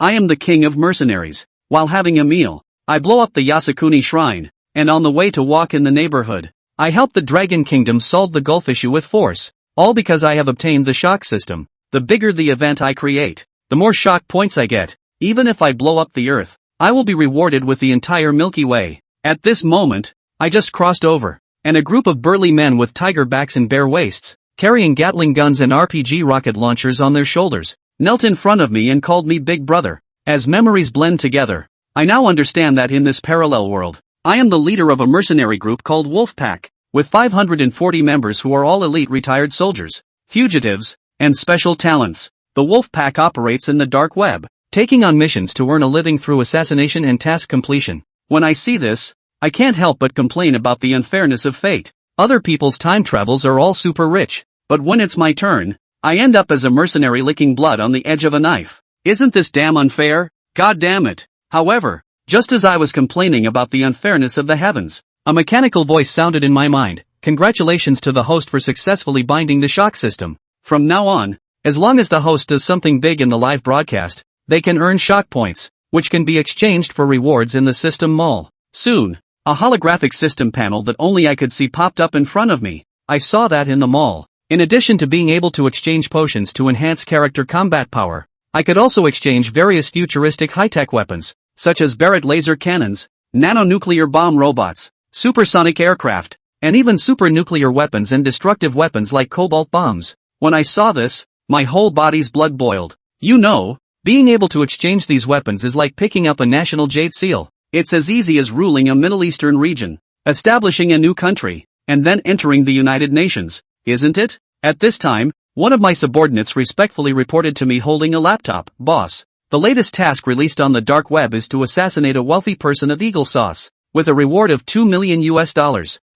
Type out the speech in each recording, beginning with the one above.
I am the king of mercenaries. While having a meal, I blow up the Yasukuni shrine, and on the way to walk in the neighborhood, I help the Dragon Kingdom solve the Gulf issue with force, all because I have obtained the shock system. The bigger the event I create, the more shock points I get. Even if I blow up the Earth, I will be rewarded with the entire Milky Way. At this moment, I just crossed over, and a group of burly men with tiger backs and bare waists, carrying Gatling guns and RPG rocket launchers on their shoulders, knelt in front of me and called me Big Brother. As memories blend together, I now understand that in this parallel world, I am the leader of a mercenary group called Wolfpack, with 540 members who are all elite retired soldiers, fugitives, and special talents. The Wolfpack operates in the dark web, taking on missions to earn a living through assassination and task completion. When I see this, I can't help but complain about the unfairness of fate. Other people's time travels are all super rich, but when it's my turn, I end up as a mercenary licking blood on the edge of a knife. Isn't this damn unfair? God damn it. However, just as I was complaining about the unfairness of the heavens, a mechanical voice sounded in my mind. Congratulations to the host for successfully binding the shock system. From now on, as long as the host does something big in the live broadcast, they can earn shock points, which can be exchanged for rewards in the system mall. Soon, a holographic system panel that only I could see popped up in front of me. I saw that in the mall. In addition to being able to exchange potions to enhance character combat power, I could also exchange various futuristic high-tech weapons, such as Barrett laser cannons, nanonuclear bomb robots, supersonic aircraft, and even supernuclear weapons and destructive weapons like cobalt bombs. When I saw this, my whole body's blood boiled. You know, being able to exchange these weapons is like picking up a national jade seal. It's as easy as ruling a Middle Eastern region, establishing a new country, and then entering the United Nations, isn't it? At this time, one of my subordinates respectfully reported to me holding a laptop. Boss, the latest task released on the dark web is to assassinate a wealthy person of Eagle Sauce, with a reward of $2 million.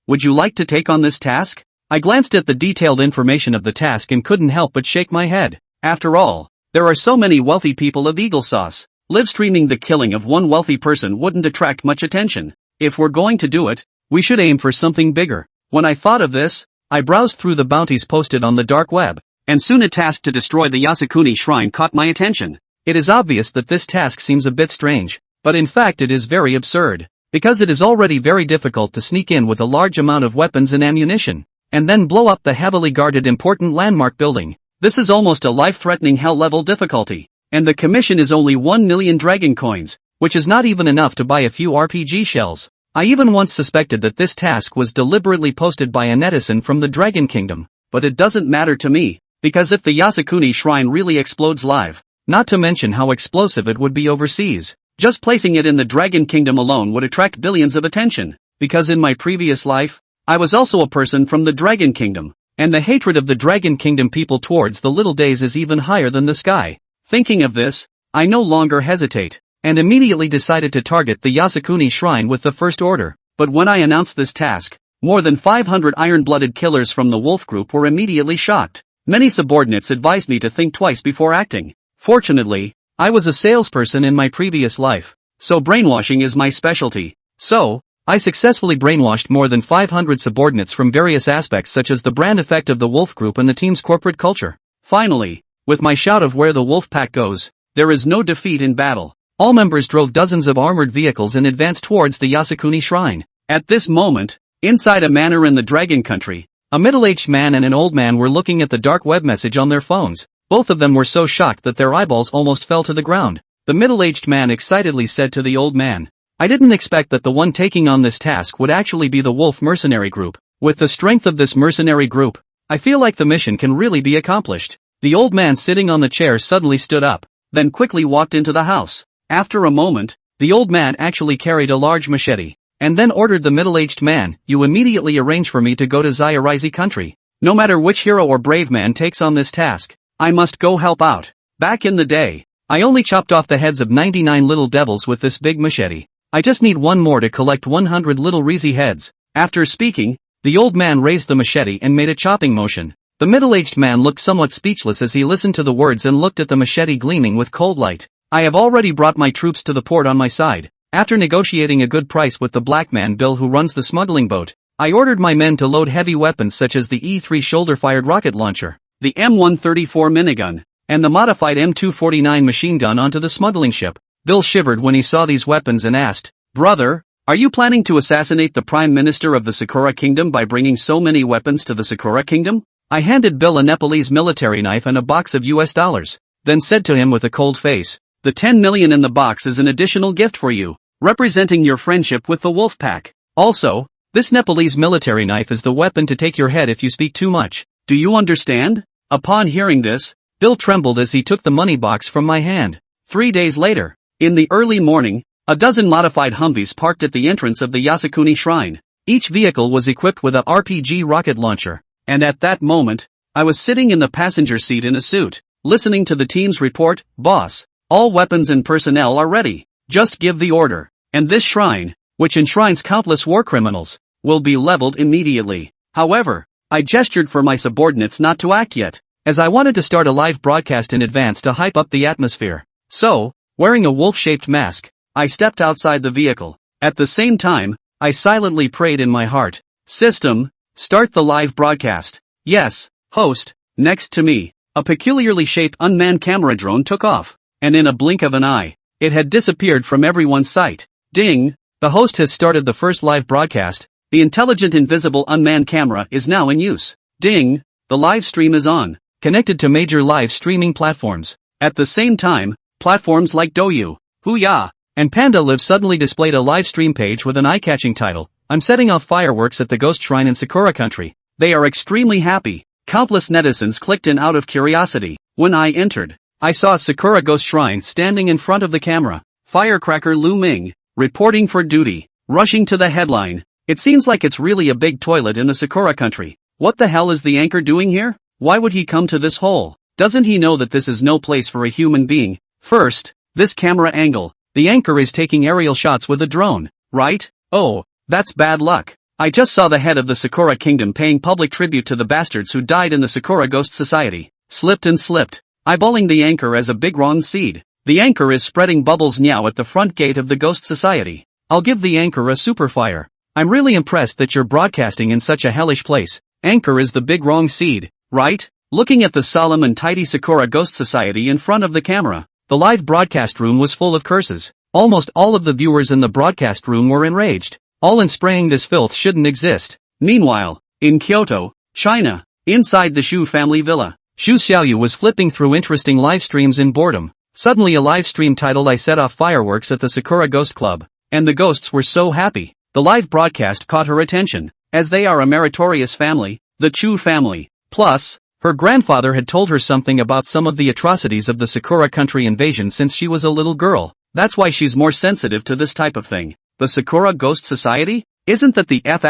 Would you like to take on this task? I glanced at the detailed information of the task and couldn't help but shake my head. After all, there are so many wealthy people of Eagle Sauce. Live streaming the killing of one wealthy person wouldn't attract much attention. If we're going to do it, we should aim for something bigger. When I thought of this, I browsed through the bounties posted on the dark web, and soon a task to destroy the Yasukuni shrine caught my attention. It is obvious that this task seems a bit strange, but in fact it is very absurd, because it is already very difficult to sneak in with a large amount of weapons and ammunition, and then blow up the heavily guarded important landmark building. This is almost a life-threatening hell-level difficulty, and the commission is only 1 million dragon coins, which is not even enough to buy a few RPG shells. I even once suspected that this task was deliberately posted by a netizen from the Dragon Kingdom, but it doesn't matter to me, because if the Yasukuni shrine really explodes live, not to mention how explosive it would be overseas, just placing it in the Dragon Kingdom alone would attract billions of attention, because in my previous life, I was also a person from the Dragon Kingdom, and the hatred of the Dragon Kingdom people towards the Little Days is even higher than the sky. Thinking of this, I no longer hesitate, and immediately decided to target the Yasukuni shrine with the first order. But when I announced this task, more than 500 iron-blooded killers from the Wolf Group were immediately shocked. Many subordinates advised me to think twice before acting. Fortunately, I was a salesperson in my previous life, so brainwashing is my specialty. So, I successfully brainwashed more than 500 subordinates from various aspects such as the brand effect of the Wolf Group and the team's corporate culture. Finally, with my shout of where the wolf pack goes, there is no defeat in battle, all members drove dozens of armored vehicles and advanced towards the Yasukuni shrine. At this moment, inside a manor in the Dragon Country, a middle-aged man and an old man were looking at the dark web message on their phones. Both of them were so shocked that their eyeballs almost fell to the ground. The middle-aged man excitedly said to the old man, I didn't expect that the one taking on this task would actually be the Wolf Mercenary Group. With the strength of this mercenary group, I feel like the mission can really be accomplished. The old man sitting on the chair suddenly stood up, then quickly walked into the house. After a moment, the old man actually carried a large machete, and then ordered the middle-aged man, you immediately arrange for me to go to Zayarizi country. No matter which hero or brave man takes on this task, I must go help out. Back in the day, I only chopped off the heads of 99 little devils with this big machete. I just need one more to collect 100 little Rizi heads. After speaking, the old man raised the machete and made a chopping motion. The middle-aged man looked somewhat speechless as he listened to the words and looked at the machete gleaming with cold light. I have already brought my troops to the port on my side. After negotiating a good price with the black man Bill who runs the smuggling boat, I ordered my men to load heavy weapons such as the E3 shoulder-fired rocket launcher, the M134 minigun, and the modified M249 machine gun onto the smuggling ship. Bill shivered when he saw these weapons and asked, "Brother, are you planning to assassinate the Prime Minister of the Sakura Kingdom by bringing so many weapons to the Sakura Kingdom?" I handed Bill a Nepalese military knife and a box of US dollars, then said to him with a cold face, "The 10 million in the box is an additional gift for you, representing your friendship with the wolf pack. Also, this Nepalese military knife is the weapon to take your head if you speak too much. Do you understand?" Upon hearing this, Bill trembled as he took the money box from my hand. 3 days later, in the early morning, a dozen modified Humvees parked at the entrance of the Yasukuni Shrine. Each vehicle was equipped with a RPG rocket launcher, and at that moment, I was sitting in the passenger seat in a suit, listening to the team's report. "Boss, all weapons and personnel are ready. Just give the order, and this shrine, which enshrines countless war criminals, will be leveled immediately." However, I gestured for my subordinates not to act yet, as I wanted to start a live broadcast in advance to hype up the atmosphere. So, wearing a wolf-shaped mask, I stepped outside the vehicle. At the same time, I silently prayed in my heart, "System, start the live broadcast." "Yes, host." Next to me, a peculiarly shaped unmanned camera drone took off, and in a blink of an eye, it had disappeared from everyone's sight. Ding! The host has started the first live broadcast. The intelligent invisible unmanned camera is now in use. Ding! The live stream is on, connected to major live streaming platforms. At the same time, platforms like Douyu, Huya, and Panda Live suddenly displayed a live stream page with an eye-catching title, "I'm setting off fireworks at the Ghost Shrine in Sakura Country." They are extremely happy. Countless netizens clicked in out of curiosity. When I entered, I saw Sakura Ghost Shrine standing in front of the camera. Firecracker Lu Ming, reporting for duty. Rushing to the headline. "It seems like it's really a big toilet in the Sakura Country. What the hell is the anchor doing here? Why would he come to this hole? Doesn't he know that this is no place for a human being? First, this camera angle. The anchor is taking aerial shots with a drone, right? Oh, that's bad luck. I just saw the head of the Sakura Kingdom paying public tribute to the bastards who died in the Sakura Ghost Society. Slipped and slipped. Eyeballing the anchor as a big wrong seed. The anchor is spreading bubbles now at the front gate of the Ghost Society. I'll give the anchor a super fire. I'm really impressed that you're broadcasting in such a hellish place. Anchor is the big wrong seed, right? Looking at the solemn and tidy Sakura Ghost Society in front of the camera, the live broadcast room was full of curses. Almost all of the viewers in the broadcast room were enraged. All in spraying "This filth shouldn't exist." Meanwhile, in Kyoto, China, inside the Shu family villa, Xu Xiaoyu was flipping through interesting live streams in boredom. Suddenly a live stream titled "I set off fireworks at the Sakura Ghost Club," and the ghosts were so happy. The live broadcast caught her attention, as they are a meritorious family, the Chu family. Plus, her grandfather had told her something about some of the atrocities of the Sakura Country invasion since she was a little girl. That's why she's more sensitive to this type of thing. The Sakura Ghost Society? Isn't that the F***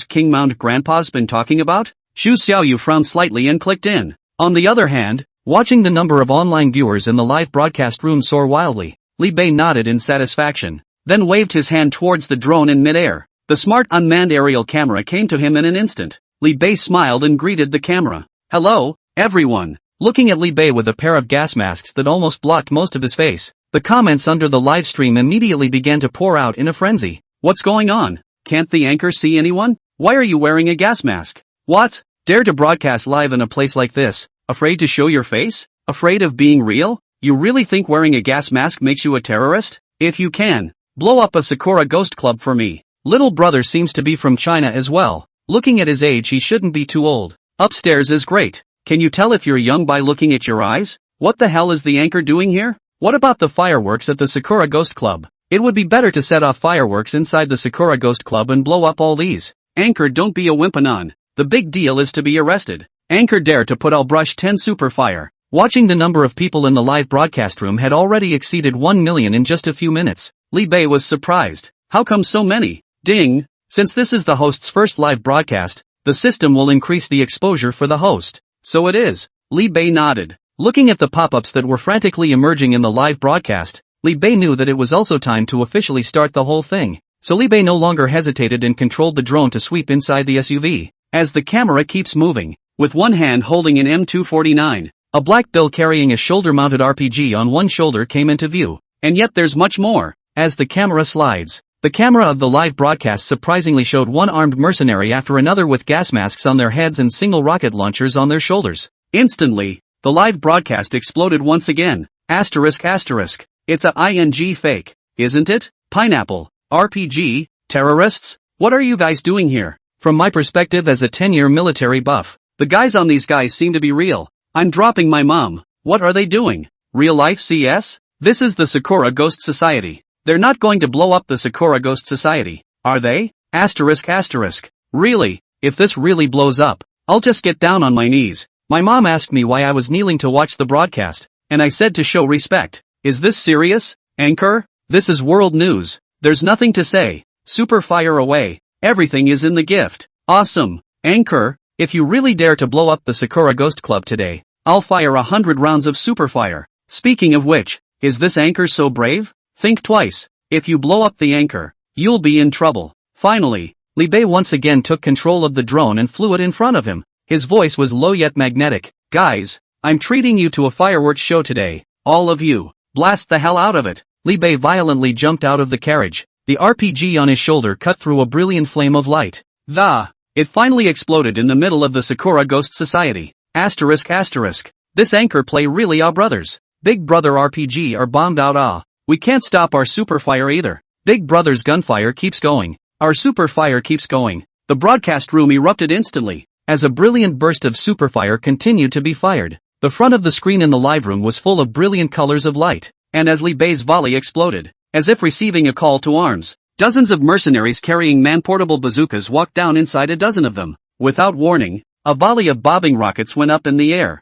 King Mound Grandpa's been talking about? Xu Xiaoyu frowned slightly and clicked in. On the other hand, watching the number of online viewers in the live broadcast room soar wildly, Li Bei nodded in satisfaction, then waved his hand towards the drone in midair. The smart unmanned aerial camera came to him in an instant. Li Bei smiled and greeted the camera. "Hello, everyone." Looking at Li Bei with a pair of gas masks that almost blocked most of his face, the comments under the live stream immediately began to pour out in a frenzy. "What's going on? Can't the anchor see anyone? Why are you wearing a gas mask? What? Dare to broadcast live in a place like this? Afraid to show your face? Afraid of being real? You really think wearing a gas mask makes you a terrorist? If you can, blow up a Sakura Ghost Club for me." Little brother seems to be from China as well. Looking at his age, he shouldn't be too old. Upstairs is great. Can you tell if you're young by looking at your eyes? What the hell is the anchor doing here? What about the fireworks at the Sakura Ghost Club? It would be better to set off fireworks inside the Sakura Ghost Club and blow up all these. Anchor, don't be a wimpanon. The big deal is to be arrested. Anchor, dare to put I'll brush 10 super fire. Watching the number of people in the live broadcast room had already exceeded 1 million in just a few minutes. Li Bei was surprised. How come so many? Ding! Since this is the host's first live broadcast, the system will increase the exposure for the host. So it is. Li Bei nodded. Looking at the pop-ups that were frantically emerging in the live broadcast, Li Bei knew that it was also time to officially start the whole thing. So Li Bei no longer hesitated and controlled the drone to sweep inside the SUV. As the camera keeps moving, with one hand holding an M249, a black bill carrying a shoulder-mounted RPG on one shoulder came into view. And yet there's much more. As the camera slides, the camera of the live broadcast surprisingly showed one armed mercenary after another with gas masks on their heads and single rocket launchers on their shoulders. Instantly, The live broadcast exploded once again. Asterisk asterisk. It's a ING fake, isn't it? Pineapple, RPG, terrorists? What are you guys doing here? From my perspective as a 10-year military buff, the guys on these guys seem to be real. I'm dropping my mom. What are they doing? Real life CS? This is the Sakura Ghost Society. They're not going to blow up the Sakura Ghost Society, are they? Asterisk asterisk. Really, if this really blows up, I'll just get down on my knees. My mom asked me why I was kneeling to watch the broadcast, and I said to show respect. Is this serious, Anchor? This is world news. There's nothing to say. Super fire away. Everything is in the gift. Awesome. Anchor, if you really dare to blow up the Sakura Ghost Club today, I'll fire 100 rounds of super fire. Speaking of which, is this Anchor so brave? Think twice. If you blow up the Anchor, you'll be in trouble. Finally, Li Bei once again took control of the drone and flew it in front of him. His voice was low yet magnetic. Guys, I'm treating you to a fireworks show today. All of you, blast the hell out of it. Li Bei violently jumped out of the carriage. The RPG on his shoulder cut through a brilliant flame of light. It finally exploded in the middle of the Sakura Ghost Society. Asterisk asterisk. This Anchor play really brothers. Big Brother RPG are bombed out. We can't stop our super fire either. Big Brother's gunfire keeps going. Our super fire keeps going. The broadcast room erupted instantly, as a brilliant burst of super fire continued to be fired. The front of the screen in the live room was full of brilliant colors of light, and as Li Bei's volley exploded, as if receiving a call to arms, dozens of mercenaries carrying man-portable bazookas walked down inside a dozen of them. Without warning, a volley of bobbing rockets went up in the air.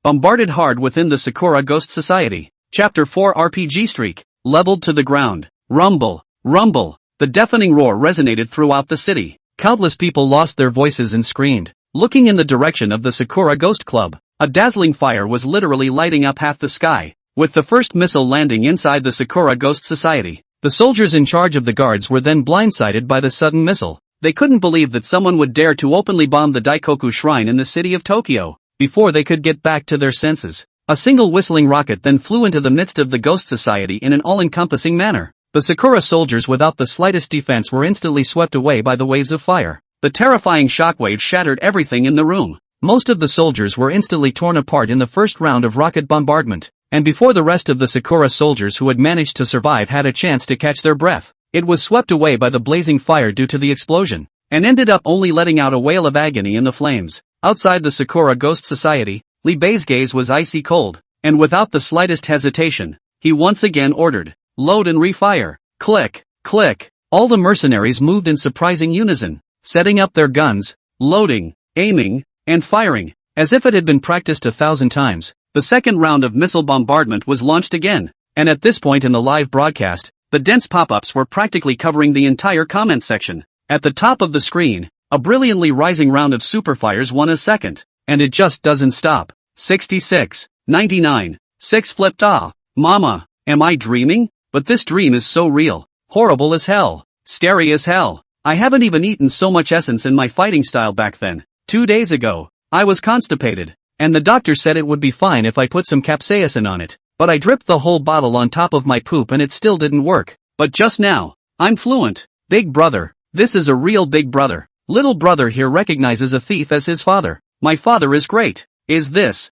Bombarded hard within the Sakura Ghost Society. Chapter 4 RPG Streak, leveled to the ground. Rumble, rumble. The deafening roar resonated throughout the city. Countless people lost their voices and screamed, looking in the direction of the Sakura Ghost Club. A dazzling fire was literally lighting up half the sky. With the first missile landing inside the Sakura Ghost Society, the soldiers in charge of the guards were then blindsided by the sudden missile. They couldn't believe that someone would dare to openly bomb the Daikoku Shrine in the city of Tokyo. Before they could get back to their senses, a single whistling rocket then flew into the midst of the Ghost Society in an all-encompassing manner. The Sakura soldiers without the slightest defense were instantly swept away by the waves of fire. The terrifying shockwave shattered everything in the room. Most of the soldiers were instantly torn apart in the first round of rocket bombardment, and before the rest of the Sakura soldiers who had managed to survive had a chance to catch their breath, it was swept away by the blazing fire due to the explosion, and ended up only letting out a wail of agony in the flames. Outside the Sakura Ghost Society, Li Bei's gaze was icy cold, and without the slightest hesitation, he once again ordered, "Load and refire." Click, click. All the mercenaries moved in surprising unison, setting up their guns, loading, aiming, and firing, as if it had been practiced 1,000 times. The second round of missile bombardment was launched again, and at this point in the live broadcast, the dense pop-ups were practically covering the entire comment section. At the top of the screen, a brilliantly rising round of superfires won a second, and it just doesn't stop. 66, 99, 6 flipped. Mama, am I dreaming? But this dream is so real, horrible as hell, scary as hell. I haven't even eaten so much essence in my fighting style back then. 2 days ago, I was constipated, and the doctor said it would be fine if I put some capsaicin on it, but I dripped the whole bottle on top of my poop and it still didn't work. But just now, I'm fluent. Big brother, this is a real big brother. Little brother here recognizes a thief as his father. My father is great. Is this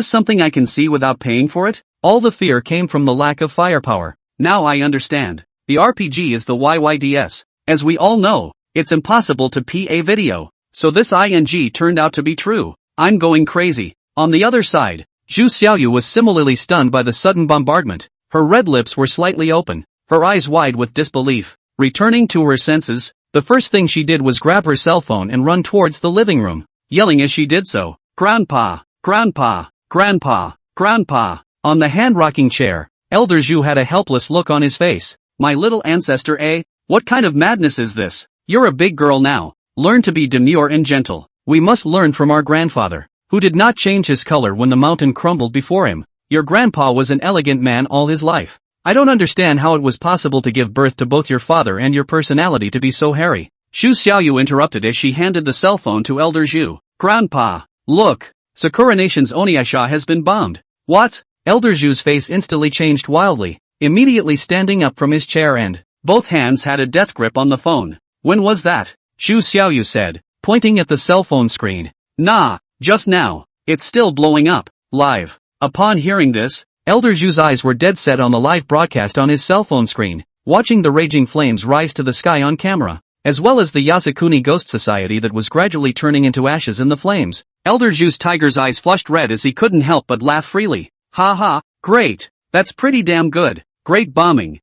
something I can see without paying for it? All the fear came from the lack of firepower. Now I understand. The RPG is the YYDS. As we all know, it's impossible to PA video. So this ING turned out to be true. I'm going crazy. On the other side, Zhu Xiaoyu was similarly stunned by the sudden bombardment. Her red lips were slightly open, her eyes wide with disbelief. Returning to her senses, the first thing she did was grab her cell phone and run towards the living room, yelling as she did so, "Grandpa, Grandpa, Grandpa, Grandpa." On the hand-rocking chair, Elder Zhu had a helpless look on his face. "My little ancestor, eh? What kind of madness is this? You're a big girl now. Learn to be demure and gentle. We must learn from our grandfather, who did not change his color when the mountain crumbled before him. Your grandpa was an elegant man all his life. I don't understand how it was possible to give birth to both your father and your personality to be so hairy." Zhu Xiaoyu interrupted as she handed the cell phone to Elder Zhu. "Grandpa, look, Sakura Nation's Oniasha has been bombed." "What?" Elder Zhu's face instantly changed wildly, immediately standing up from his chair and both hands had a death grip on the phone. "When was that?" Zhu Xiaoyu said, pointing at the cell phone screen. "Nah, just now. It's still blowing up. live. Upon hearing this, Elder Zhu's eyes were dead set on the live broadcast on his cell phone screen, watching the raging flames rise to the sky on camera, as well as the Yasukuni Ghost Society that was gradually turning into ashes in the flames. Elder Zhu's tiger's eyes flushed red as he couldn't help but laugh freely. Ha ha, great, that's pretty damn good, great bombing,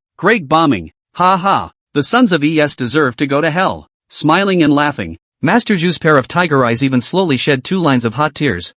ha ha, the sons of ES deserve to go to hell. Smiling and laughing, Master Zhu's pair of tiger eyes even slowly shed 2 lines of hot tears.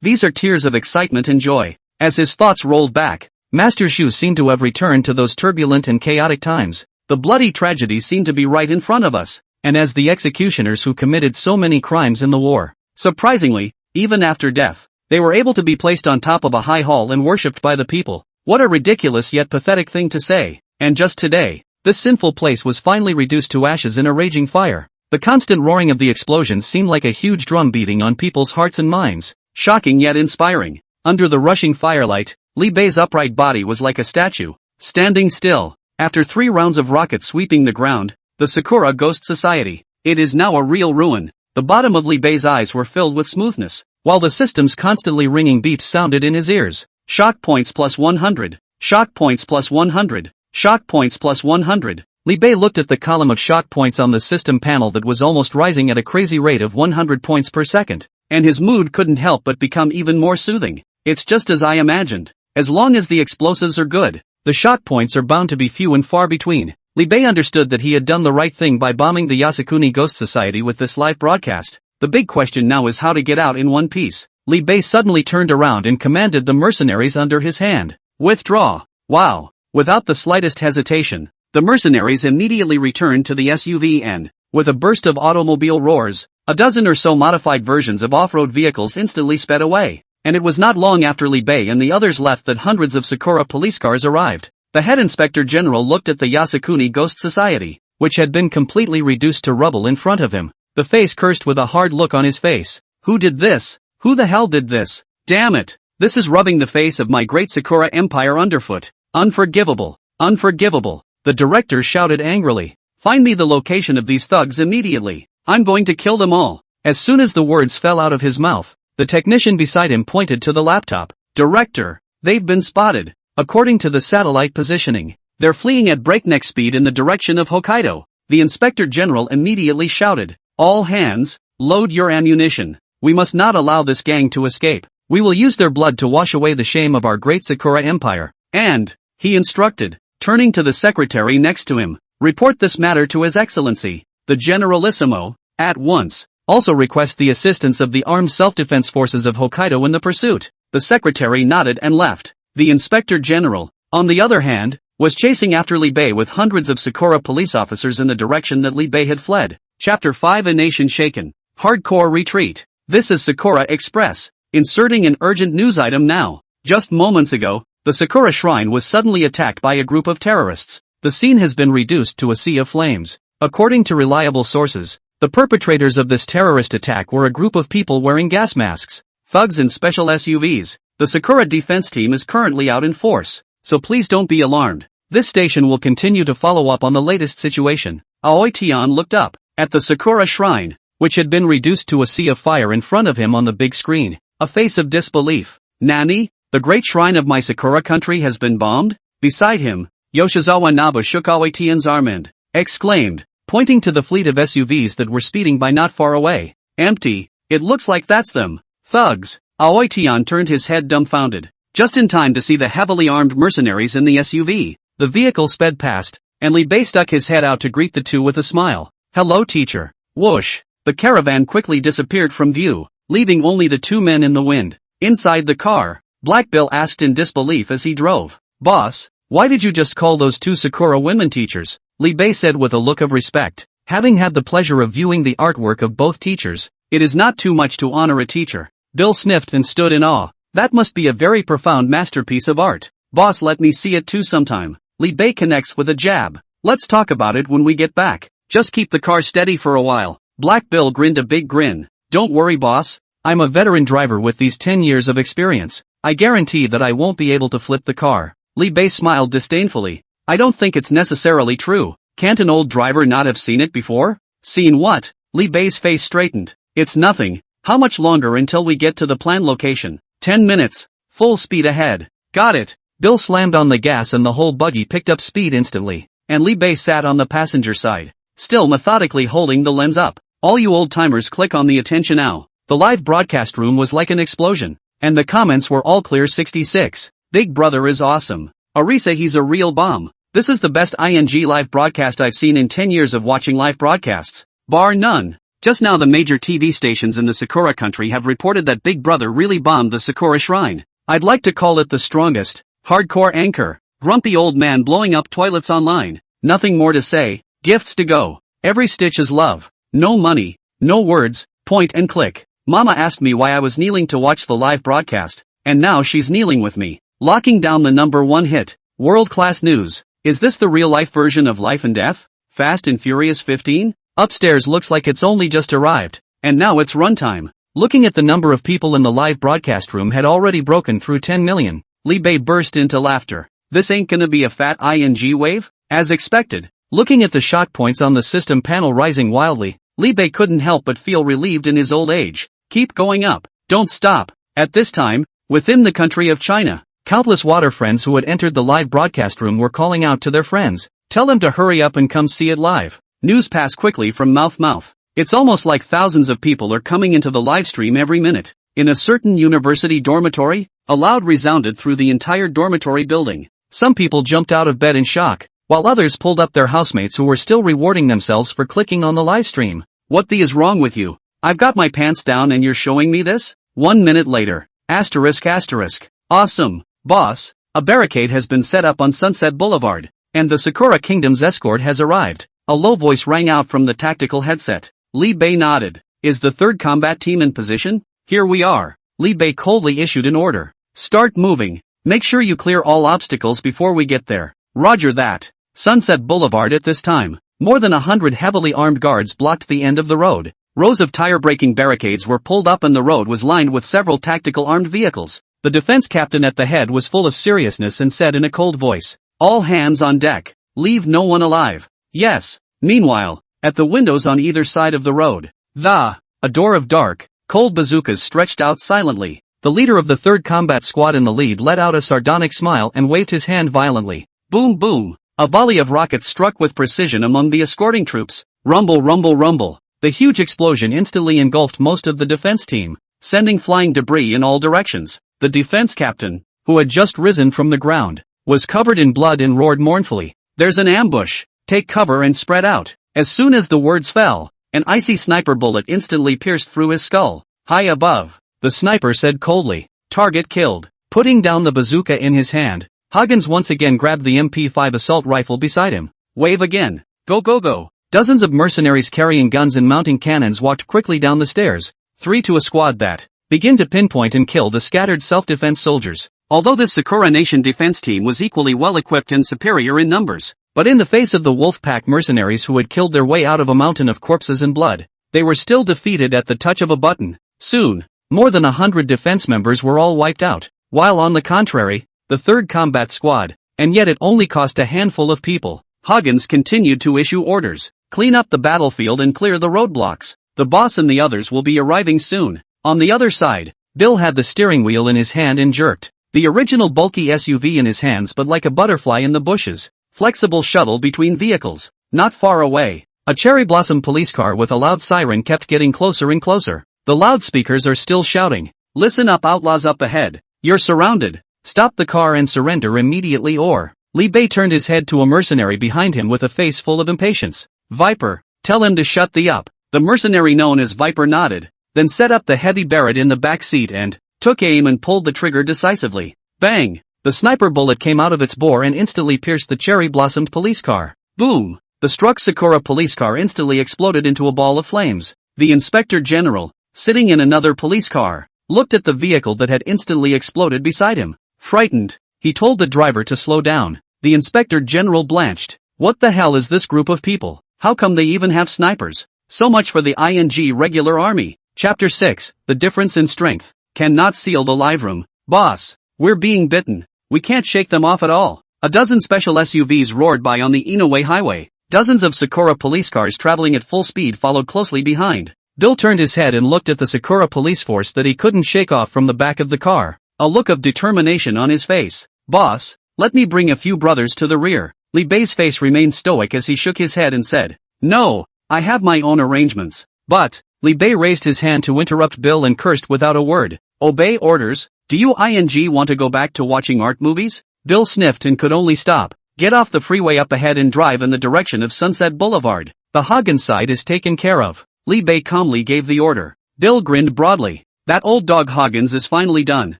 These are tears of excitement and joy. As his thoughts rolled back, Master Zhu seemed to have returned to those turbulent and chaotic times. The bloody tragedy seemed to be right in front of us, and as the executioners who committed so many crimes in the war. Surprisingly, even after death, they were able to be placed on top of a high hall and worshipped by the people. What a ridiculous yet pathetic thing to say. And just today, this sinful place was finally reduced to ashes in a raging fire. The constant roaring of the explosions seemed like a huge drum beating on people's hearts and minds. Shocking yet inspiring. Under the rushing firelight, Li Bei's upright body was like a statue, standing still. After 3 rounds of rockets sweeping the ground, the Sakura Ghost Society, it is now a real ruin. The bottom of Li Bei's eyes were filled with smoothness, while the system's constantly ringing beeps sounded in his ears. Shock points plus 100. Shock points plus 100. Shock points plus 100. Li Bei looked at the column of shock points on the system panel that was almost rising at a crazy rate of 100 points per second, and his mood couldn't help but become even more soothing. It's just as I imagined. As long as the explosives are good, the shock points are bound to be few and far between. Li Bei understood that he had done the right thing by bombing the Yasukuni Ghost Society with this live broadcast. The big question now is how to get out in one piece. Li Bei suddenly turned around and commanded the mercenaries under his hand. Withdraw. Wow. Without the slightest hesitation, the mercenaries immediately returned to the SUV and, with a burst of automobile roars, a dozen or so modified versions of off-road vehicles instantly sped away. And it was not long after Li Bei and the others left that hundreds of Sakura police cars arrived. The head inspector general looked at the Yasukuni Ghost Society, which had been completely reduced to rubble in front of him, the face cursed with a hard look on his face. Who did this? Who the hell did this? Damn it! This is rubbing the face of my great Sakura Empire underfoot. Unforgivable! Unforgivable! The director shouted angrily. Find me the location of these thugs immediately. I'm going to kill them all. As soon as the words fell out of his mouth, the technician beside him pointed to the laptop. Director, they've been spotted. According to the satellite positioning, they're fleeing at breakneck speed in the direction of Hokkaido. The inspector general immediately shouted, all hands, load your ammunition. We must not allow this gang to escape. We will use their blood to wash away the shame of our great Sakura Empire. And, he instructed, turning to the secretary next to him, report this matter to His Excellency, the Generalissimo, at once. Also request the assistance of the Armed Self-Defense Forces of Hokkaido in the pursuit. The secretary nodded and left. The inspector general, on the other hand, was chasing after Li Bei with hundreds of Sakura police officers in the direction that Li Bei had fled. Chapter 5: A Nation Shaken. Hardcore Retreat. This is Sakura Express. Inserting an urgent news item now. Just moments ago, the Sakura Shrine was suddenly attacked by a group of terrorists. The scene has been reduced to a sea of flames. According to reliable sources, the perpetrators of this terrorist attack were a group of people wearing gas masks, thugs in special SUVs. The Sakura defense team is currently out in force, so please don't be alarmed. This station will continue to follow up on the latest situation. Aoi Tian looked up at the Sakura Shrine, which had been reduced to a sea of fire in front of him on the big screen, a face of disbelief. Nani? The great shrine of my Sakura country has been bombed? Beside him, Yoshizawa Naba shook Aoi Tian's arm and exclaimed, pointing to the fleet of SUVs that were speeding by not far away. Empty. It looks like that's them. Thugs. Aoi Tian turned his head dumbfounded, just in time to see the heavily armed mercenaries in the SUV. The vehicle sped past, and Li Bei stuck his head out to greet the two with a smile. Hello, teacher. Whoosh. The caravan quickly disappeared from view, leaving only the two men in the wind. Inside the car, Black Bill asked in disbelief as he drove. Boss, why did you just call those two Sakura women teachers? Li Bei said with a look of respect. Having had the pleasure of viewing the artwork of both teachers, it is not too much to honor a teacher. Bill sniffed and stood in awe. That must be a very profound masterpiece of art. Boss, let me see it too sometime. Li Bei connects with a jab. Let's talk about it when we get back. Just keep the car steady for a while. Black Bill grinned a big grin. Don't worry, boss. I'm a veteran driver with these 10 years of experience. I guarantee that I won't be able to flip the car. Li Bei smiled disdainfully. I don't think it's necessarily true. Can't an old driver not have seen it before? Seen what? Li Bei's face straightened. It's nothing. How much longer until we get to the planned location? 10 minutes. Full speed ahead. Got it. Bill slammed on the gas and the whole buggy picked up speed instantly, and Li Bei sat on the passenger side, still methodically holding the lens up. All you old-timers click on the attention now. The live broadcast room was like an explosion, and the comments were all clear 66. Big Brother is awesome. Arisa, he's a real bomb. This is the best ING live broadcast I've seen in 10 years of watching live broadcasts. Bar none. Just now the major TV stations in the Sakura country have reported that Big Brother really bombed the Sakura Shrine. I'd like to call it the strongest, hardcore anchor. Grumpy old man blowing up toilets online. Nothing more to say. Gifts to go. Every stitch is love. No money. No words. Point and click. Mama asked me why I was kneeling to watch the live broadcast, and now she's kneeling with me. Locking down the #1 hit. World-class news. Is this the real-life version of Life and Death? Fast and Furious 15? Upstairs looks like it's only just arrived, and now it's runtime. Looking at the number of people in the live broadcast room had already broken through 10 million. Li Bei burst into laughter. This ain't gonna be a fat ING wave? As expected. Looking at the shot points on the system panel rising wildly, Li Bei couldn't help but feel relieved in his old age. Keep going up. Don't stop. At this time, within the country of China, countless water friends who had entered the live broadcast room were calling out to their friends. Tell them to hurry up and come see it live. News passed quickly from mouth. It's almost like thousands of people are coming into the live stream every minute. In a certain university dormitory, a loud resounded through the entire dormitory building. Some people jumped out of bed in shock, while others pulled up their housemates who were still rewarding themselves for clicking on the live stream. What the is wrong with you? I've got my pants down and you're showing me this? 1 minute later. Asterisk. Awesome, boss. A barricade has been set up on Sunset Boulevard, and the Sakura Kingdom's escort has arrived. A low voice rang out from the tactical headset. Li Bei nodded. Is the third combat team in position? Here we are. Li Bei coldly issued an order. Start moving. Make sure you clear all obstacles before we get there. Roger that. Sunset Boulevard at this time. More than 100 heavily armed guards blocked the end of the road. Rows of tire-breaking barricades were pulled up and the road was lined with several tactical armed vehicles. The defense captain at the head was full of seriousness and said in a cold voice, "All hands on deck. Leave no one alive." Yes. Meanwhile, at the windows on either side of the road, a door of dark, cold bazookas stretched out silently. The leader of the 3rd Combat Squad in the lead let out a sardonic smile and waved his hand violently. Boom boom. A volley of rockets struck with precision among the escorting troops. Rumble. The huge explosion instantly engulfed most of the defense team, sending flying debris in all directions. The defense captain, who had just risen from the ground, was covered in blood and roared mournfully, "There's an ambush! Take cover and spread out." As soon as the words fell, an icy sniper bullet instantly pierced through his skull. High above, the sniper said coldly, "Target killed." Putting down the bazooka in his hand, Huggins once again grabbed the MP5 assault rifle beside him. Wave again. Go. Dozens of mercenaries carrying guns and mounting cannons walked quickly down the stairs, 3 to a squad that begin to pinpoint and kill the scattered self-defense soldiers. Although this Sakura Nation defense team was equally well-equipped and superior in numbers, but in the face of the Wolfpack mercenaries who had killed their way out of a mountain of corpses and blood, they were still defeated at the touch of a button. Soon, more than 100 defense members were all wiped out, while on the contrary, the 3rd Combat Squad, and yet it only cost a handful of people. Huggins continued to issue orders. Clean up the battlefield and clear the roadblocks. The boss and the others will be arriving soon. On the other side, Bill had the steering wheel in his hand and jerked the original bulky SUV in his hands, but like a butterfly in the bushes. Flexible shuttle between vehicles. Not far away, a cherry blossom police car with a loud siren kept getting closer and closer. The loudspeakers are still shouting, "Listen up, outlaws up ahead. You're surrounded. Stop the car and surrender immediately or..." Li Bei turned his head to a mercenary behind him with a face full of impatience. "Viper, tell him to shut the up." The mercenary known as Viper nodded, then set up the heavy Barrett in the back seat and took aim and pulled the trigger decisively. Bang! The sniper bullet came out of its bore and instantly pierced the cherry-blossomed police car. Boom! The struck Sakura police car instantly exploded into a ball of flames. The inspector general, sitting in another police car, looked at the vehicle that had instantly exploded beside him. Frightened, he told the driver to slow down. The inspector general blanched. What the hell is this group of people? How come they even have snipers? So much for the ING regular army. Chapter 6, The Difference in Strength. Cannot seal the live room. Boss, we're being bitten. We can't shake them off at all. A dozen special SUVs roared by on the Inoue highway. Dozens of Sakura police cars traveling at full speed followed closely behind. Bill turned his head and looked at the Sakura police force that he couldn't shake off from the back of the car, a look of determination on his face. Boss, let me bring a few brothers to the rear. Li Bei's face remained stoic as he shook his head and said, no, I have my own arrangements. But, Li Bei raised his hand to interrupt Bill and cursed without a word. Obey orders? Do you want to go back to watching art movies? Bill sniffed and could only stop. Get off the freeway up ahead and drive in the direction of Sunset Boulevard. The Hagen side is taken care of. Li Bei calmly gave the order. Bill grinned broadly. That old dog Hagen's is finally done.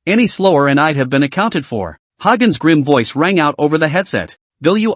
Any slower and I'd have been accounted for. Hagen's grim voice rang out over the headset. Bill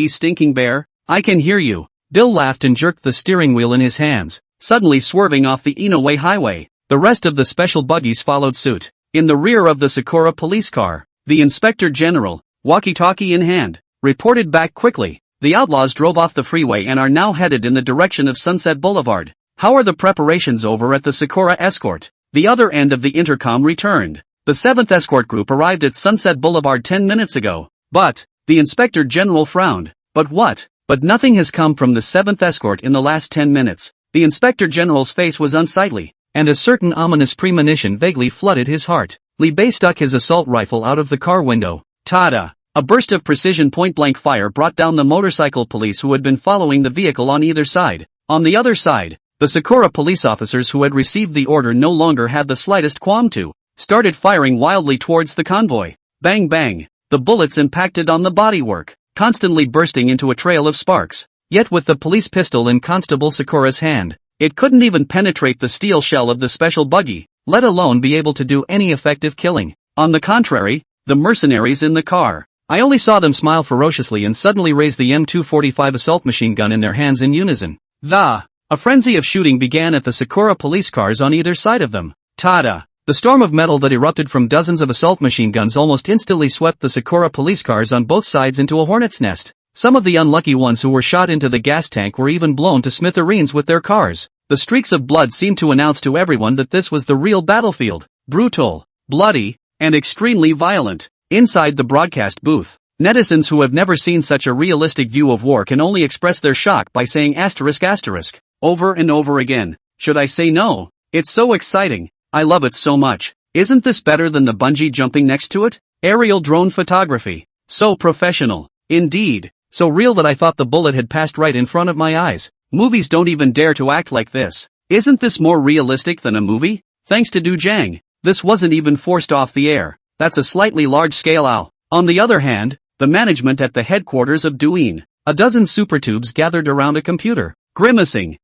stinking bear, I can hear you. Bill laughed and jerked the steering wheel in his hands, suddenly swerving off the Inoue highway. The rest of the special buggies followed suit. In the rear of the Sakura police car, the Inspector General, walkie-talkie in hand, reported back quickly. The outlaws drove off the freeway and are now headed in the direction of Sunset Boulevard. How are the preparations over at the Sakura escort? The other end of the intercom returned. The 7th escort group arrived at Sunset Boulevard 10 minutes ago. But, the Inspector General frowned. But what? But nothing has come from the 7th escort in the last 10 minutes. The Inspector General's face was unsightly, and a certain ominous premonition vaguely flooded his heart. Li Bei stuck his assault rifle out of the car window. Tada! A burst of precision point-blank fire brought down the motorcycle police who had been following the vehicle on either side. On the other side, the Sakura police officers who had received the order no longer had the slightest qualm to, started firing wildly towards the convoy. Bang bang! The bullets impacted on the bodywork, constantly bursting into a trail of sparks. Yet with the police pistol in Constable Sakura's hand, it couldn't even penetrate the steel shell of the special buggy, let alone be able to do any effective killing. On the contrary, the mercenaries in the car, I only saw them smile ferociously and suddenly raise the M245 assault machine gun in their hands in unison. A frenzy of shooting began at the Sakura police cars on either side of them. Tada! The storm of metal that erupted from dozens of assault machine guns almost instantly swept the Sakura police cars on both sides into a hornet's nest. Some of the unlucky ones who were shot into the gas tank were even blown to smithereens with their cars. The streaks of blood seemed to announce to everyone that this was the real battlefield. Brutal, bloody, and extremely violent. Inside the broadcast booth, netizens who have never seen such a realistic view of war can only express their shock by saying ***, over and over again. Should I say no? It's so exciting. I love it so much. Isn't this better than the bungee jumping next to it? Aerial drone photography. So professional. Indeed. So real that I thought the bullet had passed right in front of my eyes. Movies don't even dare to act like this. Isn't this more realistic than a movie? Thanks to Du Jiang, this wasn't even forced off the air. That's a slightly large-scale owl. On the other hand, the management at the headquarters of Douyin, a dozen supertubes gathered around a computer, grimacing.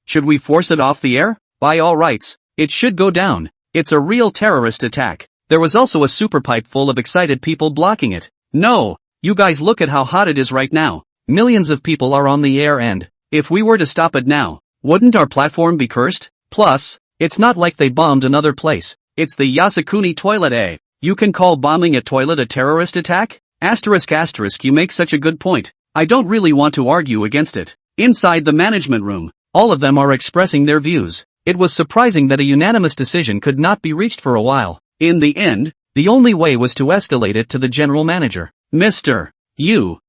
Should we force it off the air? By all rights, it should go down. It's a real terrorist attack. There was also a superpipe full of excited people blocking it. No, you guys look at how hot it is right now. Millions of people are on the air and, if we were to stop it now, wouldn't our platform be cursed? Plus, it's not like they bombed another place. It's the Yasukuni toilet. You can call bombing a toilet a terrorist attack? ***, you make such a good point. I don't really want to argue against it. Inside the management room, all of them are expressing their views. It was surprising that a unanimous decision could not be reached for a while. In the end, the only way was to escalate it to the general manager. Mr. Yu,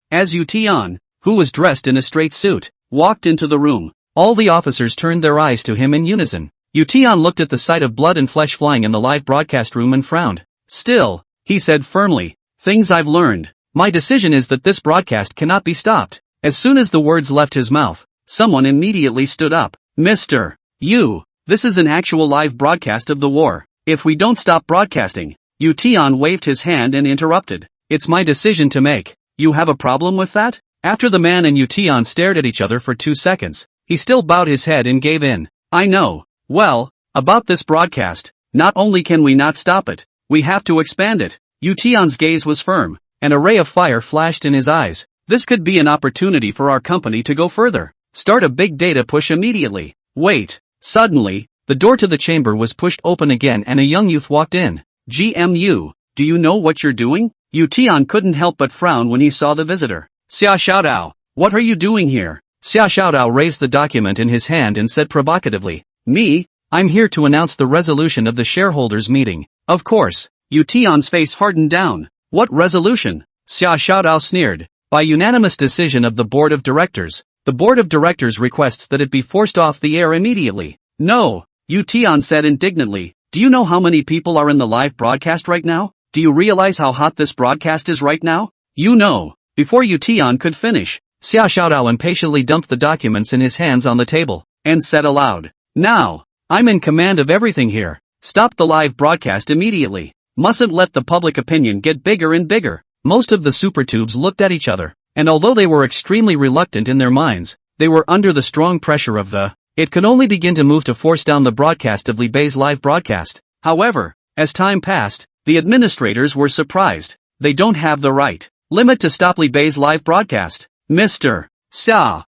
as Yu Tian, who was dressed in a straight suit, walked into the room. All the officers turned their eyes to him in unison. Yu Tian looked at the sight of blood and flesh flying in the live broadcast room and frowned. Still, he said firmly, things I've learned. My decision is that this broadcast cannot be stopped. As soon as the words left his mouth, someone immediately stood up. Mr. Yu, this is an actual live broadcast of the war. If we don't stop broadcasting, Yu Tian waved his hand and interrupted. It's my decision to make. You have a problem with that? After the man and Yu Tian stared at each other for 2 seconds, he still bowed his head and gave in. I know. Well, about this broadcast, not only can we not stop it, we have to expand it. Yu Tian's gaze was firm, and a ray of fire flashed in his eyes. This could be an opportunity for our company to go further. Start a big data push immediately. Wait. Suddenly, the door to the chamber was pushed open again and a young youth walked in. GMU, do you know what you're doing? Yu Tian couldn't help but frown when he saw the visitor. Xia Xiaodao, what are you doing here? Xia Xiaodao raised the document in his hand and said provocatively, Me? I'm here to announce the resolution of the shareholders' meeting. Of course. Yu Tian's face hardened down. What resolution? Xia Xiaodao sneered. By unanimous decision of the board of directors, The board of directors requests that it be forced off the air immediately. No, Yu Tian said indignantly. Do you know how many people are in the live broadcast right now? Do you realize how hot this broadcast is right now? You know. Before Yu Tian could finish, Xia Xiaodao impatiently dumped the documents in his hands on the table, and said aloud, "Now, I'm in command of everything here. Stop the live broadcast immediately. Mustn't let the public opinion get bigger and bigger." Most of the supertubes looked at each other, and although they were extremely reluctant in their minds, they were under the strong pressure of it could only begin to move to force down the broadcast of Li Bei's live broadcast. However, as time passed, the administrators were surprised. They don't have the right limit to stop Li Bei's live broadcast. Mr. Xia,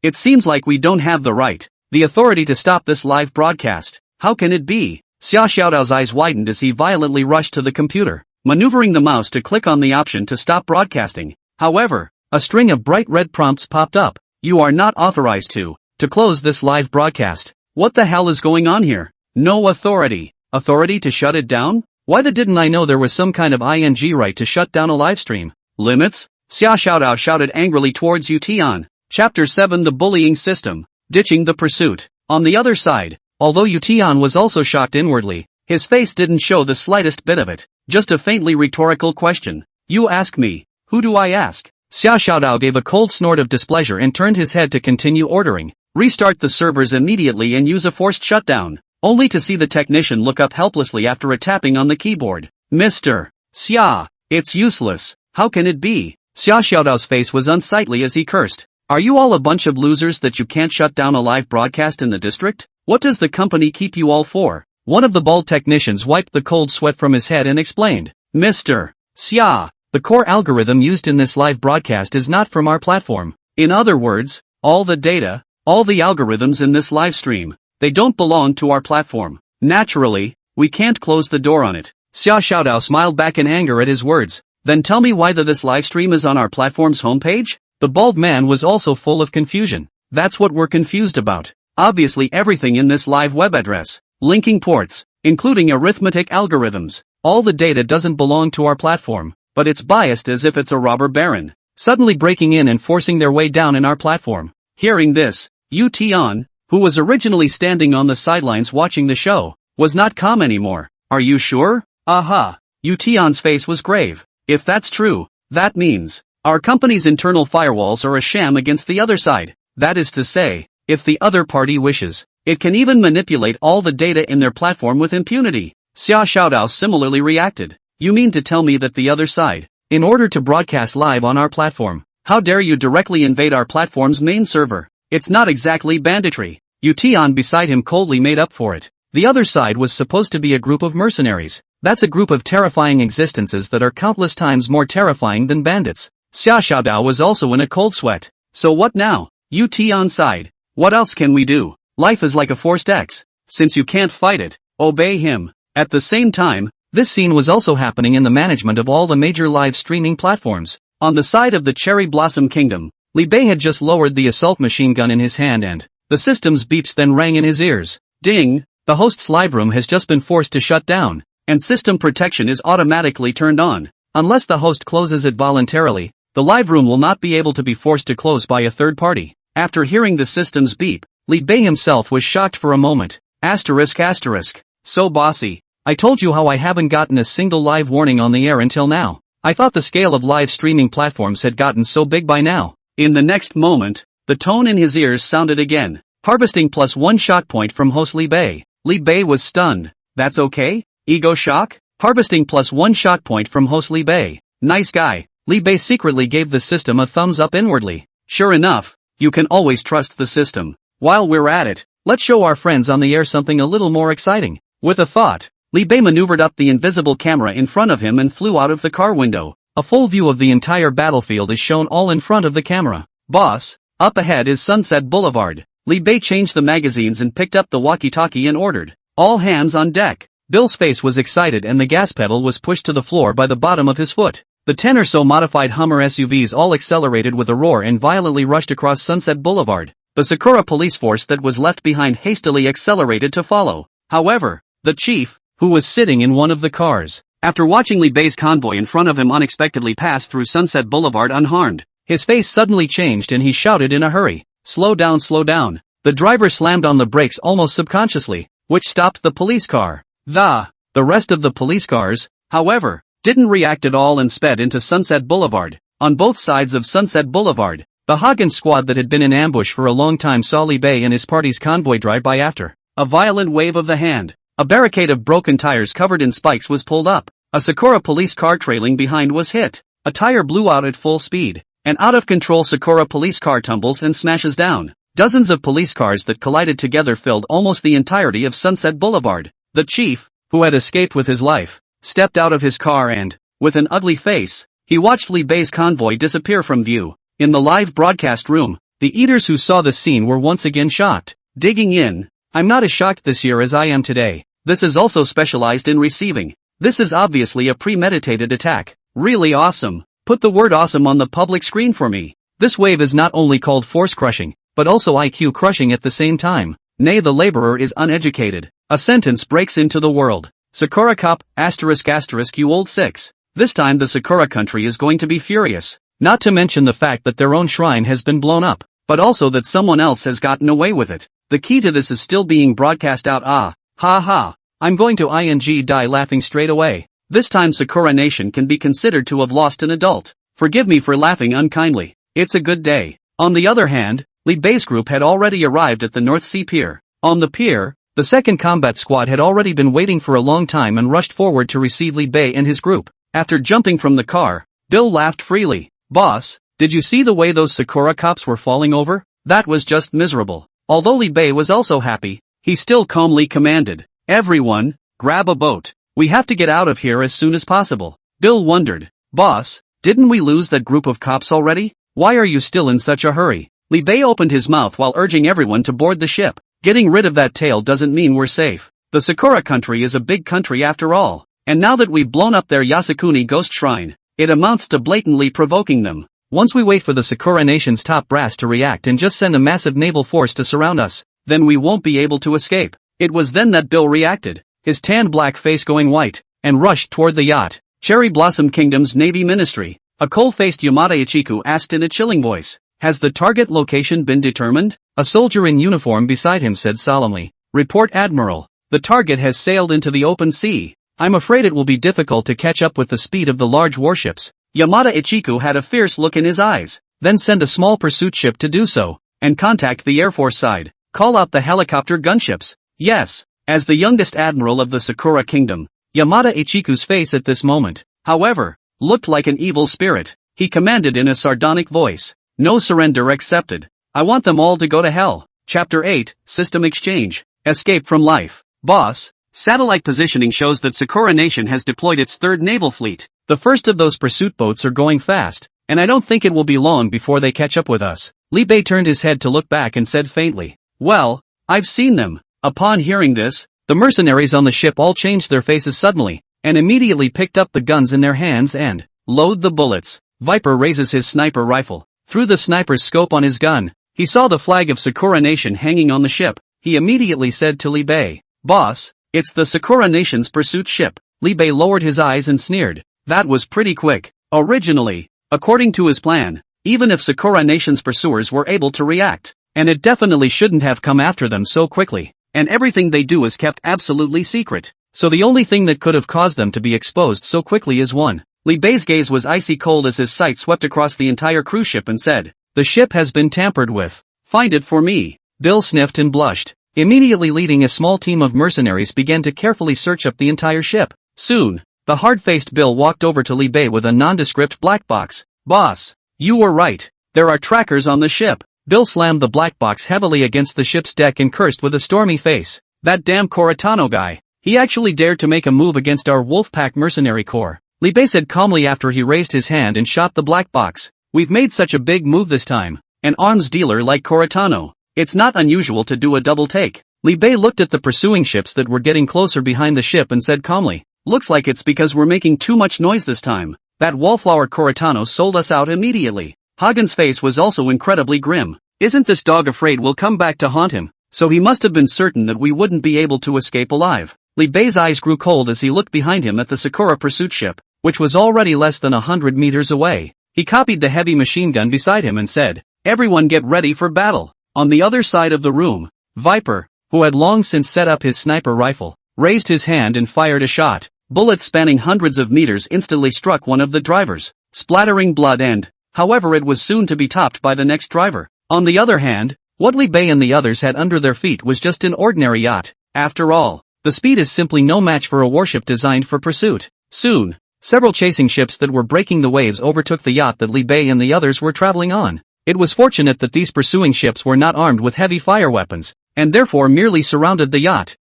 it seems like we don't have the authority to stop this live broadcast. How can it be? Xia Xiaodao's eyes widened as he violently rushed to the computer, maneuvering the mouse to click on the option to stop broadcasting. However, a string of bright red prompts popped up. You are not authorized to close this live broadcast. What the hell is going on here? No authority. Authority to shut it down? Why didn't I know there was some kind of ing right to shut down a live stream? Limits? Xia Xiaodao shouted angrily towards Yu Tian. Chapter 7 The Bullying System. Ditching the Pursuit. On the other side, although Yu Tian was also shocked inwardly, his face didn't show the slightest bit of it. Just a faintly rhetorical question. You ask me. Who do I ask? Xia Xiaodao gave a cold snort of displeasure and turned his head to continue ordering. Restart the servers immediately and use a forced shutdown. Only to see the technician look up helplessly after a tapping on the keyboard. Mr. Xia, it's useless. How can it be? Xia Xiaodao's face was unsightly as he cursed. Are you all a bunch of losers that you can't shut down a live broadcast in the district? What does the company keep you all for? One of the bald technicians wiped the cold sweat from his head and explained. Mr. Xia, the core algorithm used in this live broadcast is not from our platform. In other words, all the data, all the algorithms in this live stream, they don't belong to our platform. Naturally, we can't close the door on it. Xia Xiaodao smiled back in anger at his words. Then tell me why this live stream is on our platform's homepage? The bald man was also full of confusion. That's what we're confused about. Obviously everything in this live web address, linking ports, including arithmetic algorithms, all the data doesn't belong to our platform, but it's biased as if it's a robber baron, suddenly breaking in and forcing their way down in our platform. Hearing this, Yu Tian, who was originally standing on the sidelines watching the show, was not calm anymore. Are you sure? Aha. Yu Tian's face was grave. If that's true, that means our company's internal firewalls are a sham against the other side. That is to say, if the other party wishes, it can even manipulate all the data in their platform with impunity. Xia Xiaodao similarly reacted. You mean to tell me that the other side, in order to broadcast live on our platform, how dare you directly invade our platform's main server? It's not exactly banditry. Yu Tian beside him coldly made up for it. The other side was supposed to be a group of mercenaries. That's a group of terrifying existences that are countless times more terrifying than bandits. Xia Xiaodao was also in a cold sweat. So what now? Yu Tian sighed. What else can we do? Life is like a forced X. Since you can't fight it, obey him. At the same time, this scene was also happening in the management of all the major live streaming platforms. On the side of the Cherry Blossom Kingdom, Li Bei had just lowered the assault machine gun in his hand and the system's beeps then rang in his ears. Ding! The host's live room has just been forced to shut down, and system protection is automatically turned on. Unless the host closes it voluntarily, the live room will not be able to be forced to close by a third party. After hearing the system's beep, Li Bei himself was shocked for a moment. Asterisk. So bossy. I told you how I haven't gotten a single live warning on the air until now. I thought the scale of live streaming platforms had gotten so big by now. In the next moment, the tone in his ears sounded again. Harvesting +1 shock point from host Li Bei. Li Bei was stunned. That's okay? Ego shock? Harvesting +1 shock point from host Li Bei. Nice guy. Li Bei secretly gave the system a thumbs up inwardly. Sure enough, you can always trust the system. While we're at it, let's show our friends on the air something a little more exciting. With a thought, Li Bei maneuvered up the invisible camera in front of him and flew out of the car window. A full view of the entire battlefield is shown all in front of the camera. Boss, up ahead is Sunset Boulevard. Li Bei changed the magazines and picked up the walkie-talkie and ordered, all hands on deck. Bill's face was excited and the gas pedal was pushed to the floor by the bottom of his foot. The 10 or so modified Hummer SUVs all accelerated with a roar and violently rushed across Sunset Boulevard. The Sakura police force that was left behind hastily accelerated to follow. However, the chief, who was sitting in one of the cars, after watching Li Bei's convoy in front of him unexpectedly pass through Sunset Boulevard unharmed, His face suddenly changed and he shouted in a hurry, "Slow down, slow down." The driver slammed on the brakes almost subconsciously, which stopped the police car. The rest of the police cars, however, didn't react at all and sped into Sunset Boulevard. On both sides of Sunset Boulevard, the Hagen squad that had been in ambush for a long time saw Li Bei and his party's convoy drive by after. A violent wave of the hand. A barricade of broken tires covered in spikes was pulled up. A Sakura police car trailing behind was hit. A tire blew out at full speed. An out-of-control Sakura police car tumbles and smashes down. Dozens of police cars that collided together filled almost the entirety of Sunset Boulevard. The chief, who had escaped with his life, stepped out of his car and, with an ugly face, he watched Li Bei's convoy disappear from view. In the live broadcast room, the eaters who saw the scene were once again shocked. Digging in, "I'm not as shocked this year as I am today. This is also specialized in receiving. This is obviously a premeditated attack. Really awesome. Put the word awesome on the public screen for me. This wave is not only called force crushing, but also IQ crushing at the same time. Nay, the laborer is uneducated." A sentence breaks into the world. Sakura Cop, ***, you old six. This time the Sakura country is going to be furious. Not to mention the fact that their own shrine has been blown up, but also that someone else has gotten away with it. The key to this is still being broadcast out. Ha ha. I'm going to die laughing straight away. This time Sakura Nation can be considered to have lost an adult. Forgive me for laughing unkindly. It's a good day. On the other hand, Li Bei's group had already arrived at the North Sea Pier. On the pier, the second combat squad had already been waiting for a long time and rushed forward to receive Li Bei and his group. After jumping from the car, Bill laughed freely. "Boss, did you see the way those Sakura cops were falling over? That was just miserable." Although Li Bei was also happy, he still calmly commanded, "Everyone, grab a boat. We have to get out of here as soon as possible." Bill wondered, "Boss, didn't we lose that group of cops already? Why are you still in such a hurry?" Li Bei opened his mouth while urging everyone to board the ship. "Getting rid of that tail doesn't mean we're safe. The Sakura country is a big country after all. And now that we've blown up their Yasukuni ghost shrine, it amounts to blatantly provoking them. Once we wait for the Sakura Nation's top brass to react and just send a massive naval force to surround us, then we won't be able to escape." It was then that Bill reacted, his tanned black face going white, and rushed toward the yacht. Cherry Blossom Kingdom's Navy Ministry. A cold-faced Yamada Ichiku asked in a chilling voice, "Has the target location been determined?" A soldier in uniform beside him said solemnly, "Report, Admiral. The target has sailed into the open sea. I'm afraid it will be difficult to catch up with the speed of the large warships." Yamada Ichiku had a fierce look in his eyes. "Then send a small pursuit ship to do so, and contact the Air Force side. Call out the helicopter gunships." Yes, as the youngest admiral of the Sakura Kingdom, Yamada Ichiku's face at this moment, however, looked like an evil spirit. He commanded in a sardonic voice, "No surrender accepted. I want them all to go to hell." Chapter 8, System Exchange. Escape from life. Boss, satellite positioning shows that Sakura Nation has deployed its third naval fleet. The first of those pursuit boats are going fast, and I don't think it will be long before they catch up with us. Li Bei turned his head to look back and said faintly, "Well, I've seen them." Upon hearing this, the mercenaries on the ship all changed their faces suddenly, and immediately picked up the guns in their hands and load the bullets. Viper raises his sniper rifle. Through the sniper's scope on his gun, he saw the flag of Sakura Nation hanging on the ship. He immediately said to Li Bei, "Boss, it's the Sakura Nation's pursuit ship." Li Bei lowered his eyes and sneered. That was pretty quick. Originally, according to his plan, even if Sakura Nation's pursuers were able to react, and it definitely shouldn't have come after them so quickly, and everything they do is kept absolutely secret, so the only thing that could have caused them to be exposed so quickly is one. Li Bei's gaze was icy cold as his sight swept across the entire cruise ship and said, "The ship has been tampered with. Find it for me." Bill sniffed and blushed. Immediately leading a small team of mercenaries began to carefully search up the entire ship. Soon, the hard-faced Bill walked over to Li Bei with a nondescript black box. "Boss, you were right. There are trackers on the ship." Bill slammed the black box heavily against the ship's deck and cursed with a stormy face. "That damn Koritano guy. He actually dared to make a move against our Wolfpack mercenary corps." Li Bei said calmly after he raised his hand and shot the black box. "We've made such a big move this time. An arms dealer like Koritano. It's not unusual to do a double take." Li Bei looked at the pursuing ships that were getting closer behind the ship and said calmly, "Looks like it's because we're making too much noise this time. That wallflower Koritano sold us out immediately." Hagen's face was also incredibly grim. "Isn't this dog afraid we'll come back to haunt him? So he must have been certain that we wouldn't be able to escape alive." Li Bei's eyes grew cold as he looked behind him at the Sakura pursuit ship, which was already less than 100 meters away. He copied the heavy machine gun beside him and said, "Everyone get ready for battle." On the other side of the room, Viper, who had long since set up his sniper rifle, raised his hand and fired a shot. Bullets spanning hundreds of meters instantly struck one of the drivers, splattering blood and, however, it was soon to be topped by the next driver. On the other hand, what Li Bei and the others had under their feet was just an ordinary yacht. After all, the speed is simply no match for a warship designed for pursuit. Soon, several chasing ships that were breaking the waves overtook the yacht that Li Bei and the others were traveling on. It was fortunate that these pursuing ships were not armed with heavy fire weapons, and therefore merely surrounded the yacht.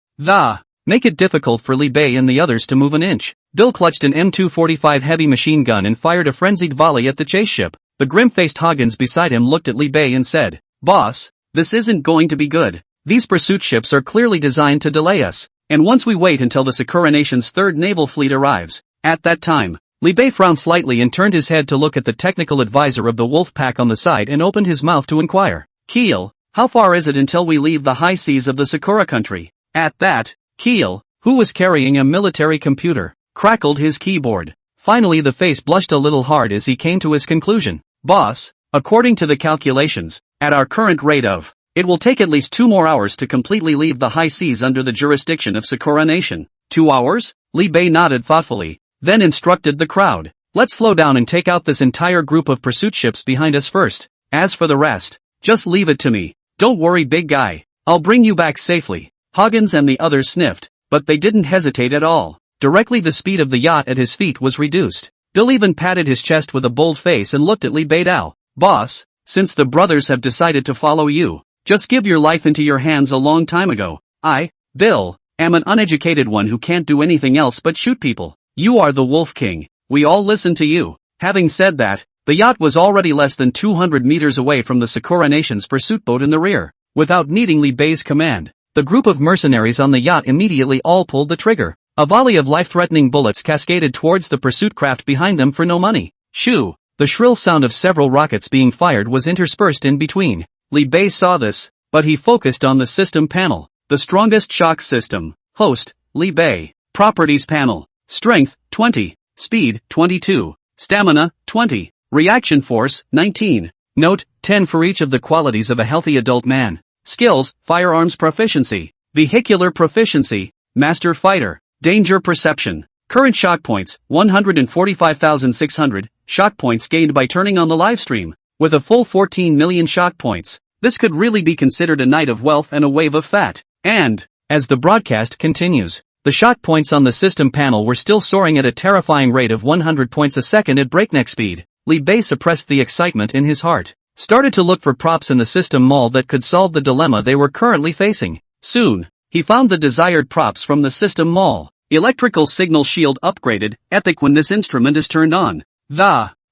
Make it difficult for Li Bei and the others to move an inch. Bill clutched an M245 heavy machine gun and fired a frenzied volley at the chase ship. The grim-faced Hoggins beside him looked at Li Bei and said, "Boss, this isn't going to be good. These pursuit ships are clearly designed to delay us, and once we wait until the Sakura Nation's third naval fleet arrives." At that time, Li Bei frowned slightly and turned his head to look at the technical advisor of the wolf pack on the side and opened his mouth to inquire, "Keel, how far is it until we leave the high seas of the Sakura country?" At that, Keel, who was carrying a military computer, crackled his keyboard. Finally the face blushed a little hard as he came to his conclusion. "Boss, according to the calculations, at our current rate of, it will take at least 2 more hours to completely leave the high seas under the jurisdiction of Sakura Nation." 2 hours? Li Bei nodded thoughtfully, then instructed the crowd, "Let's slow down and take out this entire group of pursuit ships behind us first. As for the rest, just leave it to me. Don't worry, big guy. I'll bring you back safely." Hoggins and the others sniffed, but they didn't hesitate at all. Directly the speed of the yacht at his feet was reduced. Bill even patted his chest with a bold face and looked at Li Beidao. "Boss, since the brothers have decided to follow you, just give your life into your hands a long time ago. I, Bill, am an uneducated one who can't do anything else but shoot people. You are the Wolf King. We all listen to you." Having said that, the yacht was already less than 200 meters away from the Sakura Nation's pursuit boat in the rear. Without needing Li Bei's command, the group of mercenaries on the yacht immediately all pulled the trigger. A volley of life-threatening bullets cascaded towards the pursuit craft behind them for no money. Shoo! The shrill sound of several rockets being fired was interspersed in between. Li Bei saw this, but he focused on the system panel. The strongest shock system. Host, Li Bei. Properties panel. Strength, 20. Speed, 22. Stamina, 20. Reaction force, 19. Note, 10 for each of the qualities of a healthy adult man. Skills, firearms proficiency. Vehicular proficiency. Master fighter. Danger perception. Current shock points, 145,600. Shock points gained by turning on the livestream. With a full 14 million shock points, this could really be considered a night of wealth and a wave of fat. And, as the broadcast continues, the shock points on the system panel were still soaring at a terrifying rate of 100 points a second at breakneck speed. Li Bei suppressed the excitement in his heart, started to look for props in the system mall that could solve the dilemma they were currently facing. Soon, he found the desired props from the system mall. Electrical signal shield upgraded, epic when this instrument is turned on.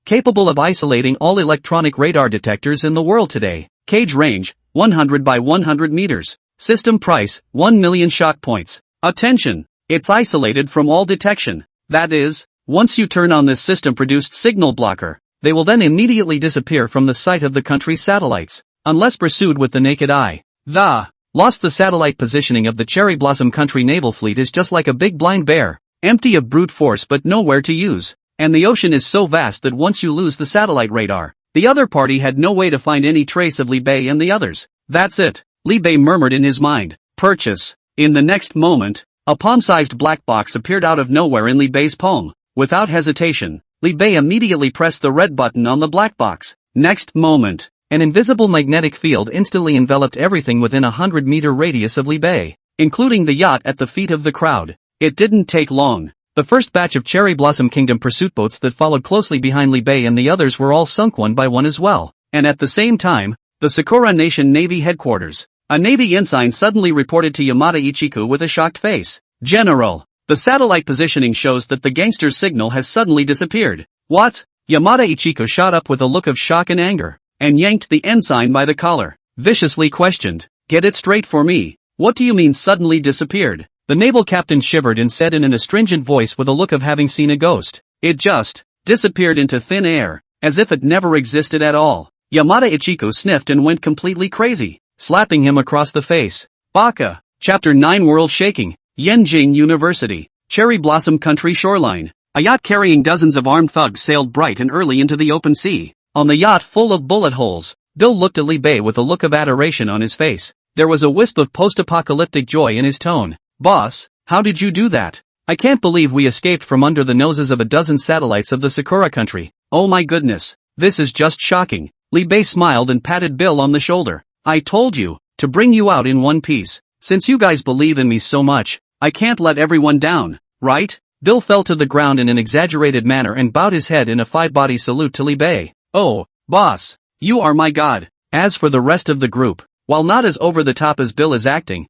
Capable of isolating all electronic radar detectors in the world today. Cage range, 100 by 100 meters. System price, 1 million shock points. Attention! It's isolated from all detection. That is, once you turn on this system-produced signal blocker, they will then immediately disappear from the sight of the country's satellites, unless pursued with the naked eye. The satellite positioning of the Cherry Blossom Country naval fleet is just like a big blind bear, empty of brute force but nowhere to use. And the ocean is so vast that once you lose the satellite radar, the other party had no way to find any trace of Li Bei and the others. That's it, Li Bei murmured in his mind. Purchase. In the next moment, a palm-sized black box appeared out of nowhere in Li Bei's palm. Without hesitation, Li Bei immediately pressed the red button on the black box. Next moment, an invisible magnetic field instantly enveloped everything within a 100-meter radius of Li Bei, including the yacht at the feet of the crowd. It didn't take long. The first batch of Cherry Blossom Kingdom pursuit boats that followed closely behind Li Bei and the others were all sunk one by one as well. And at the same time, the Sakura Nation Navy headquarters. A Navy ensign suddenly reported to Yamada Ichiku with a shocked face. "General, the satellite positioning shows that the gangster's signal has suddenly disappeared." "What?" Yamada Ichiku shot up with a look of shock and anger, and yanked the ensign by the collar. Viciously questioned, "Get it straight for me. What do you mean suddenly disappeared?" The naval captain shivered and said in an astringent voice with a look of having seen a ghost, "It just disappeared into thin air, as if it never existed at all." Yamada Ichiku sniffed and went completely crazy, slapping him across the face. Baka. Chapter 9 World Shaking. Yenjing University. Cherry Blossom Country Shoreline. A yacht carrying dozens of armed thugs sailed bright and early into the open sea. On the yacht full of bullet holes, Bill looked at Li Bei with a look of adoration on his face. There was a wisp of post-apocalyptic joy in his tone. "Boss, how did you do that? I can't believe we escaped from under the noses of a dozen satellites of the Sakura country. Oh my goodness, this is just shocking." Li Bei smiled and patted Bill on the shoulder. "I told you, to bring you out in one piece. Since you guys believe in me so much, I can't let everyone down, right?" Bill fell to the ground in an exaggerated manner and bowed his head in a five-body salute to Li Bei. "Oh, boss, you are my god." As for the rest of the group, while not as over-the-top as Bill is acting,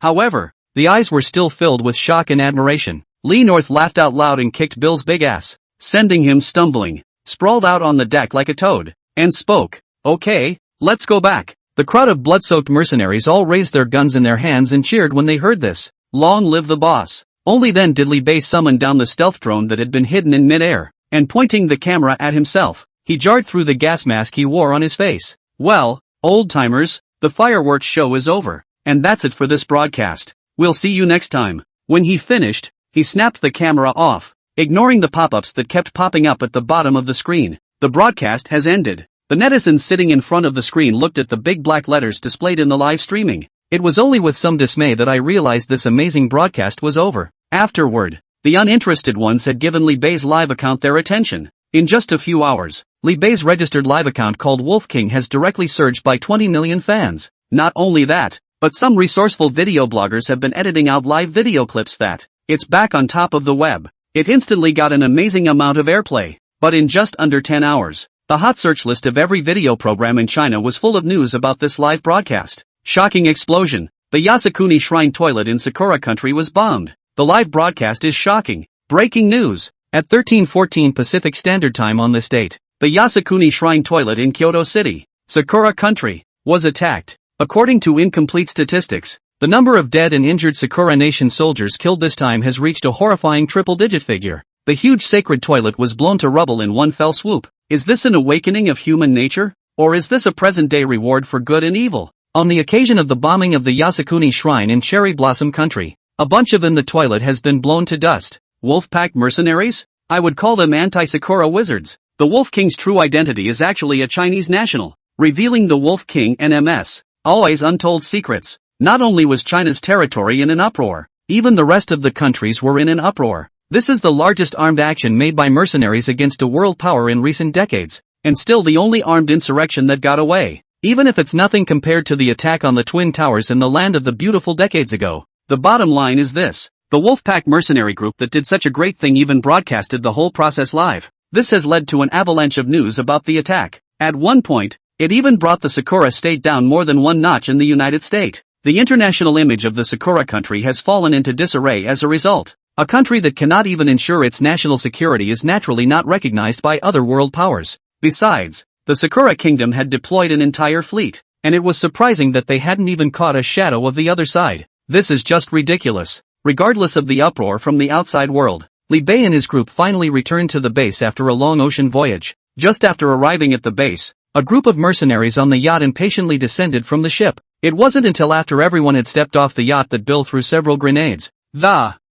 however, the eyes were still filled with shock and admiration. Lee North laughed out loud and kicked Bill's big ass, sending him stumbling, sprawled out on the deck like a toad, and spoke. "Okay, let's go back." The crowd of blood-soaked mercenaries all raised their guns in their hands and cheered when they heard this. Long live the boss. Only then did Li Bei summon down the stealth drone that had been hidden in mid-air, and pointing the camera at himself, he jarred through the gas mask he wore on his face. "Well, old-timers, the fireworks show is over, and that's it for this broadcast. We'll see you next time." When he finished, he snapped the camera off, ignoring the pop-ups that kept popping up at the bottom of the screen. The broadcast has ended. The netizens sitting in front of the screen looked at the big black letters displayed in the live streaming. It was only with some dismay that I realized this amazing broadcast was over. Afterward, the uninterested ones had given Li Bei's live account their attention. In just a few hours, Li Bei's registered live account called Wolf King has directly surged by 20 million fans. Not only that, but some resourceful video bloggers have been editing out live video clips that, it's back on top of the web. It instantly got an amazing amount of airplay. But in just under 10 hours, the hot search list of every video program in China was full of news about this live broadcast. Shocking explosion. The Yasukuni Shrine toilet in Sakura country was bombed. The live broadcast is shocking. Breaking news. At 13:14 Pacific Standard Time on this date, the Yasukuni Shrine toilet in Kyoto City, Sakura country, was attacked. According to incomplete statistics, the number of dead and injured Sakura Nation soldiers killed this time has reached a horrifying triple-digit figure. The huge sacred toilet was blown to rubble in one fell swoop. Is this an awakening of human nature? Or is this a present-day reward for good and evil? On the occasion of the bombing of the Yasukuni Shrine in Cherry Blossom Country, a bunch of in the toilet has been blown to dust. Wolfpack mercenaries? I would call them anti-Sakura wizards. The Wolf King's true identity is actually a Chinese national, revealing the Wolf King NMS. Always untold secrets. Not only was China's territory in an uproar, even the rest of the countries were in an uproar. This is the largest armed action made by mercenaries against a world power in recent decades, and still the only armed insurrection that got away. Even if it's nothing compared to the attack on the Twin Towers in the Land of the Beautiful decades ago. The bottom line is this. The Wolfpack mercenary group that did such a great thing even broadcasted the whole process live. This has led to an avalanche of news about the attack. At one point, it even brought the Sakura state down more than one notch in the United States. The international image of the Sakura country has fallen into disarray as a result. A country that cannot even ensure its national security is naturally not recognized by other world powers. Besides, the Sakura kingdom had deployed an entire fleet, and it was surprising that they hadn't even caught a shadow of the other side. This is just ridiculous. Regardless of the uproar from the outside world, Li Bei and his group finally returned to the base after a long ocean voyage. Just after arriving at the base, a group of mercenaries on the yacht impatiently descended from the ship. It wasn't until after everyone had stepped off the yacht that Bill threw several grenades.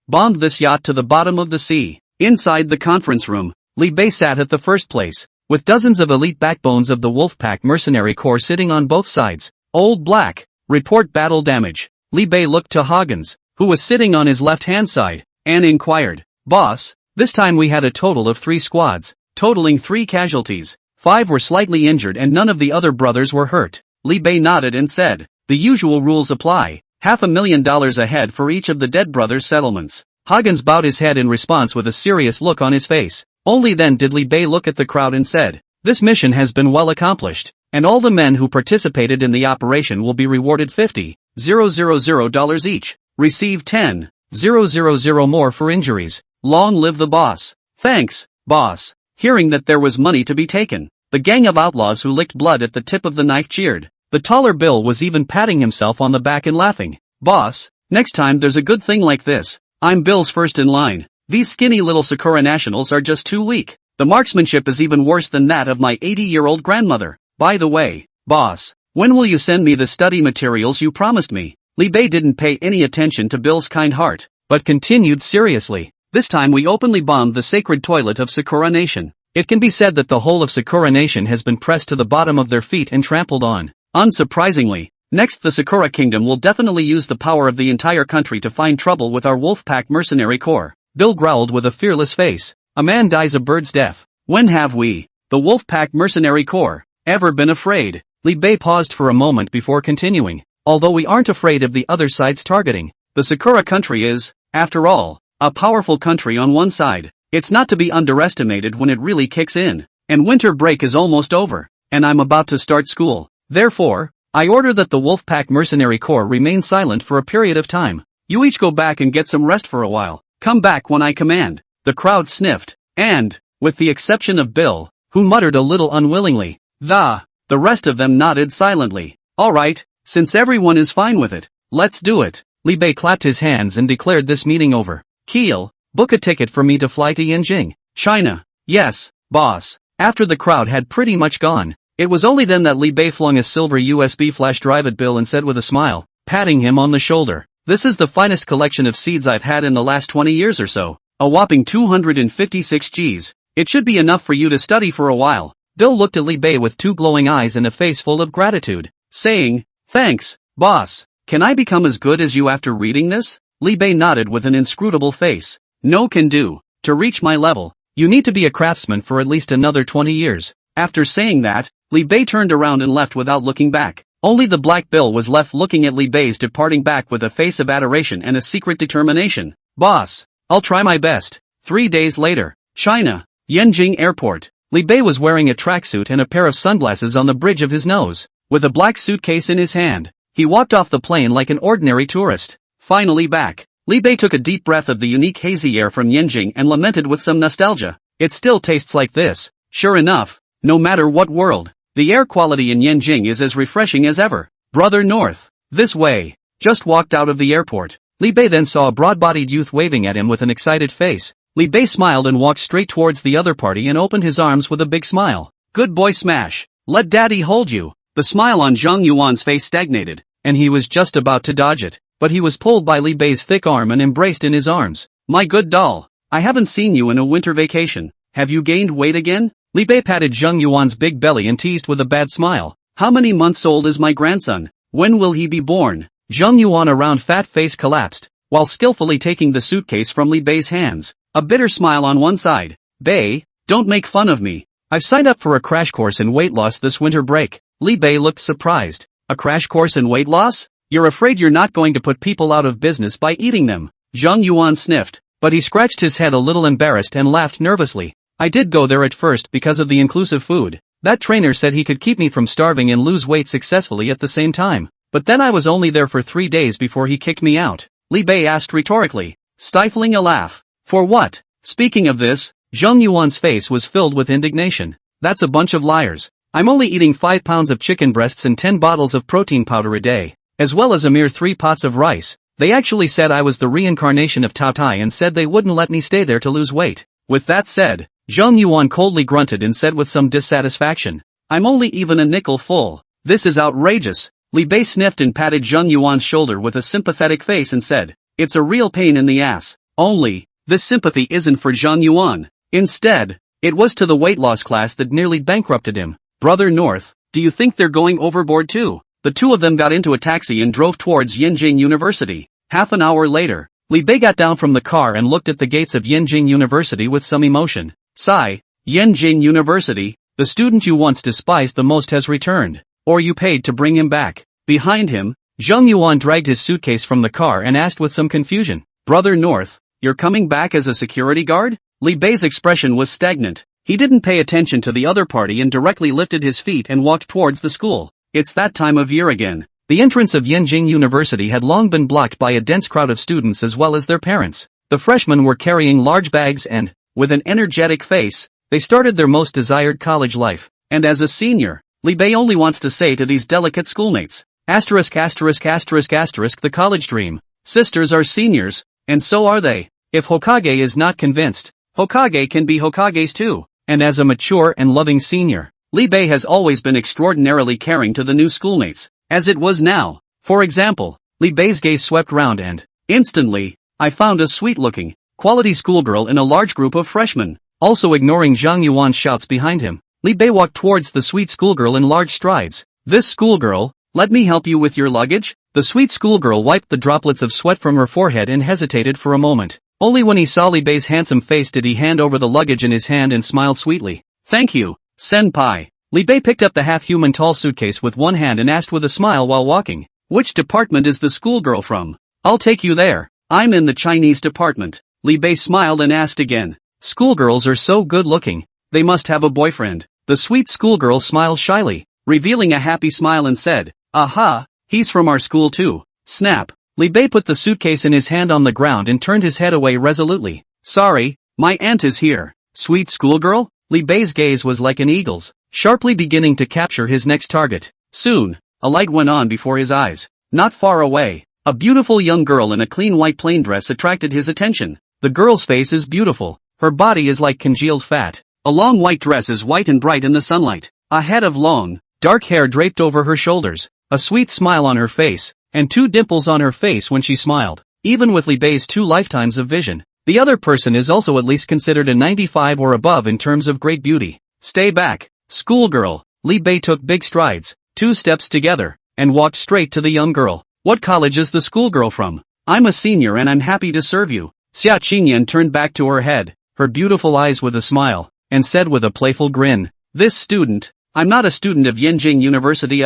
Bombed this yacht to the bottom of the sea. Inside the conference room, Li Bei sat at the first place, with dozens of elite backbones of the Wolfpack mercenary corps sitting on both sides. Old Black, report battle damage. Li Bei looked to Hoggins, who was sitting on his left-hand side, and inquired, "Boss, this time we had a total of 3 squads, totaling 3 casualties. 5 were slightly injured and none of the other brothers were hurt." Li Bei nodded and said, "The usual rules apply, $500,000 a head for each of the dead brothers' settlements." Hoggins bowed his head in response with a serious look on his face. Only then did Li Bei look at the crowd and said, "This mission has been well accomplished, and all the men who participated in the operation will be rewarded $50,000 each. Receive 10,000 more for injuries. Long live the boss." "Thanks, boss." Hearing that there was money to be taken, the gang of outlaws who licked blood at the tip of the knife cheered. The taller Bill was even patting himself on the back and laughing. "Boss, next time there's a good thing like this, I'm Bill's first in line. These skinny little Sakura nationals are just too weak. The marksmanship is even worse than that of my 80-year-old grandmother. By the way, boss, when will you send me the study materials you promised me?" Li Bei didn't pay any attention to Bill's kind heart, but continued seriously. This time we openly bombed the sacred toilet of Sakura Nation. It can be said that the whole of Sakura Nation has been pressed to the bottom of their feet and trampled on. Unsurprisingly, next the Sakura Kingdom will definitely use the power of the entire country to find trouble with our Wolfpack mercenary corps. Bill growled with a fearless face. A man dies a bird's death. When have we, the Wolfpack mercenary corps, ever been afraid? Li Bei paused for a moment before continuing. Although we aren't afraid of the other side's targeting, the Sakura country is, after all, a powerful country on one side. It's not to be underestimated when it really kicks in. And winter break is almost over, and I'm about to start school. Therefore, I order that the Wolfpack mercenary corps remain silent for a period of time. You each go back and get some rest for a while. Come back when I command. The crowd sniffed, and, with the exception of Bill, who muttered a little unwillingly, the rest of them nodded silently. Alright, since everyone is fine with it, let's do it. Li Bei clapped his hands and declared this meeting over. Kiel, book a ticket for me to fly to Yanjing, China. Yes, boss. After the crowd had pretty much gone, it was only then that Li Bei flung a silver USB flash drive at Bill and said with a smile, patting him on the shoulder, "This is the finest collection of seeds I've had in the last 20 years or so. A whopping 256 Gs. It should be enough for you to study for a while." Bill looked at Li Bei with two glowing eyes and a face full of gratitude, saying, "Thanks, boss. Can I become as good as you after reading this?" Li Bei nodded with an inscrutable face. "No can do. To reach my level, you need to be a craftsman for at least another 20 years. After saying that, Li Bei turned around and left without looking back. Only the Black Bill was left looking at Li Bei's departing back with a face of adoration and a secret determination. "Boss, I'll try my best." 3 days later, China, Yanjing Airport. Li Bei was wearing a tracksuit and a pair of sunglasses on the bridge of his nose. With a black suitcase in his hand, he walked off the plane like an ordinary tourist. Finally back, Li Bei took a deep breath of the unique hazy air from Yanjing and lamented with some nostalgia. It still tastes like this. Sure enough, no matter what world, the air quality in Yanjing is as refreshing as ever. Brother North, this way. Just walked out of the airport. Li Bei then saw a broad-bodied youth waving at him with an excited face. Li Bei smiled and walked straight towards the other party and opened his arms with a big smile. "Good boy Smash. Let daddy hold you." The smile on Zhang Yuan's face stagnated, and he was just about to dodge it, but he was pulled by Li Bei's thick arm and embraced in his arms. "My good doll, I haven't seen you in a winter vacation. Have you gained weight again?" Li Bei patted Zhang Yuan's big belly and teased with a bad smile. "How many months old is my grandson? When will he be born?" Zhang Yuan's round fat face collapsed, while skillfully taking the suitcase from Li Bei's hands. A bitter smile on one side. "Bei, don't make fun of me. I've signed up for a crash course in weight loss this winter break." Li Bei looked surprised. "A crash course in weight loss? You're afraid you're not going to put people out of business by eating them?" Zhang Yuan sniffed, but he scratched his head a little embarrassed and laughed nervously. "I did go there at first because of the inclusive food. That trainer said he could keep me from starving and lose weight successfully at the same time. But then I was only there for 3 days before he kicked me out." Li Bei asked rhetorically, stifling a laugh. "For what?" Speaking of this, Zhang Yuan's face was filled with indignation. "That's a bunch of liars. I'm only eating 5 pounds of chicken breasts and 10 bottles of protein powder a day, as well as a mere 3 pots of rice. They actually said I was the reincarnation of Tao Tai and said they wouldn't let me stay there to lose weight." With that said, Zhang Yuan coldly grunted and said with some dissatisfaction, "I'm only even a nickel full. This is outrageous." Li Bei sniffed and patted Zhang Yuan's shoulder with a sympathetic face and said, "It's a real pain in the ass. Only, this sympathy isn't for Zhang Yuan. Instead, it was to the weight loss class that nearly bankrupted him." "Brother North, do you think they're going overboard too?" The two of them got into a taxi and drove towards Yanjing University. Half an hour later, Li Bei got down from the car and looked at the gates of Yanjing University with some emotion. "Sigh, Yanjing University, the student you once despised the most has returned. Or you paid to bring him back." Behind him, Zhang Yuan dragged his suitcase from the car and asked with some confusion, "Brother North, you're coming back as a security guard?" Li Bei's expression was stagnant. He didn't pay attention to the other party and directly lifted his feet and walked towards the school. It's that time of year again. The entrance of Yanjing University had long been blocked by a dense crowd of students as well as their parents. The freshmen were carrying large bags and, with an energetic face, they started their most desired college life. And as a senior, Li Bei only wants to say to these delicate schoolmates, asterisk asterisk asterisk asterisk the college dream. Sisters are seniors, and so are they. If Hokage is not convinced, Hokage can be Hokages too. And as a mature and loving senior, Li Bei has always been extraordinarily caring to the new schoolmates, as it was now. For example, Li Bei's gaze swept round and, instantly, I found a sweet-looking, quality schoolgirl in a large group of freshmen. Also ignoring Zhang Yuan's shouts behind him, Li Bei walked towards the sweet schoolgirl in large strides. This schoolgirl, let me help you with your luggage? The sweet schoolgirl wiped the droplets of sweat from her forehead and hesitated for a moment. Only when he saw Li Bei's handsome face did he hand over the luggage in his hand and smiled sweetly. Thank you, senpai. Li Bei picked up the half-human tall suitcase with one hand and asked with a smile while walking. Which department is the schoolgirl from? I'll take you there. I'm in the Chinese department. Li Bei smiled and asked again. Schoolgirls are so good-looking. They must have a boyfriend. The sweet schoolgirl smiled shyly, revealing a happy smile and said, Aha, he's from our school too. Snap. Li Bei put the suitcase in his hand on the ground and turned his head away resolutely. Sorry, my aunt is here. Sweet schoolgirl? Li Bei's gaze was like an eagle's, sharply beginning to capture his next target. Soon, a light went on before his eyes. Not far away, a beautiful young girl in a clean white plain dress attracted his attention. The girl's face is beautiful. Her body is like congealed fat. A long white dress is white and bright in the sunlight. A head of long, dark hair draped over her shoulders. A sweet smile on her face, and 2 dimples on her face when she smiled. Even with Li Bei's 2 lifetimes of vision, the other person is also at least considered a 95 or above in terms of great beauty. Stay back, schoolgirl. Li Bei took big strides, 2 steps together, and walked straight to the young girl. What college is the schoolgirl from? I'm a senior and I'm happy to serve you. Xia Qingyan turned back to her head, her beautiful eyes with a smile, and said with a playful grin, This student, I'm not a student of Yenjing University.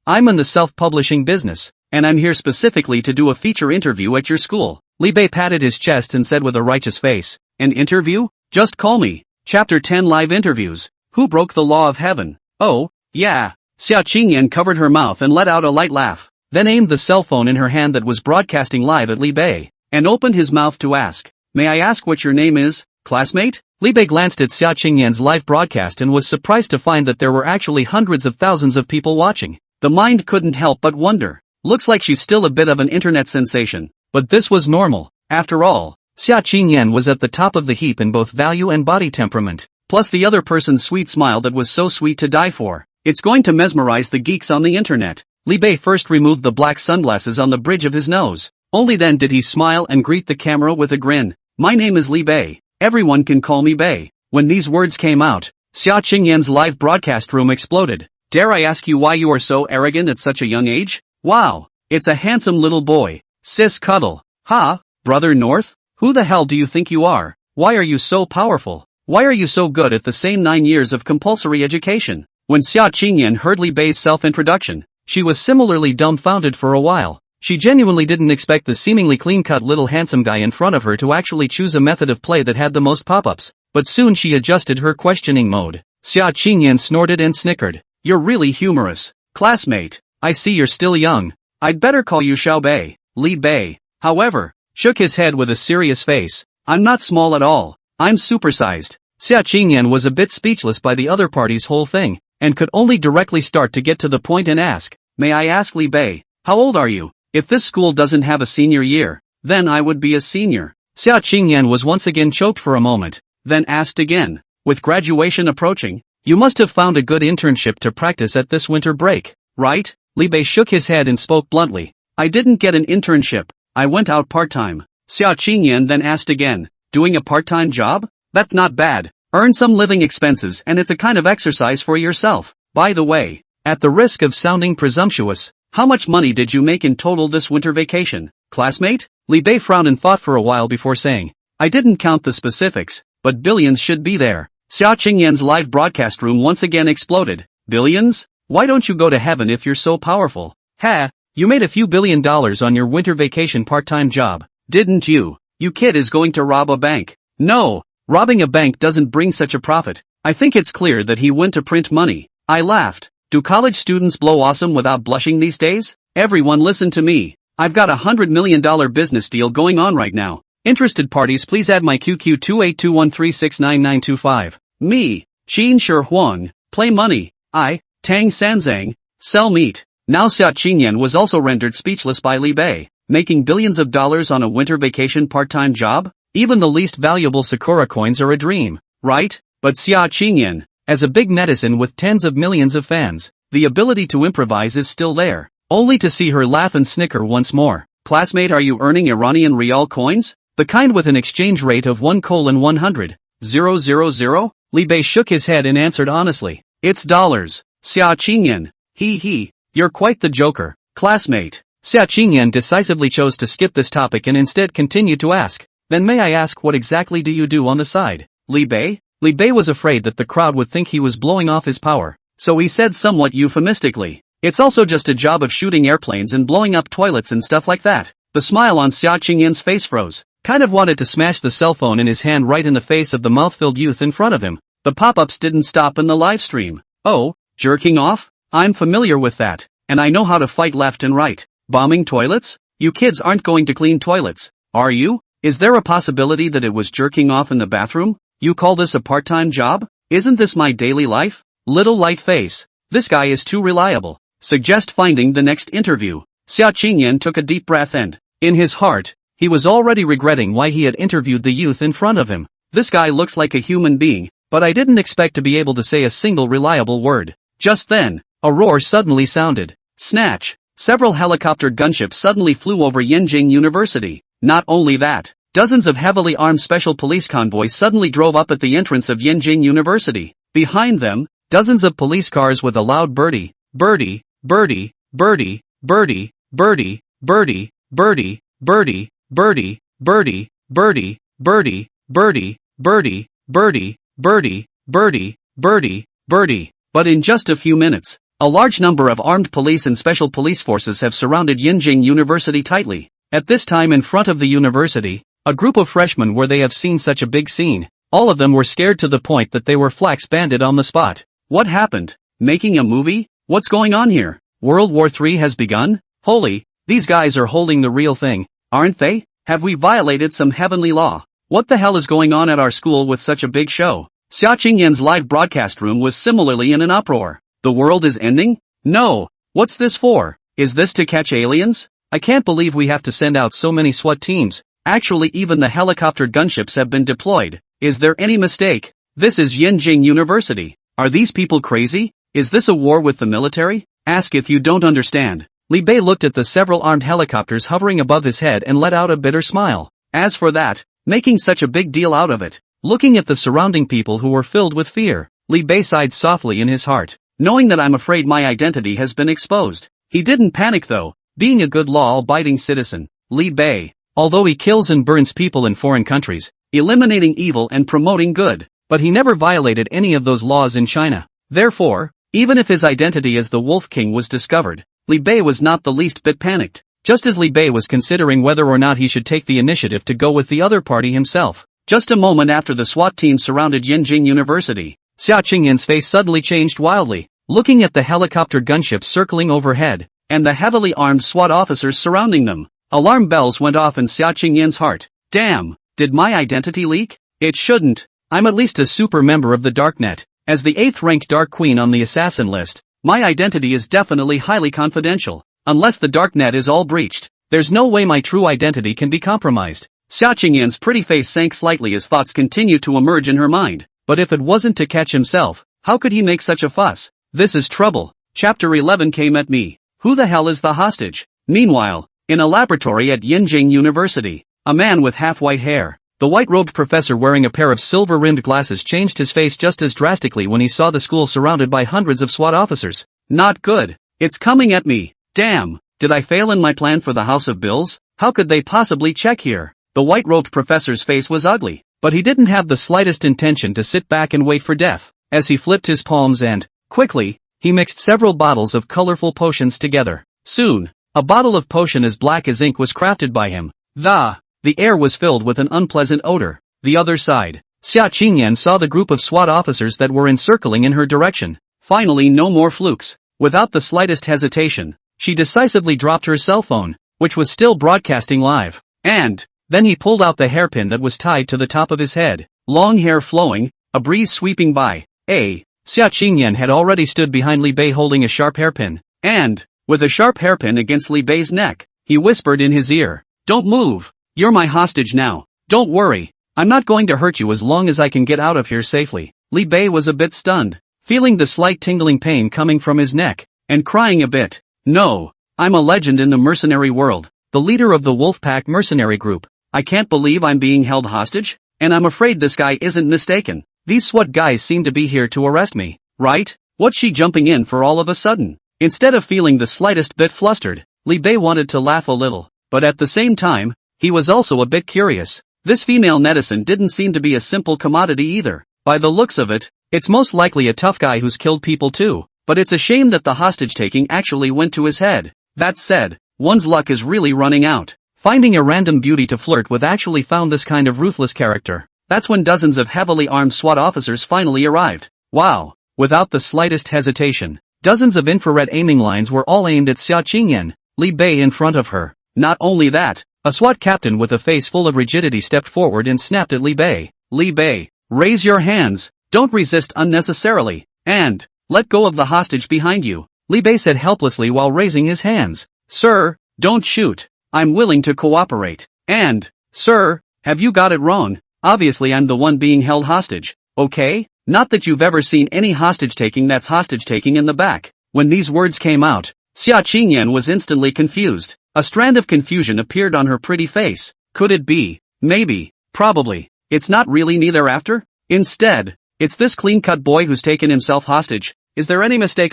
I'm in the self-publishing business, and I'm here specifically to do a feature interview at your school. Li Bei patted his chest and said with a righteous face, An interview? Just call me. Chapter 10 Live Interviews. Who broke the law of heaven? Oh, yeah. Xia Qingyan covered her mouth and let out a light laugh, then aimed the cell phone in her hand that was broadcasting live at Li Bei, and opened his mouth to ask, May I ask what your name is, classmate? Li Bei glanced at Xia Qingyan's live broadcast and was surprised to find that there were actually hundreds of thousands of people watching. The mind couldn't help but wonder. Looks like she's still a bit of an internet sensation, but this was normal. After all, Xia Qingyan was at the top of the heap in both value and body temperament, plus the other person's sweet smile that was so sweet to die for. It's going to mesmerize the geeks on the internet. Li Bei first removed the black sunglasses on the bridge of his nose. Only then did he smile and greet the camera with a grin. My name is Li Bei. Everyone can call me Bei. When these words came out, Xia Qingyan's live broadcast room exploded. Dare I ask you why you are so arrogant at such a young age? Wow, it's a handsome little boy. Sis cuddle. Ha, brother North? Who the hell do you think you are? Why are you so powerful? Why are you so good at the same 9 years of compulsory education? When Xia Qingyan heard Li Bei's self-introduction, she was similarly dumbfounded for a while. She genuinely didn't expect the seemingly clean-cut little handsome guy in front of her to actually choose a method of play that had the most pop-ups, but soon she adjusted her questioning mode. Xia Qingyan snorted and snickered. You're really humorous. Classmate, I see you're still young. I'd better call you Xiao Bei. Li Bei, however, shook his head with a serious face. I'm not small at all. I'm supersized. Xia Qingyan was a bit speechless by the other party's whole thing, and could only directly start to get to the point and ask, May I ask Li Bei, how old are you? If this school doesn't have a senior year, then I would be a senior. Xia Qingyan was once again choked for a moment, then asked again, with graduation approaching, you must have found a good internship to practice at this winter break, right? Li Bei shook his head and spoke bluntly. I didn't get an internship, I went out part-time. Xia Qingyan then asked again, doing a part-time job? That's not bad. Earn some living expenses and it's a kind of exercise for yourself. By the way, at the risk of sounding presumptuous, how much money did you make in total this winter vacation, classmate? Li Bei frowned and thought for a while before saying, I didn't count the specifics, but billions should be there. Xia Qingyan's live broadcast room once again exploded. Billions? Why don't you go to heaven if you're so powerful? Ha, you made a few $1 billion on your winter vacation part-time job, didn't you? You kid is going to rob a bank. No, robbing a bank doesn't bring such a profit. I think it's clear that he went to print money. I laughed. Do college students blow awesome without blushing these days? Everyone listen to me. I've got a $100 million business deal going on right now. Interested parties please add my QQ 2821369925. Me, Qin Shi Huang, play money. I, Tang Sanzang, sell meat. Now Xia Qingyan was also rendered speechless by Li Bei. Making billions of dollars on a winter vacation part-time job? Even the least valuable Sakura coins are a dream, right? But Xia Qingyan, as a big netizen with tens of millions of fans, the ability to improvise is still there. Only to see her laugh and snicker once more. Classmate, are you earning Iranian Rial coins? The kind with an exchange rate of 1:100,000. Li Bei shook his head and answered honestly. It's dollars. Xia Qingyan. He. You're quite the joker, classmate. Xia Qingyan decisively chose to skip this topic and instead continued to ask, then may I ask what exactly do you do on the side? Li Bei? Li Bei was afraid that the crowd would think he was blowing off his power, so he said somewhat euphemistically, it's also just a job of shooting airplanes and blowing up toilets and stuff like that. The smile on Xia Qingyan's face froze, kind of wanted to smash the cell phone in his hand right in the face of the mouth-filled youth in front of him. The pop-ups didn't stop in the live stream. Oh, jerking off? I'm familiar with that, and I know how to fight left and right. Bombing toilets? You kids aren't going to clean toilets, are you? Is there a possibility that it was jerking off in the bathroom? You call this a part-time job? Isn't this my daily life? Little light face. This guy is too reliable. Suggest finding the next interview. Xia Qingyan took a deep breath and, in his heart, he was already regretting why he had interviewed the youth in front of him. This guy looks like a human being, but I didn't expect to be able to say a single reliable word. Just then, a roar suddenly sounded. Snatch! Several helicopter gunships suddenly flew over Yenjing University. Not only that, dozens of heavily armed special police convoys suddenly drove up at the entrance of Yenjing University. Behind them, dozens of police cars with a loud birdie, birdie, birdie, birdie, birdie, birdie, birdie, birdie, birdie, birdie, birdie, birdie, birdie, birdie, birdie, birdie, birdie, birdie, birdie, birdie. But in just a few minutes, a large number of armed police and special police forces have surrounded Yenjing University tightly. At this time in front of the university, a group of freshmen where they have seen such a big scene. All of them were scared to the point that they were flax-banded on the spot. What happened? Making a movie? What's going on here? World War III has begun? Holy, these guys are holding the real thing, aren't they? Have we violated some heavenly law? What the hell is going on at our school with such a big show? Xia Qingyan's live broadcast room was similarly in an uproar. The world is ending? No. What's this for? Is this to catch aliens? I can't believe we have to send out so many SWAT teams. Actually, even the helicopter gunships have been deployed. Is there any mistake? This is Yenjing University. Are these people crazy? Is this a war with the military? Ask if you don't understand. Li Bei looked at the several armed helicopters hovering above his head and let out a bitter smile. As for that, making such a big deal out of it. Looking at the surrounding people who were filled with fear, Li Bei sighed softly in his heart, knowing that I'm afraid my identity has been exposed. He didn't panic though, being a good law-abiding citizen. Li Bei, although he kills and burns people in foreign countries, eliminating evil and promoting good, but he never violated any of those laws in China. Therefore, even if his identity as the Wolf King was discovered, Li Bei was not the least bit panicked, just as Li Bei was considering whether or not he should take the initiative to go with the other party himself. Just a moment after the SWAT team surrounded Yenjing University, Xia Qingyan's face suddenly changed wildly, looking at the helicopter gunships circling overhead, and the heavily armed SWAT officers surrounding them. Alarm bells went off in Xia Qingyan's heart. Damn, did my identity leak? It shouldn't. I'm at least a super member of the Darknet. As the 8th-ranked Dark Queen on the assassin list, my identity is definitely highly confidential. Unless the Darknet is all breached, there's no way my true identity can be compromised. Xia Qingyan's pretty face sank slightly as thoughts continued to emerge in her mind. But if it wasn't to catch himself, how could he make such a fuss? This is trouble. Chapter 11 came at me. Who the hell is the hostage? Meanwhile, in a laboratory at Yenjing University, a man with half-white hair, the white-robed professor wearing a pair of silver-rimmed glasses changed his face just as drastically when he saw the school surrounded by hundreds of SWAT officers. Not good. It's coming at me. Damn, did I fail in my plan for the House of Bills? How could they possibly check here? The white-robed professor's face was ugly, but he didn't have the slightest intention to sit back and wait for death. As he flipped his palms and, quickly, he mixed several bottles of colorful potions together. Soon, a bottle of potion as black as ink was crafted by him. The air was filled with an unpleasant odor. The other side, Xia Qingyan saw the group of SWAT officers that were encircling in her direction. Finally, no more flukes. Without the slightest hesitation, she decisively dropped her cell phone, which was still broadcasting live. And then he pulled out the hairpin that was tied to the top of his head. Long hair flowing, a breeze sweeping by. Xia Qingyan had already stood behind Li Bei holding a sharp hairpin. And, with a sharp hairpin against Li Bei's neck, he whispered in his ear, "Don't move. You're my hostage now. Don't worry. I'm not going to hurt you as long as I can get out of here safely." Li Bei was a bit stunned, feeling the slight tingling pain coming from his neck, and crying a bit. "No, I'm a legend in the mercenary world, the leader of the Wolfpack mercenary group. I can't believe I'm being held hostage, and I'm afraid this guy isn't mistaken. These SWAT guys seem to be here to arrest me, right? What's she jumping in for all of a sudden? Instead of feeling the slightest bit flustered, Li Bei wanted to laugh a little, but at the same time, he was also a bit curious. This female netizen didn't seem to be a simple commodity either. By the looks of it, it's most likely a tough guy who's killed people too, but it's a shame that the hostage-taking actually went to his head. That said, one's luck is really running out. Finding a random beauty to flirt with actually found this kind of ruthless character. That's when dozens of heavily armed SWAT officers finally arrived. Wow. Without the slightest hesitation, dozens of infrared aiming lines were all aimed at Xia Qingyan, Li Bei in front of her. Not only that, a SWAT captain with a face full of rigidity stepped forward and snapped at Li Bei. Li Bei, raise your hands, don't resist unnecessarily, and let go of the hostage behind you, Li Bei said helplessly while raising his hands. Sir, don't shoot. I'm willing to cooperate. And, sir, have you got it wrong? Obviously I'm the one being held hostage, okay? Not that you've ever seen any hostage-taking that's hostage-taking in the back. When these words came out, Xia Qingyan was instantly confused. A strand of confusion appeared on her pretty face. Could it be? Maybe. Probably. It's not really neither after? Instead, it's this clean-cut boy who's taken himself hostage. Is there any mistake?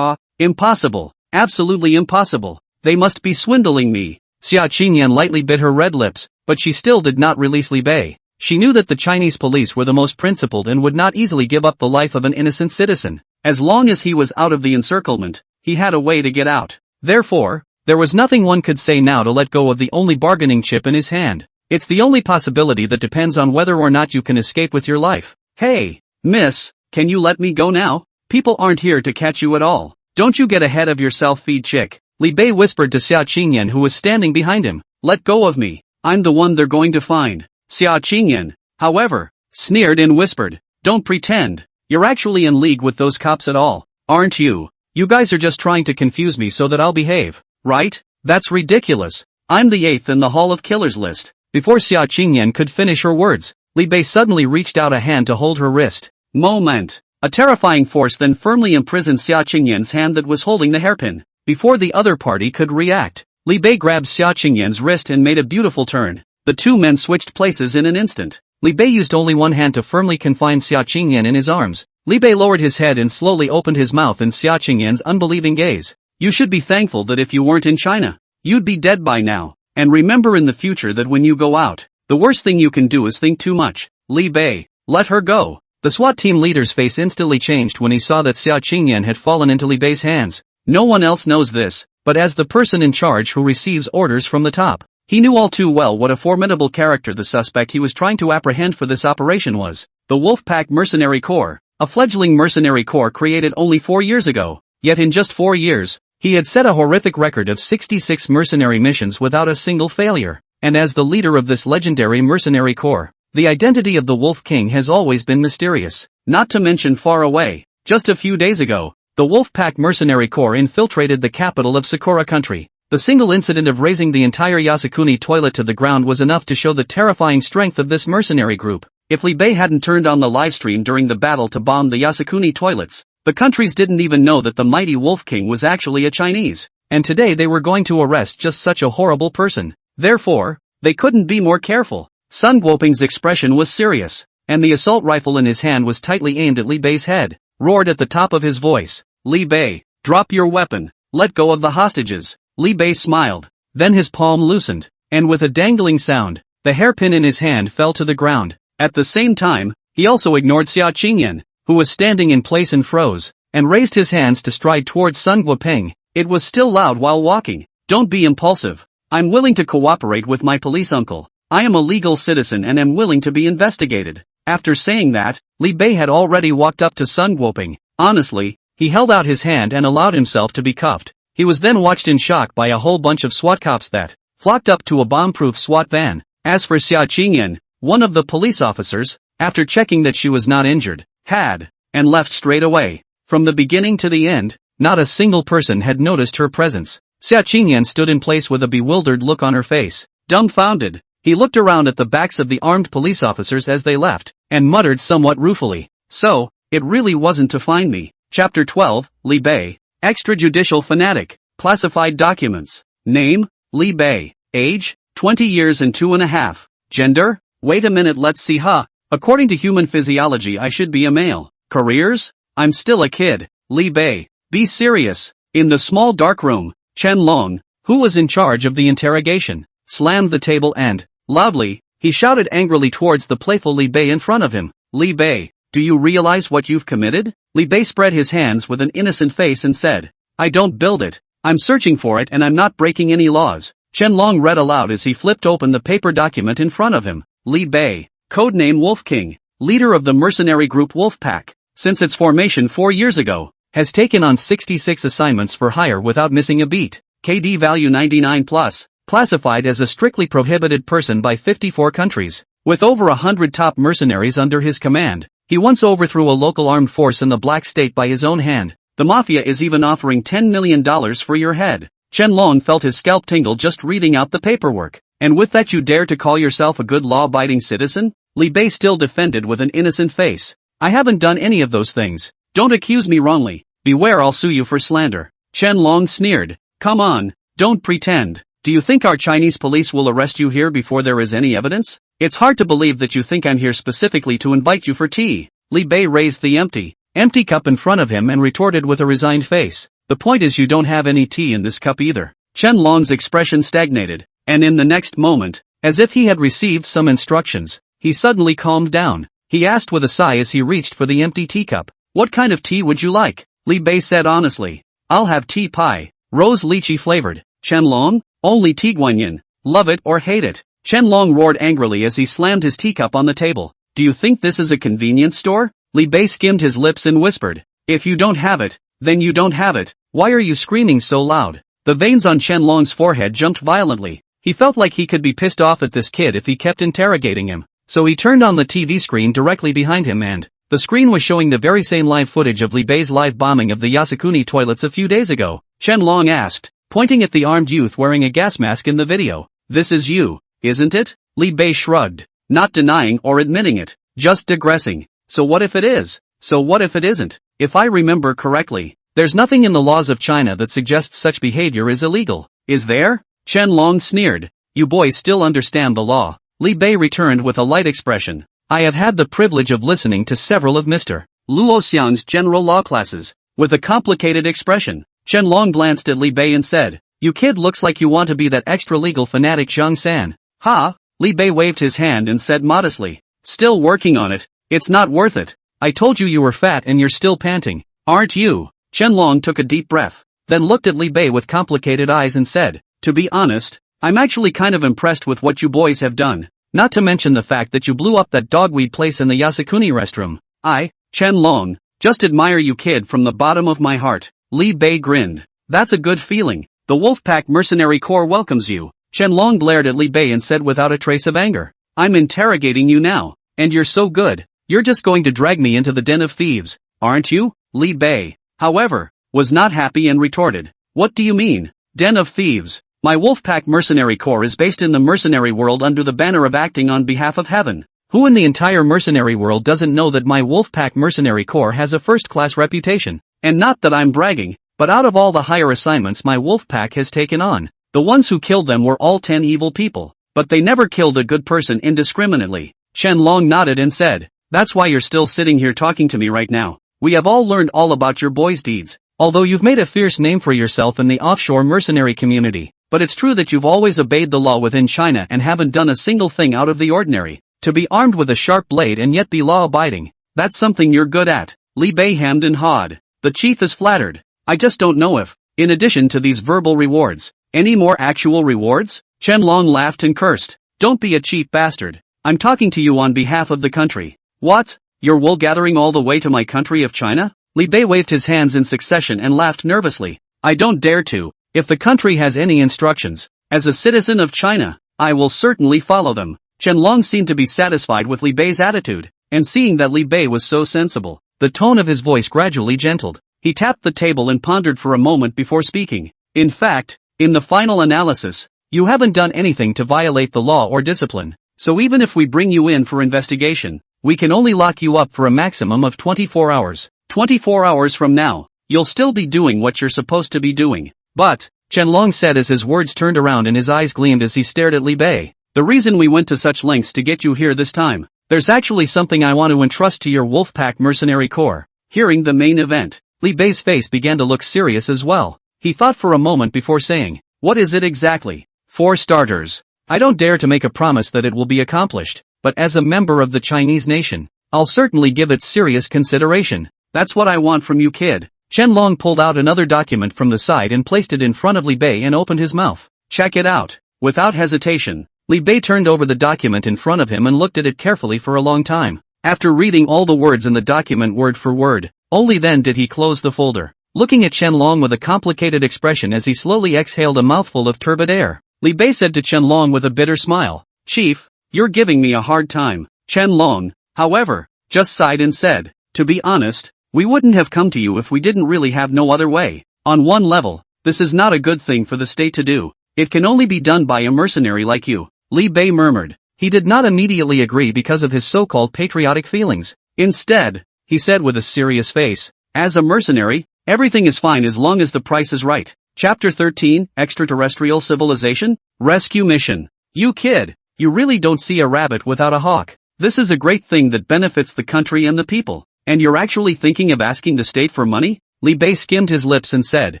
Impossible. Absolutely impossible. They must be swindling me. Xia Qingyan lightly bit her red lips, but she still did not release Li Bei. She knew that the Chinese police were the most principled and would not easily give up the life of an innocent citizen. As long as he was out of the encirclement, he had a way to get out. Therefore, there was nothing one could say now to let go of the only bargaining chip in his hand. It's the only possibility that depends on whether or not you can escape with your life. Hey, miss, can you let me go now? People aren't here to catch you at all. Don't you get ahead of yourself, feed chick. Li Bei whispered to Xia Qingyan who was standing behind him. Let go of me. I'm the one they're going to find. Xia Qingyan, however, sneered and whispered, don't pretend. You're actually in league with those cops at all, aren't you? You guys are just trying to confuse me so that I'll behave, right? That's ridiculous. I'm the 8th in the Hall of Killers list. Before Xia Qingyan could finish her words, Li Bei suddenly reached out a hand to hold her wrist. Moment. A terrifying force then firmly imprisoned Xia Qingyan's hand that was holding the hairpin. Before the other party could react, Li Bei grabbed Xia Qingyan's wrist and made a beautiful turn. The two men switched places in an instant. Li Bei used only one hand to firmly confine Xia Qingyan in his arms. Li Bei lowered his head and slowly opened his mouth in Xia Qingyan's unbelieving gaze. You should be thankful that if you weren't in China, you'd be dead by now. And remember in the future that when you go out, the worst thing you can do is think too much. Li Bei, let her go. The SWAT team leader's face instantly changed when he saw that Xia Qingyan had fallen into Li Bei's hands. No one else knows this, but as the person in charge who receives orders from the top, he knew all too well what a formidable character the suspect he was trying to apprehend for this operation was. The Wolfpack Mercenary Corps, a fledgling mercenary corps created only 4 years ago. Yet in just 4 years, he had set a horrific record of 66 mercenary missions without a single failure. And as the leader of this legendary mercenary corps, the identity of the Wolf King has always been mysterious. Not to mention far away. Just a few days ago, the Wolfpack Mercenary Corps infiltrated the capital of Sakura Country. The single incident of raising the entire Yasukuni toilet to the ground was enough to show the terrifying strength of this mercenary group. If Li Bei hadn't turned on the livestream during the battle to bomb the Yasukuni toilets, the countries didn't even know that the mighty Wolf King was actually a Chinese. And today they were going to arrest just such a horrible person. Therefore, they couldn't be more careful. Sun Guoping's expression was serious, and the assault rifle in his hand was tightly aimed at Li Bei's head. Roared at the top of his voice. Li Bei, drop your weapon. Let go of the hostages. Li Bei smiled. Then his palm loosened, and with a dangling sound, the hairpin in his hand fell to the ground. At the same time, he also ignored Xia Qingyan, who was standing in place and froze, and raised his hands to stride towards Sun Guoping. It was still loud while walking. Don't be impulsive. I'm willing to cooperate with my police uncle. I am a legal citizen and am willing to be investigated. After saying that, Li Bei had already walked up to Sun Guoping. Honestly, he held out his hand and allowed himself to be cuffed. He was then watched in shock by a whole bunch of SWAT cops that flocked up to a bomb-proof SWAT van. As for Xia Qingyan, one of the police officers, after checking that she was not injured, had, and left straight away. From the beginning to the end, not a single person had noticed her presence. Xia Qingyan stood in place with a bewildered look on her face. Dumbfounded, he looked around at the backs of the armed police officers as they left, and muttered somewhat ruefully, so, it really wasn't to find me. Chapter 12, Li Bei, Extrajudicial Fanatic, Classified Documents. Name, Li Bei. Age, 20 years and 2.5. Gender? Wait a minute, let's see. According to human physiology I should be a male. Careers? I'm still a kid. Li Bei. Be serious. In the small dark room, Chen Long, who was in charge of the interrogation, slammed the table and, loudly, he shouted angrily towards the playful Li Bei in front of him. Li Bei, do you realize what you've committed? Li Bei spread his hands with an innocent face and said, I don't build it. I'm searching for it and I'm not breaking any laws. Chen Long read aloud as he flipped open the paper document in front of him. Li Bei, codename Wolf King, leader of the mercenary group Wolfpack, since its formation 4 years ago, has taken on 66 assignments for hire without missing a beat. KD value 99+, classified as a strictly prohibited person by 54 countries. With over 100 top mercenaries under his command, he once overthrew a local armed force in the Black State by his own hand. The Mafia is even offering $10 million for your head. Chen Long felt his scalp tingle just reading out the paperwork. And with that you dare to call yourself a good law-abiding citizen? Li Bei still defended with an innocent face. I haven't done any of those things. Don't accuse me wrongly. Beware, I'll sue you for slander. Chen Long sneered. Come on, don't pretend. Do you think our Chinese police will arrest you here before there is any evidence? It's hard to believe that you think I'm here specifically to invite you for tea. Li Bei raised the empty cup in front of him and retorted with a resigned face. The point is you don't have any tea in this cup either. Chen Long's expression stagnated, and in the next moment, as if he had received some instructions, he suddenly calmed down. He asked with a sigh as he reached for the empty teacup. What kind of tea would you like? Li Bei said honestly. I'll have tea pie, rose lychee flavored. Chen Long? Only tea guanyin. Love it or hate it. Chen Long roared angrily as he slammed his teacup on the table. Do you think this is a convenience store? Li Bei skimmed his lips and whispered. If you don't have it, then you don't have it. Why are you screaming so loud? The veins on Chen Long's forehead jumped violently. He felt like he could be pissed off at this kid if he kept interrogating him. So he turned on the TV screen directly behind him and, the screen was showing the very same live footage of Li Bei's live bombing of the Yasukuni toilets a few days ago. Chen Long asked, pointing at the armed youth wearing a gas mask in the video. This is you, isn't it? Li Bei shrugged, not denying or admitting it, just digressing. So what if it is? So what if it isn't? If I remember correctly, there's nothing in the laws of China that suggests such behavior is illegal, is there? Chen Long sneered. You boys still understand the law. Li Bei returned with a light expression. I have had the privilege of listening to several of Mr. Luo Xiang's general law classes. With a complicated expression, Chen Long glanced at Li Bei and said, You kid looks like you want to be that extra-legal fanatic Zhang San. Ha! Li Bei waved his hand and said modestly. Still working on it. It's not worth it. I told you were fat and you're still panting. Aren't you? Chen Long took a deep breath, then looked at Li Bei with complicated eyes and said, To be honest, I'm actually kind of impressed with what you boys have done. Not to mention the fact that you blew up that dogweed place in the Yasukuni restroom. I, Chen Long, just admire you kid from the bottom of my heart. Li Bei grinned. That's a good feeling. The Wolfpack Mercenary Corps welcomes you. Chen Long glared at Li Bei and said without a trace of anger. I'm interrogating you now, and you're so good. You're just going to drag me into the den of thieves, aren't you? Li Bei, however, was not happy and retorted. What do you mean, den of thieves? My Wolfpack Mercenary Corps is based in the mercenary world under the banner of acting on behalf of heaven. Who in the entire mercenary world doesn't know that my Wolfpack Mercenary Corps has a first-class reputation? And not that I'm bragging, but out of all the higher assignments my Wolfpack has taken on, the ones who killed them were all 10 evil people. But they never killed a good person indiscriminately. Chen Long nodded and said, That's why you're still sitting here talking to me right now. We have all learned all about your boys' deeds, although you've made a fierce name for yourself in the offshore mercenary community. But it's true that you've always obeyed the law within China and haven't done a single thing out of the ordinary. To be armed with a sharp blade and yet be law-abiding, that's something you're good at. Li Bei hemmed and hawed. The chief is flattered. I just don't know if, in addition to these verbal rewards, any more actual rewards? Chen Long laughed and cursed. Don't be a cheap bastard. I'm talking to you on behalf of the country. What? You're wool gathering all the way to my country of China? Li Bei waved his hands in succession and laughed nervously. I don't dare to. If the country has any instructions, as a citizen of China, I will certainly follow them. Chen Long seemed to be satisfied with Li Bei's attitude, and seeing that Li Bei was so sensible, the tone of his voice gradually gentled. He tapped the table and pondered for a moment before speaking. In fact, in the final analysis, you haven't done anything to violate the law or discipline, so even if we bring you in for investigation, we can only lock you up for a maximum of 24 hours. 24 hours from now, you'll still be doing what you're supposed to be doing. But, Qianlong said as his words turned around and his eyes gleamed as he stared at Li Bei. The reason we went to such lengths to get you here this time. There's actually something I want to entrust to your Wolfpack mercenary corps. Hearing the main event, Li Bei's face began to look serious as well. He thought for a moment before saying, "What is it exactly?" "For starters, I don't dare to make a promise that it will be accomplished, but as a member of the Chinese nation, I'll certainly give it serious consideration." "That's what I want from you, kid." Qianlong pulled out another document from the side and placed it in front of Li Bei and opened his mouth. "Check it out." Without hesitation, Li Bei turned over the document in front of him and looked at it carefully for a long time. After reading all the words in the document word for word, only then did he close the folder. Looking at Qianlong with a complicated expression as he slowly exhaled a mouthful of turbid air, Li Bei said to Qianlong with a bitter smile, "Chief, you're giving me a hard time." Qianlong, however, just sighed and said, "To be honest, we wouldn't have come to you if we didn't really have no other way. On one level, this is not a good thing for the state to do. It can only be done by a mercenary like you." Li Bei murmured. He did not immediately agree because of his so-called patriotic feelings. Instead, he said with a serious face, "As a mercenary, everything is fine as long as the price is right." Chapter 13, Extraterrestrial Civilization? Rescue Mission. You kid, you really don't see a rabbit without a hawk. This is a great thing that benefits the country and the people. And you're actually thinking of asking the state for money? Li Bei skimmed his lips and said,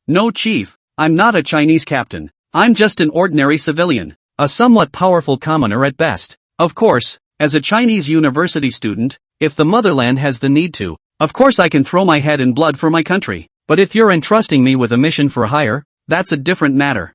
"No, chief, I'm not a Chinese captain. I'm just an ordinary civilian. A somewhat powerful commoner at best. Of course, as a Chinese university student, if the motherland has the need to, of course I can throw my head in blood for my country. But if you're entrusting me with a mission for hire, that's a different matter.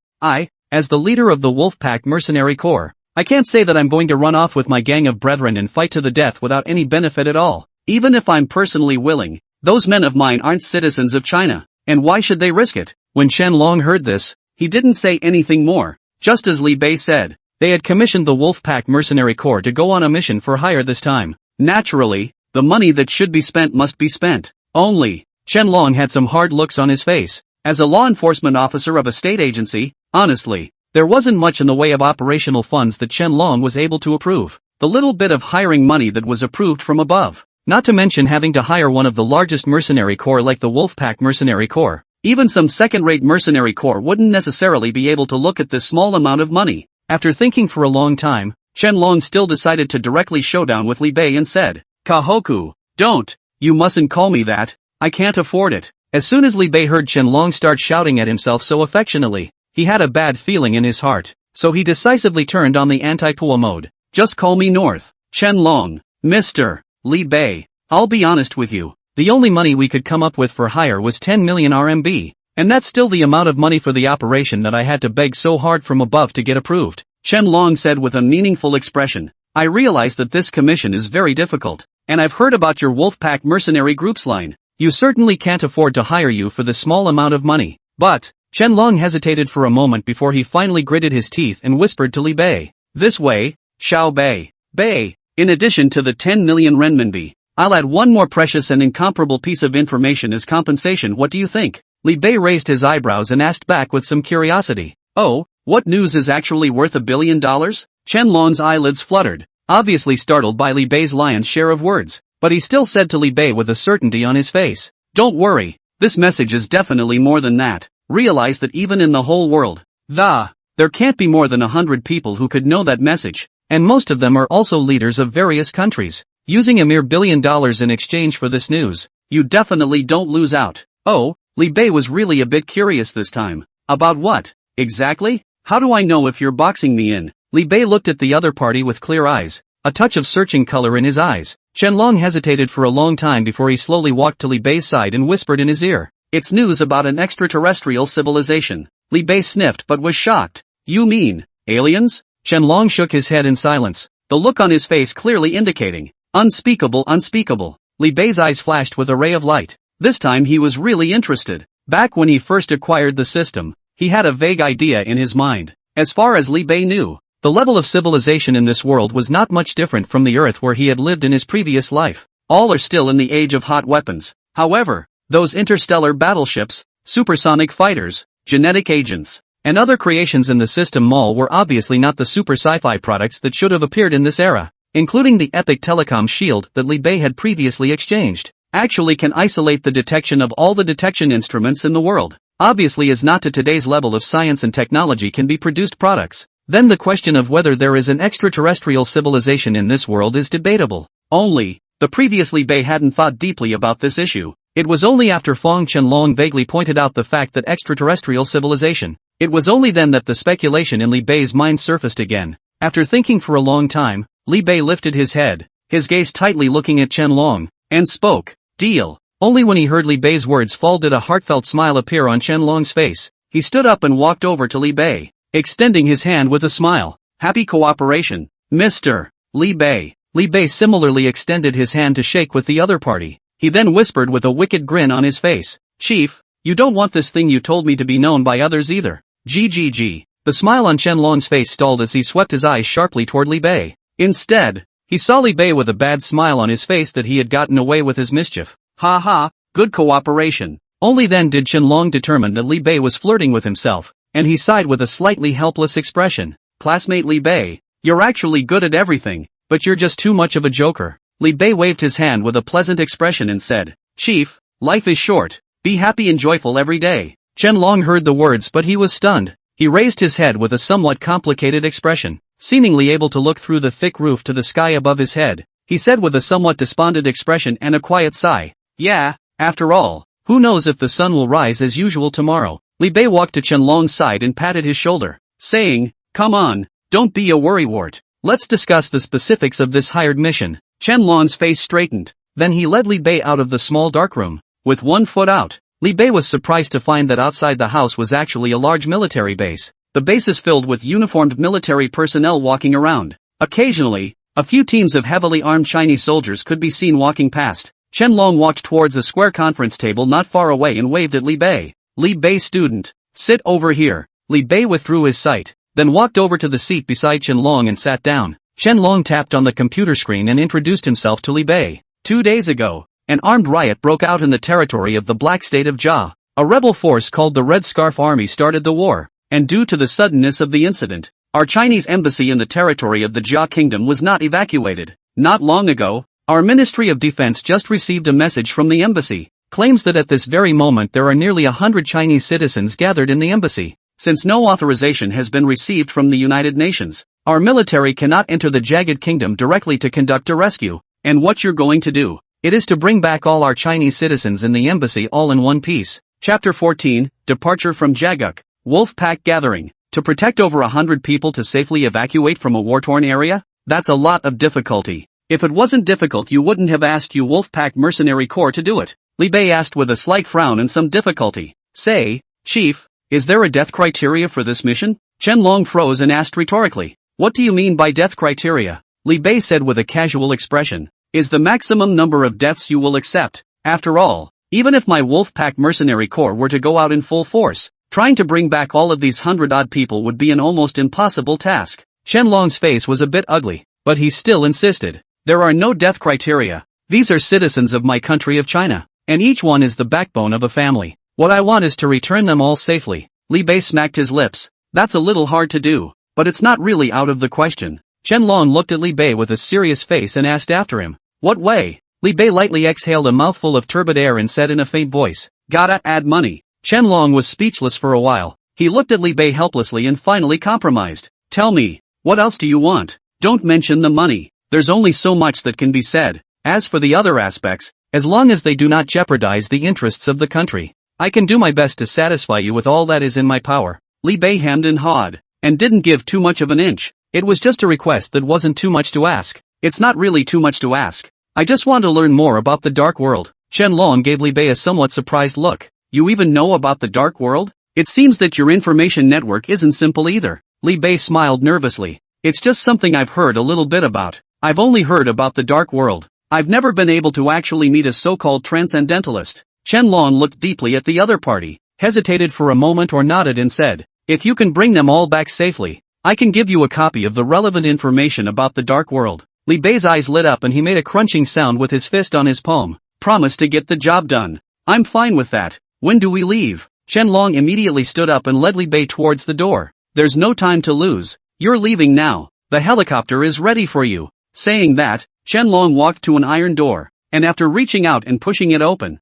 As the leader of the Wolfpack mercenary corps, I can't say that I'm going to run off with my gang of brethren and fight to the death without any benefit at all. Even if I'm personally willing, those men of mine aren't citizens of China, and why should they risk it?" When Qianlong heard this, he didn't say anything more. Just as Li Bei said, they had commissioned the Wolfpack mercenary corps to go on a mission for hire this time. Naturally, the money that should be spent must be spent. Only, Qianlong had some hard looks on his face. As a law enforcement officer of a state agency, honestly, there wasn't much in the way of operational funds that Qianlong was able to approve. The little bit of hiring money that was approved from above. Not to mention having to hire one of the largest mercenary corps like the Wolfpack mercenary corps. Even some second-rate mercenary corps wouldn't necessarily be able to look at this small amount of money. After thinking for a long time, Qianlong still decided to directly showdown with Li Bei and said, "Kahoku, don't, you mustn't call me that, I can't afford it." As soon as Li Bei heard Qianlong start shouting at himself so affectionately, he had a bad feeling in his heart, so he decisively turned on the anti-Pua mode. "Just call me North." "Qianlong, Mr. Li Bei, I'll be honest with you. The only money we could come up with for hire was 10 million RMB, and that's still the amount of money for the operation that I had to beg so hard from above to get approved," Qianlong said with a meaningful expression. "I realize that this commission is very difficult, and I've heard about your Wolfpack mercenary group's line. You certainly can't afford to hire you for this small amount of money. But," Qianlong hesitated for a moment before he finally gritted his teeth and whispered to Li Bei, "This way, Xiao Bei. Bei, in addition to the 10 million renminbi, I'll add one more precious and incomparable piece of information as compensation. What do you think?" Li Bei raised his eyebrows and asked back with some curiosity, "Oh, what news is actually worth $1 billion? Qianlong's eyelids fluttered, obviously startled by Li Bei's lion's share of words, but he still said to Li Bei with a certainty on his face, "Don't worry, this message is definitely more than that. Realize that even in the whole world, there can't be more than 100 people who could know that message, and most of them are also leaders of various countries. Using a mere $1 billion in exchange for this news, you definitely don't lose out." "Oh," Li Bei was really a bit curious this time. "About what, exactly? How do I know if you're boxing me in?" Li Bei looked at the other party with clear eyes, a touch of searching color in his eyes. Qianlong hesitated for a long time before he slowly walked to Li Bei's side and whispered in his ear, "It's news about an extraterrestrial civilization." Li Bei sniffed but was shocked. "You mean, aliens?" Qianlong shook his head in silence, the look on his face clearly indicating, unspeakable. Li Bei's eyes flashed with a ray of light. This time he was really interested. Back when he first acquired the system, he had a vague idea in his mind. As far as Li Bei knew, the level of civilization in this world was not much different from the Earth where he had lived in his previous life. All are still in the age of hot weapons. However, those interstellar battleships, supersonic fighters, genetic agents, and other creations in the system mall were obviously not the super sci-fi products that should have appeared in this era, including the epic telecom shield that Li Bei had previously exchanged. Actually can isolate the detection of all the detection instruments in the world. obviously is not to today's level of science and technology can be produced products. Then the question of whether there is an extraterrestrial civilization in this world is debatable. Only, the previous Li Bei hadn't thought deeply about this issue. It was only after Fong Qianlong vaguely pointed out the fact that extraterrestrial civilization. It was only then that the speculation in Li Bei's mind surfaced again. After thinking for a long time, Li Bei lifted his head, his gaze tightly looking at Qianlong, and spoke. Deal. Only when he heard Li Bei's words fall did a heartfelt smile appear on Qianlong's face. He stood up and walked over to Li Bei, extending his hand with a smile. Happy cooperation, Mr. Li Bei. Li Bei similarly extended his hand to shake with the other party. He then whispered with a wicked grin on his face. Chief, you don't want this thing you told me to be known by others either. GGG. The smile on Qianlong's face stalled as he swept his eyes sharply toward Li Bei. Instead, he saw Li Bei with a bad smile on his face that he had gotten away with his mischief. Ha ha, good cooperation. Only then did Qianlong determine that Li Bei was flirting with himself, and he sighed with a slightly helpless expression. Classmate Li Bei, you're actually good at everything, but you're just too much of a joker. Li Bei waved his hand with a pleasant expression and said, Chief, life is short, be happy and joyful every day. Qianlong heard the words but he was stunned. He raised his head with a somewhat complicated expression, seemingly able to look through the thick roof to the sky above his head. He said with a somewhat despondent expression and a quiet sigh, yeah, after all, who knows if the sun will rise as usual tomorrow. Li Bei walked to Qianlong's side and patted his shoulder, saying, come on, don't be a worrywart. Let's discuss the specifics of this hired mission. Qianlong's face straightened. Then he led Li Bei out of the small dark room. With one foot out, Li Bei was surprised to find that outside the house was actually a large military base. The base is filled with uniformed military personnel walking around. Occasionally, a few teams of heavily armed Chinese soldiers could be seen walking past. Qianlong walked towards a square conference table not far away and waved at Li Bei. Li Bei student, sit over here. Li Bei withdrew his sight, then walked over to the seat beside Qianlong and sat down. Qianlong tapped on the computer screen and introduced himself to Li Bei. 2 days ago, an armed riot broke out in the territory of the Black State of Jia. A rebel force called the Red Scarf Army started the war, and due to the suddenness of the incident, our Chinese embassy in the territory of the Jia Kingdom was not evacuated. Not long ago, our Ministry of Defense just received a message from the embassy, claims that at this very moment there are nearly 100 Chinese citizens gathered in the embassy. Since no authorization has been received from the United Nations, our military cannot enter the Jagged Kingdom directly to conduct a rescue. And what you're going to do, it is to bring back all our Chinese citizens in the embassy all in one piece. Chapter 14, Departure from Jaguk, Wolf Pack Gathering. To protect over 100 people to safely evacuate from a war-torn area? That's a lot of difficulty. If it wasn't difficult you wouldn't have asked you Wolfpack Mercenary Corps to do it. Li Bei asked with a slight frown and some difficulty. Say, Chief, is there a death criteria for this mission? Qianlong froze and asked rhetorically. What do you mean by death criteria? Li Bei said with a casual expression. Is the maximum number of deaths you will accept. After all, even if my Wolfpack Mercenary Corps were to go out in full force, trying to bring back all of these 100-odd people would be an almost impossible task. Qianlong's face was a bit ugly, but he still insisted. There are no death criteria. These are citizens of my country of China, and each one is the backbone of a family. What I want is to return them all safely. Li Bei smacked his lips. That's a little hard to do, but it's not really out of the question. Qianlong looked at Li Bei with a serious face and asked after him. What way? Li Bei lightly exhaled a mouthful of turbid air and said in a faint voice. Gotta add money. Qianlong was speechless for a while. He looked at Li Bei helplessly and finally compromised. Tell me, what else do you want? Don't mention the money. There's only so much that can be said. As for the other aspects, as long as they do not jeopardize the interests of the country, I can do my best to satisfy you with all that is in my power. Li Bei hemmed and hawed, and didn't give too much of an inch. It was just a request that wasn't too much to ask. It's not really too much to ask. I just want to learn more about the Dark World. Qianlong gave Li Bei a somewhat surprised look. You even know about the Dark World? It seems that your information network isn't simple either. Li Bei smiled nervously. It's just something I've heard a little bit about. I've only heard about the Dark World. I've never been able to actually meet a so-called transcendentalist. Qianlong looked deeply at the other party, hesitated for a moment or nodded and said, if you can bring them all back safely, I can give you a copy of the relevant information about the Dark World. Li Bei's eyes lit up and he made a crunching sound with his fist on his palm. Promise to get the job done. I'm fine with that. When do we leave? Qianlong immediately stood up and led Li Bei towards the door. There's no time to lose. You're leaving now. The helicopter is ready for you. Saying that, Qianlong walked to an iron door, and after reaching out and pushing it open,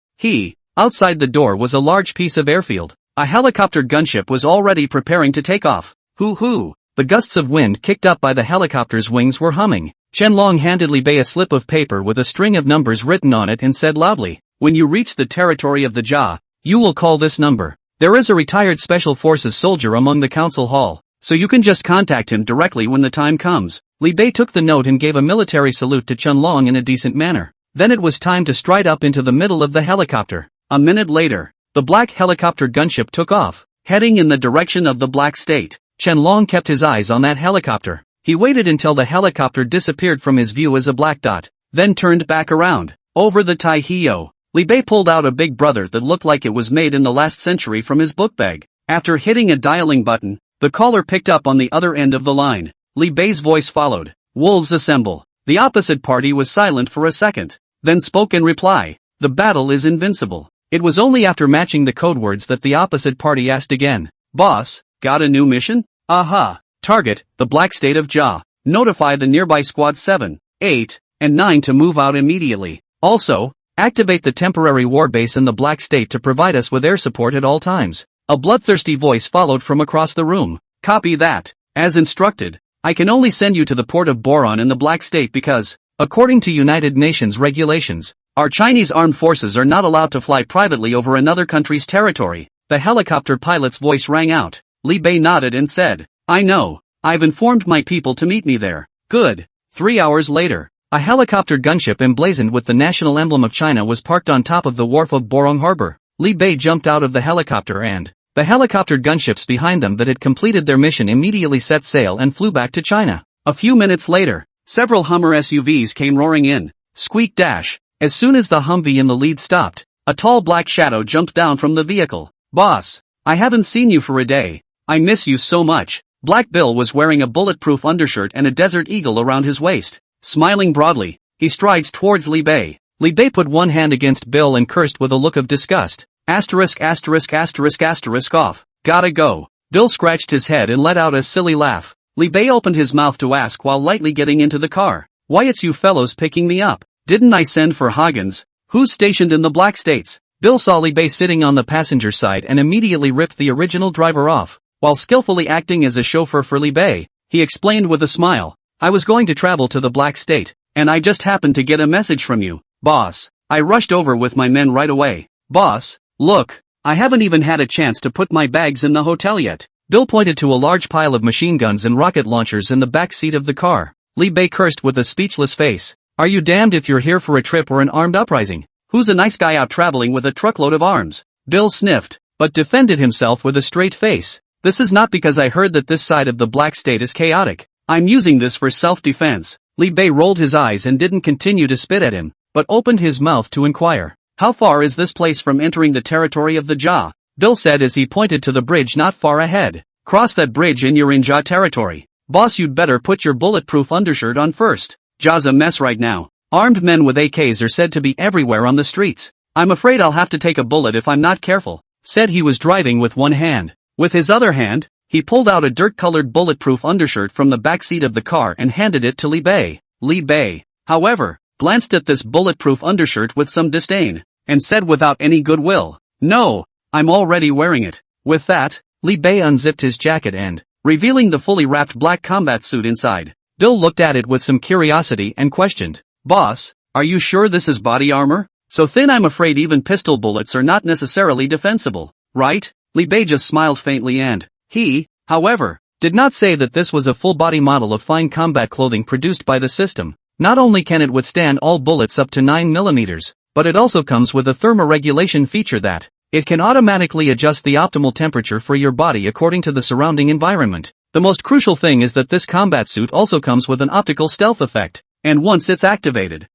outside the door was a large piece of airfield. A helicopter gunship was already preparing to take off. Hoo-hoo! The gusts of wind kicked up by the helicopter's wings were humming. Qianlong handed Li Bei a slip of paper with a string of numbers written on it and said loudly, "When you reach the territory of the Jia, you will call this number. There is a retired Special Forces soldier among the council hall, so you can just contact him directly when the time comes." Li Bei took the note and gave a military salute to Qianlong in a decent manner. Then it was time to stride up into the middle of the helicopter. A minute later, the black helicopter gunship took off, heading in the direction of the Black State. Qianlong kept his eyes on that helicopter. He waited until the helicopter disappeared from his view as a black dot, then turned back around. Over the Taihio, Li Bei pulled out a big brother that looked like it was made in the last century from his book bag. After hitting a dialing button, the caller picked up on the other end of the line. Li Bei's voice followed. "Wolves assemble." The opposite party was silent for a second, then spoke in reply. "The battle is invincible." It was only after matching the code words that the opposite party asked again. "Boss, got a new mission?" "Aha. Target, the Black State of Jia. Notify the nearby squad 7, 8, and 9 to move out immediately. Also, activate the temporary war base in the Black State to provide us with air support at all times." A bloodthirsty voice followed from across the room. "Copy that. As instructed. I can only send you to the port of Boron in the Black State because, according to United Nations regulations, our Chinese armed forces are not allowed to fly privately over another country's territory." The helicopter pilot's voice rang out. Li Bei nodded and said, "I know. I've informed my people to meet me there." Good. 3 hours later, a helicopter gunship emblazoned with the national emblem of China was parked on top of the wharf of Borong Harbor. Li Bei jumped out of the helicopter and the helicopter gunships behind them that had completed their mission immediately set sail and flew back to China. A few minutes later, several Hummer SUVs came roaring in. Squeak dash. As soon as the Humvee in the lead stopped, a tall black shadow jumped down from the vehicle. "Boss, I haven't seen you for a day. I miss you so much." Black Bill was wearing a bulletproof undershirt and a desert eagle around his waist. Smiling broadly, he strides towards Li Bei. Li Bei put one hand against Bill and cursed with a look of disgust. Asterisk asterisk asterisk asterisk off. Gotta go. Bill scratched his head and let out a silly laugh. Li Bei opened his mouth to ask while lightly getting into the car. "Why, it's you fellows picking me up. Didn't I send for Huggins? Who's stationed in the Black States?" Bill saw Li Bei sitting on the passenger side and immediately ripped the original driver off. While skillfully acting as a chauffeur for Li Bei, he explained with a smile, "I was going to travel to the Black State, and I just happened to get a message from you, boss. I rushed over with my men right away. Boss, look, I haven't even had a chance to put my bags in the hotel yet." Bill pointed to a large pile of machine guns and rocket launchers in the back seat of the car. Li Bei cursed with a speechless face. "Are you damned if you're here for a trip or an armed uprising? Who's a nice guy out traveling with a truckload of arms?" Bill sniffed, but defended himself with a straight face. "This is not because I heard that this side of the Black State is chaotic. I'm using this for self-defense." Li Bei rolled his eyes and didn't continue to spit at him, but opened his mouth to inquire. "How far is this place from entering the territory of the Jia?" Bill said as he pointed to the bridge not far ahead. "Cross that bridge and you're in Jia territory. Boss, you'd better put your bulletproof undershirt on first. Jia's a mess right now. Armed men with AKs are said to be everywhere on the streets. I'm afraid I'll have to take a bullet if I'm not careful." Said he was driving with one hand. With his other hand, he pulled out a dirt-colored bulletproof undershirt from the back seat of the car and handed it to Li Bei. Li Bei, however, glanced at this bulletproof undershirt with some disdain, and said without any goodwill, "No, I'm already wearing it." With that, Li Bei unzipped his jacket and, revealing the fully wrapped black combat suit inside, Bill looked at it with some curiosity and questioned, "Boss, are you sure this is body armor? So thin I'm afraid even pistol bullets are not necessarily defensible, right?" Li Bei just smiled faintly and, he, however, did not say that this was a full-body model of fine combat clothing produced by the system. Not only can it withstand all bullets up to 9 mm, but it also comes with a thermoregulation feature that it can automatically adjust the optimal temperature for your body according to the surrounding environment. The most crucial thing is that this combat suit also comes with an optical stealth effect, and once it's activated,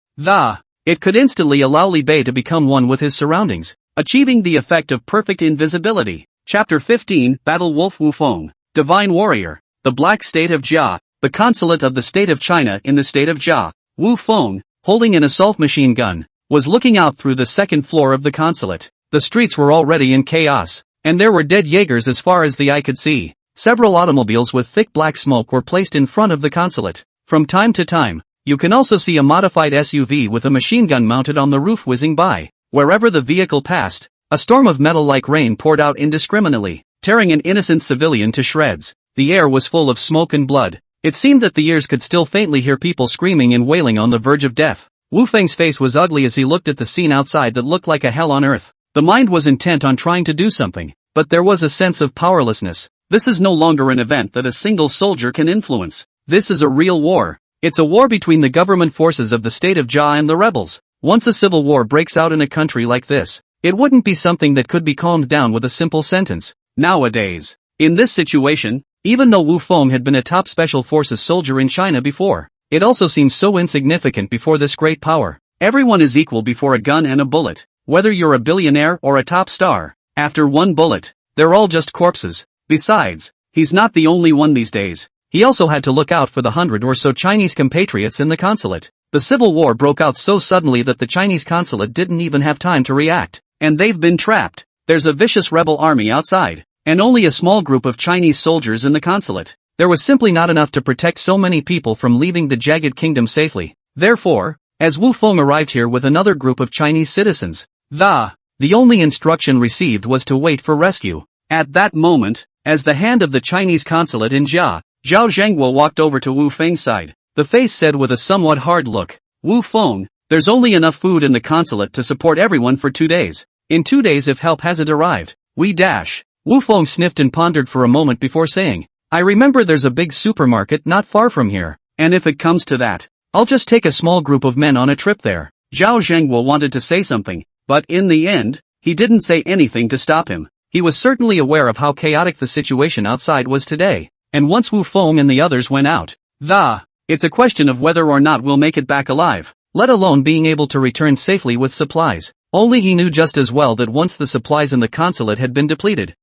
it could instantly allow Li Bei to become one with his surroundings, achieving the effect of perfect invisibility. Chapter 15, Battle Wolf Wufeng, Divine Warrior, the Black State of Jia, the consulate of the State of China in the State of Jia. Wufeng, holding an assault machine gun, was looking out through the second floor of the consulate. The streets were already in chaos, and there were dead Jaegers as far as the eye could see. Several automobiles with thick black smoke were placed in front of the consulate. From time to time, you can also see a modified SUV with a machine gun mounted on the roof whizzing by. Wherever the vehicle passed, A storm of metal like rain poured out indiscriminately, tearing an innocent civilian to shreds. The air was full of smoke and blood. It seemed that the ears could still faintly hear people screaming and wailing on the verge of death. Wu Feng's face was ugly as he looked at the scene outside that looked like a hell on earth. The mind was intent on trying to do something, but there was a sense of powerlessness. This is no longer an event that a single soldier can influence. This is a real war. It's a war between the government forces of the state of Jia and the rebels. Once a civil war breaks out in a country like this, it wouldn't be something that could be calmed down with a simple sentence. Nowadays, in this situation, even though Wu Feng had been a top special forces soldier in China before, it also seemed so insignificant before this great power. Everyone is equal before a gun and a bullet, whether you're a billionaire or a top star. After one bullet, they're all just corpses. Besides, he's not the only one these days. He also had to look out for the 100 or so Chinese compatriots in the consulate. The civil war broke out so suddenly that the Chinese consulate didn't even have time to react, and they've been trapped. There's a vicious rebel army outside, and only a small group of Chinese soldiers in the consulate. There was simply not enough to protect so many people from leaving the jagged kingdom safely. Therefore, as Wu Feng arrived here with another group of Chinese citizens, the only instruction received was to wait for rescue. At that moment, as the hand of the Chinese consulate in Jia, Zhao Zhengguo walked over to Wu Feng's side. The face said with a somewhat hard look, "Wu Feng, there's only enough food in the consulate to support everyone for 2 days. In 2 days if help hasn't arrived, we dash." Wu Feng sniffed and pondered for a moment before saying, "I remember there's a big supermarket not far from here, and if it comes to that, I'll just take a small group of men on a trip there." Zhao Zhengguo wanted to say something, but in the end, he didn't say anything to stop him. He was certainly aware of how chaotic the situation outside was today, and once Wu Feng and the others went out, it's a question of whether or not we'll make it back alive, let alone being able to return safely with supplies. Only he knew just as well that once the supplies in the consulate had been depleted,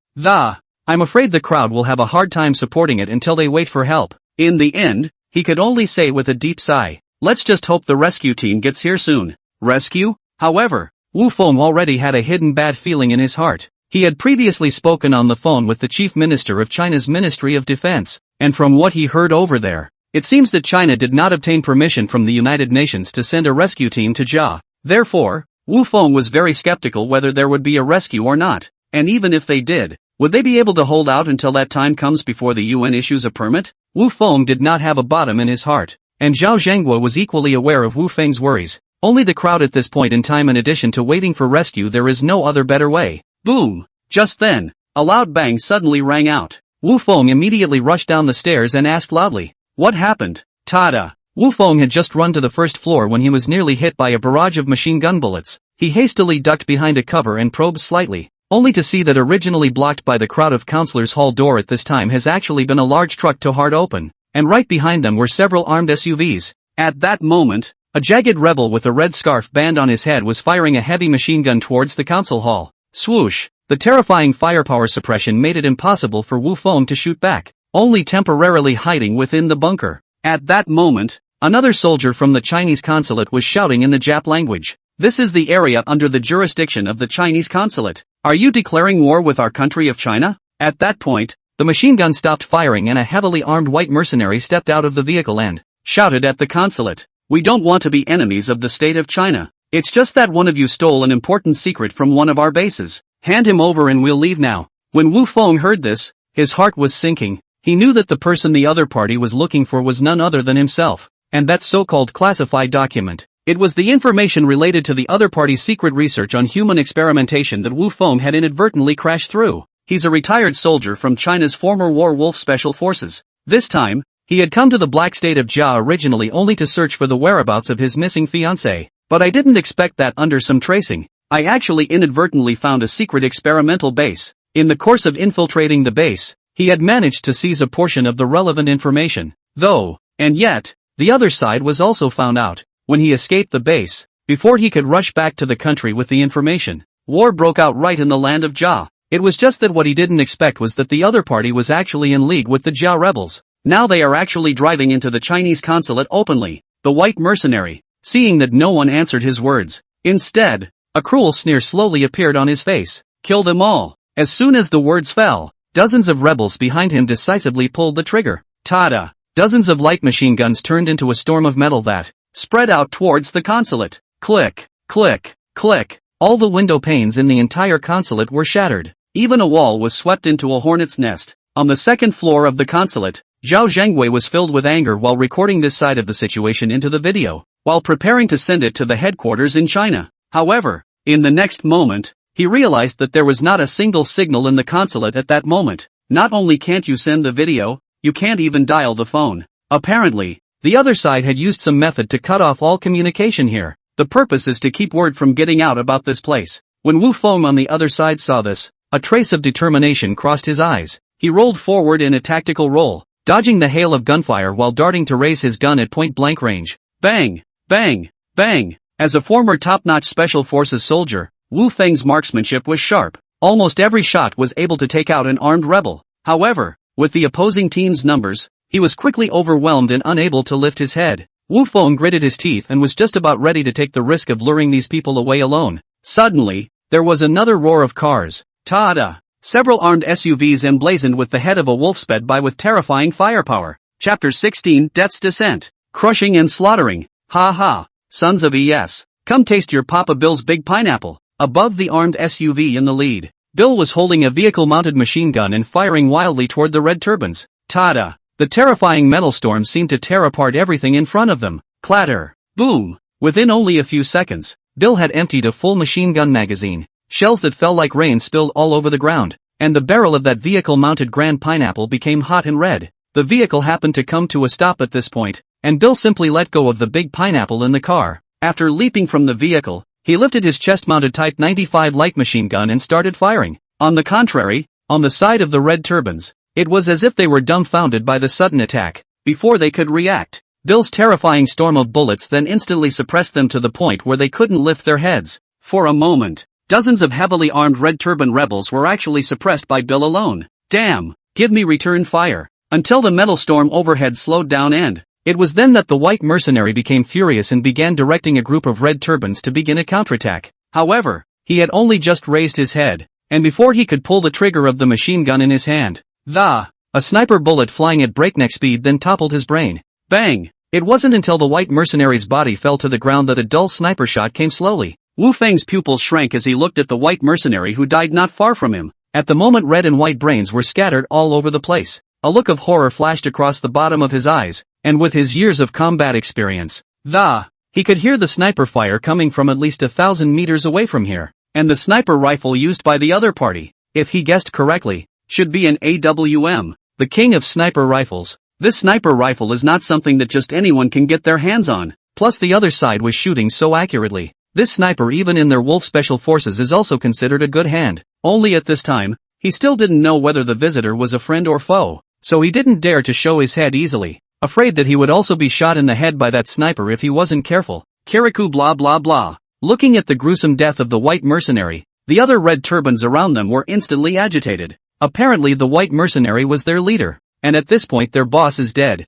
I'm afraid the crowd will have a hard time supporting it until they wait for help. In the end, he could only say with a deep sigh, "Let's just hope the rescue team gets here soon." Rescue? However, Wu Feng already had a hidden bad feeling in his heart. He had previously spoken on the phone with the chief minister of China's Ministry of Defense, and from what he heard over there, it seems that China did not obtain permission from the United Nations to send a rescue team to Jia. Therefore, Wu Feng was very skeptical whether there would be a rescue or not, and even if they did, would they be able to hold out until that time comes before the UN issues a permit? Wu Feng did not have a bottom in his heart, and Zhao Zhengguo was equally aware of Wu Feng's worries. Only the crowd at this point in time. In addition to waiting for rescue, there is no other better way. Boom! Just then, a loud bang suddenly rang out. Wu Feng immediately rushed down the stairs and asked loudly, "What happened?" Tada! Wu Feng had just run to the first floor when he was nearly hit by a barrage of machine gun bullets. He hastily ducked behind a cover and probed slightly, only to see that originally blocked by the crowd of counselors' hall door at this time has actually been a large truck to hard open, and right behind them were several armed SUVs. At that moment, a jagged rebel with a red scarf band on his head was firing a heavy machine gun towards the council hall. Swoosh! The terrifying firepower suppression made it impossible for Wu Feng to shoot back, only temporarily hiding within the bunker. At that moment, another soldier from the Chinese consulate was shouting in the Jap language, "This is the area under the jurisdiction of the Chinese consulate. Are you declaring war with our country of China?" At that point, the machine gun stopped firing and a heavily armed white mercenary stepped out of the vehicle and shouted at the consulate, "We don't want to be enemies of the state of China. It's just that one of you stole an important secret from one of our bases. Hand him over and we'll leave now." When Wu Feng heard this, his heart was sinking. He knew that the person the other party was looking for was none other than himself, and that so-called classified document. It was the information related to the other party's secret research on human experimentation that Wu Feng had inadvertently crashed through. He's a retired soldier from China's former War Wolf Special Forces. This time, he had come to the black state of Jia originally only to search for the whereabouts of his missing fiancée. But I didn't expect that under some tracing, I actually inadvertently found a secret experimental base. In the course of infiltrating the base, he had managed to seize a portion of the relevant information, though, and yet, the other side was also found out. When he escaped the base, before he could rush back to the country with the information, war broke out right in the land of Jia. It was just that what he didn't expect was that the other party was actually in league with the Jia rebels. Now they are actually driving into the Chinese consulate openly. The white mercenary, seeing that no one answered his words, instead, a cruel sneer slowly appeared on his face. "Kill them all." As soon as the words fell, dozens of rebels behind him decisively pulled the trigger. Tada! Dozens of light machine guns turned into a storm of metal that spread out towards the consulate. Click, click, click. All the window panes in the entire consulate were shattered. Even a wall was swept into a hornet's nest. On the second floor of the consulate, Zhao Zhengwei was filled with anger while recording this side of the situation into the video, while preparing to send it to the headquarters in China. However, in the next moment, he realized that there was not a single signal in the consulate at that moment. Not only can't you send the video, you can't even dial the phone. Apparently, the other side had used some method to cut off all communication here. The purpose is to keep word from getting out about this place. When Wu Feng on the other side saw this, a trace of determination crossed his eyes. He rolled forward in a tactical roll, dodging the hail of gunfire while darting to raise his gun at point-blank range. Bang! Bang! Bang! As a former top-notch Special Forces soldier, Wu Feng's marksmanship was sharp. Almost every shot was able to take out an armed rebel. However, with the opposing team's numbers, he was quickly overwhelmed and unable to lift his head. Wu Feng gritted his teeth and was just about ready to take the risk of luring these people away alone. Suddenly, there was another roar of cars. Ta-da! Several armed SUVs emblazoned with the head of a wolf sped by with terrifying firepower. Chapter 16, Death's Descent. Crushing and slaughtering. Ha ha. Sons of ES. Come taste your Papa Bill's big pineapple. Above the armed SUV in the lead, Bill was holding a vehicle-mounted machine gun and firing wildly toward the red turbans. Ta-da! The terrifying metal storm seemed to tear apart everything in front of them. Clatter. Boom. Within only a few seconds, Bill had emptied a full machine gun magazine. Shells that fell like rain spilled all over the ground, and the barrel of that vehicle-mounted grand pineapple became hot and red. The vehicle happened to come to a stop at this point, and Bill simply let go of the big pineapple in the car. After leaping from the vehicle, he lifted his chest-mounted Type 95 light machine gun and started firing. On the contrary, on the side of the red turbans, it was as if they were dumbfounded by the sudden attack. Before they could react, Bill's terrifying storm of bullets then instantly suppressed them to the point where they couldn't lift their heads. For a moment, dozens of heavily armed red turban rebels were actually suppressed by Bill alone. Damn! Give me return fire! Until the metal storm overhead slowed down and it was then that the white mercenary became furious and began directing a group of red turbans to begin a counterattack. However, he had only just raised his head, and before he could pull the trigger of the machine gun in his hand, a sniper bullet flying at breakneck speed then toppled his brain. Bang! It wasn't until the white mercenary's body fell to the ground that a dull sniper shot came slowly. Wu Feng's pupils shrank as he looked at the white mercenary who died not far from him. At the moment red and white brains were scattered all over the place. A look of horror flashed across the bottom of his eyes, and with his years of combat experience, he could hear the sniper fire coming from at least 1,000 meters away from here, and the sniper rifle used by the other party, if he guessed correctly, should be an AWM, the king of sniper rifles. This sniper rifle is not something that just anyone can get their hands on, plus the other side was shooting so accurately. This sniper even in their Wolf Special Forces is also considered a good hand. Only at this time, he still didn't know whether the visitor was a friend or foe, so he didn't dare to show his head easily, afraid that he would also be shot in the head by that sniper if he wasn't careful. Kirikou blah blah blah. Looking at the gruesome death of the white mercenary, the other red turbans around them were instantly agitated. Apparently the white mercenary was their leader, and at this point their boss is dead.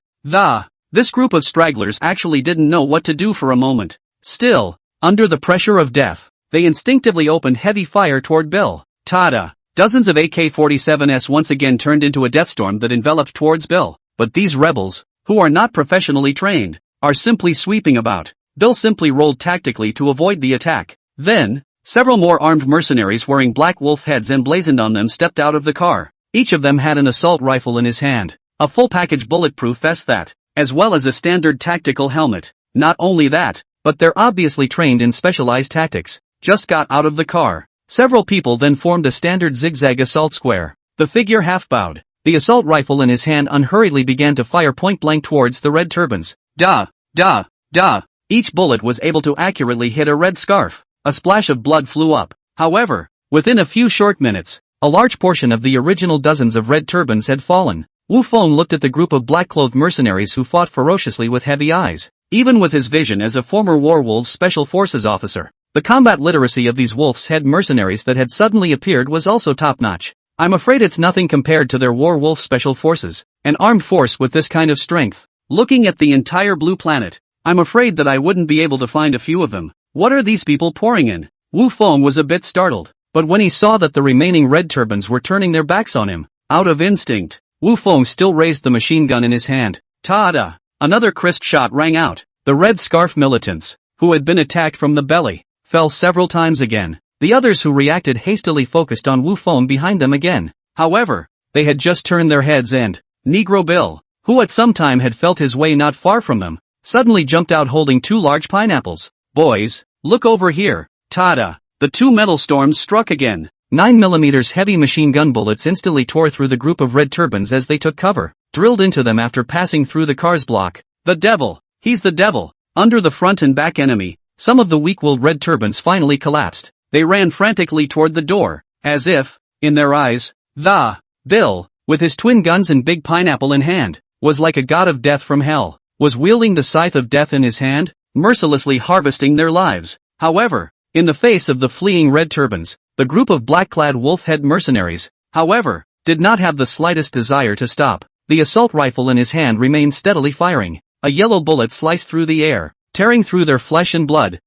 This group of stragglers actually didn't know what to do for a moment. Still, under the pressure of death, they instinctively opened heavy fire toward Bill. Tada! Dozens of AK-47s once again turned into a deathstorm that enveloped towards Bill. But these rebels, who are not professionally trained, are simply sweeping about. Bill simply rolled tactically to avoid the attack. Then, several more armed mercenaries wearing black wolf heads emblazoned on them stepped out of the car. Each of them had an assault rifle in his hand, a full-package bulletproof vest that, as well as a standard tactical helmet. Not only that, but they're obviously trained in specialized tactics, just got out of the car. Several people then formed a standard zigzag assault square. The figure half bowed. The assault rifle in his hand unhurriedly began to fire point-blank towards the red turbans. Each bullet was able to accurately hit a red scarf. A splash of blood flew up. However, within a few short minutes, a large portion of the original dozens of red turbans had fallen. Wu Feng looked at the group of black-clothed mercenaries who fought ferociously with heavy eyes. Even with his vision as a former Warwolves Special Forces officer, the combat literacy of these wolf's head mercenaries that had suddenly appeared was also top-notch. I'm afraid it's nothing compared to their Warwolf Special Forces, an armed force with this kind of strength. Looking at the entire blue planet, I'm afraid that I wouldn't be able to find a few of them. What are these people pouring in? Wu Feng was a bit startled, but when he saw that the remaining red turbans were turning their backs on him, out of instinct, Wu Feng still raised the machine gun in his hand. Ta-da! Another crisp shot rang out. The red scarf militants, who had been attacked from the belly, fell several times again. The others who reacted hastily focused on Wu Feng behind them again. However, they had just turned their heads and Negro Bill, who at some time had felt his way not far from them, suddenly jumped out holding 2 large pineapples. "Boys, look over here." Tada! The 2 metal storms struck again. 9mm heavy machine gun bullets instantly tore through the group of red turbans as they took cover, drilled into them after passing through the car's block. The devil! He's the devil! Under the front and back enemy, some of the weak-willed red turbans finally collapsed. They ran frantically toward the door, as if, in their eyes, the Bill, with his twin guns and big pineapple in hand, was like a god of death from hell, was wielding the scythe of death in his hand, mercilessly harvesting their lives. However, in the face of the fleeing red turbans, the group of black-clad wolf-head mercenaries, however, did not have the slightest desire to stop. The assault rifle in his hand remained steadily firing. A yellow bullet sliced through the air, tearing through their flesh and blood.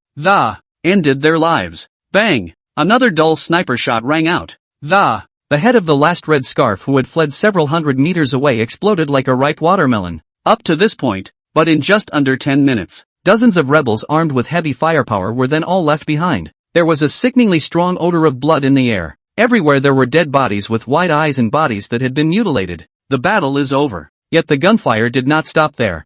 Ended their lives. Bang! Another dull sniper shot rang out. The head of the last red scarf who had fled several hundred meters away exploded like a ripe watermelon. Up to this point, but in just under 10 minutes, dozens of rebels armed with heavy firepower were then all left behind. There was a sickeningly strong odor of blood in the air. Everywhere there were dead bodies with wide eyes and bodies that had been mutilated. The battle is over. Yet the gunfire did not stop there.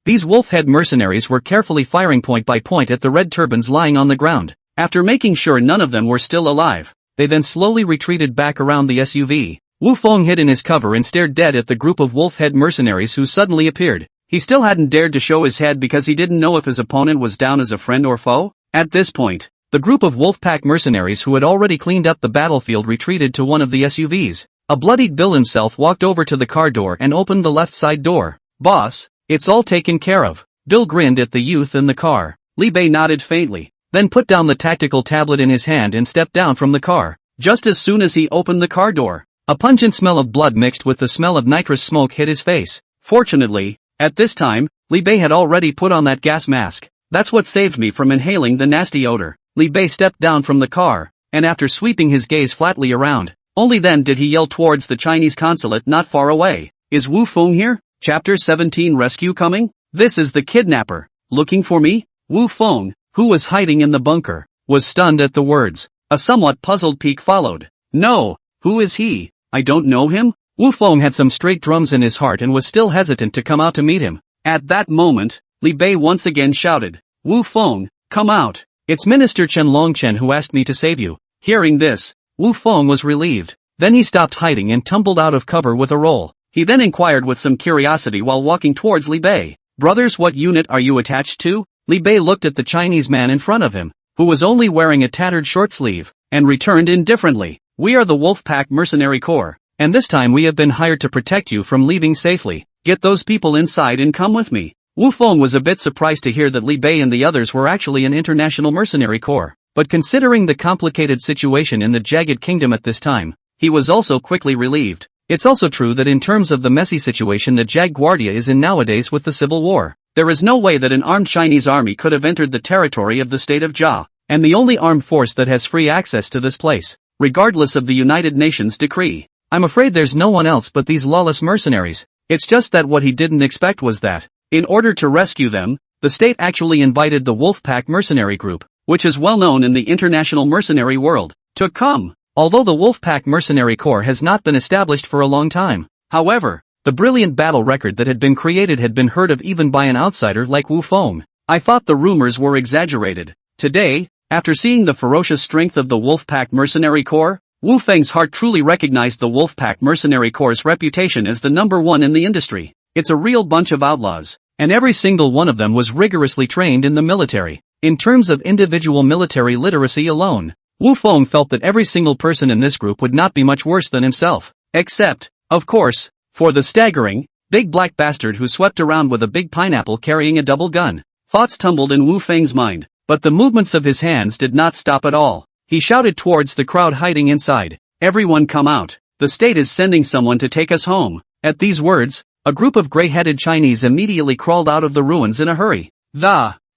These wolf-head mercenaries were carefully firing point by point at the red turbans lying on the ground. After making sure none of them were still alive, they then slowly retreated back around the SUV. Wu Feng hid in his cover and stared dead at the group of wolf-head mercenaries who suddenly appeared. He still hadn't dared to show his head because he didn't know if his opponent was down as a friend or foe. At this point, the group of wolf-pack mercenaries who had already cleaned up the battlefield retreated to one of the SUVs. A bloodied Bill himself walked over to the car door and opened the left side door. "Boss, it's all taken care of." Bill grinned at the youth in the car. Li Bei nodded faintly, then put down the tactical tablet in his hand and stepped down from the car. Just as soon as he opened the car door, a pungent smell of blood mixed with the smell of nitrous smoke hit his face. Fortunately, at this time, Li Bei had already put on that gas mask. "That's what saved me from inhaling the nasty odor." Li Bei stepped down from the car, and after sweeping his gaze flatly around, only then did he yell towards the Chinese consulate not far away. "Is Wu Feng here? Chapter 17 Rescue coming? This is the kidnapper. Looking for me?" Wu Feng, who was hiding in the bunker, was stunned at the words. A somewhat puzzled peek followed. "No, who is he? I don't know him?" Wu Feng had some straight drums in his heart and was still hesitant to come out to meet him. At that moment, Li Bei once again shouted, "Wu Feng, come out. It's Minister Chen Longchen who asked me to save you." Hearing this, Wu Feng was relieved. Then he stopped hiding and tumbled out of cover with a roll. He then inquired with some curiosity while walking towards Li Bei. "Brothers, what unit are you attached to?" Li Bei looked at the Chinese man in front of him, who was only wearing a tattered short sleeve, and returned indifferently, "We are the Wolfpack Mercenary Corps, and this time we have been hired to protect you from leaving safely. Get those people inside and come with me." Wu Feng was a bit surprised to hear that Li Bei and the others were actually an international mercenary corps, but considering the complicated situation in the Jagged Kingdom at this time, he was also quickly relieved. It's also true that in terms of the messy situation that Jaguardia is in nowadays with the civil war, there is no way that an armed Chinese army could have entered the territory of the state of Jia, and the only armed force that has free access to this place, regardless of the United Nations decree. I'm afraid there's no one else but these lawless mercenaries. It's just that what he didn't expect was that, in order to rescue them, the state actually invited the Wolfpack mercenary group, which is well known in the international mercenary world, to come. Although the Wolfpack Mercenary Corps has not been established for a long time, however, the brilliant battle record that had been created had been heard of even by an outsider like Wu Feng. I thought the rumors were exaggerated. Today, after seeing the ferocious strength of the Wolfpack Mercenary Corps, Wu Feng's heart truly recognized the Wolfpack Mercenary Corps' reputation as the #1 in the industry. It's a real bunch of outlaws, and every single one of them was rigorously trained in the military. In terms of individual military literacy alone, Wu Feng felt that every single person in this group would not be much worse than himself, except, of course, for the staggering, big black bastard who swept around with a big pineapple carrying a double gun. Thoughts tumbled in Wu Feng's mind, but the movements of his hands did not stop at all. He shouted towards the crowd hiding inside, "Everyone come out, the state is sending someone to take us home." At these words, a group of gray-headed Chinese immediately crawled out of the ruins in a hurry.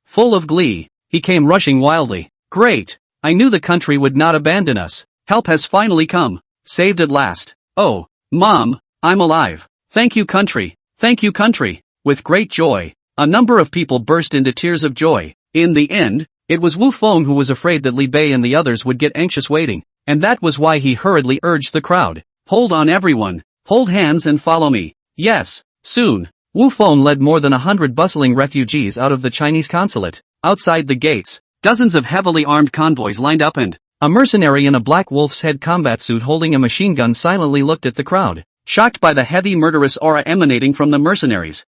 Full of glee, he came rushing wildly. "Great! I knew the country would not abandon us. Help has finally come. Saved at last. Oh, Mom, I'm alive. Thank you country. Thank you country." With great joy, a number of people burst into tears of joy. In the end, It was Wu Feng who was afraid that Li Bei and the others would get anxious waiting, and that was why he hurriedly urged the crowd. Hold on everyone, hold hands and follow me. Yes, soon. Wu Feng led more than 100 bustling refugees out of the Chinese consulate. Outside the gates, dozens of heavily armed convoys lined up and a mercenary in a black wolf's head combat suit holding a machine gun silently looked at the crowd, shocked by the heavy murderous aura emanating from the mercenaries.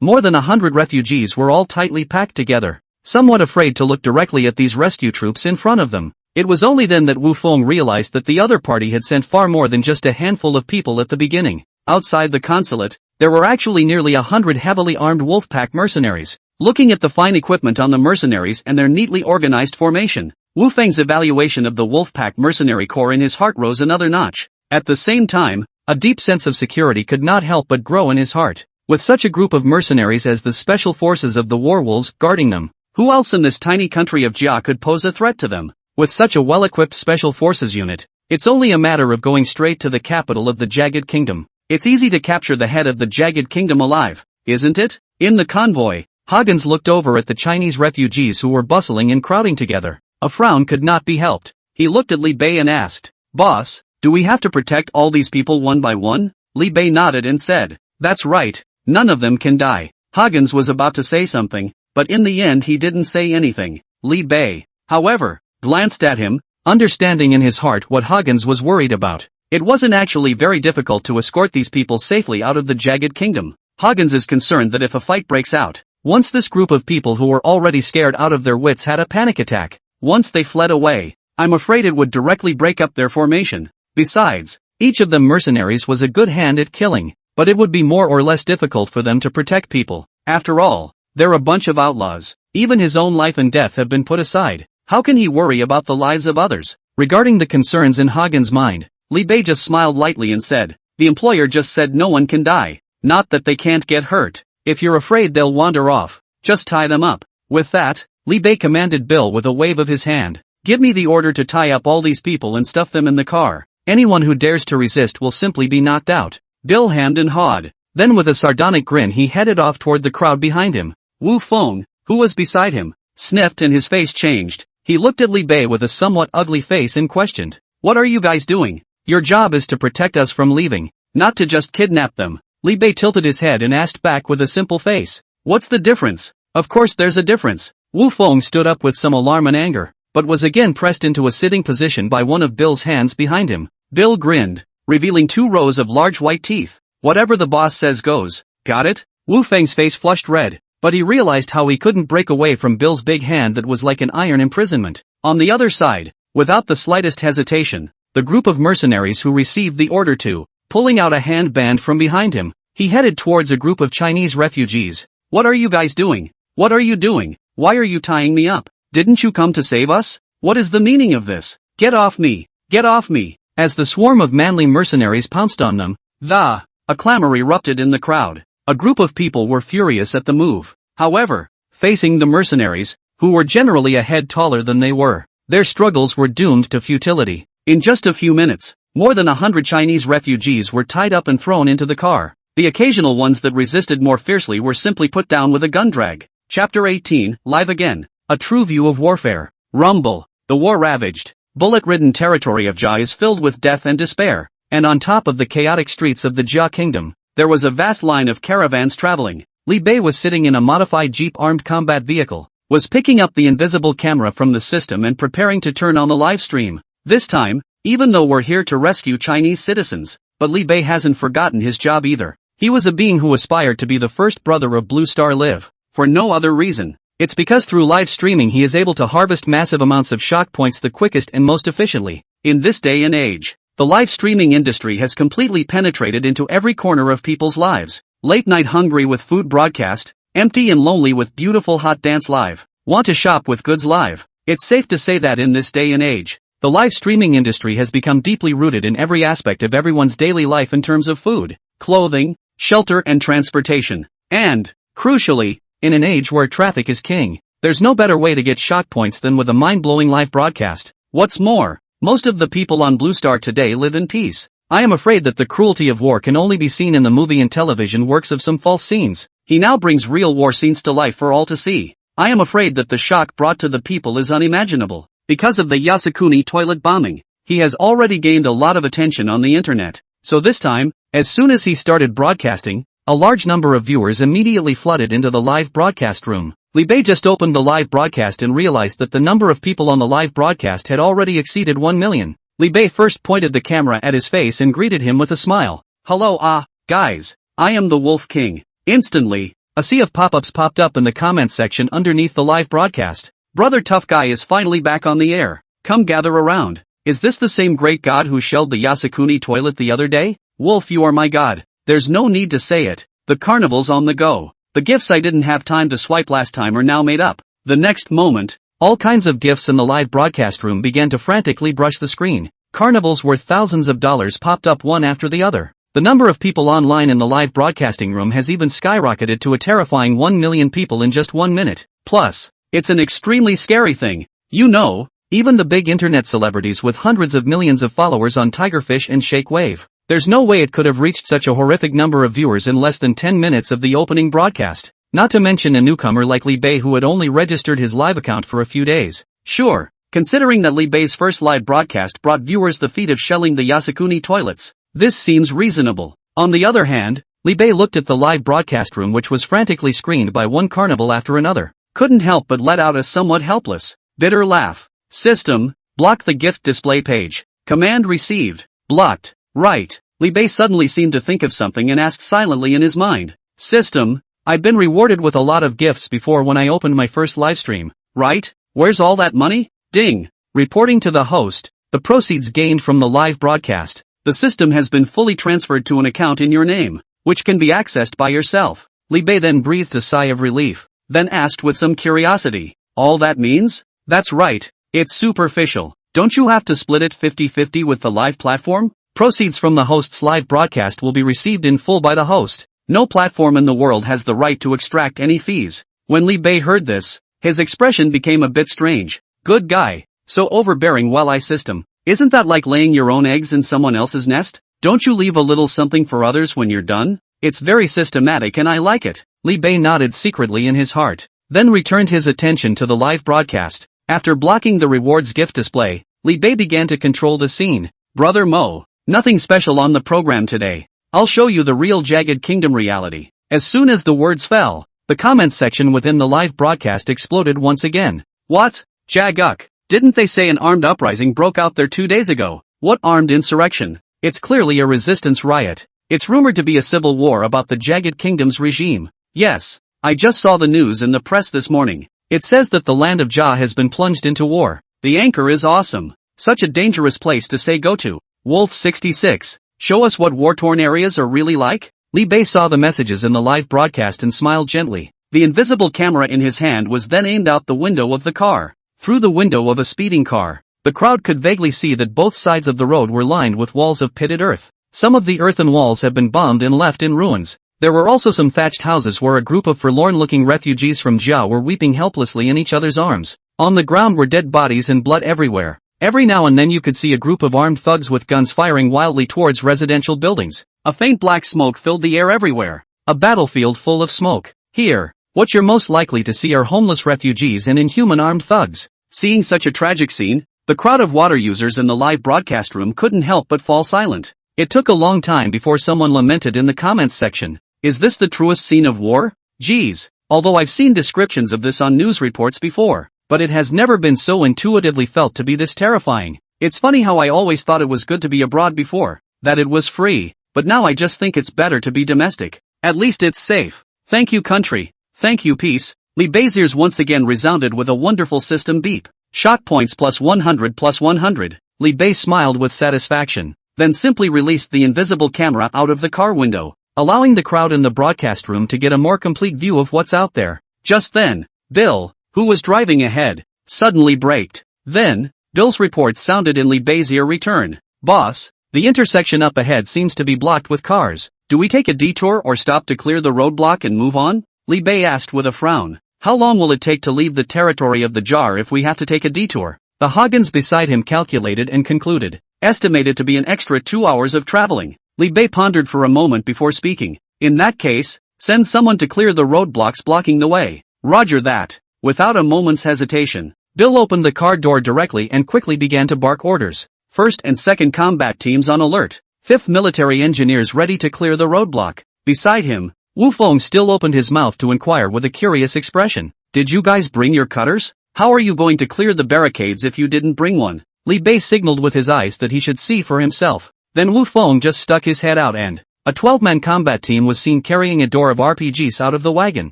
More than 100 refugees were all tightly packed together, somewhat afraid to look directly at these rescue troops in front of them. It was only then that Wu Feng realized that the other party had sent far more than just a handful of people at the beginning. Outside the consulate, there were actually nearly 100 heavily armed wolf-pack mercenaries. Looking at the fine equipment on the mercenaries and their neatly organized formation, Wu Feng's evaluation of the wolf-pack mercenary corps in his heart rose another notch. At the same time, a deep sense of security could not help but grow in his heart. With such a group of mercenaries as the special forces of the Warwolves guarding them, who else in this tiny country of Jia could pose a threat to them? With such a well-equipped special forces unit, it's only a matter of going straight to the capital of the Jagged Kingdom. It's easy to capture the head of the Jagged Kingdom alive, isn't it? In the convoy, Huggins looked over at the Chinese refugees who were bustling and crowding together. A frown could not be helped. He looked at Li Bei and asked, "Boss, do we have to protect all these people one by one?" Li Bei nodded and said, "That's right, none of them can die." Huggins was about to say something, but in the end he didn't say anything. Li Bei, however, glanced at him, understanding in his heart what Huggins was worried about. It wasn't actually very difficult to escort these people safely out of the Jagged Kingdom. Huggins is concerned that if a fight breaks out, once this group of people who were already scared out of their wits had a panic attack, once they fled away, I'm afraid it would directly break up their formation. Besides, each of them mercenaries was a good hand at killing, but it would be more or less difficult for them to protect people. After all, they're a bunch of outlaws. Even his own life and death have been put aside. How can he worry about the lives of others? Regarding the concerns in Huggins' mind, Li Bei just smiled lightly and said, "The employer just said no one can die. Not that they can't get hurt. If you're afraid they'll wander off, just tie them up." With that, Li Bei commanded Bill with a wave of his hand, "Give me the order to tie up all these people and stuff them in the car. Anyone who dares to resist will simply be knocked out." Bill hemmed and hawed. Then with a sardonic grin he headed off toward the crowd behind him. Wu Feng, who was beside him, sniffed and his face changed. He looked at Li Bei with a somewhat ugly face and questioned, "What are you guys doing? Your job is to protect us from leaving, not to just kidnap them." Li Bei tilted his head and asked back with a simple face, "What's the difference?" Of course there's a difference. Wu Feng stood up with some alarm and anger, but was again pressed into a sitting position by one of Bill's hands behind him. Bill grinned, revealing 2 rows of large white teeth. "Whatever the boss says goes, got it?" Wu Feng's face flushed red, but he realized how he couldn't break away from Bill's big hand that was like an iron imprisonment. On the other side, without the slightest hesitation, the group of mercenaries who received the order to, pulling out a handband from behind him, he headed towards a group of Chinese refugees. "What are you guys doing? What are you doing? Why are you tying me up? Didn't you come to save us? What is the meaning of this? Get off me! Get off me!" As the swarm of manly mercenaries pounced on them, a clamor erupted in the crowd. A group of people were furious at the move. However, facing the mercenaries, who were generally a head taller than they were, their struggles were doomed to futility. In just a few minutes, more than 100 Chinese refugees were tied up and thrown into the car. The occasional ones that resisted more fiercely were simply put down with a gun drag. Chapter 18, Live Again. A true view of warfare. Rumble. The war-ravaged, bullet-ridden territory of Jia is filled with death and despair, and on top of the chaotic streets of the Jia kingdom, there was a vast line of caravans traveling. Li Bei was sitting in a modified jeep armed combat vehicle, was picking up the invisible camera from the system and preparing to turn on the live stream. This time, even though we're here to rescue Chinese citizens, but Li Bei hasn't forgotten his job either. He was a being who aspired to be the first brother of Blue Star Live, for no other reason. It's because through live streaming he is able to harvest massive amounts of shock points the quickest and most efficiently. In this day and age, the live streaming industry has completely penetrated into every corner of people's lives. Late night hungry with food broadcast, empty and lonely with beautiful hot dance live, want to shop with goods live. It's safe to say that in this day and age, the live streaming industry has become deeply rooted in every aspect of everyone's daily life in terms of food, clothing, shelter and transportation. And, crucially, in an age where traffic is king, there's no better way to get shock points than with a mind-blowing live broadcast. What's more, most of the people on Blue Star today live in peace. I am afraid that the cruelty of war can only be seen in the movie and television works of some false scenes. He now brings real war scenes to life for all to see. I am afraid that the shock brought to the people is unimaginable. Because of the Yasukuni toilet bombing, he has already gained a lot of attention on the internet. So this time, as soon as he started broadcasting, a large number of viewers immediately flooded into the live broadcast room. Li Bei just opened the live broadcast and realized that the number of people on the live broadcast had already exceeded 1 million. Li Bei first pointed the camera at his face and greeted him with a smile. Hello guys. I am the Wolf King. Instantly, a sea of pop-ups popped up in the comments section underneath the live broadcast. Brother Tough Guy is finally back on the air. Come gather around. Is this the same great god who shelled the Yasukuni toilet the other day? Wolf, you are my god. There's no need to say it. The carnival's on the go. The gifts I didn't have time to swipe last time are now made up. The next moment, all kinds of gifts in the live broadcast room began to frantically brush the screen. Carnivals worth thousands of dollars popped up one after the other. The number of people online in the live broadcasting room has even skyrocketed to a terrifying 1 million people in just 1 minute. Plus, it's an extremely scary thing. You know, even the big internet celebrities with hundreds of millions of followers on Tigerfish and Shake Wave. There's no way it could have reached such a horrific number of viewers in less than 10 minutes of the opening broadcast. Not to mention a newcomer like Li Bei who had only registered his live account for a few days. Sure, considering that Li Bei's first live broadcast brought viewers the feat of shelling the Yasukuni toilets, this seems reasonable. On the other hand, Li Bei looked at the live broadcast room which was frantically screened by one carnival after another. Couldn't help but let out a somewhat helpless, bitter laugh. System, block the gift display page. Command received. Blocked. Right. Li Bei suddenly seemed to think of something and asked silently in his mind. System, I've been rewarded with a lot of gifts before when I opened my first livestream, right? Where's all that money? Ding. Reporting to the host, the proceeds gained from the live broadcast. The system has been fully transferred to an account in your name, which can be accessed by yourself. Li Bei then breathed a sigh of relief, then asked with some curiosity, all that means? That's right, it's superficial. Don't you have to split it 50-50 with the live platform? Proceeds from the host's live broadcast will be received in full by the host. No platform in the world has the right to extract any fees. When Li Bei heard this, his expression became a bit strange. Good guy, so overbearing. While I system. Isn't that like laying your own eggs in someone else's nest? Don't you leave a little something for others when you're done? It's very systematic and I like it. Li Bei nodded secretly in his heart, then returned his attention to the live broadcast. After blocking the rewards gift display, Li Bei began to control the scene. Brother Mo, nothing special on the program today. I'll show you the real Jagged Kingdom reality. As soon as the words fell, the comments section within the live broadcast exploded once again. What? Jaguk. Didn't they say an armed uprising broke out there 2 days ago? What armed insurrection? It's clearly a resistance riot. It's rumored to be a civil war about the Jagged Kingdom's regime. Yes, I just saw the news in the press this morning. It says that the land of Ja has been plunged into war. The anchor is awesome. Such a dangerous place to say go to. Wolf 66. Show us what war-torn areas are really like? Li Bei saw the messages in the live broadcast and smiled gently. The invisible camera in his hand was then aimed out the window of the car. Through the window of a speeding car, the crowd could vaguely see that both sides of the road were lined with walls of pitted earth. Some of the earthen walls have been bombed and left in ruins. There were also some thatched houses where a group of forlorn-looking refugees from Ja were weeping helplessly in each other's arms. On the ground were dead bodies and blood everywhere. Every now and then you could see a group of armed thugs with guns firing wildly towards residential buildings. A faint black smoke filled the air everywhere. A battlefield full of smoke. Here, what you're most likely to see are homeless refugees and inhuman armed thugs. Seeing such a tragic scene, the crowd of water users in the live broadcast room couldn't help but fall silent. It took a long time before someone lamented in the comments section. Is this the truest scene of war? Geez, although I've seen descriptions of this on news reports before, but it has never been so intuitively felt to be this terrifying. It's funny how I always thought it was good to be abroad before, that it was free, but now I just think it's better to be domestic. At least it's safe. Thank you country. Thank you peace. Li Bei's ears once again resounded with a wonderful system beep. Shock points plus 100 plus 100. Li Bei smiled with satisfaction, then simply released the invisible camera out of the car window, allowing the crowd in the broadcast room to get a more complete view of what's out there. Just then, Bill, who was driving ahead, suddenly braked. Then, Bill's report sounded in Li Bei's ear return. Boss, the intersection up ahead seems to be blocked with cars. Do we take a detour or stop to clear the roadblock and move on? Li Bei asked with a frown. How long will it take to leave the territory of the jar if we have to take a detour? The Hagens beside him calculated and concluded. Estimated to be an extra 2 hours of traveling. Li Bei pondered for a moment before speaking. In that case, send someone to clear the roadblocks blocking the way. Roger that. Without a moment's hesitation, Bill opened the car door directly and quickly began to bark orders. First and second combat teams on alert. Fifth military engineers ready to clear the roadblock. Beside him, Wu Feng still opened his mouth to inquire with a curious expression. Did you guys bring your cutters? How are you going to clear the barricades if you didn't bring one? Li Bei signaled with his eyes that he should see for himself. Then Wu Feng just stuck his head out and a 12-man combat team was seen carrying a door of RPGs out of the wagon.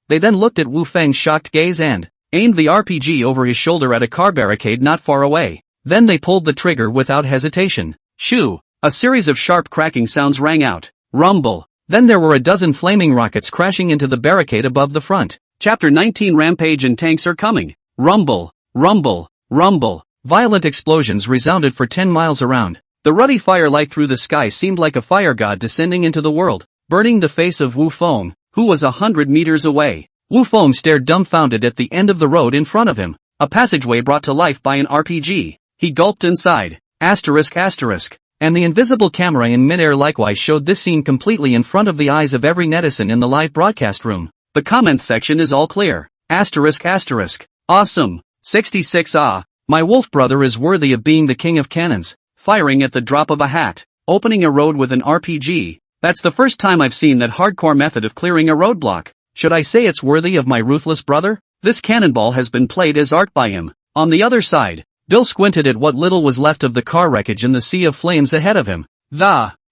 They then looked at Wu Feng's shocked gaze and aimed the RPG over his shoulder at a car barricade not far away. Then they pulled the trigger without hesitation. Shoo! A series of sharp cracking sounds rang out. Rumble! Then there were a dozen flaming rockets crashing into the barricade above the front. Chapter 19 Rampage and tanks are coming. Rumble! Rumble! Rumble! Violent explosions resounded for 10 miles around. The ruddy firelight through the sky seemed like a fire god descending into the world, burning the face of Wu Feng, who was 100 meters away. Wu Feng stared dumbfounded at the end of the road in front of him, a passageway brought to life by an RPG. He gulped and sighed. Asterisk asterisk. And the invisible camera in midair likewise showed this scene completely in front of the eyes of every netizen in the live broadcast room. The comments section is all clear. Asterisk asterisk. Awesome. 66 My wolf brother is worthy of being the king of cannons, firing at the drop of a hat, opening a road with an RPG. That's the first time I've seen that hardcore method of clearing a roadblock. Should I say it's worthy of my ruthless brother? This cannonball has been played as art by him. On the other side, Bill squinted at what little was left of the car wreckage in the sea of flames ahead of him.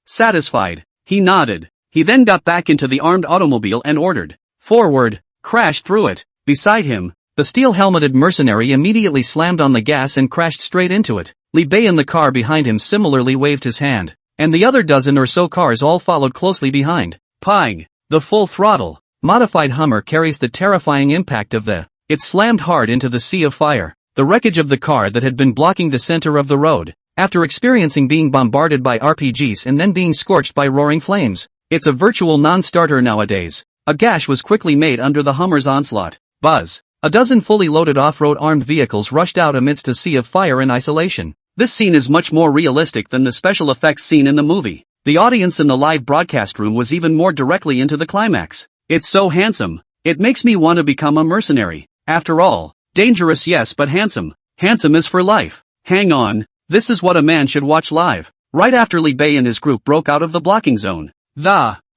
Satisfied, he nodded. He then got back into the armed automobile and ordered, forward, crashed through it. Beside him, the steel-helmeted mercenary immediately slammed on the gas and crashed straight into it. Li Bei in the car behind him similarly waved his hand, and the other dozen or so cars all followed closely behind. Ping! The full throttle, modified Hummer carries the terrifying impact of it slammed hard into the sea of fire. The wreckage of the car that had been blocking the center of the road, after experiencing being bombarded by RPGs and then being scorched by roaring flames. It's a virtual non-starter nowadays. A gash was quickly made under the Hummer's onslaught. Buzz! A dozen fully loaded off-road armed vehicles rushed out amidst a sea of fire and isolation. This scene is much more realistic than the special effects scene in the movie. The audience in the live broadcast room was even more directly into the climax. It's so handsome. It makes me want to become a mercenary. After all, dangerous yes but handsome. Handsome is for life. Hang on, this is what a man should watch live. Right after Li Bei and his group broke out of the blocking zone,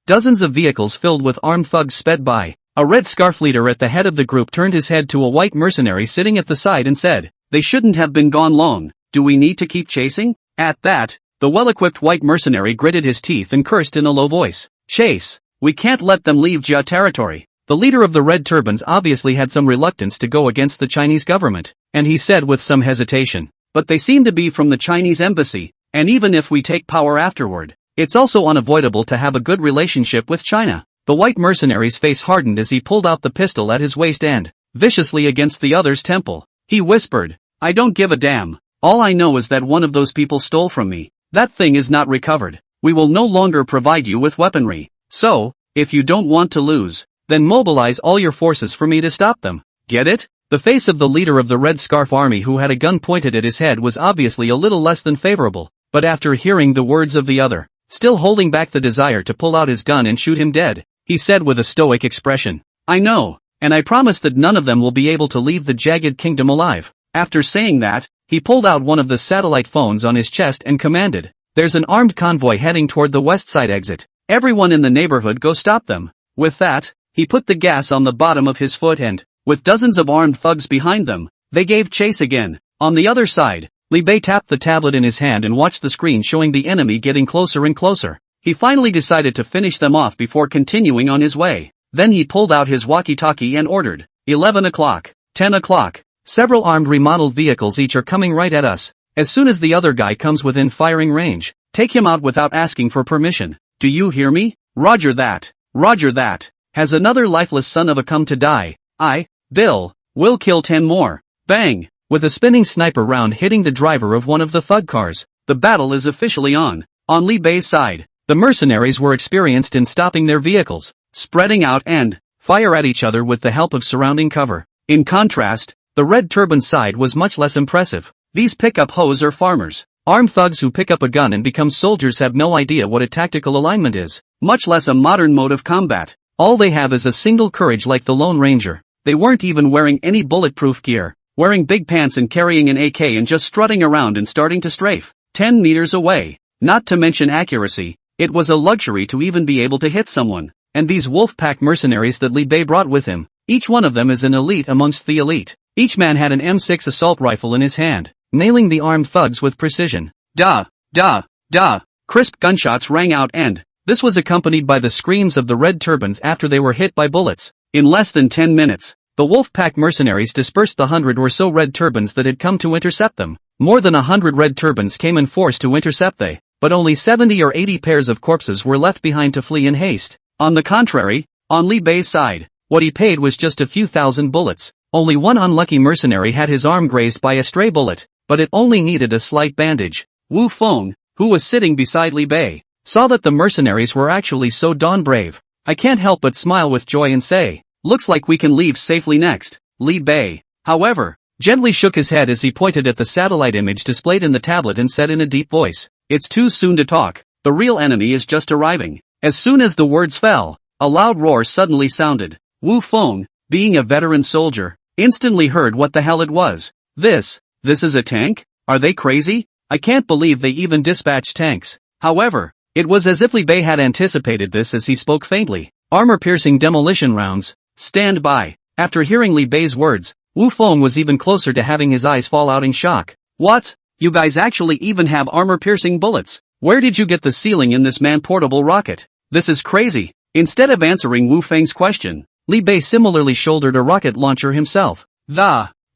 dozens of vehicles filled with armed thugs sped by. A red scarf leader at the head of the group turned his head to a white mercenary sitting at the side and said, "They shouldn't have been gone long. Do we need to keep chasing?" At that, the well-equipped white mercenary gritted his teeth and cursed in a low voice. "Chase! We can't let them leave Jia territory." The leader of the red turbans obviously had some reluctance to go against the Chinese government, and he said with some hesitation, "But they seem to be from the Chinese embassy, and even if we take power afterward, it's also unavoidable to have a good relationship with China." The white mercenary's face hardened as he pulled out the pistol at his waist and, viciously against the other's temple, he whispered, "I don't give a damn. All I know is that one of those people stole from me. That thing is not recovered. We will no longer provide you with weaponry. So, if you don't want to lose, then mobilize all your forces for me to stop them. Get it?" The face of the leader of the Red Scarf Army who had a gun pointed at his head was obviously a little less than favorable, but after hearing the words of the other, still holding back the desire to pull out his gun and shoot him dead, he said with a stoic expression, "I know, and I promise that none of them will be able to leave the Jagged Kingdom alive." After saying that, he pulled out one of the satellite phones on his chest and commanded, "There's an armed convoy heading toward the west side exit. Everyone in the neighborhood go stop them." With that, he put the gas on the bottom of his foot and, with dozens of armed thugs behind them, they gave chase again. On the other side, Li Bei tapped the tablet in his hand and watched the screen showing the enemy getting closer and closer. He finally decided to finish them off before continuing on his way. Then he pulled out his walkie-talkie and ordered, 11 o'clock, 10 o'clock. Several armed remodeled vehicles each are coming right at us. As soon as the other guy comes within firing range, take him out without asking for permission. Do you hear me? Roger that. Roger that. Has another lifeless son of a come to die? Bill, will kill 10 more. Bang! With a spinning sniper round hitting the driver of one of the thug cars, the battle is officially on. On Li Bei's side, the mercenaries were experienced in stopping their vehicles, spreading out and fire at each other with the help of surrounding cover. In contrast, the red turban side was much less impressive. These pickup hoes are farmers. Armed thugs who pick up a gun and become soldiers have no idea what a tactical alignment is, much less a modern mode of combat. All they have is a single courage like the Lone Ranger. They weren't even wearing any bulletproof gear, wearing big pants and carrying an AK and just strutting around and starting to strafe 10 meters away. Not to mention accuracy, it was a luxury to even be able to hit someone. And these wolf-pack mercenaries that Li Bei brought with him, each one of them is an elite amongst the elite. Each man had an M6 assault rifle in his hand, nailing the armed thugs with precision. Da, da, da. Crisp gunshots rang out and this was accompanied by the screams of the red turbans after they were hit by bullets. In less than 10 minutes, the wolf-pack mercenaries dispersed the 100 or so red turbans that had come to intercept them. More than 100 red turbans came in force to intercept they, but only 70 or 80 pairs of corpses were left behind to flee in haste. On the contrary, on Li Bei's side, what he paid was just a few thousand bullets. Only one unlucky mercenary had his arm grazed by a stray bullet, but it only needed a slight bandage. Wu Feng, who was sitting beside Li Bei, saw that the mercenaries were actually so darn brave. I can't help but smile with joy and say, looks like we can leave safely next. Li Bei, however, gently shook his head as he pointed at the satellite image displayed in the tablet and said in a deep voice, "It's too soon to talk, the real enemy is just arriving." As soon as the words fell, a loud roar suddenly sounded. Wu Feng, being a veteran soldier, instantly heard what the hell it was. This is a tank? Are they crazy? I can't believe they even dispatched tanks. However, it was as if Li Bei had anticipated this as he spoke faintly. Armor-piercing demolition rounds. Stand by. After hearing Li Bei's words, Wu Feng was even closer to having his eyes fall out in shock. What? You guys actually even have armor-piercing bullets? Where did you get the ceiling in this man-portable rocket? This is crazy. Instead of answering Wu Feng's question, Li Bei similarly shouldered a rocket launcher himself.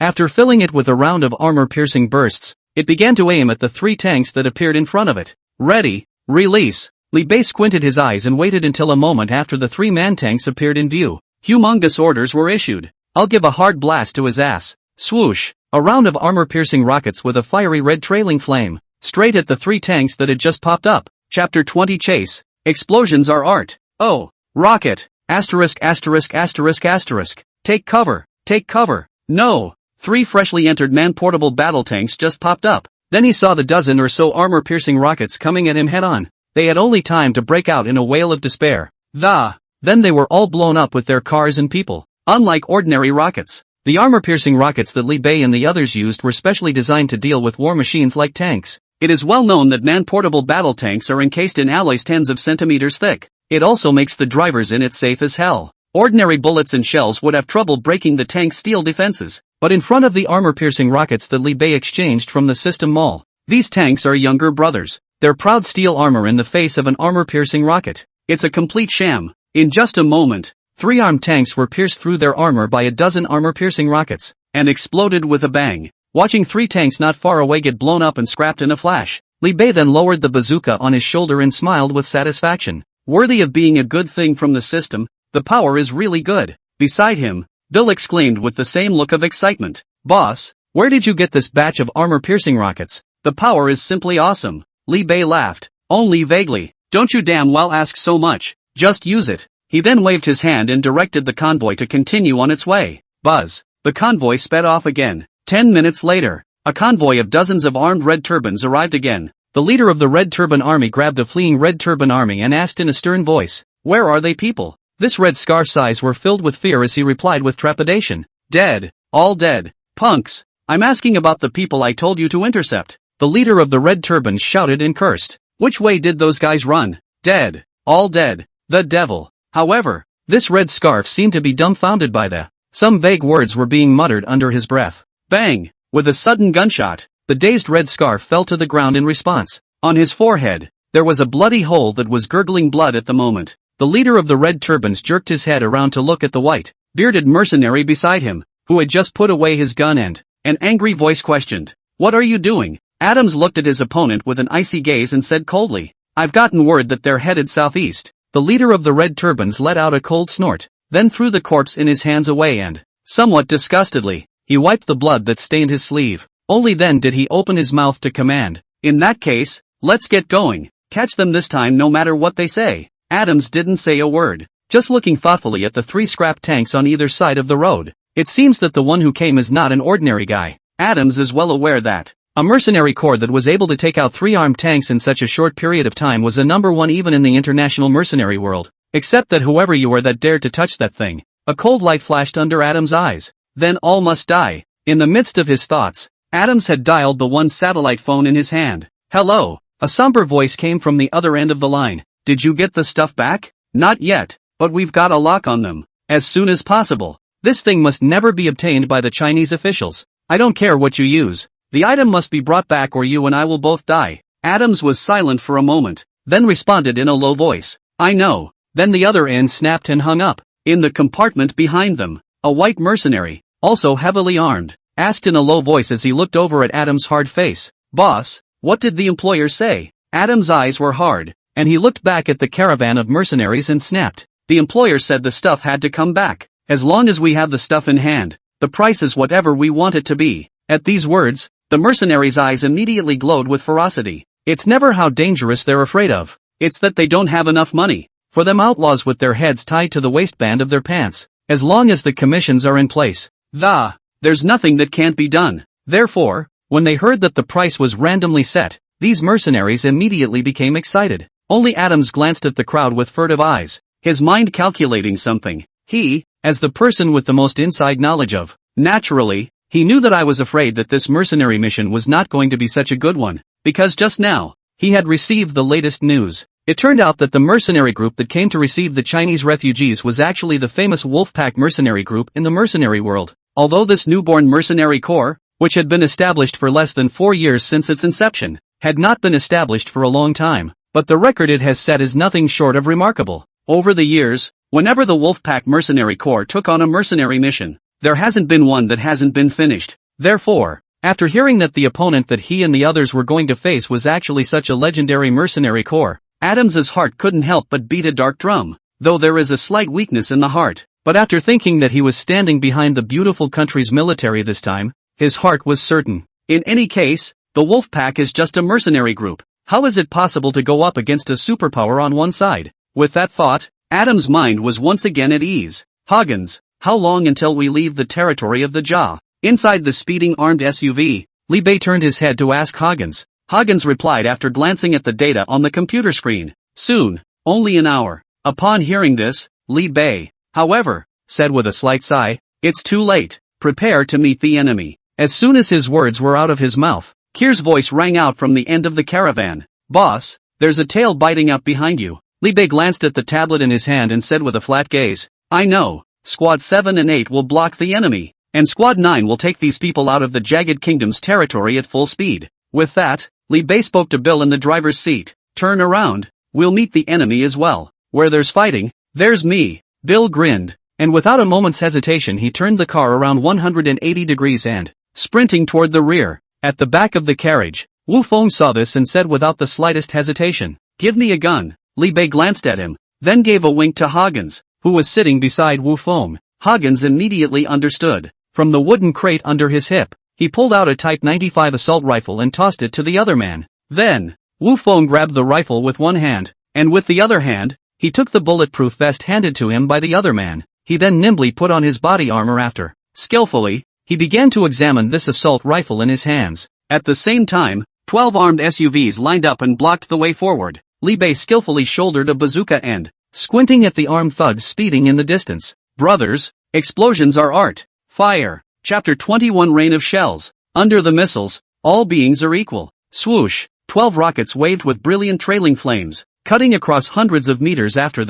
After filling it with a round of armor-piercing bursts, it began to aim at the 3 tanks that appeared in front of it. Ready, release. Li Bei squinted his eyes and waited until a moment after the 3 man tanks appeared in view. Humongous orders were issued. I'll give a hard blast to his ass. Swoosh. A round of armor-piercing rockets with a fiery red trailing flame, straight at the 3 tanks that had just popped up. Chapter 20 Chase. Explosions are art. Oh. Rocket. Asterisk asterisk asterisk asterisk. Take cover. Take cover. No. 3 freshly entered man-portable battle tanks just popped up. Then he saw the dozen or so armor-piercing rockets coming at him head-on. They had only time to break out in a wail of despair. Then they were all blown up with their cars and people. Unlike ordinary rockets, the armor-piercing rockets that Li Bei and the others used were specially designed to deal with war machines like tanks. It is well known that man-portable battle tanks are encased in alloys tens of centimeters thick. It also makes the drivers in it safe as hell. Ordinary bullets and shells would have trouble breaking the tank's steel defenses. But in front of the armor-piercing rockets that Li Bei exchanged from the system mall, these tanks are younger brothers. Their proud steel armor in the face of an armor-piercing rocket. It's a complete sham. In just a moment, 3 armed tanks were pierced through their armor by a dozen armor-piercing rockets, and exploded with a bang. Watching 3 tanks not far away get blown up and scrapped in a flash, Li Bei then lowered the bazooka on his shoulder and smiled with satisfaction. Worthy of being a good thing from the system, the power is really good. Beside him, Bill exclaimed with the same look of excitement. Boss, where did you get this batch of armor-piercing rockets? The power is simply awesome. Li Bei laughed, only vaguely. Don't you damn well ask so much, just use it. He then waved his hand and directed the convoy to continue on its way. Buzz. The convoy sped off again. 10 minutes later, a convoy of dozens of armed red turbans arrived again. The leader of the red turban army grabbed the fleeing red turban army and asked in a stern voice, "Where are they, people?" This red scarf's eyes were filled with fear as he replied with trepidation. "Dead. All dead. Punks. I'm asking about the people I told you to intercept." The leader of the red turbans shouted and cursed. Which way did those guys run? Dead. All dead. The devil. However, this red scarf seemed to be dumbfounded by some vague words were being muttered under his breath. Bang! With a sudden gunshot, the dazed red scarf fell to the ground in response. On his forehead, there was a bloody hole that was gurgling blood at the moment. The leader of the red turbans jerked his head around to look at the white, bearded mercenary beside him, who had just put away his gun and an angry voice questioned, "What are you doing?" Adams looked at his opponent with an icy gaze and said coldly, "I've gotten word that they're headed southeast." The leader of the red turbans let out a cold snort, then threw the corpse in his hands away and, somewhat disgustedly, he wiped the blood that stained his sleeve. Only then did he open his mouth to command, "In that case, let's get going. Catch them this time no matter what they say." Adams didn't say a word, just looking thoughtfully at the 3 scrap tanks on either side of the road. It seems that the one who came is not an ordinary guy. Adams is well aware that a mercenary corps that was able to take out 3 armed tanks in such a short period of time was a number 1 even in the international mercenary world. Except that whoever you were that dared to touch that thing, A cold light flashed under Adam's eyes. Then all must die. In the midst of his thoughts, Adams had dialed the one satellite phone in his hand. Hello, a somber voice came from the other end of the line. Did you get the stuff back? Not yet, but we've got a lock on them. As soon as possible. This thing must never be obtained by the Chinese officials. I don't care what you use. The item must be brought back or you and I will both die. Adams was silent for a moment, then responded in a low voice. I know. Then the other end snapped and hung up. In the compartment behind them, a white mercenary, also heavily armed, asked in a low voice as he looked over at Adams' hard face. Boss, what did the employer say? Adams' eyes were hard, and he looked back at the caravan of mercenaries and snapped. The employer said the stuff had to come back. As long as we have the stuff in hand, the price is whatever we want it to be. At these words, the mercenaries' eyes immediately glowed with ferocity. It's never how dangerous they're afraid of. It's that they don't have enough money. For them outlaws with their heads tied to the waistband of their pants. As long as the commissions are in place, there's nothing that can't be done. Therefore, when they heard that the price was randomly set, these mercenaries immediately became excited. Only Adams glanced at the crowd with furtive eyes, his mind calculating something. He, as the person with the most inside knowledge of, naturally, he knew that I was afraid that this mercenary mission was not going to be such a good one, because just now, he had received the latest news. It turned out that the mercenary group that came to receive the Chinese refugees was actually the famous Wolfpack mercenary group in the mercenary world. Although this newborn mercenary corps, which had been established for less than 4 years since its inception, had not been established for a long time, but the record it has set is nothing short of remarkable. Over the years, whenever the Wolfpack mercenary corps took on a mercenary mission, there hasn't been one that hasn't been finished. Therefore, after hearing that the opponent that he and the others were going to face was actually such a legendary mercenary corps, Adams's heart couldn't help but beat a dark drum, though there is a slight weakness in the heart. But after thinking that he was standing behind the beautiful country's military this time, his heart was certain. In any case, the Wolfpack is just a mercenary group. How is it possible to go up against a superpower on one side? With that thought, Adam's mind was once again at ease. Hoggins, how long until we leave the territory of the Jaw? Inside the speeding armed SUV, Li Bei turned his head to ask Hoggins. Hoggins replied after glancing at the data on the computer screen. Soon, only an hour. Upon hearing this, Li Bei, however, said with a slight sigh, it's too late. Prepare to meet the enemy. As soon as his words were out of his mouth, Kier's voice rang out from the end of the caravan. Boss, there's a tail biting up behind you. Li Bei glanced at the tablet in his hand and said with a flat gaze, I know, Squad 7 and 8 will block the enemy, and Squad 9 will take these people out of the Jagged Kingdom's territory at full speed. With that, Li Bei spoke to Bill in the driver's seat. Turn around, we'll meet the enemy as well. Where there's fighting, there's me. Bill grinned, and without a moment's hesitation he turned the car around 180 degrees and, sprinting toward the rear, at the back of the carriage, Wu Feng saw this and said without the slightest hesitation, give me a gun. Li Bei glanced at him, then gave a wink to Hoggins, who was sitting beside Wu Feng. Hoggins immediately understood. From the wooden crate under his hip, he pulled out a Type 95 assault rifle and tossed it to the other man. Then, Wu Feng grabbed the rifle with one hand, and with the other hand, he took the bulletproof vest handed to him by the other man. He then nimbly put on his body armor after. Skillfully, he began to examine this assault rifle in his hands. At the same time, 12 armed SUVs lined up and blocked the way forward. Li Bei skillfully shouldered a bazooka and, squinting at the armed thugs speeding in the distance. Brothers, explosions are art. Fire. Chapter 21 Rain of Shells. Under the missiles, all beings are equal. Swoosh. 12 rockets waved with brilliant trailing flames, cutting across hundreds of meters after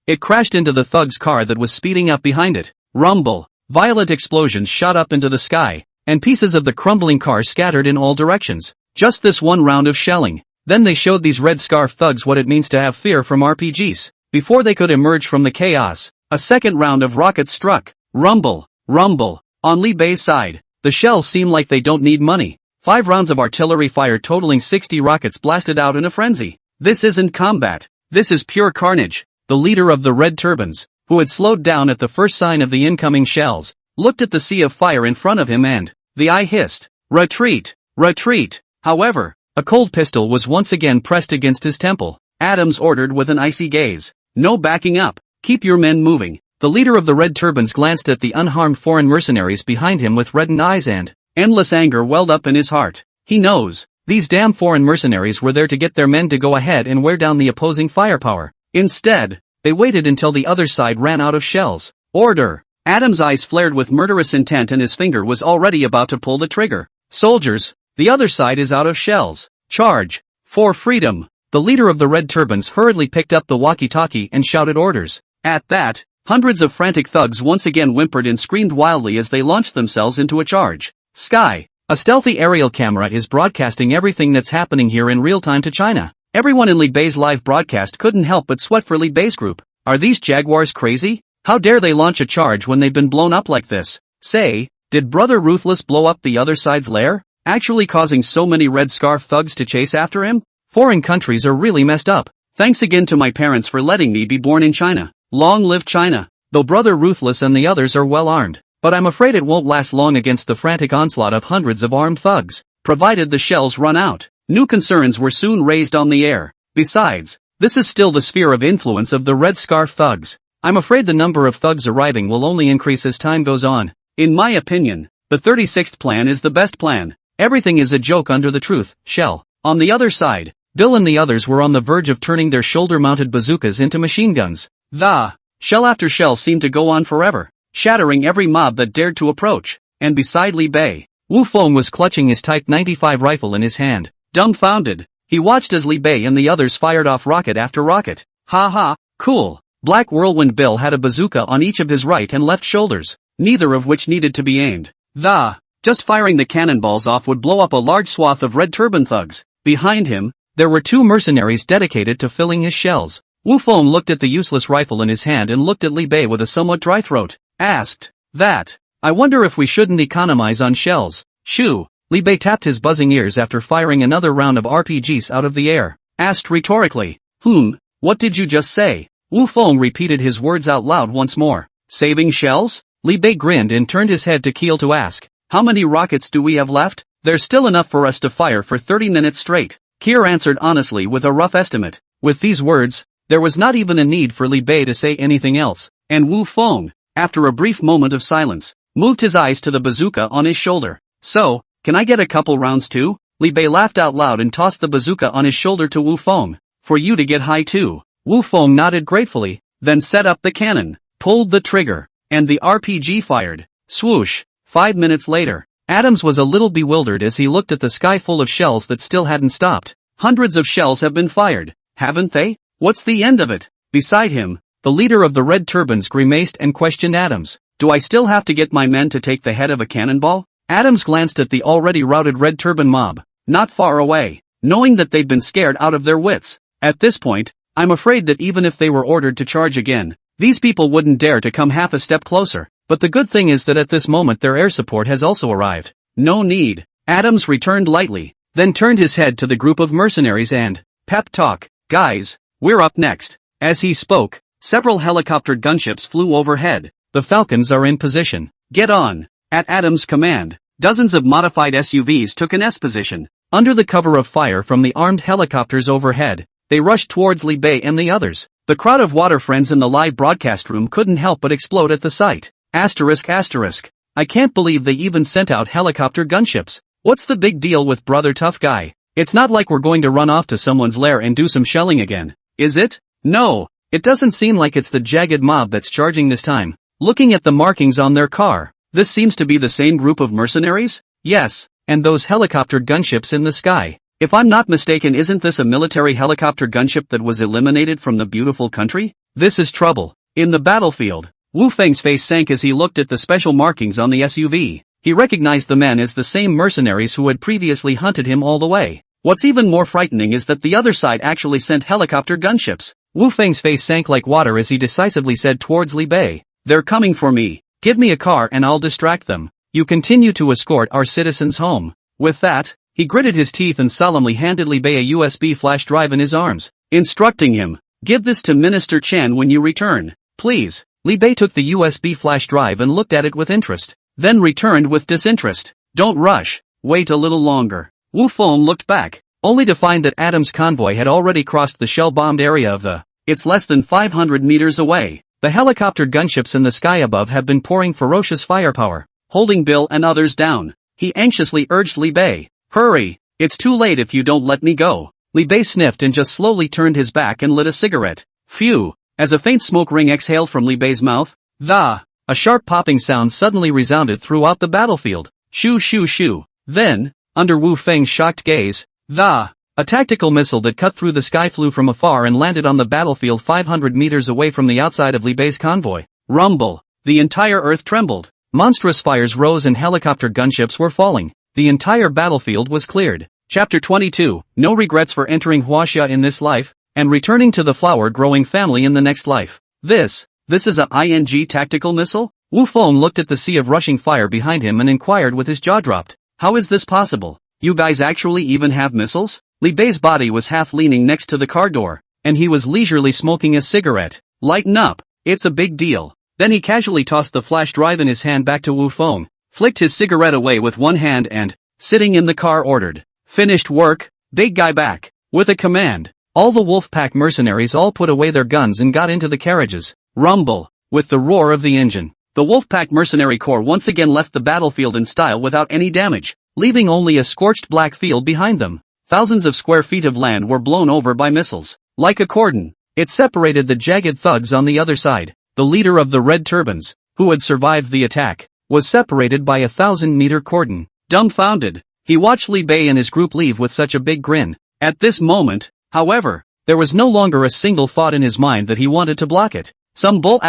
it crashed into the thug's car that was speeding up behind it. Rumble. Violent explosions shot up into the sky, and pieces of the crumbling car scattered in all directions. Just this one round of shelling. Then they showed these red scarf thugs what it means to have fear from RPGs. Before they could emerge from the chaos, a second round of rockets struck. Rumble. Rumble. On Li Bei's side, the shells seem like they don't need money. 5 rounds of artillery fire totaling 60 rockets blasted out in a frenzy. This isn't combat. This is pure carnage. The leader of the Red Turbans, who had slowed down at the first sign of the incoming shells, looked at the sea of fire in front of him and, the eye hissed, retreat, retreat. However, a cold pistol was once again pressed against his temple. Adams ordered with an icy gaze, no backing up, keep your men moving. The leader of the Red Turbans glanced at the unharmed foreign mercenaries behind him with reddened eyes and, endless anger welled up in his heart. He knows, these damn foreign mercenaries were there to get their men to go ahead and wear down the opposing firepower. Instead, they waited until the other side ran out of shells. Order! Adam's eyes flared with murderous intent and his finger was already about to pull the trigger. Soldiers! The other side is out of shells. Charge! For freedom! The leader of the red turbans hurriedly picked up the walkie-talkie and shouted orders. At that, hundreds of frantic thugs once again whimpered and screamed wildly as they launched themselves into a charge. Sky! A stealthy aerial camera is broadcasting everything that's happening here in real time to China. Everyone in Li Bei's live broadcast couldn't help but sweat for Li Bei's group. Are these jaguars crazy? How dare they launch a charge when they've been blown up like this? Say, did Brother Ruthless blow up the other side's lair, actually causing so many red scarf thugs to chase after him? Foreign countries are really messed up. Thanks again to my parents for letting me be born in China. Long live China. Though Brother Ruthless and the others are well armed, but I'm afraid it won't last long against the frantic onslaught of hundreds of armed thugs, provided the shells run out. New concerns were soon raised on the air. Besides, this is still the sphere of influence of the red scarf thugs. I'm afraid the number of thugs arriving will only increase as time goes on. In my opinion, the 36th plan is the best plan. Everything is a joke under the truth, shell. On the other side, Bill and the others were on the verge of turning their shoulder-mounted bazookas into machine guns. The shell after shell seemed to go on forever, shattering every mob that dared to approach. And beside Li Bei, Wu Feng was clutching his Type 95 rifle in his hand. Dumbfounded, he watched as Li Bei and the others fired off rocket after rocket. Ha ha, cool. Black Whirlwind Bill had a bazooka on each of his right and left shoulders, neither of which needed to be aimed. Just firing the cannonballs off would blow up a large swath of red turban thugs. Behind him, there were two mercenaries dedicated to filling his shells. Wu Feng looked at the useless rifle in his hand and looked at Li Bei with a somewhat dry throat. Asked, I wonder if we shouldn't economize on shells. Shoo! Li Bei tapped his buzzing ears after firing another round of RPGs out of the air. Asked rhetorically, what did you just say? Wu Feng repeated his words out loud once more. Saving shells? Li Bei grinned and turned his head to Keel to ask, how many rockets do we have left? There's still enough for us to fire for 30 minutes straight. Kier answered honestly with a rough estimate. With these words, there was not even a need for Li Bei to say anything else, and Wu Feng, after a brief moment of silence, moved his eyes to the bazooka on his shoulder. So, can I get a couple rounds too? Li Bei laughed out loud and tossed the bazooka on his shoulder to Wu Feng. For you to get high too. Wu Feng nodded gratefully, then set up the cannon, pulled the trigger, and the RPG fired. Swoosh! 5 minutes later, Adams was a little bewildered as he looked at the sky full of shells that still hadn't stopped. Hundreds of shells have been fired, haven't they? What's the end of it? Beside him, the leader of the red turbans grimaced and questioned Adams. Do I still have to get my men to take the head of a cannonball? Adams glanced at the already routed red turban mob, not far away, knowing that they'd been scared out of their wits. At this point, I'm afraid that even if they were ordered to charge again, these people wouldn't dare to come half a step closer. But the good thing is that at this moment their air support has also arrived. No need. Adams returned lightly, then turned his head to the group of mercenaries and, pep talk, guys, we're up next. As he spoke, several helicopter gunships flew overhead. The Falcons are in position. Get on. At Adams' command, dozens of modified SUVs took an S position. Under the cover of fire from the armed helicopters overhead, they rushed towards Li Bei and the others. The crowd of water friends in the live broadcast room couldn't help but explode at the sight. Asterisk. I can't believe they even sent out helicopter gunships. What's the big deal with Brother Tough Guy? It's not like we're going to run off to someone's lair and do some shelling again, is it? No, it doesn't seem like it's the jagged mob that's charging this time. Looking at the markings on their car, this seems to be the same group of mercenaries? Yes, and those helicopter gunships in the sky. If I'm not mistaken, isn't this a military helicopter gunship that was eliminated from the beautiful country? This is trouble. In the battlefield, Wu Feng's face sank as he looked at the special markings on the SUV. He recognized the men as the same mercenaries who had previously hunted him all the way. What's even more frightening is that the other side actually sent helicopter gunships. Wu Feng's face sank like water as he decisively said towards Li Bei, they're coming for me. Give me a car and I'll distract them. You continue to escort our citizens home. With that, he gritted his teeth and solemnly handed Li Bei a USB flash drive in his arms, instructing him, give this to Minister Chen when you return, please. Li Bei took the USB flash drive and looked at it with interest, then returned with disinterest. Don't rush, wait a little longer. Wu Feng looked back, only to find that Adam's convoy had already crossed the shell-bombed area of the, it's less than 500 meters away. The helicopter gunships in the sky above have been pouring ferocious firepower, holding Bill and others down. He anxiously urged Li Bei, hurry, it's too late if you don't let me go. Li Bei sniffed and just slowly turned his back and lit a cigarette. Phew, as a faint smoke ring exhaled from Li Bei's mouth, The. A sharp popping sound suddenly resounded throughout the battlefield. Shoo shoo shoo. Then, under Wu Feng's shocked gaze, a tactical missile that cut through the sky flew from afar and landed on the battlefield 500 meters away from the outside of Li Bei's convoy. Rumble. The entire earth trembled. Monstrous fires rose and helicopter gunships were falling. The entire battlefield was cleared. Chapter 22. No regrets for entering Huaxia in this life, and returning to the flower-growing family in the next life. This is a ING tactical missile? Wu Feng looked at the sea of rushing fire behind him and inquired with his jaw dropped. How is this possible? You guys actually even have missiles? Li Bei's body was half leaning next to the car door, and he was leisurely smoking a cigarette. Lighten up. It's a big deal. Then he casually tossed the flash drive in his hand back to Wu Feng, flicked his cigarette away with one hand and, sitting in the car, ordered, "Finished work, big guy back." With a command, all the Wolfpack mercenaries all put away their guns and got into the carriages. Rumble. With the roar of the engine, the Wolfpack mercenary corps once again left the battlefield in style without any damage, leaving only a scorched black field behind them. Thousands of square feet of land were blown over by missiles. Like a cordon, it separated the jagged thugs on the other side. The leader of the Red Turbans, who had survived the attack, was separated by a 1,000-meter cordon. Dumbfounded, he watched Li Bei and his group leave with such a big grin. At this moment, however, there was no longer a single thought in his mind that he wanted to block it. Some bull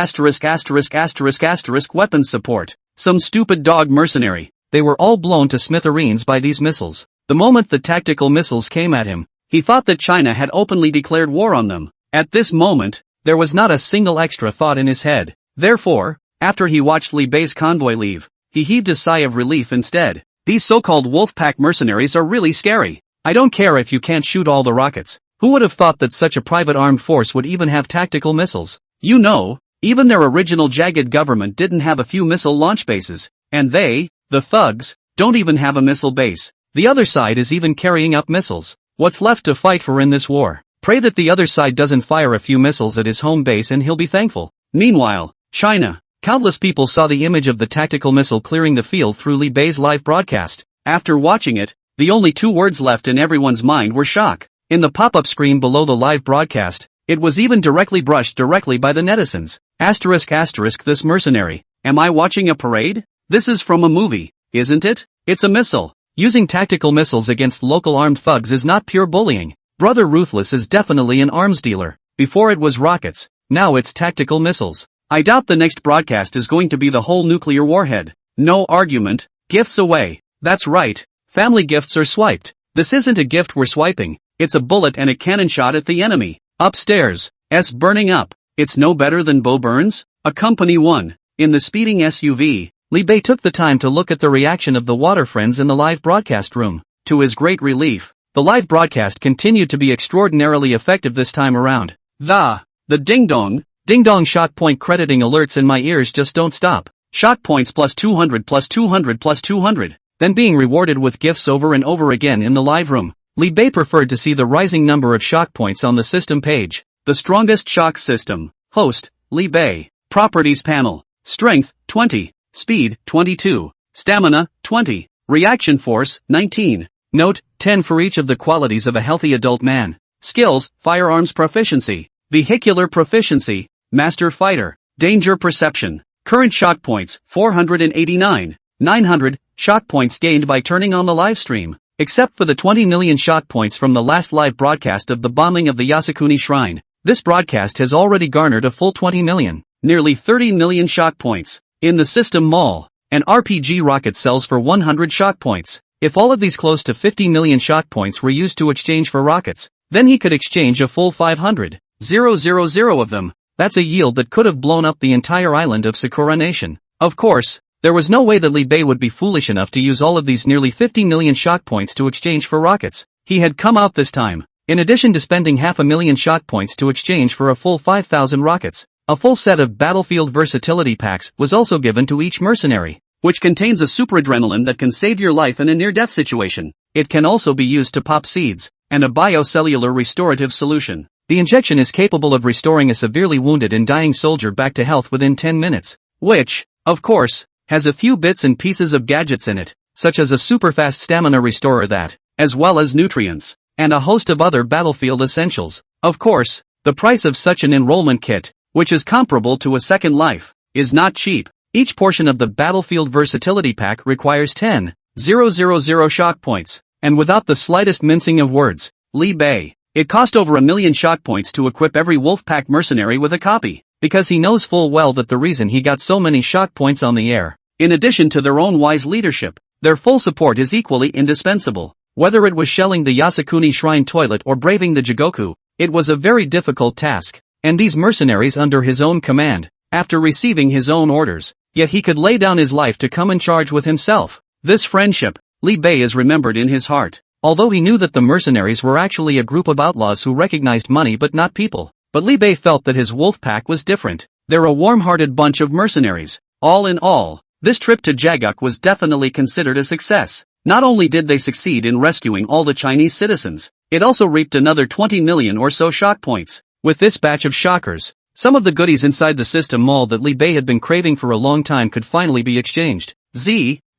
weapons support. Some stupid dog mercenary. They were all blown to smithereens by these missiles. The moment the tactical missiles came at him, he thought that China had openly declared war on them. At this moment, there was not a single extra thought in his head. Therefore, after he watched Li Bei's convoy leave, he heaved a sigh of relief instead. These so-called Wolfpack mercenaries are really scary. I don't care if you can't shoot all the rockets. Who would have thought that such a private armed force would even have tactical missiles? You know, even their original jagged government didn't have a few missile launch bases, and they, the thugs, don't even have a missile base. The other side is even carrying up missiles. What's left to fight for in this war? Pray that the other side doesn't fire a few missiles at his home base and he'll be thankful. Meanwhile, China. Countless people saw the image of the tactical missile clearing the field through Li Bei's live broadcast. After watching it, the only two words left in everyone's mind were shock. In the pop-up screen below the live broadcast, it was even brushed directly by the netizens. ***, this mercenary. Am I watching a parade? This is from a movie, isn't it? It's a missile. Using tactical missiles against local armed thugs is not pure bullying. Brother Ruthless is definitely an arms dealer. Before it was rockets, now it's tactical missiles. I doubt the next broadcast is going to be the whole nuclear warhead. No argument. Gifts away. That's right. Family gifts are swiped. This isn't a gift we're swiping. It's a bullet and a cannon shot at the enemy. Upstairs. Burning up. It's no better than Bo Burns? A Company 1. In the speeding SUV, Li Bei took the time to look at the reaction of the water friends in the live broadcast room. To his great relief, the live broadcast continued to be extraordinarily effective this time around. The ding-dong shot point crediting alerts in my ears just don't stop. Shot points plus 200 plus 200 plus 200. Then being rewarded with gifts over and over again in the live room. Li Bei preferred to see the rising number of shock points on the system page. The strongest shock system. Host, Li Bei. Properties panel. Strength, 20. Speed, 22. Stamina, 20. Reaction force, 19. Note, 10 for each of the qualities of a healthy adult man. Skills, firearms proficiency. Vehicular proficiency. Master fighter. Danger perception. Current shock points, 489. 900. Shock points gained by turning on the live stream. Except for the 20 million shock points from the last live broadcast of the bombing of the Yasukuni Shrine, this broadcast has already garnered a full 20 million. Nearly 30 million shock points. In the system mall, an RPG rocket sells for 100 shock points. If all of these close to 50 million shock points were used to exchange for rockets, then he could exchange a full 500,000 of them. That's a yield that could have blown up the entire island of Sakura Nation. Of course, there was no way that Li Bei would be foolish enough to use all of these nearly 50 million shock points to exchange for rockets. He had come out this time. In addition to spending 500,000 shock points to exchange for a full 5,000 rockets, a full set of battlefield versatility packs was also given to each mercenary, which contains a super adrenaline that can save your life in a near-death situation. It can also be used to pop seeds, and a biocellular restorative solution. The injection is capable of restoring a severely wounded and dying soldier back to health within 10 minutes, which, of course, has a few bits and pieces of gadgets in it, such as a super-fast stamina restorer that, as well as nutrients, and a host of other battlefield essentials. Of course, the price of such an enrollment kit, which is comparable to a second life, is not cheap. Each portion of the Battlefield Versatility Pack requires 10,000 shock points. And without the slightest mincing of words, Li Bei, it cost over 1,000,000 shock points to equip every Wolfpack mercenary with a copy, because he knows full well that the reason he got so many shock points on the air, in addition to their own wise leadership, their full support is equally indispensable. Whether it was shelling the Yasukuni Shrine toilet or braving the Jigoku, it was a very difficult task, and these mercenaries under his own command, after receiving his own orders, yet he could lay down his life to come in charge with himself. This friendship, Li Bei is remembered in his heart, although he knew that the mercenaries were actually a group of outlaws who recognized money but not people. But Li Bei felt that his wolf pack was different. They're a warm-hearted bunch of mercenaries. All in all, this trip to Jaguk was definitely considered a success. Not only did they succeed in rescuing all the Chinese citizens, it also reaped another 20 million or so shock points. With this batch of shockers, some of the goodies inside the system mall that Li Bei had been craving for a long time could finally be exchanged.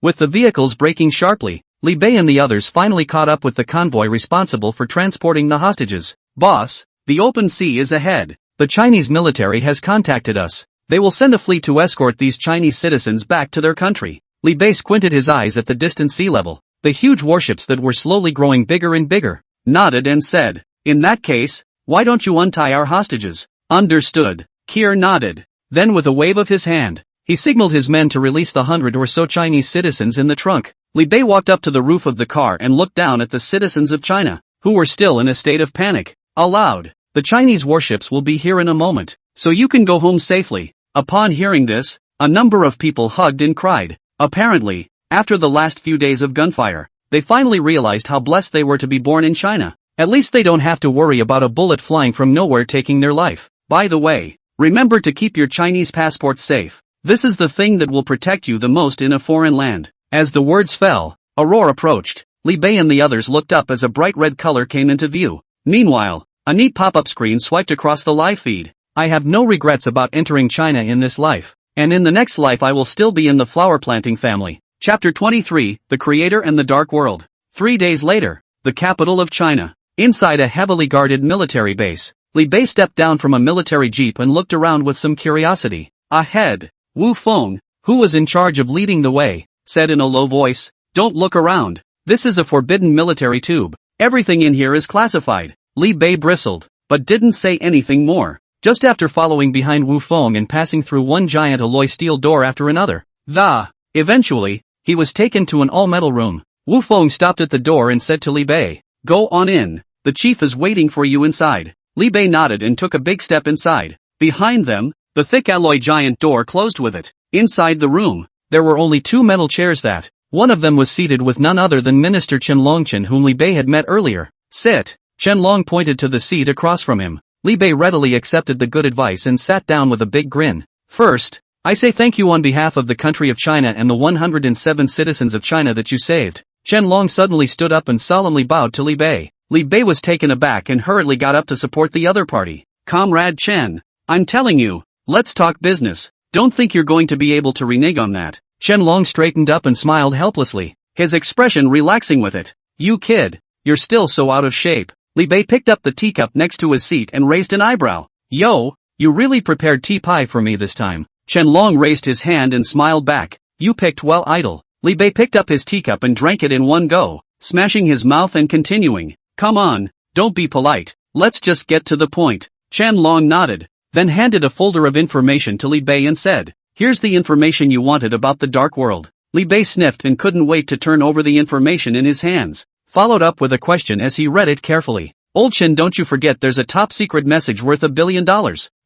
With the vehicles braking sharply, Li Bei and the others finally caught up with the convoy responsible for transporting the hostages. Boss, the open sea is ahead. The Chinese military has contacted us. They will send a fleet to escort these Chinese citizens back to their country. Li Bei squinted his eyes at the distant sea level, the huge warships that were slowly growing bigger and bigger, nodded and said, "In that case, why don't you untie our hostages?" "Understood." Kier nodded. Then with a wave of his hand, he signaled his men to release the 100 or so Chinese citizens in the trunk. Li Bei walked up to the roof of the car and looked down at the citizens of China, who were still in a state of panic. Aloud, "The Chinese warships will be here in a moment, so you can go home safely." Upon hearing this, a number of people hugged and cried. Apparently, after the last few days of gunfire, they finally realized how blessed they were to be born in China. At least they don't have to worry about a bullet flying from nowhere taking their life. By the way, remember to keep your Chinese passports safe. This is the thing that will protect you the most in a foreign land. As the words fell, a roar approached. Li Bei and the others looked up as a bright red color came into view. Meanwhile, a neat pop-up screen swiped across the live feed. "I have no regrets about entering China in this life. And in the next life I will still be in the flower planting family." Chapter 23, The Creator and the Dark World. 3 days later, the capital of China. Inside a heavily guarded military base, Li Bei stepped down from a military jeep and looked around with some curiosity. Ahead, Wu Feng, who was in charge of leading the way, said in a low voice, "Don't look around. This is a forbidden military tube. Everything in here is classified." Li Bei bristled, but didn't say anything more. Just after following behind Wu Feng and passing through one giant alloy steel door after another, eventually, he was taken to an all-metal room. Wu Feng stopped at the door and said to Li Bei, "Go on in. The chief is waiting for you inside." Li Bei nodded and took a big step inside. Behind them, the thick alloy giant door closed with it. Inside the room, there were only 2 metal chairs that, one of them was seated with none other than Minister Chen Longchen, whom Li Bei had met earlier. "Sit." Chen Long pointed to the seat across from him. Li Bei readily accepted the good advice and sat down with a big grin. "First, I say thank you on behalf of the country of China and the 107 citizens of China that you saved." Chen Long suddenly stood up and solemnly bowed to Li Bei. Li Bei was taken aback and hurriedly got up to support the other party. "Comrade Chen, I'm telling you, let's talk business. Don't think you're going to be able to renege on that." Chen Long straightened up and smiled helplessly, his expression relaxing with it. "You kid, you're still so out of shape." Li Bei picked up the teacup next to his seat and raised an eyebrow. "Yo, you really prepared tea pie for me this time." Chen Long raised his hand and smiled back. "You picked well, idol." Li Bei picked up his teacup and drank it in one go, smashing his mouth and continuing, "Come on, don't be polite, let's just get to the point." Chen Long nodded, then handed a folder of information to Li Bei and said, "Here's the information you wanted about the Dark World." Li Bei sniffed and couldn't wait to turn over the information in his hands, followed up with a question as he read it carefully. "Old Chen, don't you forget there's a top-secret message worth $1 billion.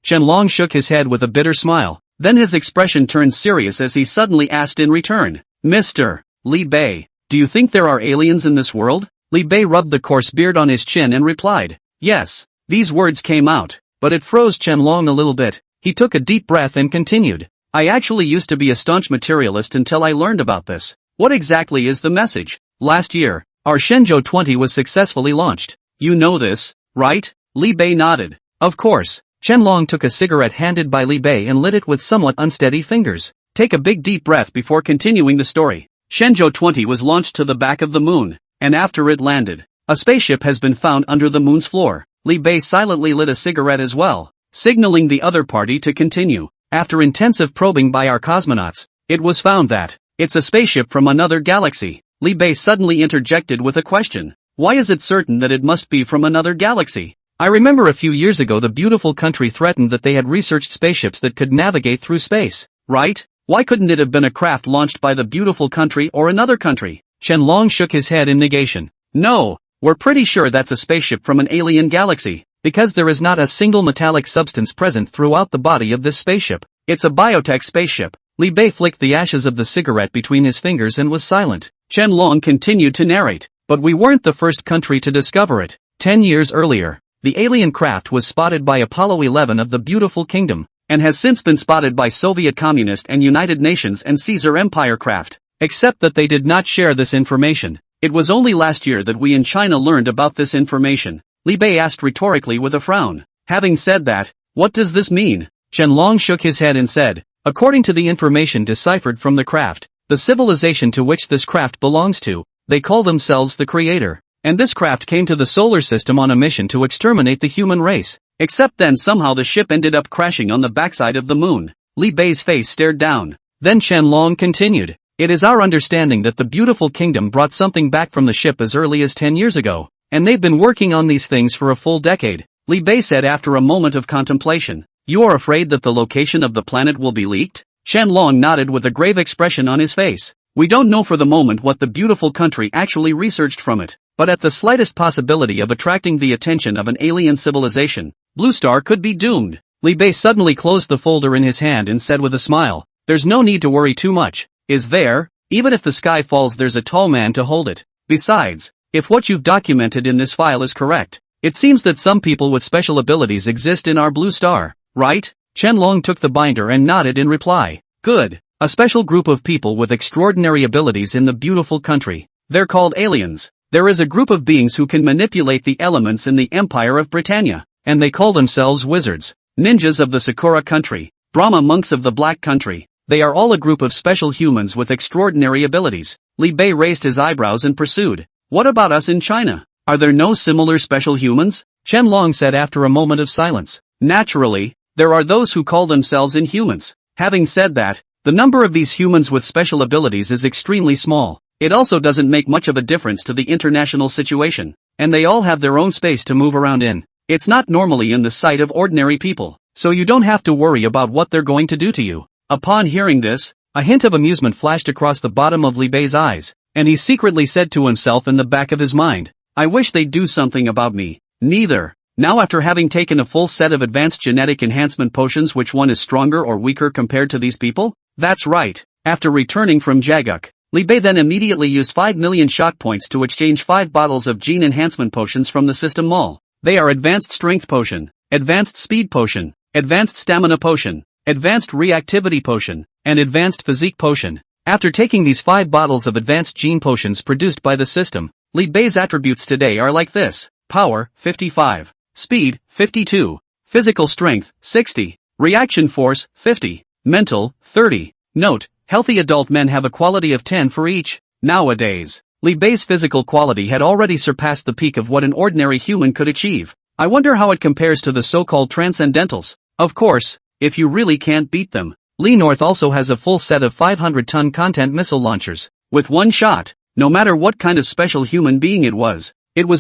Chen Long shook his head with a bitter smile. Then his expression turned serious as he suddenly asked in return, "Mr. Li Bei, do you think there are aliens in this world?" Li Bei rubbed the coarse beard on his chin and replied, "Yes." These words came out, but it froze Chen Long a little bit. He took a deep breath and continued, "I actually used to be a staunch materialist until I learned about this. What exactly is the message? Last year, our Shenzhou 20 was successfully launched. You know this, right?" Li Bei nodded. "Of course." Chen Long took a cigarette handed by Li Bei and lit it with somewhat unsteady fingers. "Take a big deep breath before continuing the story. Shenzhou 20 was launched to the back of the moon, and after it landed, a spaceship has been found under the moon's floor." Li Bei silently lit a cigarette as well, signaling the other party to continue. After intensive probing by our cosmonauts, it was found that it's a spaceship from another galaxy. Li Bei suddenly interjected with a question. Why is it certain that it must be from another galaxy? I remember a few years ago the beautiful country threatened that they had researched spaceships that could navigate through space, right? Why couldn't it have been a craft launched by the beautiful country or another country? Qianlong shook his head in negation. No, we're pretty sure that's a spaceship from an alien galaxy, because there is not a single metallic substance present throughout the body of this spaceship. It's a biotech spaceship. Li Bei flicked the ashes of the cigarette between his fingers and was silent. Qianlong continued to narrate. But we weren't the first country to discover it. 10 years earlier, the alien craft was spotted by Apollo 11 of the beautiful kingdom, and has since been spotted by Soviet Communist and United Nations and Caesar Empire craft. Except that they did not share this information. It was only last year that we in China learned about this information. Li Bei asked rhetorically with a frown. Having said that, what does this mean? Qianlong shook his head and said, according to the information deciphered from the craft, the civilization to which this craft belongs to, they call themselves the Creator. And this craft came to the solar system on a mission to exterminate the human race. Except then somehow the ship ended up crashing on the backside of the moon. Li Bei's face stared down. Then Qianlong continued. It is our understanding that the beautiful kingdom brought something back from the ship as early as 10 years ago. And they've been working on these things for a full decade. Li Bei said after a moment of contemplation. You are afraid that the location of the planet will be leaked? Qianlong nodded with a grave expression on his face. We don't know for the moment what the beautiful country actually researched from it, but at the slightest possibility of attracting the attention of an alien civilization, Blue Star could be doomed. Li Bei suddenly closed the folder in his hand and said with a smile, there's no need to worry too much, is there? Even if the sky falls there's a tall man to hold it. Besides, if what you've documented in this file is correct, it seems that some people with special abilities exist in our Blue Star, right? Qianlong took the binder and nodded in reply. Good. A special group of people with extraordinary abilities in the beautiful country. They're called aliens. There is a group of beings who can manipulate the elements in the Empire of Britannia, and they call themselves wizards. Ninjas of the Sakura country. Brahma monks of the Black country. They are all a group of special humans with extraordinary abilities. Li Bei raised his eyebrows and pursued. What about us in China? Are there no similar special humans? Qianlong said after a moment of silence. Naturally, there are those who call themselves Inhumans. Having said that, the number of these humans with special abilities is extremely small. It also doesn't make much of a difference to the international situation, and they all have their own space to move around in. It's not normally in the sight of ordinary people, so you don't have to worry about what they're going to do to you. Upon hearing this, a hint of amusement flashed across the bottom of Li Bei's eyes, and he secretly said to himself in the back of his mind, I wish they'd do something about me. Neither. Now after having taken a full set of advanced genetic enhancement potions, which one is stronger or weaker compared to these people? That's right. After returning from Jaguk, Li Bei then immediately used 5 million shock points to exchange 5 bottles of gene enhancement potions from the system mall. They are Advanced Strength Potion, Advanced Speed Potion, Advanced Stamina Potion, Advanced Reactivity Potion, and Advanced Physique Potion. After taking these 5 bottles of advanced gene potions produced by the system, Li Bei's attributes today are like this. Power, 55. Speed, 52. Physical strength, 60. Reaction force, 50. Mental, 30. Note, healthy adult men have a quality of 10 for each. Nowadays, Li Bei's physical quality had already surpassed the peak of what an ordinary human could achieve. I wonder how it compares to the so-called transcendentals. Of course, if you really can't beat them. Li North also has a full set of 500-ton content missile launchers. With one shot, no matter what kind of special human being it was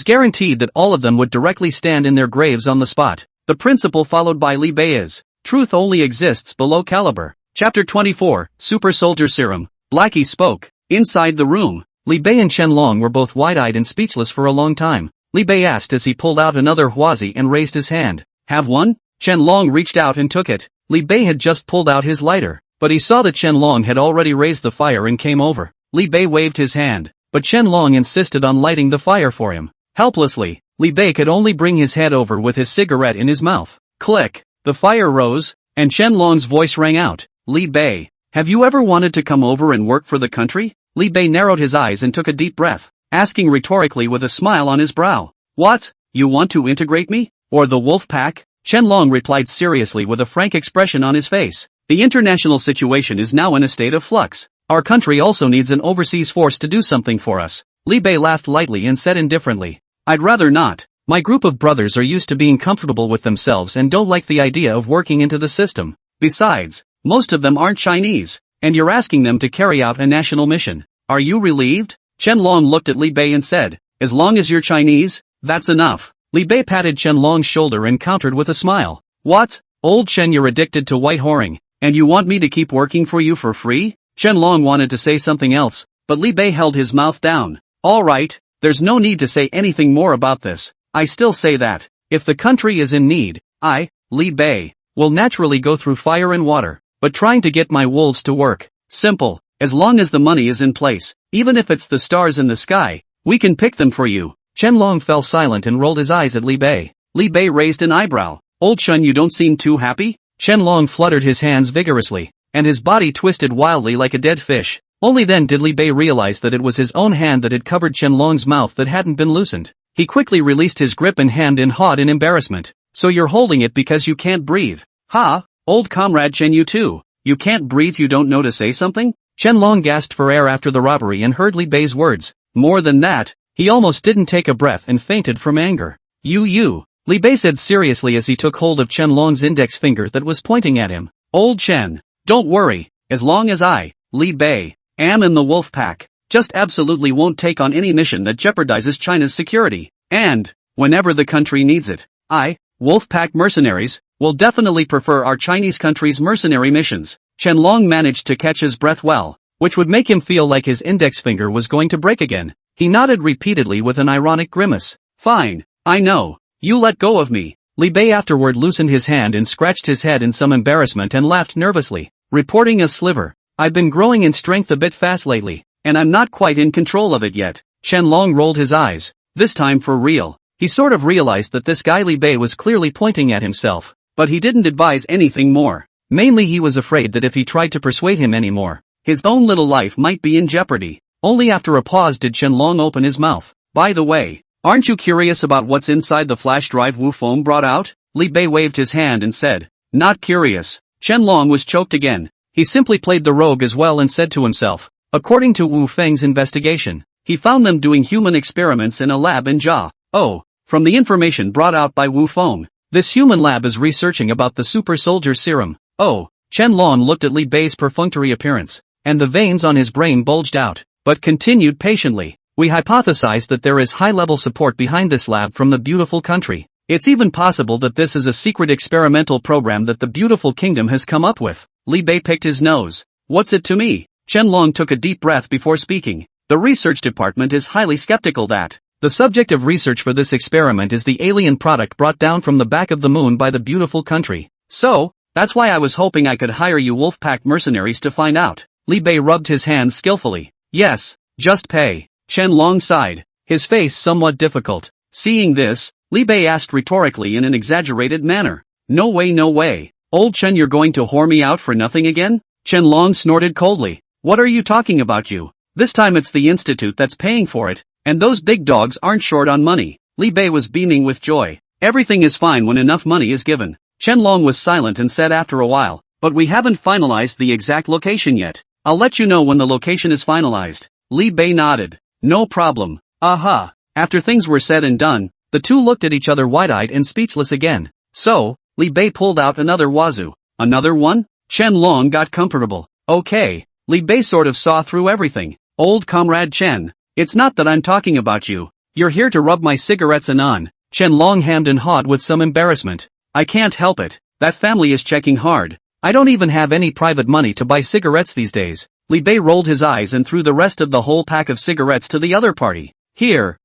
guaranteed that all of them would directly stand in their graves on the spot. The principle followed by Li Bei is, truth only exists below caliber. Chapter 24, Super Soldier Serum. Blackie spoke. Inside the room, Li Bei and Qianlong were both wide-eyed and speechless for a long time. Li Bei asked as he pulled out another huazi and raised his hand. Have one? Qianlong reached out and took it. Li Bei had just pulled out his lighter, but he saw that Qianlong had already raised the fire and came over. Li Bei waved his hand, but Qianlong insisted on lighting the fire for him. Helplessly, Li Bei could only bring his head over with his cigarette in his mouth. Click! The fire rose, and Qianlong's voice rang out. Li Bei, have you ever wanted to come over and work for the country? Li Bei narrowed his eyes and took a deep breath, asking rhetorically with a smile on his brow. What? You want to integrate me? Or the wolf pack? Qianlong replied seriously with a frank expression on his face. The international situation is now in a state of flux. Our country also needs an overseas force to do something for us. Li Bei laughed lightly and said indifferently. I'd rather not. My group of brothers are used to being comfortable with themselves and don't like the idea of working into the system. Besides, Most of them aren't Chinese, and you're asking them to carry out a national mission. Are you relieved? Chen Long looked at Li Bei and said, as long as you're Chinese, that's enough. Li Bei patted Chen Long's shoulder and countered with a smile. What? Old Chen, you're addicted to white whoring, and you want me to keep working for you for free? Chen Long wanted to say something else, but Li Bei held his mouth down. Alright, there's no need to say anything more about this. I still say that, if the country is in need, I, Li Bei, will naturally go through fire and water, but trying to get my wolves to work. Simple, as long as the money is in place, even if it's the stars in the sky, we can pick them for you. Chen Long fell silent and rolled his eyes at Li Bei. Li Bei raised an eyebrow. Old Chen, you don't seem too happy? Chen Long fluttered his hands vigorously, and his body twisted wildly like a dead fish. Only then did Li Bei realize that it was his own hand that had covered Chen Long's mouth that hadn't been loosened. He quickly released his grip and hand and hawed in embarrassment. So you're holding it because you can't breathe. Ha, old comrade Chen, you too. You can't breathe, you don't know to say something? Chen Long gasped for air after the robbery and heard Li Bei's words. More than that, he almost didn't take a breath and fainted from anger. You, Li Bei said seriously as he took hold of Chen Long's index finger that was pointing at him. Old Chen, don't worry, as long as I, Li Bei, am in the wolf pack, just absolutely won't take on any mission that jeopardizes China's security, and, whenever the country needs it, I, wolf pack mercenaries, will definitely prefer our Chinese country's mercenary missions. Chen Long managed to catch his breath well, which would make him feel like his index finger was going to break again. He nodded repeatedly with an ironic grimace. Fine, I know, you let go of me. Li Bei afterward loosened his hand and scratched his head in some embarrassment and laughed nervously, reporting a sliver. I've been growing in strength a bit fast lately, and I'm not quite in control of it yet. Chen Long rolled his eyes, this time for real. He sort of realized that this guy Li Bei was clearly pointing at himself, but he didn't advise anything more. Mainly he was afraid that if he tried to persuade him anymore, his own little life might be in jeopardy. Only after a pause did Chen Long open his mouth. By the way, aren't you curious about what's inside the flash drive Wu Feng brought out? Li Bei waved his hand and said, not curious. Chen Long was choked again. He simply played the rogue as well and said to himself, according to Wu Feng's investigation, he found them doing human experiments in a lab in Jia. Oh, from the information brought out by Wu Feng, this human lab is researching about the super soldier serum. Oh, Chen Long looked at Li Bei's perfunctory appearance, and the veins on his brain bulged out, but continued patiently. We hypothesized that there is high-level support behind this lab from the beautiful country. It's even possible that this is a secret experimental program that the beautiful kingdom has come up with. Li Bei picked his nose. What's it to me? Chen Long took a deep breath before speaking. The research department is highly skeptical that the subject of research for this experiment is the alien product brought down from the back of the moon by the beautiful country. So, that's why I was hoping I could hire you Wolfpack mercenaries to find out. Li Bei rubbed his hands skillfully. Yes, just pay. Chen Long sighed, his face somewhat difficult. Seeing this, Li Bei asked rhetorically in an exaggerated manner. No way, no way. Old Chen, you're going to whore me out for nothing again? Chen Long snorted coldly. What are you talking about, you? This time it's the institute that's paying for it, and those big dogs aren't short on money. Li Bei was beaming with joy. Everything is fine when enough money is given. Chen Long was silent and said after a while, but we haven't finalized the exact location yet. I'll let you know when the location is finalized. Li Bei nodded. No problem. Aha. After things were said and done, the two looked at each other wide-eyed and speechless again. So, Li Bei pulled out another wazoo. Another one? Chen Long got comfortable. Okay. Li Bei sort of saw through everything. Old comrade Chen, it's not that I'm talking about you. You're here to rub my cigarettes on. Chen Long hammed and hawed with some embarrassment. I can't help it. That family is checking hard. I don't even have any private money to buy cigarettes these days. Li Bei rolled his eyes and threw the rest of the whole pack of cigarettes to the other party. Here,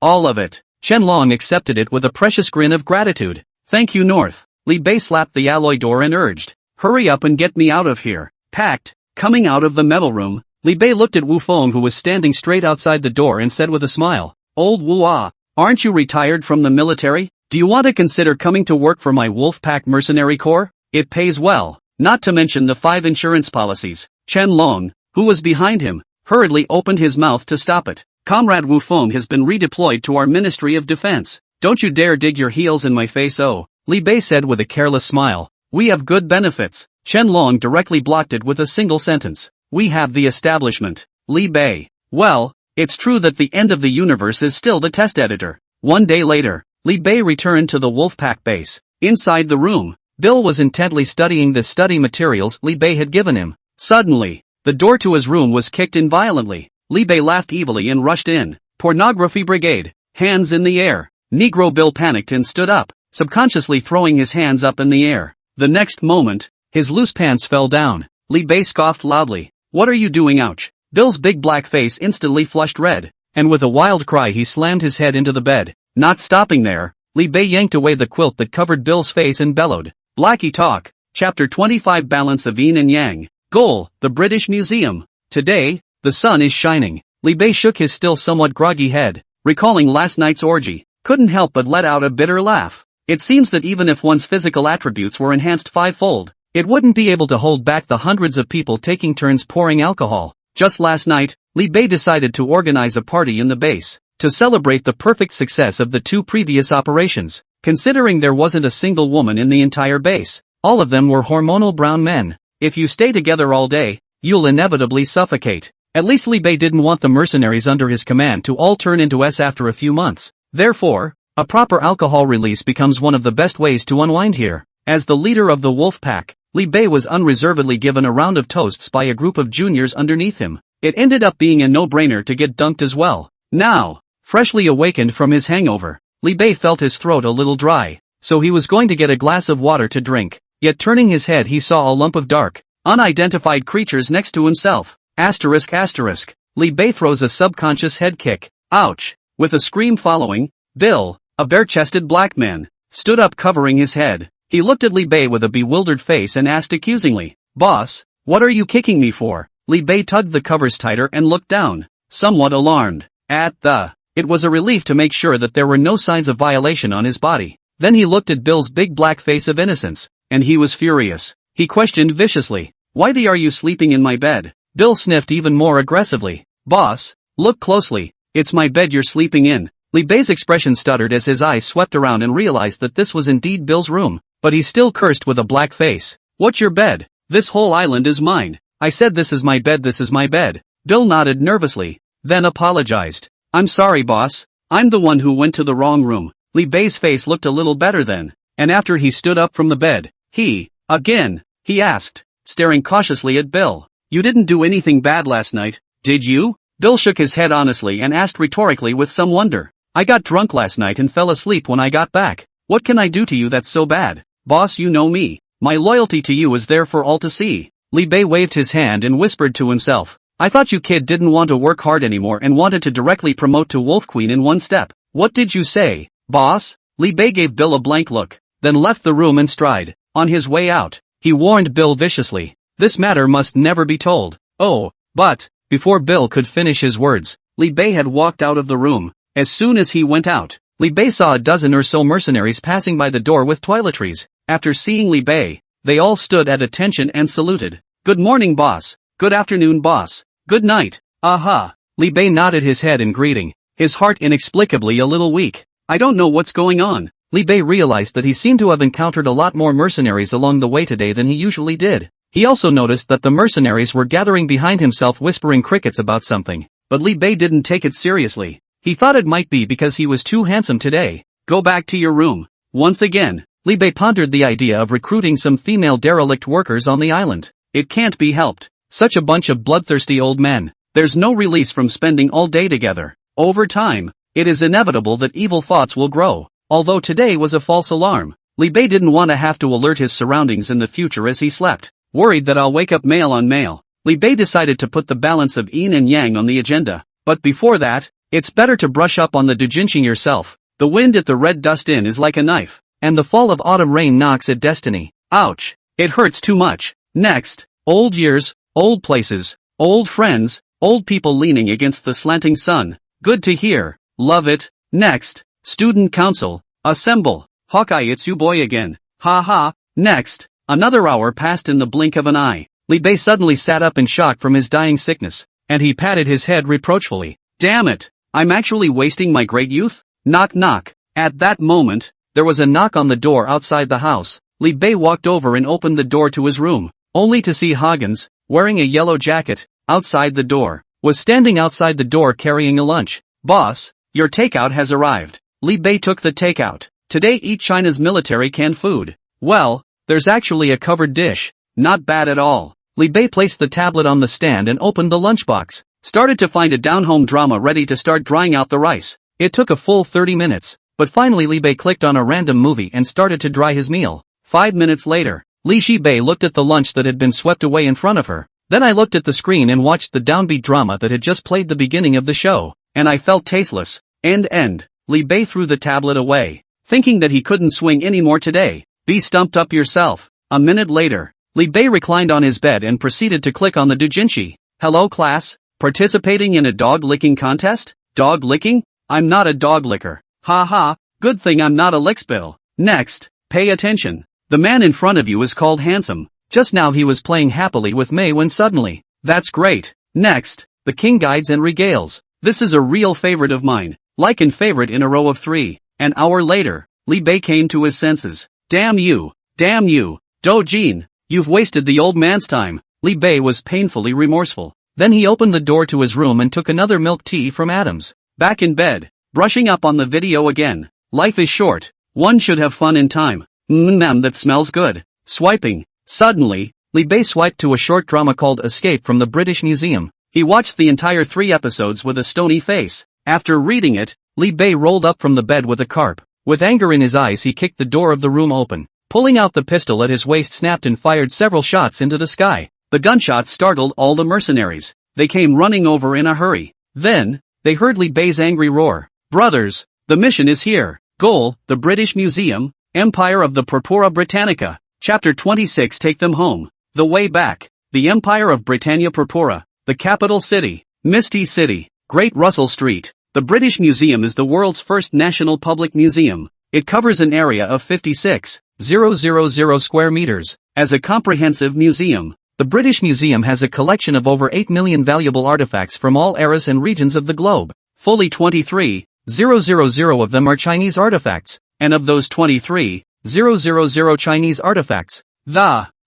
all of it. Chen Long accepted it with a precious grin of gratitude. Thank you, North. Li Bei slapped the alloy door and urged, hurry up and get me out of here. Packed. Coming out of the metal room, Li Bei looked at Wu Feng, who was standing straight outside the door, and said with a smile, Old Wu Ah, aren't you retired from the military? Do you want to consider coming to work for my Wolfpack Mercenary Corps? It pays well, not to mention the 5 insurance policies. Chen Long, who was behind him, hurriedly opened his mouth to stop it. Comrade Wu Feng has been redeployed to our Ministry of Defense. Don't you dare dig your heels in my face, oh, Li Bei said with a careless smile. We have good benefits. Chen Long directly blocked it with a single sentence. We have the establishment. Li Bei. Well, it's true that the end of the universe is still the test editor. One day later, Li Bei returned to the Wolfpack base. Inside the room, Bill was intently studying the study materials Li Bei had given him. Suddenly, the door to his room was kicked in violently. Li Bei laughed evilly and rushed in. Pornography brigade, hands in the air. Negro Bill panicked and stood up, subconsciously throwing his hands up in the air. The next moment, his loose pants fell down. Li Bei scoffed loudly. What are you doing, ouch? Bill's big black face instantly flushed red, and with a wild cry he slammed his head into the bed. Not stopping there, Li Bei yanked away the quilt that covered Bill's face and bellowed. Blackie Talk, Chapter 25 Balance of Yin and Yang. Goal, the British Museum. Today, the sun is shining. Li Bei shook his still somewhat groggy head, recalling last night's orgy. Couldn't help but let out a bitter laugh. It seems that even if one's physical attributes were enhanced fivefold, it wouldn't be able to hold back the hundreds of people taking turns pouring alcohol. Just last night, Li Bei decided to organize a party in the base, to celebrate the perfect success of the 2 previous operations. Considering there wasn't a single woman in the entire base, all of them were hormonal brown men. If you stay together all day, you'll inevitably suffocate. At least Li Bei didn't want the mercenaries under his command to all turn into S after a few months. Therefore, a proper alcohol release becomes one of the best ways to unwind here. As the leader of the wolf pack, Li Bei was unreservedly given a round of toasts by a group of juniors underneath him. It ended up being a no-brainer to get dunked as well. Now, freshly awakened from his hangover, Li Bei felt his throat a little dry, so he was going to get a glass of water to drink. Yet turning his head he saw a lump of dark, unidentified creatures next to himself. ***. Li Bei throws a subconscious head kick. Ouch! With a scream following, Bill, a bare-chested black man, stood up covering his head. He looked at Li Bei with a bewildered face and asked accusingly, "Boss, what are you kicking me for?" Li Bei tugged the covers tighter and looked down, somewhat alarmed. It was a relief to make sure that there were no signs of violation on his body. Then he looked at Bill's big black face of innocence, and he was furious. He questioned viciously, "Why are you sleeping in my bed?" Bill sniffed even more aggressively. "Boss, look closely, it's my bed you're sleeping in." Li Bei's expression stuttered as his eyes swept around and realized that this was indeed Bill's room, but he still cursed with a black face. "What's your bed? This whole island is mine. I said this is my bed, this is my bed." Bill nodded nervously, then apologized. "I'm sorry, boss. I'm the one who went to the wrong room." Li Bei's face looked a little better then, and after he stood up from the bed, he asked, staring cautiously at Bill, "You didn't do anything bad last night, did you?" Bill shook his head honestly and asked rhetorically with some wonder, "I got drunk last night and fell asleep when I got back. What can I do to you that's so bad? Boss, you know me. My loyalty to you is there for all to see." Li Bei waved his hand and whispered to himself, "I thought you kid didn't want to work hard anymore and wanted to directly promote to Wolf Queen in one step. What did you say, boss?" Li Bei gave Bill a blank look, then left the room in stride. On his way out, he warned Bill viciously, "This matter must never be told." But, before Bill could finish his words, Li Bei had walked out of the room. As soon as he went out, Li Bei saw a dozen or so mercenaries passing by the door with toiletries. After seeing Li Bei, they all stood at attention and saluted. "Good morning, boss. Good afternoon, boss. Good night." "Aha." Li Bei nodded his head in greeting, his heart inexplicably a little weak. "I don't know what's going on." Li Bei realized that he seemed to have encountered a lot more mercenaries along the way today than he usually did. He also noticed that the mercenaries were gathering behind himself whispering crickets about something, but Li Bei didn't take it seriously. He thought it might be because he was too handsome today. "Go back to your room." Once again, Li Bei pondered the idea of recruiting some female derelict workers on the island. It can't be helped. Such a bunch of bloodthirsty old men. There's no release from spending all day together. Over time, it is inevitable that evil thoughts will grow. Although today was a false alarm, Li Bei didn't want to have to alert his surroundings in the future as he slept. Worried that I'll wake up male on male, Li Bei decided to put the balance of yin and yang on the agenda. But before that, it's better to brush up on the doujinshing yourself. The wind at the Red Dust Inn is like a knife, and the fall of autumn rain knocks at destiny. Ouch! It hurts too much. Next, old years, old places, old friends, old people leaning against the slanting sun. Good to hear. Love it. Next, student council, assemble. Hawkeye, it's you boy again. Ha ha. Next, another hour passed in the blink of an eye. Li Bei suddenly sat up in shock from his dying sickness, and he patted his head reproachfully. Damn it! I'm actually wasting my great youth? Knock knock. At that moment, there was a knock on the door outside the house. Li Bei walked over and opened the door to his room, only to see Huggins, wearing a yellow jacket, outside the door, was standing outside the door carrying a lunch. "Boss, your takeout has arrived." Li Bei took the takeout. "Today eat China's military canned food." "Well, there's actually a covered dish. Not bad at all. Li Bei placed the tablet on the stand and opened the lunchbox. Started to find a down-home drama ready to start drying out the rice. It took a full 30 minutes, but finally Li Bei clicked on a random movie and started to dry his meal. 5 minutes later, Li Bei looked at the lunch that had been swept away in front of her. Then I looked at the screen and watched the downbeat drama that had just played the beginning of the show, and I felt tasteless. End. Li Bei threw the tablet away, thinking that he couldn't swing anymore today. Be stumped up yourself. A minute later, Li Bei reclined on his bed and proceeded to click on the doujinshi. Hello class, participating in a dog licking contest? Dog licking? I'm not a dog licker. Ha, good thing I'm not a lickspill. Next, pay attention. The man in front of you is called Handsome. Just now he was playing happily with Mei when suddenly, that's great. Next, the king guides and regales. This is a real favorite of mine. Like and favorite in a row of 3. An hour later, Li Bei came to his senses. Damn you, Dojin. You've wasted the old man's time. Li Bei was painfully remorseful. Then he opened the door to his room and took another milk tea from Adams. Back in bed, brushing up on the video again. Life is short. One should have fun in time. That smells good. Swiping. Suddenly, Li Bei swiped to a short drama called Escape from the British Museum. He watched the entire 3 episodes with a stony face. After reading it, Li Bei rolled up from the bed with a carp. With anger in his eyes he kicked the door of the room open. Pulling out the pistol at his waist snapped and fired several shots into the sky. The gunshots startled all the mercenaries. They came running over in a hurry. Then, they heard Li Bei's angry roar. Brothers, the mission is here. Goal, the British Museum, Empire of the Purpura Britannica. Chapter 26. Take them home. The way back. The Empire of Britannia Purpura. The capital city. Misty City. Great Russell Street. The British Museum is the world's first national public museum. It covers an area of 56,000 square meters. As a comprehensive museum, the British Museum has a collection of over 8 million valuable artifacts from all eras and regions of the globe. Fully 23,000 of them are Chinese artifacts, and of those 23,000 Chinese artifacts,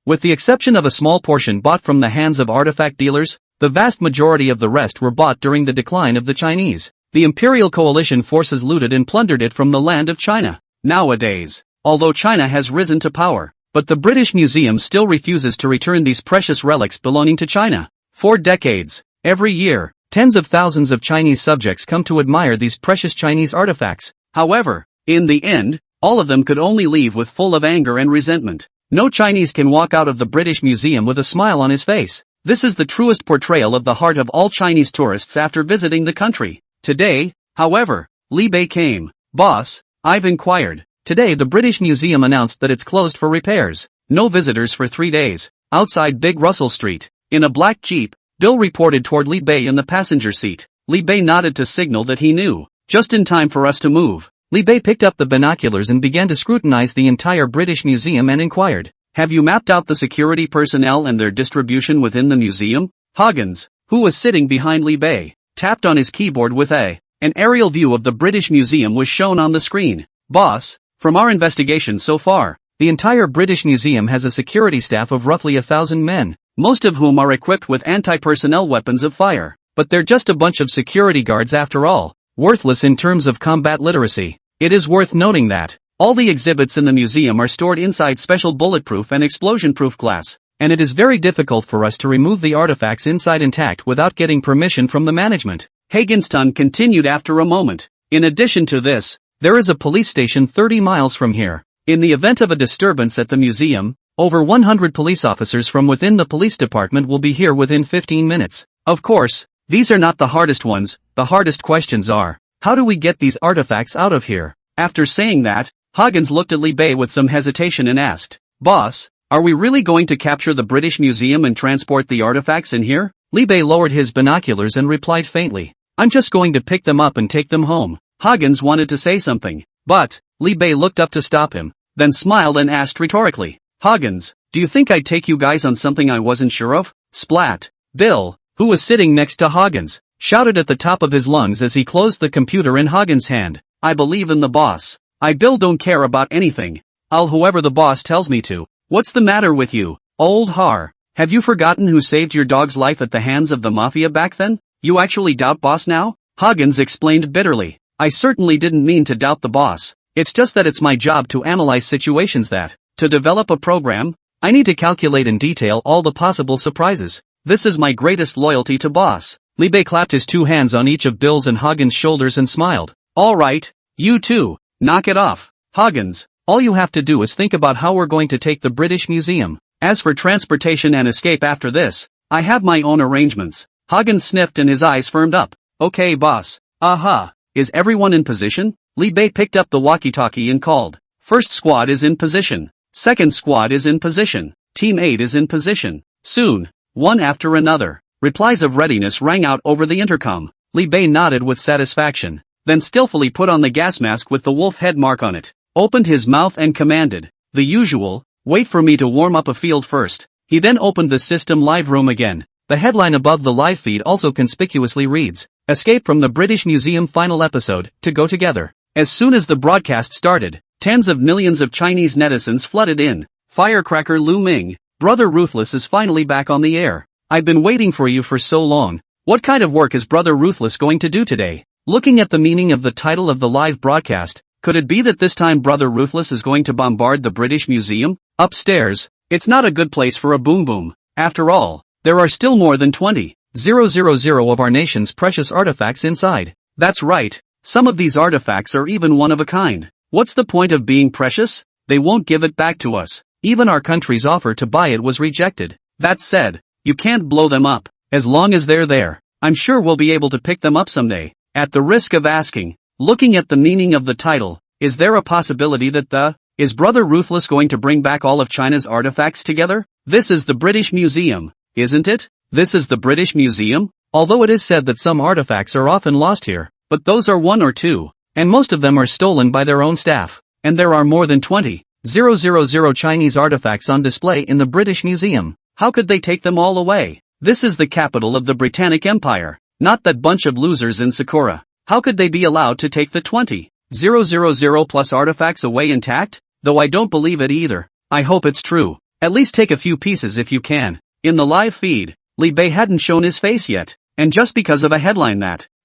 with the exception of a small portion bought from the hands of artifact dealers, the vast majority of the rest were bought during the decline of the Chinese. The Imperial Coalition forces looted and plundered it from the land of China. Nowadays, although China has risen to power, but the British Museum still refuses to return these precious relics belonging to China. For decades, every year, tens of thousands of Chinese subjects come to admire these precious Chinese artifacts. However, in the end, all of them could only leave with full of anger and resentment. No Chinese can walk out of the British Museum with a smile on his face. This is the truest portrayal of the heart of all Chinese tourists after visiting the country. Today, however, Li Bei came. Boss, I've inquired. Today the British Museum announced that it's closed for repairs. No visitors for 3 days. Outside Big Russell Street, in a black Jeep, Bill reported toward Li Bei in the passenger seat. Li Bei nodded to signal that he knew. Just in time for us to move. Li Bei picked up the binoculars and began to scrutinize the entire British Museum and inquired, have you mapped out the security personnel and their distribution within the museum? Huggins, who was sitting behind Li Bei, tapped on his keyboard with an aerial view of the British Museum was shown on the screen. Boss, from our investigation so far, the entire British Museum has a security staff of roughly 1,000 men, most of whom are equipped with anti-personnel weapons of fire. But they're just a bunch of security guards after all, worthless in terms of combat literacy. It is worth noting that all the exhibits in the museum are stored inside special bulletproof and explosion-proof glass, and it is very difficult for us to remove the artifacts inside intact without getting permission from the management. Hagenston continued after a moment. In addition to this, there is a police station 30 miles from here. In the event of a disturbance at the museum, over 100 police officers from within the police department will be here within 15 minutes. Of course, these are not the hardest ones. The hardest questions are, how do we get these artifacts out of here? After saying that, Huggins looked at Li Bei with some hesitation and asked, Boss, are we really going to capture the British Museum and transport the artifacts in here? Li Bei lowered his binoculars and replied faintly, I'm just going to pick them up and take them home. Huggins wanted to say something, but Li Bei looked up to stop him, then smiled and asked rhetorically, Huggins, do you think I'd take you guys on something I wasn't sure of? Splat. Bill, who was sitting next to Huggins, shouted at the top of his lungs as he closed the computer in Huggins' hand. I believe in the boss. Bill don't care about anything. I'll whoever the boss tells me to. What's the matter with you, old har? Have you forgotten who saved your dog's life at the hands of the mafia back then? You actually doubt boss now? Huggins explained bitterly. I certainly didn't mean to doubt the boss. It's just that it's my job to analyze situations that To develop a program, I need to calculate in detail all the possible surprises. This is my greatest loyalty to boss. Li Bei clapped his two hands on each of Bill's and Hagen's shoulders and smiled. Alright, you two, knock it off. Hagens, all you have to do is think about how we're going to take the British Museum. As for transportation and escape after this, I have my own arrangements. Hagen sniffed and his eyes firmed up. Okay boss. Aha, is everyone in position? Li Bei picked up the walkie-talkie and called. First squad is in position. Second squad is in position. Team 8 is in position. Soon, one after another. Replies of readiness rang out over the intercom. Li Bei nodded with satisfaction, then skillfully put on the gas mask with the wolf head mark on it, opened his mouth and commanded. The usual, wait for me to warm up a field first. He then opened the system live room again. The headline above the live feed also conspicuously reads, Escape from the British Museum final episode, to go together. As soon as the broadcast started, tens of millions of Chinese netizens flooded in. Firecracker Lu Ming, Brother Ruthless is finally back on the air. I've been waiting for you for so long. What kind of work is Brother Ruthless going to do today? Looking at the meaning of the title of the live broadcast, could it be that this time Brother Ruthless is going to bombard the British Museum? Upstairs, it's not a good place for a boom boom. After all, there are still more than 20,000 of our nation's precious artifacts inside. That's right, some of these artifacts are even one of a kind. What's the point of being precious? They won't give it back to us. Even our country's offer to buy it was rejected. That said, you can't blow them up. As long as they're there, I'm sure we'll be able to pick them up someday. At the risk of asking, looking at the meaning of the title, is there a possibility that is Brother Ruthless going to bring back all of China's artifacts together? This is the British Museum, isn't it? This is the British Museum? Although it is said that some artifacts are often lost here, but those are one or two, and most of them are stolen by their own staff. And there are more than 20,000 Chinese artifacts on display in the British Museum. How could they take them all away? This is the capital of the Britannic Empire, not that bunch of losers in Sakura. How could they be allowed to take the 20,000 plus artifacts away intact? Though I don't believe it either. I hope it's true. At least take a few pieces if you can. In the live feed, Li Bei hadn't shown his face yet, and just because of a headline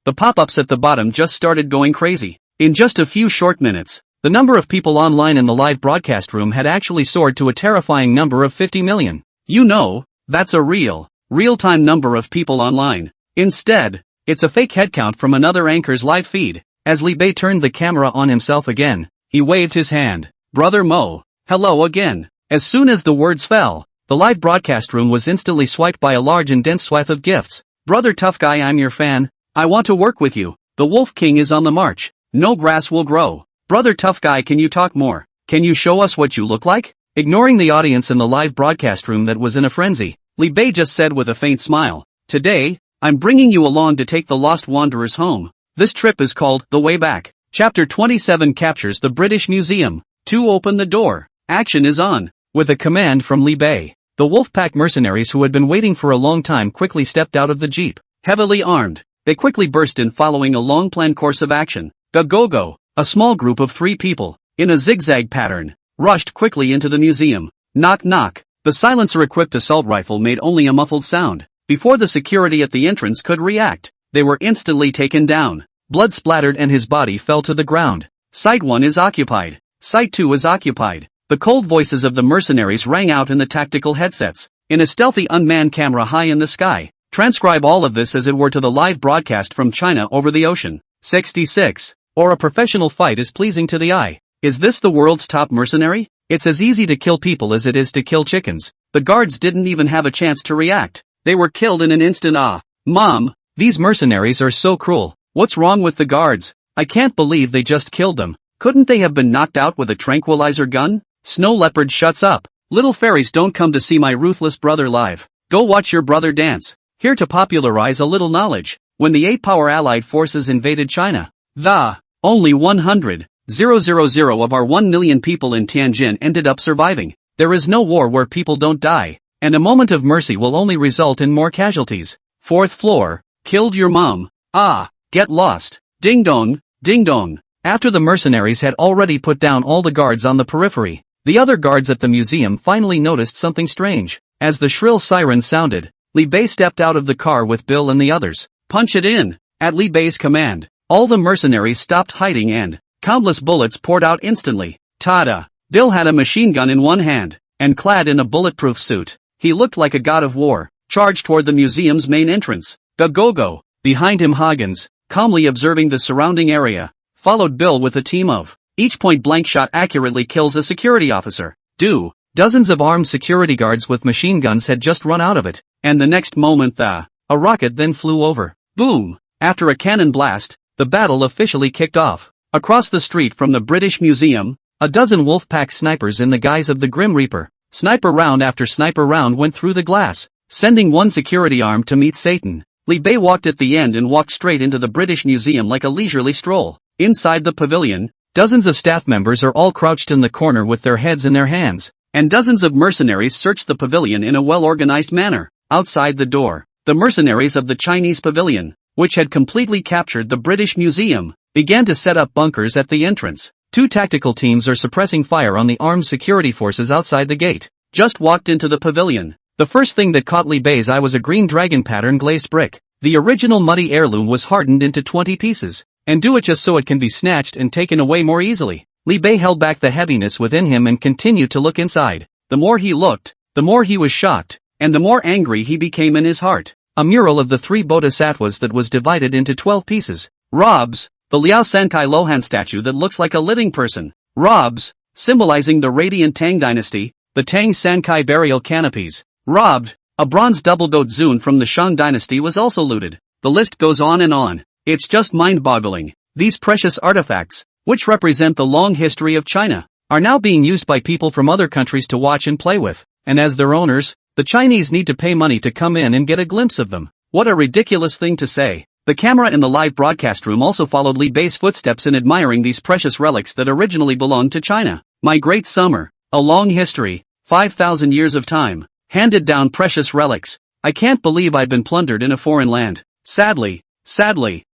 the pop-ups at the bottom just started going crazy. In just a few short minutes, the number of people online in the live broadcast room had actually soared to a terrifying number of 50 million. You know, that's a real-time number of people online. Instead, it's a fake headcount from another anchor's live feed. As Li Bei turned the camera on himself again, he waved his hand. Brother Mo, hello again. As soon as the words fell, the live broadcast room was instantly swiped by a large and dense swath of gifts. Brother Tough Guy, I'm your fan. I want to work with you. The Wolf King is on the march. No grass will grow. Brother Tough Guy, can you talk more? Can you show us what you look like? Ignoring the audience in the live broadcast room that was in a frenzy, Li Bei just said with a faint smile, Today, I'm bringing you along to take the lost wanderers home. This trip is called The Way Back. Chapter 27 captures the British Museum. To open the door. Action is on. With a command from Li Bei, the Wolfpack mercenaries who had been waiting for a long time quickly stepped out of the jeep. Heavily armed, they quickly burst in following a long-planned course of action. The Go-Go, a small group of 3 people, in a zigzag pattern, rushed quickly into the museum. Knock knock. The silencer-equipped assault rifle made only a muffled sound. Before the security at the entrance could react, they were instantly taken down. Blood splattered and his body fell to the ground. Site 1 is occupied. Site 2 is occupied. The cold voices of the mercenaries rang out in the tactical headsets. In a stealthy unmanned camera high in the sky. Transcribe all of this as it were to the live broadcast from China over the ocean. 66. Or a professional fight is pleasing to the eye. Is this the world's top mercenary? It's as easy to kill people as it is to kill chickens. The guards didn't even have a chance to react. They were killed in an instant. Mom, these mercenaries are so cruel. What's wrong with the guards? I can't believe they just killed them. Couldn't they have been knocked out with a tranquilizer gun? Snow Leopard shuts up. Little fairies don't come to see my ruthless brother live. Go watch your brother dance. Here to popularize a little knowledge. When the 8-power Allied forces invaded China, only 100,000 of our 1 million people in Tianjin ended up surviving. There is no war where people don't die, and a moment of mercy will only result in more casualties. 4th floor, killed your mom. Get lost. Ding dong, ding dong. After the mercenaries had already put down all the guards on the periphery, the other guards at the museum finally noticed something strange. As the shrill siren sounded, Li Bei stepped out of the car with Bill and the others. Punch it in. At Li Bei's command, all the mercenaries stopped hiding and countless bullets poured out instantly. Tada! Dill had a machine gun in one hand, and clad in a bulletproof suit, he looked like a god of war, charged toward the museum's main entrance. Go. Behind him Huggins, calmly observing the surrounding area, followed Bill with a team of. Each point-blank shot accurately kills a security officer. Dozens of armed security guards with machine guns had just run out of it, and the next moment a rocket then flew over. Boom! After a cannon blast, the battle officially kicked off. Across the street from the British Museum, a dozen Wolfpack snipers in the guise of the Grim Reaper. Sniper round after sniper round went through the glass, sending one security arm to meet Satan. Li Bei walked at the end and walked straight into the British Museum like a leisurely stroll. Inside the pavilion, dozens of staff members are all crouched in the corner with their heads in their hands, and dozens of mercenaries search the pavilion in a well-organized manner. Outside the door, the mercenaries of the Chinese pavilion, which had completely captured the British Museum, began to set up bunkers at the entrance. 2 tactical teams are suppressing fire on the armed security forces outside the gate. Just walked into the pavilion. The first thing that caught Li Bei's eye was a green dragon pattern glazed brick. The original muddy heirloom was hardened into 20 pieces, and do it just so it can be snatched and taken away more easily. Li Bei held back the heaviness within him and continued to look inside. The more he looked, the more he was shocked, and the more angry he became in his heart. A mural of the 3 bodhisattvas that was divided into 12 pieces. Robs, the Liao Sankai Lohan statue that looks like a living person. Robs, symbolizing the radiant Tang dynasty, the Tang Sankai burial canopies. Robbed, a bronze double-goat Zun from the Shang dynasty was also looted. The list goes on and on. It's just mind-boggling. These precious artifacts, which represent the long history of China, are now being used by people from other countries to watch and play with, and as their owners, the Chinese need to pay money to come in and get a glimpse of them. What a ridiculous thing to say. The camera in the live broadcast room also followed Li Bei's footsteps in admiring these precious relics that originally belonged to China. My great summer, a long history, 5,000 years of time, handed down precious relics. I can't believe I've been plundered in a foreign land. Sadly,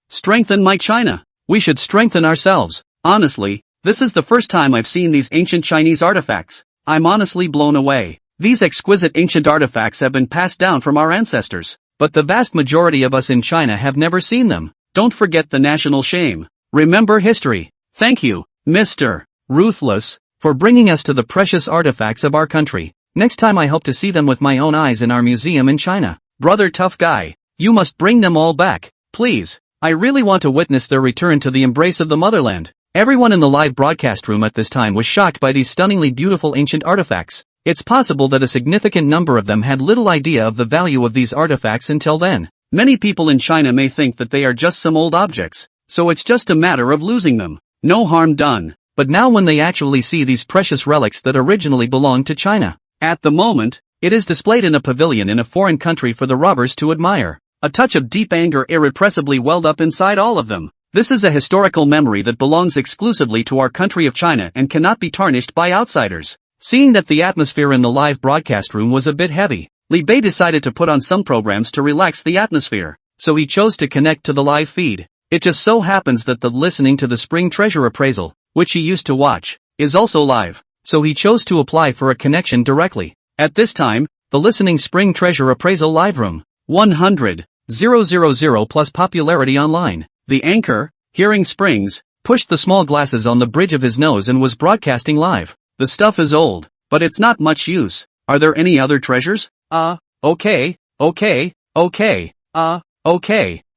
strengthen my China. We should strengthen ourselves. Honestly, this is the first time I've seen these ancient Chinese artifacts. I'm honestly blown away. These exquisite ancient artifacts have been passed down from our ancestors, but the vast majority of us in China have never seen them. Don't forget the national shame. Remember history. Thank you, Mr. Ruthless, for bringing us to the precious artifacts of our country. Next time I hope to see them with my own eyes in our museum in China. Brother tough guy, you must bring them all back, please. I really want to witness their return to the embrace of the motherland. Everyone in the live broadcast room at this time was shocked by these stunningly beautiful ancient artifacts. It's possible that a significant number of them had little idea of the value of these artifacts until then. Many people in China may think that they are just some old objects, so it's just a matter of losing them. No harm done. But now when they actually see these precious relics that originally belonged to China, at the moment, it is displayed in a pavilion in a foreign country for the robbers to admire. A touch of deep anger irrepressibly welled up inside all of them. This is a historical memory that belongs exclusively to our country of China and cannot be tarnished by outsiders. Seeing that the atmosphere in the live broadcast room was a bit heavy, Li Bei decided to put on some programs to relax the atmosphere, so he chose to connect to the live feed. It just so happens that the listening to the spring treasure appraisal, which he used to watch, is also live, so he chose to apply for a connection directly. At this time, the listening spring treasure appraisal live room, 100,000 plus popularity online. The anchor, hearing Springs, pushed the small glasses on the bridge of his nose and was broadcasting live. The stuff is old, but it's not much use. Are there any other treasures? Okay.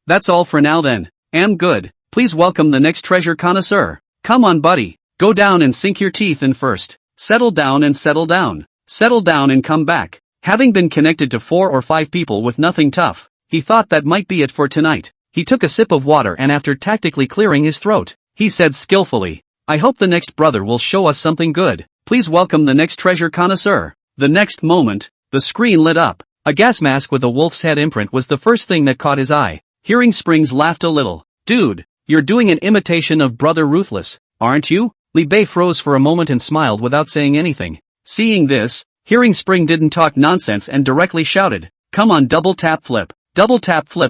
That's all for now then. Am good. Please welcome the next treasure connoisseur. Come on buddy, go down and sink your teeth in first. Settle down and settle down. Settle down and come back. Having been connected to 4 or 5 people with nothing tough, he thought that might be it for tonight. He took a sip of water and after tactically clearing his throat, he said skillfully, I hope the next brother will show us something good. Please welcome the next treasure connoisseur. The next moment, the screen lit up. A gas mask with a wolf's head imprint was the first thing that caught his eye. Hearing Springs laughed a little. Dude, you're doing an imitation of Brother Ruthless, aren't you? Li Bei froze for a moment and smiled without saying anything. Seeing this, Hearing Spring didn't talk nonsense and directly shouted, come on double tap flip,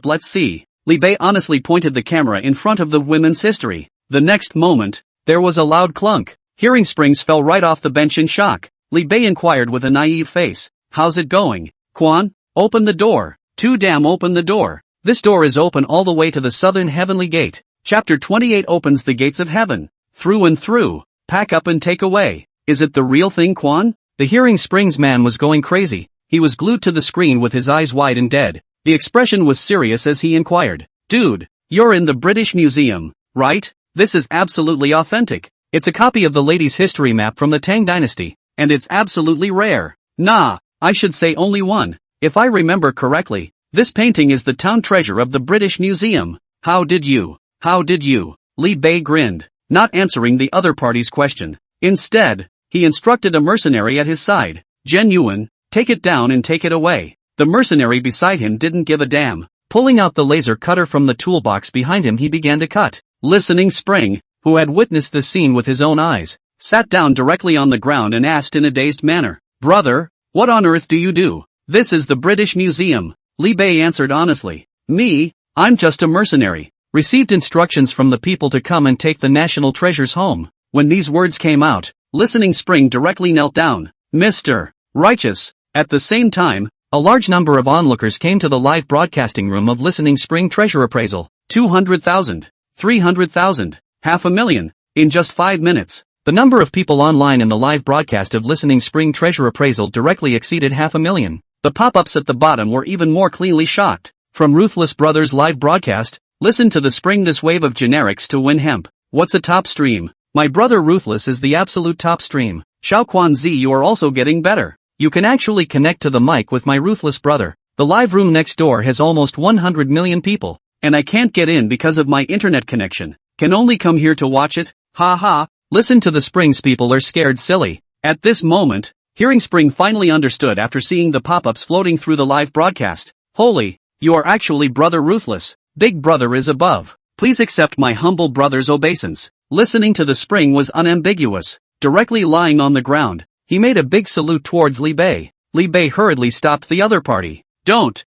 let's see. Li Bei honestly pointed the camera in front of the women's history. The next moment, there was a loud clunk. Hearing Springs fell right off the bench in shock. Li Bei inquired with a naive face, how's it going? Quan, open the door. Too damn open the door. This door is open all the way to the southern heavenly gate. Chapter 28 opens the gates of heaven. Through and through. Pack up and take away. Is it the real thing, Quan? The Hearing Springs man was going crazy. He was glued to the screen with his eyes wide and dead. The expression was serious as he inquired. Dude, you're in the British Museum, right? This is absolutely authentic. It's a copy of the lady's history map from the Tang Dynasty, and it's absolutely rare. Nah, I should say only one. If I remember correctly, this painting is the town treasure of the British Museum. How did you? Li Bei grinned, not answering the other party's question. Instead, he instructed a mercenary at his side. Genuine, take it down and take it away. The mercenary beside him didn't give a damn. Pulling out the laser cutter from the toolbox behind him, he began to cut. Listening Spring, who had witnessed the scene with his own eyes, sat down directly on the ground and asked in a dazed manner, Brother, what on earth do you do? This is the British Museum. Li Bei answered honestly. Me, I'm just a mercenary. Received instructions from the people to come and take the national treasures home. When these words came out, Listening Spring directly knelt down. Mr. Righteous. At the same time, a large number of onlookers came to the live broadcasting room of Listening Spring treasure appraisal. 200,000. 300,000. 500,000. In just 5 minutes, the number of people online in the live broadcast of Listening Spring treasure appraisal directly exceeded 500,000. The pop-ups at the bottom were even more cleanly shocked. From Ruthless Brothers live broadcast, listen to the spring this wave of generics to win hemp. What's a top stream? My brother Ruthless is the absolute top stream. Xiao Quan Z, you are also getting better. You can actually connect to the mic with my Ruthless brother. The live room next door has almost 100 million people, and I can't get in because of my internet connection. Can only come here to watch it. Ha ha. Listen to the Springs, people are scared silly. At this moment, Hearing Spring finally understood after seeing the pop-ups floating through the live broadcast. Holy, you are actually Brother Ruthless. Big Brother is above. Please accept my humble brother's obeisance. Listening to the Spring was unambiguous. Directly lying on the ground, he made a big salute towards Li Bei. Li Bei hurriedly stopped the other party. Don't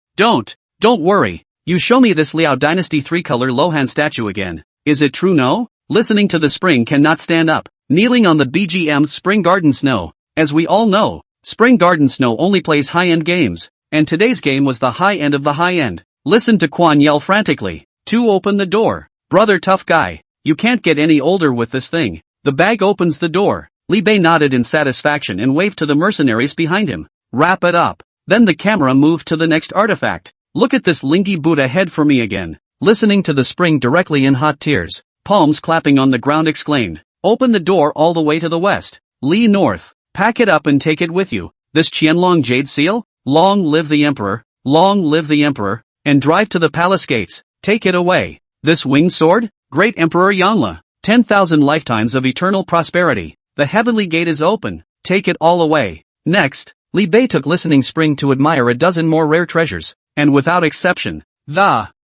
worry. You show me this Liao Dynasty 3-color Lohan statue again. Is it true? No? Listening to the Spring cannot stand up. Kneeling on the BGM Spring Garden Snow. As we all know, Spring Garden Snow only plays high-end games, and today's game was the high end of the high end. Listen to Quan yell frantically. To open the door. Brother tough guy, you can't get any older with this thing. The bag opens the door. Li Bei nodded in satisfaction and waved to the mercenaries behind him. Wrap it up. Then the camera moved to the next artifact. Look at this Linky Buddha head for me again. Listening to the Spring directly in hot tears, palms clapping on the ground, exclaimed. Open the door all the way to the west. Lee North. Pack it up and take it with you. This Qianlong jade seal? Long live the emperor, and drive to the palace gates. Take it away. This winged sword? Great Emperor Yanla. 10,000 lifetimes of eternal prosperity. The heavenly gate is open. Take it all away. Next, Li Bei took Listening Spring to admire a dozen more rare treasures, and without exception,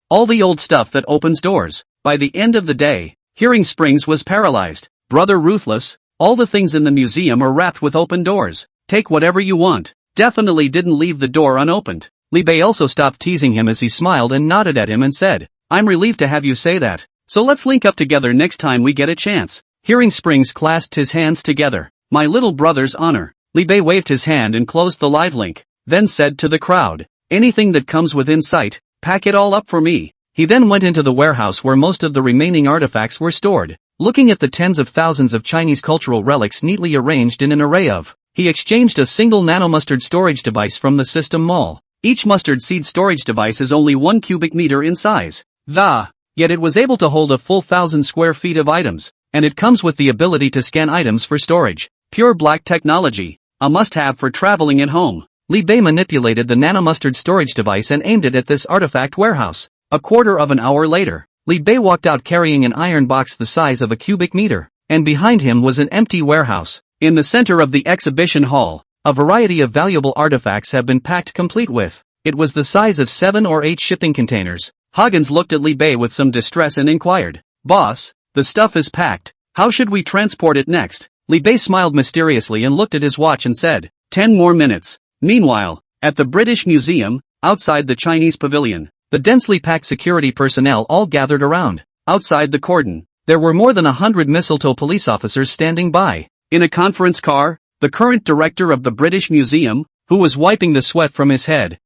all the old stuff that opens doors. By the end of the day, Hearing Springs was paralyzed. Brother Ruthless, all the things in the museum are wrapped with open doors. Take whatever you want. Definitely didn't leave the door unopened. Li Bei also stopped teasing him as he smiled and nodded at him and said, I'm relieved to have you say that. So let's link up together next time we get a chance. Hearing Springs clasped his hands together. My little brother's honor. Li Bei waved his hand and closed the live link, then said to the crowd, anything that comes within sight, pack it all up for me. He then went into the warehouse where most of the remaining artifacts were stored. Looking at the tens of thousands of Chinese cultural relics neatly arranged in an array of, he exchanged a single nanomustard storage device from the system mall. Each mustard seed storage device is only 1 cubic meter in size. Yet it was able to hold a full 1,000 square feet of items, and it comes with the ability to scan items for storage. Pure black technology. A must-have for traveling at home. Li Bei manipulated the nanomustard storage device and aimed it at this artifact warehouse. A quarter of an hour later, Li Bei walked out carrying an iron box the size of a cubic meter, and behind him was an empty warehouse. In the center of the exhibition hall, a variety of valuable artifacts have been packed complete with. It was the size of 7 or 8 shipping containers. Huggins looked at Li Bei with some distress and inquired, Boss, the stuff is packed. How should we transport it next? Li Bei smiled mysteriously and looked at his watch and said, 10 more minutes. Meanwhile, at the British Museum, outside the Chinese pavilion, the densely packed security personnel all gathered around. Outside the cordon, there were more than 100 mistletoe police officers standing by. In a conference car, the current director of the British Museum, who was wiping the sweat from his head,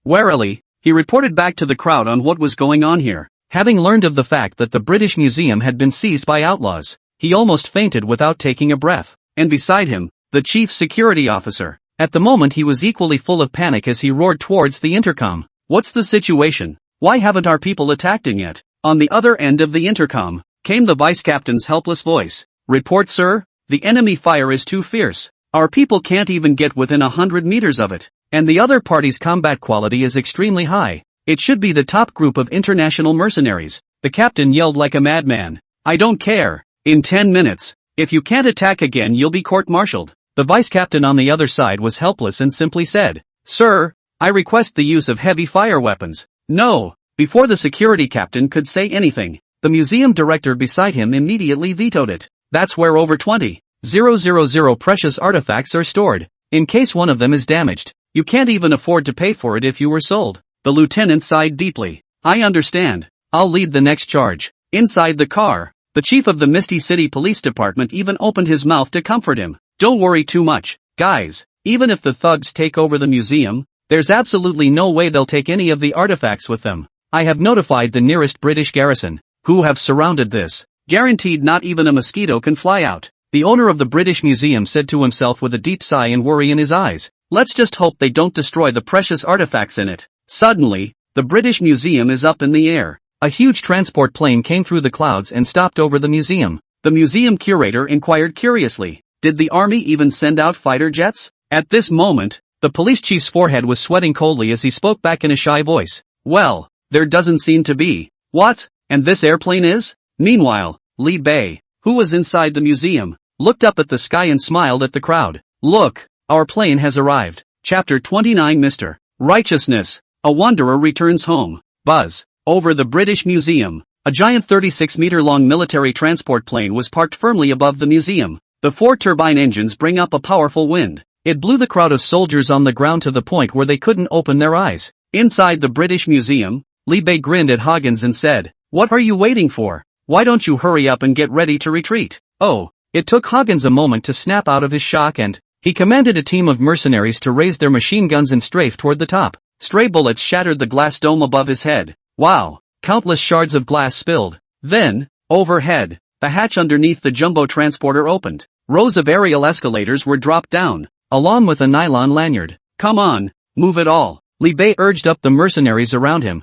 warily, he reported back to the crowd on what was going on here. Having learned of the fact that the British Museum had been seized by outlaws, he almost fainted without taking a breath. and beside him, the chief security officer. At the moment he was equally full of panic as he roared towards the intercom. What's the situation? Why haven't our people attacked yet? On the other end of the intercom, came the vice captain's helpless voice. Report, sir, the enemy fire is too fierce. Our people can't even get within 100 meters of it, and the other party's combat quality is extremely high. It should be the top group of international mercenaries. The captain yelled like a madman. I don't care. In 10 minutes, if you can't attack again you'll be court-martialed. The vice captain on the other side was helpless and simply said, Sir, I request the use of heavy fire weapons. No. Before the security captain could say anything, the museum director beside him immediately vetoed it. That's where over 20,000 precious artifacts are stored. In case one of them is damaged, you can't even afford to pay for it if you were sold. The lieutenant sighed deeply. I understand. I'll lead the next charge. Inside the car, the chief of the Misty City Police Department even opened his mouth to comfort him. Don't worry too much, guys. Even if the thugs take over the museum, there's absolutely no way they'll take any of the artifacts with them. I have notified the nearest British garrison, who have surrounded this. Guaranteed not even a mosquito can fly out. The owner of the British Museum said to himself with a deep sigh and worry in his eyes. Let's just hope they don't destroy the precious artifacts in it. Suddenly, the British Museum is up in the air. A huge transport plane came through the clouds and stopped over the museum. The museum curator inquired curiously. Did the army even send out fighter jets? At this moment, the police chief's forehead was sweating coldly as he spoke back in a shy voice. Well, there doesn't seem to be. What? And this airplane is? Meanwhile, Li Bei, who was inside the museum, looked up at the sky and smiled at the crowd. Look, our plane has arrived. Chapter 29 Mr. Righteousness, a wanderer returns home. Buzz. Over the British Museum, a giant 36-meter-long military transport plane was parked firmly above the museum. The 4 turbine engines bring up a powerful wind. It blew the crowd of soldiers on the ground to the point where they couldn't open their eyes. Inside the British Museum, Li Bei grinned at Hoggins and said, What are you waiting for? Why don't you hurry up and get ready to retreat? Oh, it took Hoggins a moment to snap out of his shock and he commanded a team of mercenaries to raise their machine guns and strafe toward the top. Stray bullets shattered the glass dome above his head. Wow, countless shards of glass spilled. Then, overhead, the hatch underneath the jumbo transporter opened. Rows of aerial escalators were dropped down, along with a nylon lanyard. Come on, move it all. Li Bei urged up the mercenaries around him,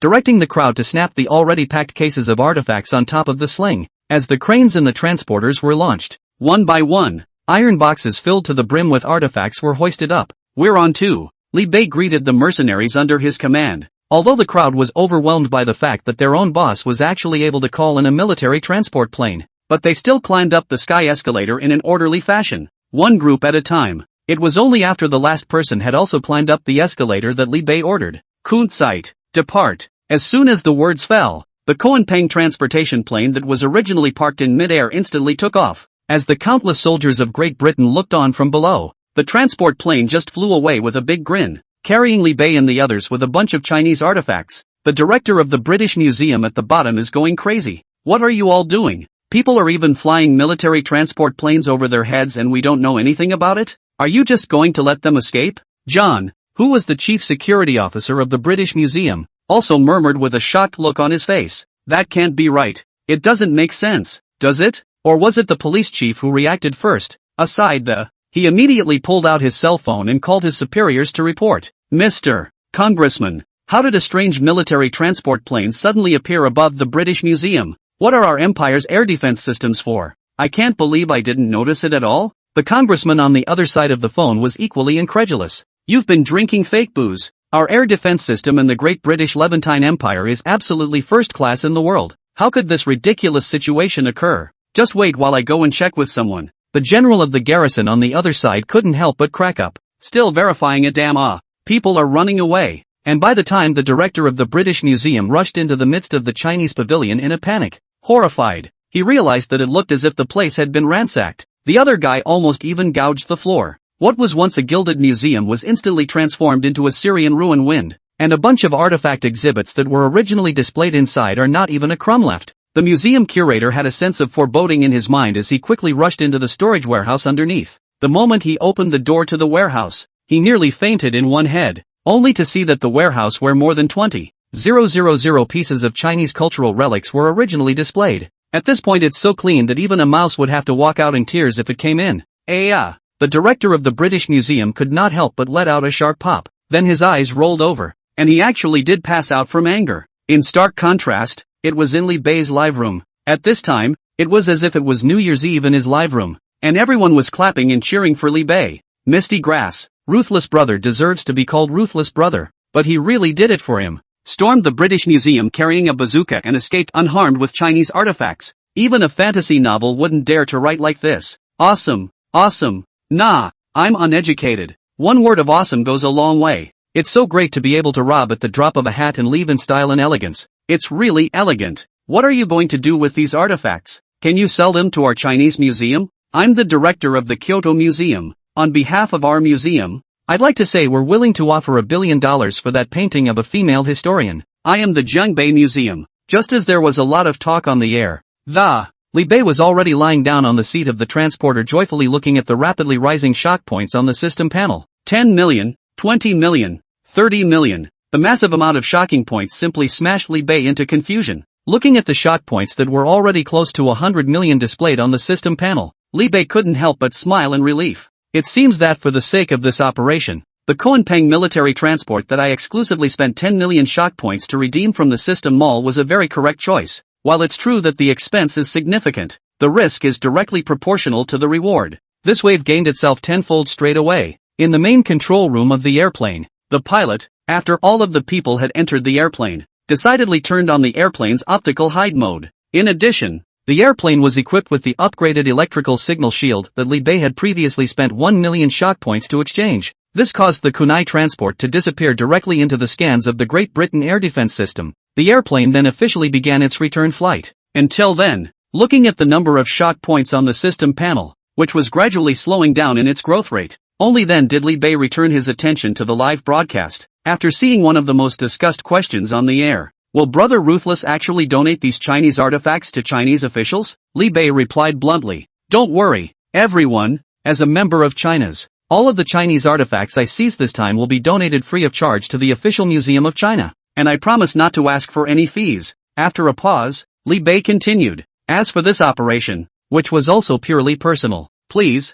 directing the crowd to snap the already packed cases of artifacts on top of the sling. As the cranes in the transporters were launched, one by one, iron boxes filled to the brim with artifacts were hoisted up. We're on to. Li Bei greeted the mercenaries under his command. Although the crowd was overwhelmed by the fact that their own boss was actually able to call in a military transport plane, but they still climbed up the sky escalator in an orderly fashion, one group at a time. It was only after the last person had also climbed up the escalator that Li Bei ordered, Kunzite, depart. As soon as the words fell, the Koanpeng transportation plane that was originally parked in mid-air instantly took off. As the countless soldiers of Great Britain looked on from below, the transport plane just flew away with a big grin, carrying Li Bei and the others with a bunch of Chinese artifacts. The director of the British Museum at the bottom is going crazy. What are you all doing? People are even flying military transport planes over their heads and we don't know anything about it? Are you just going to let them escape? John, who was the chief security officer of the British Museum, also murmured with a shocked look on his face. That can't be right. It doesn't make sense, does it? Or was it the police chief who reacted first? He immediately pulled out his cell phone and called his superiors to report. Mr. Congressman, how did a strange military transport plane suddenly appear above the British Museum? What are our empire's air defense systems for? I can't believe I didn't notice it at all. The congressman on the other side of the phone was equally incredulous. You've been drinking fake booze. Our air defense system in the Great British Levantine Empire is absolutely first class in the world. How could this ridiculous situation occur? Just wait while I go and check with someone. The general of the garrison on the other side couldn't help but crack up. Still verifying it, people are running away. And by the time the director of the British Museum rushed into the midst of the Chinese pavilion in a panic, horrified, he realized that it looked as if the place had been ransacked. The other guy almost even gouged the floor. What was once a gilded museum was instantly transformed into a Syrian ruin wind, and a bunch of artifact exhibits that were originally displayed inside are not even a crumb left. The museum curator had a sense of foreboding in his mind as he quickly rushed into the storage warehouse underneath. The moment he opened the door to the warehouse, he nearly fainted in one head, only to see that the warehouse where more than 20,000 pieces of Chinese cultural relics were originally displayed. At this point it's so clean that even a mouse would have to walk out in tears if it came in. The director of the British Museum could not help but let out a sharp pop. Then his eyes rolled over, and he actually did pass out from anger. In stark contrast, it was in Li Bei's live room. At this time, it was as if it was New Year's Eve in his live room, and everyone was clapping and cheering for Li Bei. Misty grass, ruthless brother deserves to be called ruthless brother, but he really did it for him. Stormed the British Museum carrying a bazooka and escaped unharmed with Chinese artifacts. Even a fantasy novel wouldn't dare to write like this. Awesome, awesome. Nah, I'm uneducated. One word of awesome goes a long way. It's so great to be able to rob at the drop of a hat and leave in style and elegance. It's really elegant. What are you going to do with these artifacts? Can you sell them to our Chinese museum? I'm the director of the Kyoto Museum. On behalf of our museum, I'd like to say we're willing to offer $1 billion for that painting of a female historian. I am the Zhengbei Museum. Just as there was a lot of talk on the air, Li Bei was already lying down on the seat of the transporter joyfully looking at the rapidly rising shock points on the system panel. 10 million, 20 million, 30 million. The massive amount of shocking points simply smashed Li Bei into confusion. Looking at the shock points that were already close to 100 million displayed on the system panel, Li Bei couldn't help but smile in relief. It seems that for the sake of this operation, the Koanpeng military transport that I exclusively spent 10 million shock points to redeem from the system mall was a very correct choice. While it's true that the expense is significant, the risk is directly proportional to the reward. This wave gained itself tenfold straight away. In the main control room of the airplane, the pilot, after all of the people had entered the airplane, decidedly turned on the airplane's optical hide mode. In addition, the airplane was equipped with the upgraded electrical signal shield that Li Bei had previously spent 1 million shock points to exchange. This caused the kunai transport to disappear directly into the scans of the Great Britain air defense system. The airplane then officially began its return flight. Until then, looking at the number of shock points on the system panel, which was gradually slowing down in its growth rate, only then did Li Bei return his attention to the live broadcast. After seeing one of the most discussed questions on the air, will Brother Ruthless actually donate these Chinese artifacts to Chinese officials? Li Bei replied bluntly, don't worry, everyone, as a member of China's, all of the Chinese artifacts I seize this time will be donated free of charge to the official museum of China. And I promise not to ask for any fees. After a pause, Li Bei continued, as for this operation, which was also purely personal, please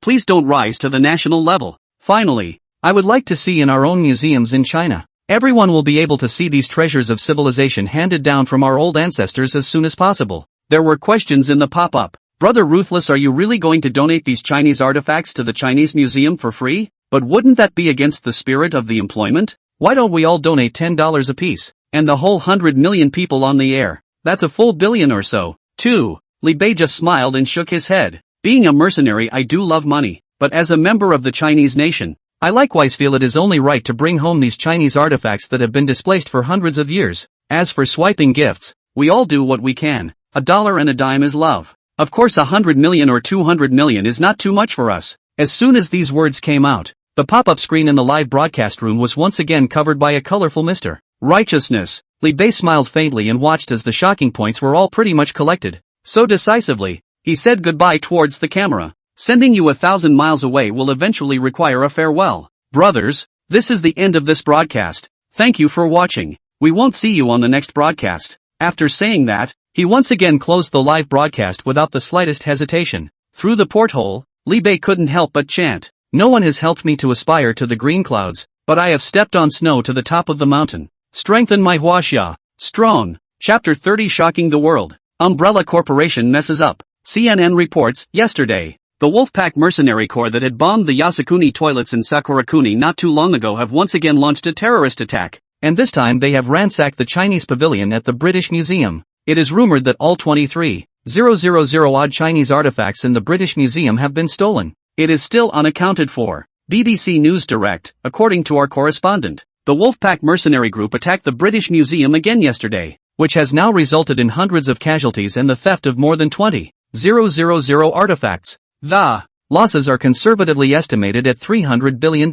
don't rise to the national level. Finally, I would like to see in our own museums in China. Everyone will be able to see these treasures of civilization handed down from our old ancestors as soon as possible. There were questions in the pop-up. Brother Ruthless, are you really going to donate these Chinese artifacts to the Chinese museum for free? But wouldn't that be against the spirit of the employment? Why don't we all donate $10 apiece? And the whole 100 million people on the air. That's a full billion or so. 2. Li Bei just smiled and shook his head. Being a mercenary, I do love money, but as a member of the Chinese nation, I likewise feel it is only right to bring home these Chinese artifacts that have been displaced for hundreds of years. As for swiping gifts, we all do what we can. $1 and a dime is love. Of course 100 million or 200 million is not too much for us. As soon as these words came out, the pop-up screen in the live broadcast room was once again covered by a colorful Mr. Righteousness. Li Bei smiled faintly and watched as the shocking points were all pretty much collected. So decisively, he said goodbye towards the camera. Sending you 1,000 miles away will eventually require a farewell. Brothers, this is the end of this broadcast. Thank you for watching. We won't see you on the next broadcast. After saying that, he once again closed the live broadcast without the slightest hesitation. Through the porthole, Li Bei couldn't help but chant, no one has helped me to aspire to the green clouds, but I have stepped on snow to the top of the mountain. Strengthen my huaxia. Strong. Chapter 30 Shocking the World. Umbrella Corporation messes up. CNN reports, yesterday, the Wolfpack mercenary corps that had bombed the Yasukuni toilets in Sakurakuni not too long ago have once again launched a terrorist attack, and this time they have ransacked the Chinese pavilion at the British Museum. It is rumored that all 23,000 odd Chinese artifacts in the British Museum have been stolen. It is still unaccounted for. BBC News Direct, according to our correspondent, the Wolfpack mercenary group attacked the British Museum again yesterday, which has now resulted in hundreds of casualties and the theft of more than 20,000 artifacts. The losses are conservatively estimated at $300 billion.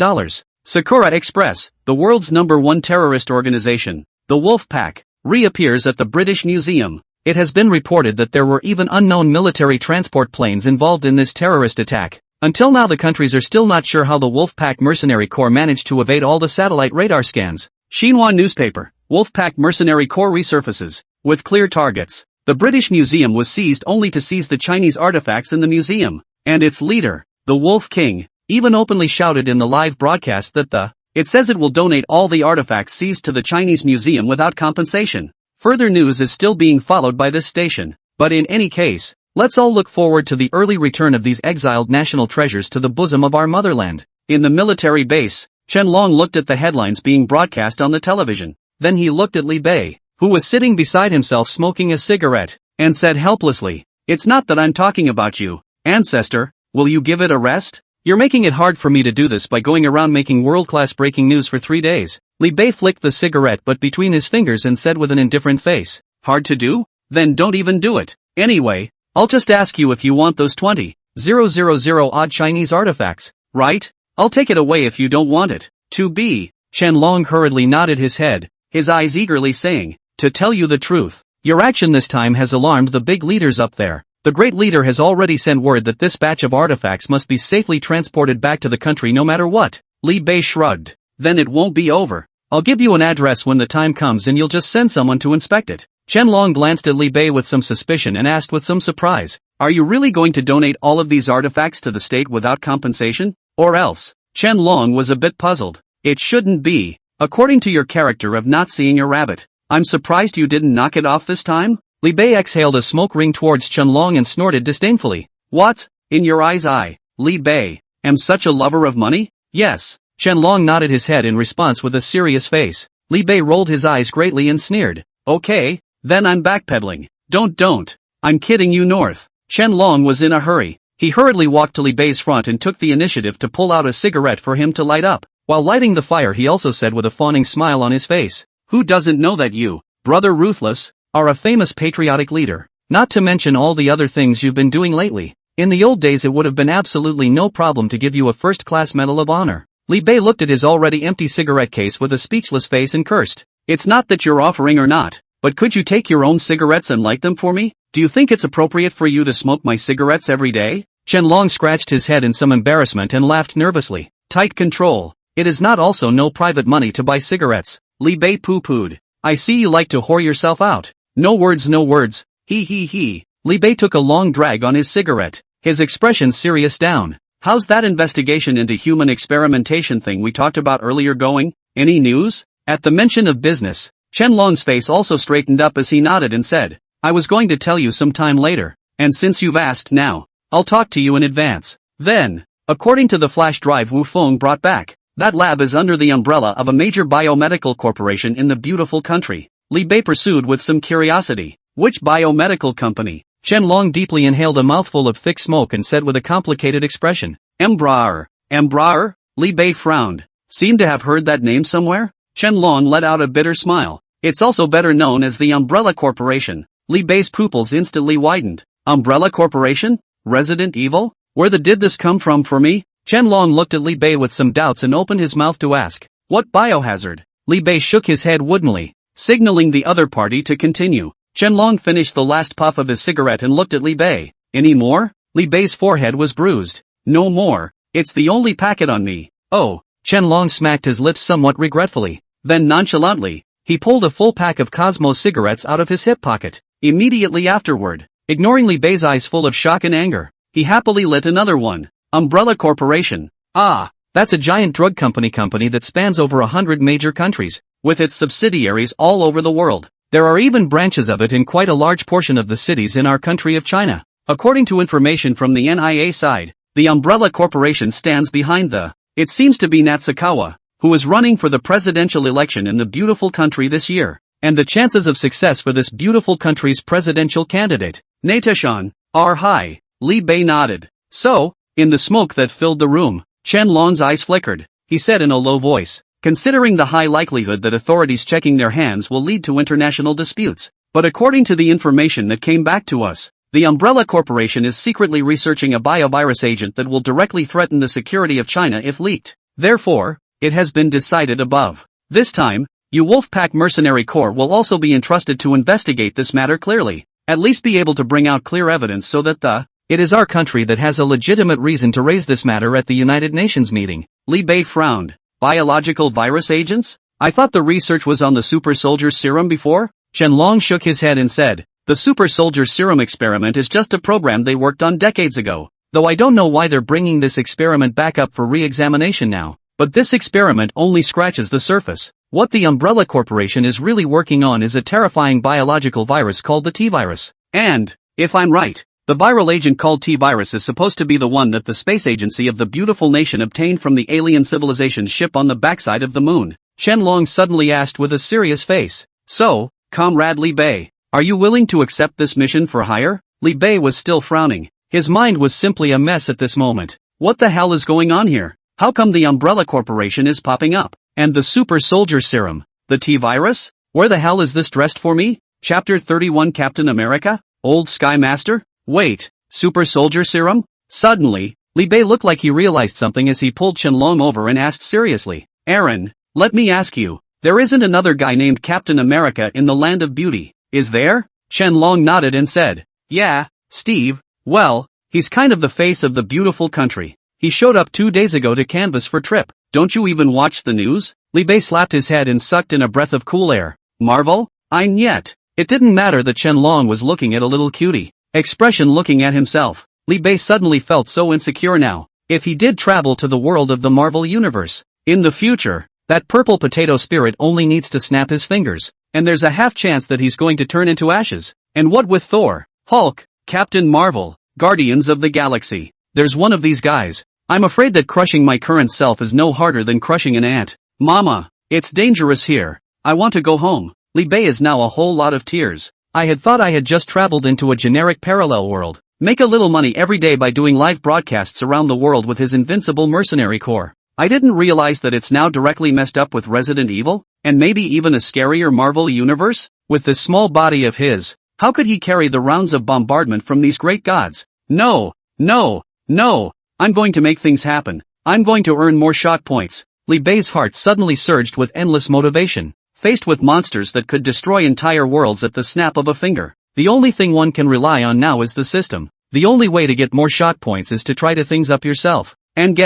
Sakura Express, the world's #1 terrorist organization, the Wolfpack, reappears at the British Museum. It has been reported that there were even unknown military transport planes involved in this terrorist attack. Until now the countries are still not sure how the Wolfpack mercenary corps managed to evade all the satellite radar scans. Xinhua newspaper, Wolfpack mercenary corps resurfaces, with clear targets. The British Museum was seized only to seize the Chinese artifacts in the museum, and its leader, the Wolf King, even openly shouted in the live broadcast that it says it will donate all the artifacts seized to the Chinese museum without compensation. Further news is still being followed by this station, but in any case, let's all look forward to the early return of these exiled national treasures to the bosom of our motherland. In the military base, Chen Long looked at the headlines being broadcast on the television. Then he looked at Li Bei, who was sitting beside himself smoking a cigarette, and said helplessly, "It's not that I'm talking about you, ancestor, will you give it a rest? You're making it hard for me to do this by going around making world-class breaking news for 3 days." Li Bei flicked the cigarette but between his fingers and said with an indifferent face, "Hard to do? Then don't even do it. Anyway, I'll just ask you if you want those 20,000 odd Chinese artifacts, right? I'll take it away if you don't want it." "To be," Chen Long hurriedly nodded his head, his eyes eagerly saying, "To tell you the truth, your action this time has alarmed the big leaders up there. The great leader has already sent word that this batch of artifacts must be safely transported back to the country no matter what." Li Bei shrugged. "Then it won't be over. I'll give you an address when the time comes and you'll just send someone to inspect it." Chen Long glanced at Li Bei with some suspicion and asked with some surprise, "Are you really going to donate all of these artifacts to the state without compensation? Or else?" Chen Long was a bit puzzled. "It shouldn't be. According to your character of not seeing a rabbit, I'm surprised you didn't knock it off this time?" Li Bei exhaled a smoke ring towards Chen Long and snorted disdainfully. "What? In your eyes I, Li Bei, am such a lover of money?" "Yes." Chen Long nodded his head in response with a serious face. Li Bei rolled his eyes greatly and sneered. "Okay, then I'm backpedaling. Don't. I'm kidding you North." Chen Long was in a hurry. He hurriedly walked to Li Bei's front and took the initiative to pull out a cigarette for him to light up. While lighting the fire he also said with a fawning smile on his face, "Who doesn't know that you, Brother Ruthless, are a famous patriotic leader? Not to mention all the other things you've been doing lately. In the old days it would have been absolutely no problem to give you a first-class Medal of Honor." Li Bei looked at his already empty cigarette case with a speechless face and cursed. "It's not that you're offering or not, but could you take your own cigarettes and light them for me? Do you think it's appropriate for you to smoke my cigarettes every day?" Chen Long scratched his head in some embarrassment and laughed nervously. "Tight control. It is not also no private money to buy cigarettes." Li Bei pooh-poohed. "I see you like to whore yourself out. No words. He. Li Bei took a long drag on his cigarette, his expression serious down. "How's that investigation into human experimentation thing we talked about earlier going? Any news?" At the mention of business, Chen Long's face also straightened up as he nodded and said, "I was going to tell you some time later, and since you've asked now, I'll talk to you in advance." Then, according to the flash drive Wu Feng brought back, that lab is under the umbrella of a major biomedical corporation in the beautiful country. Li Bei pursued with some curiosity, "Which biomedical company?" Chen Long deeply inhaled a mouthful of thick smoke and said with a complicated expression, "Embraer." "Embraer?" Li Bei frowned. "Seem to have heard that name somewhere?" Chen Long let out a bitter smile. "It's also better known as the Umbrella Corporation." Li Bei's pupils instantly widened. "Umbrella Corporation? Resident Evil? Where the did this come from for me?" Chen Long looked at Li Bei with some doubts and opened his mouth to ask, "What biohazard?" Li Bei shook his head woodenly, signaling the other party to continue. Chen Long finished the last puff of his cigarette and looked at Li Bei. "Any more?" Li Bei's forehead was bruised. "No more. It's the only packet on me." "Oh." Chen Long smacked his lips somewhat regretfully. Then nonchalantly, he pulled a full pack of Cosmo cigarettes out of his hip pocket. Immediately afterward, ignoring Li Bei's eyes full of shock and anger, he happily lit another one. "Umbrella Corporation. Ah, that's a giant drug company that spans over 100 major countries, with its subsidiaries all over the world. There are even branches of it in quite a large portion of the cities in our country of China. According to information from the NIA side, the Umbrella Corporation stands behind it seems to be Natsukawa, who is running for the presidential election in the beautiful country this year, and the chances of success for this beautiful country's presidential candidate, Natashan, are high." Li Bei nodded. "So, in the smoke that filled the room, Chen Long's eyes flickered. He said in a low voice, "Considering the high likelihood that authorities checking their hands will lead to international disputes, but according to the information that came back to us, the Umbrella Corporation is secretly researching a biovirus agent that will directly threaten the security of China if leaked. Therefore, it has been decided above. This time, you Wolfpack Mercenary Corps will also be entrusted to investigate this matter clearly, at least be able to bring out clear evidence so that it is our country that has a legitimate reason to raise this matter at the United Nations meeting." Li Bei frowned. "Biological virus agents? I thought the research was on the super soldier serum before?" Chen Long shook his head and said, The super soldier serum experiment is just a program they worked on decades ago, though I don't know why they're bringing this experiment back up for re-examination now. But this experiment only scratches the surface. What the Umbrella Corporation is really working on is a terrifying biological virus called the T-virus. And, if I'm right, the viral agent called T-virus is supposed to be the one that the space agency of the beautiful nation obtained from the alien civilization's ship on the backside of the moon. Qianlong suddenly asked with a serious face. So, Comrade Li Bei, are you willing to accept this mission for hire? Li Bei was still frowning. His mind was simply a mess at this moment. What the hell is going on here? How come the Umbrella Corporation is popping up? And the super soldier serum? The T-virus? Where the hell is this dressed for me? Chapter 31 Captain America? Old Sky Master? Wait, super soldier serum? Suddenly, Li Bei looked like he realized something as he pulled Qianlong over and asked seriously. Aaron, let me ask you, there isn't another guy named Captain America in the Land of Beauty, is there? Qianlong nodded and said, yeah, Steve, well, he's kind of the face of the beautiful country. He showed up 2 days ago to canvass for trip. Don't you even watch the news? Li Bei slapped his head and sucked in a breath of cool air. Marvel? Ein yet. It didn't matter that Qianlong was looking at a little cutie expression looking at himself. Li Bei suddenly felt so insecure now. If he did travel to the world of the Marvel Universe, in the future, that purple potato spirit only needs to snap his fingers, and there's a half chance that he's going to turn into ashes. And what with Thor, Hulk, Captain Marvel, Guardians of the Galaxy? There's one of these guys. I'm afraid that crushing my current self is no harder than crushing an ant. Mama, it's dangerous here. I want to go home. Li Bei is now a whole lot of tears. I had thought I had just traveled into a generic parallel world, make a little money every day by doing live broadcasts around the world with his invincible mercenary corps. I didn't realize that it's now directly messed up with Resident Evil, and maybe even a scarier Marvel universe? With this small body of his, how could he carry the rounds of bombardment from these great gods? No, no, no, I'm going to make things happen. I'm going to earn more shot points. Li Bei's heart suddenly surged with endless motivation. Faced with monsters that could destroy entire worlds at the snap of a finger, the only thing one can rely on now is the system. The only way to get more shot points is to try to things up yourself, and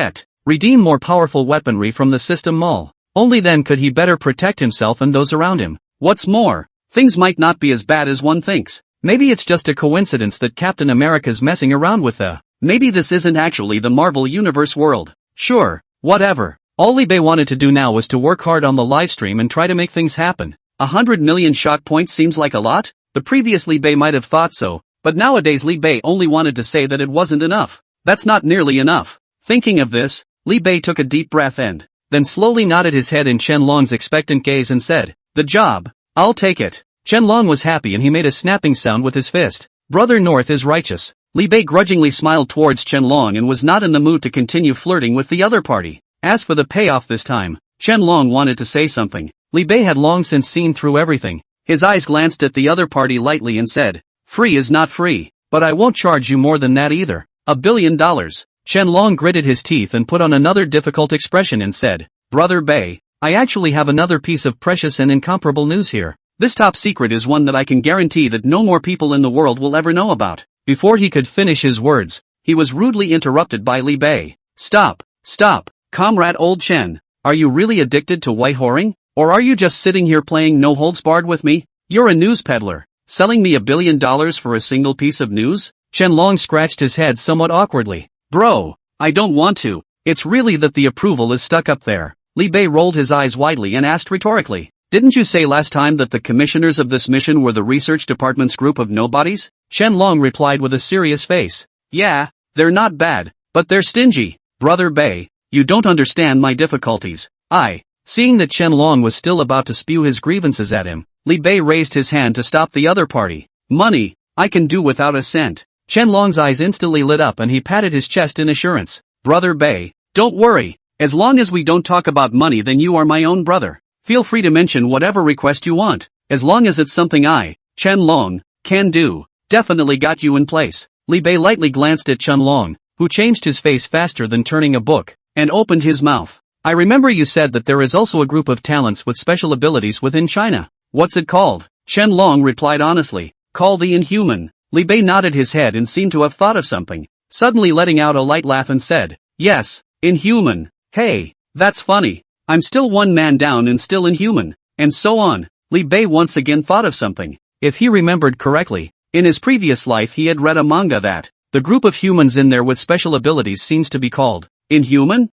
redeem more powerful weaponry from the system mall. Only then could he better protect himself and those around him. What's more, things might not be as bad as one thinks. Maybe it's just a coincidence that Captain America's messing around with maybe this isn't actually the Marvel Universe world. Sure, whatever. All Li Bei wanted to do now was to work hard on the livestream and try to make things happen. 100 million shot points seems like a lot? The previous Li Bei might have thought so, but nowadays Li Bei only wanted to say that it wasn't enough. That's not nearly enough. Thinking of this, Li Bei took a deep breath and then slowly nodded his head in Qianlong's expectant gaze and said, the job, I'll take it. Qianlong was happy and he made a snapping sound with his fist. Brother North is righteous. Li Bei grudgingly smiled towards Qianlong and was not in the mood to continue flirting with the other party. As for the payoff this time, Qianlong wanted to say something. Li Bei had long since seen through everything. His eyes glanced at the other party lightly and said, free is not free, but I won't charge you more than that either. $1 billion. Qianlong gritted his teeth and put on another difficult expression and said, Brother Bei, I actually have another piece of precious and incomparable news here. This top secret is one that I can guarantee that no more people in the world will ever know about. Before he could finish his words, he was rudely interrupted by Li Bei. Stop, Comrade Old Chen, are you really addicted to white whoring? Or are you just sitting here playing no holds barred with me? You're a news peddler, selling me $1 billion for a single piece of news? Qianlong scratched his head somewhat awkwardly. Bro, I don't want to. It's really that the approval is stuck up there. Li Bei rolled his eyes widely and asked rhetorically, didn't you say last time that the commissioners of this mission were the research department's group of nobodies? Qianlong replied with a serious face. Yeah, they're not bad, but they're stingy. Brother Bei, you don't understand my difficulties. Seeing that Qianlong was still about to spew his grievances at him, Li Bei raised his hand to stop the other party. Money, I can do without a cent. Qianlong's eyes instantly lit up and he patted his chest in assurance. Brother Bei, don't worry. As long as we don't talk about money, then you are my own brother. Feel free to mention whatever request you want. As long as it's something Qianlong, can do. Definitely got you in place. Li Bei lightly glanced at Qianlong, who changed his face faster than turning a book, and opened his mouth. I remember you said that there is also a group of talents with special abilities within China. What's it called? Qianlong replied honestly. Call the Inhuman. Li Bei nodded his head and seemed to have thought of something, suddenly letting out a light laugh and said, yes, Inhuman. Hey, that's funny. I'm still one man down and still inhuman. And so on. Li Bei once again thought of something. If he remembered correctly, in his previous life he had read a manga that the group of humans in there with special abilities seems to be called Inhuman?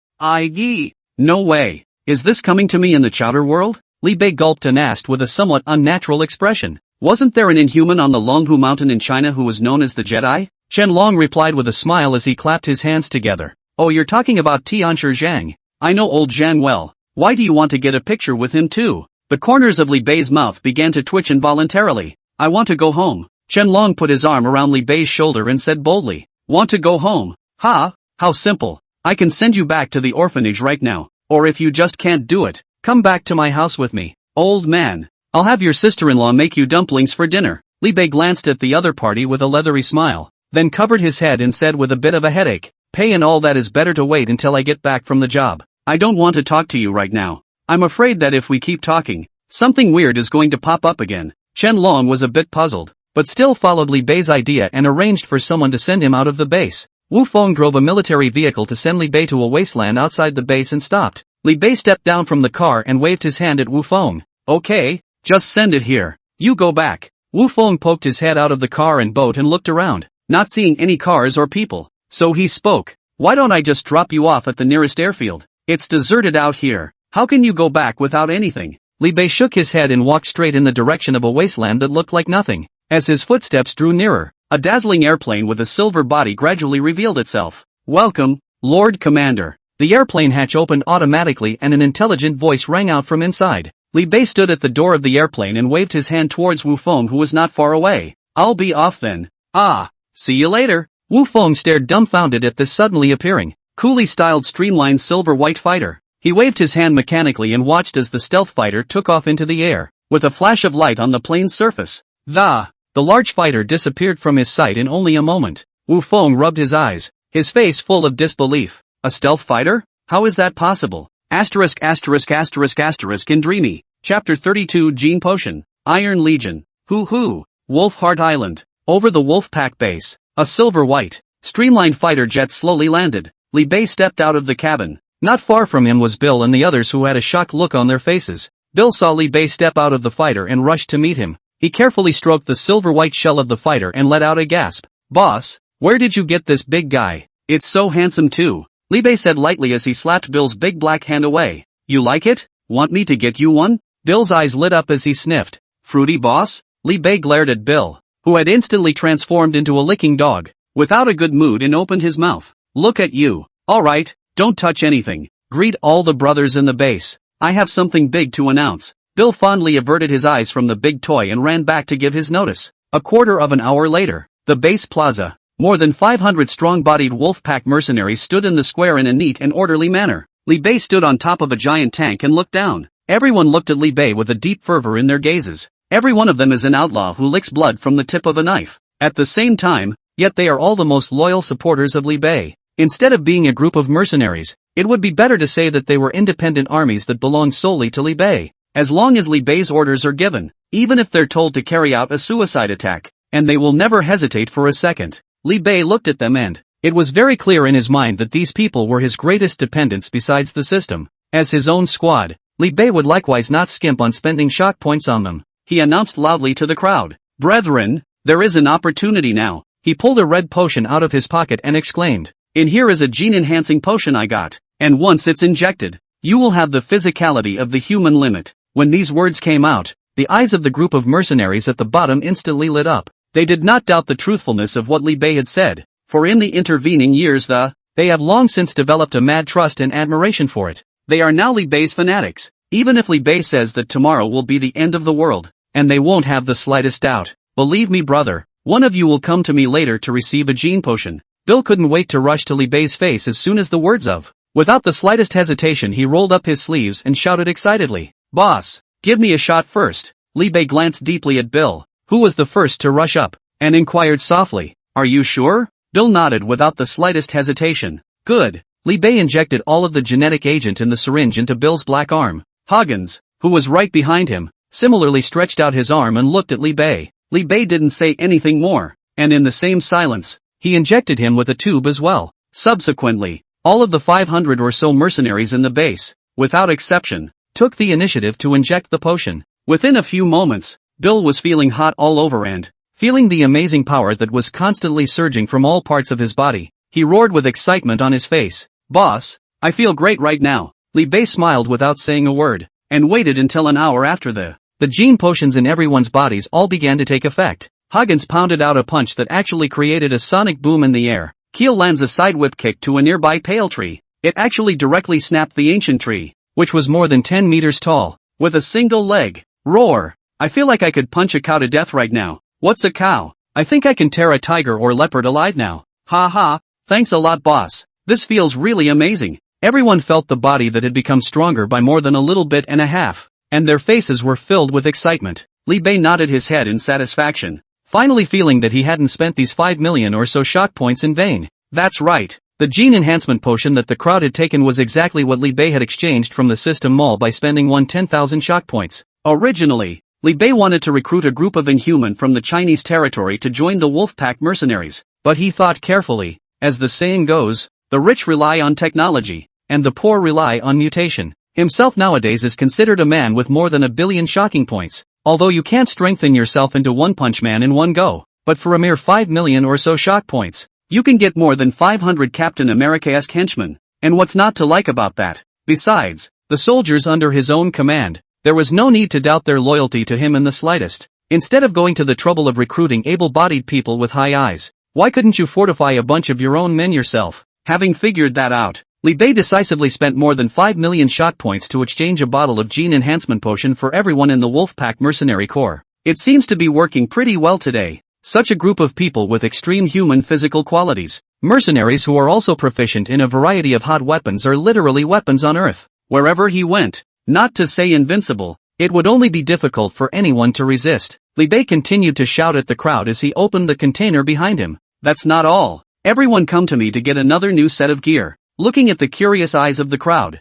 No way. Is this coming to me in the chowder world? Li Bei gulped and asked with a somewhat unnatural expression. Wasn't there an Inhuman on the Longhu mountain in China who was known as the Jedi? Chen Long replied with a smile as he clapped his hands together. Oh, you're talking about Tianshi Zhang. I know old Zhang well. Why do you want to get a picture with him too? The corners of Li Bei's mouth began to twitch involuntarily. I want to go home. Chen Long put his arm around Li Bei's shoulder and said boldly. Want to go home? Ha? How simple. I can send you back to the orphanage right now. Or if you just can't do it, come back to my house with me. Old man. I'll have your sister-in-law make you dumplings for dinner. Li Bei glanced at the other party with a leathery smile, then covered his head and said with a bit of a headache, pay and all that is better to wait until I get back from the job. I don't want to talk to you right now. I'm afraid that if we keep talking, something weird is going to pop up again. Chen Long was a bit puzzled, but still followed Li Bei's idea and arranged for someone to send him out of the base. Wu Feng drove a military vehicle to send Li Bei to a wasteland outside the base and stopped. Li Bei stepped down from the car and waved his hand at Wu Feng. Okay, just send it here. You go back. Wu Feng poked his head out of the car and boat and looked around, not seeing any cars or people. So he spoke. Why don't I just drop you off at the nearest airfield? It's deserted out here. How can you go back without anything? Li Bei shook his head and walked straight in the direction of a wasteland that looked like nothing. As his footsteps drew nearer, a dazzling airplane with a silver body gradually revealed itself. Welcome, Lord Commander. The airplane hatch opened automatically and an intelligent voice rang out from inside. Li Bei stood at the door of the airplane and waved his hand towards Wu Feng, who was not far away. I'll be off then. Ah, see you later. Wu Feng stared dumbfounded at this suddenly appearing, coolly styled streamlined silver-white fighter. He waved his hand mechanically and watched as the stealth fighter took off into the air, with a flash of light on the plane's surface. The large fighter disappeared from his sight in only a moment. Wu Feng rubbed his eyes, his face full of disbelief. A stealth fighter? How is that possible? In Dreamy. Chapter 32 Gene Potion. Iron Legion. Hoo-hoo. Wolf Heart Island. Over the wolf pack base, a silver-white, streamlined fighter jet slowly landed. Li Bei stepped out of the cabin. Not far from him was Bill and the others, who had a shocked look on their faces. Bill saw Li Bei step out of the fighter and rushed to meet him. He carefully stroked the silver-white shell of the fighter and let out a gasp. Boss, where did you get this big guy? It's so handsome too. Li Bei said lightly as he slapped Bill's big black hand away. You like it? Want me to get you one? Bill's eyes lit up as he sniffed. Fruity boss? Li Bei glared at Bill, who had instantly transformed into a licking dog, without a good mood, and opened his mouth. Look at you. Alright, don't touch anything. Greet all the brothers in the base. I have something big to announce. Bill fondly averted his eyes from the big toy and ran back to give his notice. A quarter of an hour later, the base plaza. More than 500 strong-bodied wolf-pack mercenaries stood in the square in a neat and orderly manner. Li Bei stood on top of a giant tank and looked down. Everyone looked at Li Bei with a deep fervor in their gazes. Every one of them is an outlaw who licks blood from the tip of a knife. At the same time, yet they are all the most loyal supporters of Li Bei. Instead of being a group of mercenaries, it would be better to say that they were independent armies that belonged solely to Li Bei. As long as Li Bei's orders are given, even if they're told to carry out a suicide attack, and they will never hesitate for a second. Li Bei looked at them and it was very clear in his mind that these people were his greatest dependents besides the system. As his own squad, Li Bei would likewise not skimp on spending shock points on them. He announced loudly to the crowd, Brethren, there is an opportunity now. He pulled a red potion out of his pocket and exclaimed, In here is a gene-enhancing potion I got, and once it's injected, you will have the physicality of the human limit. When these words came out, the eyes of the group of mercenaries at the bottom instantly lit up. They did not doubt the truthfulness of what Li Bei had said, for in the intervening years they have long since developed a mad trust and admiration for it. They are now Li Bei's fanatics. Even if Li Bei says that tomorrow will be the end of the world, and they won't have the slightest doubt. Believe me, brother, one of you will come to me later to receive a gene potion. Bill couldn't wait to rush to Li Bei's face as soon as the words of. Without the slightest hesitation he rolled up his sleeves and shouted excitedly, Boss, give me a shot first. Li Bei glanced deeply at Bill, who was the first to rush up, and inquired softly, Are you sure? Bill nodded without the slightest hesitation. Good. Li Bei injected all of the genetic agent in the syringe into Bill's black arm. Hoggins, who was right behind him, similarly stretched out his arm and looked at Li Bei. Li Bei didn't say anything more, and in the same silence, he injected him with a tube as well. Subsequently, all of the 500 or so mercenaries in the base, without exception, took the initiative to inject the potion. Within a few moments, Bill was feeling hot all over and, feeling the amazing power that was constantly surging from all parts of his body, he roared with excitement on his face. "Boss, I feel great right now." Li Bei smiled without saying a word, and waited until an hour after the gene potions in everyone's bodies all began to take effect. Huggins pounded out a punch that actually created a sonic boom in the air. Keel lands a side whip kick to a nearby pale tree. It actually directly snapped the ancient tree, which was more than 10 meters tall, with a single leg. Roar! I feel like I could punch a cow to death right now. What's a cow? I think I can tear a tiger or leopard alive now. Ha ha, thanks a lot boss. This feels really amazing. Everyone felt the body that had become stronger by more than a little bit and a half, and their faces were filled with excitement. Li Bei nodded his head in satisfaction, finally feeling that he hadn't spent these 5 million or so shock points in vain. That's right. The gene enhancement potion that the crowd had taken was exactly what Li Bei had exchanged from the system mall by spending 10,000 shock points. Originally, Li Bei wanted to recruit a group of Inhuman from the Chinese territory to join the Wolfpack mercenaries, but he thought carefully. As the saying goes, the rich rely on technology, and the poor rely on mutation. Himself nowadays is considered a man with more than 1 billion shocking points, although you can't strengthen yourself into One Punch Man in one go, but for a mere 5 million or so shock points, you can get more than 500 Captain America-esque henchmen, and what's not to like about that? Besides, the soldiers under his own command, there was no need to doubt their loyalty to him in the slightest. Instead of going to the trouble of recruiting able-bodied people with high eyes, why couldn't you fortify a bunch of your own men yourself? Having figured that out, Li Bei decisively spent more than 5 million shock points to exchange a bottle of gene enhancement potion for everyone in the Wolfpack mercenary corps. It seems to be working pretty well today. Such a group of people with extreme human physical qualities, mercenaries who are also proficient in a variety of hot weapons are literally weapons on Earth. Wherever he went, not to say invincible, it would only be difficult for anyone to resist. Li Bei continued to shout at the crowd as he opened the container behind him. That's not all. Everyone come to me to get another new set of gear. Looking at the curious eyes of the crowd,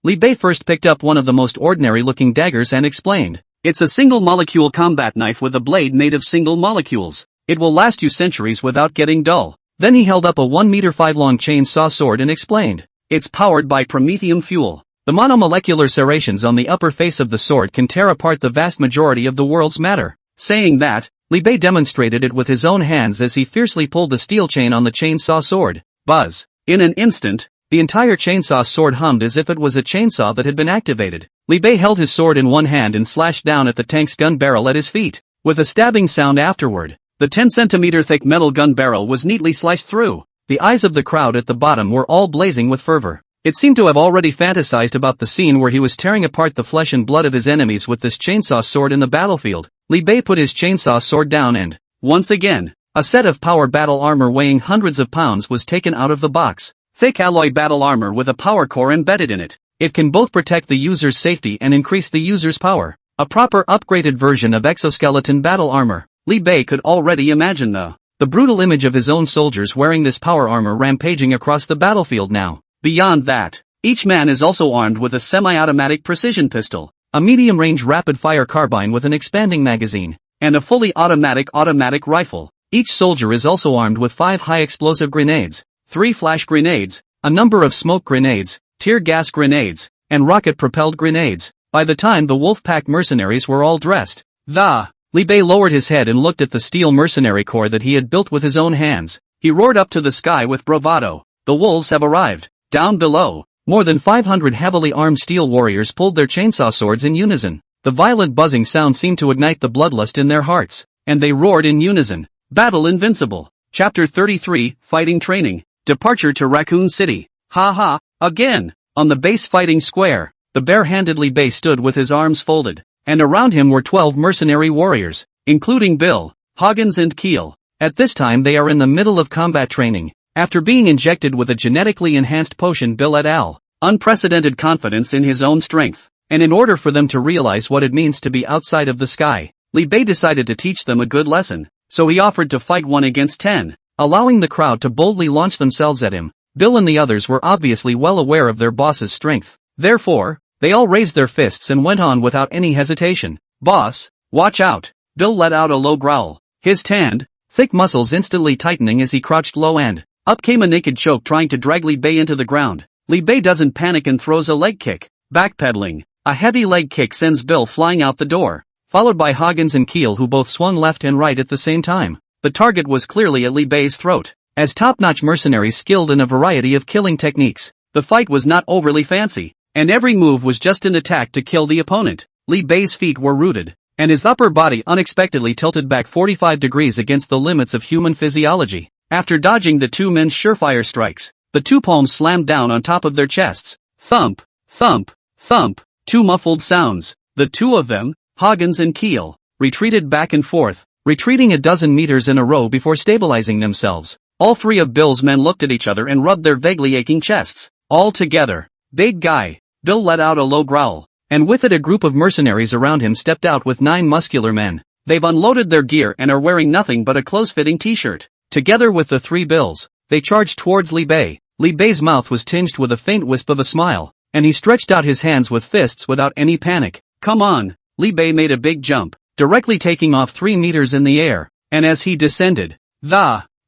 Li Bei first picked up one of the most ordinary-looking daggers and explained. It's a single-molecule combat knife with a blade made of single molecules. It will last you centuries without getting dull. Then he held up a 1.5 meter long chainsaw sword and explained. It's powered by promethium fuel. The monomolecular serrations on the upper face of the sword can tear apart the vast majority of the world's matter. Saying that, Li Bei demonstrated it with his own hands as he fiercely pulled the steel chain on the chainsaw sword. Buzz. In an instant, the entire chainsaw sword hummed as if it was a chainsaw that had been activated. Li Bei held his sword in one hand and slashed down at the tank's gun barrel at his feet. With a stabbing sound afterward, the 10-centimeter thick metal gun barrel was neatly sliced through. The eyes of the crowd at the bottom were all blazing with fervor. It seemed to have already fantasized about the scene where he was tearing apart the flesh and blood of his enemies with this chainsaw sword in the battlefield. Li Bei put his chainsaw sword down and, once again, a set of power battle armor weighing hundreds of pounds was taken out of the box. Thick alloy battle armor with a power core embedded in it. It can both protect the user's safety and increase the user's power. A proper upgraded version of exoskeleton battle armor. Li Bei could already imagine the brutal image of his own soldiers wearing this power armor rampaging across the battlefield now. Beyond that, each man is also armed with a semi-automatic precision pistol, a medium-range rapid-fire carbine with an expanding magazine, and a fully automatic rifle. Each soldier is also armed with 5 high-explosive grenades, 3 flash grenades, a number of smoke grenades, tear gas grenades, and rocket-propelled grenades. By the time the Wolfpack mercenaries were all dressed, Li Bei lowered his head and looked at the steel mercenary corps that he had built with his own hands. He roared up to the sky with bravado. The wolves have arrived. Down below, more than 500 heavily armed steel warriors pulled their chainsaw swords in unison. The violent buzzing sound seemed to ignite the bloodlust in their hearts, and they roared in unison. Battle invincible. Chapter 33, Fighting Training. Departure to Raccoon City. Ha ha, again! On the base fighting square, the bare-handed Li Bei stood with his arms folded, and around him were 12 mercenary warriors, including Bill, Huggins and Keel. At this time they are in the middle of combat training. After being injected with a genetically enhanced potion, Bill et al. Unprecedented confidence in his own strength, and in order for them to realize what it means to be outside of the sky, Li Bei decided to teach them a good lesson, so he offered to fight 1 against 10. Allowing the crowd to boldly launch themselves at him. Bill and the others were obviously well aware of their boss's strength. Therefore, they all raised their fists and went on without any hesitation. Boss, watch out! Bill let out a low growl, his tanned, thick muscles instantly tightening as he crouched low and up came a naked choke trying to drag Li Bei into the ground. Li Bei doesn't panic and throws a leg kick. Backpedaling, a heavy leg kick sends Bill flying out the door. followed by Huggins and Keel, who both swung left and right at the same time. The target was clearly at Li Bei's throat. As top-notch mercenaries skilled in a variety of killing techniques, the fight was not overly fancy, and every move was just an attack to kill the opponent. Li Bei's feet were rooted, and his upper body unexpectedly tilted back 45 degrees against the limits of human physiology. After dodging the two men's surefire strikes, the two palms slammed down on top of their chests. Thump, thump, thump, two muffled sounds. The two of them, Huggins and Keel, retreated back and forth, retreating a dozen meters in a row before stabilizing themselves. All three of Bill's men looked at each other and rubbed their vaguely aching chests. All together. Big guy. Bill let out a low growl, and with it a group of mercenaries around him stepped out with 9 muscular men. They've unloaded their gear and are wearing nothing but a close-fitting t-shirt. Together with the 3 Bills, they charged towards Li Bei. Li Bei's mouth was tinged with a faint wisp of a smile, and he stretched out his hands with fists without any panic. Come on! Li Bei made a big jump, directly taking off 3 meters in the air, and as he descended,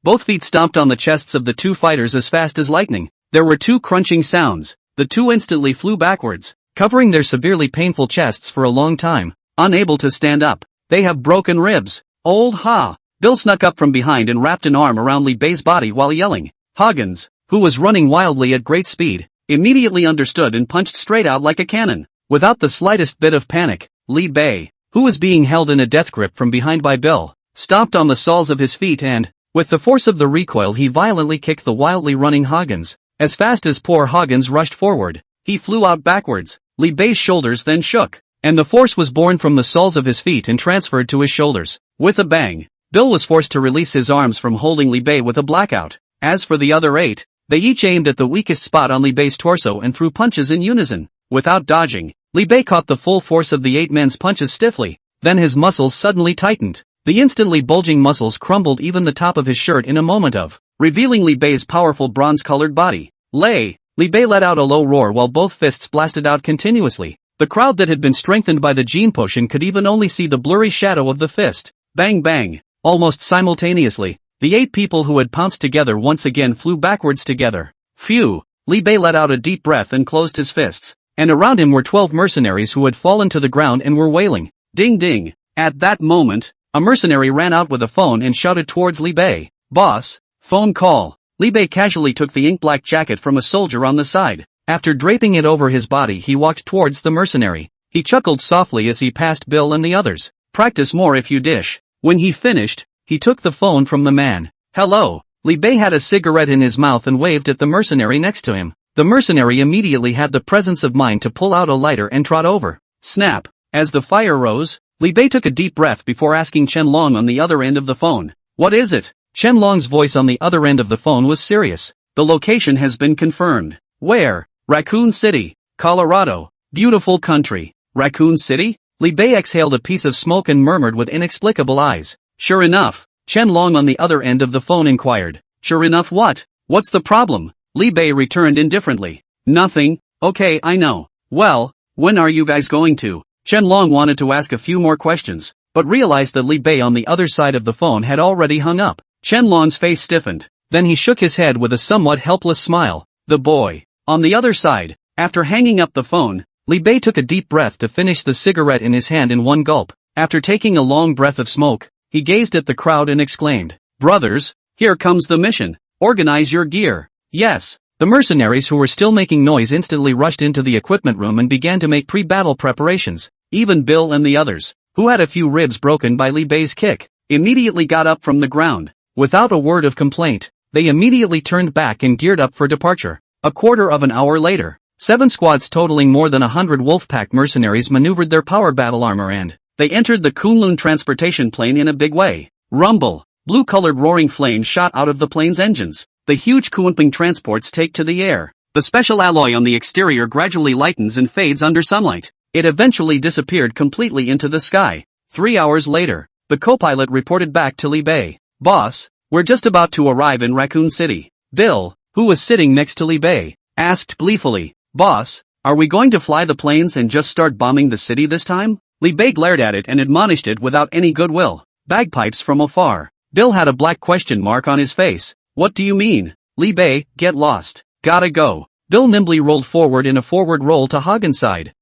both feet stomped on the chests of the 2 fighters as fast as lightning. There were 2 crunching sounds. The 2 instantly flew backwards, covering their severely painful chests for a long time, unable to stand up. They have broken ribs. Old ha! Bill snuck up from behind and wrapped an arm around Li Bei's body while yelling. Huggins, who was running wildly at great speed, immediately understood and punched straight out like a cannon. Without the slightest bit of panic, Li Bei, who was being held in a death grip from behind by Bill, stomped on the soles of his feet and, with the force of the recoil, he violently kicked the wildly running Huggins. As fast as poor Huggins rushed forward, he flew out backwards. Li Bei's shoulders then shook, and the force was born from the soles of his feet and transferred to his shoulders. With a bang, Bill was forced to release his arms from holding Li Bei with a blackout. As for the other 8, they each aimed at the weakest spot on Li Bei's torso and threw punches in unison. Without dodging, Li Bei caught the full force of the 8 men's punches stiffly. Then his muscles suddenly tightened. The instantly bulging muscles crumbled even the top of his shirt in a moment of, revealing Li Bei's powerful bronze-colored body. Li Bei let out a low roar while both fists blasted out continuously. The crowd that had been strengthened by the gene potion could even only see the blurry shadow of the fist. Bang bang! Almost simultaneously, the 8 people who had pounced together once again flew backwards together. Phew! Li Bei let out a deep breath and closed his fists, and around him were 12 mercenaries who had fallen to the ground and were wailing. Ding ding! At that moment, a mercenary ran out with a phone and shouted towards Li Bei. Boss, phone call. Li Bei casually took the ink-black jacket from a soldier on the side. After draping it over his body, he walked towards the mercenary. He chuckled softly as he passed Bill and the others. Practice more if you dish. When he finished, he took the phone from the man. Hello. Li Bei had a cigarette in his mouth and waved at the mercenary next to him. The mercenary immediately had the presence of mind to pull out a lighter and trot over. Snap. As the fire rose, Li Bei took a deep breath before asking Chen Long on the other end of the phone. What is it? Chen Long's voice on the other end of the phone was serious. The location has been confirmed. Where? Raccoon City, Colorado. Beautiful country. Raccoon City? Li Bei exhaled a piece of smoke and murmured with inexplicable eyes. Sure enough. Chen Long on the other end of the phone inquired. Sure enough what? What's the problem? Li Bei returned indifferently. Nothing. Okay, I know. Well, when are you guys going to? Chen Long wanted to ask a few more questions, but realized that Li Bei on the other side of the phone had already hung up. Chen Long's face stiffened. Then he shook his head with a somewhat helpless smile. The boy. On the other side, after hanging up the phone, Li Bei took a deep breath to finish the cigarette in his hand in one gulp. After taking a long breath of smoke, he gazed at the crowd and exclaimed, Brothers, here comes the mission. Organize your gear. Yes. The mercenaries who were still making noise instantly rushed into the equipment room and began to make pre-battle preparations. Even Bill and the others, who had a few ribs broken by Li Bei's kick, immediately got up from the ground. Without a word of complaint, they immediately turned back and geared up for departure. A quarter of an hour later, 7 squads totaling more than 100 Wolfpack mercenaries maneuvered their power battle armor and they entered the Kunlun transportation plane in a big way. Rumble! Blue-colored roaring flames shot out of the plane's engines. The huge Kunping transports take to the air. The special alloy on the exterior gradually lightens and fades under sunlight. It eventually disappeared completely into the sky. 3 hours later, the co-pilot reported back to Li Bei. Boss, we're just about to arrive in Raccoon City. Bill, who was sitting next to Li Bei, asked gleefully. Boss, are we going to fly the planes and just start bombing the city this time? Li Bei glared at it and admonished it without any goodwill. Bagpipes from afar. Bill had a black question mark on his face. What do you mean? Li Bei, get lost. Gotta go. Bill nimbly rolled forward in a forward roll to Hagen's side.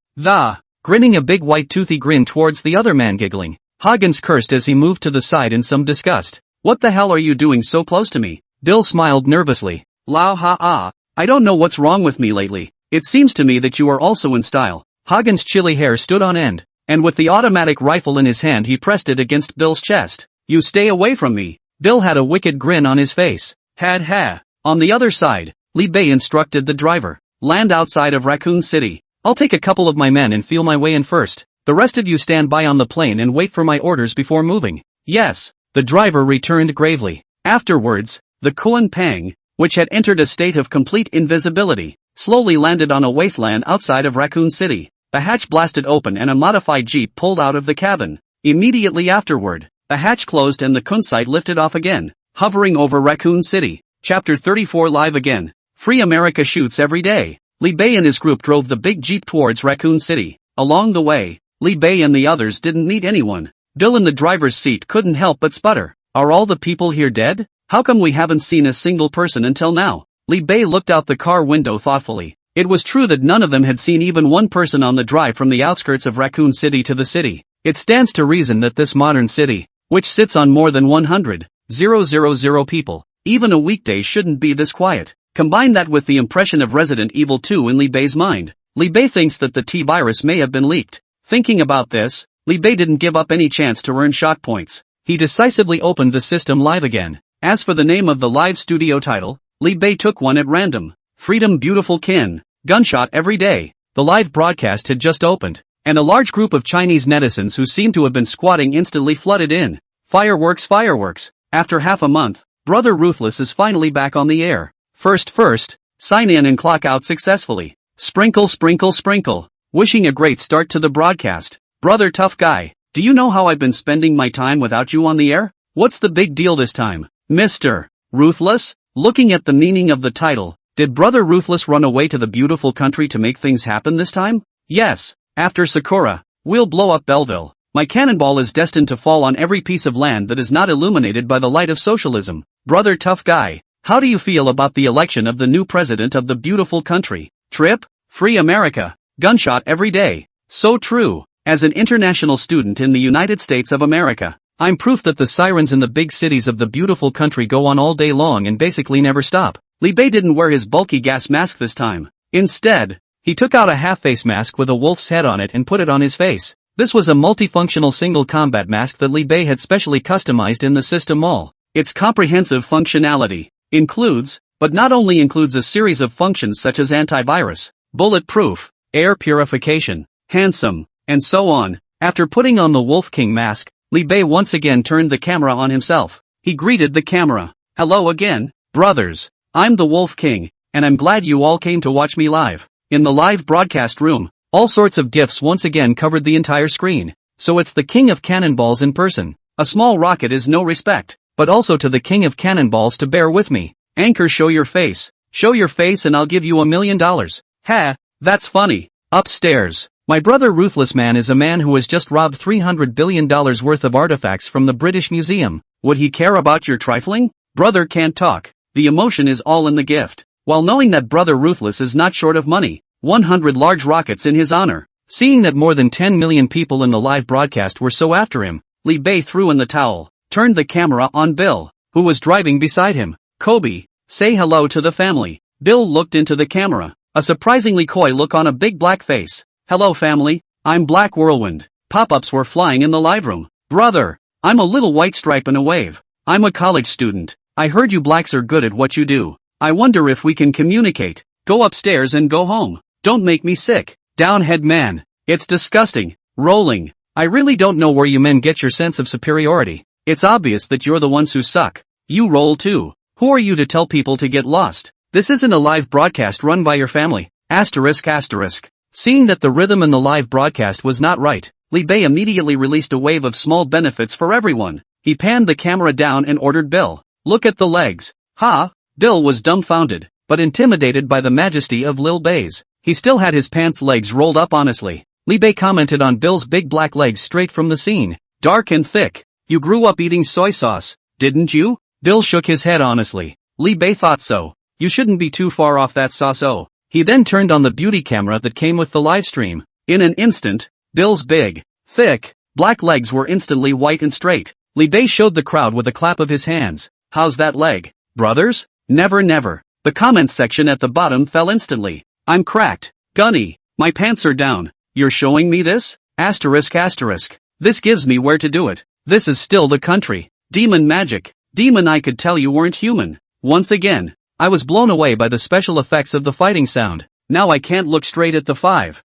grinning a big white toothy grin towards the other man giggling. Huggins cursed as he moved to the side in some disgust. What the hell are you doing so close to me? Bill smiled nervously. Lao ha ah, I don't know what's wrong with me lately. It seems to me that you are also in style. Huggins' chilly hair stood on end, and with the automatic rifle in his hand he pressed it against Bill's chest. You stay away from me. Bill had a wicked grin on his face. Had ha. On the other side, Li Bei instructed the driver. Land outside of Raccoon City. I'll take a couple of my men and feel my way in first. The rest of you stand by on the plane and wait for my orders before moving. Yes, the driver returned gravely. Afterwards, the Kuan Pang, which had entered a state of complete invisibility, slowly landed on a wasteland outside of Raccoon City. The hatch blasted open and a modified jeep pulled out of the cabin. Immediately afterward, the hatch closed and the Kunsite lifted off again, hovering over Raccoon City. Chapter 34 Live again. Free America shoots every day. Li Bei and his group drove the big jeep towards Raccoon City. Along the way, Li Bei and the others didn't meet anyone. Bill in the driver's seat couldn't help but sputter. Are all the people here dead? How come we haven't seen a single person until now? Li Bei looked out the car window thoughtfully. It was true that none of them had seen even one person on the drive from the outskirts of Raccoon City to the city. It stands to reason that this modern city, which sits on more than 100,000 people, even a weekday shouldn't be this quiet. Combine that with the impression of Resident Evil 2 in Li Bei's mind. Li Bei thinks that the T-virus may have been leaked. Thinking about this, Li Bei didn't give up any chance to earn shot points. He decisively opened the system live again. As for the name of the live studio title, Li Bei took one at random. Freedom Beautiful Kin. Gunshot every day. The live broadcast had just opened, and a large group of Chinese netizens who seemed to have been squatting instantly flooded in. Fireworks, fireworks. After half a month, Brother Ruthless is finally back on the air. First, sign in and clock out successfully. Sprinkle, sprinkle, sprinkle. Wishing a great start to the broadcast. Brother Tough Guy, do you know how I've been spending my time without you on the air? What's the big deal this time? Mr. Ruthless? Looking at the meaning of the title, did Brother Ruthless run away to the beautiful country to make things happen this time? Yes, after Sakura, we'll blow up Belleville. My cannonball is destined to fall on every piece of land that is not illuminated by the light of socialism. Brother Tough Guy, how do you feel about the election of the new president of the beautiful country? Trip? Free America. Gunshot every day. So true. As an international student in the United States of America, I'm proof that the sirens in the big cities of the beautiful country go on all day long and basically never stop. Li Bei didn't wear his bulky gas mask this time. Instead, he took out a half-face mask with a wolf's head on it and put it on his face. This was a multifunctional single combat mask that Li Bei had specially customized in the system mall. Its comprehensive functionality includes, but not only includes a series of functions such as antivirus, bulletproof, air purification, handsome, and so on. After putting on the Wolf King mask, Li Bei once again turned the camera on himself. He greeted the camera. Hello again, brothers. I'm the Wolf King, and I'm glad you all came to watch me live. In the live broadcast room, all sorts of GIFs once again covered the entire screen. So it's the King of Cannonballs in person. A small rocket is no respect, but also to the King of Cannonballs to bear with me. Anchor, show your face. Show your face and I'll give you $1 million. Ha, that's funny. Upstairs. My brother Ruthless Man is a man who has just robbed $300 billion worth of artifacts from the British Museum. Would he care about your trifling? Brother can't talk. The emotion is all in the gift. While knowing that Brother Ruthless is not short of money, 100 large rockets in his honor. Seeing that more than 10 million people in the live broadcast were so after him, Li Bei threw in the towel, turned the camera on Bill, who was driving beside him. Kobe, say hello to the family. Bill looked into the camera, a surprisingly coy look on a big black face. Hello family, I'm Black Whirlwind. Pop-ups were flying in the live room. Brother, I'm a little white stripe in a wave. I'm a college student. I heard you blacks are good at what you do. I wonder if we can communicate. Go upstairs and go home. Don't make me sick. Downhead man. It's disgusting. Rolling. I really don't know where you men get your sense of superiority. It's obvious that you're the ones who suck. You roll too. Who are you to tell people to get lost? This isn't a live broadcast run by your family. Asterisk asterisk. Seeing that the rhythm in the live broadcast was not right, Li Bei immediately released a wave of small benefits for everyone. He panned the camera down and ordered Bill. Look at the legs. Ha! Bill was dumbfounded, but intimidated by the majesty of Lil Bei's. He still had his pants legs rolled up honestly. Li Bei commented on Bill's big black legs straight from the scene. Dark and thick. You grew up eating soy sauce, didn't you? Bill shook his head honestly. Li Bei thought so. You shouldn't be too far off that sauce. Oh. He then turned on the beauty camera that came with the live stream. In an instant, Bill's big, thick, black legs were instantly white and straight. Li Bei showed the crowd with a clap of his hands. How's that leg, brothers? Never never. The comments section at the bottom fell instantly. I'm cracked. Gunny, my pants are down. You're showing me this? Asterisk asterisk. This gives me where to do it. This is still the country. Demon magic. Demon, I could tell you weren't human. Once again, I was blown away by the special effects of the fighting sound. Now I can't look straight at the 5,000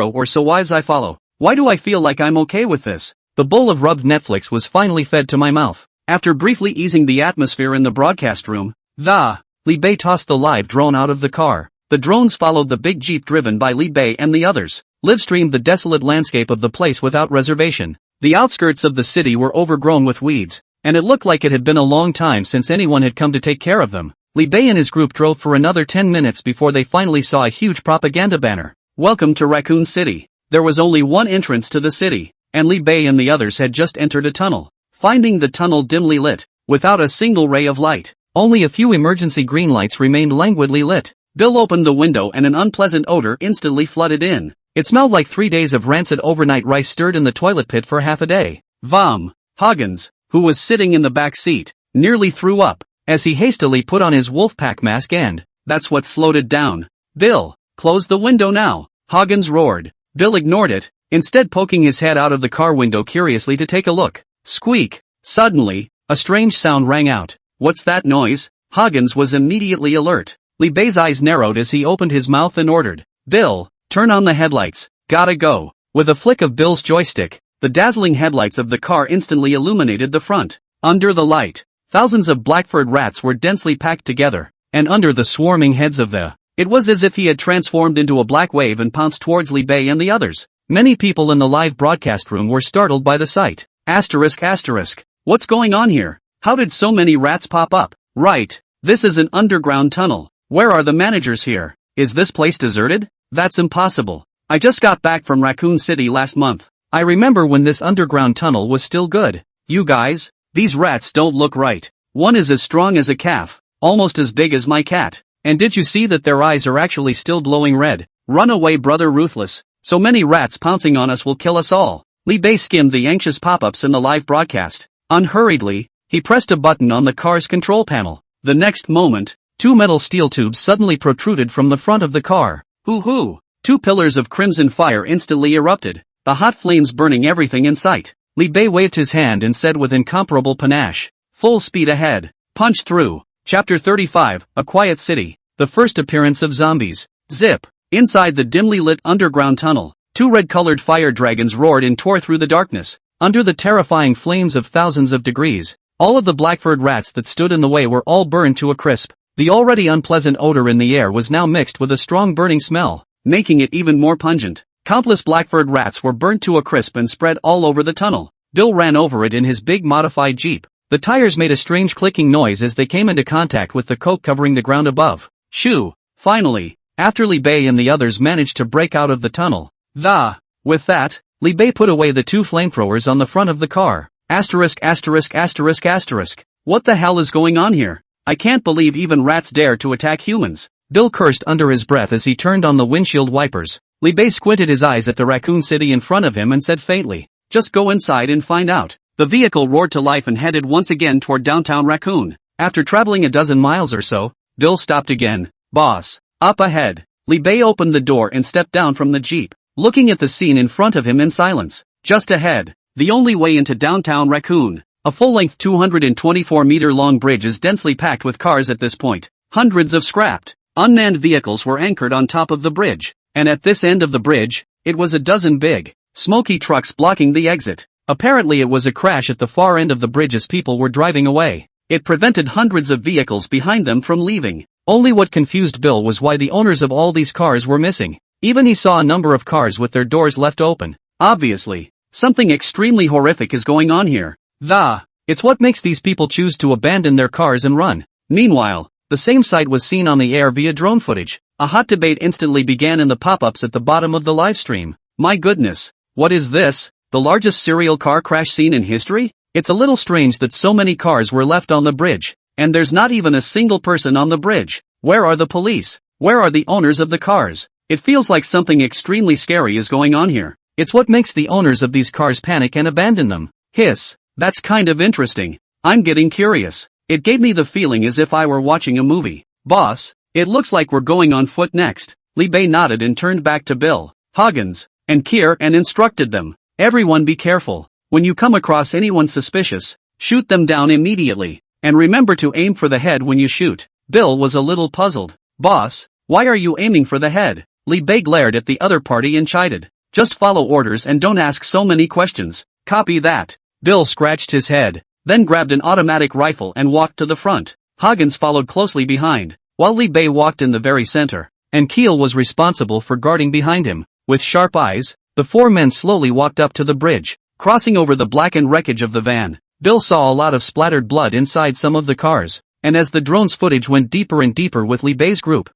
or so wives I follow. Why do I feel like I'm okay with this? The bowl of rubbed Netflix was finally fed to my mouth. After briefly easing the atmosphere in the broadcast room, Li Bei tossed the live drone out of the car. The drones followed the big jeep driven by Li Bei and the others, live-streamed the desolate landscape of the place without reservation. The outskirts of the city were overgrown with weeds, and it looked like it had been a long time since anyone had come to take care of them. Li Bei and his group drove for another 10 minutes before they finally saw a huge propaganda banner. Welcome to Raccoon City. There was only one entrance to the city, and Li Bei and the others had just entered a tunnel. Finding the tunnel dimly lit, without a single ray of light, only a few emergency green lights remained languidly lit. Bill opened the window and an unpleasant odor instantly flooded in. It smelled like 3 days of rancid overnight rice stirred in the toilet pit for half a day. Vom. Huggins, who was sitting in the back seat, nearly threw up, as he hastily put on his Wolfpack mask and, that's what slowed it down. Bill, close the window now, Huggins roared. Bill ignored it, instead poking his head out of the car window curiously to take a look. Squeak. Suddenly, a strange sound rang out. What's that noise? Huggins was immediately alert. Li Bei's eyes narrowed as he opened his mouth and ordered, Bill, turn on the headlights, gotta go. With a flick of Bill's joystick, the dazzling headlights of the car instantly illuminated the front. Under the light, thousands of black-furred rats were densely packed together, and under the swarming heads of it was as if he had transformed into a black wave and pounced towards Li Bei and the others. Many people in the live broadcast room were startled by the sight. Asterisk asterisk. What's going on here? How did so many rats pop up? Right. This is an underground tunnel. Where are the managers here? Is this place deserted? That's impossible. I just got back from Raccoon City last month. I remember when this underground tunnel was still good. You guys, these rats don't look right. One is as strong as a calf, almost as big as my cat. And did you see that their eyes are actually still glowing red? Run away, brother ruthless. So many rats pouncing on us will kill us all. Li Bei skimmed the anxious pop-ups in the live broadcast. Unhurriedly, he pressed a button on the car's control panel. The next moment, 2 metal steel tubes suddenly protruded from the front of the car. Hoo-hoo! 2 pillars of crimson fire instantly erupted, the hot flames burning everything in sight. Li Bei waved his hand and said with incomparable panache, full speed ahead. Punch through. Chapter 35, A Quiet City. The first appearance of zombies. Zip. Inside the dimly lit underground tunnel, 2 red-colored fire dragons roared and tore through the darkness. Under the terrifying flames of thousands of degrees, all of the black-furred rats that stood in the way were all burned to a crisp. The already unpleasant odor in the air was now mixed with a strong burning smell, making it even more pungent. Countless black-furred rats were burnt to a crisp and spread all over the tunnel. Bill ran over it in his big modified jeep. The tires made a strange clicking noise as they came into contact with the coke covering the ground above. Shoo! Finally, after Li Bei and the others managed to break out of the tunnel. With that, Li Bei put away the 2 flamethrowers on the front of the car. Asterisk asterisk asterisk asterisk. What the hell is going on here? I can't believe even rats dare to attack humans. Bill cursed under his breath as he turned on the windshield wipers. Li Bei squinted his eyes at the Raccoon City in front of him and said faintly, just go inside and find out. The vehicle roared to life and headed once again toward downtown Raccoon. After traveling a dozen miles or so, Bill stopped again. Boss, up ahead. Li Bei opened the door and stepped down from the jeep, looking at the scene in front of him in silence. Just ahead, the only way into downtown Raccoon. A full-length 224-meter-long bridge is densely packed with cars at this point. Hundreds of scrapped, unmanned vehicles were anchored on top of the bridge, and at this end of the bridge, it was a dozen big, smoky trucks blocking the exit. Apparently it was a crash at the far end of the bridge as people were driving away. It prevented hundreds of vehicles behind them from leaving. Only what confused Bill was why the owners of all these cars were missing. Even he saw a number of cars with their doors left open. Obviously, something extremely horrific is going on here. It's what makes these people choose to abandon their cars and run. Meanwhile, the same sight was seen on the air via drone footage. A hot debate instantly began in the pop-ups at the bottom of the live stream. My goodness, what is this? The largest serial car crash scene in history? It's a little strange that so many cars were left on the bridge, and there's not even a single person on the bridge. Where are the police? Where are the owners of the cars? It feels like something extremely scary is going on here. It's what makes the owners of these cars panic and abandon them. Hiss. That's kind of interesting. I'm getting curious. It gave me the feeling as if I were watching a movie. Boss, it looks like we're going on foot next. Li Bei nodded and turned back to Bill, Huggins, and Kier and instructed them. Everyone be careful. When you come across anyone suspicious, shoot them down immediately. And remember to aim for the head when you shoot. Bill was a little puzzled. Boss, why are you aiming for the head? Li Bei glared at the other party and chided. Just follow orders and don't ask so many questions. Copy that. Bill scratched his head, then grabbed an automatic rifle and walked to the front. Huggins followed closely behind, while Li Bei walked in the very center, and Keel was responsible for guarding behind him. With sharp eyes, the four men slowly walked up to the bridge, crossing over the blackened wreckage of the van. Bill saw a lot of splattered blood inside some of the cars, and as the drone's footage went deeper and deeper with Li Bei's group,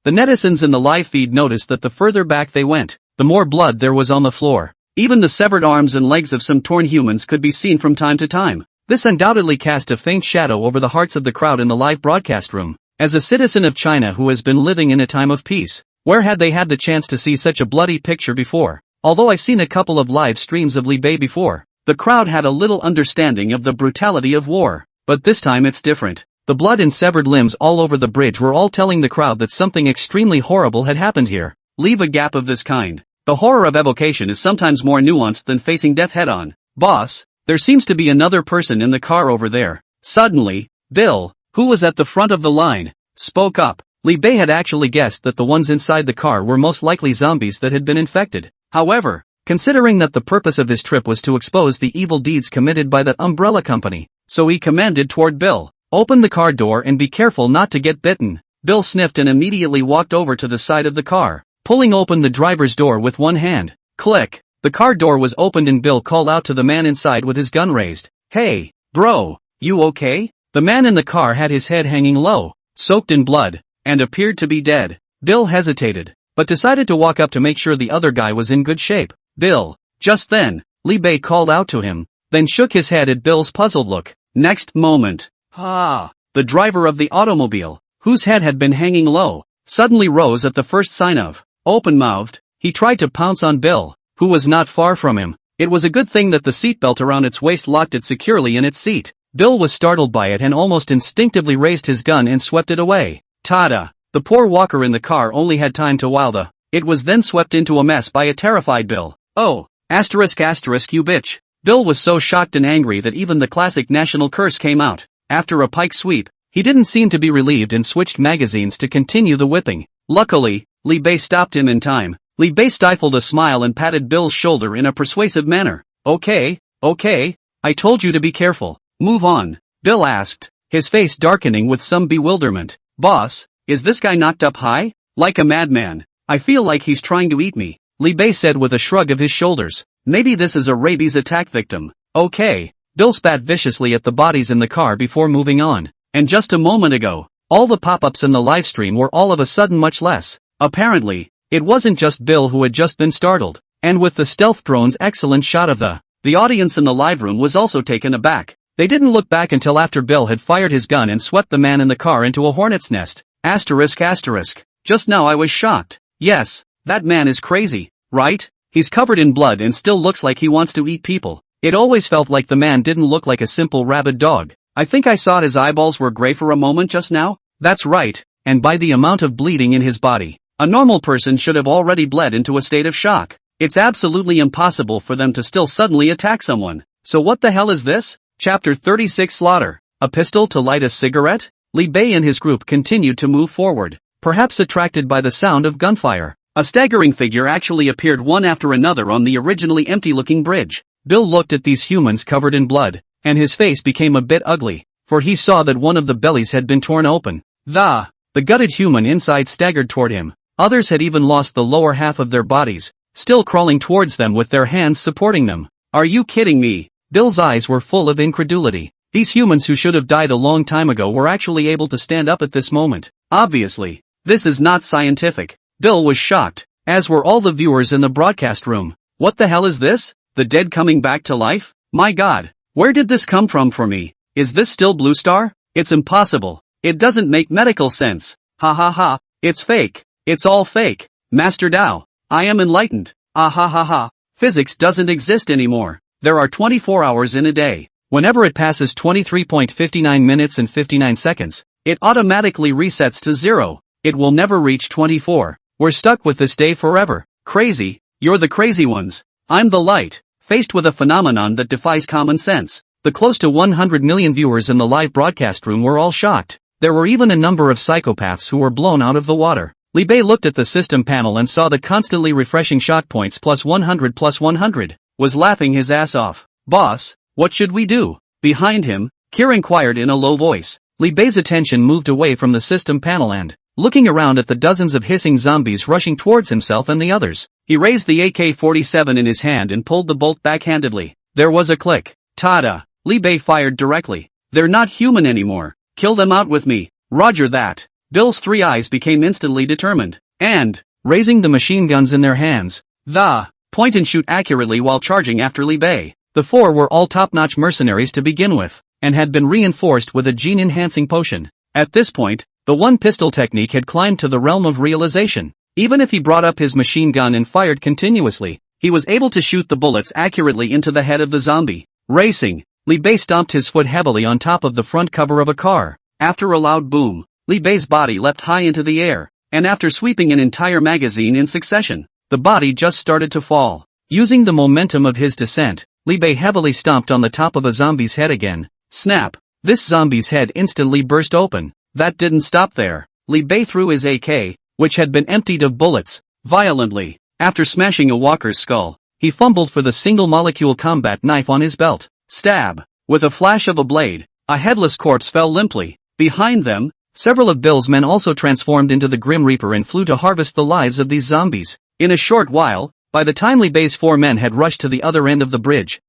the netizens in the live feed noticed that the further back they went, the more blood there was on the floor. Even the severed arms and legs of some torn humans could be seen from time to time. This undoubtedly cast a faint shadow over the hearts of the crowd in the live broadcast room. As a citizen of China who has been living in a time of peace, where had they had the chance to see such a bloody picture before? Although I've seen a couple of live streams of Li Bei before, the crowd had a little understanding of the brutality of war. But this time it's different. The blood and severed limbs all over the bridge were all telling the crowd that something extremely horrible had happened here. Leave a gap of this kind. The horror of evocation is sometimes more nuanced than facing death head-on. Boss, there seems to be another person in the car over there. Suddenly, Bill, who was at the front of the line, spoke up. Li Bei had actually guessed that the ones inside the car were most likely zombies that had been infected. However, considering that the purpose of his trip was to expose the evil deeds committed by that umbrella company, so he commanded toward Bill, "Open the car door and be careful not to get bitten." Bill sniffed and immediately walked over to the side of the car, pulling open the driver's door with one hand. Click! The car door was opened and Bill called out to the man inside with his gun raised. "Hey, bro, you okay?" The man in the car had his head hanging low, soaked in blood, and appeared to be dead. Bill hesitated, but decided to walk up to make sure the other guy was in good shape. Bill. Just then, Li Bei called out to him, then shook his head at Bill's puzzled look. Next moment, the driver of the automobile, whose head had been hanging low, suddenly rose at the first sign of open-mouthed. He tried to pounce on Bill, who was not far from him. It was a good thing that the seatbelt around its waist locked it securely in its seat. Bill was startled by it and almost instinctively raised his gun and swept it away. Tada! The poor walker in the car only had time to wow it was then swept into a mess by a terrified Bill. Oh, asterisk you bitch. Bill was so shocked and angry that even the classic national curse came out. After a pike sweep, he didn't seem to be relieved and switched magazines to continue the whipping. Luckily, Li Bei stopped him in time. Li Bei stifled a smile and patted Bill's shoulder in a persuasive manner. Okay, I told you to be careful. Move on, Bill asked, his face darkening with some bewilderment. Boss, is this guy knocked up high? Like a madman. I feel like he's trying to eat me, Li Bei said with a shrug of his shoulders. Maybe this is a rabies attack victim. Okay. Bill spat viciously at the bodies in the car before moving on. And just a moment ago, all the pop-ups in the livestream were all of a sudden much less. Apparently, it wasn't just Bill who had just been startled. And with the stealth drone's excellent shot of the audience in the live room was also taken aback. They didn't look back until after Bill had fired his gun and swept the man in the car into a hornet's nest. Asterisk. Just now I was shocked. Yes, that man is crazy, right? He's covered in blood and still looks like he wants to eat people. It always felt like the man didn't look like a simple rabid dog. I think I saw his eyeballs were gray for a moment just now. That's right, and by the amount of bleeding in his body, a normal person should have already bled into a state of shock. It's absolutely impossible for them to still suddenly attack someone. So what the hell is this? Chapter 36 Slaughter. A pistol to light a cigarette? Li Bei and his group continued to move forward, perhaps attracted by the sound of gunfire. A staggering figure actually appeared one after another on the originally empty-looking bridge. Bill looked at these humans covered in blood, and his face became a bit ugly, for he saw that one of the bellies had been torn open. The gutted human inside staggered toward him. Others had even lost the lower half of their bodies, still crawling towards them with their hands supporting them. Are you kidding me? Bill's eyes were full of incredulity. These humans who should have died a long time ago were actually able to stand up at this moment. Obviously, this is not scientific. Bill was shocked, as were all the viewers in the broadcast room. What the hell is this? The dead coming back to life? My God, where did this come from for me? Is this still Blue Star? It's impossible. It doesn't make medical sense. Ha ha ha, it's fake. It's all fake. Master Dao, I am enlightened. Ah ha ha ha. Physics doesn't exist anymore. There are 24 hours in a day. Whenever it passes 23.59 minutes and 59 seconds, it automatically resets to 0. It will never reach 24. We're stuck with this day forever. Crazy, you're the crazy ones. I'm the light. Faced with a phenomenon that defies common sense, the close to 100 million viewers in the live broadcast room were all shocked. There were even a number of psychopaths who were blown out of the water. Li Bei looked at the system panel and saw the constantly refreshing shot points +100 was laughing his ass off. Boss, what should we do? Behind him, Kier inquired in a low voice. Li Bei's attention moved away from the system panel and, looking around at the dozens of hissing zombies rushing towards himself and the others, he raised the AK-47 in his hand and pulled the bolt backhandedly. There was a click. Tada! Li Bei fired directly. They're not human anymore. Kill them out with me. Roger that. Bill's three eyes became instantly determined, and, raising the machine guns in their hands, point and shoot accurately while charging after Li Bei. The four were all top-notch mercenaries to begin with, and had been reinforced with a gene-enhancing potion. At this point, the one-pistol technique had climbed to the realm of realization. Even if he brought up his machine gun and fired continuously, he was able to shoot the bullets accurately into the head of the zombie. Racing, Li Bei stomped his foot heavily on top of the front cover of a car. After a loud boom, Li Bei's body leapt high into the air, and after sweeping an entire magazine in succession, the body just started to fall. Using the momentum of his descent, Li Bei heavily stomped on the top of a zombie's head again. Snap! This zombie's head instantly burst open. That didn't stop there. Li Bei threw his AK, which had been emptied of bullets, violently. After smashing a walker's skull, he fumbled for the single-molecule combat knife on his belt. Stab! With a flash of a blade, a headless corpse fell limply. Behind them, several of Bill's men also transformed into the Grim Reaper and flew to harvest the lives of these zombies. In a short while, by the time Li Bei's four men had rushed to the other end of the bridge,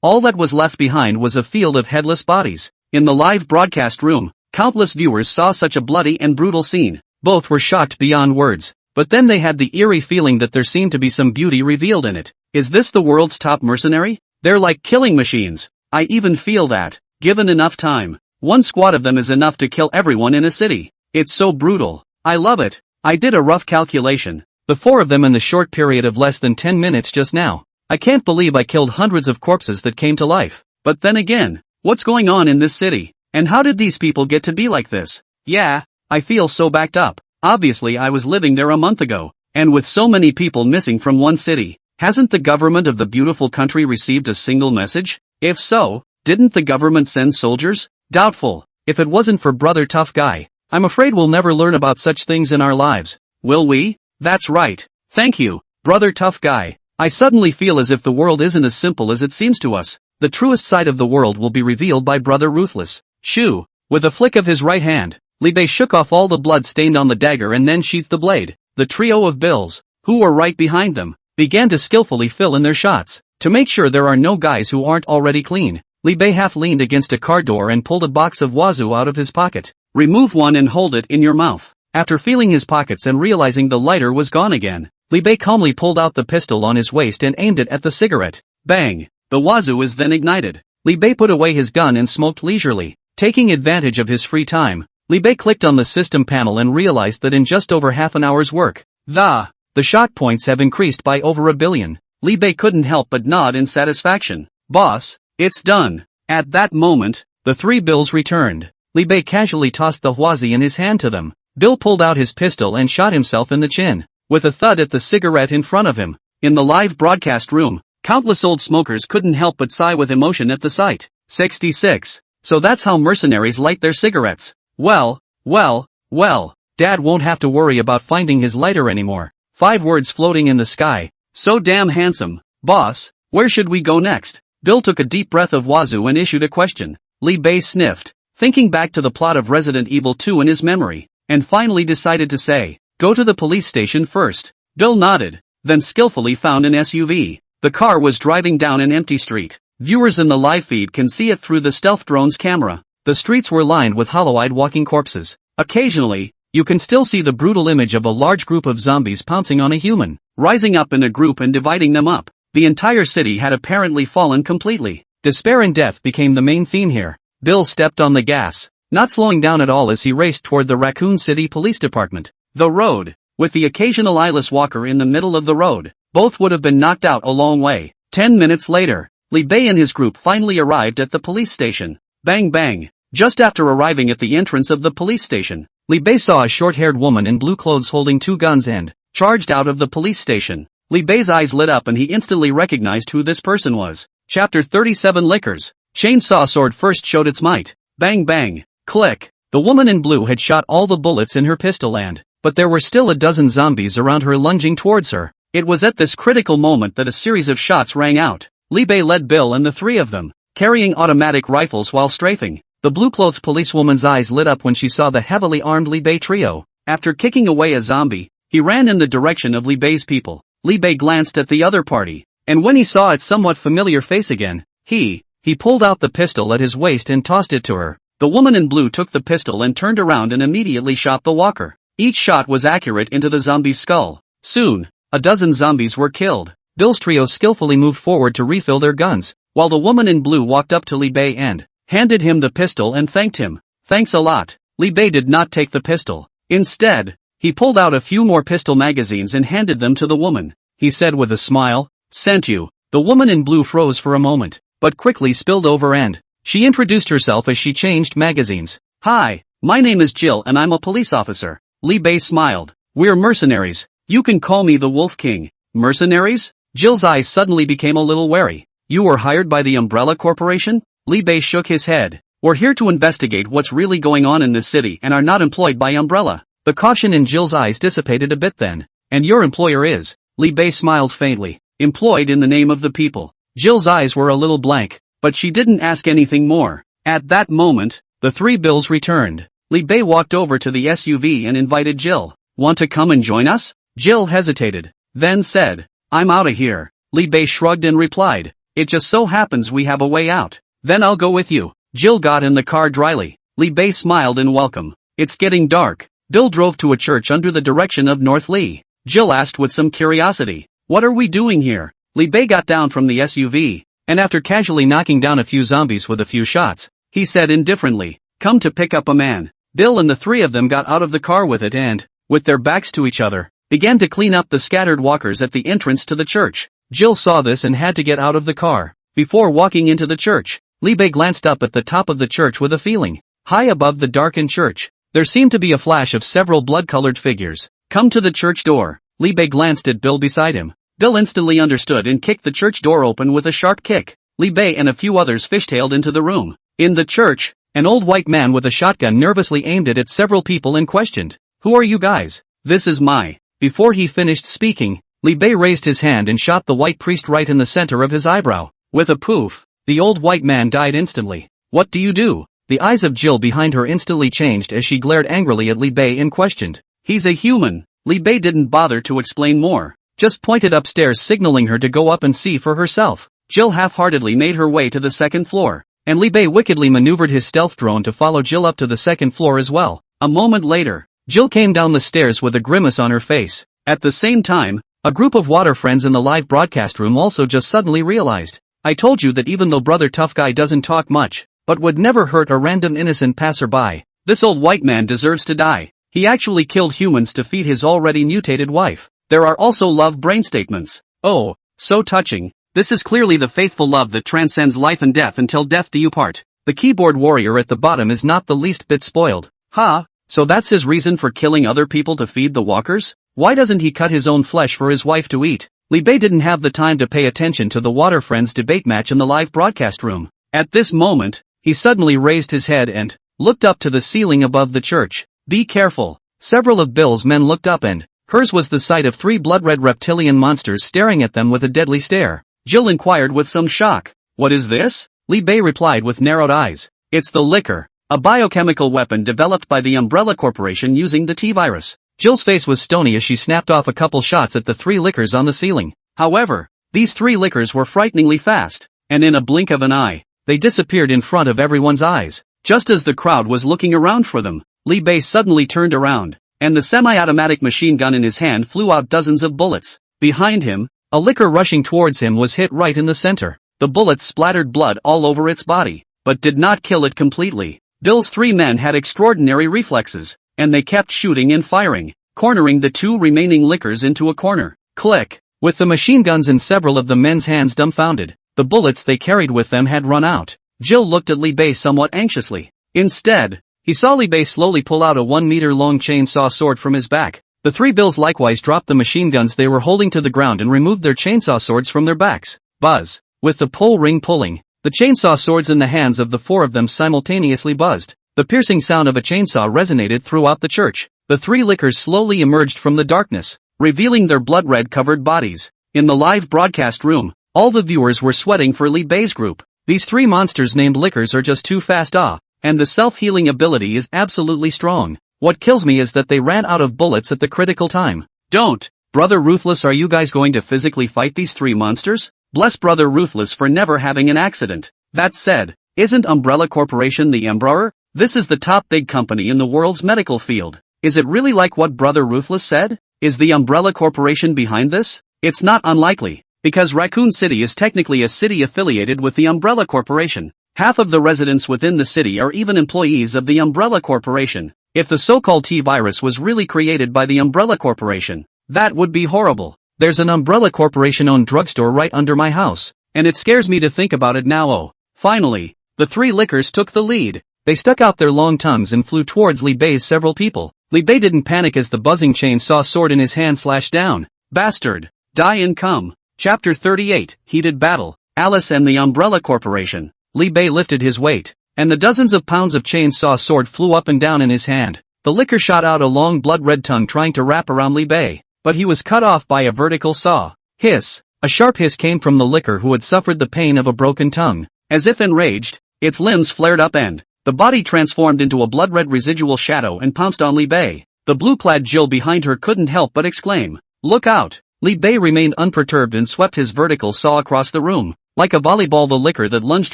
all that was left behind was a field of headless bodies. In the live broadcast room, countless viewers saw such a bloody and brutal scene. Both were shocked beyond words, but then they had the eerie feeling that there seemed to be some beauty revealed in it. Is this the world's top mercenary? They're like killing machines. I even feel that, given enough time, one squad of them is enough to kill everyone in a city. It's so brutal. I love it. I did a rough calculation. The four of them in the short period of less than 10 minutes just now. I can't believe I killed hundreds of corpses that came to life. But then again, what's going on in this city? And how did these people get to be like this? Yeah, I feel so backed up. Obviously I was living there a month ago, and with so many people missing from one city, hasn't the government of the beautiful country received a single message? If so, didn't the government send soldiers? Doubtful. If it wasn't for Brother Tough Guy, I'm afraid we'll never learn about such things in our lives. Will we? That's right. Thank you, Brother Tough Guy. I suddenly feel as if the world isn't as simple as it seems to us. The truest side of the world will be revealed by Brother Ruthless. Shoo! With a flick of his right hand, Li Bei shook off all the blood stained on the dagger and then sheathed the blade. The trio of Bills, who were right behind them, began to skillfully fill in their shots. To make sure there are no guys who aren't already clean, Li Bei half leaned against a car door and pulled a box of wazoo out of his pocket. Remove one and hold it in your mouth. After feeling his pockets and realizing the lighter was gone again, Li Bei calmly pulled out the pistol on his waist and aimed it at the cigarette. Bang! The wazoo is then ignited. Li Bei put away his gun and smoked leisurely. Taking advantage of his free time, Li Bei clicked on the system panel and realized that in just over half an hour's work, the shot points have increased by over 1 billion. Li Bei couldn't help but nod in satisfaction. Boss, it's done. At that moment, the three Bills returned. Li Bei casually tossed the huazi in his hand to them. Bill pulled out his pistol and shot himself in the chin, with a thud at the cigarette in front of him. In the live broadcast room, countless old smokers couldn't help but sigh with emotion at the sight. 66. So that's how mercenaries light their cigarettes. Well, Dad won't have to worry about finding his lighter anymore. 5 words floating in the sky. So damn handsome. Boss, where should we go next? Bill took a deep breath of wazoo and issued a question. Li Bei sniffed, thinking back to the plot of Resident Evil 2 in his memory, and finally decided to say, go to the police station first. Bill nodded, then skillfully found an SUV. The car was driving down an empty street. Viewers in the live feed can see it through the stealth drone's camera. The streets were lined with hollow-eyed walking corpses. Occasionally, you can still see the brutal image of a large group of zombies pouncing on a human, rising up in a group and dividing them up. The entire city had apparently fallen completely. Despair and death became the main theme here. Bill stepped on the gas, not slowing down at all as he raced toward the Raccoon City Police Department. The road, with the occasional eyeless walker in the middle of the road. Both would have been knocked out a long way. 10 minutes later, Li Bei and his group finally arrived at the police station. Bang bang. Just after arriving at the entrance of the police station, Li Bei saw a short-haired woman in blue clothes holding two guns and charged out of the police station. Li Bei's eyes lit up and he instantly recognized who this person was. Chapter 37 Lickers. Chainsaw sword first showed its might. Bang bang. Click. The woman in blue had shot all the bullets in her pistol but there were still a dozen zombies around her lunging towards her. It was at this critical moment that a series of shots rang out. Li Bei led Bill and the three of them, carrying automatic rifles while strafing. The blue-clothed policewoman's eyes lit up when she saw the heavily armed Li Bei trio. After kicking away a zombie, he ran in the direction of Li Bei's people. Li Bei glanced at the other party, and when he saw its somewhat familiar face again, he pulled out the pistol at his waist and tossed it to her. The woman in blue took the pistol and turned around and immediately shot the walker. Each shot was accurate into the zombie's skull. Soon, a dozen zombies were killed. Bill's trio skillfully moved forward to refill their guns, while the woman in blue walked up to Li Bei and handed him the pistol and thanked him. Thanks a lot. Li Bei did not take the pistol. Instead, he pulled out a few more pistol magazines and handed them to the woman. He said with a smile, "Sent you." The woman in blue froze for a moment, but quickly spilled over and she introduced herself as she changed magazines. "Hi, my name is Jill and I'm a police officer." Li Bei smiled. "We're mercenaries. You can call me the Wolf King." "Mercenaries?" Jill's eyes suddenly became a little wary. "You were hired by the Umbrella Corporation?" Li Bei shook his head. "We're here to investigate what's really going on in this city and are not employed by Umbrella." The caution in Jill's eyes dissipated a bit then. "And your employer is?" Li Bei smiled faintly. "Employed in the name of the people." Jill's eyes were a little blank, but she didn't ask anything more. At that moment, the three Bills returned. Li Bei walked over to the SUV and invited Jill. "Want to come and join us?" Jill hesitated, then said, "I'm outta here." Li Bei shrugged and replied, "It just so happens we have a way out." "Then I'll go with you." Jill got in the car dryly. Li Bei smiled in welcome. "It's getting dark." Bill drove to a church under the direction of North Lee. Jill asked with some curiosity, "What are we doing here?" Li Bei got down from the SUV, and after casually knocking down a few zombies with a few shots, he said indifferently, "Come to pick up a man." Bill and the three of them got out of the car with it and, with their backs to each other, began to clean up the scattered walkers at the entrance to the church. Jill saw this and had to get out of the car. Before walking into the church, Li Bei glanced up at the top of the church with a feeling. High above the darkened church, there seemed to be a flash of several blood-colored figures. "Come to the church door." Li Bei glanced at Bill beside him. Bill instantly understood and kicked the church door open with a sharp kick. Li Bei and a few others fishtailed into the room. In the church, an old white man with a shotgun nervously aimed it at several people and questioned, "Who are you guys?" "This is my." Before he finished speaking, Li Bei raised his hand and shot the white priest right in the center of his eyebrow. With a poof, the old white man died instantly. "What do you do?" The eyes of Jill behind her instantly changed as she glared angrily at Li Bei and questioned. "He's a human." Li Bei didn't bother to explain more, just pointed upstairs signaling her to go up and see for herself. Jill half-heartedly made her way to the second floor, and Li Bei wickedly maneuvered his stealth drone to follow Jill up to the second floor as well. A moment later, Jill came down the stairs with a grimace on her face. At the same time, a group of water friends in the live broadcast room also just suddenly realized. "I told you that even though Brother Tough Guy doesn't talk much, but would never hurt a random innocent passerby, this old white man deserves to die. He actually killed humans to feed his already mutated wife." There are also love brain statements. "Oh, so touching. This is clearly the faithful love that transcends life and death until death do you part." The keyboard warrior at the bottom is not the least bit spoiled. "Huh? So that's his reason for killing other people to feed the walkers? Why doesn't he cut his own flesh for his wife to eat?" Li Bei didn't have the time to pay attention to the water friends debate match in the live broadcast room. At this moment, he suddenly raised his head and looked up to the ceiling above the church. "Be careful." Several of Bill's men looked up and hers was the sight of three blood-red reptilian monsters staring at them with a deadly stare. Jill inquired with some shock, "What is this?" Li Bei replied with narrowed eyes, "It's the liquor, a biochemical weapon developed by the Umbrella Corporation using the T-virus." Jill's face was stony as she snapped off a couple shots at the three liquors on the ceiling. However, these three liquors were frighteningly fast, and in a blink of an eye, they disappeared in front of everyone's eyes. Just as the crowd was looking around for them, Li Bei suddenly turned around, and the semi-automatic machine gun in his hand flew out dozens of bullets. Behind him, a liquor rushing towards him was hit right in the center. The bullets splattered blood all over its body, but did not kill it completely. Bill's three men had extraordinary reflexes, and they kept shooting and firing. cornering the two remaining lickers into a corner. Click. With the machine guns in several of the men's hands dumbfounded, the bullets they carried with them had run out. Jill looked at Li Bei somewhat anxiously. Instead, he saw Li Bei slowly pull out a 1-meter-long chainsaw sword from his back. The three bills likewise dropped the machine guns they were holding to the ground and removed their chainsaw swords from their backs. Buzz. With the pull ring pulling, the chainsaw swords in the hands of the four of them simultaneously buzzed. The piercing sound of a chainsaw resonated throughout the church. The three lickers slowly emerged from the darkness, revealing their blood-red covered bodies. In the live broadcast room, all the viewers were sweating for Li Bei's group. These three monsters named lickers are just too fast, and the self-healing ability is absolutely strong. What kills me is that they ran out of bullets at the critical time. Don't. Brother Ruthless, are you guys going to physically fight these three monsters? Bless Brother Ruthless for never having an accident. That said, isn't Umbrella Corporation the Emperor? This is the top big company in the world's medical field. Is it really like what Brother Ruthless said? Is the Umbrella Corporation behind this? It's not unlikely, because Raccoon City is technically a city affiliated with the Umbrella Corporation. Half of the residents within the city are even employees of the Umbrella Corporation. If the so-called T-virus was really created by the Umbrella Corporation, that would be horrible. There's an Umbrella Corporation-owned drugstore right under my house, and it scares me to think about it now. Finally, the three lickers took the lead. They stuck out their long tongues and flew towards Li Bei's several people. Li Bei didn't panic as the buzzing chainsaw sword in his hand slashed down. Bastard! Die and come. Chapter 38, Heated Battle. Alice and the Umbrella Corporation. Li Bei lifted his weight, and the dozens of pounds of chainsaw sword flew up and down in his hand. The licker shot out a long blood-red tongue trying to wrap around Li Bei, but he was cut off by a vertical saw. Hiss! A sharp hiss came from the licker who had suffered the pain of a broken tongue. As if enraged, its limbs flared up and the body transformed into a blood-red residual shadow and pounced on Li Bei. The blue-clad Jill behind her couldn't help but exclaim, "Look out!" Li Bei remained unperturbed and swept his vertical saw across the room. Like a volleyball, the licker that lunged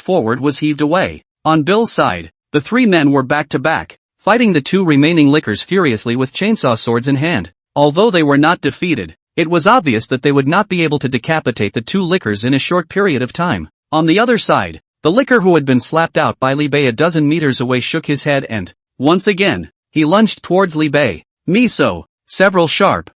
forward was heaved away. On Bill's side, the three men were back-to-back, fighting the two remaining lickers furiously with chainsaw swords in hand. Although they were not defeated, it was obvious that they would not be able to decapitate the two lickers in a short period of time. On the other side, the licker who had been slapped out by Li Bei a dozen meters away shook his head and, once again, he lunged towards Li Bei. Miso! Several sharp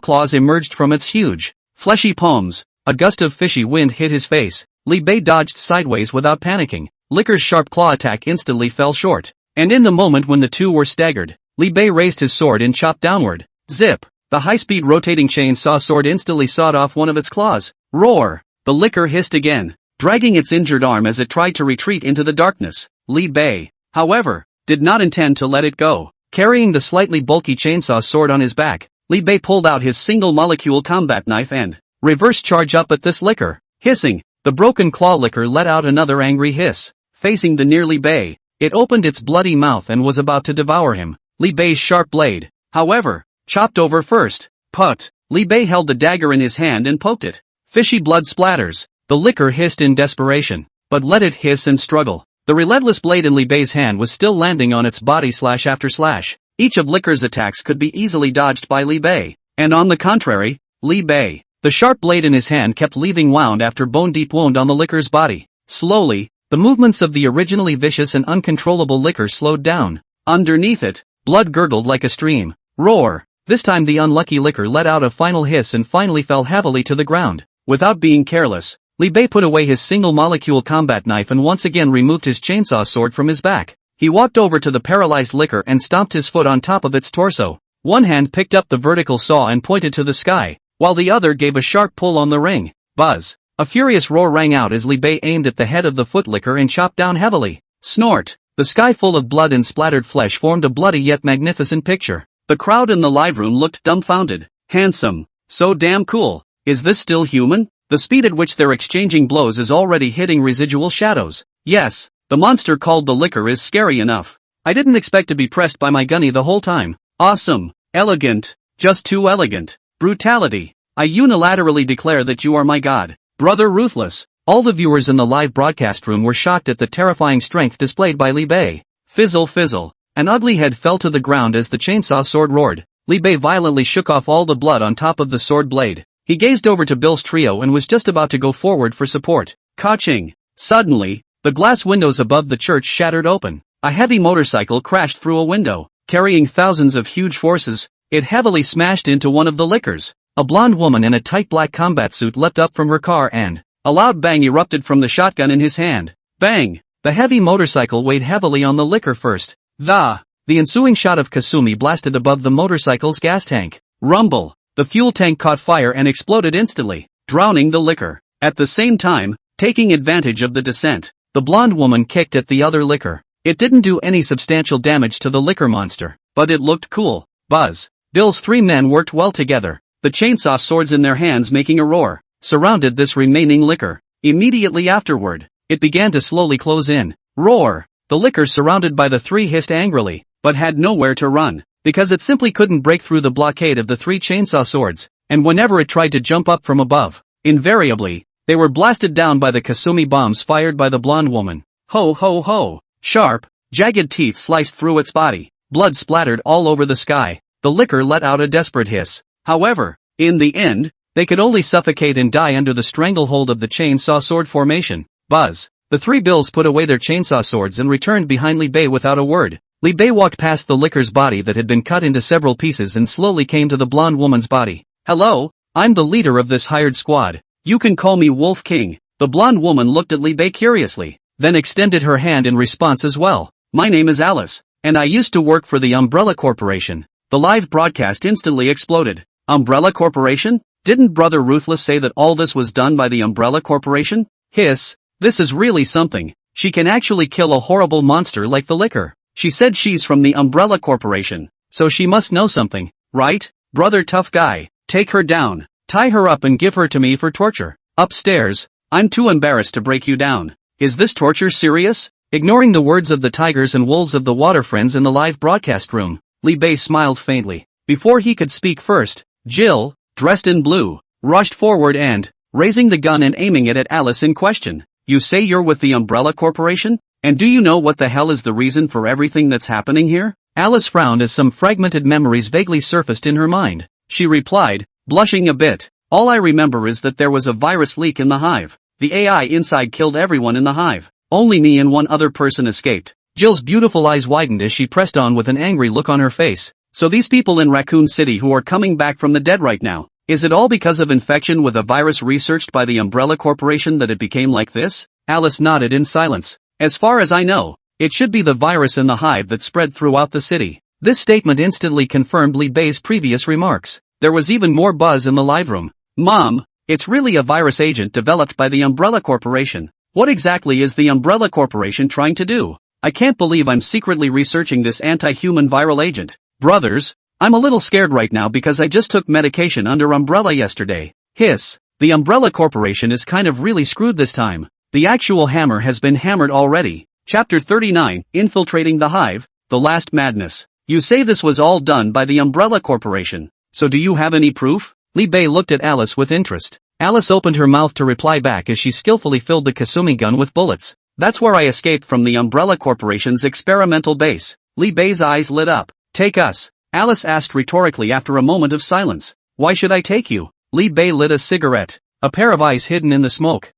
claws emerged from its huge, fleshy palms. A gust of fishy wind hit his face. Li Bei dodged sideways without panicking. Licker's sharp claw attack instantly fell short, and in the moment when the two were staggered, Li Bei raised his sword and chopped downward. Zip! The high-speed rotating chainsaw sword instantly sawed off one of its claws. Roar! The licker hissed again, dragging its injured arm as it tried to retreat into the darkness. Li Bei, however, did not intend to let it go. Carrying the slightly bulky chainsaw sword on his back, Li Bei pulled out his single-molecule combat knife and reverse charge up at this licker. Hissing, the broken claw licker let out another angry hiss. Facing the near Li Bei, it opened its bloody mouth and was about to devour him. Li Bei's sharp blade, however, chopped over first. Put! Li Bei held the dagger in his hand and poked it. Fishy blood splatters. The licker hissed in desperation, but let it hiss and struggle. The relentless blade in Li Bei's hand was still landing on its body slash after slash. Each of Licker's attacks could be easily dodged by Li Bei, and on the contrary, Li Bei, the sharp blade in his hand kept leaving wound after bone-deep wound on the Licker's body. Slowly, the movements of the originally vicious and uncontrollable Licker slowed down. Underneath it, blood gurgled like a stream. Roar! This time the unlucky Licker let out a final hiss and finally fell heavily to the ground. Without being careless, Li Bei put away his single-molecule combat knife and once again removed his chainsaw sword from his back. He walked over to the paralyzed Licker and stomped his foot on top of its torso. One hand picked up the vertical saw and pointed to the sky, while the other gave a sharp pull on the ring. Buzz! A furious roar rang out as Li Bei aimed at the head of the foot Licker and chopped down heavily. Snort! The sky full of blood and splattered flesh formed a bloody yet magnificent picture. The crowd in the live room looked dumbfounded. Handsome. So damn cool. Is this still human? The speed at which they're exchanging blows is already hitting residual shadows. Yes, the monster called the Licker is scary enough. I didn't expect to be pressed by my gunny the whole time. Awesome. Elegant. Just too elegant. Brutality. I unilaterally declare that you are my god. Brother Ruthless. All the viewers in the live broadcast room were shocked at the terrifying strength displayed by Li Bei. Fizzle fizzle. An ugly head fell to the ground as the chainsaw sword roared. Li Bei violently shook off all the blood on top of the sword blade. He gazed over to Bill's trio and was just about to go forward for support. Ka-ching! Suddenly, the glass windows above the church shattered open. A heavy motorcycle crashed through a window, carrying thousands of huge forces. it heavily smashed into one of the liquors. A blonde woman in a tight black combat suit leapt up from her car and a loud bang erupted from the shotgun in his hand. Bang! The heavy motorcycle weighed heavily on the liquor first. The ensuing shot of Kasumi blasted above the motorcycle's gas tank. Rumble! The fuel tank caught fire and exploded instantly, drowning the liquor. At the same time, taking advantage of the descent, the blonde woman kicked at the other liquor. It didn't do any substantial damage to the liquor monster, but it looked cool. Buzz. Bill's 3 men worked well together, the chainsaw swords in their hands making a roar, surrounded this remaining liquor. Immediately afterward, it began to slowly close in. Roar! The liquor surrounded by the 3 hissed angrily, but had nowhere to run, because it simply couldn't break through the blockade of the 3 chainsaw swords, and whenever it tried to jump up from above, invariably, they were blasted down by the Kasumi bombs fired by the blonde woman. Ho ho ho! Sharp, jagged teeth sliced through its body, blood splattered all over the sky, the liquor let out a desperate hiss. However, in the end, they could only suffocate and die under the stranglehold of the chainsaw sword formation. Buzz. The 3 bills put away their chainsaw swords and returned behind Li Bei without a word. Li Bei walked past the liquor's body that had been cut into several pieces and slowly came to the blonde woman's body. Hello, I'm the leader of this hired squad. You can call me Wolf King. The blonde woman looked at Li Bei curiously, then extended her hand in response as well. My name is Alice, and I used to work for the Umbrella Corporation. The live broadcast instantly exploded. Umbrella Corporation? Didn't Brother Ruthless say that all this was done by the Umbrella Corporation? Hiss. This is really something. She can actually kill a horrible monster like the liquor. She said she's from the Umbrella Corporation, so she must know something, right? Brother Tough Guy, take her down, tie her up and give her to me for torture. Upstairs, I'm too embarrassed to break you down. Is this torture serious? Ignoring the words of the tigers and wolves of the water friends in the live broadcast room, Li Bei smiled faintly. Before he could speak first, Jill, dressed in blue, rushed forward and, raising the gun and aiming it at Alice in question. You say you're with the Umbrella Corporation? And do you know what the hell is the reason for everything that's happening here? Alice frowned as some fragmented memories vaguely surfaced in her mind. She replied, blushing a bit. All I remember is that there was a virus leak in the hive. The AI inside killed everyone in the hive. Only me and one other person escaped. Jill's beautiful eyes widened as she pressed on with an angry look on her face. So these people in Raccoon City who are coming back from the dead right now, is it all because of infection with a virus researched by the Umbrella Corporation that it became like this? Alice nodded in silence. As far as I know, it should be the virus in the hive that spread throughout the city. This statement instantly confirmed Li Bei's previous remarks. There was even more buzz in the live room. Mom, it's really a virus agent developed by the Umbrella Corporation. What exactly is the Umbrella Corporation trying to do? I can't believe I'm secretly researching this anti-human viral agent. Brothers, I'm a little scared right now because I just took medication under Umbrella yesterday. Hiss. The Umbrella Corporation is kind of really screwed this time. The actual hammer has been hammered already. Chapter 39, Infiltrating the Hive, The Last Madness. You say this was all done by the Umbrella Corporation. So do you have any proof? Li Bei looked at Alice with interest. Alice opened her mouth to reply back as she skillfully filled the Kasumi gun with bullets. That's where I escaped from the Umbrella Corporation's experimental base. Li Bei's eyes lit up. Take us? Alice asked rhetorically after a moment of silence. Why should I take you? Li Bei lit a cigarette, a pair of eyes hidden in the smoke.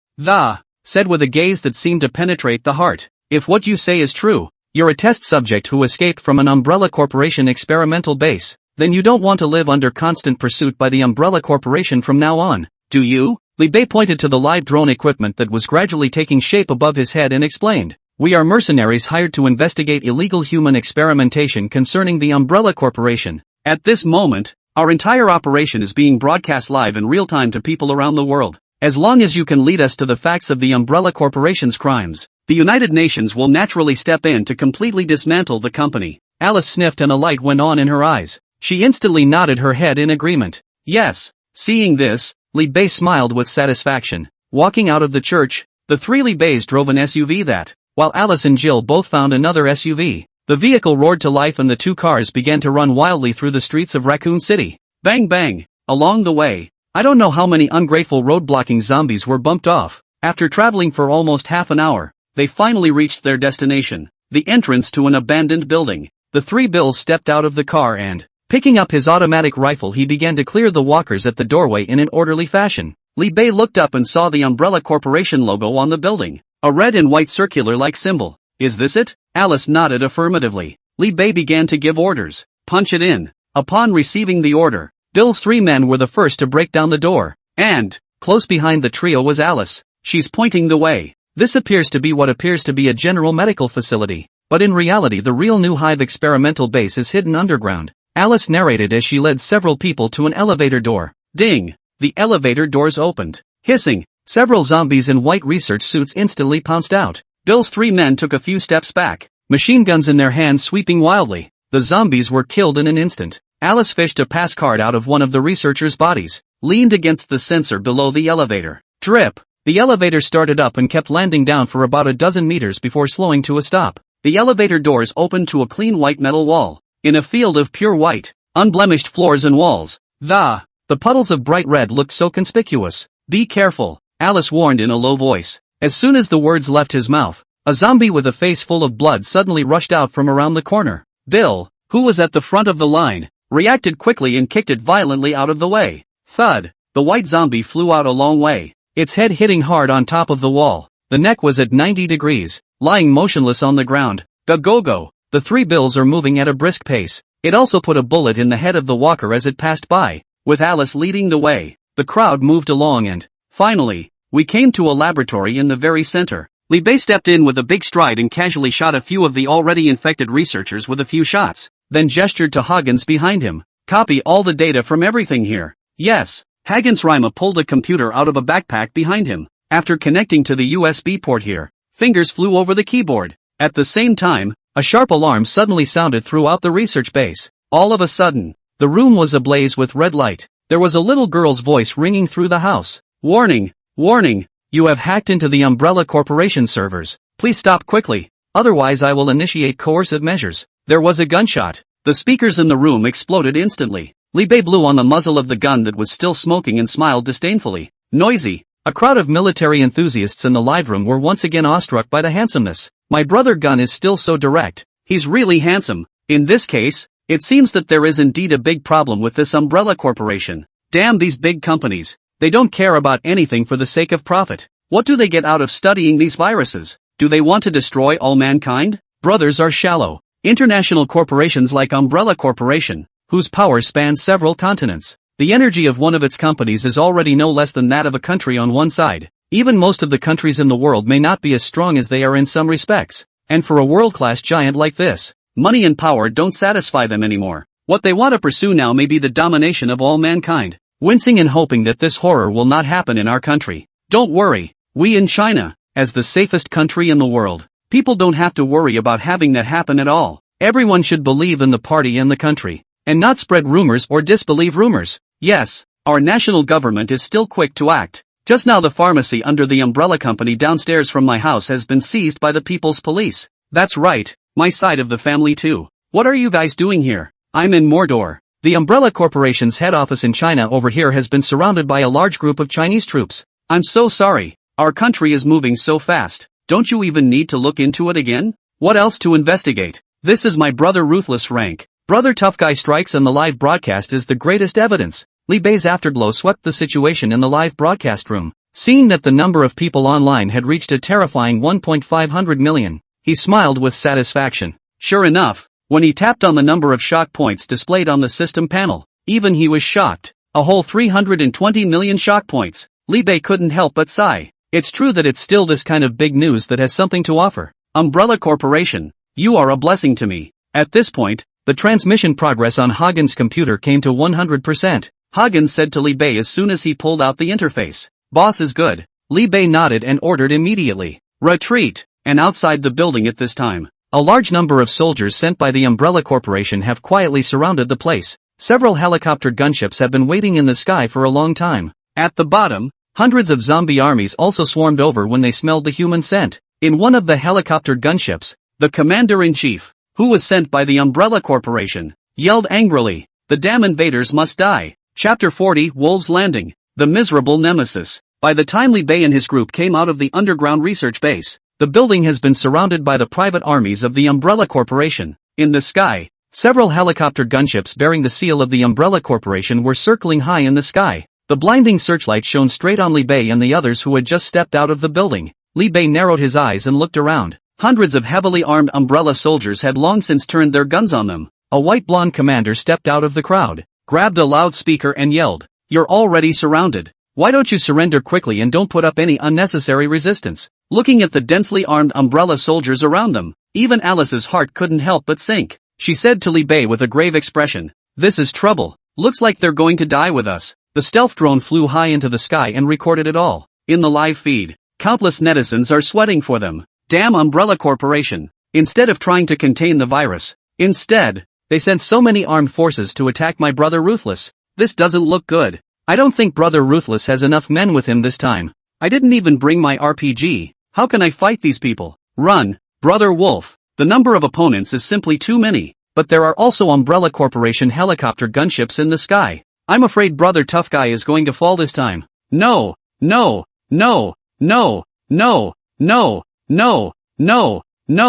Said with a gaze that seemed to penetrate the heart. If what you say is true, you're a test subject who escaped from an Umbrella Corporation experimental base, then you don't want to live under constant pursuit by the Umbrella Corporation from now on, do you? Li Bei pointed to the live drone equipment that was gradually taking shape above his head and explained. We are mercenaries hired to investigate illegal human experimentation concerning the Umbrella Corporation. At this moment, our entire operation is being broadcast live in real time to people around the world. As long as you can lead us to the facts of the Umbrella Corporation's crimes, the United Nations will naturally step in to completely dismantle the company. Alice sniffed and a light went on in her eyes. She instantly nodded her head in agreement. Yes. Seeing this, Li Bei smiled with satisfaction. Walking out of the church, the 3 Li Beis drove an SUV that, while Alice and Jill both found another SUV. The vehicle roared to life and the 2 cars began to run wildly through the streets of Raccoon City. Bang bang! Along the way, I don't know how many ungrateful road-blocking zombies were bumped off. After traveling for almost half an hour, they finally reached their destination, the entrance to an abandoned building. The 3 bills stepped out of the car and, picking up his automatic rifle, he began to clear the walkers at the doorway in an orderly fashion. Li Bei looked up and saw the Umbrella Corporation logo on the building. A red and white circular-like symbol. Is this it? Alice nodded affirmatively. Li Bei began to give orders. Punch it in. Upon receiving the order, Bill's 3 men were the first to break down the door, and, close behind the trio was Alice. She's pointing the way. This appears to be what appears to be a general medical facility, but in reality the real New Hive experimental base is hidden underground. Alice narrated as she led several people to an elevator door. Ding! The elevator doors opened. Hissing, several zombies in white research suits instantly pounced out. Bill's 3 men took a few steps back, machine guns in their hands sweeping wildly. The zombies were killed in an instant. Alice fished a pass card out of one of the researchers' bodies, leaned against the sensor below the elevator. Drip! The elevator started up and kept landing down for about a dozen meters before slowing to a stop. The elevator doors opened to a clean white metal wall. In a field of pure white, unblemished floors and walls. The puddles of bright red looked so conspicuous. Be careful, Alice warned in a low voice. As soon as the words left his mouth, a zombie with a face full of blood suddenly rushed out from around the corner. Bill, who was at the front of the line, reacted quickly and kicked it violently out of the way. Thud! The white zombie flew out a long way, its head hitting hard on top of the wall. The neck was at 90 degrees, lying motionless on the ground. Go! The 3 Bills are moving at a brisk pace. It also put a bullet in the head of the walker as it passed by. With Alice leading the way, the crowd moved along and, finally, we came to a laboratory in the very center. Li Bei stepped in with a big stride and casually shot a few of the already infected researchers with a few shots, then gestured to Huggins behind him. Copy all the data from everything here. Yes. Huggins Rima pulled a computer out of a backpack behind him. After connecting to the USB port here, fingers flew over the keyboard. At the same time, a sharp alarm suddenly sounded throughout the research base. All of a sudden, the room was ablaze with red light. There was a little girl's voice ringing through the house. Warning! Warning! You have hacked into the Umbrella Corporation servers. Please stop quickly, otherwise I will initiate coercive measures. There was a gunshot. The speakers in the room exploded instantly. Li Bei blew on the muzzle of the gun that was still smoking and smiled disdainfully. Noisy. A crowd of military enthusiasts in the live room were once again awestruck by the handsomeness. My brother Gun is still so direct. He's really handsome. In this case, it seems that there is indeed a big problem with this Umbrella Corporation. Damn these big companies. They don't care about anything for the sake of profit. What do they get out of studying these viruses? Do they want to destroy all mankind? Brothers are shallow. International corporations like Umbrella Corporation, whose power spans several continents. The energy of one of its companies is already no less than that of a country on one side. Even most of the countries in the world may not be as strong as they are in some respects. And for a world-class giant like this, money and power don't satisfy them anymore. What they want to pursue now may be the domination of all mankind. Wincing and hoping that this horror will not happen in our country. Don't worry, we in China, as the safest country in the world, people don't have to worry about having that happen at all. Everyone should believe in the party and the country, and not spread rumors or disbelieve rumors. Yes, our national government is still quick to act. Just now the pharmacy under the umbrella company downstairs from my house has been seized by the People's Police. That's right, my side of the family too. What are you guys doing here? I'm in Mordor. The Umbrella Corporation's head office in China over here has been surrounded by a large group of Chinese troops. I'm so sorry. Our country is moving so fast. Don't you even need to look into it again? What else to investigate? This is my brother Ruthless Rank. Brother Tough Guy strikes and the live broadcast is the greatest evidence. Li Bei's afterglow swept the situation in the live broadcast room. Seeing that the number of people online had reached a terrifying 1.5 million, he smiled with satisfaction. Sure enough, when he tapped on the number of shock points displayed on the system panel, even he was shocked. A whole 320 million shock points. Li Bei couldn't help but sigh. It's true that it's still this kind of big news that has something to offer. Umbrella Corporation, you are a blessing to me. At this point, the transmission progress on Huggins' computer came to 100%. Huggins said to Li Bei as soon as he pulled out the interface. Boss is good. Li Bei nodded and ordered immediately. Retreat. And outside the building at this time, a large number of soldiers sent by the Umbrella Corporation have quietly surrounded the place. Several helicopter gunships have been waiting in the sky for a long time. At the bottom, hundreds of zombie armies also swarmed over when they smelled the human scent. In one of the helicopter gunships, the commander-in-chief, who was sent by the Umbrella Corporation, yelled angrily, "The damn invaders must die." Chapter 40, Wolves Landing. The miserable nemesis. By the time Li Bei and his group came out of the underground research base, the building has been surrounded by the private armies of the Umbrella Corporation. In the sky, several helicopter gunships bearing the seal of the Umbrella Corporation were circling high in the sky. The blinding searchlight shone straight on Li Bei and the others who had just stepped out of the building. Li Bei narrowed his eyes and looked around. Hundreds of heavily armed Umbrella soldiers had long since turned their guns on them. a white blonde commander stepped out of the crowd, grabbed a loudspeaker and yelled, "You're already surrounded. Why don't you surrender quickly and don't put up any unnecessary resistance?" Looking at the densely armed umbrella soldiers around them, even Alice's heart couldn't help but sink. She said to Li Bei with a grave expression, "This is trouble. Looks like they're going to die with us." The stealth drone flew high into the sky and recorded it all. In the live feed, countless netizens are sweating for them. Damn Umbrella Corporation. Instead of trying to contain the virus, instead, they sent so many armed forces to attack my brother Ruthless. This doesn't look good. I don't think Brother Ruthless has enough men with him this time. I didn't even bring my RPG. How can I fight these people? Run, Brother Wolf. The number of opponents is simply too many, but there are also Umbrella Corporation helicopter gunships in the sky. I'm afraid Brother Tough Guy is going to fall this time. No, no, no, no, no, no, no, no, no,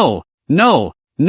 no,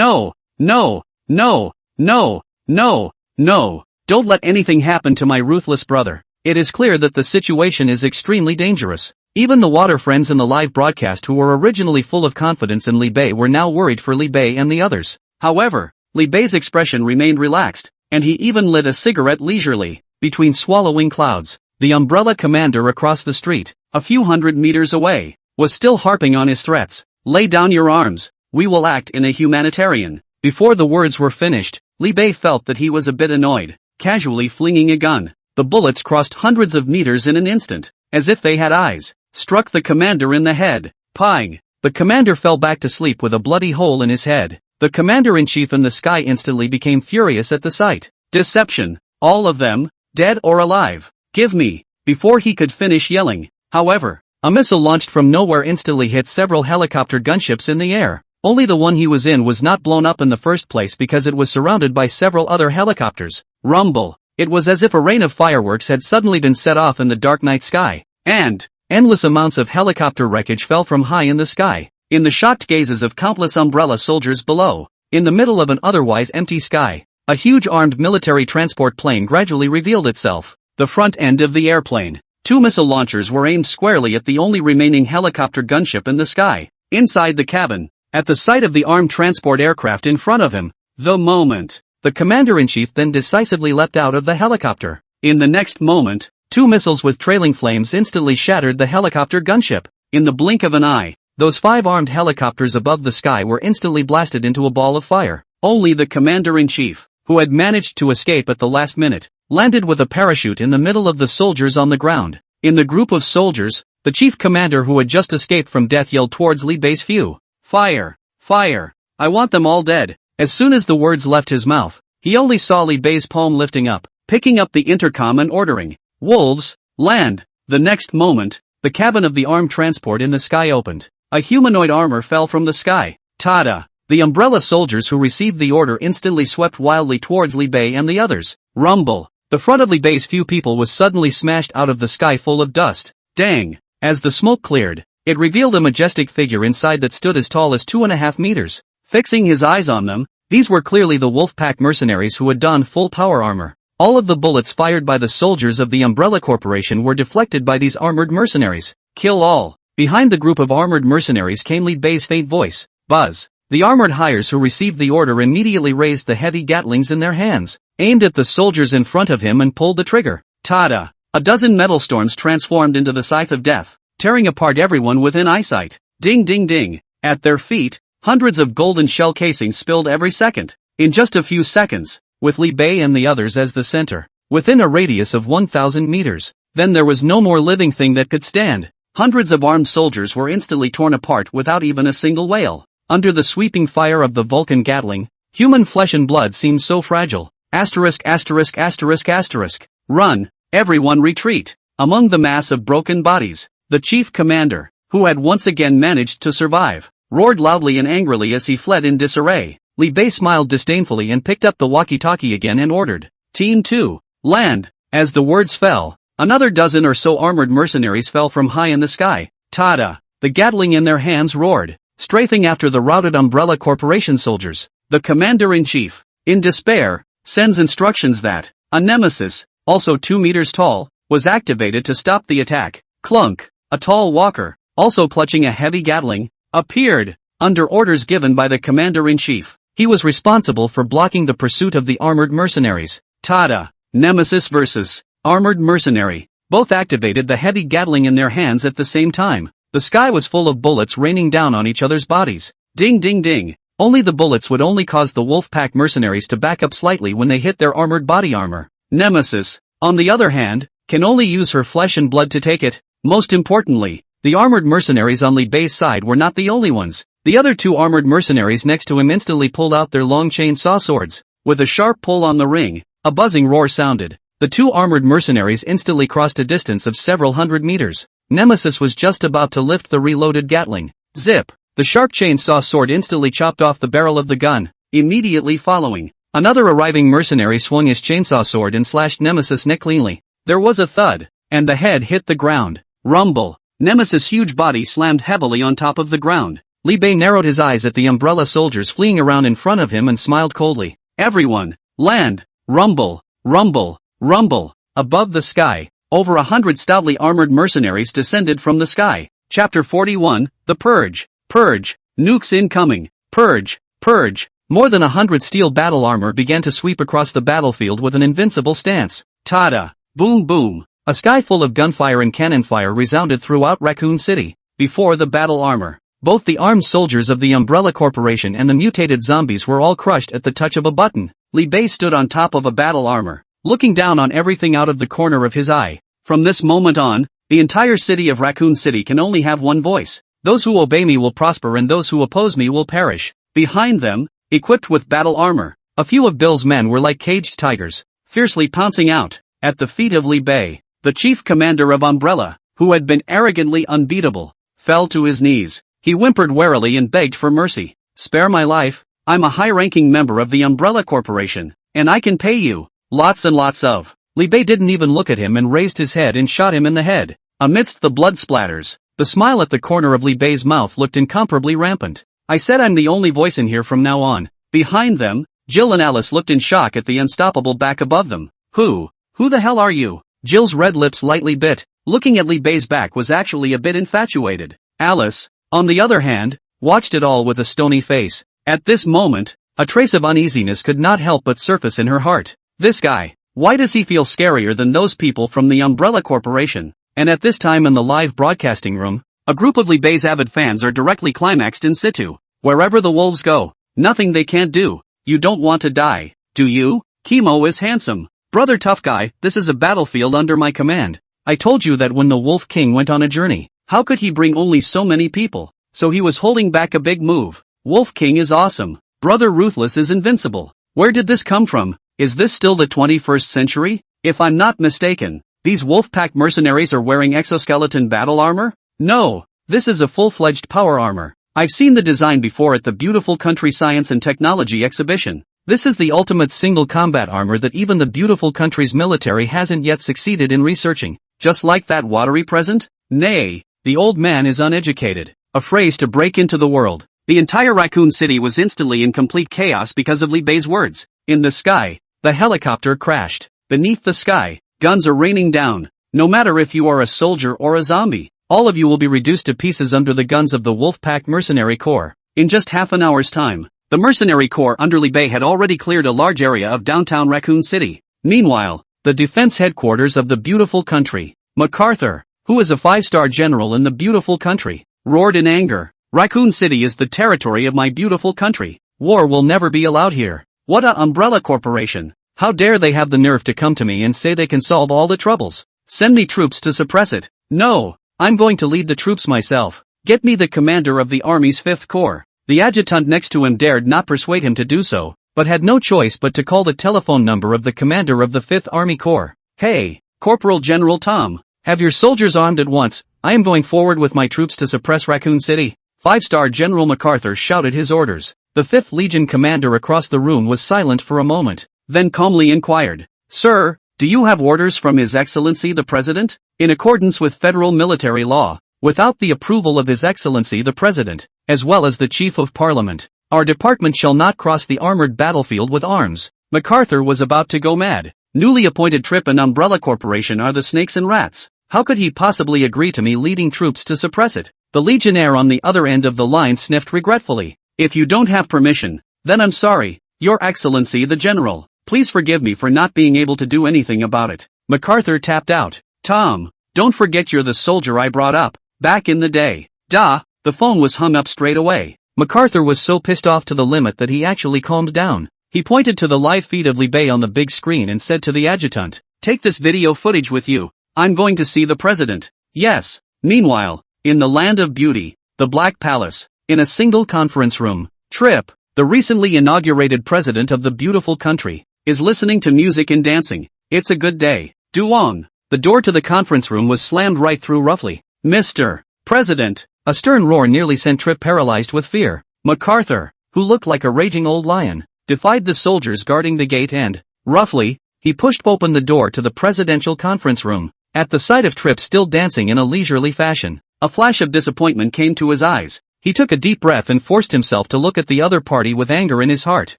no, no, no, no, no, no. Don't let anything happen to my ruthless brother. It is clear that the situation is extremely dangerous. Even the water friends in the live broadcast who were originally full of confidence in Li Bei were now worried for Li Bei and the others. However, Li Bei's expression remained relaxed, and he even lit a cigarette leisurely. Between swallowing clouds, the umbrella commander across the street, a few hundred meters away, was still harping on his threats. "Lay down your arms. We will act in a humanitarian." Before the words were finished, Li Bei felt that he was a bit annoyed, casually flinging a gun. The bullets crossed hundreds of meters in an instant, as if they had eyes, struck the commander in the head. Pang! The commander fell back to sleep with a bloody hole in his head. The commander-in-chief in the sky instantly became furious at the sight. Deception! All of them, dead or alive. Give me! Before he could finish yelling, however, a missile launched from nowhere instantly hit several helicopter gunships in the air. Only the one he was in was not blown up in the first place because it was surrounded by several other helicopters. Rumble! It was as if a rain of fireworks had suddenly been set off in the dark night sky, and endless amounts of helicopter wreckage fell from high in the sky, in the shocked gazes of countless umbrella soldiers below. In the middle of an otherwise empty sky, a huge armed military transport plane gradually revealed itself. The front end of the airplane. Two missile launchers were aimed squarely at the only remaining helicopter gunship in the sky. Inside the cabin, at the sight of the armed transport aircraft in front of him, the commander-in-chief then decisively leapt out of the helicopter. In the next moment, two missiles with trailing flames instantly shattered the helicopter gunship. In the blink of an eye, those 5 armed helicopters above the sky were instantly blasted into a ball of fire. Only the commander-in-chief, who had managed to escape at the last minute, landed with a parachute in the middle of the soldiers on the ground. In the group of soldiers, the chief commander who had just escaped from death yelled towards Li Bei's few. "Fire! Fire! I want them all dead." As soon as the words left his mouth, he only saw Li Bei's palm lifting up, picking up the intercom and ordering, "Wolves, land!" The next moment, the cabin of the armed transport in the sky opened. A humanoid armor fell from the sky. Tada! The umbrella soldiers who received the order instantly swept wildly towards Li Bei and the others. Rumble! The front of Li Bei's few people was suddenly smashed out of the sky full of dust. Dang! As the smoke cleared, it revealed a majestic figure inside that stood as tall as 2.5 meters. Fixing his eyes on them, these were clearly the Wolfpack mercenaries who had donned full power armor. All of the bullets fired by the soldiers of the Umbrella Corporation were deflected by these armored mercenaries. Kill all! Behind the group of armored mercenaries came Li Bei's faint voice. Buzz! The armored hires who received the order immediately raised the heavy gatlings in their hands, aimed at the soldiers in front of him and pulled the trigger. Tada! A dozen metal storms transformed into the scythe of death, tearing apart everyone within eyesight. Ding ding ding! At their feet, hundreds of golden shell casings spilled every second. In just a few seconds, with Li Bei and the others as the center, within a radius of 1,000 meters, then there was no more living thing that could stand. Hundreds of armed soldiers were instantly torn apart without even a single wail. Under the sweeping fire of the Vulcan Gatling, human flesh and blood seemed so fragile. Asterisk asterisk asterisk asterisk. Run, everyone retreat. Among the mass of broken bodies, the chief commander, who had once again managed to survive, roared loudly and angrily as he fled in disarray. Li Bei smiled disdainfully and picked up the walkie-talkie again and ordered, "Team 2, land." As the words fell, another dozen or so armored mercenaries fell from high in the sky. Tada! The Gatling in their hands roared, strafing after the routed Umbrella Corporation soldiers. The commander-in-chief, in despair, sends instructions that a nemesis, also 2 meters tall, was activated to stop the attack. Clunk! A tall walker, also clutching a heavy Gatling, appeared. Under orders given by the commander-in-chief, He was responsible for blocking the pursuit of the armored mercenaries. Tada! Nemesis vs. Armored Mercenary. Both activated the heavy Gatling in their hands at the same time. The sky was full of bullets raining down on each other's bodies. Ding ding ding. Only the bullets would only cause the Wolfpack mercenaries to back up slightly when they hit their armored body armor. Nemesis, on the other hand, can only use her flesh and blood to take it. Most importantly, the armored mercenaries on Li Bei's side were not the only ones. The other two armored mercenaries next to him instantly pulled out their long chainsaw swords. With a sharp pull on the ring, a buzzing roar sounded. The two armored mercenaries instantly crossed a distance of several hundred meters. Nemesis was just about to lift the reloaded Gatling. Zip! The sharp chainsaw sword instantly chopped off the barrel of the gun. Immediately following, another arriving mercenary swung his chainsaw sword and slashed Nemesis' neck cleanly. There was a thud, and the head hit the ground. Rumble! Nemesis' huge body slammed heavily on top of the ground. Li Bei narrowed his eyes at the umbrella soldiers fleeing around in front of him and smiled coldly. Everyone, land! Rumble! Rumble! Rumble! Above the sky, over 100 stoutly armored mercenaries descended from the sky. Chapter 41, The Purge. Purge! Nukes incoming! Purge! Purge! More than 100 steel battle armor began to sweep across the battlefield with an invincible stance. Tada! Boom boom! A sky full of gunfire and cannon fire resounded throughout Raccoon City. Before the battle armor, both the armed soldiers of the Umbrella Corporation and the mutated zombies were all crushed at the touch of a button. Li Bei stood on top of a battle armor, looking down on everything out of the corner of his eye. From this moment on, the entire city of Raccoon City can only have one voice. Those who obey me will prosper and those who oppose me will perish. Behind them, equipped with battle armor, a few of Bill's men were like caged tigers, fiercely pouncing out. At the feet of Li Bei, the chief commander of Umbrella, who had been arrogantly unbeatable, fell to his knees. He whimpered warily and begged for mercy. Spare my life, I'm a high-ranking member of the Umbrella Corporation, and I can pay you lots and lots of. Li Bei didn't even look at him and raised his head and shot him in the head. Amidst the blood splatters, the smile at the corner of Li Bei's mouth looked incomparably rampant. I said I'm the only voice in here from now on. Behind them, Jill and Alice looked in shock at the unstoppable back above them. Who the hell are you? Jill's red lips lightly bit. Looking at Li Bei's back was actually a bit infatuated. Alice, on the other hand, watched it all with a stony face. At this moment, a trace of uneasiness could not help but surface in her heart. This guy, why does he feel scarier than those people from the Umbrella Corporation? And at this time in the live broadcasting room, a group of Li Bei's avid fans are directly climaxed in situ. Wherever the wolves go, nothing they can't do. You don't want to die, do you? Chemo is handsome. Brother tough guy, this is a battlefield under my command. I told you that when the Wolf King went on a journey, how could he bring only so many people? So he was holding back a big move. Wolf King is awesome. Brother Ruthless is invincible. Where did this come from? Is this still the 21st century? If I'm not mistaken, these Wolfpack mercenaries are wearing exoskeleton battle armor? No, this is a full-fledged power armor. I've seen the design before at the beautiful Country Science and Technology exhibition. This is the ultimate single combat armor that even the beautiful country's military hasn't yet succeeded in researching. Just like that watery present? Nay, the old man is uneducated. A phrase to break into the world. The entire Raccoon City was instantly in complete chaos because of Li Bei's words. In the sky, the helicopter crashed. Beneath the sky, guns are raining down. No matter if you are a soldier or a zombie, all of you will be reduced to pieces under the guns of the Wolfpack Mercenary Corps. In just half an hour's time, the Mercenary Corps under Li Bei had already cleared a large area of downtown Raccoon City. Meanwhile, the defense headquarters of the beautiful country, MacArthur, who is a 5-star general in the beautiful country, roared in anger. Raccoon City is the territory of my beautiful country. War will never be allowed here. What a Umbrella Corporation. How dare they have the nerve to come to me and say they can solve all the troubles. Send me troops to suppress it. No, I'm going to lead the troops myself. Get me the commander of the Army's 5th Corps. The adjutant next to him dared not persuade him to do so, but had no choice but to call the telephone number of the commander of the 5th Army Corps. Hey, Corporal General Tom, have your soldiers armed at once. I am going forward with my troops to suppress Raccoon City. 5-star General MacArthur shouted his orders. The 5th Legion commander across the room was silent for a moment, then calmly inquired, Sir, do you have orders from His Excellency the President? In accordance with federal military law, without the approval of His Excellency the President, as well as the Chief of Parliament, our department shall not cross the armored battlefield with arms. MacArthur was about to go mad. Newly appointed Trip and Umbrella Corporation are the snakes and rats. How could he possibly agree to me leading troops to suppress it? The Legionnaire on the other end of the line sniffed regretfully. If you don't have permission, Then I'm sorry, Your Excellency the General. Please forgive me for not being able to do anything about it. MacArthur tapped out. Tom, don't forget you're the soldier I brought up, back in the day. Duh, the phone was hung up straight away. MacArthur was so pissed off to the limit that he actually calmed down. He pointed to the live feed of Li Bei on the big screen and said to the adjutant, take this video footage with you. I'm going to see the president. Yes. Meanwhile, in the land of beauty, the Black Palace, in a single conference room, Trip, the recently inaugurated president of the beautiful country, is listening to music and dancing. It's a good day. Duong. The door to the conference room was slammed right through roughly. Mr. President. A stern roar nearly sent Trip paralyzed with fear. MacArthur, who looked like a raging old lion, defied the soldiers guarding the gate and, roughly, he pushed open the door to the presidential conference room. At the sight of Trip still dancing in a leisurely fashion, a flash of disappointment came to his eyes. He took a deep breath and forced himself to look at the other party with anger in his heart.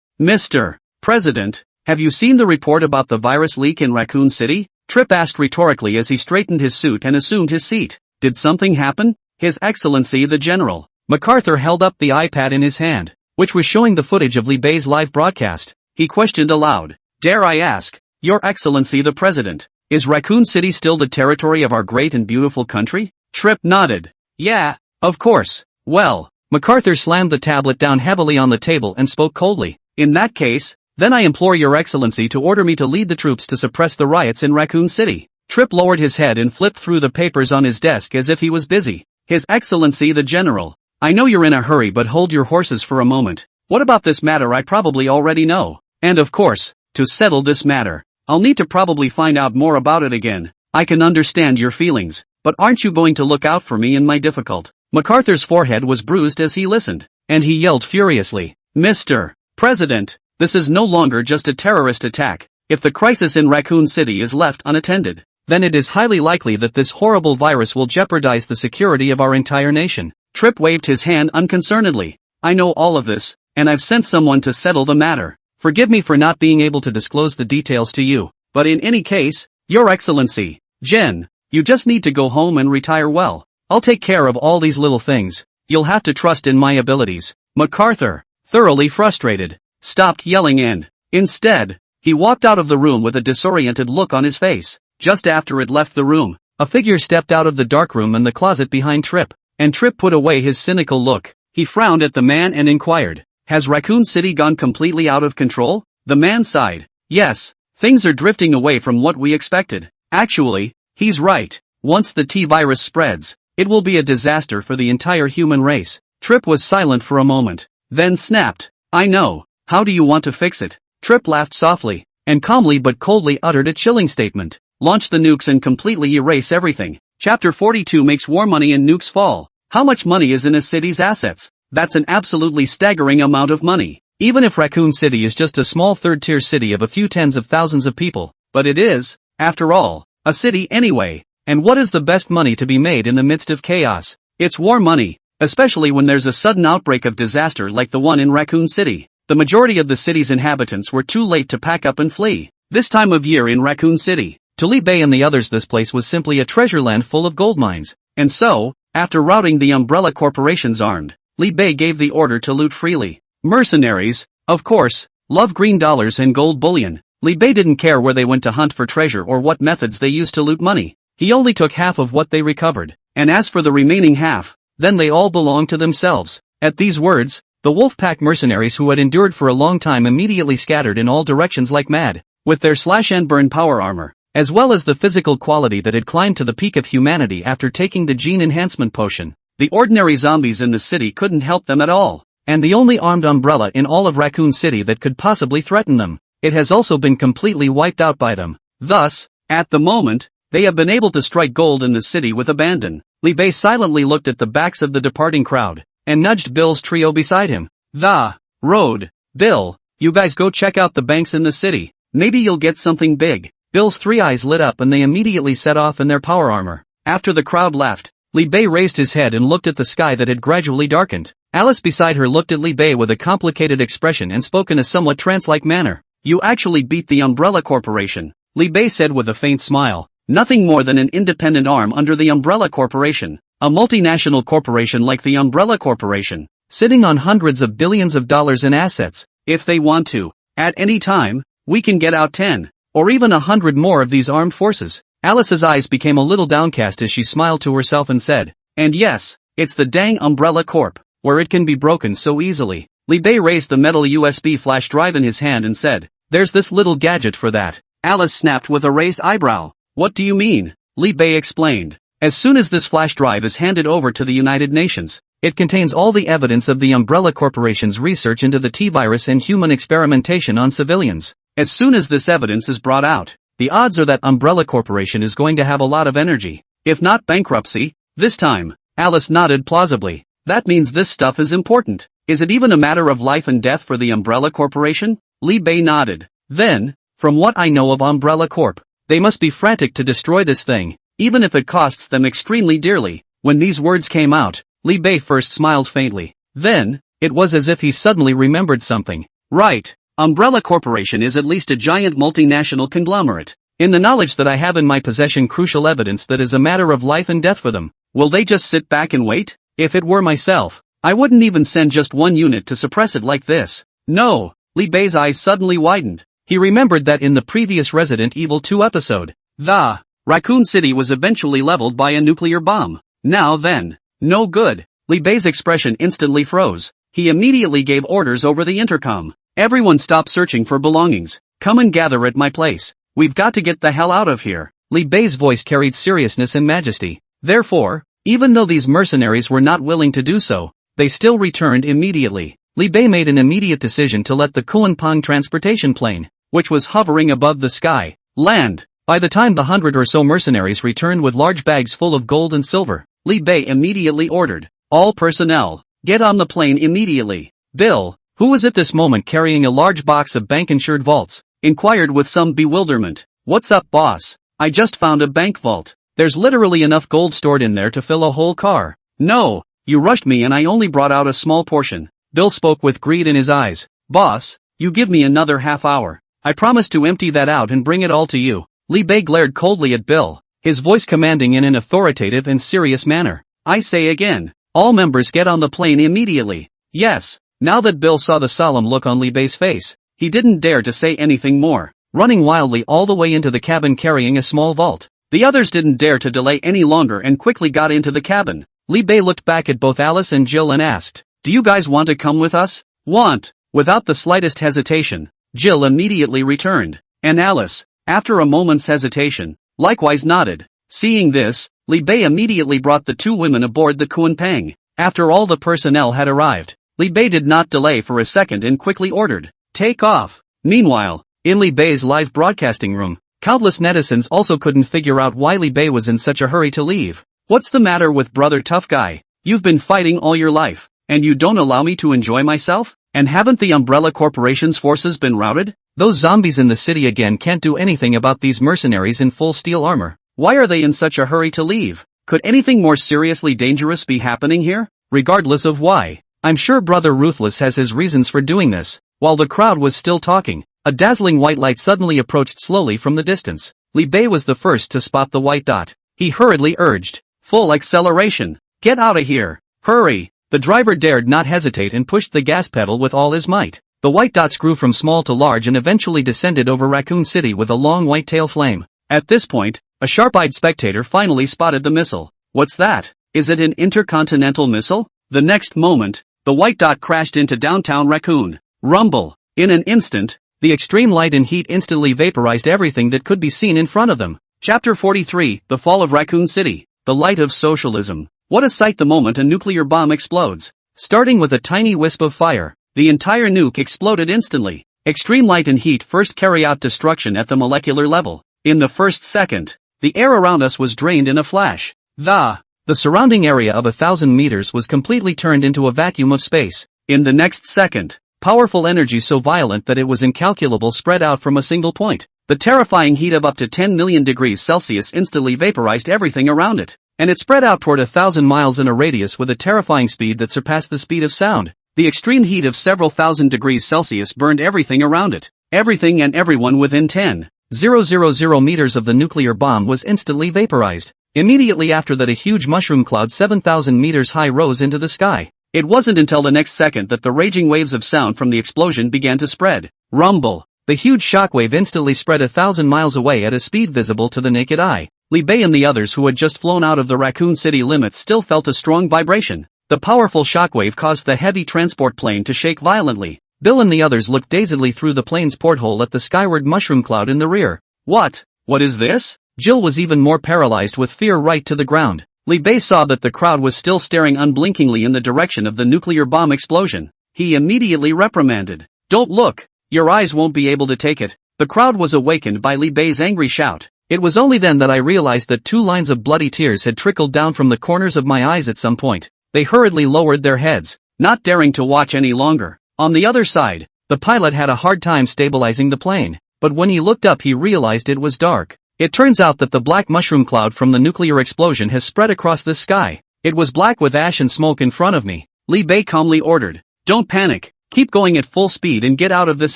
Mr. President, have you seen the report about the virus leak in Raccoon City? Trip asked rhetorically as he straightened his suit and assumed his seat. Did something happen? His Excellency the General. MacArthur held up the iPad in his hand, which was showing the footage of Li Bei's live broadcast. He questioned aloud. Dare I ask, Your Excellency the President, is Raccoon City still the territory of our great and beautiful country? Trip nodded. Yeah, of course. Well, MacArthur slammed the tablet down heavily on the table and spoke coldly. In that case, then I implore Your Excellency to order me to lead the troops to suppress the riots in Raccoon City. Trip lowered his head and flipped through the papers on his desk as if he was busy. His Excellency the General, I know you're in a hurry but hold your horses for a moment. What about this matter I probably already know? And of course, to settle this matter, I'll need to probably find out more about it again. I can understand your feelings, but aren't you going to look out for me in my difficult? MacArthur's forehead was bruised as he listened, and he yelled furiously. Mr. President, this is no longer just a terrorist attack. If the crisis in Raccoon City is left unattended, then it is highly likely that this horrible virus will jeopardize the security of our entire nation. Trip waved his hand unconcernedly. I know all of this, and I've sent someone to settle the matter. Forgive me for not being able to disclose the details to you, but in any case, Your Excellency, Jen, you just need to go home and retire well. I'll take care of all these little things. You'll have to trust in my abilities. MacArthur, thoroughly frustrated, stopped yelling and, instead, he walked out of the room with a disoriented look on his face. Just after it left the room, a figure stepped out of the darkroom and the closet behind Trip, and Trip put away his cynical look. He frowned at the man and inquired, has Raccoon City gone completely out of control? The man sighed. Yes, things are drifting away from what we expected. Actually, he's right. Once the T-virus spreads, it will be a disaster for the entire human race. Trip was silent for a moment, then snapped. I know. How do you want to fix it? Trip laughed softly, and calmly but coldly uttered a chilling statement. Launch the nukes and completely erase everything. Chapter 42 makes war money and nukes fall. How much money is in a city's assets? That's an absolutely staggering amount of money. Even if Raccoon City is just a small third-tier city of a few tens of thousands of people, but it is, after all, a city anyway. And what is the best money to be made in the midst of chaos? It's war money, especially when there's a sudden outbreak of disaster like the one in Raccoon City. The majority of the city's inhabitants were too late to pack up and flee. This time of year in Raccoon City, to Li Bei and the others, this place was simply a treasure land full of gold mines. And so, after routing the umbrella corporations armed, Li Bei gave the order to loot freely. Mercenaries, of course, love green dollars and gold bullion. Li Bei didn't care where they went to hunt for treasure or what methods they used to loot money. He only took half of what they recovered, and as for the remaining half, then they all belonged to themselves. At these words, the Wolfpack mercenaries who had endured for a long time immediately scattered in all directions like mad. With their slash-and-burn power armor, as well as the physical quality that had climbed to the peak of humanity after taking the gene enhancement potion, the ordinary zombies in the city couldn't help them at all. And the only armed umbrella in all of Raccoon City that could possibly threaten them, it has also been completely wiped out by them. Thus, at the moment, they have been able to strike gold in the city with abandon. Li Bei silently looked at the backs of the departing crowd, and nudged Bill's trio beside him. The road. Bill, you guys go check out the banks in the city. Maybe you'll get something big. Bill's three eyes lit up and they immediately set off in their power armor. After the crowd left, Li Bei raised his head and looked at the sky that had gradually darkened. Alice beside her looked at Li Bei with a complicated expression and spoke in a somewhat trance-like manner. You actually beat the Umbrella Corporation, Li Bei said with a faint smile. Nothing more than an independent arm under the Umbrella Corporation. A multinational corporation like the Umbrella Corporation, sitting on hundreds of billions of dollars in assets, if they want to. At any time, we can get out 10, or even 100 more of these armed forces. Alice's eyes became a little downcast as she smiled to herself and said, and yes, it's the dang Umbrella Corp, where it can be broken so easily. Li Bei raised the metal USB flash drive in his hand and said, there's this little gadget for that. Alice snapped with a raised eyebrow. What do you mean? Li Bei explained. As soon as this flash drive is handed over to the United Nations, it contains all the evidence of the Umbrella Corporation's research into the T-virus and human experimentation on civilians. As soon as this evidence is brought out, the odds are that Umbrella Corporation is going to have a lot of energy. If not bankruptcy, this time. Alice nodded plausibly. That means this stuff is important. Is it even a matter of life and death for the Umbrella Corporation? Li Bei nodded. Then, from what I know of Umbrella Corp, they must be frantic to destroy this thing, even if it costs them extremely dearly. When these words came out, Li Bei first smiled faintly. Then, it was as if he suddenly remembered something. Right. Umbrella Corporation is at least a giant multinational conglomerate. In the knowledge that I have in my possession crucial evidence that is a matter of life and death for them, will they just sit back and wait? If it were myself, I wouldn't even send just one unit to suppress it like this. No. Li Bei's eyes suddenly widened. He remembered that in the previous Resident Evil 2 episode, the Raccoon City was eventually leveled by a nuclear bomb. Now then. No good. Li Bei's expression instantly froze. He immediately gave orders over the intercom. Everyone stop searching for belongings. Come and gather at my place. We've got to get the hell out of here. Li Bei's voice carried seriousness and majesty. Therefore, even though these mercenaries were not willing to do so, they still returned immediately. Li Bei made an immediate decision to let the Kuanping transportation plane, which was hovering above the sky, land. By the time the 100 or so mercenaries returned with large bags full of gold and silver, Li Bei immediately ordered, all personnel, get on the plane immediately. Bill, who was at this moment carrying a large box of bank-insured vaults, inquired with some bewilderment. What's up, boss? I just found a bank vault. There's literally enough gold stored in there to fill a whole car. No, you rushed me and I only brought out a small portion. Bill spoke with greed in his eyes. Boss, you give me another half hour. I promise to empty that out and bring it all to you. Li Bei glared coldly at Bill, his voice commanding in an authoritative and serious manner. I say again, all members get on the plane immediately. Yes. Now that Bill saw the solemn look on Li Bei's face, he didn't dare to say anything more, running wildly all the way into the cabin carrying a small vault. The others didn't dare to delay any longer and quickly got into the cabin. Li Bei looked back at both Alice and Jill and asked, do you guys want to come with us? Want? Without the slightest hesitation, Jill immediately returned, and Alice, after a moment's hesitation, likewise nodded. Seeing this, Li Bei immediately brought the two women aboard the Kuanping. After all the personnel had arrived, Li Bei did not delay for a second and quickly ordered, take off. Meanwhile, in Li Bei's live broadcasting room, countless netizens also couldn't figure out why Li Bei was in such a hurry to leave. What's the matter with brother tough guy? You've been fighting all your life, and you don't allow me to enjoy myself? And haven't the Umbrella Corporation's forces been routed? Those zombies in the city again can't do anything about these mercenaries in full steel armor. Why are they in such a hurry to leave? Could anything more seriously dangerous be happening here? Regardless of why, I'm sure Brother Ruthless has his reasons for doing this. While the crowd was still talking, a dazzling white light suddenly approached slowly from the distance. Li Bei was the first to spot the white dot. He hurriedly urged, full acceleration. Get out of here. Hurry. The driver dared not hesitate and pushed the gas pedal with all his might. The white dots grew from small to large and eventually descended over Raccoon City with a long white tail flame. At this point, a sharp-eyed spectator finally spotted the missile. What's that? Is it an intercontinental missile? The next moment, the white dot crashed into downtown Raccoon. Rumble. In an instant, the extreme light and heat instantly vaporized everything that could be seen in front of them. Chapter 43, The Fall of Raccoon City. The Light of Socialism. What a sight the moment a nuclear bomb explodes. Starting with a tiny wisp of fire, the entire nuke exploded instantly. Extreme light and heat first carry out destruction at the molecular level. In the first second, the air around us was drained in a flash. The surrounding area of 1,000 meters was completely turned into a vacuum of space. In the next second, powerful energy so violent that it was incalculable spread out from a single point. The terrifying heat of up to 10 million degrees Celsius instantly vaporized everything around it. And it spread out toward 1,000 miles in a radius with a terrifying speed that surpassed the speed of sound. The extreme heat of several thousand degrees Celsius burned everything around it. Everything and everyone within 10,000 meters of the nuclear bomb was instantly vaporized. Immediately after that, a huge mushroom cloud 7,000 meters high rose into the sky. It wasn't until the next second that the raging waves of sound from the explosion began to spread. Rumble. The huge shockwave instantly spread 1,000 miles away at a speed visible to the naked eye. Li Bei and the others who had just flown out of the Raccoon City limits still felt a strong vibration. The powerful shockwave caused the heavy transport plane to shake violently. Bill and the others looked dazedly through the plane's porthole at the skyward mushroom cloud in the rear. What is this? Jill was even more paralyzed with fear right to the ground. Li Bei saw that the crowd was still staring unblinkingly in the direction of the nuclear bomb explosion. He immediately reprimanded. Don't look. Your eyes won't be able to take it. The crowd was awakened by Li Bei's angry shout. It was only then that I realized that 2 lines of bloody tears had trickled down from the corners of my eyes at some point. They hurriedly lowered their heads, not daring to watch any longer. On the other side, the pilot had a hard time stabilizing the plane, but when he looked up he realized it was dark. It turns out that the black mushroom cloud from the nuclear explosion has spread across the sky. It was black with ash and smoke in front of me. Li Bei calmly ordered, "Don't panic, keep going at full speed and get out of this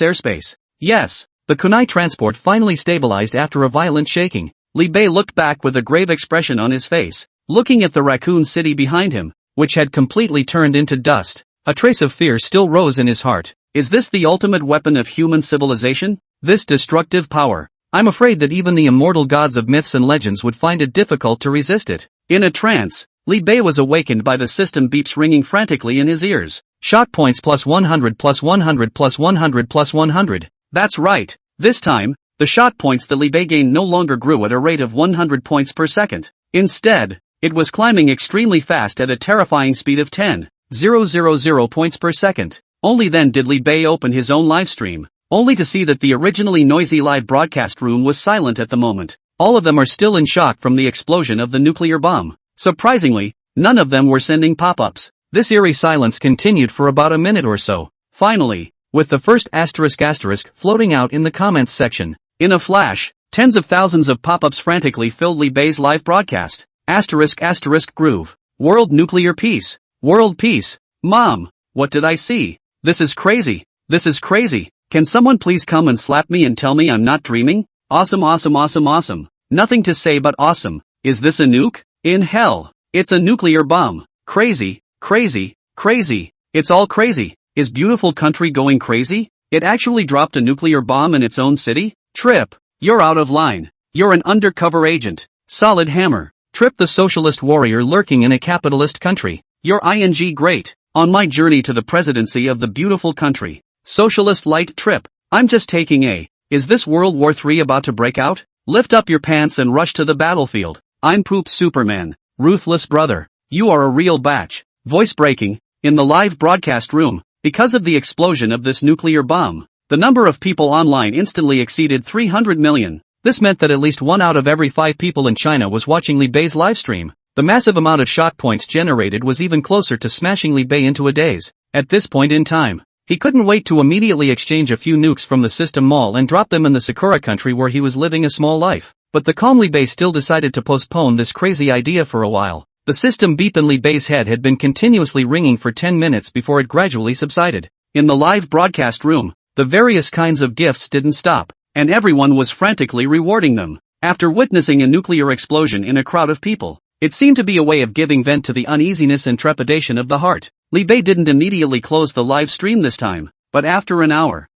airspace." Yes. The kunai transport finally stabilized after a violent shaking. Li Bei looked back with a grave expression on his face, looking at the Raccoon City behind him, which had completely turned into dust. A trace of fear still rose in his heart. Is this the ultimate weapon of human civilization? This destructive power? I'm afraid that even the immortal gods of myths and legends would find it difficult to resist it. In a trance, Li Bei was awakened by the system beeps ringing frantically in his ears. Shock points plus 100 plus 100 plus 100 plus 100. That's right. This time, the shock points that Li Bei gained no longer grew at a rate of 100 points per second. Instead, it was climbing extremely fast at a terrifying speed of 10,000 points per second. Only then did Li Bei open his own live stream, only to see that the originally noisy live broadcast room was silent at the moment. All of them are still in shock from the explosion of the nuclear bomb. Surprisingly, none of them were sending pop-ups. This eerie silence continued for about a minute or so. Finally, with the first *** floating out in the comments section. In a flash, tens of thousands of pop-ups frantically filled Li Bei's live broadcast. *** groove. World nuclear peace. World peace. Mom, what did I see? This is crazy. This is crazy. Can someone please come and slap me and tell me I'm not dreaming? Awesome, awesome, awesome, awesome. Nothing to say but awesome. Is this a nuke? In hell. It's a nuclear bomb. Crazy, crazy, crazy. It's all crazy. Is beautiful country going crazy? It actually dropped a nuclear bomb in its own city? Trip, you're out of line. You're an undercover agent. Solid hammer. Trip the socialist warrior lurking in a capitalist country. You're ing great. On my journey to the presidency of the beautiful country. Socialist light Trip. I'm just taking a. Is this World War III about to break out? Lift up your pants and rush to the battlefield. I'm Poop Superman. Ruthless brother. You are a real batch. Voice breaking. In the live broadcast room. Because of the explosion of this nuclear bomb, the number of people online instantly exceeded 300 million. This meant that at least 1 out of every 5 people in China was watching Li Bei's livestream. The massive amount of shock points generated was even closer to smashing Li Bei into a daze. At this point in time, he couldn't wait to immediately exchange a few nukes from the system mall and drop them in the Sakura country where he was living a small life. But the calm Li Bei still decided to postpone this crazy idea for a while. The system beep in Li Bei's head had been continuously ringing for 10 minutes before it gradually subsided. In the live broadcast room, the various kinds of gifts didn't stop, and everyone was frantically rewarding them. After witnessing a nuclear explosion in a crowd of people, it seemed to be a way of giving vent to the uneasiness and trepidation of the heart. Li Bei didn't immediately close the live stream this time, but after an hour.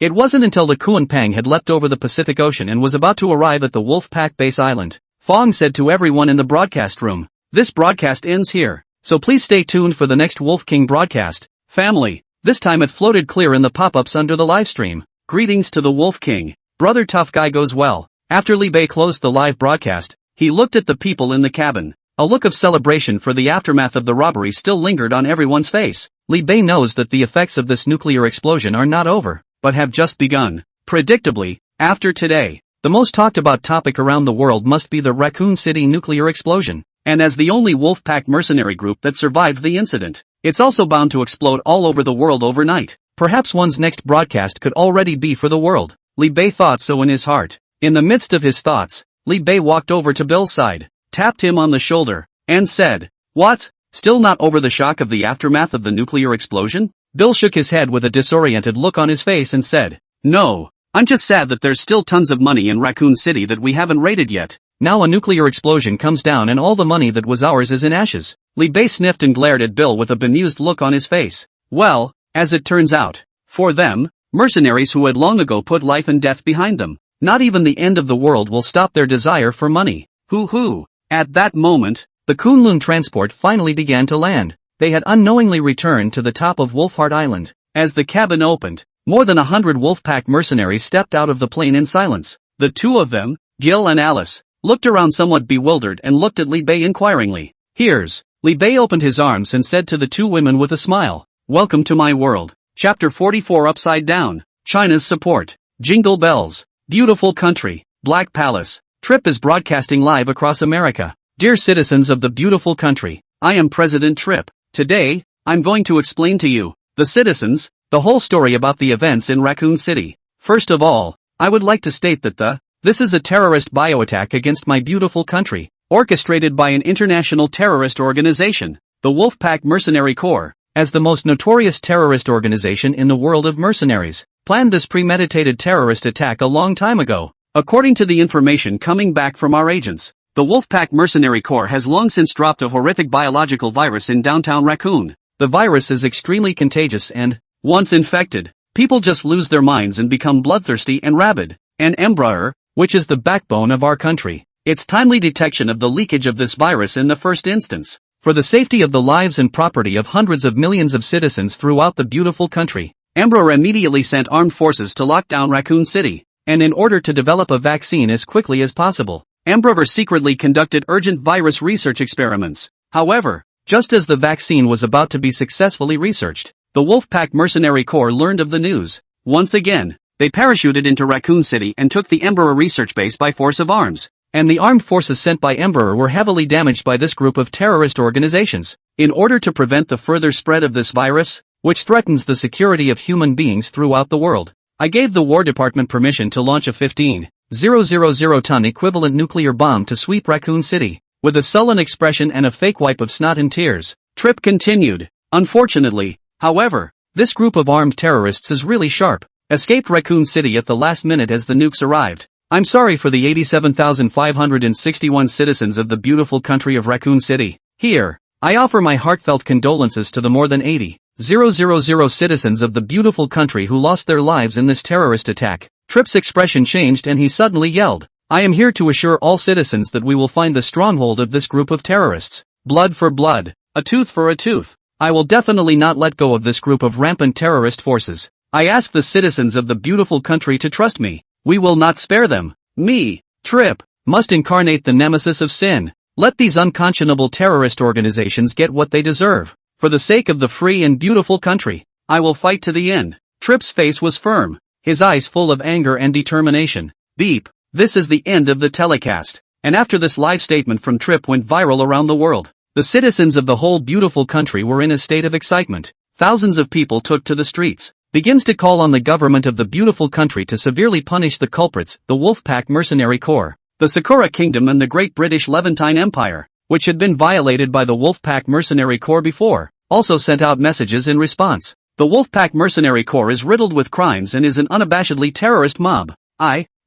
It wasn't until the Kuan Pang had leapt over the Pacific Ocean and was about to arrive at the Wolf Pack base island. Fong said to everyone in the broadcast room, "This broadcast ends here, so please stay tuned for the next Wolf King broadcast." Family. This time it floated clear in the pop-ups under the livestream. Greetings to the Wolf King. Brother Tough Guy goes well. After Li Bei closed the live broadcast, he looked at the people in the cabin. A look of celebration for the aftermath of the robbery still lingered on everyone's face. Li Bei knows that the effects of this nuclear explosion are not over, but have just begun. Predictably, after today, the most talked about topic around the world must be the Raccoon City nuclear explosion. And as the only Wolfpack mercenary group that survived the incident, it's also bound to explode all over the world overnight. Perhaps one's next broadcast could already be for the world. Li Bei thought so in his heart. In the midst of his thoughts, Li Bei walked over to Bill's side, tapped him on the shoulder, and said, "What? Still not over the shock of the aftermath of the nuclear explosion?" Bill shook his head with a disoriented look on his face and said, "No, I'm just sad that there's still tons of money in Raccoon City that we haven't raided yet. Now a nuclear explosion comes down and all the money that was ours is in ashes. Li Bei sniffed and glared at Bill with a bemused look on his face. Well, as it turns out, for them, mercenaries who had long ago put life and death behind them, not even the end of the world will stop their desire for money. Hoo. At that moment, the Kunlun transport finally began to land. They had unknowingly returned to the top of Wolfheart Island. As the cabin opened, more than 100 Wolfpack mercenaries stepped out of the plane in silence. The two of them, Gil and Alice, looked around somewhat bewildered and looked at Li Bei inquiringly. Here's. Li Bei opened his arms and said to the two women with a smile, "Welcome to my world." Chapter 44 Upside Down. China's support. Jingle bells. Beautiful country. Black Palace. Trip is broadcasting live across America. Dear citizens of the beautiful country, I am President Trip. Today, I'm going to explain to you, the citizens, the whole story about the events in Raccoon City. First of all, I would like to state that this is a terrorist bioattack against my beautiful country, orchestrated by an international terrorist organization, the Wolfpack Mercenary Corps, as the most notorious terrorist organization in the world of mercenaries, planned this premeditated terrorist attack a long time ago. According to the information coming back from our agents, the Wolfpack Mercenary Corps has long since dropped a horrific biological virus in downtown Raccoon. The virus is extremely contagious and, once infected, people just lose their minds and become bloodthirsty and rabid. An emperor, which is the backbone of our country, its timely detection of the leakage of this virus in the first instance, for the safety of the lives and property of hundreds of millions of citizens throughout the beautiful country, Emperor immediately sent armed forces to lock down Raccoon City, and in order to develop a vaccine as quickly as possible, Emperor secretly conducted urgent virus research experiments. However, just as the vaccine was about to be successfully researched, the Wolfpack Mercenary Corps learned of the news. Once again, they parachuted into Raccoon City and took the Emperor research base by force of arms, and the armed forces sent by Emperor were heavily damaged by this group of terrorist organizations. In order to prevent the further spread of this virus, which threatens the security of human beings throughout the world, I gave the War Department permission to launch a 15,000-ton equivalent nuclear bomb to sweep Raccoon City. With a sullen expression and a fake wipe of snot and tears, Trip continued. Unfortunately, however, this group of armed terrorists is really sharp. Escaped Raccoon City at the last minute as the nukes arrived. I'm sorry for the 87,561 citizens of the beautiful country of Raccoon City. Here, I offer my heartfelt condolences to the more than 80,000 citizens of the beautiful country who lost their lives in this terrorist attack. Trip's expression changed and he suddenly yelled, I am here to assure all citizens that we will find the stronghold of this group of terrorists. Blood for blood, a tooth for a tooth. I will definitely not let go of this group of rampant terrorist forces. I ask the citizens of the beautiful country to trust me. We will not spare them. Me, Trip, must incarnate the nemesis of sin. Let these unconscionable terrorist organizations get what they deserve. For the sake of the free and beautiful country, I will fight to the end. Trip's face was firm, his eyes full of anger and determination. Beep. This is the end of the telecast. And after this live statement from Trip went viral around the world, the citizens of the whole beautiful country were in a state of excitement. Thousands of people took to the streets, begins to call on the government of the beautiful country to severely punish the culprits, the Wolfpack Mercenary Corps, the Sakura Kingdom and the Great British Levantine Empire, which had been violated by the Wolfpack Mercenary Corps before, also sent out messages in response. The Wolfpack Mercenary Corps is riddled with crimes and is an unabashedly terrorist mob.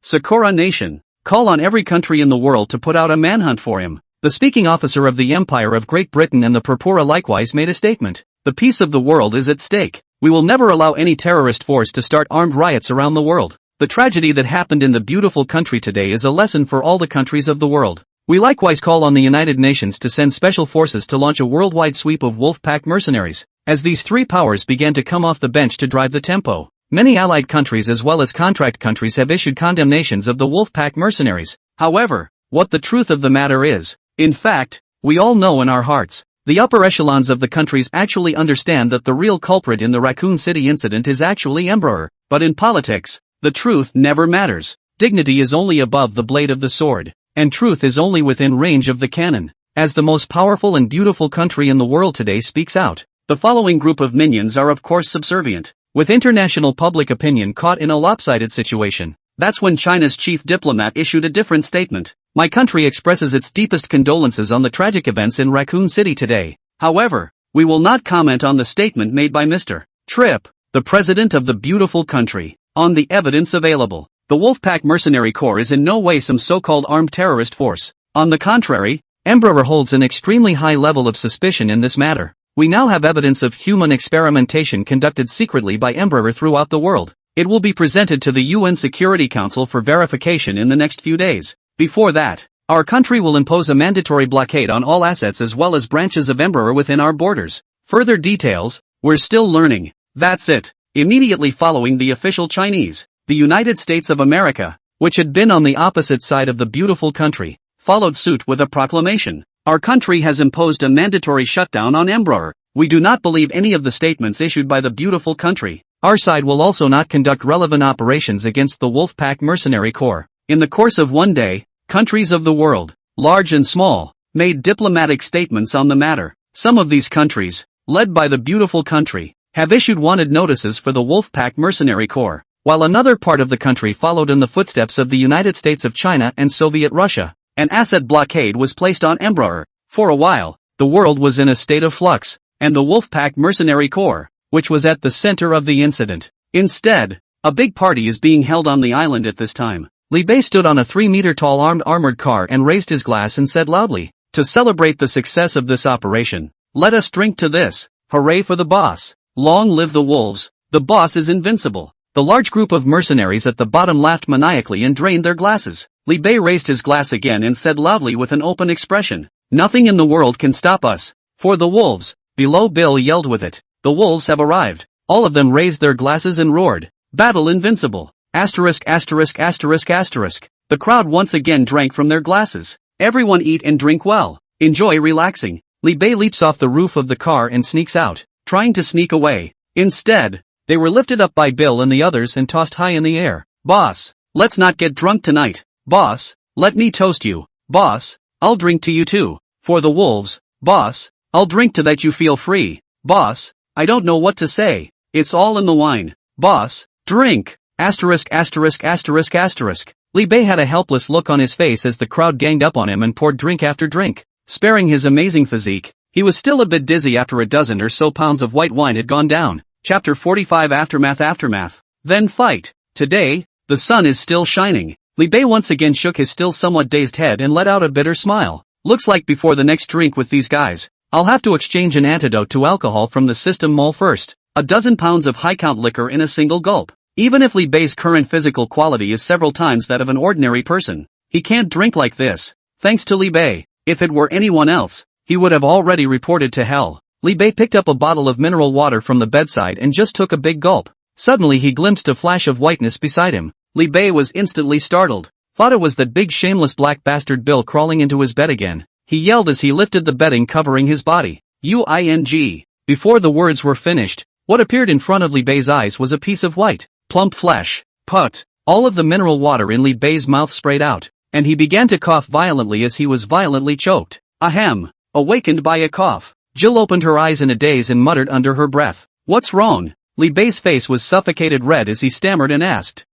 Sakura Nation, call on every country in the world to put out a manhunt for him. The speaking officer of the Empire of Great Britain and the Purpura likewise made a statement. The peace of the world is at stake. We will never allow any terrorist force to start armed riots around the world. The tragedy that happened in the beautiful country today is a lesson for all the countries of the world. We likewise call on the United Nations to send special forces to launch a worldwide sweep of Wolfpack mercenaries. As these three powers began to come off the bench to drive the tempo, many allied countries as well as contract countries have issued condemnations of the Wolfpack mercenaries. However, what the truth of the matter is, in fact, we all know in our hearts, the upper echelons of the countries actually understand that the real culprit in the Raccoon City incident is actually Emperor. But in politics, the truth never matters. Dignity is only above the blade of the sword, and truth is only within range of the cannon. As the most powerful and beautiful country in the world today speaks out, the following group of minions are of course subservient. With international public opinion caught in a lopsided situation, that's when China's chief diplomat issued a different statement. My country expresses its deepest condolences on the tragic events in Raccoon City today. However, we will not comment on the statement made by Mr. Trip, the president of the beautiful country, on the evidence available. The Wolfpack Mercenary Corps is in no way some so-called armed terrorist force. On the contrary, Emperor holds an extremely high level of suspicion in this matter. We now have evidence of human experimentation conducted secretly by Emperor throughout the world. It will be presented to the UN Security Council for verification in the next few days. Before that, our country will impose a mandatory blockade on all assets as well as branches of Emperor within our borders. Further details, we're still learning. That's it. Immediately following the official Chinese, the United States of America, which had been on the opposite side of the beautiful country, followed suit with a proclamation. Our country has imposed a mandatory shutdown on Emperor. We do not believe any of the statements issued by the beautiful country. Our side will also not conduct relevant operations against the Wolfpack Mercenary Corps. In the course of one day, countries of the world, large and small, made diplomatic statements on the matter. Some of these countries, led by the beautiful country, have issued wanted notices for the Wolfpack Mercenary Corps, while another part of the country followed in the footsteps of the United States of China and Soviet Russia. An asset blockade was placed on Emperor. For a while, the world was in a state of flux, and the Wolfpack Mercenary Corps, which was at the center of the incident. Instead, a big party is being held on the island at this time. Li Bei stood on a 3-meter-tall armored car and raised his glass and said loudly, "To celebrate the success of this operation, let us drink to this. Hooray for the boss. Long live the wolves. The boss is invincible." The large group of mercenaries at the bottom laughed maniacally and drained their glasses. Li Bei raised his glass again and said loudly with an open expression, "Nothing in the world can stop us. For the wolves." Below Bill yelled with it, "The wolves have arrived." All of them raised their glasses and roared, "Battle invincible." Asterisk asterisk asterisk asterisk. The crowd once again drank from their glasses. Everyone eat and drink well. Enjoy relaxing. Li Bei leaps off the roof of the car and sneaks out, trying to sneak away. Instead, they were lifted up by Bill and the others and tossed high in the air. "Boss, let's not get drunk tonight. Boss, let me toast you. Boss, I'll drink to you too. For the wolves. Boss, I'll drink to that you feel free. Boss, I don't know what to say. It's all in the wine. Boss, drink." Asterisk asterisk asterisk asterisk. Li Bei had a helpless look on his face as the crowd ganged up on him and poured drink after drink. Sparing his amazing physique, he was still a bit dizzy after a dozen or so pounds of white wine had gone down. Chapter 45 Aftermath. Then fight. Today, the sun is still shining. Li Bei once again shook his still somewhat dazed head and let out a bitter smile. Looks like before the next drink with these guys, I'll have to exchange an antidote to alcohol from the system mall first. A dozen pounds of high-count liquor in a single gulp. Even if Li Bei's current physical quality is several times that of an ordinary person, he can't drink like this. Thanks to Li Bei. If it were anyone else, he would have already reported to hell. Li Bei picked up a bottle of mineral water from the bedside and just took a big gulp. Suddenly he glimpsed a flash of whiteness beside him. Li Bei was instantly startled. Thought it was that big shameless black bastard Bill crawling into his bed again. He yelled as he lifted the bedding covering his body. "Uing." Before the words were finished, what appeared in front of Li Bei's eyes was a piece of white, plump flesh. Put. All of the mineral water in Li Bei's mouth sprayed out, and he began to cough violently as he was violently choked. Ahem. Awakened by a cough, Jill opened her eyes in a daze and muttered under her breath, "What's wrong?" Li Bei's face was suffocated red as he stammered and asked,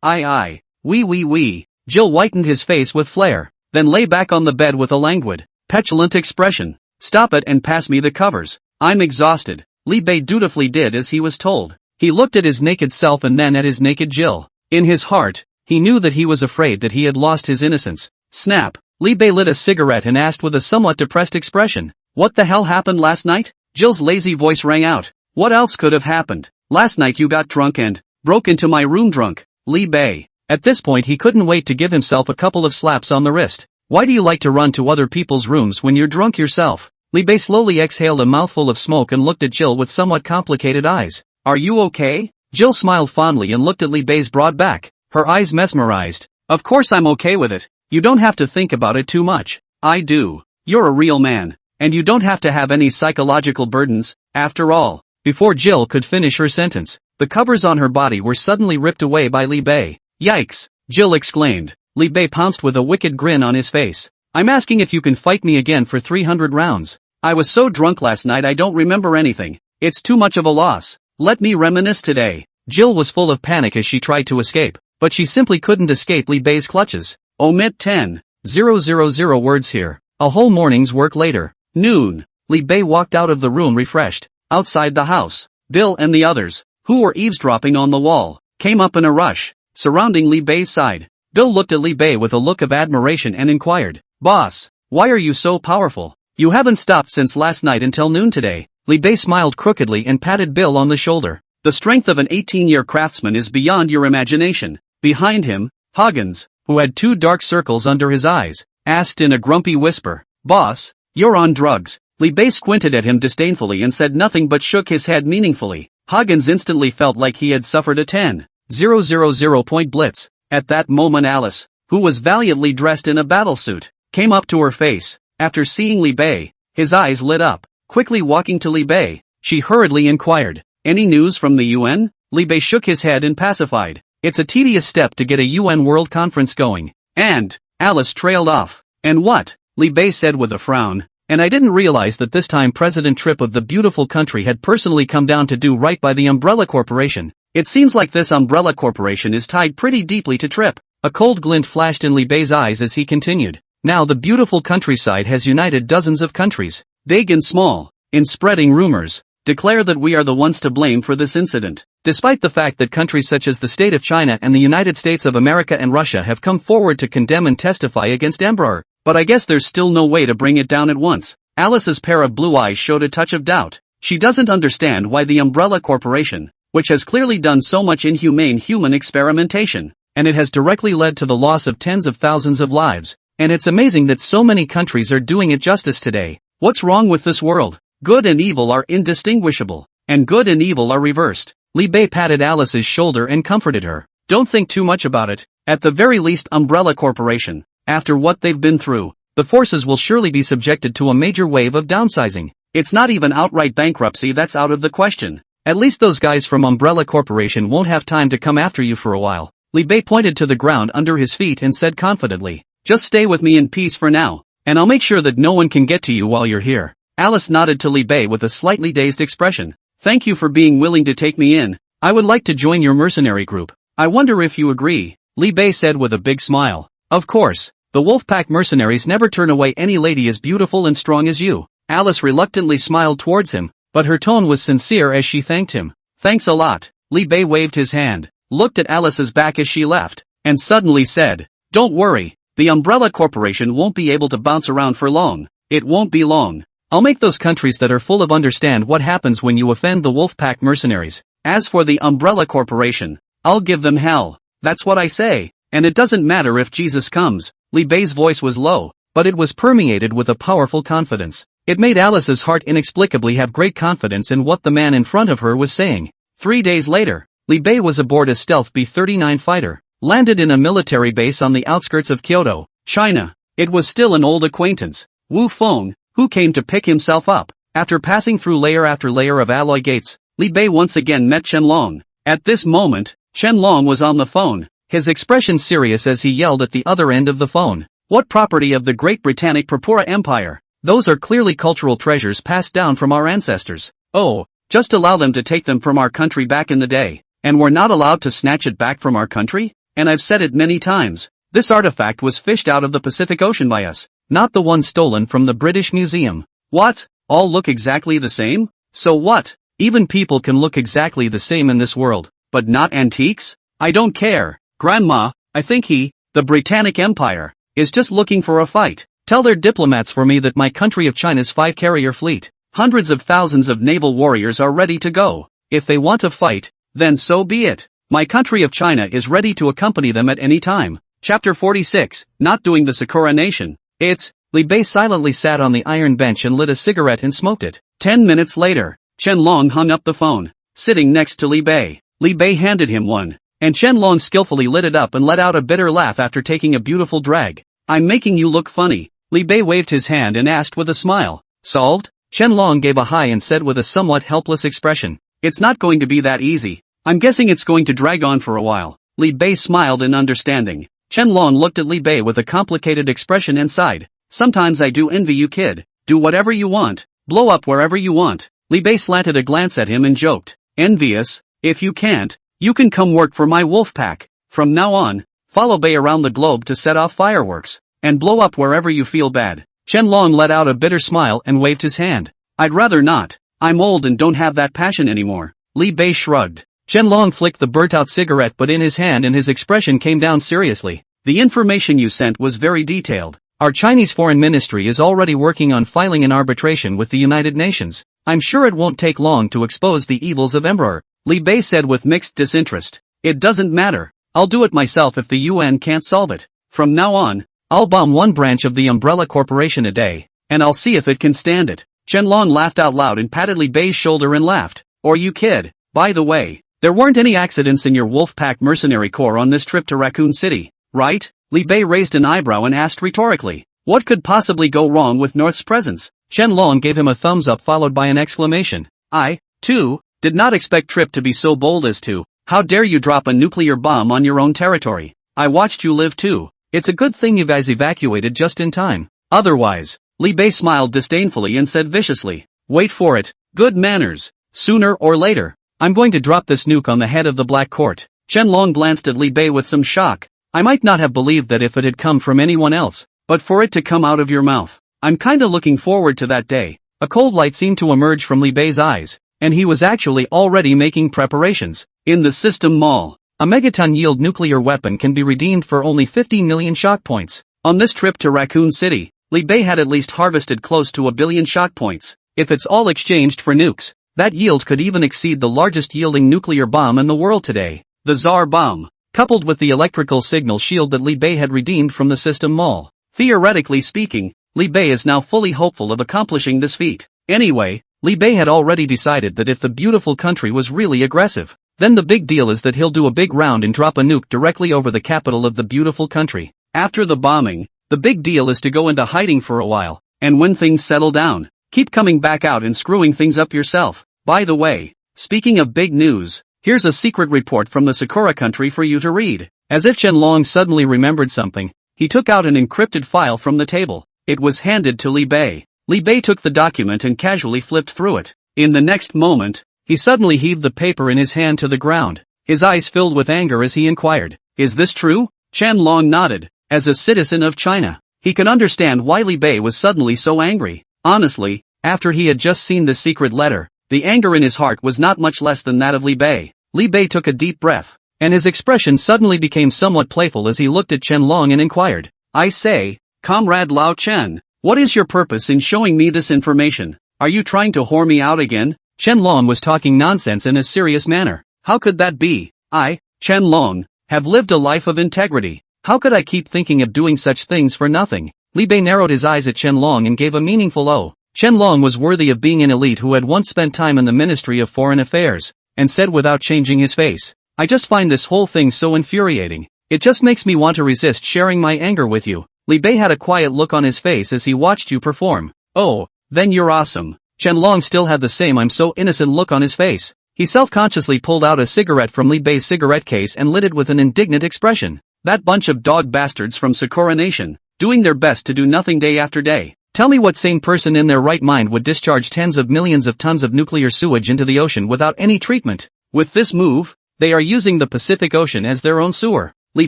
I. Wee. Jill whitened his face with flair, then lay back on the bed with a languid, petulant expression. "Stop it and pass me the covers. I'm exhausted." Li Bei dutifully did as he was told. He looked at his naked self and then at his naked Jill. In his heart, he knew that he was afraid that he had lost his innocence. Snap. Li Bei lit a cigarette and asked with a somewhat depressed expression, "What the hell happened last night?" Jill's lazy voice rang out. "What else could have happened? Last night you got drunk and broke into my room drunk." Li Bei. At this point he couldn't wait to give himself a couple of slaps on the wrist. "Why do you like to run to other people's rooms when you're drunk yourself?" Li Bei slowly exhaled a mouthful of smoke and looked at Jill with somewhat complicated eyes. "Are you okay?" Jill smiled fondly and looked at Li Bei's broad back, her eyes mesmerized. "Of course I'm okay with it. You don't have to think about it too much." "I do. You're a real man, and you don't have to have any psychological burdens, after all." Before Jill could finish her sentence, the covers on her body were suddenly ripped away by Li Bei. "Yikes!" Jill exclaimed. Li Bei pounced with a wicked grin on his face. "I'm asking if you can fight me again for 300 rounds. I was so drunk last night I don't remember anything. It's too much of a loss. Let me reminisce today." Jill was full of panic as she tried to escape, but she simply couldn't escape Li Bei's clutches. Omit 10,000 words here. A whole morning's work later. Noon. Li Bei walked out of the room refreshed. Outside the house, Bill and the others, who were eavesdropping on the wall, came up in a rush, surrounding Li Bei's side. Bill looked at Li Bei with a look of admiration and inquired, "Boss, Why are you so powerful? You haven't stopped since last night until noon today. Li Bei smiled crookedly and patted Bill on the shoulder. The strength of an 18-year craftsman is beyond your imagination. Behind him, Huggins, who had 2 dark circles under his eyes, asked in a grumpy whisper, "Boss, you're on drugs." Li Bei squinted at him disdainfully and said nothing but shook his head meaningfully. Huggins instantly felt like he had suffered a 10,000 point blitz. At that moment Alice, who was valiantly dressed in a battlesuit, came up to her face. After seeing Li Bei, his eyes lit up. Quickly walking to Li Bei, she hurriedly inquired, "Any news from the UN?" Li Bei shook his head and pacified. "It's a tedious step to get a UN World Conference going." And Alice trailed off. "And what?" Li Bei said with a frown. "And I didn't realize that this time President Trip of the beautiful country had personally come down to do right by the Umbrella Corporation. It seems like this Umbrella Corporation is tied pretty deeply to Trip." A cold glint flashed in Li Bei's eyes as he continued. "Now the beautiful countryside has united dozens of countries, big and small, in spreading rumors, declare that we are the ones to blame for this incident. Despite the fact that countries such as the State of China and the United States of America and Russia have come forward to condemn and testify against Emperor, but I guess there's still no way to bring it down at once." Alice's pair of blue eyes showed a touch of doubt. She doesn't understand why the Umbrella Corporation, which has clearly done so much inhumane human experimentation, and it has directly led to the loss of tens of thousands of lives, and it's amazing that so many countries are doing it justice today. What's wrong with this world? Good and evil are indistinguishable, and good and evil are reversed. Li Bei patted Alice's shoulder and comforted her. "Don't think too much about it. At the very least Umbrella Corporation, after what they've been through, the forces will surely be subjected to a major wave of downsizing. It's not even outright bankruptcy that's out of the question. At least those guys from Umbrella Corporation won't have time to come after you for a while." Li Bei pointed to the ground under his feet and said confidently, "Just stay with me in peace for now, and I'll make sure that no one can get to you while you're here." Alice nodded to Li Bei with a slightly dazed expression. "Thank you for being willing to take me in. I would like to join your mercenary group. I wonder if you agree," Li Bei said with a big smile. "Of course, the Wolfpack mercenaries never turn away any lady as beautiful and strong as you." Alice reluctantly smiled towards him, but her tone was sincere as she thanked him. "Thanks a lot." Li Bei waved his hand, looked at Alice's back as she left, and suddenly said, "Don't worry, the Umbrella Corporation won't be able to bounce around for long. It won't be long. I'll make those countries that are full of understand what happens when you offend the Wolfpack mercenaries. As for the Umbrella Corporation, I'll give them hell. That's what I say, and it doesn't matter if Jesus comes." Li Bei's voice was low, but it was permeated with a powerful confidence. It made Alice's heart inexplicably have great confidence in what the man in front of her was saying. 3 days later, Li Bei was aboard a stealth B-39 fighter, landed in a military base on the outskirts of Kyoto, China. It was still an old acquaintance, Wu Feng, who came to pick himself up. After passing through layer after layer of alloy gates, Li Bei once again met Chen Long. At this moment, Chen Long was on the phone, his expression serious as he yelled at the other end of the phone. "What property of the Great Britannic Purpura Empire? Those are clearly cultural treasures passed down from our ancestors. Oh, just allow them to take them from our country back in the day, and we're not allowed to snatch it back from our country? And I've said it many times, this artifact was fished out of the Pacific Ocean by us, not the one stolen from the British Museum." "What? All look exactly the same? So what? Even people can look exactly the same in this world, but not antiques? I don't care, Grandma. I think the Britannic Empire, is just looking for a fight. Tell their diplomats for me that my country of China's 5-carrier fleet, hundreds of thousands of naval warriors are ready to go. If they want to fight, then so be it. My country of China is ready to accompany them at any time." Chapter 46, Not Doing the Sakura Nation. Li Bei silently sat on the iron bench and lit a cigarette and smoked it. 10 minutes later, Chen Long hung up the phone, sitting next to Li Bei. Li Bei handed him one, and Chen Long skillfully lit it up and let out a bitter laugh after taking a beautiful drag. "I'm making you look funny." Li Bei waved his hand and asked with a smile. "Solved?" Chen Long gave a sigh and said with a somewhat helpless expression, "It's not going to be that easy. I'm guessing it's going to drag on for a while." Li Bei smiled in understanding. Chen Long looked at Li Bei with a complicated expression and sighed. "Sometimes I do envy you, kid. Do whatever you want, blow up wherever you want." Li Bei slanted a glance at him and joked, "Envious? If you can't, you can come work for my wolf pack. From now on, follow Bei around the globe to set off fireworks, and blow up wherever you feel bad." Chen Long let out a bitter smile and waved his hand. "I'd rather not. I'm old and don't have that passion anymore." Li Bei shrugged. Chen Long flicked the burnt-out cigarette but in his hand and his expression came down seriously. "The information you sent was very detailed. Our Chinese Foreign Ministry is already working on filing an arbitration with the United Nations. I'm sure it won't take long to expose the evils of Emperor, Li Bei said with mixed disinterest. It doesn't matter. I'll do it myself if the UN can't solve it. From now on, I'll bomb one branch of the Umbrella Corporation a day, and I'll see if it can stand it. Qianlong laughed out loud and patted Li Bei's shoulder and laughed. Or you kid. By the way, there weren't any accidents in your Wolfpack mercenary corps on this trip to Raccoon City, right? Li Bei raised an eyebrow and asked rhetorically. What could possibly go wrong with North's presence? Qianlong gave him a thumbs up followed by an exclamation. I, too, did not expect Trip to be so bold as to. How dare you drop a nuclear bomb on your own territory? I watched you live too. It's a good thing you guys evacuated just in time. Otherwise, Li Bei smiled disdainfully and said viciously. Wait for it. Good manners. Sooner or later, I'm going to drop this nuke on the head of the Black Court. Qianlong glanced at Li Bei with some shock. I might not have believed that if it had come from anyone else, but for it to come out of your mouth. I'm kinda looking forward to that day. A cold light seemed to emerge from Li Bei's eyes, and he was actually already making preparations. In the system mall, a megaton-yield nuclear weapon can be redeemed for only 15 million shock points. On this trip to Raccoon City, Li Bei had at least harvested close to 1 billion shock points. If it's all exchanged for nukes, that yield could even exceed the largest yielding nuclear bomb in the world today, the Tsar bomb, coupled with the electrical signal shield that Li Bei had redeemed from the system mall. Theoretically speaking, Li Bei is now fully hopeful of accomplishing this feat. Anyway, Li Bei had already decided that if the beautiful country was really aggressive, then the big deal is that he'll do a big round and drop a nuke directly over the capital of the beautiful country. After the bombing, the big deal is to go into hiding for a while, and when things settle down, keep coming back out and screwing things up yourself. By the way, speaking of big news, here's a secret report from the Sakura country for you to read. As if Qianlong suddenly remembered something, he took out an encrypted file from the table. It was handed to Li Bei. Li Bei took the document and casually flipped through it. In the next moment, he suddenly heaved the paper in his hand to the ground. His eyes filled with anger as he inquired, "Is this true?" Qianlong nodded. As a citizen of China, he could understand why Li Bei was suddenly so angry. Honestly, after he had just seen the secret letter, the anger in his heart was not much less than that of Li Bei. Li Bei took a deep breath, and his expression suddenly became somewhat playful as he looked at Qianlong and inquired, "I say, Comrade Lao Chen, what is your purpose in showing me this information? Are you trying to whore me out again?" Qianlong was talking nonsense in a serious manner. How could that be? I, Qianlong, have lived a life of integrity. How could I keep thinking of doing such things for nothing? Li Bei narrowed his eyes at Qianlong and gave a meaningful "oh." Qianlong was worthy of being an elite who had once spent time in the Ministry of Foreign Affairs, and said without changing his face, "I just find this whole thing so infuriating. It just makes me want to resist sharing my anger with you." Li Bei had a quiet look on his face as he watched you perform. "Oh, then you're awesome." Qianlong still had the same "I'm so innocent" look on his face. He self-consciously pulled out a cigarette from Li Bei's cigarette case and lit it with an indignant expression. That bunch of dog bastards from Sakura Nation, doing their best to do nothing day after day. Tell me what sane person in their right mind would discharge tens of millions of tons of nuclear sewage into the ocean without any treatment? With this move, they are using the Pacific Ocean as their own sewer. Li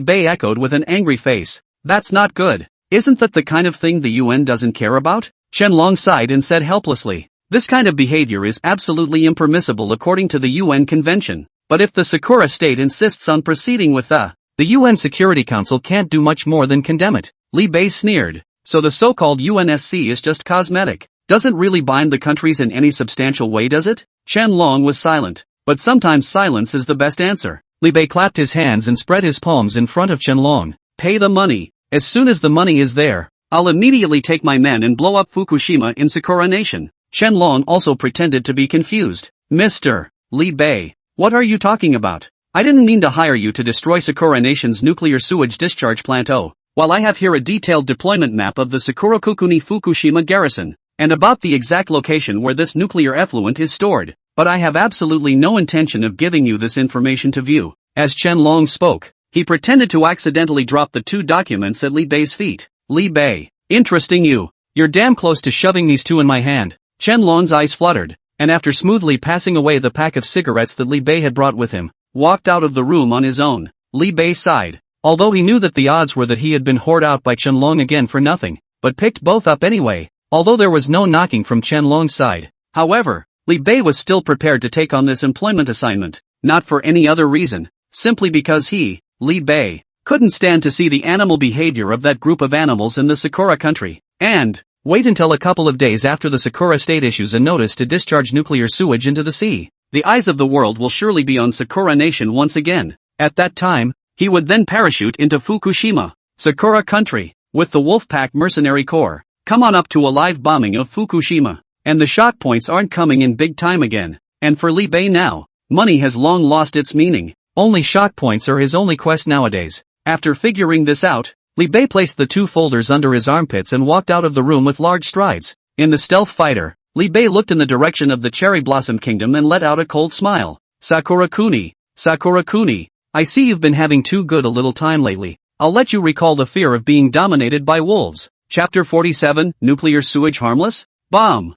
Bei echoed with an angry face. That's not good. Isn't that the kind of thing the UN doesn't care about? Qianlong sighed and said helplessly, "This kind of behavior is absolutely impermissible according to the UN Convention. But if the Sakura state insists on proceeding with the UN Security Council can't do much more than condemn it." Li Bei sneered. So the so-called UNSC is just cosmetic. Doesn't really bind the countries in any substantial way, does it? Qianlong was silent. But sometimes silence is the best answer. Li Bei clapped his hands and spread his palms in front of Qianlong. "Pay the money. As soon as the money is there, I'll immediately take my men and blow up Fukushima in Sakura Nation." Qianlong also pretended to be confused. "Mr. Li Bei, what are you talking about? I didn't mean to hire you to destroy Sakura Nation's nuclear sewage discharge plant. Oh, while I have here a detailed deployment map of the Sakurakukuni Fukushima garrison, and about the exact location where this nuclear effluent is stored, but I have absolutely no intention of giving you this information to view." As Qianlong spoke, he pretended to accidentally drop the two documents at Li Bei's feet. "Li Bei, interesting you. You're damn close to shoving these two in my hand." Qianlong's eyes fluttered, and after smoothly passing away the pack of cigarettes that Li Bei had brought with him, walked out of the room on his own. Li Bei sighed. Although he knew that the odds were that he had been whored out by Qianlong again for nothing, but picked both up anyway, although there was no knocking from Qianlong's side. However, Li Bei was still prepared to take on this employment assignment, not for any other reason, simply because he, Li Bei, Couldn't stand to see the animal behavior of that group of animals in the Sakura country. And, wait until a couple of days after the Sakura state issues a notice to discharge nuclear sewage into the sea. The eyes of the world will surely be on Sakura Nation once again. At that time, he would then parachute into Fukushima, Sakura country, with the Wolfpack Mercenary Corps. Come on up to a live bombing of Fukushima. And the shock points aren't coming in big time again. And for Li Bei now, money has long lost its meaning. Only shock points are his only quest nowadays. After figuring this out, Li Bei placed the 2 folders under his armpits and walked out of the room with large strides. In the stealth fighter, Li Bei looked in the direction of the Cherry Blossom Kingdom and let out a cold smile. Sakura-kuni, Sakura-kuni, I see you've been having too good a little time lately. I'll let you recall the fear of being dominated by wolves. Chapter 47, Nuclear Sewage Harmless? Bomb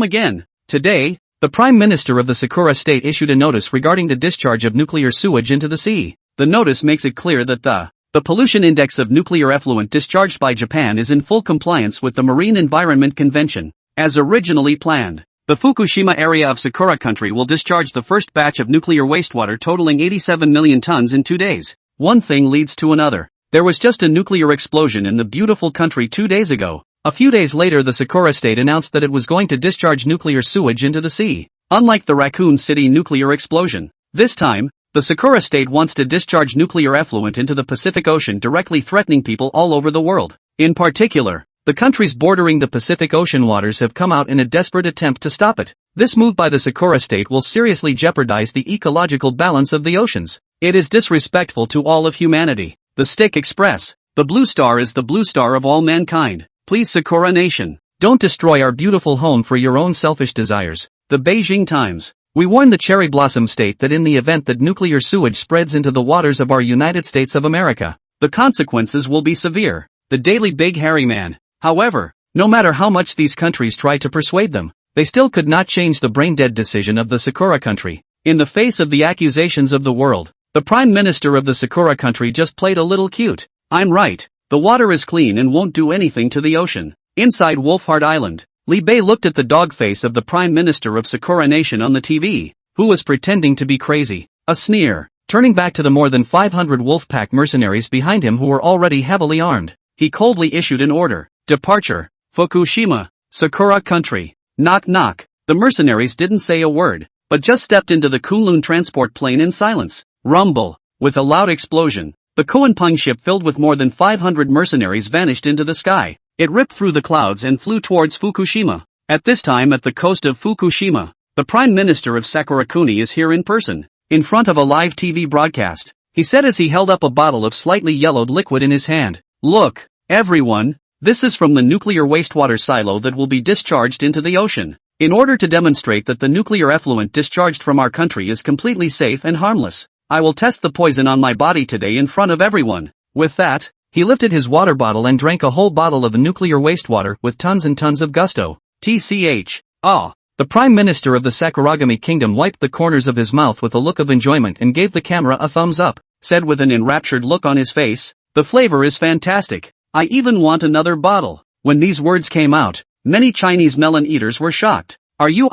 again. Today, the Prime Minister of the Sakura state issued a notice regarding the discharge of nuclear sewage into the sea. The notice makes it clear that the pollution index of nuclear effluent discharged by Japan is in full compliance with the Marine Environment Convention. As originally planned, the Fukushima area of Sakura country will discharge the first batch of nuclear wastewater totaling 87 million tons in 2 days. One thing leads to another. There was just a nuclear explosion in the beautiful country 2 days ago. A few days later the Sakura state announced that it was going to discharge nuclear sewage into the sea. Unlike the Raccoon City nuclear explosion, this time, the Sakura state wants to discharge nuclear effluent into the Pacific Ocean, directly threatening people all over the world. In particular, the countries bordering the Pacific Ocean waters have come out in a desperate attempt to stop it. This move by the Sakura state will seriously jeopardize the ecological balance of the oceans. It is disrespectful to all of humanity. The Stick Express. The blue star is the blue star of all mankind. Please, Sakura Nation, don't destroy our beautiful home for your own selfish desires. The Beijing Times. We warn the Cherry Blossom State that in the event that nuclear sewage spreads into the waters of our United States of America, the consequences will be severe. The Daily Big Hairy Man. However, no matter how much these countries try to persuade them, they still could not change the brain-dead decision of the Sakura country. In the face of the accusations of the world, the Prime Minister of the Sakura country just played a little cute. I'm right. The water is clean and won't do anything to the ocean. Inside Wolfheart Island, Li Bei looked at the dog face of the Prime Minister of Sakura Nation on the TV, who was pretending to be crazy. A sneer. Turning back to the more than 500 Wolfpack mercenaries behind him who were already heavily armed, he coldly issued an order. Departure. Fukushima, Sakura country. Knock knock. The mercenaries didn't say a word, but just stepped into the Kunlun transport plane in silence. Rumble. With a loud explosion, the Koenpung ship filled with more than 500 mercenaries vanished into the sky. It ripped through the clouds and flew towards Fukushima. At this time at the coast of Fukushima, the Prime Minister of Sakurakuni is here in person, in front of a live TV broadcast. He said as he held up a bottle of slightly yellowed liquid in his hand, "Look, everyone, this is from the nuclear wastewater silo that will be discharged into the ocean. In order to demonstrate that the nuclear effluent discharged from our country is completely safe and harmless, I will test the poison on my body today in front of everyone." With that, he lifted his water bottle and drank a whole bottle of the nuclear wastewater with tons and tons of gusto. TCH. Ah. The Prime Minister of the Sakuragami Kingdom wiped the corners of his mouth with a look of enjoyment and gave the camera a thumbs up, said with an enraptured look on his face, "The flavor is fantastic. I even want another bottle." When these words came out, many Chinese melon eaters were shocked. Are you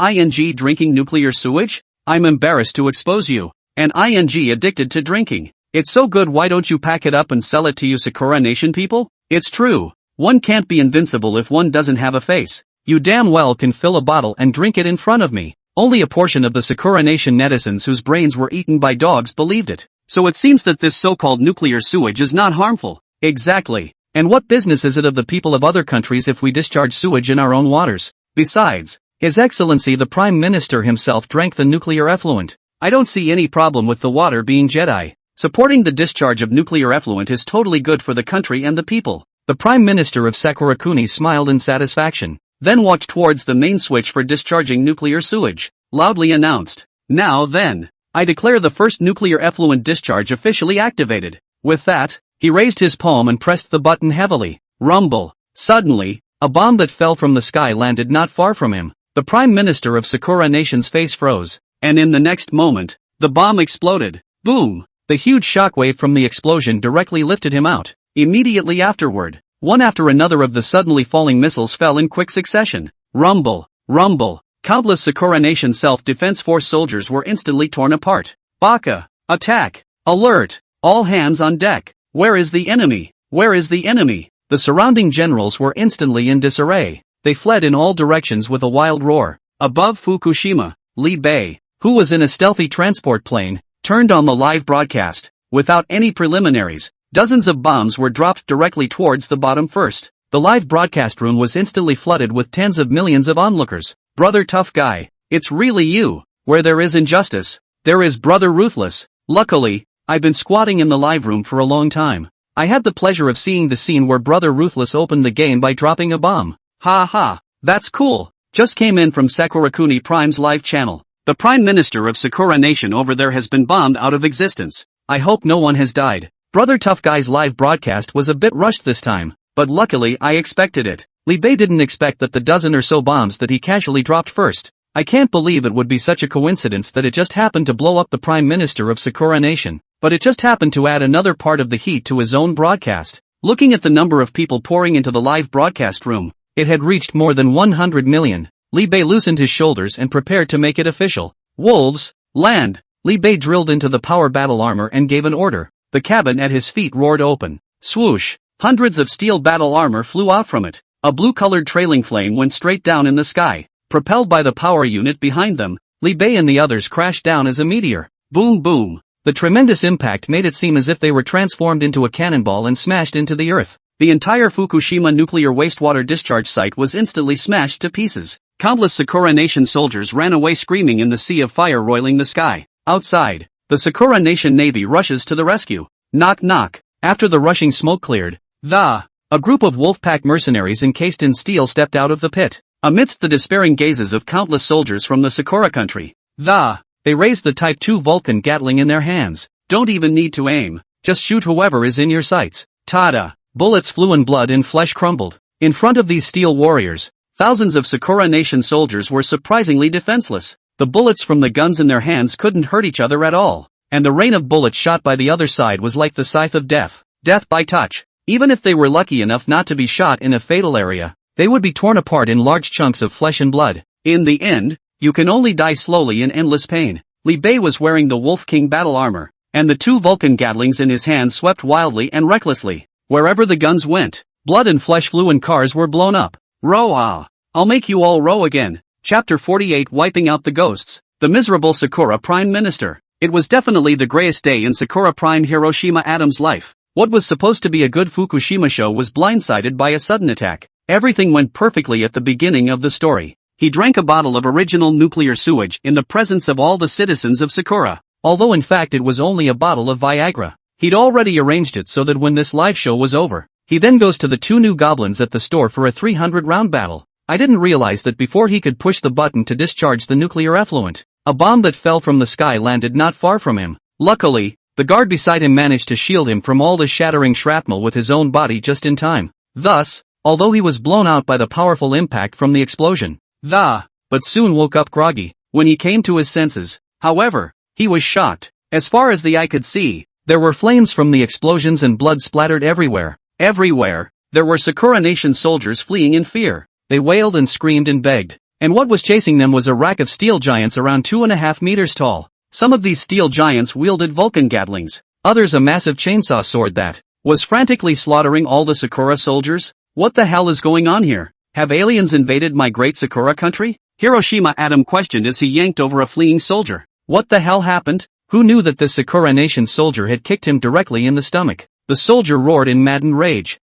drinking nuclear sewage? I'm embarrassed to expose you. And addicted to drinking. It's so good, why don't you pack it up and sell it to you Sakura Nation people? It's true. One can't be invincible if one doesn't have a face. You damn well can fill a bottle and drink it in front of me. Only a portion of the Sakura Nation netizens whose brains were eaten by dogs believed it. So it seems that this so-called nuclear sewage is not harmful. Exactly. And what business is it of the people of other countries if we discharge sewage in our own waters? Besides, His Excellency the Prime Minister himself drank the nuclear effluent. I don't see any problem with the water being Jedi. Supporting the discharge of nuclear effluent is totally good for the country and the people. The Prime Minister of Sakurakuni smiled in satisfaction, then walked towards the main switch for discharging nuclear sewage, loudly announced, "Now then, I declare the first nuclear effluent discharge officially activated." With that, he raised his palm and pressed the button heavily. Rumble. Suddenly, a bomb that fell from the sky landed not far from him. The Prime Minister of Sakura Nation's face froze, and in the next moment, the bomb exploded. Boom! The huge shockwave from the explosion directly lifted him out. Immediately afterward, one after another of the suddenly falling missiles fell in quick succession. Rumble, rumble. Countless Sakura Nation self-defense force soldiers were instantly torn apart. Baka! Attack! Alert! All hands on deck! Where is the enemy? Where is the enemy? The surrounding generals were instantly in disarray. They fled in all directions with a wild roar. Above Fukushima, Li Bei, who was in a stealthy transport plane, turned on the live broadcast. Without any preliminaries, dozens of bombs were dropped directly towards the bottom first. The live broadcast room was instantly flooded with tens of millions of onlookers. Brother tough guy, it's really you. Where there is injustice, there is brother ruthless. Luckily, I've been squatting in the live room for a long time. I had the pleasure of seeing the scene where brother ruthless opened the game by dropping a bomb. Ha ha, that's cool. Just came in from Sakurakuni Prime's live channel. The Prime Minister of Sakura Nation over there has been bombed out of existence. I hope no one has died. Brother Tough Guy's live broadcast was a bit rushed this time, but luckily I expected it. Li Bei didn't expect that the dozen or so bombs that he casually dropped first. I can't believe it would be such a coincidence that it just happened to blow up the Prime Minister of Sakura Nation, but it just happened to add another part of the heat to his own broadcast. Looking at the number of people pouring into the live broadcast room, it had reached more than 100 million. Li Bei loosened his shoulders and prepared to make it official. Wolves, land! Li Bei drilled into the power battle armor and gave an order. The cabin at his feet roared open. Swoosh! Hundreds of steel battle armor flew out from it. A blue-colored trailing flame went straight down in the sky. Propelled by the power unit behind them, Li Bei and the others crashed down as a meteor. Boom boom! The tremendous impact made it seem as if they were transformed into a cannonball and smashed into the earth. The entire Fukushima nuclear wastewater discharge site was instantly smashed to pieces. Countless Sakura Nation soldiers ran away screaming in the sea of fire roiling the sky. Outside, the Sakura Nation Navy rushes to the rescue. Knock knock. After the rushing smoke cleared, a group of Wolfpack mercenaries encased in steel stepped out of the pit. Amidst the despairing gazes of countless soldiers from the Sakura country, they raised the Type 2 Vulcan Gatling in their hands. Don't even need to aim, just shoot whoever is in your sights. Tada! Bullets flew and blood and flesh crumbled. In front of these steel warriors, thousands of Sakura Nation soldiers were surprisingly defenseless. The bullets from the guns in their hands couldn't hurt each other at all, and the rain of bullets shot by the other side was like the scythe of death. Death by touch. Even if they were lucky enough not to be shot in a fatal area, they would be torn apart in large chunks of flesh and blood. In the end, you can only die slowly in endless pain. Li Bei was wearing the Wolf King battle armor, and the two Vulcan Gatlings in his hands swept wildly and recklessly. Wherever the guns went, blood and flesh flew and cars were blown up. Row ah! I'll make you all row again. Chapter 48 Wiping Out the Ghosts. The miserable Sakura Prime Minister. It was definitely the grayest day in Sakura Prime Hiroshima Adam's life. What was supposed to be a good Fukushima show was blindsided by a sudden attack. Everything went perfectly at the beginning of the story. He drank a bottle of original nuclear sewage in the presence of all the citizens of Sakura, although in fact it was only a bottle of Viagra. He'd already arranged it so that when this live show was over, he then goes to the two new goblins at the store for a 300-round battle. I didn't realize that before he could push the button to discharge the nuclear effluent, a bomb that fell from the sky landed not far from him. Luckily, the guard beside him managed to shield him from all the shattering shrapnel with his own body just in time. Thus, although he was blown out by the powerful impact from the explosion, but soon woke up groggy. When he came to his senses, however, he was shocked. As far as the eye could see, there were flames from the explosions and blood splattered everywhere. Everywhere, there were Sakura Nation soldiers fleeing in fear. They wailed and screamed and begged. And what was chasing them was a rack of steel giants around 2.5 meters tall. Some of these steel giants wielded Vulcan Gatlings, others a massive chainsaw sword that was frantically slaughtering all the Sakura soldiers. What the hell is going on here? Have aliens invaded my great Sakura country? Hiroshima Adam questioned as he yanked over a fleeing soldier. What the hell happened? Who knew that this Sakura Nation soldier had kicked him directly in the stomach? The soldier roared in maddened rage.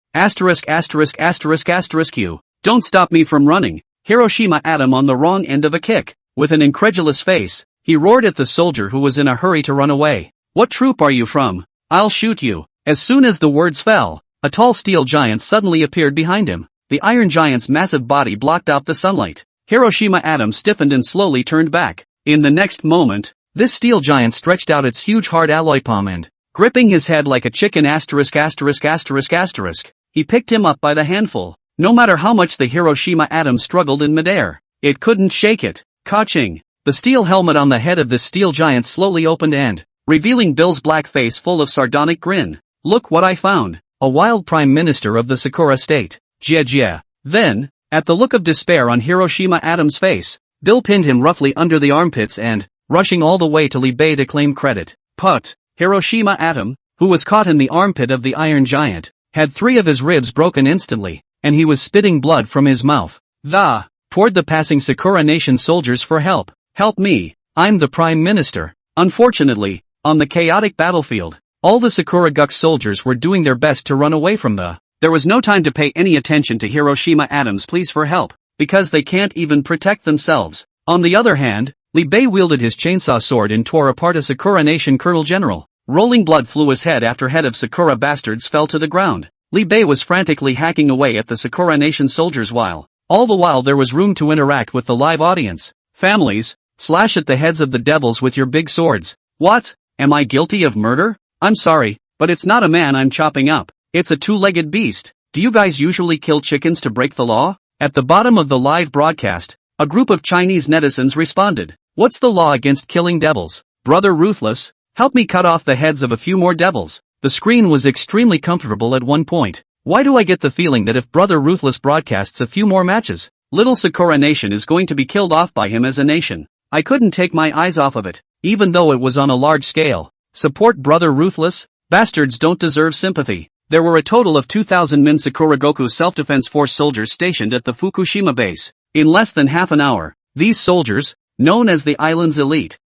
You. Don't stop me from running. Hiroshima Adam on the wrong end of a kick. With an incredulous face, he roared at the soldier who was in a hurry to run away. What troop are you from? I'll shoot you. As soon as the words fell, a tall steel giant suddenly appeared behind him. The iron giant's massive body blocked out the sunlight. Hiroshima Adam stiffened and slowly turned back. In the next moment, this steel giant stretched out its huge hard alloy palm and, gripping his head like a chicken he picked him up by the handful. No matter how much the Hiroshima Atom struggled in midair, it couldn't shake it. Ka-ching! The steel helmet on the head of this steel giant slowly opened and, revealing Bill's black face full of sardonic grin. Look what I found. A wild prime minister of the Sakura state. Jia. Then, at the look of despair on Hiroshima Atom's face, Bill pinned him roughly under the armpits and, rushing all the way to Li Bei to claim credit. Put, Hiroshima Atom, who was caught in the armpit of the Iron Giant, had 3 of his ribs broken instantly, and he was spitting blood from his mouth. Toward the passing Sakura Nation soldiers for help. Help me, I'm the Prime Minister. Unfortunately, on the chaotic battlefield, all the Sakura Guk soldiers were doing their best to run away from the. There was no time to pay any attention to Hiroshima Adams' pleas for help, because they can't even protect themselves. On the other hand, Li Bei wielded his chainsaw sword and tore apart a Sakura Nation colonel general. Rolling blood flew as head after head of Sakura bastards fell to the ground. Li Bei was frantically hacking away at the Sakura Nation soldiers while, all the while there was room to interact with the live audience. Families, slash at the heads of the devils with your big swords. What? Am I guilty of murder? I'm sorry, but it's not a man I'm chopping up. It's a 2-legged beast. Do you guys usually kill chickens to break the law? At the bottom of the live broadcast, a group of Chinese netizens responded. What's the law against killing devils? Brother Ruthless, help me cut off the heads of a few more devils. The screen was extremely comfortable at one point. Why do I get the feeling that if Brother Ruthless broadcasts a few more matches, little Sakura Nation is going to be killed off by him as a nation? I couldn't take my eyes off of it, even though it was on a large scale. Support Brother Ruthless? Bastards don't deserve sympathy. There were a total of 2,000 Min Sakura Goku Self-Defense Force soldiers stationed at the Fukushima base. In less than half an hour, these soldiers, known as the island's elite,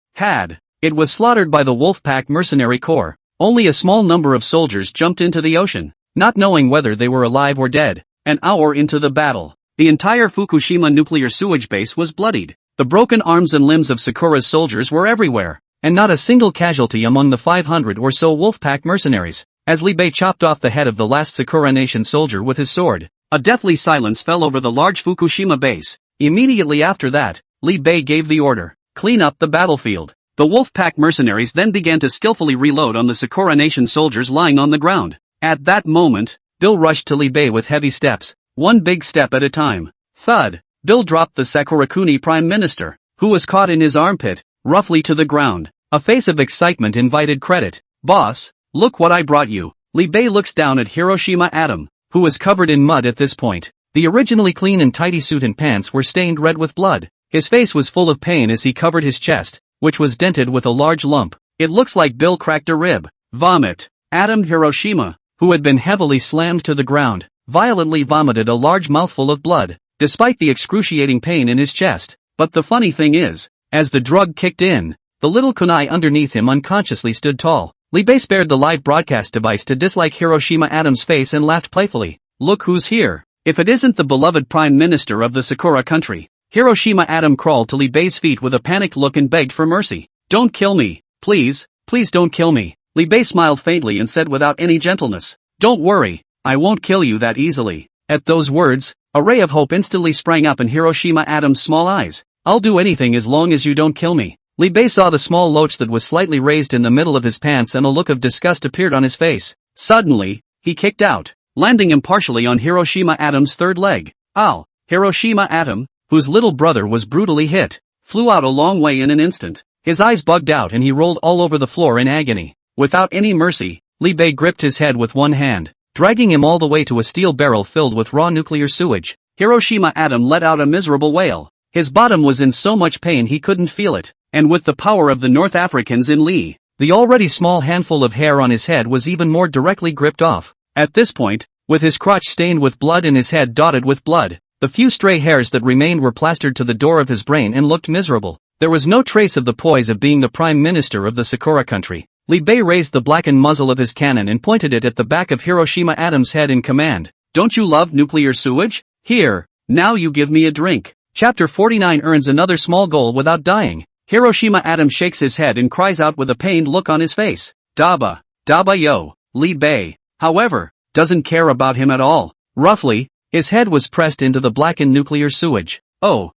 it was slaughtered by the Wolfpack Mercenary Corps. Only a small number of soldiers jumped into the ocean, not knowing whether they were alive or dead. An hour into the battle, the entire Fukushima nuclear sewage base was bloodied. The broken arms and limbs of Sakura's soldiers were everywhere, and not a single casualty among the 500 or so Wolfpack mercenaries. As Li Bei chopped off the head of the last Sakura Nation soldier with his sword, a deathly silence fell over the large Fukushima base. Immediately after that, Li Bei gave the order, clean up the battlefield. The Wolfpack mercenaries then began to skillfully reload on the Sakura Nation soldiers lying on the ground. At that moment, Bill rushed to Li Bei with heavy steps, one big step at a time. Thud! Bill dropped the Sakurakuni Prime Minister, who was caught in his armpit, roughly to the ground. A face of excitement invited credit. Boss, look what I brought you. Li Bei looks down at Hiroshima Adam, who was covered in mud at this point. The originally clean and tidy suit and pants were stained red with blood. His face was full of pain as he covered his chest, which was dented with a large lump. It looks like Bill cracked a rib. Vomit. Adam Hiroshima, who had been heavily slammed to the ground, violently vomited a large mouthful of blood, despite the excruciating pain in his chest. But the funny thing is, as the drug kicked in, the little kunai underneath him unconsciously stood tall. Li Bei spared the live broadcast device to dislike Hiroshima Adam's face and laughed playfully. Look who's here. If it isn't the beloved Prime Minister of the Sakura country. Hiroshima Adam crawled to Li Bei's feet with a panicked look and begged for mercy. Don't kill me. Please, please don't kill me. Li Bei smiled faintly and said without any gentleness. Don't worry, I won't kill you that easily. At those words, a ray of hope instantly sprang up in Hiroshima Adam's small eyes. I'll do anything as long as you don't kill me. Li Bei saw the small loach that was slightly raised in the middle of his pants and a look of disgust appeared on his face. Suddenly, he kicked out, landing impartially on Hiroshima Adam's third leg. Ow! Hiroshima Adam, whose little brother was brutally hit, flew out a long way in an instant. His eyes bugged out and he rolled all over the floor in agony. Without any mercy, Li Bei gripped his head with one hand, dragging him all the way to a steel barrel filled with raw nuclear sewage. Hiroshima Adam let out a miserable wail. His bottom was in so much pain he couldn't feel it, and with the power of the North Africans in Li, the already small handful of hair on his head was even more directly gripped off. At this point, with his crotch stained with blood and his head dotted with blood, the few stray hairs that remained were plastered to the door of his brain and looked miserable. There was no trace of the poise of being the Prime Minister of the Sakura country. Li Bei raised the blackened muzzle of his cannon and pointed it at the back of Hiroshima Adam's head in command. Don't you love nuclear sewage? Here, now you give me a drink. Chapter 49 earns another small goal without dying. Hiroshima Adam shakes his head and cries out with a pained look on his face. Daba, Daba yo. Li Bei, however, doesn't care about him at all. Roughly, his head was pressed into the blackened nuclear sewage. Oh,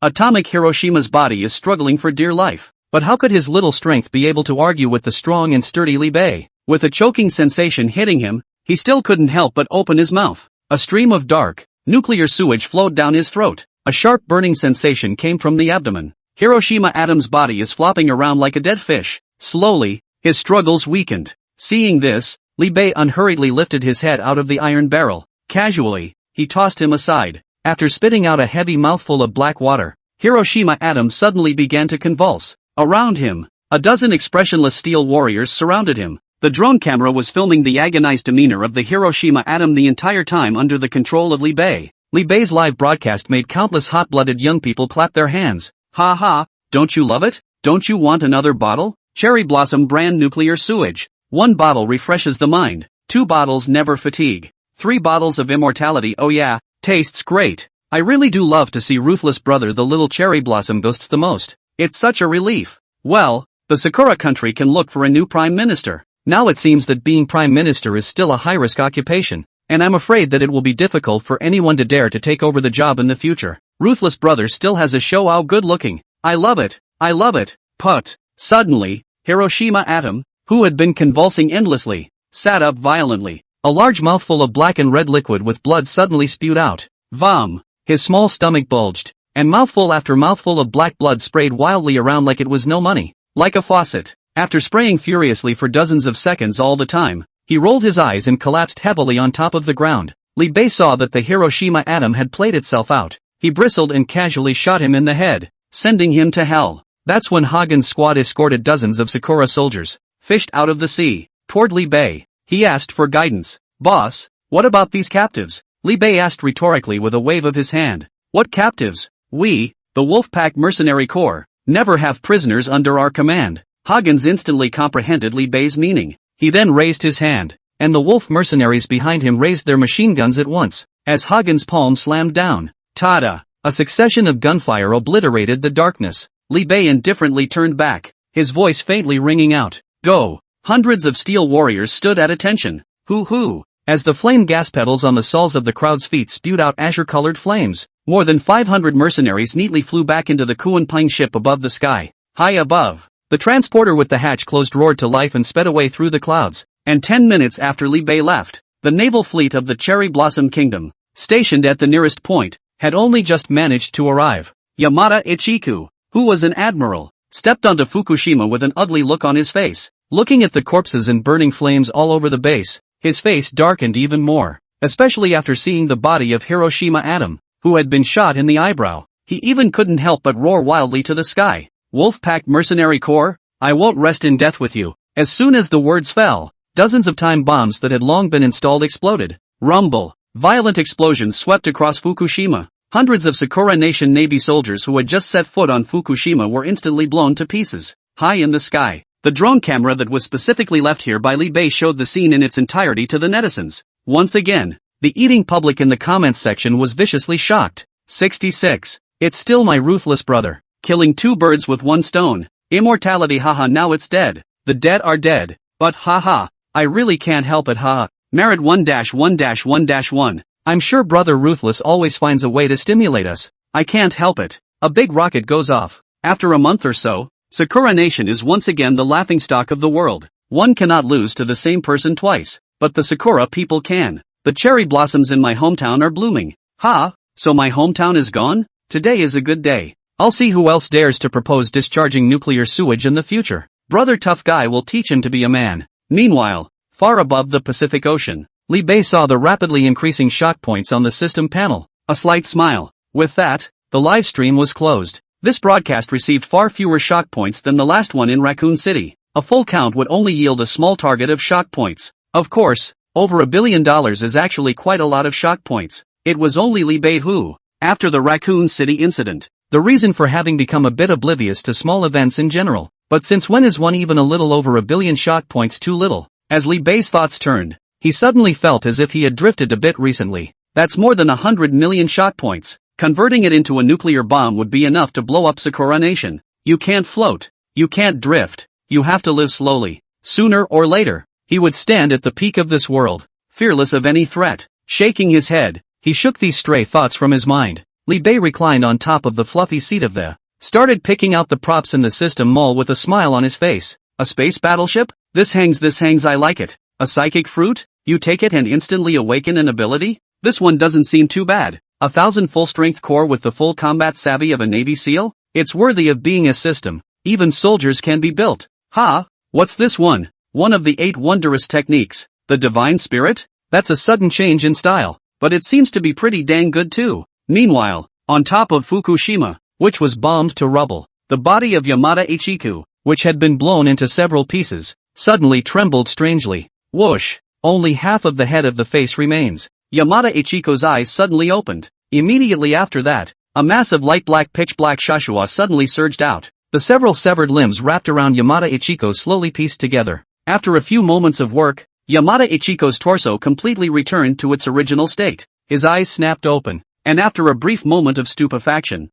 Atomic Hiroshima's body is struggling for dear life. But how could his little strength be able to argue with the strong and sturdy Li Bei? With a choking sensation hitting him, he still couldn't help but open his mouth. A stream of dark, nuclear sewage flowed down his throat. A sharp burning sensation came from the abdomen. Hiroshima Adam's body is flopping around like a dead fish. Slowly, his struggles weakened. Seeing this, Li Bei unhurriedly lifted his head out of the iron barrel. Casually, he tossed him aside. After spitting out a heavy mouthful of black water, Hiroshima Atom suddenly began to convulse. Around him, a dozen expressionless steel warriors surrounded him. The drone camera was filming the agonized demeanor of the Hiroshima Atom the entire time under the control of Li Bei. Li Bei's live broadcast made countless hot-blooded young people clap their hands. Ha ha, don't you love it? Don't you want another bottle? Cherry Blossom brand nuclear sewage. 1 bottle refreshes the mind. 2 bottles never fatigue. 3 bottles of immortality, oh yeah, tastes great. I really do love to see Ruthless Brother the little Cherry Blossom boasts the most. It's such a relief. Well, the Sakura country can look for a new prime minister. Now it seems that being prime minister is still a high-risk occupation, and I'm afraid that it will be difficult for anyone to dare to take over the job in the future. Ruthless Brother still has a show how good looking. I love it. I love it. But, suddenly, Hiroshima Atom, who had been convulsing endlessly, sat up violently. A large mouthful of black and red liquid with blood suddenly spewed out. Vom. His small stomach bulged, and mouthful after mouthful of black blood sprayed wildly around like it was no money. Like a faucet. After spraying furiously for dozens of seconds all the time, he rolled his eyes and collapsed heavily on top of the ground. Li Bei saw that the Hiroshima Atom had played itself out. He bristled and casually shot him in the head, sending him to hell. That's when Hagen's squad escorted dozens of Sakura soldiers, fished out of the sea, toward Li Bei. He asked for guidance. Boss, what about these captives? Li Bei asked rhetorically with a wave of his hand. What captives? We, the Wolfpack Mercenary Corps, never have prisoners under our command. Hagens instantly comprehended Li Bei's meaning. He then raised his hand, and the wolf mercenaries behind him raised their machine guns at once, as Hagen's palm slammed down. Tada! A succession of gunfire obliterated the darkness. Li Bei indifferently turned back, his voice faintly ringing out. Go! Hundreds of steel warriors stood at attention. Hoo-hoo! As the flame gas pedals on the soles of the crowd's feet spewed out azure-colored flames, more than 500 mercenaries neatly flew back into the Kuan-Pine ship above the sky. High above, the transporter with the hatch closed roared to life and sped away through the clouds, and 10 minutes after Li Bei left, the naval fleet of the Cherry Blossom Kingdom, stationed at the nearest point, had only just managed to arrive. Yamada Ichiku, who was an admiral, stepped onto Fukushima with an ugly look on his face. Looking at the corpses and burning flames all over the base, his face darkened even more, especially after seeing the body of Hiroshima Atom, who had been shot in the eyebrow. He even couldn't help but roar wildly to the sky. Wolfpack Mercenary Corps, I won't rest in death with you. As soon as the words fell, dozens of time bombs that had long been installed exploded. Rumble. Violent explosions swept across Fukushima. Hundreds of Sakura Nation Navy soldiers who had just set foot on Fukushima were instantly blown to pieces. High in the sky, the drone camera that was specifically left here by Li Bei showed the scene in its entirety to the netizens. Once again, the eating public in the comments section was viciously shocked. 66. It's still my ruthless brother. Killing 2 birds with 1 stone. Immortality, haha, now it's dead. The dead are dead. But haha, I really can't help it, haha. Merit 1-1-1-1. I'm sure Brother Ruthless always finds a way to stimulate us. I can't help it. A big rocket goes off. After a month or so, Sakura Nation is once again the laughingstock of the world. One cannot lose to the same person twice, but the Sakura people can. The cherry blossoms in my hometown are blooming. Ha, so my hometown is gone? Today is a good day. I'll see who else dares to propose discharging nuclear sewage in the future. Brother Tough Guy will teach him to be a man. Meanwhile, far above the Pacific Ocean, Li Bei saw the rapidly increasing shock points on the system panel. A slight smile. With that, the live stream was closed. This broadcast received far fewer shock points than the last one in Raccoon City. A full count would only yield a small target of shock points. Of course, over $1 billion is actually quite a lot of shock points. It was only Li Bei who, after the Raccoon City incident, the reason for having become a bit oblivious to small events in general. But since when is one even a little over 1 billion shock points too little? As Li Bei's thoughts turned, he suddenly felt as if he had drifted a bit recently. That's more than 100 million shock points. Converting it into a nuclear bomb would be enough to blow up Sakura Nation. You can't float. You can't drift. You have to live slowly. Sooner or later, he would stand at the peak of this world, fearless of any threat. Shaking his head, he shook these stray thoughts from his mind. Li Bei reclined on top of the fluffy seat of the started picking out the props in the system mall with a smile on his face. A space battleship? This hangs, I like it. A psychic fruit? You take it and instantly awaken an ability? This one doesn't seem too bad. 1,000 full-strength core with the full combat savvy of a Navy SEAL? It's worthy of being a system. Even soldiers can be built. Ha! What's this one? One of the 8 wondrous techniques. The Divine Spirit? That's a sudden change in style, but it seems to be pretty dang good too. Meanwhile, on top of Fukushima, which was bombed to rubble, the body of Yamada Ichiku, which had been blown into several pieces, suddenly trembled strangely. Whoosh! Only half of the head of the face remains. Yamada Ichiko's eyes suddenly opened. Immediately after that, a massive light black pitch black Shashua suddenly surged out. The several severed limbs wrapped around Yamada Ichiko slowly pieced together. After a few moments of work, Yamada Ichiko's torso completely returned to its original state. His eyes snapped open, and after a brief moment of stupefaction,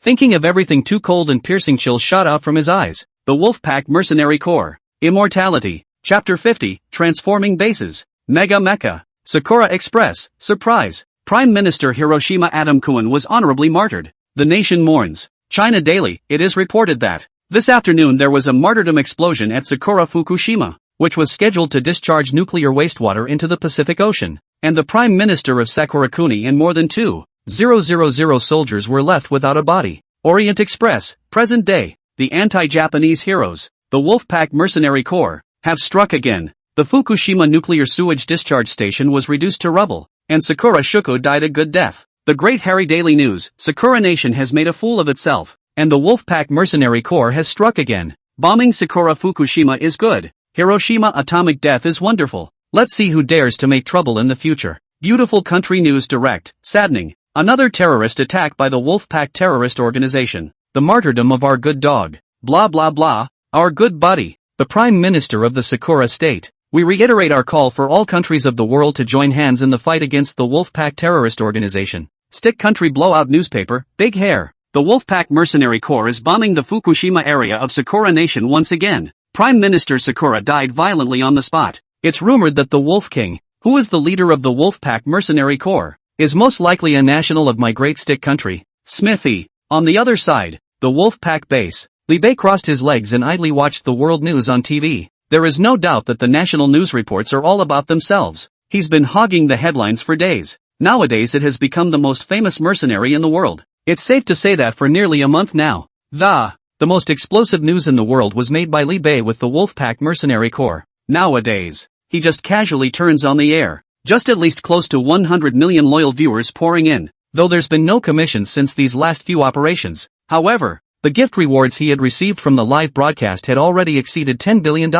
thinking of everything too cold and piercing chills shot out from his eyes. The Wolfpack Mercenary Corps. Immortality. Chapter 50, Transforming Bases. Mega Mecha. Sakura Express. Surprise. Prime Minister Hiroshima Adam Kuan was honorably martyred. The nation mourns. China Daily, it is reported that this afternoon there was a martyrdom explosion at Sakura Fukushima, which was scheduled to discharge nuclear wastewater into the Pacific Ocean, and the Prime Minister of Sakurakuni and more than 2,000 soldiers were left without a body. Orient Express, present day, the anti-Japanese heroes, the Wolfpack Mercenary Corps, have struck again. The Fukushima nuclear sewage discharge station was reduced to rubble, and Sakura Shuko died a good death. The Great Harry Daily News, Sakura Nation has made a fool of itself, and the Wolfpack Mercenary Corps has struck again. Bombing Sakura Fukushima is good. Hiroshima atomic death is wonderful. Let's see who dares to make trouble in the future. Beautiful Country News Direct, saddening. Another terrorist attack by the Wolfpack terrorist organization. The martyrdom of our good dog. Blah blah blah. Our good buddy, the Prime Minister of the Sakura State. We reiterate our call for all countries of the world to join hands in the fight against the Wolfpack terrorist organization. Stick Country Blowout Newspaper, Big Hair. The Wolfpack Mercenary Corps is bombing the Fukushima area of Sakura Nation once again. Prime Minister Sakura died violently on the spot. It's rumored that the Wolf King, who is the leader of the Wolfpack Mercenary Corps, is most likely a national of my great stick country, Smithy. On the other side, the Wolfpack base, Li Bei crossed his legs and idly watched the world news on TV. There is no doubt that the national news reports are all about themselves. He's been hogging the headlines for days. Nowadays it has become the most famous mercenary in the world. It's safe to say that for nearly a month now. The most explosive news in the world was made by Li Bei with the Wolfpack Mercenary Corps. Nowadays, he just casually turns on the air. Just at least close to 100 million loyal viewers pouring in, though there's been no commissions since these last few operations. However, the gift rewards he had received from the live broadcast had already exceeded $10 billion.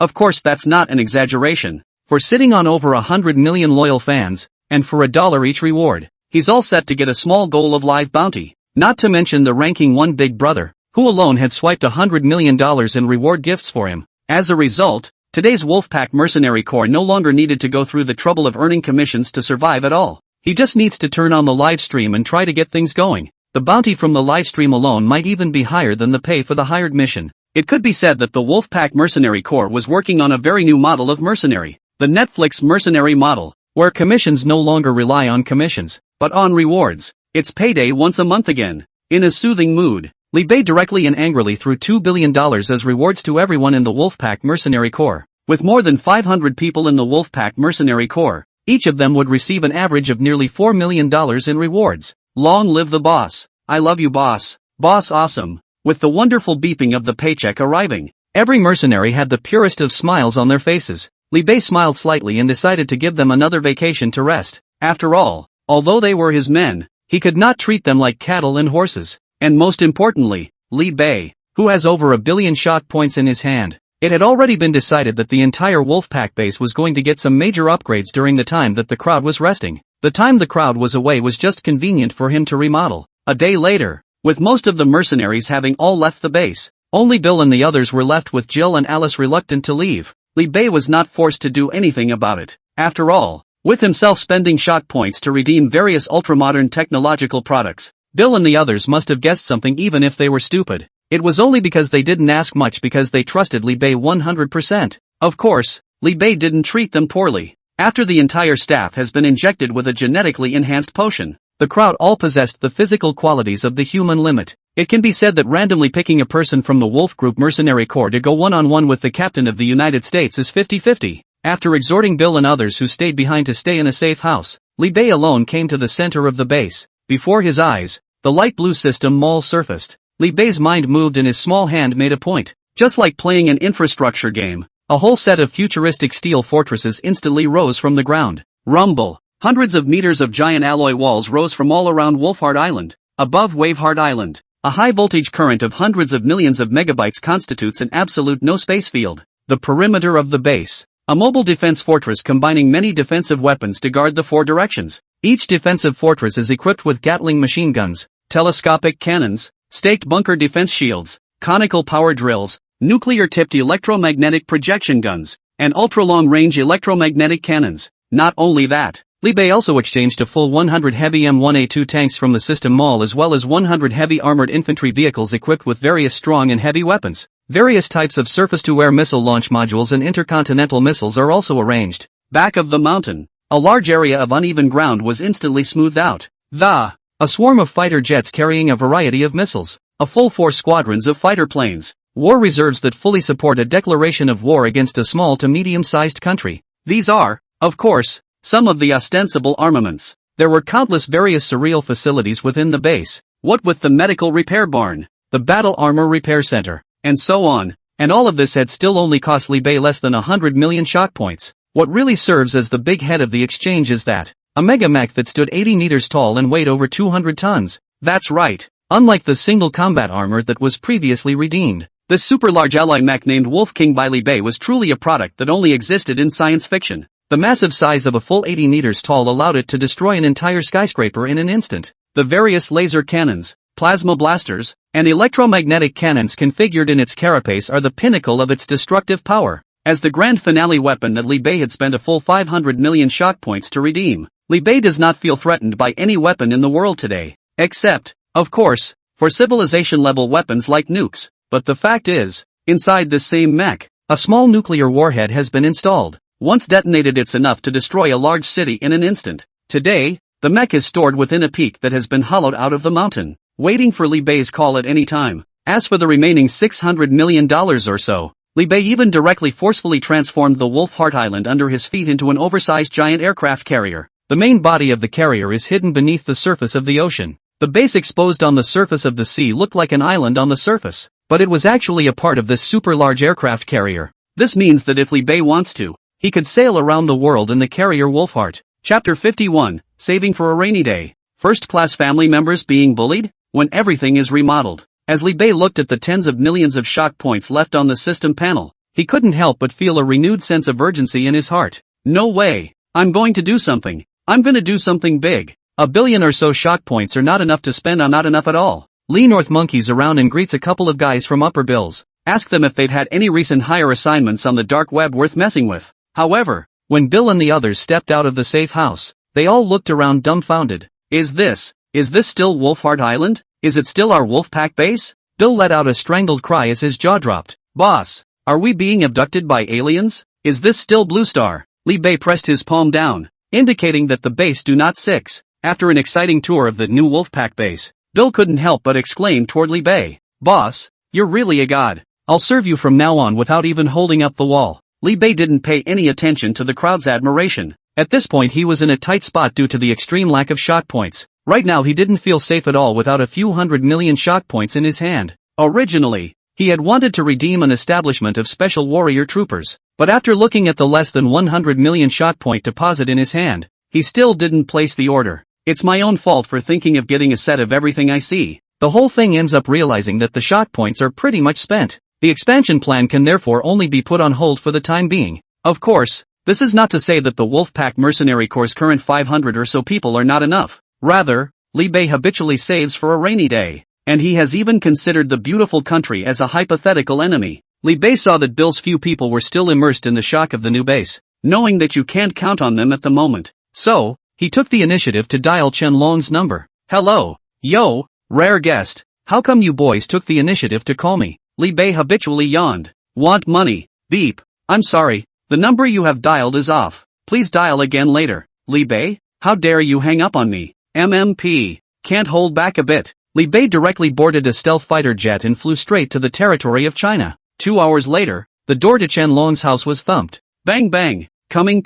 Of course that's not an exaggeration. For sitting on over 100 million loyal fans, and for $1 each reward, he's all set to get a small goal of live bounty. Not to mention the ranking one big brother, who alone had swiped $100 million in reward gifts for him. As a result, today's Wolfpack Mercenary Corps no longer needed to go through the trouble of earning commissions to survive at all. He just needs to turn on the live stream and try to get things going. The bounty from the live stream alone might even be higher than the pay for the hired mission. It could be said that the Wolfpack Mercenary Corps was working on a very new model of mercenary, the Netflix mercenary model, where commissions no longer rely on commissions, but on rewards. It's payday once a month again. In a soothing mood, Li Bei directly and angrily threw $2 billion as rewards to everyone in the Wolfpack Mercenary Corps. With more than 500 people in the Wolfpack Mercenary Corps, each of them would receive an average of nearly $4 million in rewards. Long live the boss. I love you boss. Boss awesome. With the wonderful beeping of the paycheck arriving, every mercenary had the purest of smiles on their faces. Li Bei smiled slightly and decided to give them another vacation to rest. After all, although they were his men, he could not treat them like cattle and horses. And most importantly, Li Bei, who has over 1 billion shot points in his hand. It had already been decided that the entire Wolfpack base was going to get some major upgrades during the time that the crowd was resting. The time the crowd was away was just convenient for him to remodel. A day later, with most of the mercenaries having all left the base, only Bill and the others were left with Jill and Alice reluctant to leave. Li Bei was not forced to do anything about it. After all, with himself spending shot points to redeem various ultramodern technological products, Bill and the others must have guessed something even if they were stupid. It was only because they didn't ask much because they trusted Li Bei 100%. Of course, Li Bei didn't treat them poorly. After the entire staff has been injected with a genetically enhanced potion, the crowd all possessed the physical qualities of the human limit. It can be said that randomly picking a person from the Wolf Group Mercenary Corps to go one-on-one with the Captain of the United States is 50-50. After exhorting Bill and others who stayed behind to stay in a safe house, Li Bei alone came to the center of the base. Before his eyes, the light blue system mall surfaced. Li Bei's mind moved and his small hand made a point. Just like playing an infrastructure game, a whole set of futuristic steel fortresses instantly rose from the ground. Rumble. Hundreds of meters of giant alloy walls rose from all around Wolfheart Island. Above Waveheart Island, a high-voltage current of hundreds of millions of megabytes constitutes an absolute no-space field. The perimeter of the base. A mobile defense fortress combining many defensive weapons to guard the four directions. Each defensive fortress is equipped with Gatling machine guns, telescopic cannons, staked bunker defense shields, conical power drills, nuclear-tipped electromagnetic projection guns, and ultra-long-range electromagnetic cannons. Not only that, Li Bei also exchanged a full 100 heavy M1A2 tanks from the system mall as well as 100 heavy armored infantry vehicles equipped with various strong and heavy weapons. Various types of surface-to-air missile launch modules and intercontinental missiles are also arranged. Back of the mountain, a large area of uneven ground was instantly smoothed out. A swarm of fighter jets carrying a variety of missiles. A full 4 squadrons of fighter planes. War reserves that fully support a declaration of war against a small to medium-sized country. These are, of course, some of the ostensible armaments. There were countless various surreal facilities within the base. What with the medical repair barn, the battle armor repair center, and so on. And all of this had still only cost Li Bei less than 100 million shock points. What really serves as the big head of the exchange is that, a mega mech that stood 80 meters tall and weighed over 200 tons. That's right. Unlike the single combat armor that was previously redeemed, this super large alloy mech named Wolf King by Li Bei was truly a product that only existed in science fiction. The massive size of a full 80 meters tall allowed it to destroy an entire skyscraper in an instant. The various laser cannons, plasma blasters, and electromagnetic cannons configured in its carapace are the pinnacle of its destructive power. As the grand finale weapon that Li Bei had spent a full 500 million shock points to redeem, Li Bei does not feel threatened by any weapon in the world today. Except, of course, for civilization-level weapons like nukes. But the fact is, inside this same mech, a small nuclear warhead has been installed. Once detonated, it's enough to destroy a large city in an instant. Today, the mech is stored within a peak that has been hollowed out of the mountain, waiting for Li Bei's call at any time. As for the remaining $600 million or so, Li Bei even directly forcefully transformed the Wolfheart Island under his feet into an oversized giant aircraft carrier. The main body of the carrier is hidden beneath the surface of the ocean. The base exposed on the surface of the sea looked like an island on the surface, but it was actually a part of this super large aircraft carrier. This means that if Li Bei wants to, he could sail around the world in the carrier Wolfheart. Chapter 51, Saving for a Rainy Day. First-class family members being bullied? When everything is remodeled. As Li Bei looked at the tens of millions of shock points left on the system panel, he couldn't help but feel a renewed sense of urgency in his heart. No way. I'm going to do something. I'm gonna do something big. 1 billion or so shock points are not enough to spend on not enough at all. Lee North monkeys around and greets a couple of guys from Upper Bills. Ask them if they've had any recent hire assignments on the dark web worth messing with. However, when Bill and the others stepped out of the safe house, they all looked around dumbfounded. Is this still Wolfheart Island? Is it still our Wolfpack base? Bill let out a strangled cry as his jaw dropped. Boss, are we being abducted by aliens? Is this still Blue Star? Li Bei pressed his palm down, indicating that the base do not six. After an exciting tour of the new Wolfpack base, Bill couldn't help but exclaim toward Li Bei. Boss, you're really a god. I'll serve you from now on without even holding up the wall. Li Bei didn't pay any attention to the crowd's admiration. At this point he was in a tight spot due to the extreme lack of shock points. Right now he didn't feel safe at all without a few 100 million shock points in his hand. Originally, he had wanted to redeem an establishment of special warrior troopers, but after looking at the less than 100 million shock point deposit in his hand, he still didn't place the order. It's my own fault for thinking of getting a set of everything I see. The whole thing ends up realizing that the shock points are pretty much spent. The expansion plan can therefore only be put on hold for the time being. Of course, this is not to say that the Wolfpack Mercenary Corps' current 500 or so people are not enough. Rather, Li Bei habitually saves for a rainy day, and he has even considered the beautiful country as a hypothetical enemy. Li Bei saw that Bill's few people were still immersed in the shock of the new base, knowing that you can't count on them at the moment. So, he took the initiative to dial Chen Long's number. Hello, yo, rare guest, how come you boys took the initiative to call me? Li Bei habitually yawned. Want money? Beep. I'm sorry, the number you have dialed is off. Please dial again later. Li Bei, how dare you hang up on me? MMP. Can't hold back a bit. Li Bei directly boarded a stealth fighter jet and flew straight to the territory of China. 2 hours later, the door to Chen Long's house was thumped. Bang bang. Coming.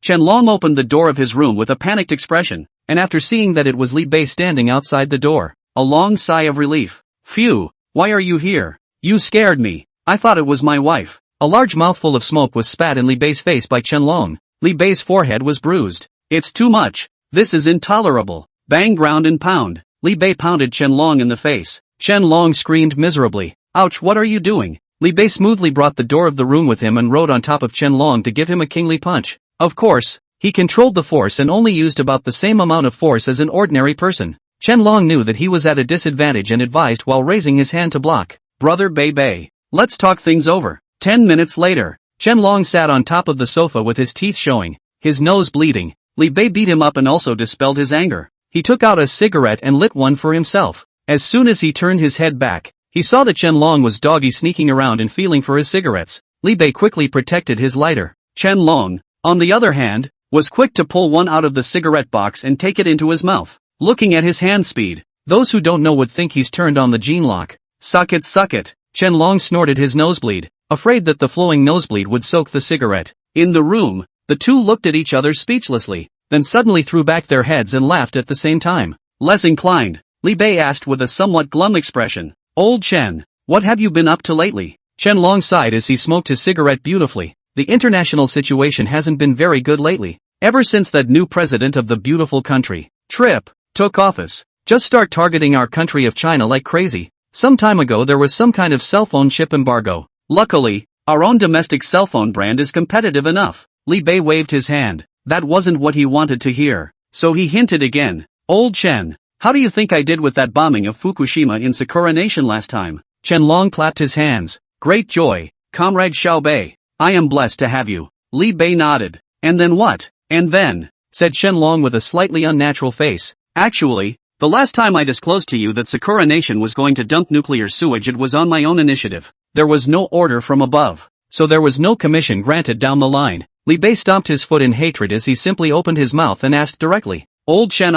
Chen Long opened the door of his room with a panicked expression, and after seeing that it was Li Bei standing outside the door, a long sigh of relief. Phew, why are you here? You scared me. I thought it was my wife. A large mouthful of smoke was spat in Li Bei's face by Chen Long. Li Bei's forehead was bruised. It's too much. This is intolerable. Bang, ground and pound. Li Bei pounded Chen Long in the face. Chen Long screamed miserably. Ouch, what are you doing? Li Bei smoothly brought the door of the room with him and rode on top of Chen Long to give him a kingly punch. Of course, he controlled the force and only used about the same amount of force as an ordinary person. Chen Long knew that he was at a disadvantage and advised while raising his hand to block. Brother Bei, let's talk things over. 10 minutes later, Chen Long sat on top of the sofa with his teeth showing, his nose bleeding. Li Bei beat him up and also dispelled his anger. He took out a cigarette and lit one for himself. As soon as he turned his head back, he saw that Chen Long was doggy sneaking around and feeling for his cigarettes. Li Bei quickly protected his lighter. Chen Long, on the other hand, was quick to pull one out of the cigarette box and take it into his mouth. Looking at his hand speed, those who don't know would think he's turned on the gene lock. Suck it, suck it. Chen Long snorted his nosebleed, afraid that the flowing nosebleed would soak the cigarette. In the room, the two looked at each other speechlessly, then suddenly threw back their heads and laughed at the same time. Less inclined, Li Bei asked with a somewhat glum expression. Old Chen, what have you been up to lately? Chen Long sighed as he smoked his cigarette beautifully. The international situation hasn't been very good lately. Ever since that new president of the beautiful country, Trip, took office. Just start targeting our country of China like crazy. Some time ago there was some kind of cell phone chip embargo. Luckily, our own domestic cell phone brand is competitive enough. Li Bei waved his hand. That wasn't what he wanted to hear. So he hinted again. Old Chen, how do you think I did with that bombing of Fukushima in Sakura Nation last time? Chen Long clapped his hands. Great joy, Comrade Xiao Bei. I am blessed to have you. Li Bei nodded. And then what? And then, said Chen Long with a slightly unnatural face. Actually, the last time I disclosed to you that Sakura Nation was going to dump nuclear sewage, it was on my own initiative. There was no order from above, so there was no commission granted down the line. Li Bei stomped his foot in hatred as he simply opened his mouth and asked directly, Old Chen,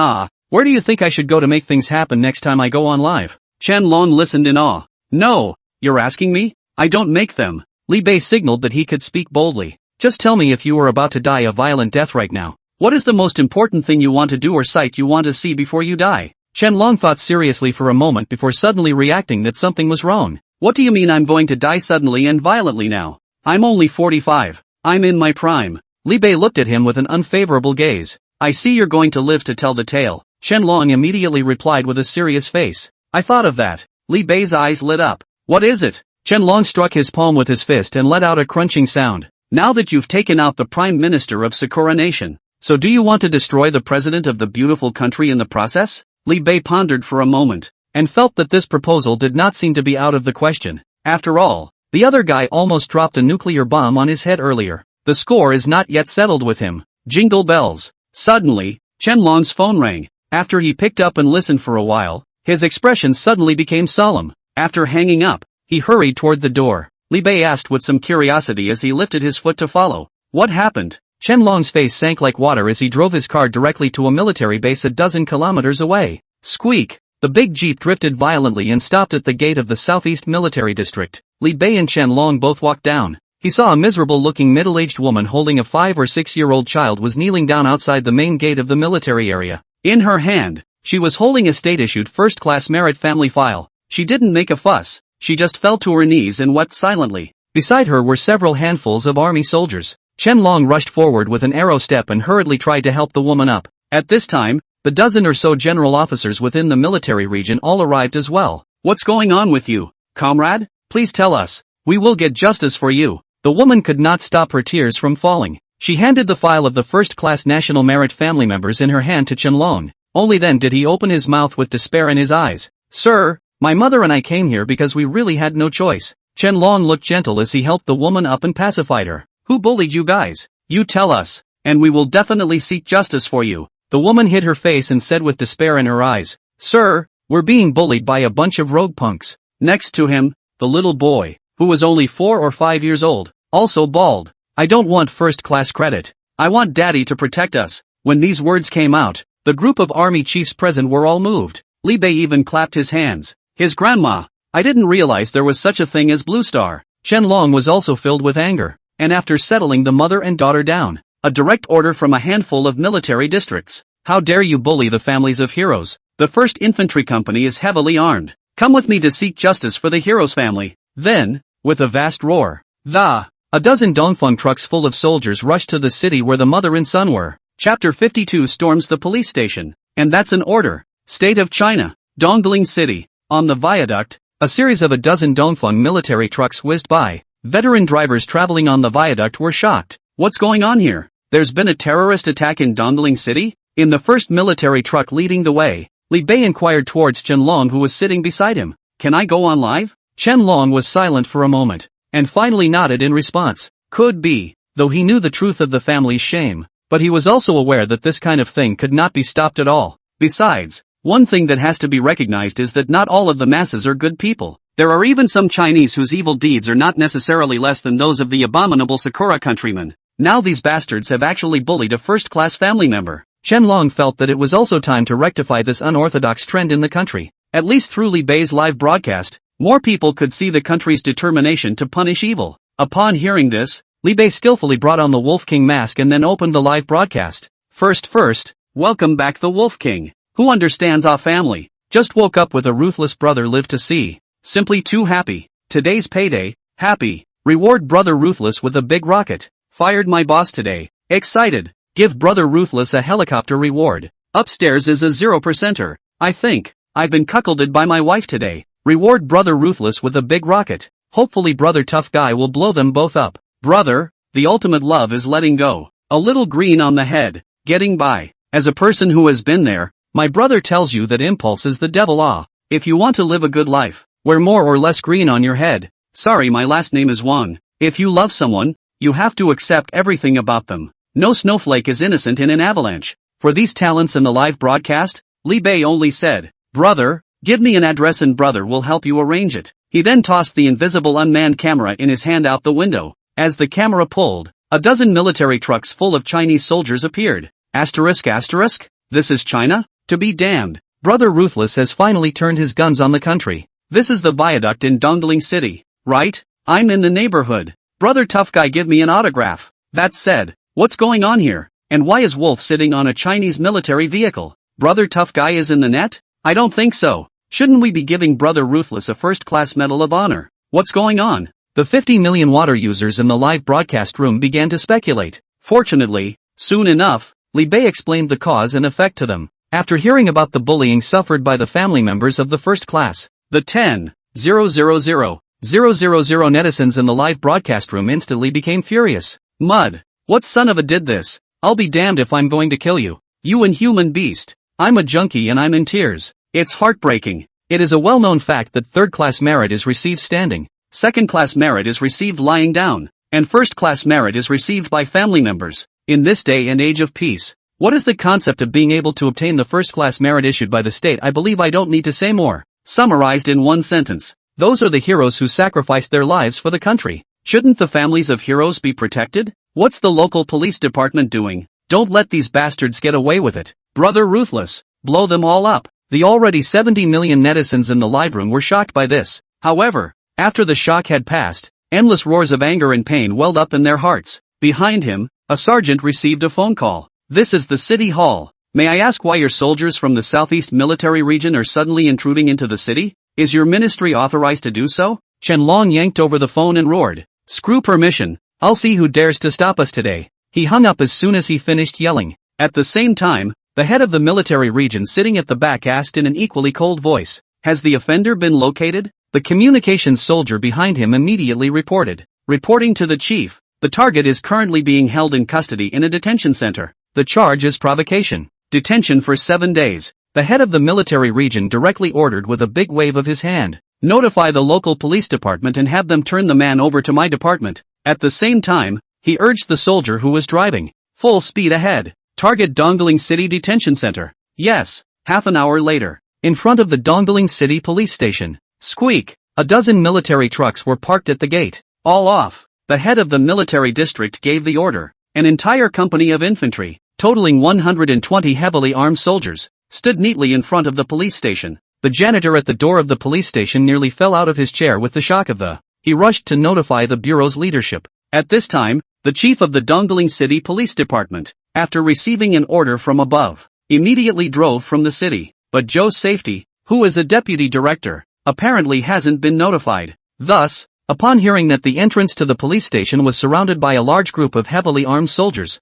where do you think I should go to make things happen next time I go on live? Chen Long listened in awe. No, you're asking me? I don't make them. Li Bei signaled that he could speak boldly. Just tell me if you were about to die a violent death right now. What is the most important thing you want to do or sight you want to see before you die? Chen Long thought seriously for a moment before suddenly reacting that something was wrong. What do you mean I'm going to die suddenly and violently now? I'm only 45. I'm in my prime. Li Bei looked at him with an unfavorable gaze. I see you're going to live to tell the tale. Chen Long immediately replied with a serious face. I thought of that. Li Bei's eyes lit up. What is it? Chen Long struck his palm with his fist and let out a crunching sound. Now that you've taken out the Prime Minister of Sakura Nation, so do you want to destroy the president of the beautiful country in the process? Li Bei pondered for a moment, and felt that this proposal did not seem to be out of the question. After all, the other guy almost dropped a nuclear bomb on his head earlier. The score is not yet settled with him. Jingle bells. Suddenly, Chen Long's phone rang. After he picked up and listened for a while, his expression suddenly became solemn. After hanging up, he hurried toward the door. Li Bei asked with some curiosity as he lifted his foot to follow. What happened? Chen Long's face sank like water as he drove his car directly to a military base a dozen kilometers away. Squeak! The big jeep drifted violently and stopped at the gate of the Southeast Military District. Li Bei and Chen Long both walked down. He saw a miserable-looking middle-aged woman holding a 5 or 6-year-old child was kneeling down outside the main gate of the military area. In her hand, she was holding a state-issued first-class merit family file. She didn't make a fuss. She just fell to her knees and wept silently. Beside her were several handfuls of army soldiers. Chen Long rushed forward with an arrow step and hurriedly tried to help the woman up. At this time, the dozen or so general officers within the military region all arrived as well. What's going on with you, comrade? Please tell us. We will get justice for you. The woman could not stop her tears from falling. She handed the file of the first-class national merit family members in her hand to Chen Long. Only then did he open his mouth with despair in his eyes. Sir, my mother and I came here because we really had no choice. Chen Long looked gentle as he helped the woman up and pacified her. Who bullied you guys? You tell us, and we will definitely seek justice for you. The woman hid her face and said with despair in her eyes, Sir, we're being bullied by a bunch of rogue punks. Next to him, the little boy, who was only 4 or 5 years old, also bawled. I don't want first-class credit. I want Daddy to protect us. When these words came out, the group of army chiefs present were all moved. Li Bei even clapped his hands. His grandma. I didn't realize there was such a thing as Blue Star. Chen Long was also filled with anger. And after settling the mother and daughter down, a direct order from a handful of military districts. How dare you bully the families of heroes? The 1st Infantry Company is heavily armed. Come with me to seek justice for the heroes family. Then, with a vast roar, a dozen Dongfeng trucks full of soldiers rushed to the city where the mother and son were. Chapter 52 storms the police station. And that's an order. State of China. Dongling City. On the viaduct, a series of a dozen Dongfeng military trucks whizzed by. Veteran drivers traveling on the viaduct were shocked. What's going on here? There's been a terrorist attack in Dongling City? In the first military truck leading the way, Li Bei inquired towards Chen Long, who was sitting beside him. Can I go on live? Chen Long was silent for a moment, and finally nodded in response. Could be, though he knew the truth of the family's shame, but he was also aware that this kind of thing could not be stopped at all. Besides, one thing that has to be recognized is that not all of the masses are good people. There are even some Chinese whose evil deeds are not necessarily less than those of the abominable Sakura countrymen. Now these bastards have actually bullied a first-class family member. Chen Long felt that it was also time to rectify this unorthodox trend in the country. At least through Li Bei's live broadcast, more people could see the country's determination to punish evil. Upon hearing this, Li Bei skillfully brought on the Wolf King mask and then opened the live broadcast. First, welcome back the Wolf King. Who understands our family? Just woke up with a ruthless brother live to see. Simply too happy. Today's payday. Happy. Reward brother ruthless with a big rocket. Fired my boss today. Excited. Give brother ruthless a helicopter reward. Upstairs is a 0%er. I think. I've been cuckolded by my wife today. Reward brother ruthless with a big rocket. Hopefully brother tough guy will blow them both up. Brother, the ultimate love is letting go. A little green on the head. Getting by. As a person who has been there, my brother tells you that impulse is the devil. If you want to live a good life, wear more or less green on your head. Sorry, my last name is Wang. If you love someone, you have to accept everything about them. No snowflake is innocent in an avalanche. For these talents in the live broadcast, Li Bei only said, brother, give me an address and brother will help you arrange it. He then tossed the invisible unmanned camera in his hand out the window. As the camera pulled, a dozen military trucks full of Chinese soldiers appeared. Asterisk. This is China? To be damned. Brother Ruthless has finally turned his guns on the country. This is the viaduct in Dongling City, right? I'm in the neighborhood. Brother Tough Guy, give me an autograph. That said, what's going on here? And why is Wolf sitting on a Chinese military vehicle? Brother Tough Guy is in the net? I don't think so. Shouldn't we be giving Brother Ruthless a first-class Medal of Honor? What's going on? The 50 million water users in the live broadcast room began to speculate. Fortunately, soon enough, Li Bei explained the cause and effect to them. After hearing about the bullying suffered by the family members of the first class, the 10,000,000 netizens in the live broadcast room instantly became furious. Mud. What son of a did this? I'll be damned if I'm going to kill you. You inhuman beast. I'm a junkie and I'm in tears. It's heartbreaking. It is a well-known fact that third-class merit is received standing, second-class merit is received lying down, and first-class merit is received by family members. In this day and age of peace, what is the concept of being able to obtain the first-class merit issued by the state? I believe I don't need to say more. Summarized in one sentence, those are the heroes who sacrificed their lives for the country. Shouldn't the families of heroes be protected? What's the local police department doing? Don't let these bastards get away with it. Brother Ruthless, blow them all up. The already 70 million netizens in the live room were shocked by this. However, after the shock had passed, endless roars of anger and pain welled up in their hearts. Behind him, a sergeant received a phone call. This is the city hall. May I ask why your soldiers from the southeast military region are suddenly intruding into the city? Is your ministry authorized to do so? Chen Long yanked over the phone and roared. Screw permission. I'll see who dares to stop us today. He hung up as soon as he finished yelling. At the same time, the head of the military region sitting at the back asked in an equally cold voice, has the offender been located? The communications soldier behind him immediately reported. Reporting to the chief, the target is currently being held in custody in a detention center. The charge is provocation. Detention for 7 days. The head of the military region directly ordered with a big wave of his hand. Notify the local police department and have them turn the man over to my department. At the same time, he urged the soldier who was driving. Full speed ahead. Target Dongling City Detention Center. Yes. Half an hour later, in front of the Dongling City police station. Squeak. A dozen military trucks were parked at the gate. All off. The head of the military district gave the order. An entire company of infantry, totaling 120 heavily armed soldiers, stood neatly in front of the police station. The janitor at the door of the police station nearly fell out of his chair with the shock of the. He rushed to notify the bureau's leadership. At this time, the chief of the Dongling City Police Department, after receiving an order from above, immediately drove from the city. But Joe's safety, who is a deputy director, apparently hasn't been notified. Thus, upon hearing that the entrance to the police station was surrounded by a large group of heavily armed soldiers,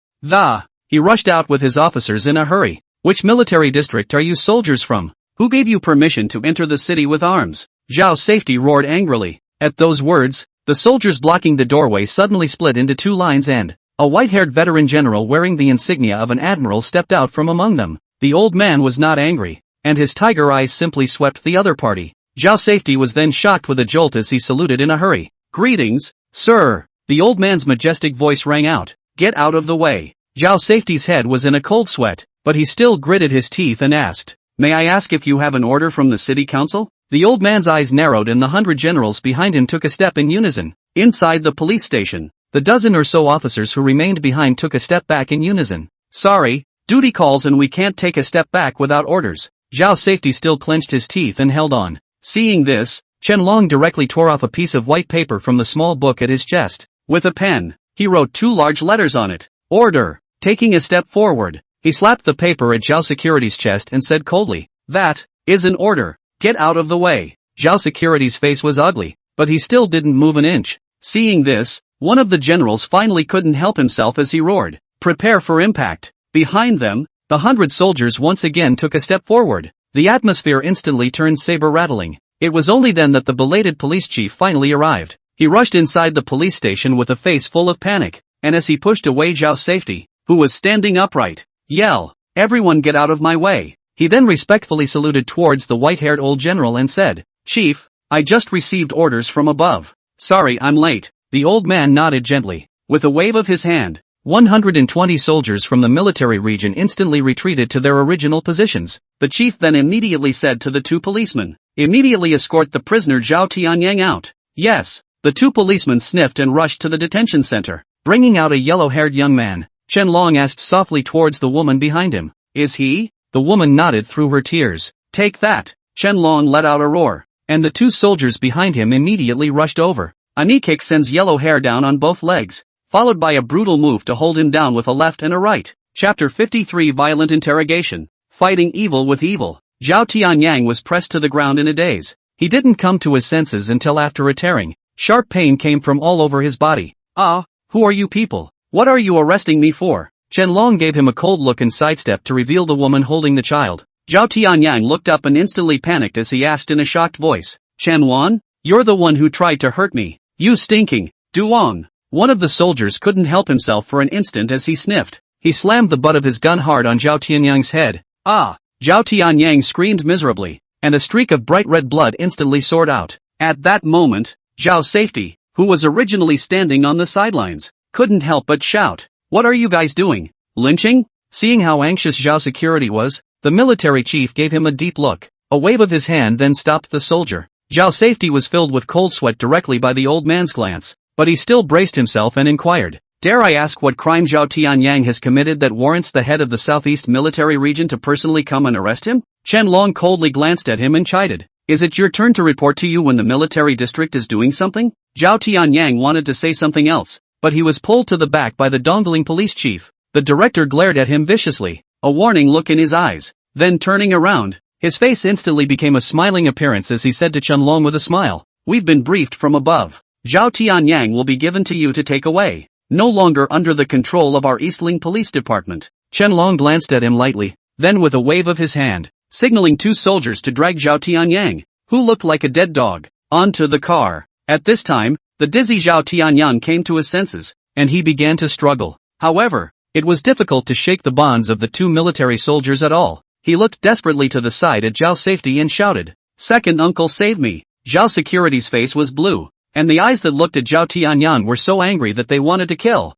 he rushed out with his officers in a hurry. Which military district are you soldiers from? Who gave you permission to enter the city with arms? Zhao Safety roared angrily. At those words, the soldiers blocking the doorway suddenly split into two lines and a white-haired veteran general wearing the insignia of an admiral stepped out from among them. The old man was not angry, and his tiger eyes simply swept the other party. Zhao Safety was then shocked with a jolt as he saluted in a hurry. Greetings, sir. The old man's majestic voice rang out. Get out of the way. Zhao Safety's head was in a cold sweat, but he still gritted his teeth and asked, May I ask if you have an order from the city council? The old man's eyes narrowed and the 100 generals behind him took a step in unison. Inside the police station, the dozen or so officers who remained behind took a step back in unison. Sorry, duty calls and we can't take a step back without orders. Zhao Safety still clenched his teeth and held on. Seeing this, Qianlong directly tore off a piece of white paper from the small book at his chest. With a pen, he wrote 2 large letters on it. Order. Taking a step forward, he slapped the paper at Zhao Security's chest and said coldly, That is an order. Get out of the way. Zhao Security's face was ugly, but he still didn't move an inch. Seeing this, one of the generals finally couldn't help himself as he roared, Prepare for impact. Behind them, the 100 soldiers once again took a step forward. The atmosphere instantly turned saber-rattling. It was only then that the belated police chief finally arrived. He rushed inside the police station with a face full of panic, and as he pushed away Zhao Safety, who was standing upright, yell, Everyone get out of my way. He then respectfully saluted towards the white-haired old general and said, Chief, I just received orders from above. Sorry I'm late. The old man nodded gently. With a wave of his hand, 120 soldiers from the military region instantly retreated to their original positions. The chief then immediately said to the 2 policemen, Immediately escort the prisoner Zhao Tianyang out. Yes. The 2 policemen sniffed and rushed to the detention center. Bringing out a yellow-haired young man, Qianlong asked softly towards the woman behind him, Is he? The woman nodded through her tears. Take that. Qianlong let out a roar, and the 2 soldiers behind him immediately rushed over. A knee kick sends yellow hair down on both legs, followed by a brutal move to hold him down with a left and a right. Chapter 53 Violent Interrogation. Fighting evil with evil. Zhao Tianyang was pressed to the ground in a daze. He didn't come to his senses until after a tearing, sharp pain came from all over his body. Who are you people? What are you arresting me for? Qianlong gave him a cold look and sidestepped to reveal the woman holding the child. Zhao Tianyang looked up and instantly panicked as he asked in a shocked voice, Qianwan? You're the one who tried to hurt me. You stinking Duong. One of the soldiers couldn't help himself for an instant as he sniffed. He slammed the butt of his gun hard on Zhao Tianyang's head. Zhao Tianyang screamed miserably, and a streak of bright red blood instantly soared out. At that moment, Zhao Safety, who was originally standing on the sidelines, couldn't help but shout, What are you guys doing? Lynching? Seeing how anxious Zhao Security was, the military chief gave him a deep look. A wave of his hand then stopped the soldier. Zhao Safety was filled with cold sweat directly by the old man's glance, but he still braced himself and inquired, Dare I ask what crime Zhao Tianyang has committed that warrants the head of the Southeast Military Region to personally come and arrest him? Qianlong coldly glanced at him and chided, Is it your turn to report to you when the military district is doing something? Zhao Tianyang wanted to say something else, but he was pulled to the back by the dongling police chief. The director glared at him viciously, a warning look in his eyes. Then turning around, his face instantly became a smiling appearance as he said to Qianlong with a smile, We've been briefed from above. Zhao Tianyang will be given to you to take away. No longer under the control of our Eastling Police Department. Qianlong glanced at him lightly, then with a wave of his hand, signaling 2 soldiers to drag Zhao Tianyang, who looked like a dead dog, onto the car. At this time, the dizzy Zhao Tianyang came to his senses, and he began to struggle. However, it was difficult to shake the bonds of the 2 military soldiers at all. He looked desperately to the side at Zhao Safety and shouted, Second uncle save me. Zhao Security's face was blue, and the eyes that looked at Zhao Tianyang were so angry that they wanted to kill.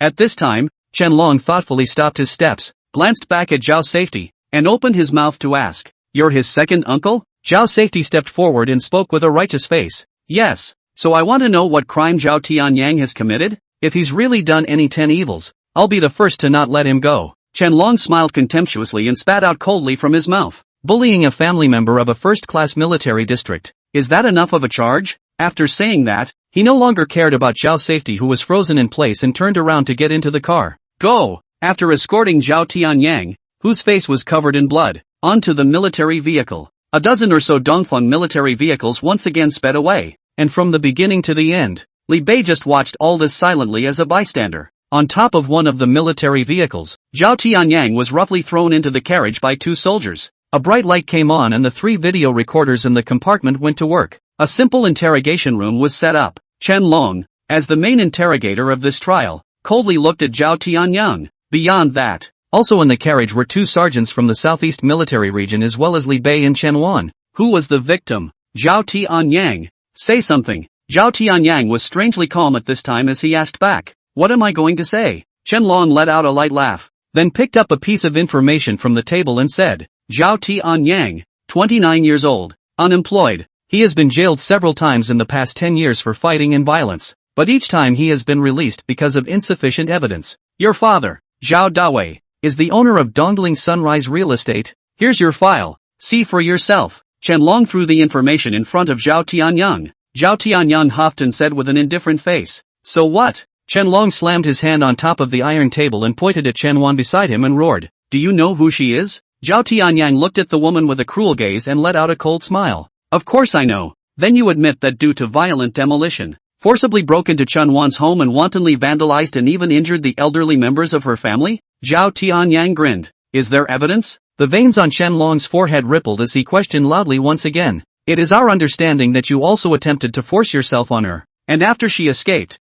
At this time, Qianlong thoughtfully stopped his steps, glanced back at Zhao Safety, and opened his mouth to ask, You're his second uncle? Zhao Safety stepped forward and spoke with a righteous face. Yes, so I want to know what crime Zhao Tianyang has committed? If he's really done any 10 evils, I'll be the first to not let him go. Qianlong smiled contemptuously and spat out coldly from his mouth. Bullying a family member of a first-class military district. Is that enough of a charge? After saying that, he no longer cared about Zhao Safety who was frozen in place and turned around to get into the car. Go! After escorting Zhao Tianyang, whose face was covered in blood, onto the military vehicle. A dozen or so Dongfeng military vehicles once again sped away, and from the beginning to the end, Li Bei just watched all this silently as a bystander. On top of one of the military vehicles, Zhao Tianyang was roughly thrown into the carriage by 2 soldiers. A bright light came on and the 3 video recorders in the compartment went to work. A simple interrogation room was set up. Chen Long, as the main interrogator of this trial, coldly looked at Zhao Tianyang. Beyond that, also in the carriage were 2 sergeants from the Southeast Military Region as well as Li Bei and Chen Wan. Who was the victim? Zhao Tianyang. Say something. Zhao Tianyang was strangely calm at this time as he asked back. What am I going to say? Chen Long let out a light laugh, then picked up a piece of information from the table and said, Zhao Tianyang, 29 years old, unemployed. He has been jailed several times in the past 10 years for fighting and violence, but each time he has been released because of insufficient evidence. Your father, Zhao Dawei, is the owner of Dongling Sunrise Real Estate. Here's your file. See for yourself. Chen Long threw the information in front of Zhao Tianyang. Zhao Tianyang huffed and said with an indifferent face, So what? Chen Long slammed his hand on top of the iron table and pointed at Chen Wan beside him and roared, Do you know who she is? Zhao Tianyang looked at the woman with a cruel gaze and let out a cold smile. Of course I know. Then you admit that due to violent demolition, forcibly broke into Chen Wan's home and wantonly vandalized and even injured the elderly members of her family? Zhao Tianyang grinned. Is there evidence? The veins on Chen Long's forehead rippled as he questioned loudly once again. It is our understanding that you also attempted to force yourself on her, and after she escaped,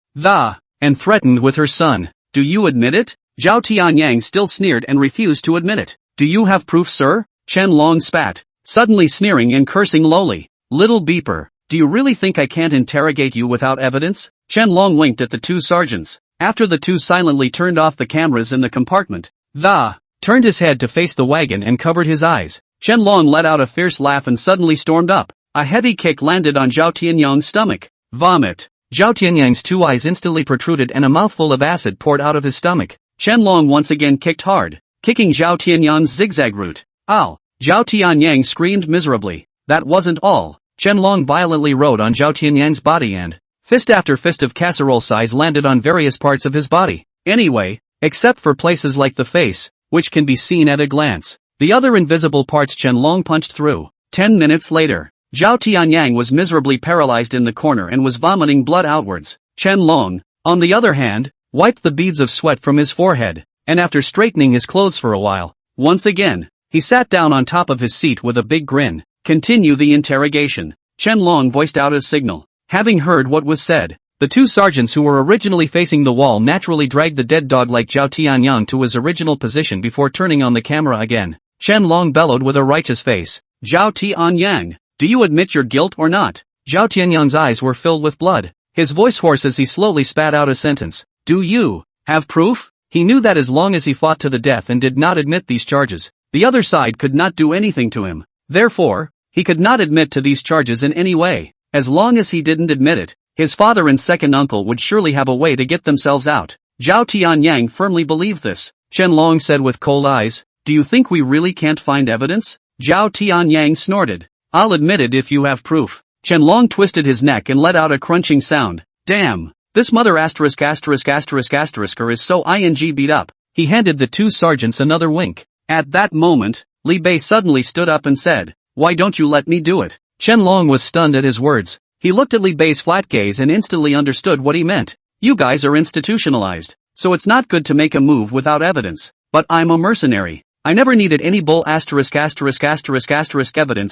and threatened with her son. Do you admit it? Zhao Tianyang still sneered and refused to admit it. Do you have proof, sir? Chen Long spat, suddenly sneering and cursing lowly. Little beeper, do you really think I can't interrogate you without evidence? Chen Long winked at the 2 sergeants. After the 2 silently turned off the cameras in the compartment, turned his head to face the wagon and covered his eyes. Chen Long let out a fierce laugh and suddenly stormed up. A heavy kick landed on Zhao Tianyang's stomach. Vomit. Zhao Tianyang's 2 eyes instantly protruded and a mouthful of acid poured out of his stomach. Chen Long once again kicked hard, kicking Zhao Tianyang's zigzag route. Ow! Zhao Tianyang screamed miserably. That wasn't all. Chen Long violently rode on Zhao Tianyang's body and, fist after fist of casserole size landed on various parts of his body. Anyway, except for places like the face, which can be seen at a glance. The other invisible parts Chen Long punched through. 10 minutes later, Zhao Tianyang was miserably paralyzed in the corner and was vomiting blood outwards. Chen Long, on the other hand, wiped the beads of sweat from his forehead, and after straightening his clothes for a while, once again, he sat down on top of his seat with a big grin. Continue the interrogation. Chen Long voiced out his signal. Having heard what was said, the 2 sergeants who were originally facing the wall naturally dragged the dead dog like Zhao Tianyang to his original position before turning on the camera again. Chen Long bellowed with a righteous face. Zhao Tianyang, do you admit your guilt or not? Zhao Tianyang's eyes were filled with blood. His voice hoarse as he slowly spat out a sentence. Do you have proof? He knew that as long as he fought to the death and did not admit these charges, the other side could not do anything to him. Therefore, he could not admit to these charges in any way. As long as he didn't admit it, his father and second uncle would surely have a way to get themselves out. Zhao Tianyang firmly believed this. Chen Long said with cold eyes, Do you think we really can't find evidence? Zhao Tianyang snorted. I'll admit it if you have proof. Chen Long twisted his neck and let out a crunching sound. Damn, this mother is so ing beat up. He handed the 2 sergeants another wink. At that moment, Li Bei suddenly stood up and said, Why don't you let me do it? Chen Long was stunned at his words. He looked at Li Bei's flat gaze and instantly understood what he meant. You guys are institutionalized, so it's not good to make a move without evidence. But I'm a mercenary. I never needed any bull evidence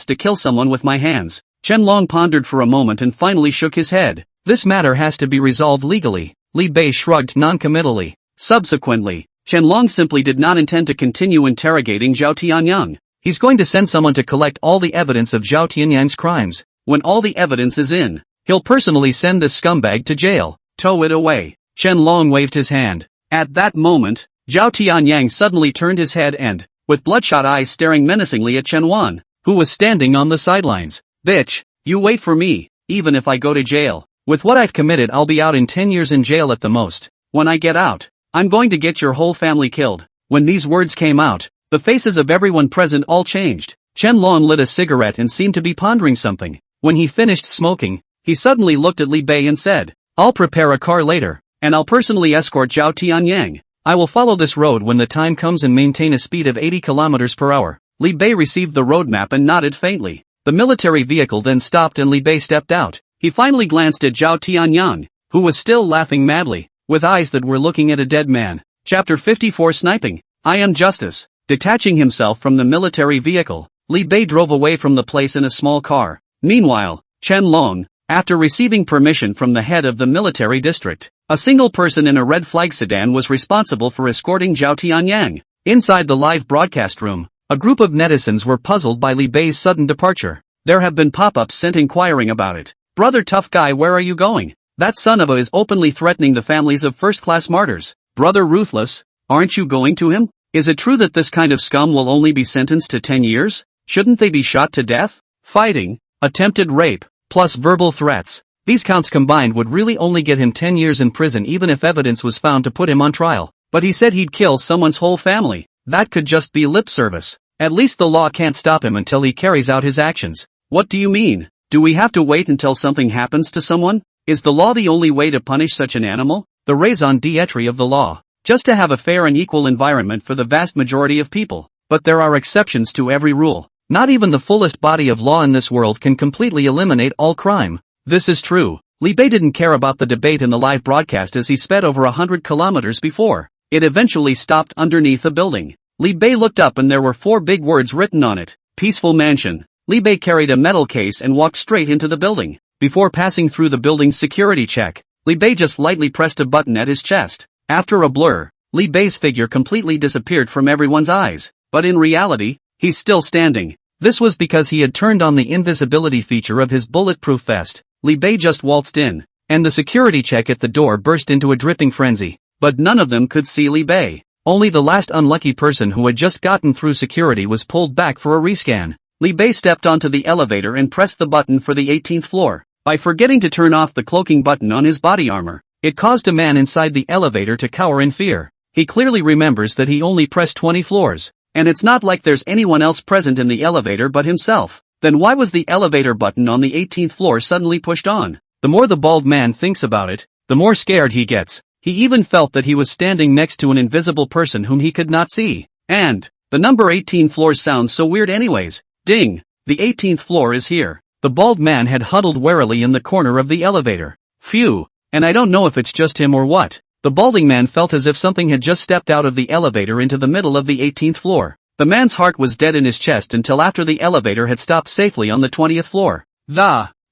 to kill someone with my hands. Chen Long pondered for a moment and finally shook his head. This matter has to be resolved legally. Li Bei shrugged non-committally. Subsequently, Chen Long simply did not intend to continue interrogating Zhao Tianyang. He's going to send someone to collect all the evidence of Zhao Tianyang's crimes. When all the evidence is in, he'll personally send this scumbag to jail. Tow it away. Chen Long waved his hand. At that moment, Zhao Tianyang suddenly turned his head and, with bloodshot eyes staring menacingly at Chen Wan, who was standing on the sidelines. Bitch, you wait for me, even if I go to jail. With what I've committed I'll be out in 10 years in jail at the most. When I get out, I'm going to get your whole family killed. When these words came out, the faces of everyone present all changed. Chen Long lit a cigarette and seemed to be pondering something. When he finished smoking, he suddenly looked at Li Bei and said, I'll prepare a car later, and I'll personally escort Zhao Tianyang. I will follow this road when the time comes and maintain a speed of 80 kilometers per hour. Li Bei received the roadmap and nodded faintly. The military vehicle then stopped and Li Bei stepped out. He finally glanced at Zhao Tianyang, who was still laughing madly. with eyes that were looking at a dead man. Chapter 54 Sniping. I am Justice. Detaching himself from the military vehicle, Li Bei drove away from the place in a small car. Meanwhile, Chen Long, after receiving permission from the head of the military district, a single person in a red flag sedan was responsible for escorting Zhao Tianyang. Inside the live broadcast room, a group of netizens were puzzled by Li Bei's sudden departure. There have been pop-ups sent inquiring about it. Brother tough guy, where are you going? That son of a is openly threatening the families of first-class martyrs. Brother ruthless, aren't you going to him? Is it true that this kind of scum will only be sentenced to 10 years? Shouldn't they be shot to death? Fighting, attempted rape, plus verbal threats. These counts combined would really only get him 10 years in prison even if evidence was found to put him on trial. But he said he'd kill someone's whole family. That could just be lip service. At least the law can't stop him until he carries out his actions. What do you mean? Do we have to wait until something happens to someone? Is the law the only way to punish such an animal? The raison d'etre of the law. Just to have a fair and equal environment for the vast majority of people. But there are exceptions to every rule. Not even the fullest body of law in this world can completely eliminate all crime. This is true. Li Bei didn't care about the debate in the live broadcast as he sped over 100 kilometers before. It eventually stopped underneath a building. Li Bei looked up and there were 4 big words written on it. Peaceful Mansion. Li Bei carried a metal case and walked straight into the building. Before passing through the building's security check, Li Bei just lightly pressed a button at his chest. After a blur, Li Bei's figure completely disappeared from everyone's eyes. But in reality, he's still standing. This was because he had turned on the invisibility feature of his bulletproof vest. Li Bei just waltzed in, and the security check at the door burst into a dripping frenzy. But none of them could see Li Bei. Only the last unlucky person who had just gotten through security was pulled back for a rescan. Li Bei stepped onto the elevator and pressed the button for the 18th floor. By forgetting to turn off the cloaking button on his body armor, it caused a man inside the elevator to cower in fear. He clearly remembers that he only pressed 20 floors. And it's not like there's anyone else present in the elevator but himself. Then why was the elevator button on the 18th floor suddenly pushed on? The more the bald man thinks about it, the more scared he gets. He even felt that he was standing next to an invisible person whom he could not see. And the number 18 floors sounds so weird anyways. Ding! The 18th floor is here. The bald man had huddled warily in the corner of the elevator. Phew! And I don't know if it's just him or what. The balding man felt as if something had just stepped out of the elevator into the middle of the 18th floor. The man's heart was dead in his chest until after the elevator had stopped safely on the 20th floor.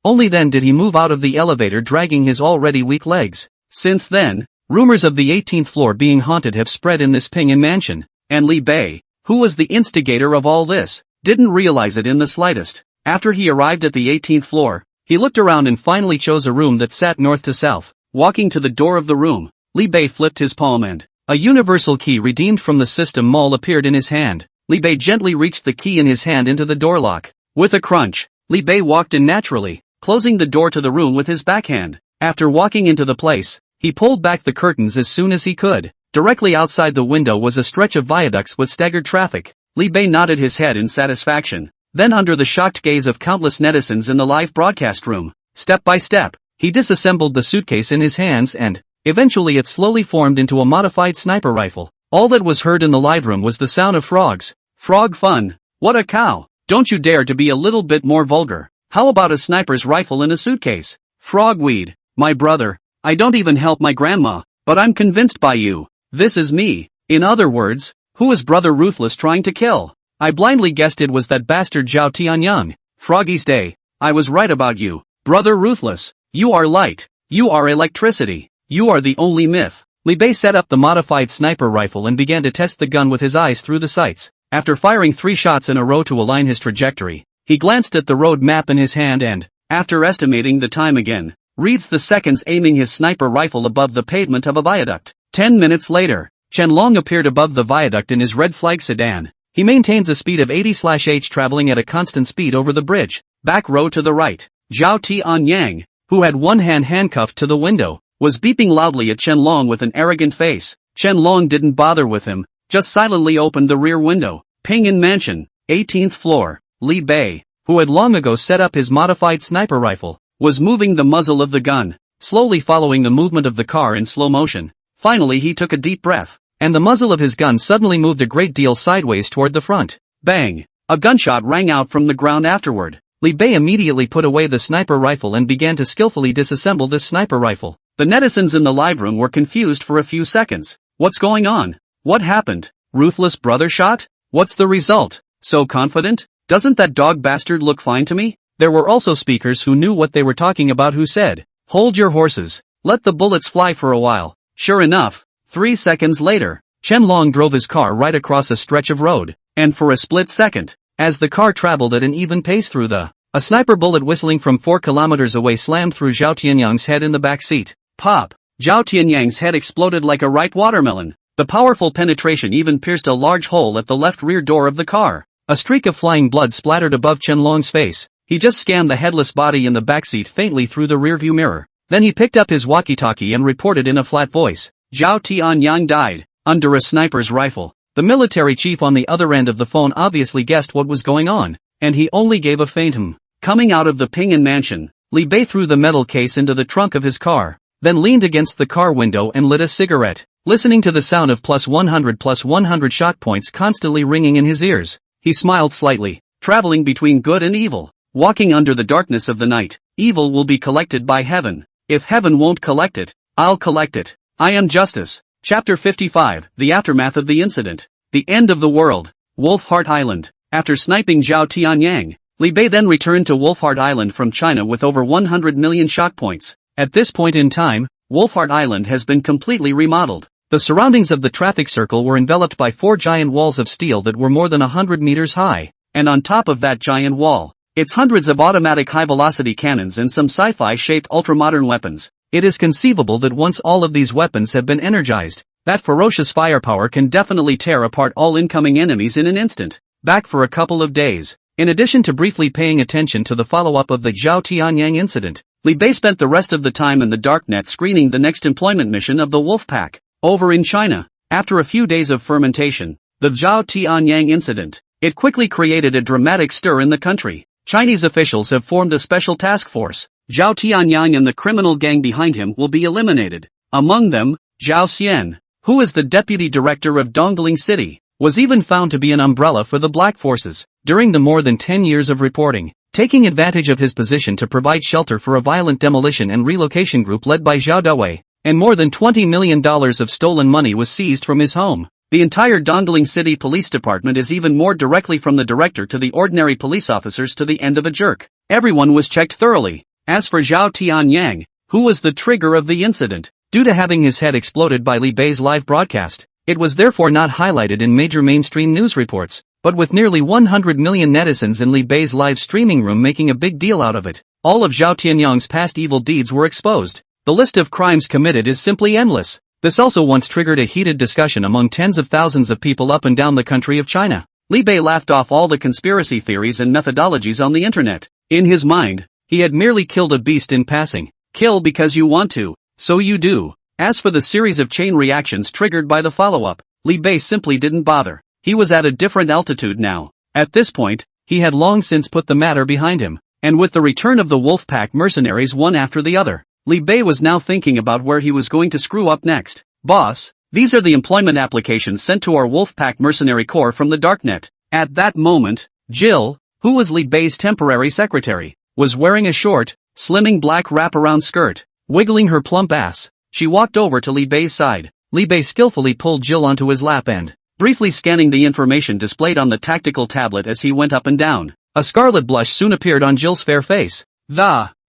Only then did he move out of the elevator dragging his already weak legs. Since then, rumors of the 18th floor being haunted have spread in this Ping'an mansion. And Li Bei, who was the instigator of all this, didn't realize it in the slightest. After he arrived at the 18th floor, he looked around and finally chose a room that sat north to south. Walking to the door of the room, Li Bei flipped his palm and a universal key redeemed from the system mall appeared in his hand. Li Bei gently reached the key in his hand into the door lock. With a crunch, Li Bei walked in naturally, closing the door to the room with his backhand. After walking into the place, he pulled back the curtains as soon as he could. Directly outside the window was a stretch of viaducts with staggered traffic. Li Bei nodded his head in satisfaction. Then under the shocked gaze of countless netizens in the live broadcast room, step by step, he disassembled the suitcase in his hands and, eventually it slowly formed into a modified sniper rifle. All that was heard in the live room was the sound of frogs. Frog fun. What a cow. Don't you dare to be a little bit more vulgar. How about a sniper's rifle in a suitcase? Frogweed. My brother. I don't even help my grandma, but I'm convinced by you. This is me. In other words, who is Brother Ruthless trying to kill? I blindly guessed it was that bastard Zhao Tianyang. Froggy's day. I was right about you. Brother Ruthless. You are light. You are electricity. You are the only myth. Li Bei set up the modified sniper rifle and began to test the gun with his eyes through the sights. After firing 3 shots in a row to align his trajectory, he glanced at the road map in his hand and, after estimating the time again, reads the seconds aiming his sniper rifle above the pavement of a viaduct. 10 minutes later, Chen Long appeared above the viaduct in his red flag sedan. He maintains a speed of 80/h traveling at a constant speed over the bridge. Back row to the right, Zhao Tianyang, who had one hand handcuffed to the window, was beeping loudly at Chen Long with an arrogant face. Chen Long didn't bother with him, just silently opened the rear window. Ping'an Mansion, 18th floor. Li Bei, who had long ago set up his modified sniper rifle, was moving the muzzle of the gun, slowly following the movement of the car in slow motion. Finally he took a deep breath, and the muzzle of his gun suddenly moved a great deal sideways toward the front. Bang! A gunshot rang out from the ground afterward. Li Bei immediately put away the sniper rifle and began to skillfully disassemble this sniper rifle. The netizens in the live room were confused for a few seconds. What's going on? What happened? Ruthless brother shot? What's the result? So confident? Doesn't that dog bastard look fine to me? There were also speakers who knew what they were talking about who said, hold your horses. Let the bullets fly for a while. Sure enough, 3 seconds later, Chen Long drove his car right across a stretch of road, and for a split second, as the car traveled at an even pace through a sniper bullet whistling from 4 kilometers away slammed through Zhao Tianyang's head in the back seat. Pop! Zhao Tianyang's head exploded like a ripe watermelon. The powerful penetration even pierced a large hole at the left rear door of the car. A streak of flying blood splattered above Chen Long's face. He just scanned the headless body in the backseat faintly through the rearview mirror. Then he picked up his walkie-talkie and reported in a flat voice. Zhao Tianyang died, under a sniper's rifle. The military chief on the other end of the phone obviously guessed what was going on, and he only gave a faint hum. Coming out of the Ping'an mansion, Li Bei threw the metal case into the trunk of his car, then leaned against the car window and lit a cigarette, listening to the sound of +100 shot points constantly ringing in his ears. He smiled slightly, traveling between good and evil. Walking under the darkness of the night, evil will be collected by heaven. If heaven won't collect it, I'll collect it. I am justice. Chapter 55, The Aftermath of the Incident. The End of the World. Wolf Heart Island. After sniping Zhao Tianyang, Li Bei then returned to Wolf Heart Island from China with over 100 million shot points. At this point in time, Wolf Heart Island has been completely remodeled. The surroundings of the traffic circle were enveloped by 4 giant walls of steel that were more than 100 meters high, and on top of that giant wall, it's hundreds of automatic high-velocity cannons and some sci-fi-shaped ultra-modern weapons. It is conceivable that once all of these weapons have been energized, that ferocious firepower can definitely tear apart all incoming enemies in an instant. Back for a couple of days. In addition to briefly paying attention to the follow-up of the Zhao Tianyang incident, Li Bei spent the rest of the time in the darknet screening the next employment mission of the Wolf Pack. Over in China, after a few days of fermentation, the Zhao Tianyang incident, it quickly created a dramatic stir in the country. Chinese officials have formed a special task force. Zhao Tianyang and the criminal gang behind him will be eliminated. Among them, Zhao Xian, who is the deputy director of Dongling City, was even found to be an umbrella for the black forces. During the more than 10 years of reporting, taking advantage of his position to provide shelter for a violent demolition and relocation group led by Zhao Dawei, and more than $20 million of stolen money was seized from his home. The entire Dongling City Police Department is even more directly from the director to the ordinary police officers to the end of a jerk. Everyone was checked thoroughly. As for Zhao Tianyang, who was the trigger of the incident, due to having his head exploded by Li Bei's live broadcast, it was therefore not highlighted in major mainstream news reports, but with nearly 100 million netizens in Li Bei's live streaming room making a big deal out of it, all of Zhao Tianyang's past evil deeds were exposed. The list of crimes committed is simply endless. This also once triggered a heated discussion among tens of thousands of people up and down the country of China. Li Bei laughed off all the conspiracy theories and methodologies on the internet. In his mind, he had merely killed a beast in passing. Kill because you want to, so you do. As for the series of chain reactions triggered by the follow-up, Li Bei simply didn't bother. He was at a different altitude now. At this point, he had long since put the matter behind him, and with the return of the wolf pack mercenaries one after the other, Li Bei was now thinking about where he was going to screw up next. Boss, these are the employment applications sent to our Wolfpack mercenary corps from the darknet. At that moment, Jill, who was Li Bei's temporary secretary, was wearing a short, slimming black wraparound skirt. Wiggling her plump ass, she walked over to Li Bei's side. Li Bei skillfully pulled Jill onto his lap and, briefly scanning the information displayed on the tactical tablet as he went up and down, a scarlet blush soon appeared on Jill's fair face.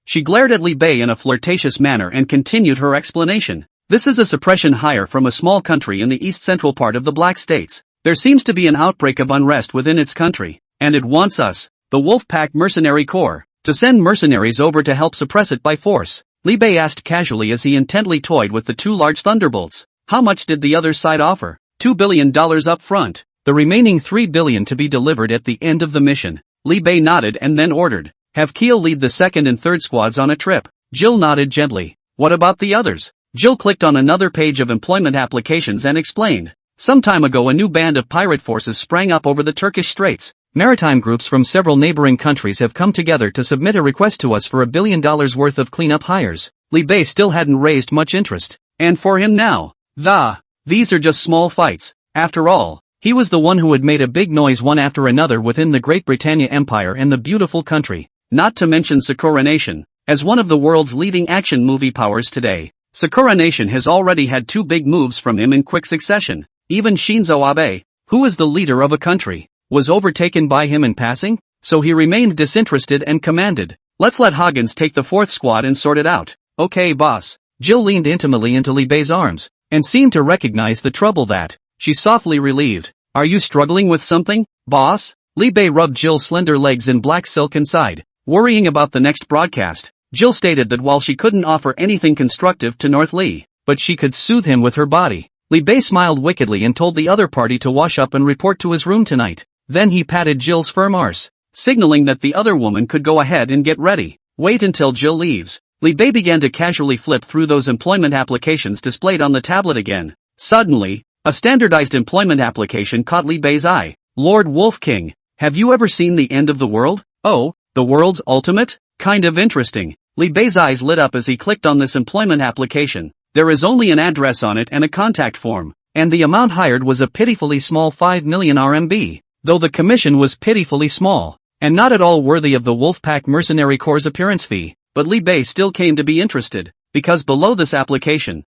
She glared at Li Bei in a flirtatious manner and continued her explanation. This is a suppression hire from a small country in the east-central part of the Black States. There seems to be an outbreak of unrest within its country, and it wants us, the Wolfpack Mercenary Corps, to send mercenaries over to help suppress it by force. Li Bei asked casually as he intently toyed with the 2 large thunderbolts. How much did the other side offer? $2 billion up front. The remaining $3 billion to be delivered at the end of the mission. Li Bei nodded and then ordered, have Keel lead the 2nd and 3rd squads on a trip. Jill nodded gently. What about the others? Jill clicked on another page of employment applications and explained. Some time ago a new band of pirate forces sprang up over the Turkish Straits. Maritime groups from several neighboring countries have come together to submit a request to us for $1 billion worth of cleanup hires. Li Bei still hadn't raised much interest. And for him now, these are just small fights. After all, he was the one who had made a big noise one after another within the Great Britannia Empire and the beautiful country. Not to mention Sakura Nation. As one of the world's leading action movie powers today, Sakura Nation has already had 2 big moves from him in quick succession. Even Shinzo Abe, who is the leader of a country, was overtaken by him in passing, so he remained disinterested and commanded, "Let's let Huggins take the 4th squad and sort it out." "Okay, boss." Jill leaned intimately into Li Bei's arms, and seemed to recognize the trouble that she softly relieved. "Are you struggling with something, boss?" Li Bei rubbed Jill's slender legs in black silk and sighed, worrying about the next broadcast. Jill stated that while she couldn't offer anything constructive to North Lee, but she could soothe him with her body. Li Bei smiled wickedly and told the other party to wash up and report to his room tonight. Then he patted Jill's firm arse, signaling that the other woman could go ahead and get ready. "Wait until Jill leaves." Li Bei began to casually flip through those employment applications displayed on the tablet again. Suddenly, a standardized employment application caught Li Bei's eye. "Lord Wolf King, have you ever seen The End of the World? Oh, the world's ultimate? Kind of interesting." Li Bei's eyes lit up as he clicked on this employment application. There is only an address on it and a contact form, and the amount hired was a pitifully small 5 million RMB, though the commission was pitifully small, and not at all worthy of the Wolfpack Mercenary Corps' appearance fee. But Li Bei still came to be interested, because below this application,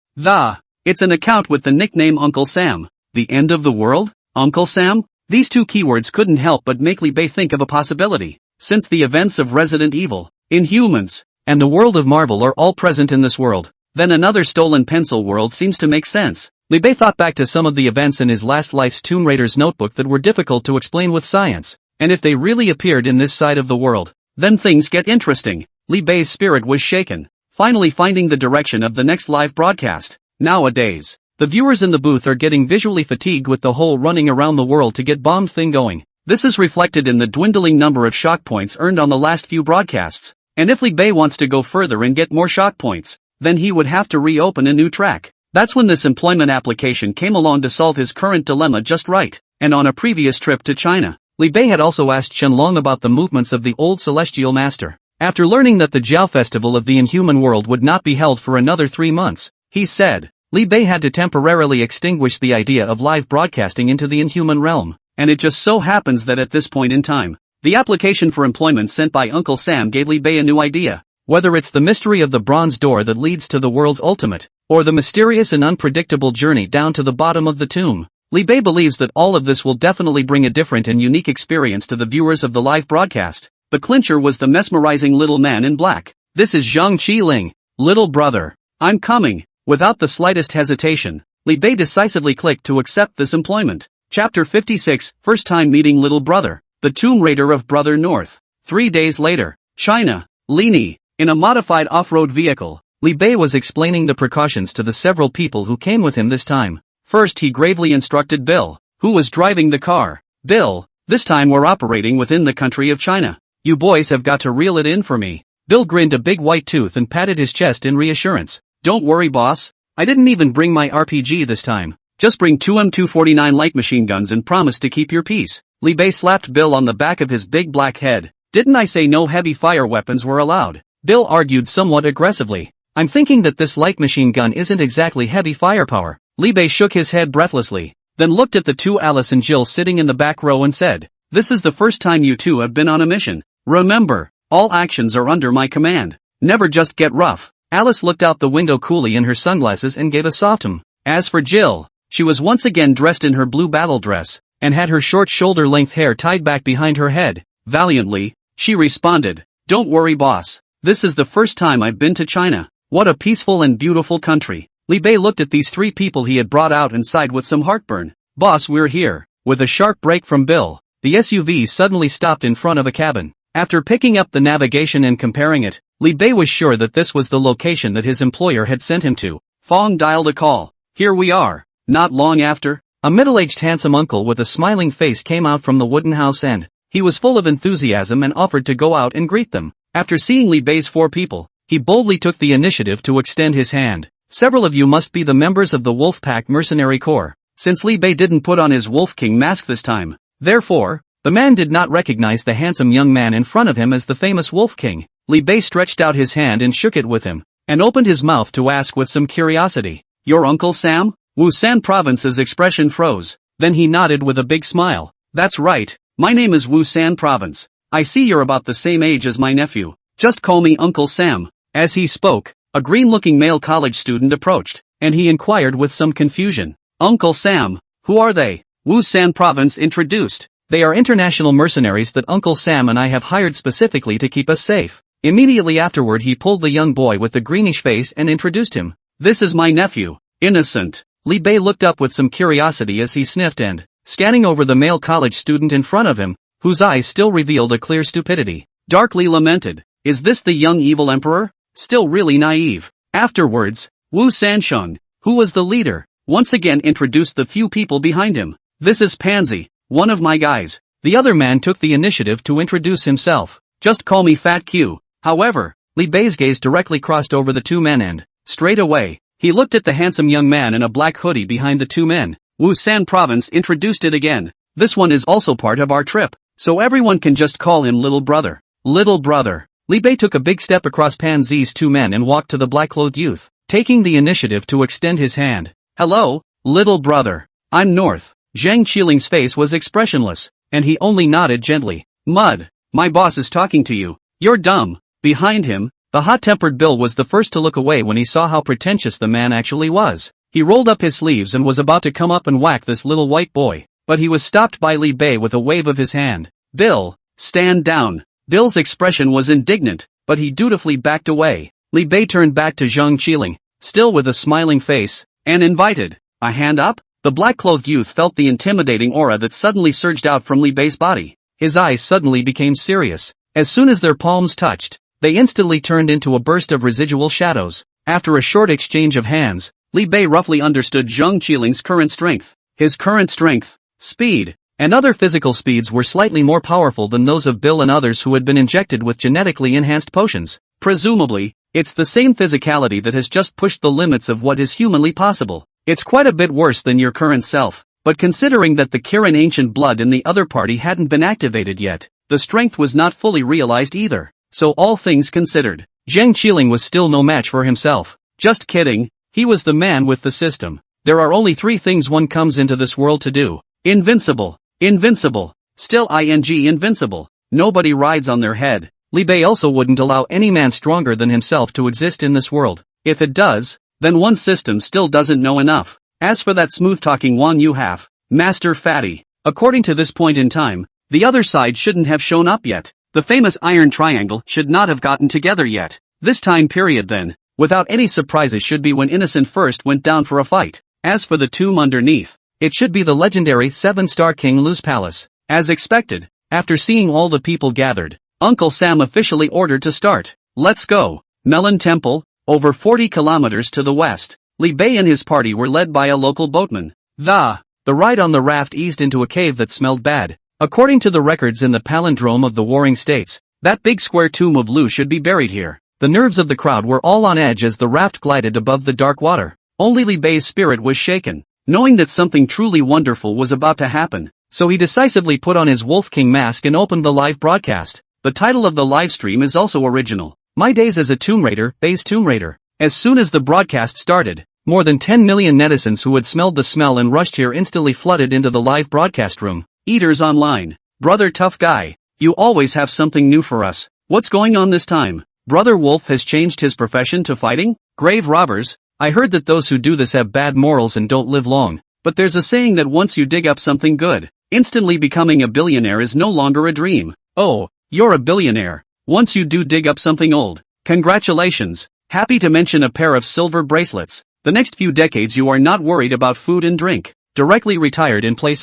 it's an account with the nickname Uncle Sam. The End of the World? Uncle Sam? These 2 keywords couldn't help but make Li Bei think of a possibility. Since the events of Resident Evil, Inhumans, and the world of Marvel are all present in this world, then another stolen pencil world seems to make sense. Li Bei thought back to some of the events in his last life's Tomb Raider's notebook that were difficult to explain with science, and if they really appeared in this side of the world, then things get interesting. Li Bei's spirit was shaken, finally finding the direction of the next live broadcast. Nowadays, the viewers in the booth are getting visually fatigued with the whole running around the world to get bombed thing going. This is reflected in the dwindling number of shock points earned on the last few broadcasts. And if Li Bei wants to go further and get more shock points, then he would have to reopen a new track. That's when this employment application came along to solve his current dilemma just right. And on a previous trip to China, Li Bei had also asked Shenlong about the movements of the old celestial master. After learning that the Jiao festival of the Inhuman world would not be held for another 3 months, he said, Li Bei had to temporarily extinguish the idea of live broadcasting into the Inhuman realm, and it just so happens that at this point in time, the application for employment sent by Uncle Sam gave Li Bei a new idea. Whether it's the mystery of the bronze door that leads to the world's ultimate, or the mysterious and unpredictable journey down to the bottom of the tomb, Li Bei believes that all of this will definitely bring a different and unique experience to the viewers of the live broadcast. The clincher was the mesmerizing little man in black. "This is Zhang Qiling, little brother. I'm coming." Without the slightest hesitation, Li Bei decisively clicked to accept this employment. Chapter 56, First Time Meeting Little Brother, the Tomb Raider of Brother North. 3 days later, China, Lini. In a modified off-road vehicle, Li Bei was explaining the precautions to the several people who came with him this time. First he gravely instructed Bill, who was driving the car. "Bill, this time we're operating within the country of China. You boys have got to reel it in for me." Bill grinned a big white tooth and patted his chest in reassurance. "Don't worry, boss. I didn't even bring my RPG this time. Just bring 2 M249 light machine guns and promise to keep your peace." Li Bei slapped Bill on the back of his big black head. "Didn't I say no heavy fire weapons were allowed?" Bill argued somewhat aggressively. "I'm thinking that this light machine gun isn't exactly heavy firepower." Li Bei shook his head breathlessly, then looked at the 2 Alice and Jill sitting in the back row and said, "This is the first time you 2 have been on a mission. Remember, all actions are under my command. Never just get rough." Alice looked out the window coolly in her sunglasses and gave a soft As for Jill, she was once again dressed in her blue battle dress, and had her short shoulder-length hair tied back behind her head. Valiantly, she responded, "Don't worry, boss. This is the first time I've been to China. What a peaceful and beautiful country." Li Bei looked at these 3 people he had brought out and sighed with some heartburn. "Boss, we're here." With a sharp break from Bill, the SUV suddenly stopped in front of a cabin. After picking up the navigation and comparing it, Li Bei was sure that this was the location that his employer had sent him to. Fong dialed a call. "Here we are." Not long after, a middle-aged handsome uncle with a smiling face came out from the wooden house and he was full of enthusiasm and offered to go out and greet them. After seeing Li Bei's 4 people, he boldly took the initiative to extend his hand. "Several of you must be the members of the Wolfpack Mercenary Corps." Since Li Bei didn't put on his Wolf King mask this time, therefore, the man did not recognize the handsome young man in front of him as the famous Wolf King. Li Bei stretched out his hand and shook it with him, and opened his mouth to ask with some curiosity, "Your Uncle Sam?" Wusan Province's expression froze, then he nodded with a big smile. "That's right, my name is Wusan Province. I see you're about the same age as my nephew. Just call me Uncle Sam." As he spoke, a green-looking male college student approached, and he inquired with some confusion. Uncle Sam, who are they? Wusan Province introduced. They are international mercenaries that Uncle Sam and I have hired specifically to keep us safe. Immediately afterward he pulled the young boy with the greenish face and introduced him. This is my nephew, Innocent. Li Bei looked up with some curiosity as he sniffed and, scanning over the male college student in front of him, whose eyes still revealed a clear stupidity, darkly lamented. Is this the young evil emperor? Still really naive. Afterwards, Wu Sansheng, who was the leader, once again introduced the few people behind him. This is Pansy, one of my guys. The other man took the initiative to introduce himself. Just call me Fat Q. However, Li Bei's gaze directly crossed over the two men and, straight away, he looked at the handsome young man in a black hoodie behind the two men. Wusan Province introduced it again. This one is also part of our trip, so everyone can just call him Little Brother. Little Brother. Li Bei took a big step across Pansy's two men and walked to the black-clothed youth, taking the initiative to extend his hand. Hello, Little Brother. I'm North. Zhang Qiling's face was expressionless, and he only nodded gently. Mud, my boss is talking to you. You're dumb. Behind him, the hot-tempered Bill was the first to look away when he saw how pretentious the man actually was. He rolled up his sleeves and was about to come up and whack this little white boy, but he was stopped by Li Bei with a wave of his hand. Bill, stand down. Bill's expression was indignant, but he dutifully backed away. Li Bei turned back to Zhang Qiling, still with a smiling face, and invited, a hand up? The black-clothed youth felt the intimidating aura that suddenly surged out from Li Bei's body. His eyes suddenly became serious. As soon as their palms touched, they instantly turned into a burst of residual shadows. After a short exchange of hands, Li Bei roughly understood Zhang Qiling's current strength. His current strength, speed, and other physical speeds were slightly more powerful than those of Bill and others who had been injected with genetically enhanced potions. Presumably, it's the same physicality that has just pushed the limits of what is humanly possible. It's quite a bit worse than your current self, but considering that the Kirin ancient blood in the other party hadn't been activated yet, the strength was not fully realized either. So all things considered, Zhang Qiling was still no match for himself. Just kidding, he was the man with the system. There are only 3 things one comes into this world to do. Invincible, invincible, still invincible. Nobody rides on their head. Li Bei also wouldn't allow any man stronger than himself to exist in this world. If it does, then one's system still doesn't know enough. As for that smooth-talking Wan Yu half, Master Fatty, according to this point in time, the other side shouldn't have shown up yet. The famous Iron Triangle should not have gotten together yet. This time period then, without any surprises, should be when Innocent first went down for a fight. As for the tomb underneath, it should be the legendary 7-star King Lu's palace. As expected, after seeing all the people gathered, Uncle Sam officially ordered to start. Let's go. Melon Temple, over 40 kilometers to the west. Li Bei and his party were led by a local boatman. The ride on the raft eased into a cave that smelled bad. According to the records in the palindrome of the Warring States, that big square tomb of Lu should be buried here. The nerves of the crowd were all on edge as the raft glided above the dark water. Only Li Bei's spirit was shaken, knowing that something truly wonderful was about to happen, so he decisively put on his Wolf King mask and opened the live broadcast. The title of the live stream is also original. My Days as a Tomb Raider, Bei's Tomb Raider. As soon as the broadcast started, more than 10 million netizens who had smelled the smell and rushed here instantly flooded into the live broadcast room. Eaters online. Brother Tough Guy, you always have something new for us. What's going on this time? Brother Wolf has changed his profession to fighting? Grave robbers? I heard that those who do this have bad morals and don't live long. But there's a saying that once you dig up something good, instantly becoming a billionaire is no longer a dream. Oh, you're a billionaire. Once you do dig up something old. Congratulations. Happy to mention a pair of silver bracelets. The next few decades you are not worried about food and drink. Directly retired in place.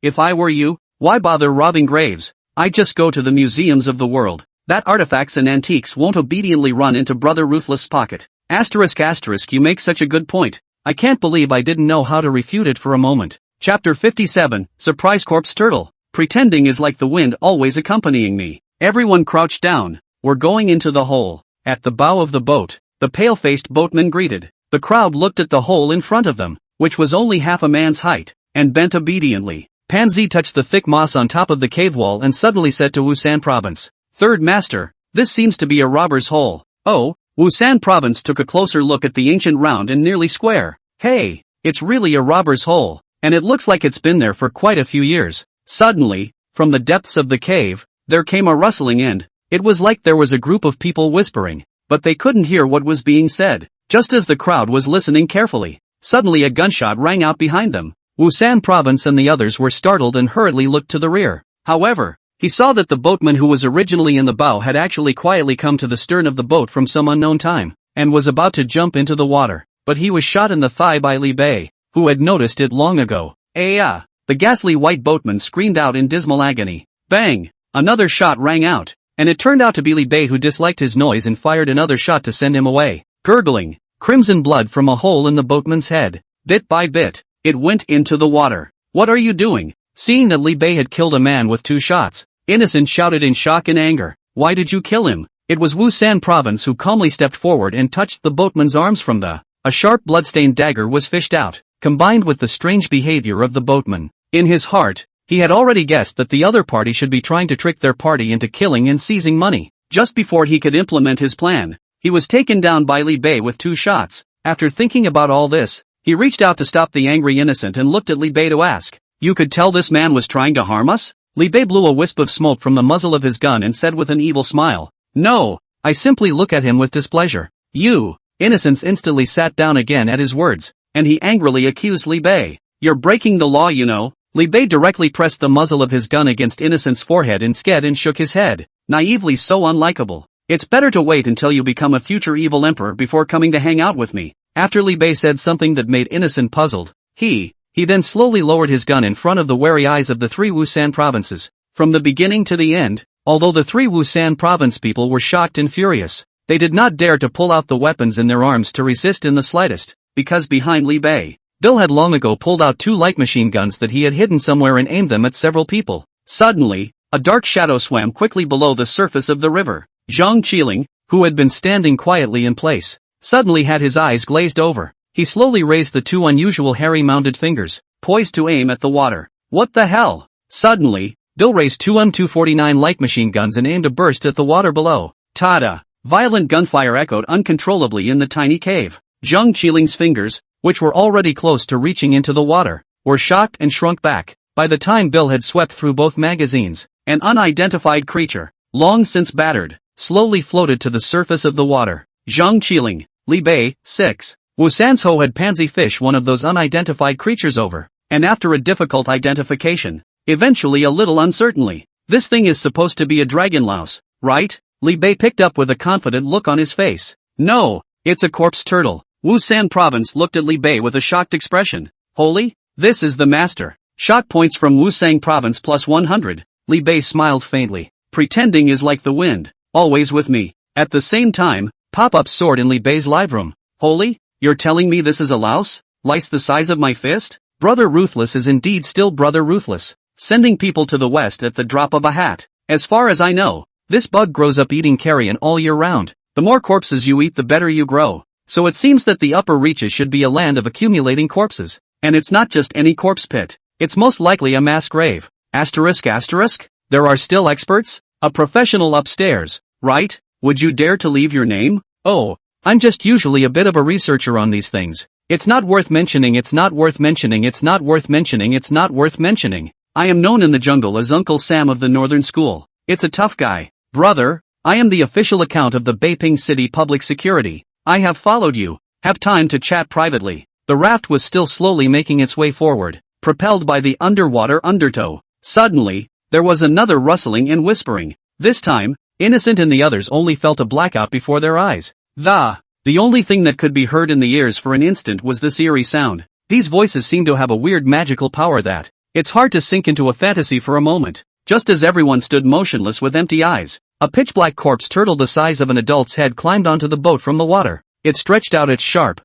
If I were you, why bother robbing graves? I'd just go to the museums of the world. That artifacts and antiques won't obediently run into Brother Ruthless' pocket. ***, you make such a good point. I can't believe I didn't know how to refute it for a moment. Chapter 57, Surprise Corpse Turtle. Pretending is like the wind always accompanying me. Everyone crouched down. We're going into the hole. At the bow of the boat, the pale-faced boatman greeted. The crowd looked at the hole in front of them, which was only half a man's height, and bent obediently. Pansy touched the thick moss on top of the cave wall and suddenly said to Wusan Province, "Third Master, this seems to be a robber's hole." Oh, Wusan Province took a closer look at the ancient round and nearly square. Hey, it's really a robber's hole, and it looks like it's been there for quite a few years. Suddenly, from the depths of the cave, there came a rustling and, it was like there was a group of people whispering. but they couldn't hear what was being said. Just as the crowd was listening carefully, suddenly a gunshot rang out behind them. Wusan Province and the others were startled and hurriedly looked to the rear. However, he saw that the boatman who was originally in the bow had actually quietly come to the stern of the boat from some unknown time, and was about to jump into the water, but he was shot in the thigh by Li Bei, who had noticed it long ago. "Ah!" The ghastly white boatman screamed out in dismal agony. Bang! Another shot rang out, and it turned out to be Li Bei, who disliked his noise and fired another shot to send him away. Gurgling, crimson blood from a hole in the boatman's head. Bit by bit, it went into the water. "What are you doing?" Seeing that Li Bei had killed a man with 2 shots, Innocent shouted in shock and anger. "Why did you kill him?" It was Wusan Province who calmly stepped forward and touched the boatman's arms from the. A sharp bloodstained dagger was fished out, combined with the strange behavior of the boatman. In his heart, he had already guessed that the other party should be trying to trick their party into killing and seizing money. Just before he could implement his plan, he was taken down by Li Bei with 2 shots. After thinking about all this, he reached out to stop the angry Innocent and looked at Li Bei to ask, "You could tell this man was trying to harm us?" Li Bei blew a wisp of smoke from the muzzle of his gun and said with an evil smile, "No, I simply look at him with displeasure." "You!" Innocence instantly sat down again at his words, and he angrily accused Li Bei. "You're breaking the law, you know." Li Bei directly pressed the muzzle of his gun against Innocent's forehead instead and shook his head, naively so unlikable. "It's better to wait until you become a future evil emperor before coming to hang out with me." After Li Bei said something that made Innocent puzzled, he then slowly lowered his gun in front of the wary eyes of the 3 Wusan provinces. From the beginning to the end, although the 3 Wusan province people were shocked and furious, they did not dare to pull out the weapons in their arms to resist in the slightest, because behind Li Bei, Bill had long ago pulled out 2 light machine guns that he had hidden somewhere and aimed them at several people. Suddenly, a dark shadow swam quickly below the surface of the river. Zhang Qiling, who had been standing quietly in place, suddenly had his eyes glazed over. He slowly raised the 2 unusual hairy mounded fingers, poised to aim at the water. "What the hell?" Suddenly, Bill raised 2 M249 light machine guns and aimed a burst at the water below. Tada! Violent gunfire echoed uncontrollably in the tiny cave. Zhang Qiling's fingers, which were already close to reaching into the water, were shocked and shrunk back. By the time Bill had swept through both magazines, an unidentified creature, long since battered, slowly floated to the surface of the water. Zhang Qiling, Li Bei, 6. Wusan's had pansy fish one of those unidentified creatures over, and after a difficult identification, eventually a little uncertainly, "This thing is supposed to be a dragon louse, right?" Li Bei picked up with a confident look on his face. "No, it's a corpse turtle." Wusan Province looked at Li Bei with a shocked expression. "Holy, this is the master." Shock points from Wusang Province plus 100. Li Bei smiled faintly. "Pretending is like the wind, always with me." At the same time, pop-up soared in Li Bei's live room. "Holy? You're telling me this is a louse? Lice the size of my fist? Brother Ruthless is indeed still Brother Ruthless, sending people to the west at the drop of a hat. As far as I know, this bug grows up eating carrion all year round. The more corpses you eat, the better you grow. So it seems that the upper reaches should be a land of accumulating corpses. And it's not just any corpse pit. It's most likely a mass grave. Asterisk asterisk? There are still experts? A professional upstairs, right? Would you dare to leave your name? Oh, I'm just usually a bit of a researcher on these things. It's not worth mentioning, it's not worth mentioning, it's not worth mentioning, it's not worth mentioning. I am known in the jungle as Uncle Sam of the Northern School. It's a tough guy. Brother, I am the official account of the Beiping City Public Security. I have followed you. Have time to chat privately. The raft was still slowly making its way forward, propelled by the underwater undertow. Suddenly, there was another rustling and whispering. This time, Innocent and the others only felt a blackout before their eyes. The only thing that could be heard in the ears for an instant was this eerie sound. These voices seem to have a weird magical power that it's hard to sink into a fantasy for a moment. Just as everyone stood motionless with empty eyes, a pitch-black corpse turtle the size of an adult's head climbed onto the boat from the water. It stretched out its sharp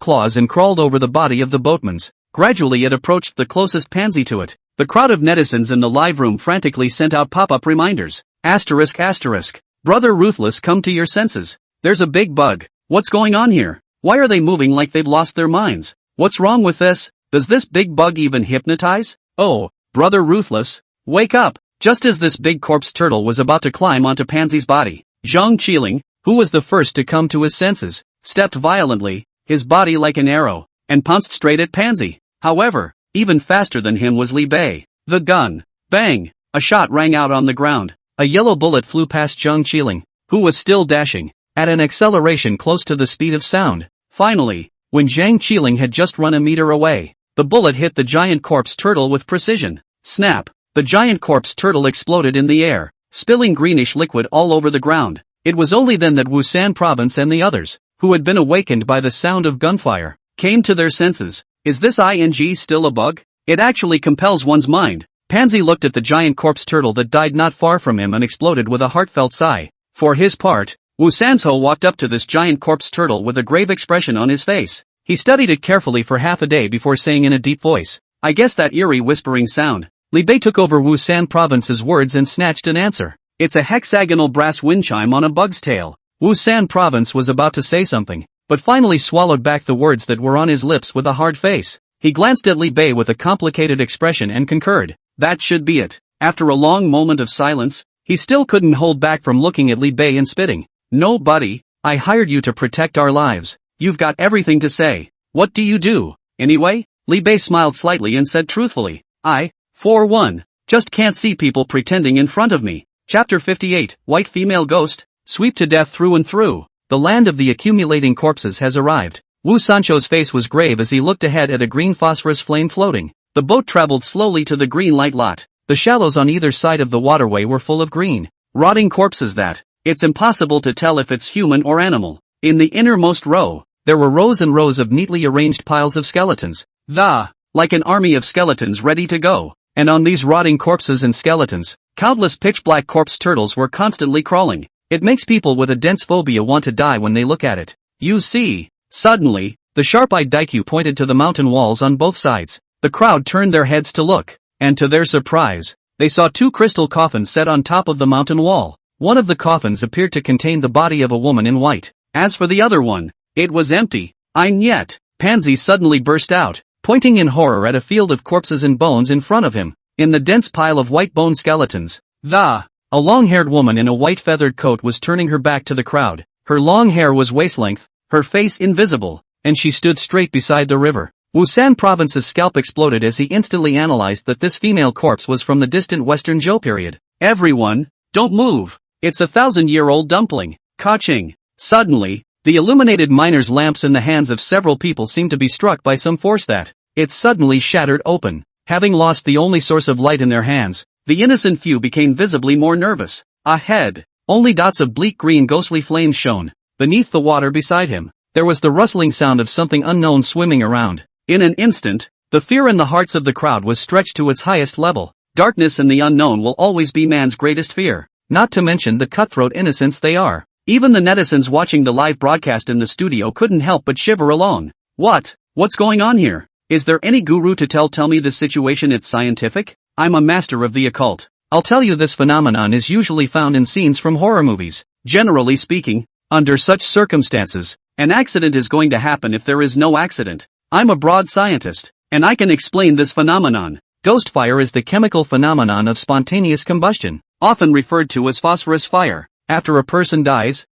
claws and crawled over the body of the boatman's. Gradually it approached the closest pansy to it. The crowd of netizens in the live room frantically sent out pop-up reminders. Asterisk asterisk. Brother Ruthless, come to your senses. There's a big bug. What's going on here? Why are they moving like they've lost their minds? What's wrong with this? Does this big bug even hypnotize? Oh, Brother Ruthless, wake up! Just as this big corpse turtle was about to climb onto Pansy's body, Zhang Qiling, who was the first to come to his senses, stepped violently, his body like an arrow, and pounced straight at Pansy. However, even faster than him was Li Bei. The gun. Bang! A shot rang out on the ground. A yellow bullet flew past Zhang Qiling, who was still dashing. at an acceleration close to the speed of sound. Finally, when Zhang Qiling had just run a meter away, the bullet hit the giant corpse turtle with precision. Snap! The giant corpse turtle exploded in the air, spilling greenish liquid all over the ground. It was only then that Wusan province and the others, who had been awakened by the sound of gunfire, came to their senses. Is this ing still a bug? It actually compels one's mind. Pansy looked at the giant corpse turtle that died not far from him and exploded with a heartfelt sigh. For his part, Wu Sanzhou walked up to this giant corpse turtle with a grave expression on his face. He studied it carefully for half a day before saying in a deep voice, I guess that eerie whispering sound. Li Bei took over Wusan province's words and snatched an answer. It's a hexagonal brass wind chime on a bug's tail. Wusan province was about to say something, but finally swallowed back the words that were on his lips with a hard face. He glanced at Li Bei with a complicated expression and concurred. That should be it. After a long moment of silence, he still couldn't hold back from looking at Li Bei and spitting. No, buddy, I hired you to protect our lives. You've got everything to say. What do you do, anyway? Li Bei smiled slightly and said truthfully, I, for one, just can't see people pretending in front of me. Chapter 58, White Female Ghost, Sweep to Death Through and Through. The land of the accumulating corpses has arrived. Wu Sancho's face was grave as he looked ahead at a green phosphorus flame floating. The boat traveled slowly to the green light lot. The shallows on either side of the waterway were full of green, rotting corpses that, it's impossible to tell if it's human or animal. In the innermost row, there were rows and rows of neatly arranged piles of skeletons. Like an army of skeletons ready to go. And on these rotting corpses and skeletons, countless pitch-black corpse turtles were constantly crawling. It makes people with a dense phobia want to die when they look at it. You see. Suddenly, the sharp-eyed Daikyu pointed to the mountain walls on both sides. The crowd turned their heads to look, and to their surprise, they saw two crystal coffins set on top of the mountain wall. One of the coffins appeared to contain the body of a woman in white. As for the other one, it was empty. Yet, Pansy suddenly burst out, pointing in horror at a field of corpses and bones in front of him. In the dense pile of white bone skeletons, a long-haired woman in a white feathered coat was turning her back to the crowd. Her long hair was waist-length, her face invisible, and she stood straight beside the river. Wusan province's scalp exploded as he instantly analyzed that this female corpse was from the distant Western Zhou period. Everyone, don't move. It's a 1,000-year-old dumpling. Ka-ching. Suddenly, the illuminated miner's lamps in the hands of several people seemed to be struck by some force that, it suddenly shattered open. Having lost the only source of light in their hands, the innocent few became visibly more nervous. Ahead, only dots of bleak green ghostly flames shone. Beneath the water beside him, there was the rustling sound of something unknown swimming around. In an instant, the fear in the hearts of the crowd was stretched to its highest level. Darkness and the unknown will always be man's greatest fear, not to mention the cutthroat innocents they are. Even the netizens watching the live broadcast in the studio couldn't help but shiver along. What's going on here? Is there any guru to tell me this situation it's scientific? I'm a master of the occult. I'll tell you, this phenomenon is usually found in scenes from horror movies. Generally speaking, under such circumstances, an accident is going to happen if there is no accident. I'm a broad scientist, and I can explain this phenomenon. Ghost fire is the chemical phenomenon of spontaneous combustion, often referred to as phosphorus fire. After a person dies,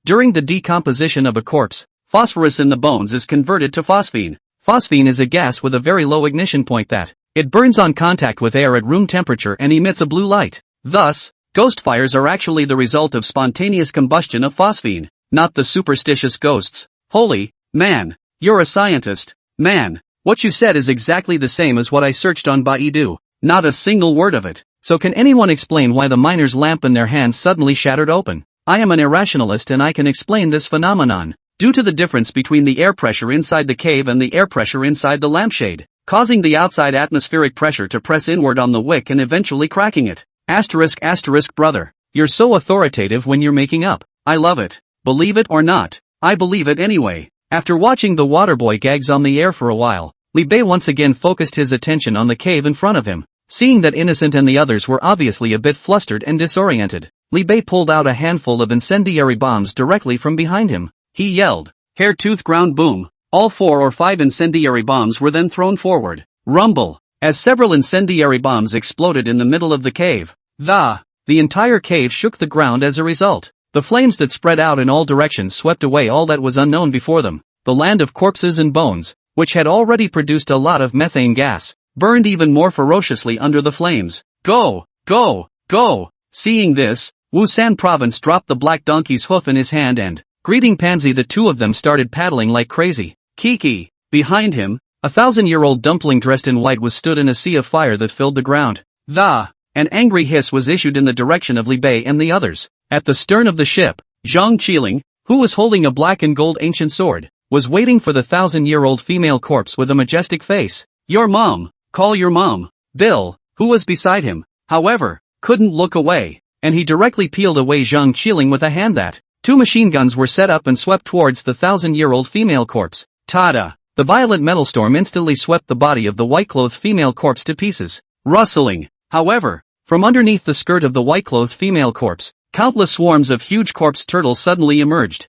during the decomposition of a corpse, phosphorus in the bones is converted to phosphine. Phosphine is a gas with a very low ignition point that, it burns on contact with air at room temperature and emits a blue light. Thus, ghost fires are actually the result of spontaneous combustion of phosphine, not the superstitious ghosts. Holy, man, you're a scientist. Man, what you said is exactly the same as what I searched on Baidu. Not a single word of it. So can anyone explain why the miner's lamp in their hands suddenly shattered open? I am an irrationalist and I can explain this phenomenon. Due to the difference between the air pressure inside the cave and the air pressure inside the lampshade, causing the outside atmospheric pressure to press inward on the wick and eventually cracking it. ***, brother. You're so authoritative when you're making up. I love it. Believe it or not, I believe it anyway. After watching the waterboy gags on the air for a while, Li Bei once again focused his attention on the cave in front of him. Seeing that Innocent and the others were obviously a bit flustered and disoriented, Li Bei pulled out a handful of incendiary bombs directly from behind him. He yelled, "Hair tooth ground boom!" All 4 or 5 incendiary bombs were then thrown forward. Rumble! As several incendiary bombs exploded in the middle of the cave. The entire cave shook the ground as a result. The flames that spread out in all directions swept away all that was unknown before them. The land of corpses and bones, which had already produced a lot of methane gas, burned even more ferociously under the flames. Go! Go! Go! Seeing this, Wusan province dropped the black donkey's hoof in his hand and, greeting Pansy, the two of them started paddling like crazy. Kiki. Behind him, a 1,000-year-old dumpling dressed in white was stood in a sea of fire that filled the ground. An angry hiss was issued in the direction of Li Bei and the others. At the stern of the ship, Zhang Qiling, who was holding a black and gold ancient sword, was waiting for the 1,000-year-old female corpse with a majestic face. Your mom, call your mom. Bill, who was beside him, however, couldn't look away, and he directly peeled away Zhang Qiling with a hand that. 2 machine guns were set up and swept towards the 1,000-year-old female corpse. Tada! The violent metal storm instantly swept the body of the white-clothed female corpse to pieces. Rustling, however, from underneath the skirt of the white-clothed female corpse, countless swarms of huge corpse turtles suddenly emerged.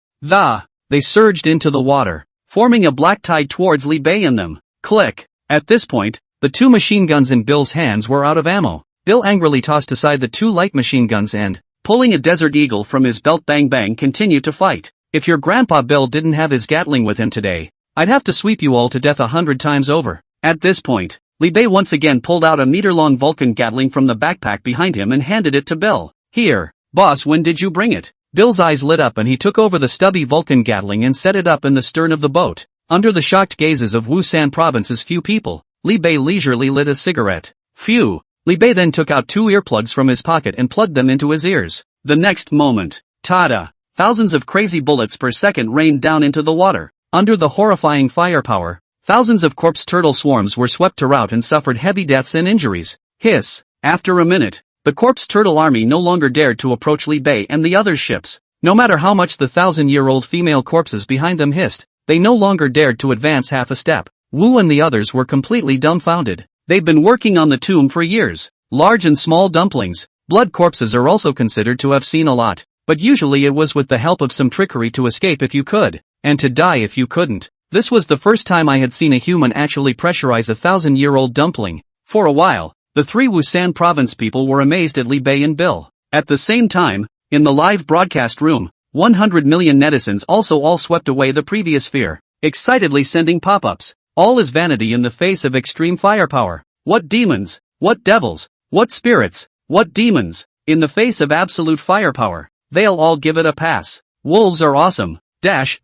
They surged into the water, forming a black tide towards Li Bei and them. Click! At this point, the 2 machine guns in Bill's hands were out of ammo. Bill angrily tossed aside the 2 light machine guns and, pulling a Desert Eagle from his belt, bang bang, continued to fight. If your grandpa Bill didn't have his Gatling with him today, I'd have to sweep you all to death 100 times over. At this point, Li Bei once again pulled out a meter-long Vulcan Gatling from the backpack behind him and handed it to Bill. Here, boss, when did you bring it? Bill's eyes lit up and he took over the stubby Vulcan Gatling and set it up in the stern of the boat. Under the shocked gazes of Wusan province's few people, Li Bei leisurely lit a cigarette. Phew! Li Bei then took out 2 earplugs from his pocket and plugged them into his ears. The next moment, tada! Thousands of crazy bullets per second rained down into the water. Under the horrifying firepower, thousands of corpse turtle swarms were swept to rout and suffered heavy deaths and injuries. Hiss! After a minute, the corpse turtle army no longer dared to approach Li Bei and the other ships. No matter how much the 1,000-year-old female corpses behind them hissed, they no longer dared to advance half a step. Wu and the others were completely dumbfounded. They've been working on the tomb for years. Large and small dumplings, blood corpses are also considered to have seen a lot, but usually it was with the help of some trickery to escape if you could, and to die if you couldn't. This was the first time I had seen a human actually pressurize a 1,000-year-old dumpling. For a while, the 3 Wusan province people were amazed at Li Bei and Bill. At the same time, in the live broadcast room, 100 million netizens also all swept away the previous fear, excitedly sending pop-ups. All is vanity in the face of extreme firepower. What demons? What devils? What spirits? What demons? In the face of absolute firepower, they'll all give it a pass. Wolves are awesome.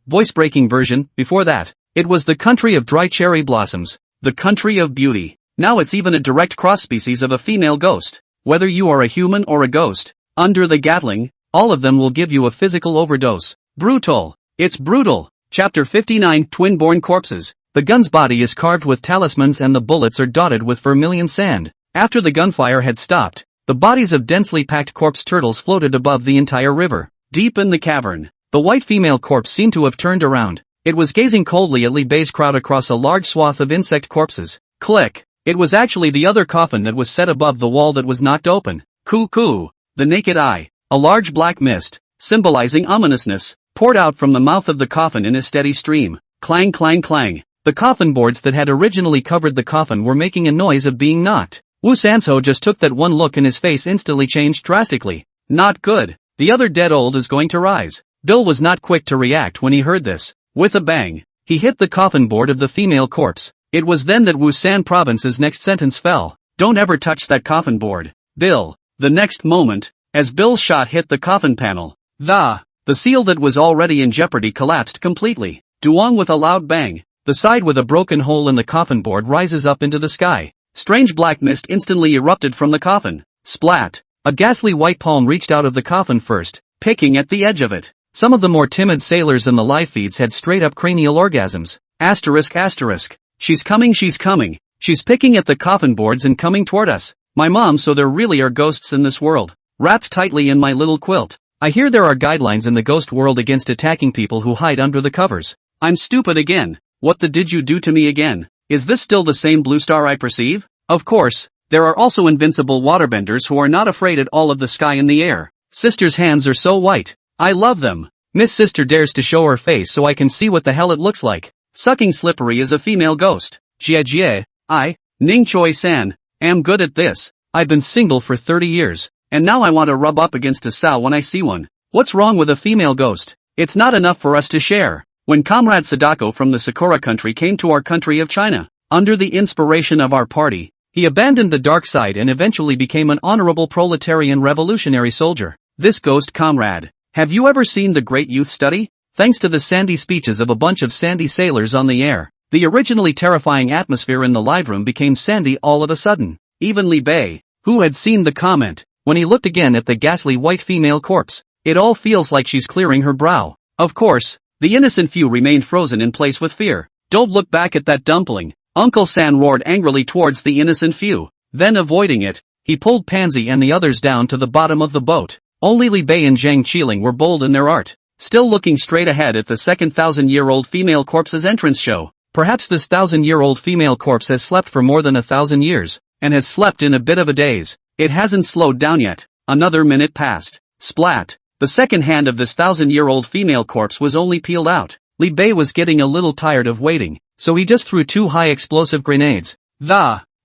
Voice-breaking version. Before that, it was the country of dry cherry blossoms, the country of beauty. Now it's even a direct cross-species of a female ghost. Whether you are a human or a ghost, under the Gatling, all of them will give you a physical overdose. Brutal. It's brutal. Chapter 59, Twin-born corpses. The gun's body is carved with talismans and the bullets are dotted with vermilion sand. After the gunfire had stopped, the bodies of densely packed corpse turtles floated above the entire river. Deep in the cavern, the white female corpse seemed to have turned around. It was gazing coldly at Li Bei's crowd across a large swath of insect corpses. Click! It was actually the other coffin that was set above the wall that was knocked open. Coo-coo! The naked eye, a large black mist, symbolizing ominousness, poured out from the mouth of the coffin in a steady stream. Clang clang clang. The coffin boards that had originally covered the coffin were making a noise of being knocked. Wu Sanso just took that one look and his face instantly changed drastically. Not good. The other dead old is going to rise. Bill was not quick to react when he heard this. With a bang, he hit the coffin board of the female corpse. It was then that Wusan province's next sentence fell. Don't ever touch that coffin board, Bill. The next moment, as Bill's shot hit the coffin panel, the seal that was already in jeopardy collapsed completely. Duong with a loud bang. The side with a broken hole in the coffin board rises up into the sky. Strange black mist instantly erupted from the coffin. Splat! A ghastly white palm reached out of the coffin first, picking at the edge of it. Some of the more timid sailors in the live feeds had straight-up cranial orgasms. Asterisk asterisk. She's coming, she's coming. She's picking at the coffin boards and coming toward us. My mom, so there really are ghosts in this world. Wrapped tightly in my little quilt. I hear there are guidelines in the ghost world against attacking people who hide under the covers. I'm stupid again. What the did you do to me again? Is this still the same blue star I perceive? Of course, there are also invincible waterbenders who are not afraid at all of the sky and the air. Sister's hands are so white. I love them. Miss Sister dares to show her face so I can see what the hell it looks like. Sucking slippery is a female ghost. Jie, I, Ning Choi-san, am good at this. I've been single for 30 years, and now I want to rub up against a sow when I see one. What's wrong with a female ghost? It's not enough for us to share. When Comrade Sadako from the Sakura country came to our country of China, under the inspiration of our party, he abandoned the dark side and eventually became an honorable proletarian revolutionary soldier. this ghost comrade. Have you ever seen The Great Youth Study? Thanks to the sandy speeches of a bunch of sandy sailors on the air, the originally terrifying atmosphere in the live room became sandy all of a sudden. Even Li Bei, who had seen the comment, when he looked again at the ghastly white female corpse, it all feels like she's clearing her brow. Of course, the innocent few remained frozen in place with fear. Don't look back at that dumpling, Uncle San roared angrily towards the innocent few. Then avoiding it, he pulled Pansy and the others down to the bottom of the boat. Only Li Bei and Zhang Qiling were bold in their art, still looking straight ahead at the second 1,000-year-old female corpse's entrance show. Perhaps this 1,000-year-old female corpse has slept for more than 1,000 years, and has slept in a bit of a daze. It hasn't slowed down yet. Another minute passed. Splat. The second hand of this 1,000-year-old female corpse was only peeled out. Li Bei was getting a little tired of waiting, so he just threw 2 high-explosive grenades.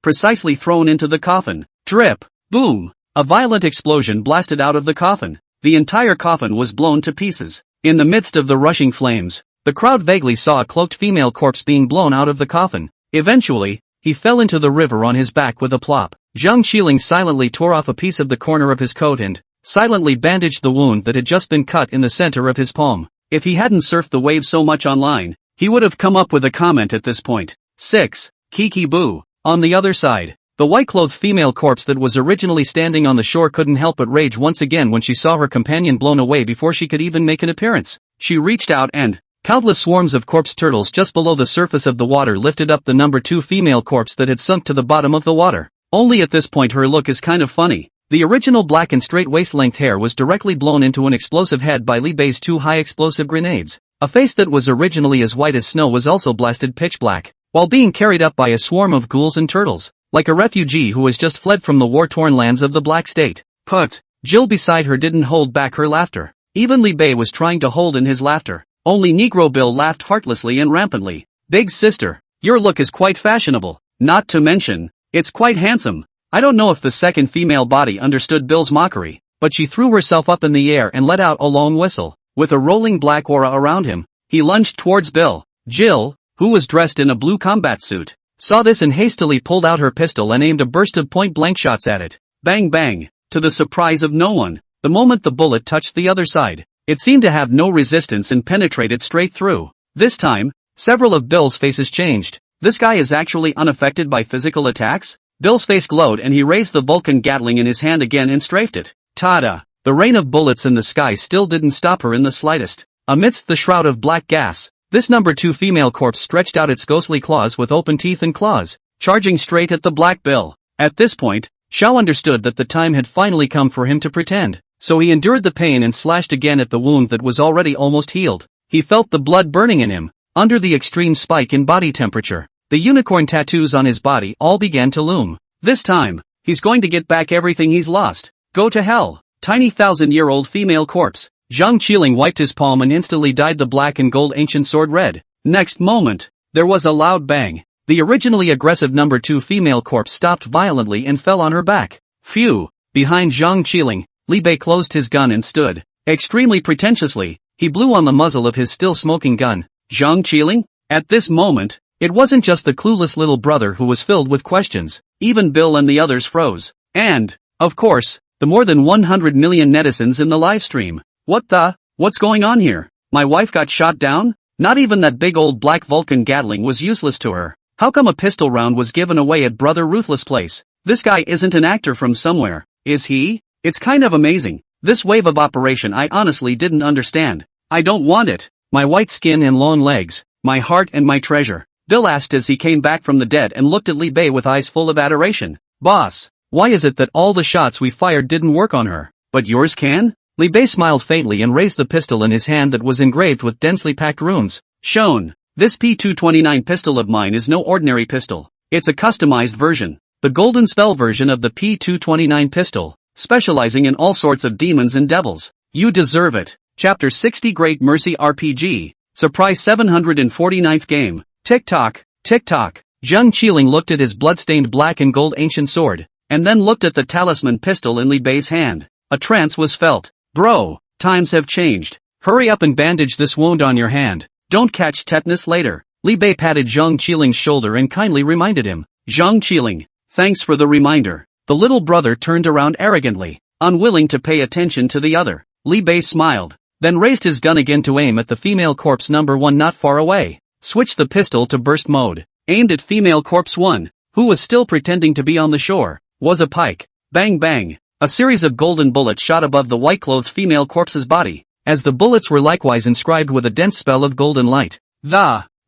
Precisely thrown into the coffin. Drip. Boom. A violent explosion blasted out of the coffin. The entire coffin was blown to pieces. In the midst of the rushing flames, the crowd vaguely saw a cloaked female corpse being blown out of the coffin. Eventually, he fell into the river on his back with a plop. Zhang Qiling silently tore off a piece of the corner of his coat and silently bandaged the wound that had just been cut in the center of his palm. If he hadn't surfed the wave so much online, he would have come up with a comment at this point. 6. Kiki Boo. On the other side, the white-clothed female corpse that was originally standing on the shore couldn't help but rage once again when she saw her companion blown away before she could even make an appearance. She reached out and countless swarms of corpse turtles just below the surface of the water lifted up the number 2 female corpse that had sunk to the bottom of the water. Only at this point her look is kind of funny. The original black and straight waist-length hair was directly blown into an explosive head by Li Bei's 2 high-explosive grenades. A face that was originally as white as snow was also blasted pitch black, while being carried up by a swarm of ghouls and turtles, like a refugee who has just fled from the war-torn lands of the Black State. Put. Jill beside her didn't hold back her laughter. Even Li Bei was trying to hold in his laughter. Only Negro Bill laughed heartlessly and rampantly. Big sister, your look is quite fashionable. Not to mention, it's quite handsome. I don't know if the second female body understood Bill's mockery, but she threw herself up in the air and let out a long whistle. With a rolling black aura around him, he lunged towards Bill. Jill, who was dressed in a blue combat suit, saw this and hastily pulled out her pistol and aimed a burst of point-blank shots at it. Bang bang, to the surprise of no one, the moment the bullet touched the other side, it seemed to have no resistance and penetrated straight through. This time, several of Bill's faces changed. This guy is actually unaffected by physical attacks? Bill's face glowed and he raised the Vulcan Gatling in his hand again and strafed it. Ta-da! The rain of bullets in the sky still didn't stop her in the slightest. Amidst the shroud of black gas, this number 2 female corpse stretched out its ghostly claws with open teeth and claws, charging straight at the Black Bill. At this point, Xiao understood that the time had finally come for him to pretend, so he endured the pain and slashed again at the wound that was already almost healed. He felt the blood burning in him. Under the extreme spike in body temperature, the unicorn tattoos on his body all began to loom. This time, he's going to get back everything he's lost. Go to hell. Tiny 1,000-year-old female corpse. Zhang Qiling wiped his palm and instantly dyed the black and gold ancient sword red. Next moment, there was a loud bang. The originally aggressive number 2 female corpse stopped violently and fell on her back. Phew! Behind Zhang Qiling, Li Bei closed his gun and stood. Extremely pretentiously, he blew on the muzzle of his still smoking gun. Zhang Qiling? At this moment, it wasn't just the clueless little brother who was filled with questions. Even Bill and the others froze. And, of course, the more than 100 million netizens in the live stream. What's going on here? My wife got shot down? Not even that big old black Vulcan Gatling was useless to her. How come a pistol round was given away at Brother Ruthless place? This guy isn't an actor from somewhere, is he? It's kind of amazing. This wave of operation I honestly didn't understand. I don't want it. My white skin and long legs, my heart and my treasure. Bill asked as he came back from the dead and looked at Li Bei with eyes full of adoration. Boss, why is it that all the shots we fired didn't work on her, but yours can? Li Bei smiled faintly and raised the pistol in his hand that was engraved with densely packed runes. Shown. This P229 pistol of mine is no ordinary pistol. It's a customized version. The golden spell version of the P229 pistol, specializing in all sorts of demons and devils. You deserve it. Chapter 60 Great Mercy RPG. Surprise 749th game. Tick-tock, tick-tock. Zhang Qiling looked at his blood-stained black and gold ancient sword, and then looked at the talisman pistol in Li Bei's hand. A trance was felt. Bro, times have changed. Hurry up and bandage this wound on your hand. Don't catch tetanus later. Li Bei patted Zhang Qiling's shoulder and kindly reminded him. Zhang Qiling, thanks for the reminder. The little brother turned around arrogantly. unwilling to pay attention to the other. Li Bei smiled, then raised his gun again to aim at the female corpse number 1 not far away. Switched the pistol to burst mode. Aimed at female corpse 1, who was still pretending to be on the shore. Was a pike. Bang bang. A series of golden bullets shot above the white-clothed female corpse's body, as the bullets were likewise inscribed with a dense spell of golden light.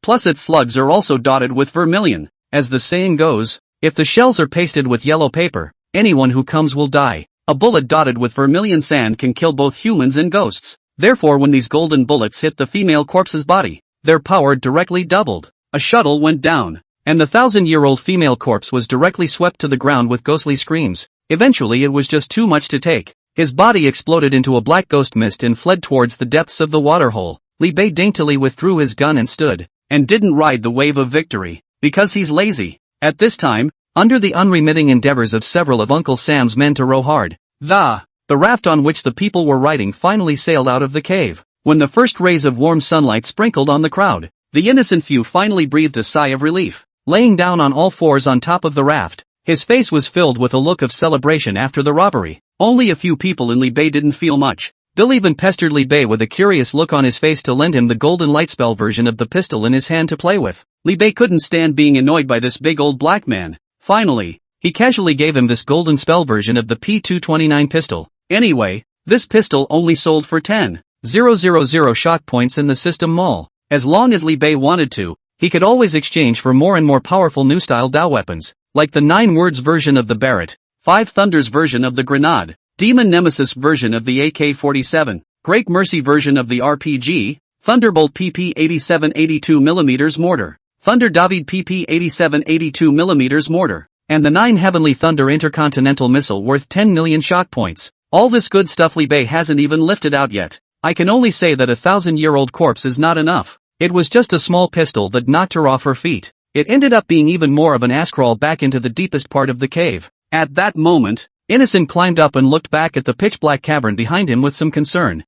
Plus its slugs are also dotted with vermilion. As the saying goes, if the shells are pasted with yellow paper, anyone who comes will die. A bullet dotted with vermilion sand can kill both humans and ghosts. Therefore when these golden bullets hit the female corpse's body, their power directly doubled. A shuttle went down, and the 1,000-year-old female corpse was directly swept to the ground with ghostly screams. Eventually it was just too much to take. His body exploded into a black ghost mist and fled towards the depths of the waterhole. Li Bei daintily withdrew his gun and stood, and didn't ride the wave of victory, because he's lazy. At this time, under the unremitting endeavors of several of Uncle Sam's men to row hard, the raft on which the people were riding finally sailed out of the cave. When the first rays of warm sunlight sprinkled on the crowd, the innocent few finally breathed a sigh of relief. Laying down on all fours on top of the raft, his face was filled with a look of celebration after the robbery. Only a few people in Li Bei didn't feel much. Bill even pestered Li Bei with a curious look on his face to lend him the golden lightspell version of the pistol in his hand to play with. Li Bei couldn't stand being annoyed by this big old black man. Finally, he casually gave him this golden spell version of the P229 pistol. Anyway, this pistol only sold for 10,000 shot points in the system mall. As long as Li Bei wanted to, he could always exchange for more and more powerful new style Dao weapons, like the 9 words version of the Barrett, 5 Thunders version of the Grenade, Demon Nemesis version of the AK-47, Great Mercy version of the RPG, Thunderbolt PP 87 82mm mortar, Thunder David PP 87 82mm mortar, and the 9 Heavenly Thunder intercontinental missile worth 10 million shot points. All this good stuff Li Bei hasn't even lifted out yet. I can only say that a 1,000-year-old corpse is not enough. It was just a small pistol that knocked her off her feet. It ended up being even more of an ass crawl back into the deepest part of the cave. At that moment, Innocent climbed up and looked back at the pitch-black cavern behind him with some concern.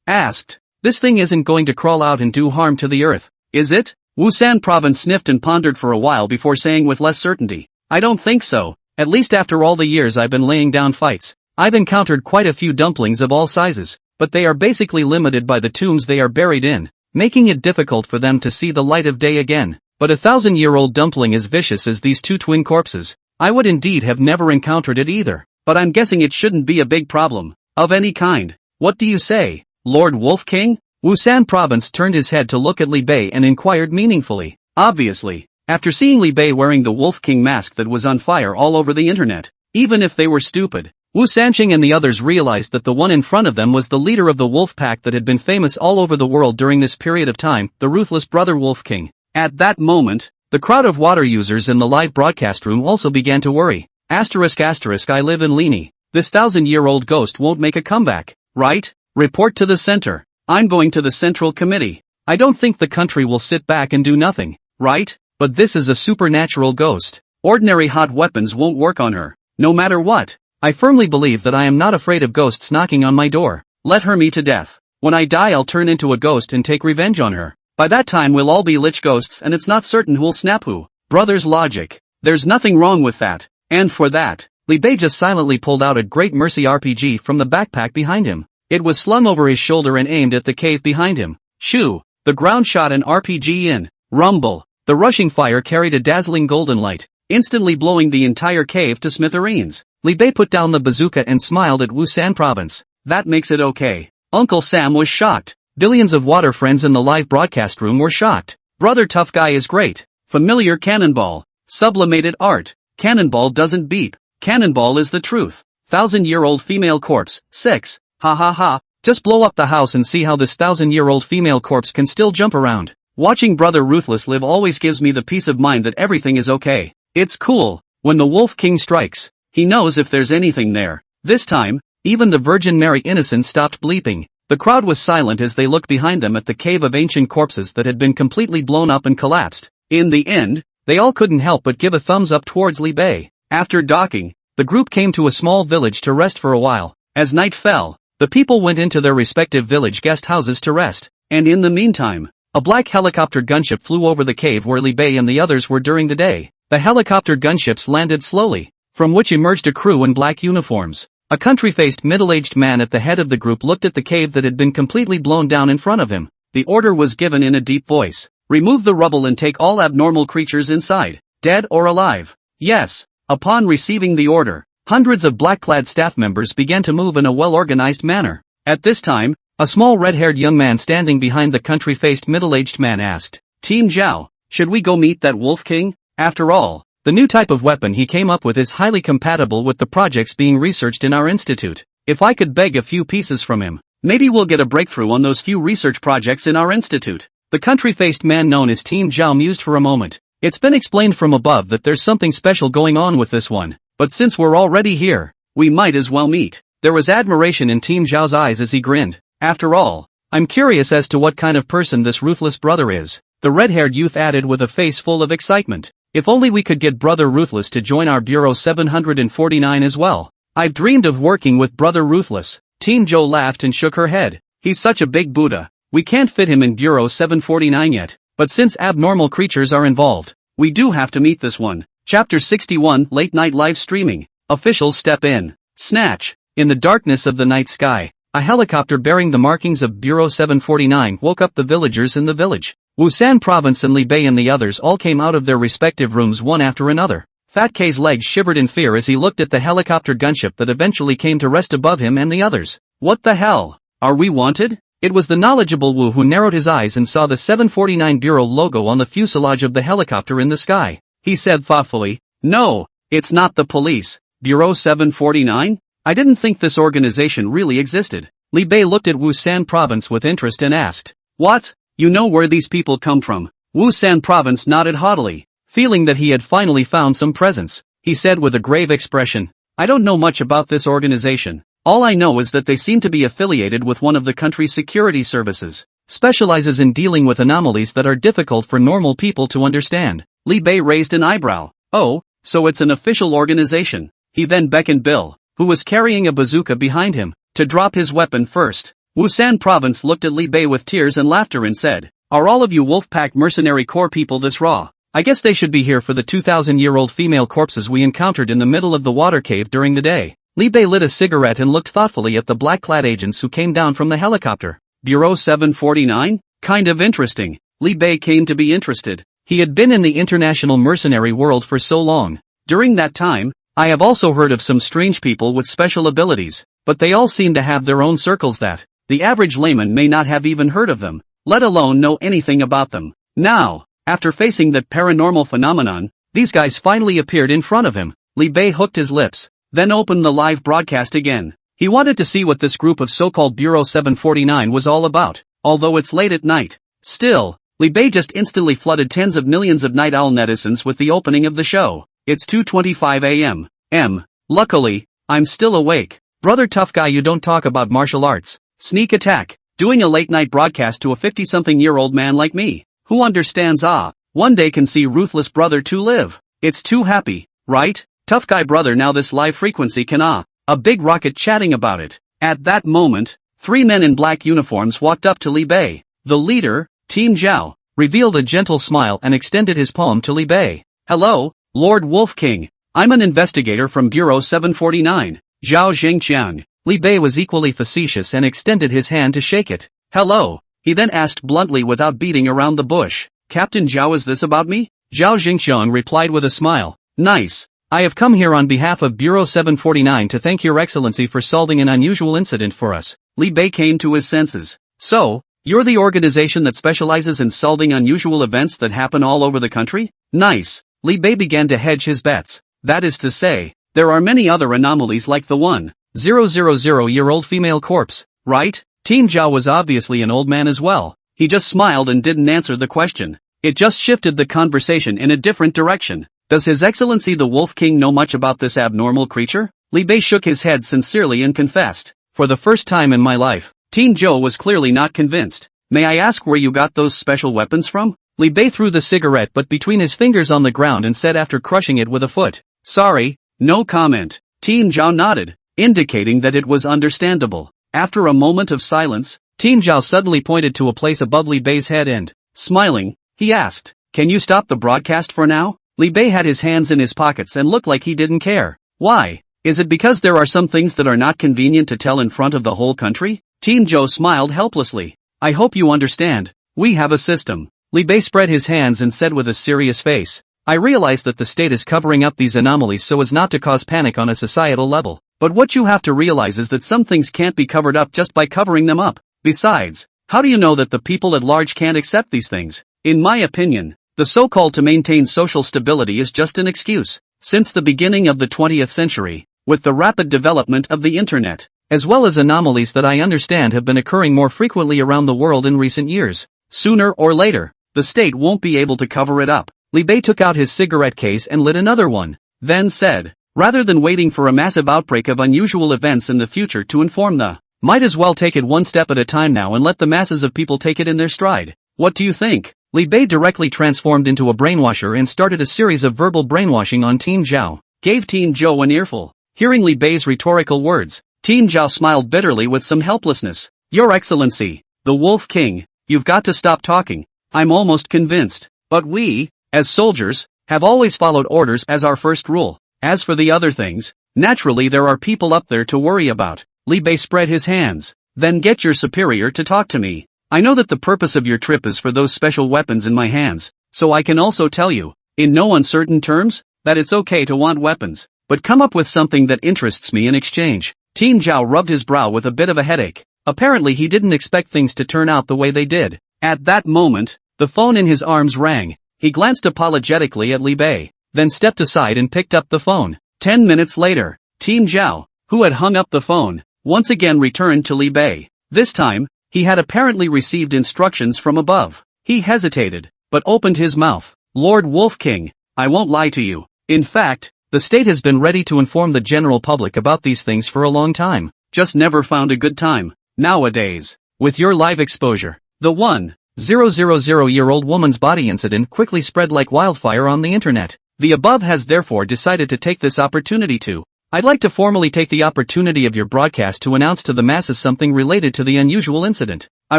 Asked, "This thing isn't going to crawl out and do harm to the earth, is it?" Wusan Province sniffed and pondered for a while before saying with less certainty, "I don't think so. At least after all the years I've been laying down fights, I've encountered quite a few dumplings of all sizes, but they are basically limited by the tombs they are buried in, making it difficult for them to see the light of day again. But a 1,000-year-old dumpling as vicious as these 2 twin corpses, I would indeed have never encountered it either. But I'm guessing it shouldn't be a big problem, of any kind. What do you say, Lord Wolf King?" Wusan Province turned his head to look at Li Bei and inquired meaningfully. Obviously, after seeing Li Bei wearing the Wolf King mask that was on fire all over the internet, even if they were stupid, Wu Sanqing and the others realized that the one in front of them was the leader of the wolf pack that had been famous all over the world during this period of time, the ruthless brother Wolf King. At that moment, the crowd of water users in the live broadcast room also began to worry. ****, I live in Lini. This 1,000-year-old ghost won't make a comeback, right? Report to the center. I'm going to the Central Committee. I don't think the country will sit back and do nothing, right? But this is a supernatural ghost. Ordinary hot weapons won't work on her, no matter what. I firmly believe that I am not afraid of ghosts knocking on my door. Let her me to death. When I die I'll turn into a ghost and take revenge on her. By that time we'll all be lich ghosts and it's not certain who'll snap who. Brother's logic. There's nothing wrong with that. And for that, Li Bei just silently pulled out a Great Mercy RPG from the backpack behind him. It was slung over his shoulder and aimed at the cave behind him. Shoo! The ground shot an RPG in. Rumble! The rushing fire carried a dazzling golden light, instantly blowing the entire cave to smithereens. Li Bei put down the bazooka and smiled at Wusan Province. That makes it okay. Uncle Sam was shocked. Billions of water friends in the live broadcast room were shocked. Brother Tough Guy is great. Familiar cannonball. Sublimated art. Cannonball doesn't beep. Cannonball is the truth. 1,000-year-old female corpse. 6. Ha ha ha. Just blow up the house and see how this 1,000-year-old female corpse can still jump around. Watching Brother Ruthless live always gives me the peace of mind that everything is okay. It's cool. When the Wolf King strikes, he knows if there's anything there. This time, even the Virgin Mary Innocent stopped bleeping. The crowd was silent as they looked behind them at the cave of ancient corpses that had been completely blown up and collapsed. In the end, they all couldn't help but give a thumbs up towards Li Bei. After docking, the group came to a small village to rest for a while. As night fell, the people went into their respective village guest houses to rest. And in the meantime, a black helicopter gunship flew over the cave where Li Bei and the others were during the day. The helicopter gunships landed slowly, from which emerged a crew in black uniforms. A country-faced middle-aged man at the head of the group looked at the cave that had been completely blown down in front of him. The order was given in a deep voice. Remove the rubble and take all abnormal creatures inside, dead or alive. Yes. Upon receiving the order, hundreds of black-clad staff members began to move in a well-organized manner. At this time, a small red-haired young man standing behind the country-faced middle-aged man asked, Team Zhao, should we go meet that Wolf King? After all, the new type of weapon he came up with is highly compatible with the projects being researched in our institute. If I could beg a few pieces from him, maybe we'll get a breakthrough on those few research projects in our institute. The country-faced man known as Team Zhao mused for a moment. It's been explained from above that there's something special going on with this one, but since we're already here, we might as well meet. There was admiration in Team Zhao's eyes as he grinned. After all, I'm curious as to what kind of person this ruthless brother is. The red-haired youth added with a face full of excitement. If only we could get Brother Ruthless to join our Bureau 749 as well. I've dreamed of working with Brother Ruthless. Team Zhou laughed and shook her head. He's such a big Buddha. We can't fit him in Bureau 749 yet, but since abnormal creatures are involved, we do have to meet this one. Chapter 61 Late Night Live Streaming. Officials step in. Snatch. In the darkness of the night sky, a helicopter bearing the markings of Bureau 749 woke up the villagers in the village. Wusan Province and Li Bei and the others all came out of their respective rooms one after another. Fat K's legs shivered in fear as he looked at the helicopter gunship that eventually came to rest above him and the others. What the hell? Are we wanted? It was the knowledgeable Wu who narrowed his eyes and saw the 749 Bureau logo on the fuselage of the helicopter in the sky. He said thoughtfully, No, it's not the police. Bureau 749? I didn't think this organization really existed. Li Bei looked at Wusan Province with interest and asked, What? You know where these people come from? Wusan Province nodded haughtily, feeling that he had finally found some presents. He said with a grave expression, I don't know much about this organization. All I know is that they seem to be affiliated with one of the country's security services, specializes in dealing with anomalies that are difficult for normal people to understand. Li Bei raised an eyebrow. Oh, so it's an official organization. He then beckoned Bill, who was carrying a bazooka behind him, to drop his weapon first. Wusan Province looked at Li Bei with tears and laughter and said, Are all of you Wolfpack mercenary corps people this raw? I guess they should be here for the 2,000-year-old female corpses we encountered in the middle of the water cave during the day. Li Bei lit a cigarette and looked thoughtfully at the black-clad agents who came down from the helicopter. Bureau 749? Kind of interesting. Li Bei came to be interested. He had been in the international mercenary world for so long. During that time, I have also heard of some strange people with special abilities, but they all seem to have their own circles that the average layman may not have even heard of them, let alone know anything about them. Now, after facing that paranormal phenomenon, these guys finally appeared in front of him. Li Bei hooked his lips, then opened the live broadcast again. He wanted to see what this group of so-called Bureau 749 was all about, although it's late at night. Still, Li Bei just instantly flooded tens of millions of night owl netizens with the opening of the show. It's 2:25 a.m. Luckily, I'm still awake. Brother tough guy, you don't talk about martial arts. Sneak attack. Doing a late night broadcast to a 50-something-year-old man like me, who understands one day can see ruthless brother to live. It's too happy, right? Tough guy brother, now this live frequency can a big rocket chatting about it. At that moment, three men in black uniforms walked up to Li Bei. The leader, Team Zhao, revealed a gentle smile and extended his palm to Li Bei. Hello, Lord Wolf King. I'm an investigator from Bureau 749, Zhao Jingqiang. Li Bei was equally facetious and extended his hand to shake it. Hello, he then asked bluntly without beating around the bush. Captain Zhao, is this about me? Zhao Jingqiang replied with a smile. Nice. I have come here on behalf of Bureau 749 to thank Your Excellency for solving an unusual incident for us. Li Bei came to his senses. So, you're the organization that specializes in solving unusual events that happen all over the country? Nice. Li Bei began to hedge his bets. That is to say, there are many other anomalies like the 1,000-year-old female corpse, right? Team Zhao was obviously an old man as well. He just smiled and didn't answer the question. It just shifted the conversation in a different direction. Does His Excellency the Wolf King know much about this abnormal creature? Li Bei shook his head sincerely and confessed. For the first time in my life, Team Zhou was clearly not convinced. May I ask where you got those special weapons from? Li Bei threw the cigarette but between his fingers on the ground and said after crushing it with a foot. Sorry, no comment. Team Zhao nodded, indicating that it was understandable. After a moment of silence, Team Zhao suddenly pointed to a place above Li Bei's head and, smiling, he asked, Can you stop the broadcast for now? Li Bei had his hands in his pockets and looked like he didn't care. Why? Is it because there are some things that are not convenient to tell in front of the whole country? Team Joe smiled helplessly. I hope you understand. We have a system. Li Bei spread his hands and said with a serious face. I realize that the state is covering up these anomalies so as not to cause panic on a societal level. But what you have to realize is that some things can't be covered up just by covering them up. Besides, how do you know that the people at large can't accept these things? In my opinion, the so-called to maintain social stability is just an excuse. Since the beginning of the 20th century, with the rapid development of the internet, as well as anomalies that I understand have been occurring more frequently around the world in recent years, sooner or later, the state won't be able to cover it up. Li Bei took out his cigarette case and lit another one, then said, rather than waiting for a massive outbreak of unusual events in the future to inform might as well take it one step at a time now and let the masses of people take it in their stride. What do you think? Li Bei directly transformed into a brainwasher and started a series of verbal brainwashing on Team Zhao, gave Team Zhou an earful. Hearing Li Bei's rhetorical words, Team Zhao smiled bitterly with some helplessness. Your Excellency, the Wolf King, you've got to stop talking. I'm almost convinced. But we, as soldiers, have always followed orders as our first rule. As for the other things, naturally there are people up there to worry about. Li Bei spread his hands. Then get your superior to talk to me. I know that the purpose of your trip is for those special weapons in my hands, so I can also tell you, in no uncertain terms, that it's okay to want weapons, but come up with something that interests me in exchange. Team Zhao rubbed his brow with a bit of a headache. Apparently he didn't expect things to turn out the way they did. At that moment, the phone in his arms rang. He glanced apologetically at Li Bei, then stepped aside and picked up the phone. 10 minutes later, Team Zhao, who had hung up the phone, once again returned to Li Bei. This time, he had apparently received instructions from above. He hesitated, but opened his mouth. Lord Wolf King, I won't lie to you. In fact, the state has been ready to inform the general public about these things for a long time. Just never found a good time. Nowadays, with your live exposure, the 1,000-year-old woman's body incident quickly spread like wildfire on the internet. The above has therefore decided to take this opportunity to. I'd like to formally take the opportunity of your broadcast to announce to the masses something related to the unusual incident. I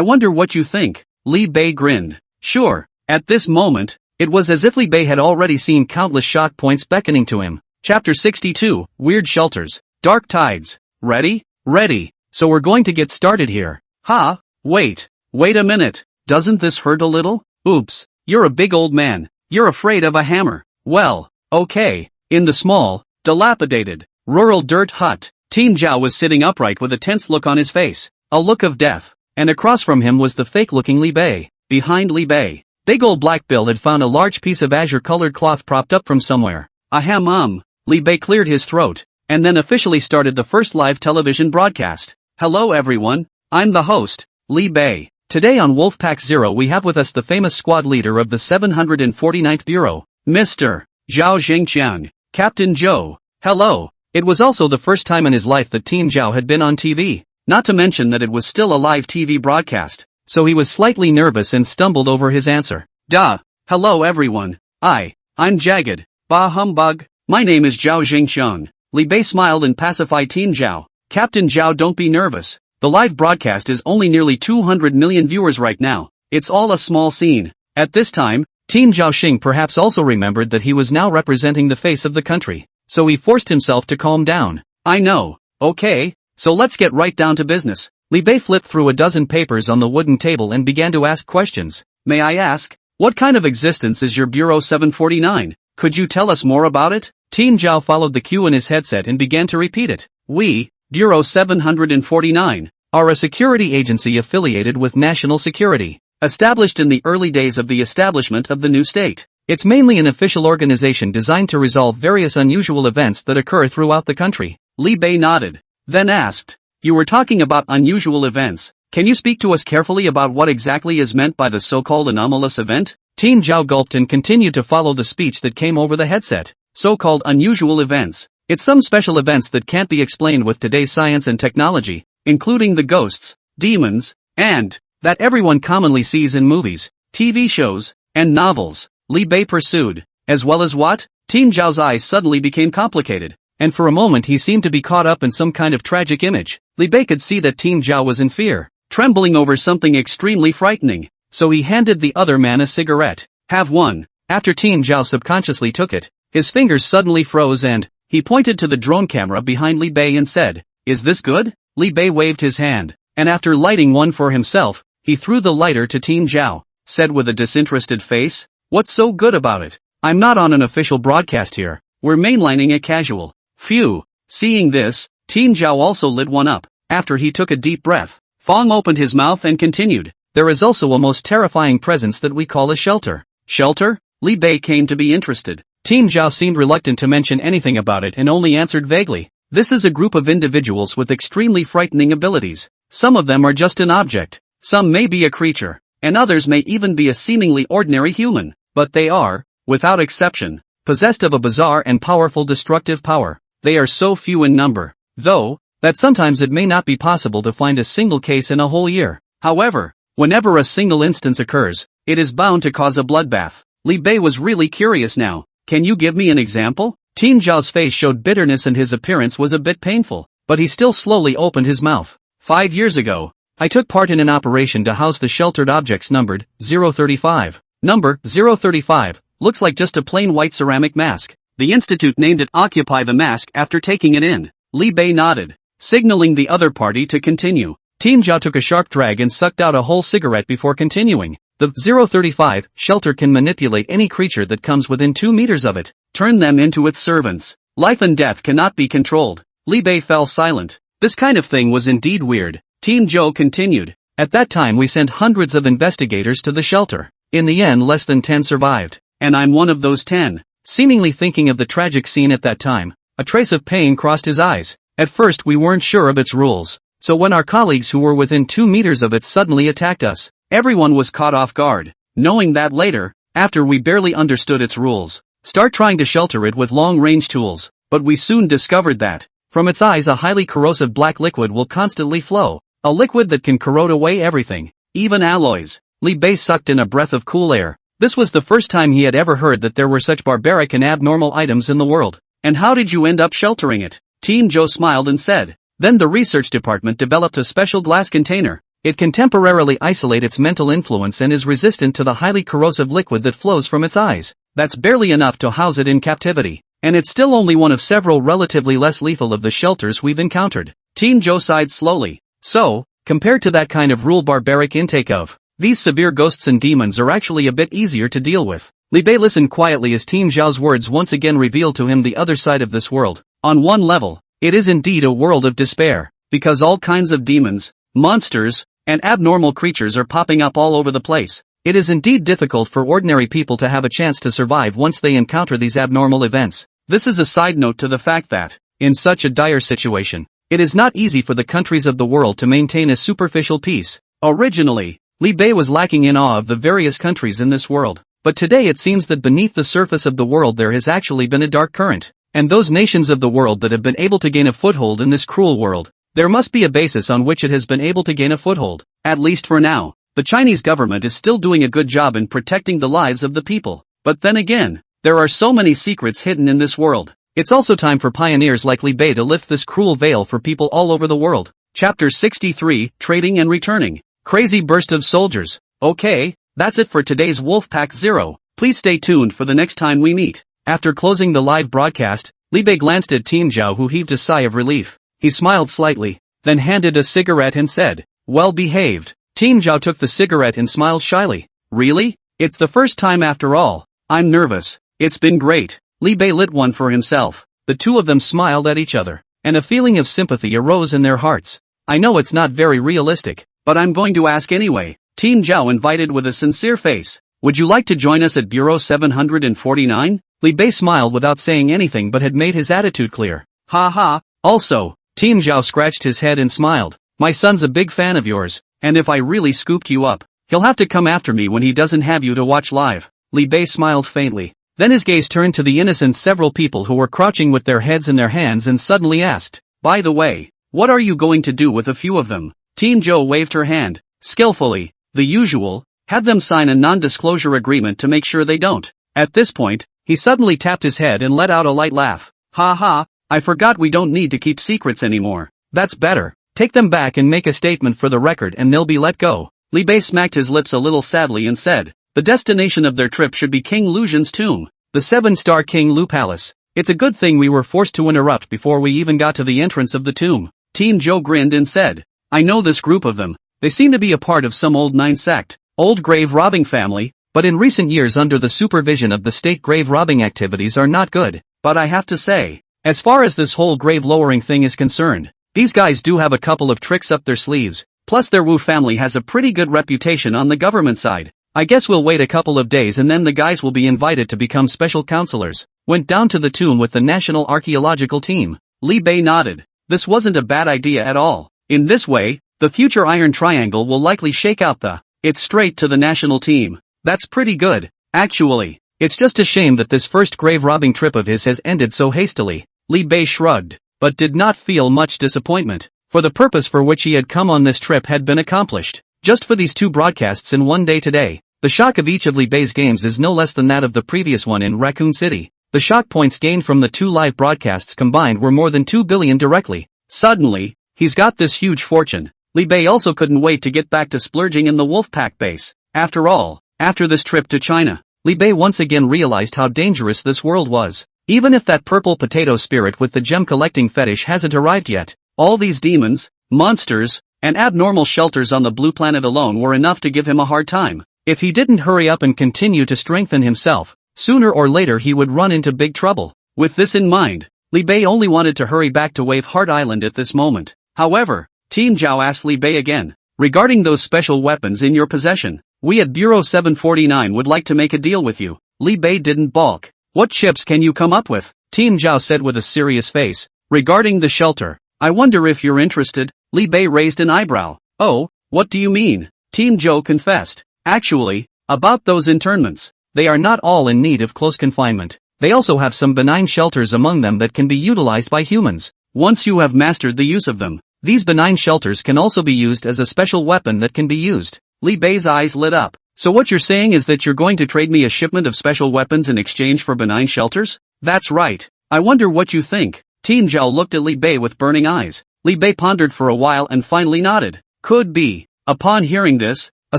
wonder what you think. Li Bei grinned. Sure. At this moment, it was as if Li Bei had already seen countless shock points beckoning to him. Chapter 62, Weird Shelters, Dark Tides. Ready? Ready. So we're going to get started here. Ha, wait a minute. Doesn't this hurt a little? Oops, you're a big old man. You're afraid of a hammer. Well, okay. In the small, dilapidated, rural dirt hut, Team Zhao was sitting upright with a tense look on his face. A look of death. And across from him was the fake-looking Li Bei. Behind Li Bei, Big Ol' Black Bill had found a large piece of azure-colored cloth propped up from somewhere. Ahem. Li Bei cleared his throat, and then officially started the first live television broadcast. Hello everyone, I'm the host, Li Bei. Today on Wolfpack Zero we have with us the famous squad leader of the 749th Bureau, Mr. Zhao Jingqiang, Captain Zhou. Hello. It was also the first time in his life that Team Zhao had been on TV, not to mention that it was still a live TV broadcast, so he was slightly nervous and stumbled over his answer. Duh. Hello everyone. I'm Jagged. Bah humbug. My name is Zhao Jingqiang. Li Bei smiled and pacified Team Zhao. Captain Zhao, don't be nervous. The live broadcast is only nearly 200 million viewers right now. It's all a small scene. At this time, Team Zhao Xing perhaps also remembered that he was now representing the face of the country, so he forced himself to calm down. I know. Okay, so let's get right down to business. Li Bei flipped through a dozen papers on the wooden table and began to ask questions. May I ask, what kind of existence is your Bureau 749? Could you tell us more about it? Team Zhao followed the cue in his headset and began to repeat it. We, Bureau 749, are a security agency affiliated with national security, established in the early days of the establishment of the new state. It's mainly an official organization designed to resolve various unusual events that occur throughout the country. Li Bei nodded, then asked, you were talking about unusual events. Can you speak to us carefully about what exactly is meant by the so-called anomalous event? Team Zhao gulped and continued to follow the speech that came over the headset. So-called unusual events. It's some special events that can't be explained with today's science and technology, including the ghosts, demons, and that everyone commonly sees in movies, TV shows, and novels. Li Bei pursued. As well as what? Team Zhao's eyes suddenly became complicated, and for a moment he seemed to be caught up in some kind of tragic image. Li Bei could see that Team Zhao was in fear, trembling over something extremely frightening, so he handed the other man a cigarette. Have one. After Team Zhao subconsciously took it, his fingers suddenly froze and He pointed to the drone camera behind Li Bei and said, "Is this good?" Li Bei waved his hand, and after lighting one for himself, he threw the lighter to Team Zhao, said with a disinterested face, "What's so good about it? I'm not on an official broadcast here, we're mainlining it casual." Phew. Seeing this, Team Zhao also lit one up. After he took a deep breath, Fong opened his mouth and continued, "There is also a most terrifying presence that we call a shelter." Shelter? Li Bei came to be interested. Team Zhao seemed reluctant to mention anything about it and only answered vaguely. This is a group of individuals with extremely frightening abilities. Some of them are just an object, some may be a creature, and others may even be a seemingly ordinary human, but they are, without exception, possessed of a bizarre and powerful destructive power. They are so few in number, though, that sometimes it may not be possible to find a single case in a whole year. However, whenever a single instance occurs, it is bound to cause a bloodbath. Li Bei was really curious now. "Can you give me an example?" Team Zhao's face showed bitterness and his appearance was a bit painful, but he still slowly opened his mouth. 5 years ago, I took part in an operation to house the sheltered objects numbered 035. Number 035 looks like just a plain white ceramic mask. The institute named it Occupy the Mask after taking it in. Li Bei nodded, signaling the other party to continue. Team Zhao took a sharp drag and sucked out a whole cigarette before continuing. The 035 shelter can manipulate any creature that comes within 2 meters of it, turn them into its servants. Life and death cannot be controlled. Li Bei fell silent. This kind of thing was indeed weird. Team Zhou continued. At that time we sent hundreds of investigators to the shelter. In the end less than 10 survived. And I'm one of those 10. Seemingly thinking of the tragic scene at that time, a trace of pain crossed his eyes. At first we weren't sure of its rules. So when our colleagues who were within 2 meters of it suddenly attacked us, everyone was caught off guard. Knowing that later, after we barely understood its rules, start trying to shelter it with long-range tools, but we soon discovered that, from its eyes a highly corrosive black liquid will constantly flow, a liquid that can corrode away everything, even alloys. Li Bei sucked in a breath of cool air. This was the first time he had ever heard that there were such barbaric and abnormal items in the world. "And how did you end up sheltering it?" Team Zhou smiled and said. "Then the research department developed a special glass container. It can temporarily isolate its mental influence and is resistant to the highly corrosive liquid that flows from its eyes. That's barely enough to house it in captivity. And it's still only one of several relatively less lethal of the shelters we've encountered." Team Zhou sighed slowly. "So, compared to that kind of rule barbaric intake of, these severe ghosts and demons are actually a bit easier to deal with." Li Bei listened quietly as Team Zhao's words once again revealed to him the other side of this world. On one level, it is indeed a world of despair, because all kinds of demons, monsters, and abnormal creatures are popping up all over the place. It is indeed difficult for ordinary people to have a chance to survive once they encounter these abnormal events. This is a side note to the fact that, in such a dire situation, it is not easy for the countries of the world to maintain a superficial peace. Originally, Li Bei was lacking in awe of the various countries in this world, but today it seems that beneath the surface of the world there has actually been a dark current, and those nations of the world that have been able to gain a foothold in this cruel world, there must be a basis on which it has been able to gain a foothold, at least for now. The Chinese government is still doing a good job in protecting the lives of the people, but then again, there are so many secrets hidden in this world. It's also time for pioneers like Li Bei to lift this cruel veil for people all over the world. Chapter 63, Trading and Returning. Crazy burst of soldiers. Okay, that's it for today's Wolfpack Zero. Please stay tuned for the next time we meet. After closing the live broadcast, Li Bei glanced at Team Zhao, who heaved a sigh of relief. He smiled slightly, then handed a cigarette and said, "Well behaved." Team Zhao took the cigarette and smiled shyly. "Really? It's the first time after all. I'm nervous. It's been great." Li Bei lit one for himself. The two of them smiled at each other, and a feeling of sympathy arose in their hearts. "I know it's not very realistic, but I'm going to ask anyway." Team Zhao invited with a sincere face. "Would you like to join us at Bureau 749? Li Bei smiled without saying anything but had made his attitude clear. "Ha ha, also." Team Zhao scratched his head and smiled. "My son's a big fan of yours, and if I really scooped you up, he'll have to come after me when he doesn't have you to watch live." Li Bei smiled faintly. Then his gaze turned to the innocent several people who were crouching with their heads in their hands and suddenly asked, "By the way, what are you going to do with a few of them?" Team Zhou waved her hand, skillfully, the usual, have them sign a non-disclosure agreement to make sure they don't. At this point, he suddenly tapped his head and let out a light laugh. "Ha ha, I forgot we don't need to keep secrets anymore. That's better. Take them back and make a statement for the record and they'll be let go." Li Bei smacked his lips a little sadly and said, "The destination of their trip should be King Lu Zhen's tomb, the 7-star King Lu Palace. It's a good thing we were forced to interrupt before we even got to the entrance of the tomb. Team Joe grinned and said, I know this group of them. They seem to be a part of some old nine sect, old grave robbing family, but in recent years under the supervision of the state grave robbing activities are not good. But I have to say, as far as this whole grave lowering thing is concerned, these guys do have a couple of tricks up their sleeves, plus their Wu family has a pretty good reputation on the government side. I guess we'll wait a couple of days and then the guys will be invited to become special counselors. Went down to the tomb with the National Archaeological Team. Li Bei nodded. This wasn't a bad idea at all. In this way, the future Iron Triangle will likely shake out it's straight to the national team. That's pretty good, actually. It's just a shame that this first grave robbing trip of his has ended so hastily. Li Bei shrugged, but did not feel much disappointment, for the purpose for which he had come on this trip had been accomplished. Just for these two broadcasts in one day today, the shock of each of Li Bei's games is no less than that of the previous one in Raccoon City. The shock points gained from the two live broadcasts combined were more than 2 billion directly. Suddenly, he's got this huge fortune. Li Bei also couldn't wait to get back to splurging in the Wolfpack base. After all, after this trip to China, Li Bei once again realized how dangerous this world was. Even if that purple potato spirit with the gem collecting fetish hasn't arrived yet, all these demons, monsters, and abnormal shelters on the blue planet alone were enough to give him a hard time. If he didn't hurry up and continue to strengthen himself, sooner or later he would run into big trouble. With this in mind, Li Bei only wanted to hurry back to Wave Heart Island at this moment. However, Team Zhao asked Li Bei again, regarding those special weapons in your possession. We at Bureau 749 would like to make a deal with you. Li Bei didn't balk. What chips can you come up with? Team Zhao said with a serious face. Regarding the shelter, I wonder if you're interested. Li Bei raised an eyebrow. Oh, what do you mean? Team Zhou confessed. Actually, about those internments, they are not all in need of close confinement. They also have some benign shelters among them that can be utilized by humans. Once you have mastered the use of them, these benign shelters can also be used as a special weapon that can be used. Li Bei's eyes lit up. So what you're saying is that you're going to trade me a shipment of special weapons in exchange for benign shelters? That's right. I wonder what you think. Team Zhao looked at Li Bei with burning eyes. Li Bei pondered for a while and finally nodded. Could be. Upon hearing this, a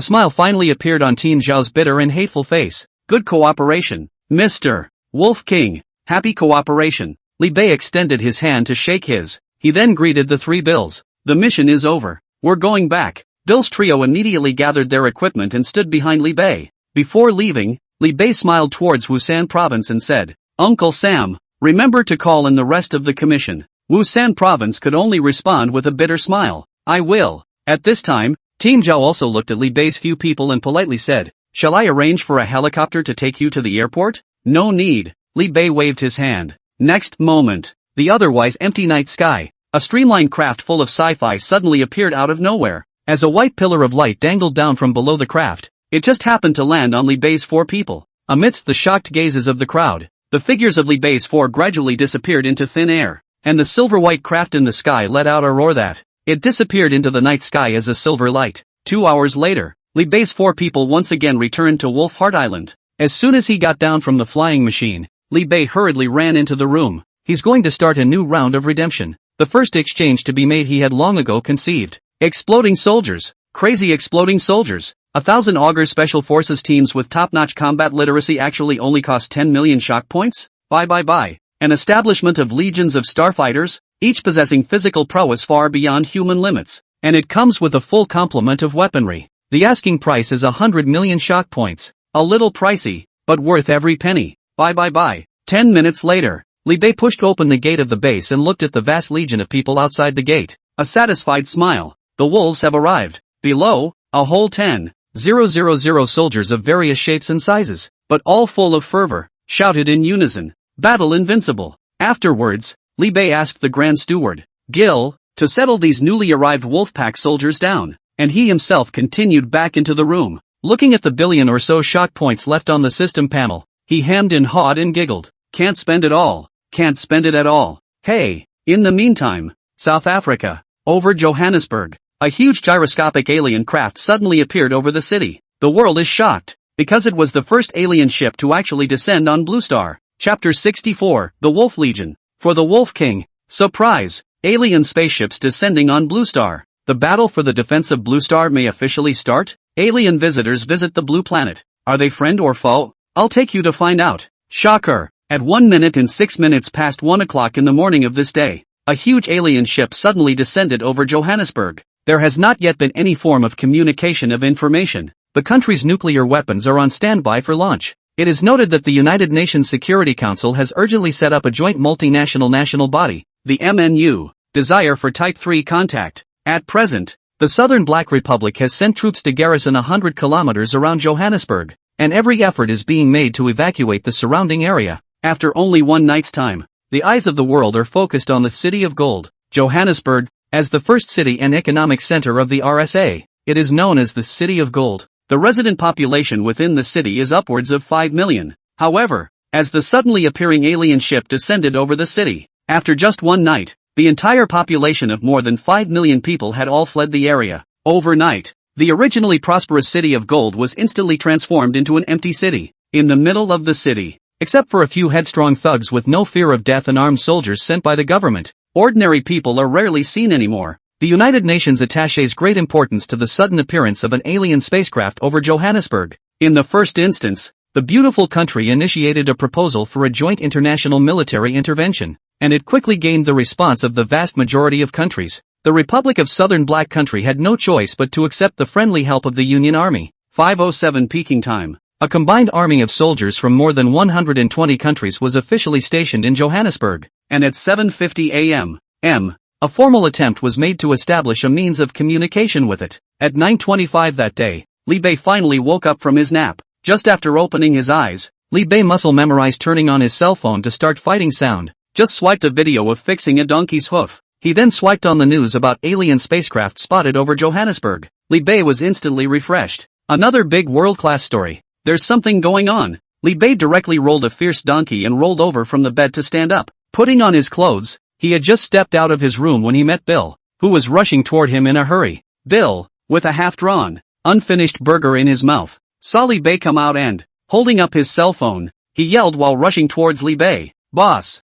smile finally appeared on Team Zhao's bitter and hateful face. Good cooperation, Mr. Wolf King. Happy cooperation. Li Bei extended his hand to shake his. He then greeted the three Bills. The mission is over. We're going back. Bill's trio immediately gathered their equipment and stood behind Li Bei. Before leaving, Li Bei smiled towards Wusan Province and said, Uncle Sam, remember to call in the rest of the commission. Wusan Province could only respond with a bitter smile. I will. At this time, Team Zhao also looked at Li Bei's few people and politely said, Shall I arrange for a helicopter to take you to the airport? No need. Li Bei waved his hand. Next moment, the otherwise empty night sky, a streamlined craft full of sci-fi suddenly appeared out of nowhere. As a white pillar of light dangled down from below the craft, it just happened to land on Li Bei's four people. Amidst the shocked gazes of the crowd, the figures of Li Bei's four gradually disappeared into thin air, and the silver-white craft in the sky let out a roar that it disappeared into the night sky as a silver light. 2 hours later, Li Bei's four people once again returned to Wolf Heart Island. As soon as he got down from the flying machine, Li Bei hurriedly ran into the room. He's going to start a new round of redemption. The first exchange to be made he had long ago conceived. Exploding soldiers. Crazy exploding soldiers. 1,000 Augur Special Forces teams with top-notch combat literacy actually only cost 10 million shock points? Bye. An establishment of legions of starfighters, each possessing physical prowess far beyond human limits. And it comes with a full complement of weaponry. The asking price is 100 million shock points. A little pricey, but worth every penny. Bye. 10 minutes later, Li Bei pushed open the gate of the base and looked at the vast legion of people outside the gate. A satisfied smile. The wolves have arrived. Below, a whole 10,000 soldiers of various shapes and sizes, but all full of fervor, shouted in unison, Battle invincible. Afterwards, Li Bei asked the Grand Steward, Gil, to settle these newly arrived Wolfpack soldiers down, and he himself continued back into the room. Looking at the billion or so shock points left on the system panel, he hemmed and hawed and giggled. Can't spend it all. Can't spend it at all. Hey, in the meantime, South Africa, over Johannesburg. A huge gyroscopic alien craft suddenly appeared over the city. The world is shocked, because it was the first alien ship to actually descend on Blue Star. Chapter 64, The Wolf Legion. For the Wolf King, surprise, alien spaceships descending on Blue Star. The battle for the defense of Blue Star may officially start. Alien visitors visit the blue planet. Are they friend or foe? I'll take you to find out. Shocker, At 1 minute and 6 minutes past 1 o'clock in the morning of this day, a huge alien ship suddenly descended over Johannesburg. There has not yet been any form of communication of information. The country's nuclear weapons are on standby for launch. It is noted that the United Nations Security Council has urgently set up a joint multinational national body, the MNU, desire for Type 3 contact. At present, the Southern Black Republic has sent troops to garrison 100 kilometers around Johannesburg, and every effort is being made to evacuate the surrounding area. After only one night's time, the eyes of the world are focused on the City of Gold, Johannesburg. As the first city and economic center of the RSA, it is known as the City of Gold. The resident population within the city is upwards of 5 million. However, as the suddenly appearing alien ship descended over the city, after just one night, the entire population of more than 5 million people had all fled the area. Overnight, the originally prosperous City of Gold was instantly transformed into an empty city. In the middle of the city, except for a few headstrong thugs with no fear of death and armed soldiers sent by the government, ordinary people are rarely seen anymore. The United Nations attaches great importance to the sudden appearance of an alien spacecraft over Johannesburg. In the first instance, the beautiful country initiated a proposal for a joint international military intervention, and it quickly gained the response of the vast majority of countries. The Republic of Southern Black Country had no choice but to accept the friendly help of the Union Army. 5:07 Peking time. A combined army of soldiers from more than 120 countries was officially stationed in Johannesburg, and at 7:50 a.m. a formal attempt was made to establish a means of communication with it. At 9:25 that day, Li Bei finally woke up from his nap. Just after opening his eyes, Li Bei muscle memorized turning on his cell phone to start fighting sound. Just swiped a video of fixing a donkey's hoof. He then swiped on the news about alien spacecraft spotted over Johannesburg. Li Bei was instantly refreshed. Another big world-class story. There's something going on. Li Bei directly rolled a fierce donkey and rolled over from the bed to stand up. Putting on his clothes, he had just stepped out of his room when he met Bill, who was rushing toward him in a hurry. Bill, with a half-drawn, unfinished burger in his mouth, saw Li Bei come out and, holding up his cell phone, he yelled while rushing towards Li Bei. Boss,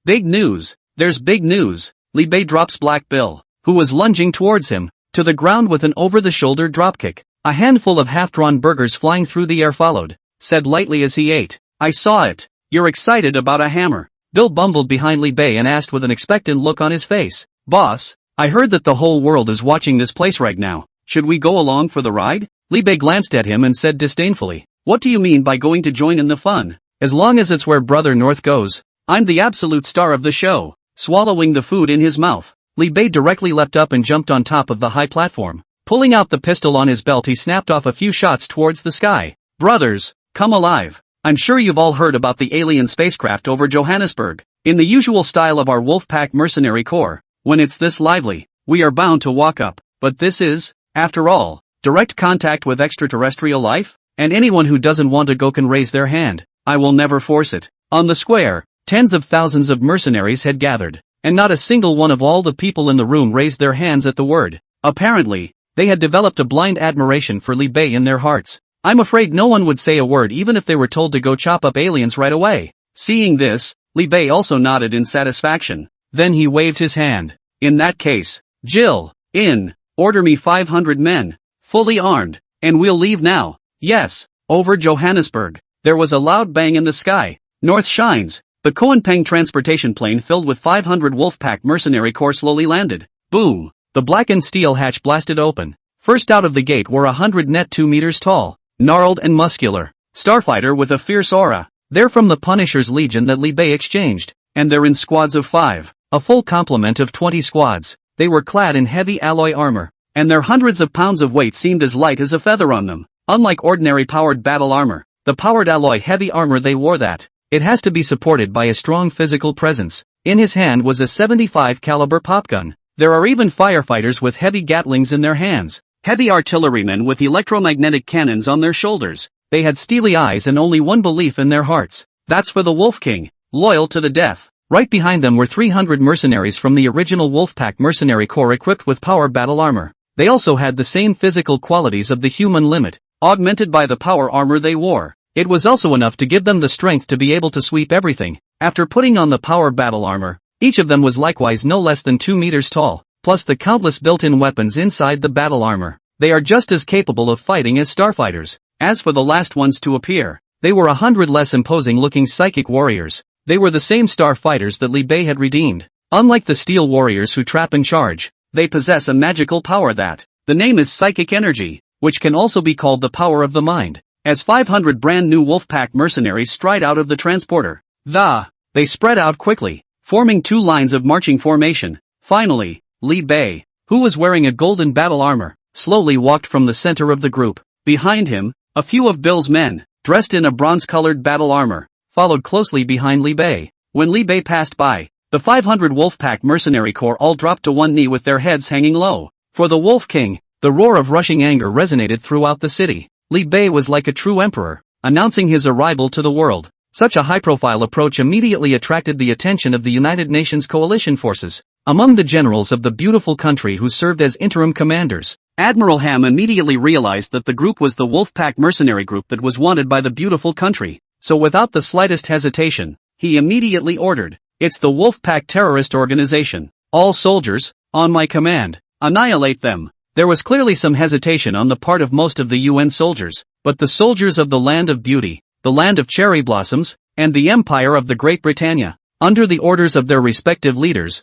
big news, there's big news. Li Bei drops Black Bill, who was lunging towards him, to the ground with an over-the-shoulder dropkick. A handful of half-drawn burgers flying through the air followed, said lightly as he ate. I saw it. You're excited about a hammer. Bill bumbled behind Li Bei and asked with an expectant look on his face. Boss, I heard that the whole world is watching this place right now. Should we go along for the ride? Li Bei glanced at him and said disdainfully. What do you mean by going to join in the fun? As long as it's where Brother North goes. I'm the absolute star of the show. Swallowing the food in his mouth, Li Bei directly leapt up and jumped on top of the high platform. Pulling out the pistol on his belt, he snapped off a few shots towards the sky. Brothers, come alive. I'm sure you've all heard about the alien spacecraft over Johannesburg. In the usual style of our Wolfpack mercenary corps, when it's this lively, we are bound to walk up. But this is, after all, direct contact with extraterrestrial life? And anyone who doesn't want to go can raise their hand. I will never force it. On the square, tens of thousands of mercenaries had gathered, and not a single one of all the people in the room raised their hands at the word. Apparently, they had developed a blind admiration for Li Bei in their hearts. I'm afraid no one would say a word even if they were told to go chop up aliens right away. Seeing this, Li Bei also nodded in satisfaction. Then he waved his hand. In that case, Jill, order me 500 men, fully armed, and we'll leave now. Yes, over Johannesburg. There was a loud bang in the sky. North shines. The Koenpeng transportation plane filled with 500 Wolfpack mercenary corps slowly landed. Boom. The blackened steel hatch blasted open. First out of the gate were 100 net 2 meters tall, gnarled and muscular, starfighter with a fierce aura. They're from the Punisher's Legion that Li Bei exchanged, and they're in squads of 5, a full complement of 20 squads. They were clad in heavy alloy armor, and their hundreds of pounds of weight seemed as light as a feather on them. Unlike ordinary powered battle armor, the powered alloy heavy armor they wore it has to be supported by a strong physical presence. In his hand was a 75 caliber popgun. There are even firefighters with heavy Gatlings in their hands, heavy artillerymen with electromagnetic cannons on their shoulders. They had steely eyes and only one belief in their hearts. That's for the Wolf King, loyal to the death. Right behind them were 300 mercenaries from the original Wolfpack mercenary corps equipped with power battle armor. They also had the same physical qualities of the human limit, augmented by the power armor they wore. It was also enough to give them the strength to be able to sweep everything. After putting on the power battle armor, each of them was likewise no less than 2 meters tall, plus the countless built-in weapons inside the battle armor. They are just as capable of fighting as starfighters. As for the last ones to appear, They were 100 less imposing-looking psychic warriors. They were the same star fighters that Li Bei had redeemed. Unlike the steel warriors who trap and charge, they possess a magical power that, the name is psychic energy, which can also be called the power of the mind. As 500 brand new Wolfpack mercenaries stride out of the transporter, they spread out quickly, forming two lines of marching formation. Finally, Li Bei, who was wearing a golden battle armor, slowly walked from the center of the group. Behind him, a few of Bill's men, dressed in a bronze-colored battle armor, followed closely behind Li Bei. When Li Bei passed by, the 500 Wolfpack mercenary corps all dropped to one knee with their heads hanging low. For the Wolf King, the roar of rushing anger resonated throughout the city. Li Bei was like a true emperor, announcing his arrival to the world. Such a high-profile approach immediately attracted the attention of the United Nations coalition forces. Among the generals of the beautiful country who served as interim commanders, Admiral Ham immediately realized that the group was the Wolfpack mercenary group that was wanted by the beautiful country. So without the slightest hesitation, he immediately ordered, "It's the Wolfpack terrorist organization. All soldiers, on my command, annihilate them." There was clearly some hesitation on the part of most of the UN soldiers, but the soldiers of the Land of Beauty, the Land of Cherry Blossoms, and the Empire of the Great Britannia, under the orders of their respective leaders,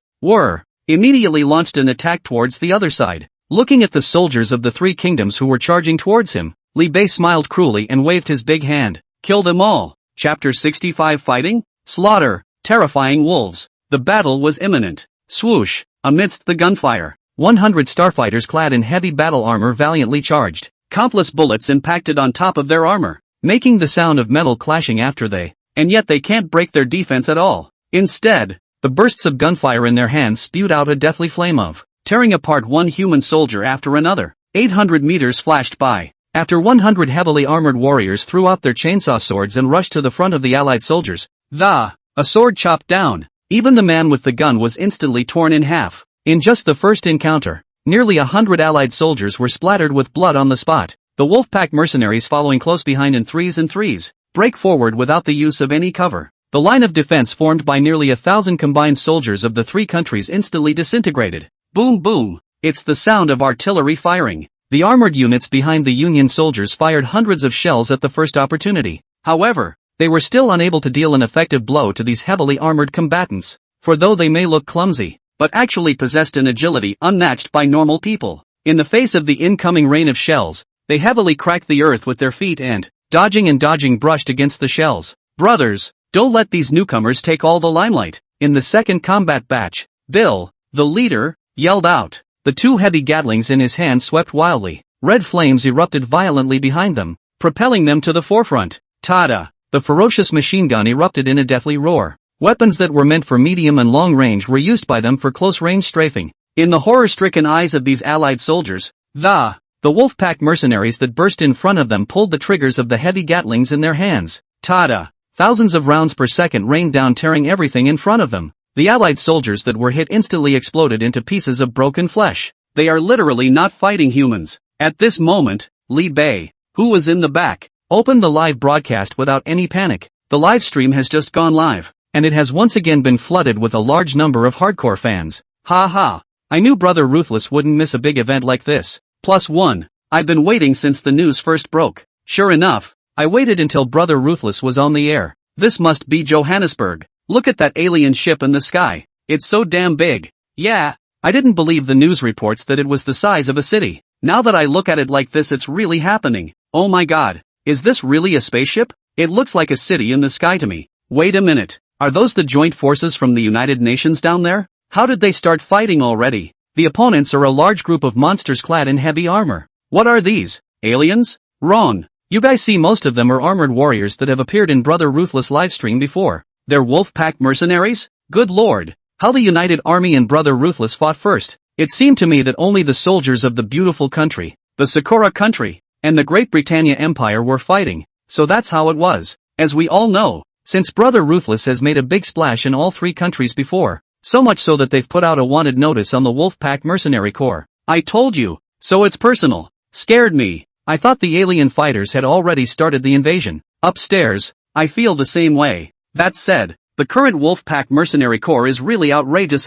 immediately launched an attack towards the other side. Looking at the soldiers of the three kingdoms who were charging towards him, Li Bei smiled cruelly and waved his big hand. Kill them all. Chapter 65 Fighting? Slaughter. Terrifying wolves. The battle was imminent. Swoosh. Amidst the gunfire, 100 starfighters clad in heavy battle armor valiantly charged. Countless bullets impacted on top of their armor, making the sound of metal clashing after and yet they can't break their defense at all. Instead, the bursts of gunfire in their hands spewed out a deathly flame tearing apart one human soldier after another. 800 meters flashed by. After 100 heavily armored warriors threw out their chainsaw swords and rushed to the front of the allied soldiers, a sword chopped down. Even the man with the gun was instantly torn in half. In just the first encounter, nearly 100 allied soldiers were splattered with blood on the spot. The Wolfpack mercenaries following close behind in threes break forward without the use of any cover. The line of defense formed by nearly 1,000 combined soldiers of the three countries instantly disintegrated. Boom boom. It's the sound of artillery firing. The armored units behind the Union soldiers fired hundreds of shells at the first opportunity. However, they were still unable to deal an effective blow to these heavily armored combatants. For though they may look clumsy, but actually possessed an agility unmatched by normal people, in the face of the incoming rain of shells, they heavily cracked the earth with their feet and, dodging brushed against the shells. Brothers, don't let these newcomers take all the limelight. In the second combat batch, Bill, the leader, yelled out. The two heavy Gatlings in his hand swept wildly. Red flames erupted violently behind them, propelling them to the forefront. Tada! The ferocious machine gun erupted in a deathly roar. Weapons that were meant for medium and long range were used by them for close-range strafing. In the horror-stricken eyes of these allied soldiers, the Wolfpack mercenaries that burst in front of them pulled the triggers of the heavy Gatlings in their hands. Tada! Thousands of rounds per second rained down, tearing everything in front of them. The allied soldiers that were hit instantly exploded into pieces of broken flesh. They are literally not fighting humans. At this moment, Li Bei, who was in the back, opened the live broadcast without any panic. The live stream has just gone live, and it has once again been flooded with a large number of hardcore fans. Ha ha! I knew Brother Ruthless wouldn't miss a big event like this. +1. I've been waiting since the news first broke. Sure enough, I waited until Brother Ruthless was on the air. This must be Johannesburg. Look at that alien ship in the sky. It's so damn big. Yeah, I didn't believe the news reports that it was the size of a city. Now that I look at it like this, it's really happening. Oh my god, is this really a spaceship? It looks like a city in the sky to me. Wait a minute, are those the joint forces from the United Nations down there? How did they start fighting already? The opponents are a large group of monsters clad in heavy armor. What are these? Aliens? Wrong. You guys see, most of them are armored warriors that have appeared in Brother Ruthless livestream before. They're Wolfpack mercenaries? Good lord, how the United Army and Brother Ruthless fought first. It seemed to me that only the soldiers of the beautiful country, the Sakura country, and the Great Britannia Empire were fighting. So that's how it was. As we all know, since Brother Ruthless has made a big splash in all three countries before, so much so that they've put out a wanted notice on the Wolfpack Mercenary Corps. I told you, so it's personal. Scared me. I thought the alien fighters had already started the invasion. Upstairs, I feel the same way. That said, the current Wolfpack Mercenary Corps is really outrageous.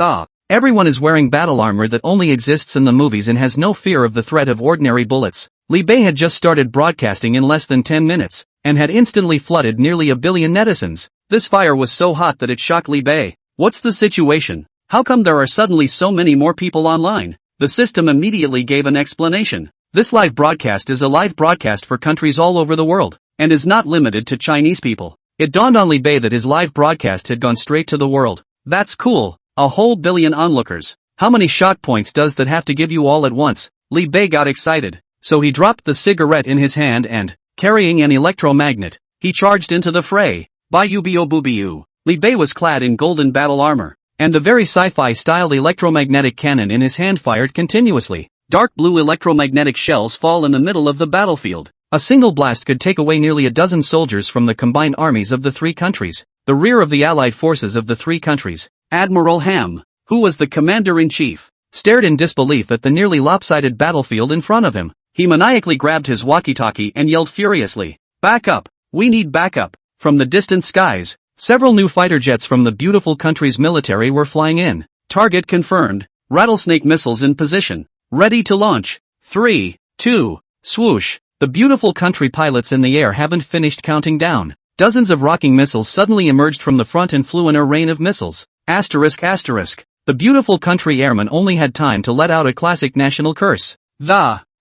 Everyone is wearing battle armor that only exists in the movies and has no fear of the threat of ordinary bullets. Li Bei had just started broadcasting in less than 10 minutes, and had instantly flooded nearly a billion netizens. This fire was so hot that it shocked Li Bei. What's the situation? How come there are suddenly so many more people online? The system immediately gave an explanation. This live broadcast is a live broadcast for countries all over the world, and is not limited to Chinese people. It dawned on Li Bei that his live broadcast had gone straight to the world. That's cool. A whole billion onlookers. How many shock points does that have to give you all at once? Li Bei got excited, so he dropped the cigarette in his hand and, carrying an electromagnet, he charged into the fray. Boo-bio-boo-bio. Li Bei was clad in golden battle armor, and the very sci-fi styled electromagnetic cannon in his hand fired continuously. Dark blue electromagnetic shells fall in the middle of the battlefield. A single blast could take away nearly a dozen soldiers from the combined armies of the three countries. The rear of the allied forces of the three countries. Admiral Ham, who was the commander-in-chief, stared in disbelief at the nearly lopsided battlefield in front of him. He maniacally grabbed his walkie-talkie and yelled furiously, "Back up! We need backup!" From the distant skies, several new fighter jets from the beautiful country's military were flying in. Target confirmed. Rattlesnake missiles in position. Ready to launch. 3, 2, swoosh. The beautiful country pilots in the air haven't finished counting down. Dozens of rocking missiles suddenly emerged from the front and flew in a rain of missiles. Asterisk asterisk. The beautiful country airmen only had time to let out a classic national curse.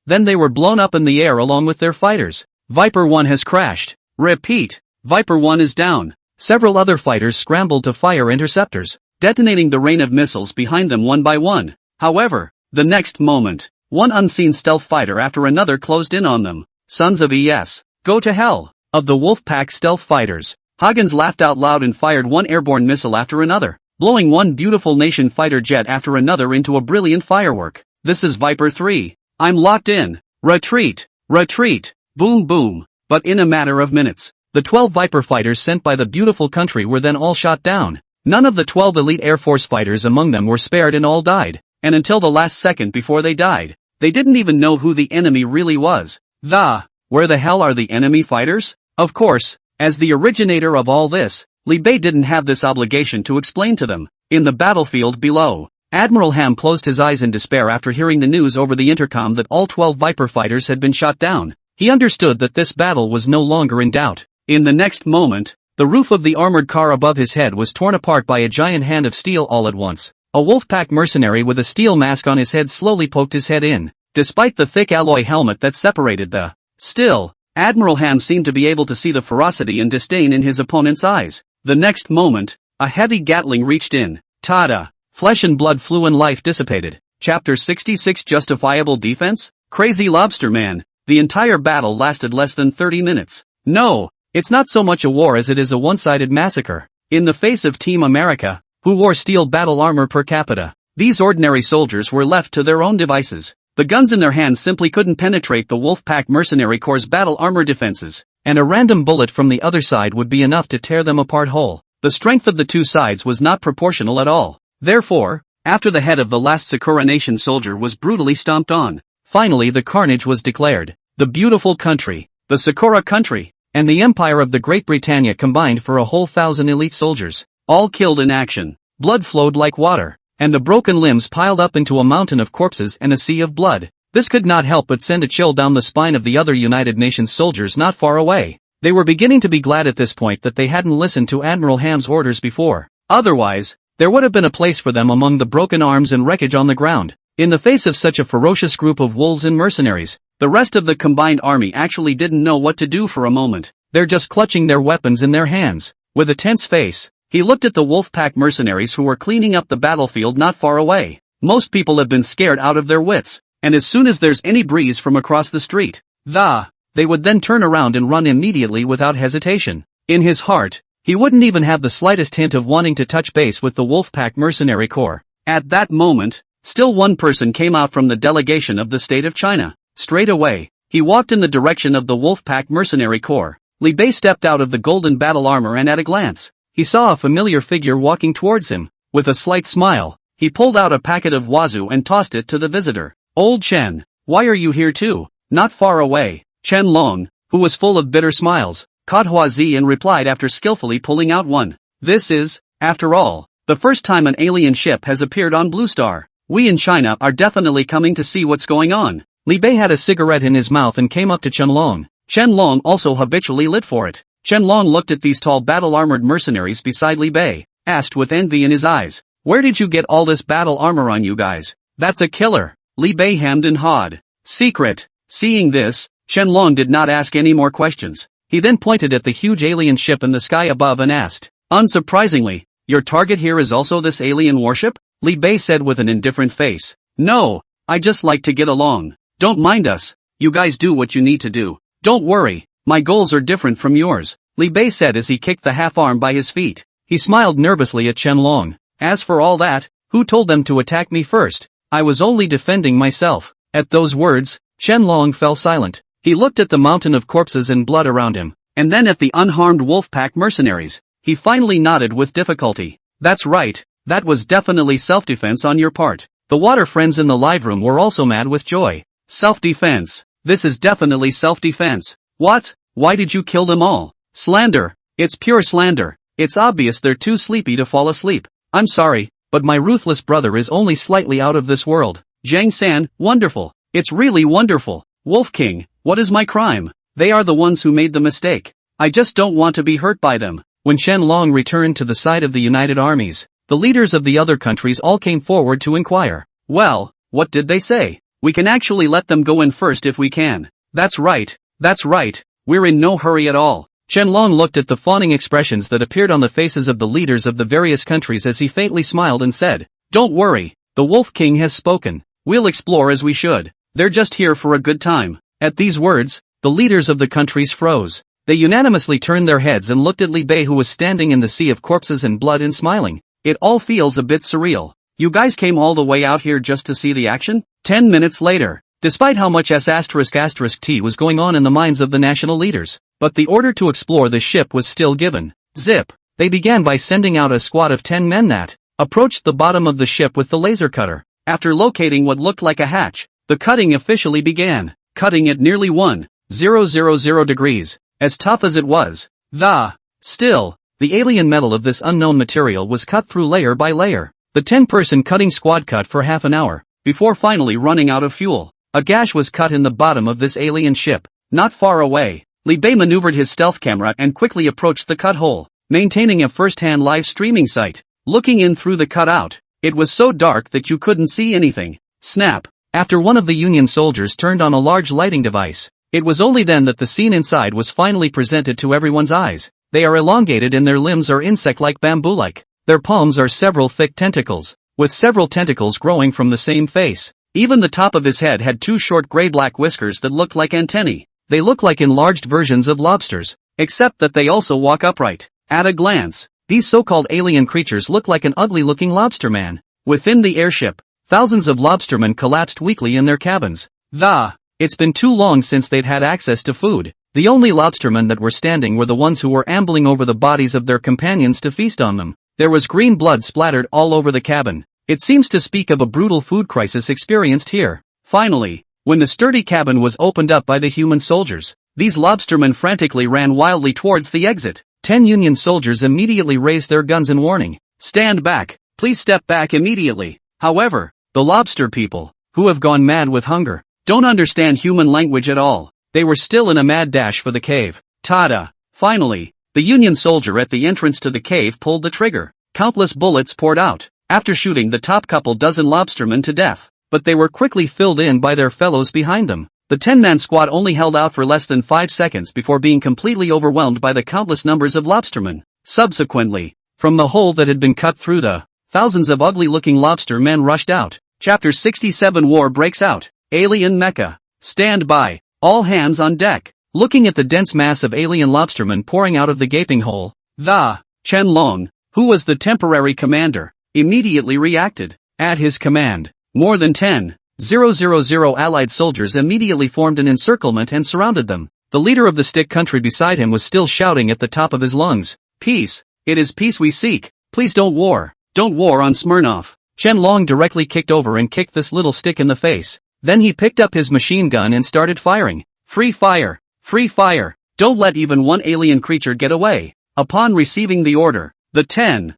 Then they were blown up in the air along with their fighters. Viper 1 has crashed. Repeat. Viper 1 is down. Several other fighters scrambled to fire interceptors, detonating the rain of missiles behind them one by one. However, the next moment, one unseen stealth fighter after another closed in on them. Sons of ES. Go to hell. Of the Wolfpack stealth fighters, Huggins laughed out loud and fired one airborne missile after another, blowing one beautiful nation fighter jet after another into a brilliant firework. This is Viper 3. I'm locked in. Retreat. Retreat. Boom boom. But in a matter of minutes, the 12 Viper fighters sent by the beautiful country were then all shot down. None of the 12 elite Air Force fighters among them were spared and all died. And until the last second before they died, they didn't even know who the enemy really was. Where the hell are the enemy fighters? Of course, as the originator of all this, Li Bei didn't have this obligation to explain to them. In the battlefield below, Admiral Ham closed his eyes in despair after hearing the news over the intercom that all 12 Viper fighters had been shot down. He understood that this battle was no longer in doubt. In the next moment, the roof of the armored car above his head was torn apart by a giant hand of steel all at once. A Wolfpack mercenary with a steel mask on his head slowly poked his head in, despite the thick alloy helmet that separated the. Still, Admiral Ham seemed to be able to see the ferocity and disdain in his opponent's eyes. The next moment, a heavy Gatling reached in. Tada! Flesh and blood flew and life dissipated. Chapter 66 Justifiable Defense? Crazy Lobster Man. The entire battle lasted less than 30 minutes. No, it's not so much a war as it is a one-sided massacre. In the face of Team America, who wore steel battle armor per capita, these ordinary soldiers were left to their own devices. The guns in their hands simply couldn't penetrate the Wolfpack Mercenary Corps' battle armor defenses, and a random bullet from the other side would be enough to tear them apart whole. The strength of the two sides was not proportional at all. Therefore, after the head of the last Sakura Nation soldier was brutally stomped on, finally the carnage was declared. The beautiful country, the Sakura country, and the Empire of the Great Britannia combined for a whole 1,000 elite soldiers, all killed in action. Blood flowed like water, and the broken limbs piled up into a mountain of corpses and a sea of blood. This could not help but send a chill down the spine of the other United Nations soldiers not far away. They were beginning to be glad at this point that they hadn't listened to Admiral Ham's orders before. Otherwise, there would have been a place for them among the broken arms and wreckage on the ground. In the face of such a ferocious group of wolves and mercenaries, the rest of the combined army actually didn't know what to do for a moment. They're just clutching their weapons in their hands. With a tense face, he looked at the Wolfpack mercenaries who were cleaning up the battlefield not far away. Most people have been scared out of their wits, and as soon as there's any breeze from across the street, they would then turn around and run immediately without hesitation. In his heart, he wouldn't even have the slightest hint of wanting to touch base with the Wolfpack Mercenary Corps. At that moment, still one person came out from the delegation of the state of China. Straight away, he walked in the direction of the Wolfpack Mercenary Corps. Li Bei stepped out of the golden battle armor and at a glance, he saw a familiar figure walking towards him. With a slight smile, he pulled out a packet of wazoo and tossed it to the visitor. Old Chen, why are you here too? Not far away. Chen Long, who was full of bitter smiles, caught Huazi and replied after skillfully pulling out one. This is, after all, the first time an alien ship has appeared on Blue Star. We in China are definitely coming to see what's going on. Li Bei had a cigarette in his mouth and came up to Chen Long. Chen Long also habitually lit for it. Chen Long looked at these tall battle-armored mercenaries beside Li Bei, asked with envy in his eyes, "Where did you get all this battle armor on you guys? That's a killer." Li Bei hemmed and hawed. "Secret." Seeing this, Chen Long did not ask any more questions. He then pointed at the huge alien ship in the sky above and asked, "Unsurprisingly, your target here is also this alien warship?" Li Bei said with an indifferent face. "No, I just like to get along. Don't mind us. You guys do what you need to do. Don't worry, my goals are different from yours," Li Bei said as he kicked the half-arm by his feet. He smiled nervously at Chen Long. "As for all that, who told them to attack me first? I was only defending myself." At those words, Chen Long fell silent. He looked at the mountain of corpses and blood around him, and then at the unharmed wolf pack mercenaries. He finally nodded with difficulty. "That's right, that was definitely self-defense on your part." The water friends in the live room were also mad with joy. "Self-defense. This is definitely self-defense. What? Why did you kill them all?" "Slander. It's pure slander. It's obvious they're too sleepy to fall asleep. I'm sorry, but my ruthless brother is only slightly out of this world." Zhang San, "Wonderful. It's really wonderful. Wolf King, what is my crime? They are the ones who made the mistake. I just don't want to be hurt by them." When Chen Long returned to the side of the united armies, the leaders of the other countries all came forward to inquire. "Well, what did they say? We can actually let them go in first if we can." That's right. We're in no hurry at all." Chen Long looked at the fawning expressions that appeared on the faces of the leaders of the various countries as he faintly smiled and said, "Don't worry, the Wolf King has spoken. We'll explore as we should. They're just here for a good time." At these words, the leaders of the countries froze. They unanimously turned their heads and looked at Li Bei, who was standing in the sea of corpses and blood and smiling. "It all feels a bit surreal. You guys came all the way out here just to see the action?" 10 minutes later, despite how much S***T was going on in the minds of the national leaders, but the order to explore the ship was still given. Zip! They began by sending out a squad of 10 men that approached the bottom of the ship with the laser cutter. After locating what looked like a hatch, the cutting officially began, cutting at nearly 1,000 degrees. As tough as it was, still, the alien metal of this unknown material was cut through layer by layer. The 10-person cutting squad cut for half an hour, before finally running out of fuel. A gash was cut in the bottom of this alien ship. Not far away, Li Bei maneuvered his stealth camera and quickly approached the cut hole, maintaining a first-hand live streaming sight. Looking in through the cutout, it was so dark that you couldn't see anything. Snap! After one of the Union soldiers turned on a large lighting device, it was only then that the scene inside was finally presented to everyone's eyes. They are elongated and their limbs are insect-like, bamboo-like. Their palms are several thick tentacles, with several tentacles growing from the same face. Even the top of his head had two short gray-black whiskers that looked like antennae. They look like enlarged versions of lobsters, except that they also walk upright. At a glance, these so-called alien creatures look like an ugly-looking lobster man. Within the airship, thousands of lobstermen collapsed weakly in their cabins. It's been too long since they'd had access to food. The only lobstermen that were standing were the ones who were ambling over the bodies of their companions to feast on them. There was green blood splattered all over the cabin. It seems to speak of a brutal food crisis experienced here. Finally, when the sturdy cabin was opened up by the human soldiers, these lobstermen frantically ran wildly towards the exit. 10 Union soldiers immediately raised their guns in warning. "Stand back, please step back immediately." However, the lobster people, who have gone mad with hunger, don't understand human language at all. They were still in a mad dash for the cave. Tada! Finally, the Union soldier at the entrance to the cave pulled the trigger. Countless bullets poured out, after shooting the top couple dozen lobstermen to death, but they were quickly filled in by their fellows behind them. The 10-man squad only held out for less than 5 seconds before being completely overwhelmed by the countless numbers of lobstermen. Subsequently, from the hole that had been cut through thousands of ugly-looking lobster men rushed out. Chapter 67 War breaks out. Alien Mecha. Stand by. All hands on deck. Looking at the dense mass of alien lobstermen pouring out of the gaping hole, Chen Long, who was the temporary commander, immediately reacted. At his command, more than 10,000 Allied soldiers immediately formed an encirclement and surrounded them. The leader of the stick country beside him was still shouting at the top of his lungs, "Peace! It is peace we seek! Please don't war! Don't war on Smirnov!" Chen Long directly kicked over and kicked this little stick in the face. Then he picked up his machine gun and started firing. "Free fire! Free fire! Don't let even one alien creature get away!" Upon receiving the order, the 10,000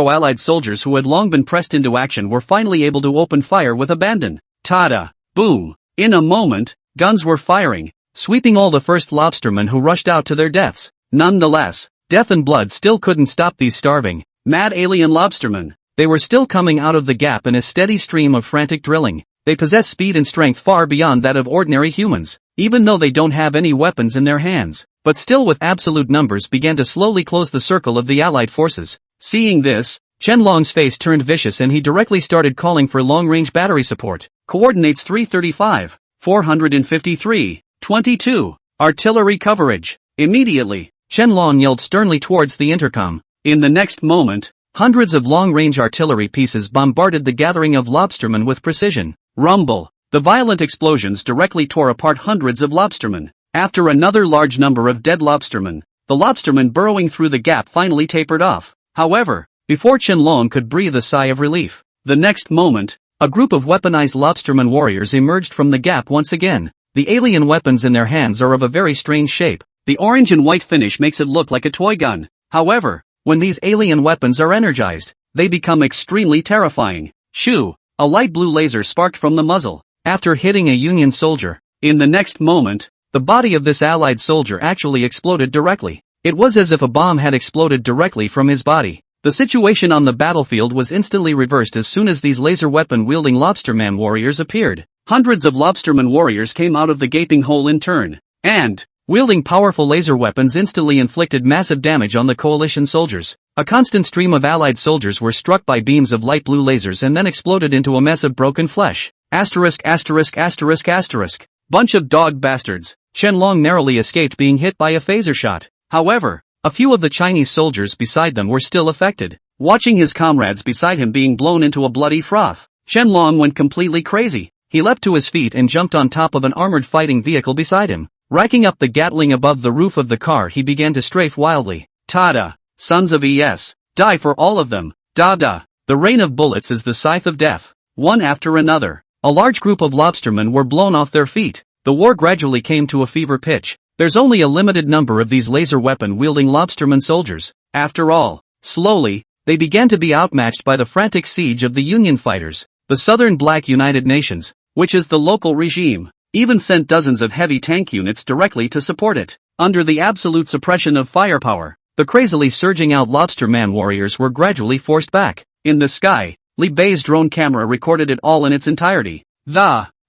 Allied soldiers who had long been pressed into action were finally able to open fire with abandon. Tada! Boom! In a moment, guns were firing, sweeping all the first lobstermen who rushed out to their deaths. Nonetheless, death and blood still couldn't stop these starving, mad alien lobstermen. They were still coming out of the gap in a steady stream of frantic drilling. They possess speed and strength far beyond that of ordinary humans, even though they don't have any weapons in their hands, but still with absolute numbers began to slowly close the circle of the Allied forces. Seeing this, Qianlong's face turned vicious and he directly started calling for long-range battery support. Coordinates 335, 453, 22, artillery coverage. Immediately, Qianlong yelled sternly towards the intercom. In the next moment, hundreds of long-range artillery pieces bombarded the gathering of lobstermen with precision. Rumble. The violent explosions directly tore apart hundreds of lobstermen. After another large number of dead lobstermen, the lobstermen burrowing through the gap finally tapered off. However, before Qianlong could breathe a sigh of relief, the next moment, a group of weaponized lobsterman warriors emerged from the gap once again. The alien weapons in their hands are of a very strange shape. The orange and white finish makes it look like a toy gun. However, when these alien weapons are energized, they become extremely terrifying. Shoo! A light blue laser sparked from the muzzle, after hitting a Union soldier. In the next moment, the body of this Allied soldier actually exploded directly. It was as if a bomb had exploded directly from his body. The situation on the battlefield was instantly reversed as soon as these laser weapon-wielding lobsterman warriors appeared. Hundreds of lobsterman warriors came out of the gaping hole in turn, and, wielding powerful laser weapons, instantly inflicted massive damage on the coalition soldiers. A constant stream of Allied soldiers were struck by beams of light blue lasers and then exploded into a mess of broken flesh. Asterisk. Bunch of dog bastards. Qianlong narrowly escaped being hit by a phaser shot. However, a few of the Chinese soldiers beside them were still affected. Watching his comrades beside him being blown into a bloody froth, Qianlong went completely crazy. He leapt to his feet and jumped on top of an armored fighting vehicle beside him. Racking up the Gatling above the roof of the car, he began to strafe wildly. Tada! Sons of ES! Die for all of them! Da! The rain of bullets is the scythe of death. One after another, a large group of lobstermen were blown off their feet. The war gradually came to a fever pitch. There's only a limited number of these laser weapon-wielding lobsterman soldiers. After all, slowly, they began to be outmatched by the frantic siege of the Union fighters. The Southern Black United Nations, which is the local regime, even sent dozens of heavy tank units directly to support it. Under the absolute suppression of firepower, the crazily surging out lobsterman warriors were gradually forced back. In the sky, Li Bei's drone camera recorded it all in its entirety.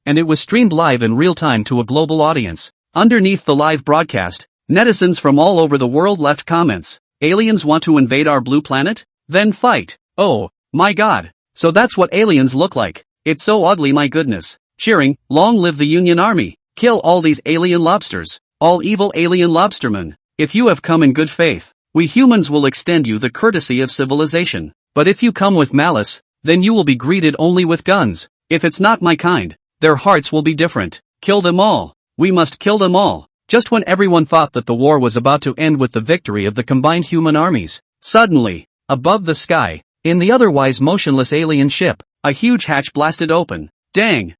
And it was streamed live in real time to a global audience. Underneath the live broadcast, netizens from all over the world left comments. Aliens want to invade our blue planet? Then fight. Oh, my god. So that's what aliens look like. It's so ugly, my goodness. Cheering, long live the Union Army. Kill all these alien lobsters. All evil alien lobstermen. If you have come in good faith, we humans will extend you the courtesy of civilization. But if you come with malice, then you will be greeted only with guns. If it's not my kind, their hearts will be different. Kill them all. We must kill them all. Just when everyone thought that the war was about to end with the victory of the combined human armies, suddenly, above the sky, in the otherwise motionless alien ship, a huge hatch blasted open. Dang.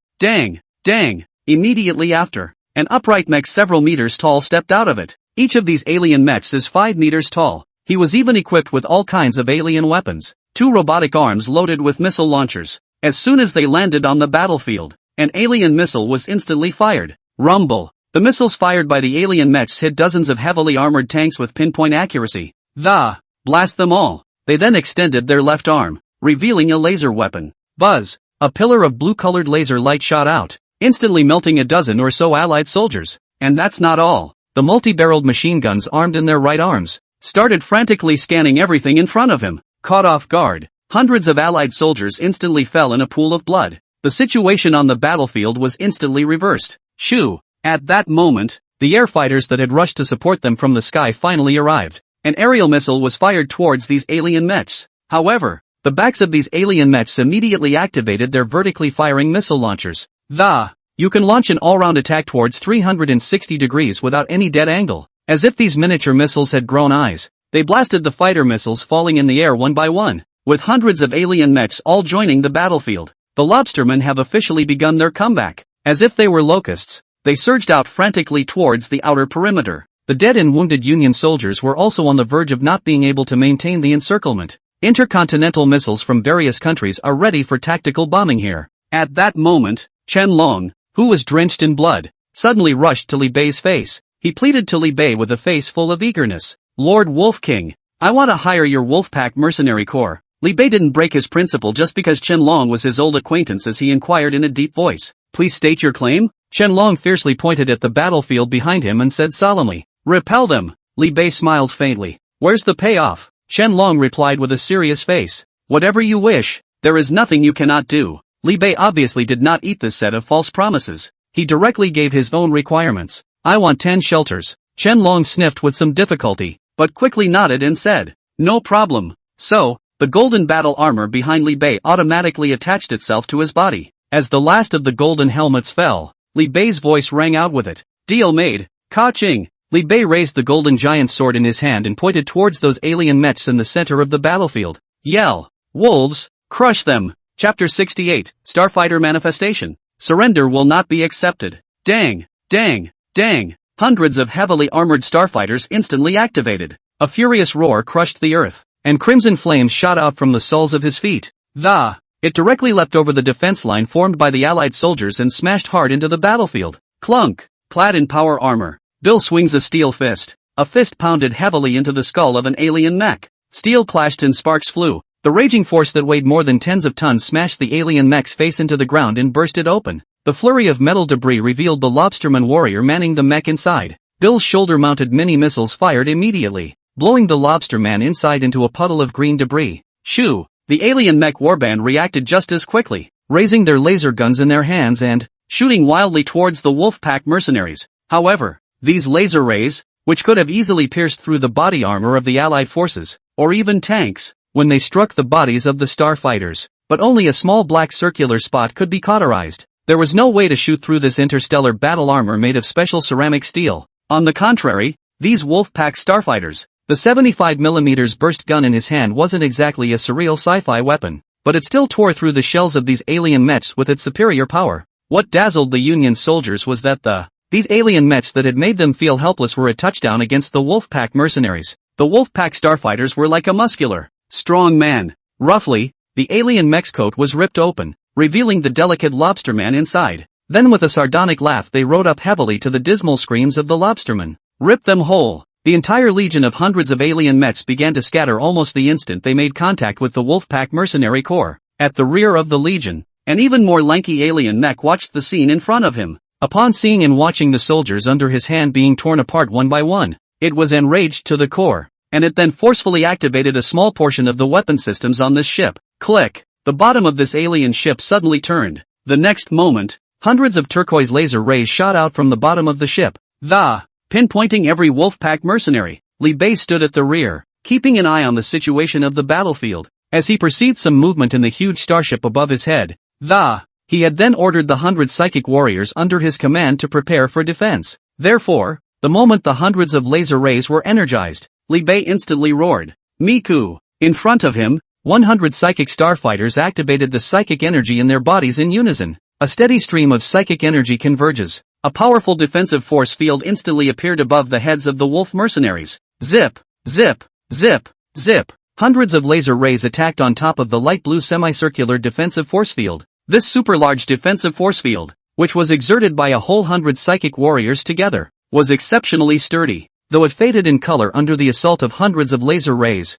Immediately after, an upright mech several meters tall stepped out of it. Each of these alien mechs is 5 meters tall. He was even equipped with all kinds of alien weapons. 2 robotic arms loaded with missile launchers. As soon as they landed on the battlefield, an alien missile was instantly fired. Rumble. The missiles fired by the alien mechs hit dozens of heavily armored tanks with pinpoint accuracy. Blast them all. They then extended their left arm, revealing a laser weapon. Buzz. A pillar of blue-colored laser light shot out, instantly melting a dozen or so Allied soldiers. And that's not all. The multi-barreled machine guns armed in their right arms started frantically scanning everything in front of him. Caught off guard, hundreds of Allied soldiers instantly fell in a pool of blood. The situation on the battlefield was instantly reversed. Shoo! At that moment, the air fighters that had rushed to support them from the sky finally arrived. An aerial missile was fired towards these alien mechs. However, the backs of these alien mechs immediately activated their vertically firing missile launchers. You can launch an all-round attack towards 360 degrees without any dead angle. As if these miniature missiles had grown eyes, they blasted the fighter missiles falling in the air one by one, with hundreds of alien mechs all joining the battlefield. The lobstermen have officially begun their comeback. As if they were locusts, they surged out frantically towards the outer perimeter. The dead and wounded Union soldiers were also on the verge of not being able to maintain the encirclement. Intercontinental missiles from various countries are ready for tactical bombing here. At that moment, Qianlong, who was drenched in blood, suddenly rushed to Li Bei's face. He pleaded to Li Bei with a face full of eagerness. Lord Wolf King, I want to hire your Wolfpack mercenary corps. Li Bei didn't break his principle just because Chen Long was his old acquaintance as he inquired in a deep voice. Please state your claim? Chen Long fiercely pointed at the battlefield behind him and said solemnly. Repel them. Li Bei smiled faintly. Where's the payoff? Chen Long replied with a serious face. Whatever you wish, there is nothing you cannot do. Li Bei obviously did not eat this set of false promises. He directly gave his own requirements. I want 10 shelters. Chen Long sniffed with some difficulty, but quickly nodded and said, no problem. So, the golden battle armor behind Li Bei automatically attached itself to his body. As the last of the golden helmets fell, Li Bei's voice rang out with it. Deal made. Ka-ching. Li Bei raised the golden giant sword in his hand and pointed towards those alien mechs in the center of the battlefield. Yell. Wolves, crush them. Chapter 68, Starfighter Manifestation. Surrender will not be accepted. Dang, dang, dang. Hundreds of heavily armored starfighters instantly activated. A furious roar crushed the earth, and crimson flames shot out from the soles of his feet. It directly leapt over the defense line formed by the allied soldiers and smashed hard into the battlefield. Clunk. Clad in power armor, Bill swings a steel fist. A fist pounded heavily into the skull of an alien mech. Steel clashed and sparks flew. The raging force that weighed more than tens of tons smashed the alien mech's face into the ground and burst it open. The flurry of metal debris revealed the lobsterman warrior manning the mech inside. Bill's shoulder-mounted mini-missiles fired immediately, blowing the lobsterman inside into a puddle of green debris. Shoo! The alien mech warband reacted just as quickly, raising their laser guns in their hands and shooting wildly towards the Wolfpack mercenaries. However, these laser rays, which could have easily pierced through the body armor of the allied forces, or even tanks, when they struck the bodies of the starfighters, but only a small black circular spot could be cauterized. There was no way to shoot through this interstellar battle armor made of special ceramic steel. On the contrary, these Wolfpack starfighters, the 75mm burst gun in his hand wasn't exactly a surreal sci-fi weapon, but it still tore through the shells of these alien mechs with its superior power. What dazzled the Union soldiers was that these alien mechs that had made them feel helpless were a touchdown against the Wolfpack mercenaries. The Wolfpack starfighters were like a muscular, strong man. Roughly, the alien mech's coat was ripped open, revealing the delicate lobsterman inside. Then with a sardonic laugh they rode up heavily to the dismal screams of the lobsterman. Rip them whole. The entire legion of hundreds of alien mechs began to scatter almost the instant they made contact with the Wolfpack mercenary corps. At the rear of the legion, an even more lanky alien mech watched the scene in front of him. Upon seeing and watching the soldiers under his hand being torn apart one by one, it was enraged to the core, and it then forcefully activated a small portion of the weapon systems on this ship. Click! The bottom of this alien ship suddenly turned. The next moment, hundreds of turquoise laser rays shot out from the bottom of the ship. Pinpointing every Wolfpack mercenary, Li Bei stood at the rear, keeping an eye on the situation of the battlefield. As he perceived some movement in the huge starship above his head, he had then ordered the 100 psychic warriors under his command to prepare for defense. Therefore, the moment the hundreds of laser rays were energized, Li Bei instantly roared, Miku! In front of him, 100 psychic starfighters activated the psychic energy in their bodies in unison. A steady stream of psychic energy converges. A powerful defensive force field instantly appeared above the heads of the wolf mercenaries. Zip! Zip! Zip! Zip! Hundreds of laser rays attacked on top of the light blue semicircular defensive force field. This super large defensive force field, which was exerted by a whole 100 psychic warriors together, was exceptionally sturdy, though it faded in color under the assault of hundreds of laser rays.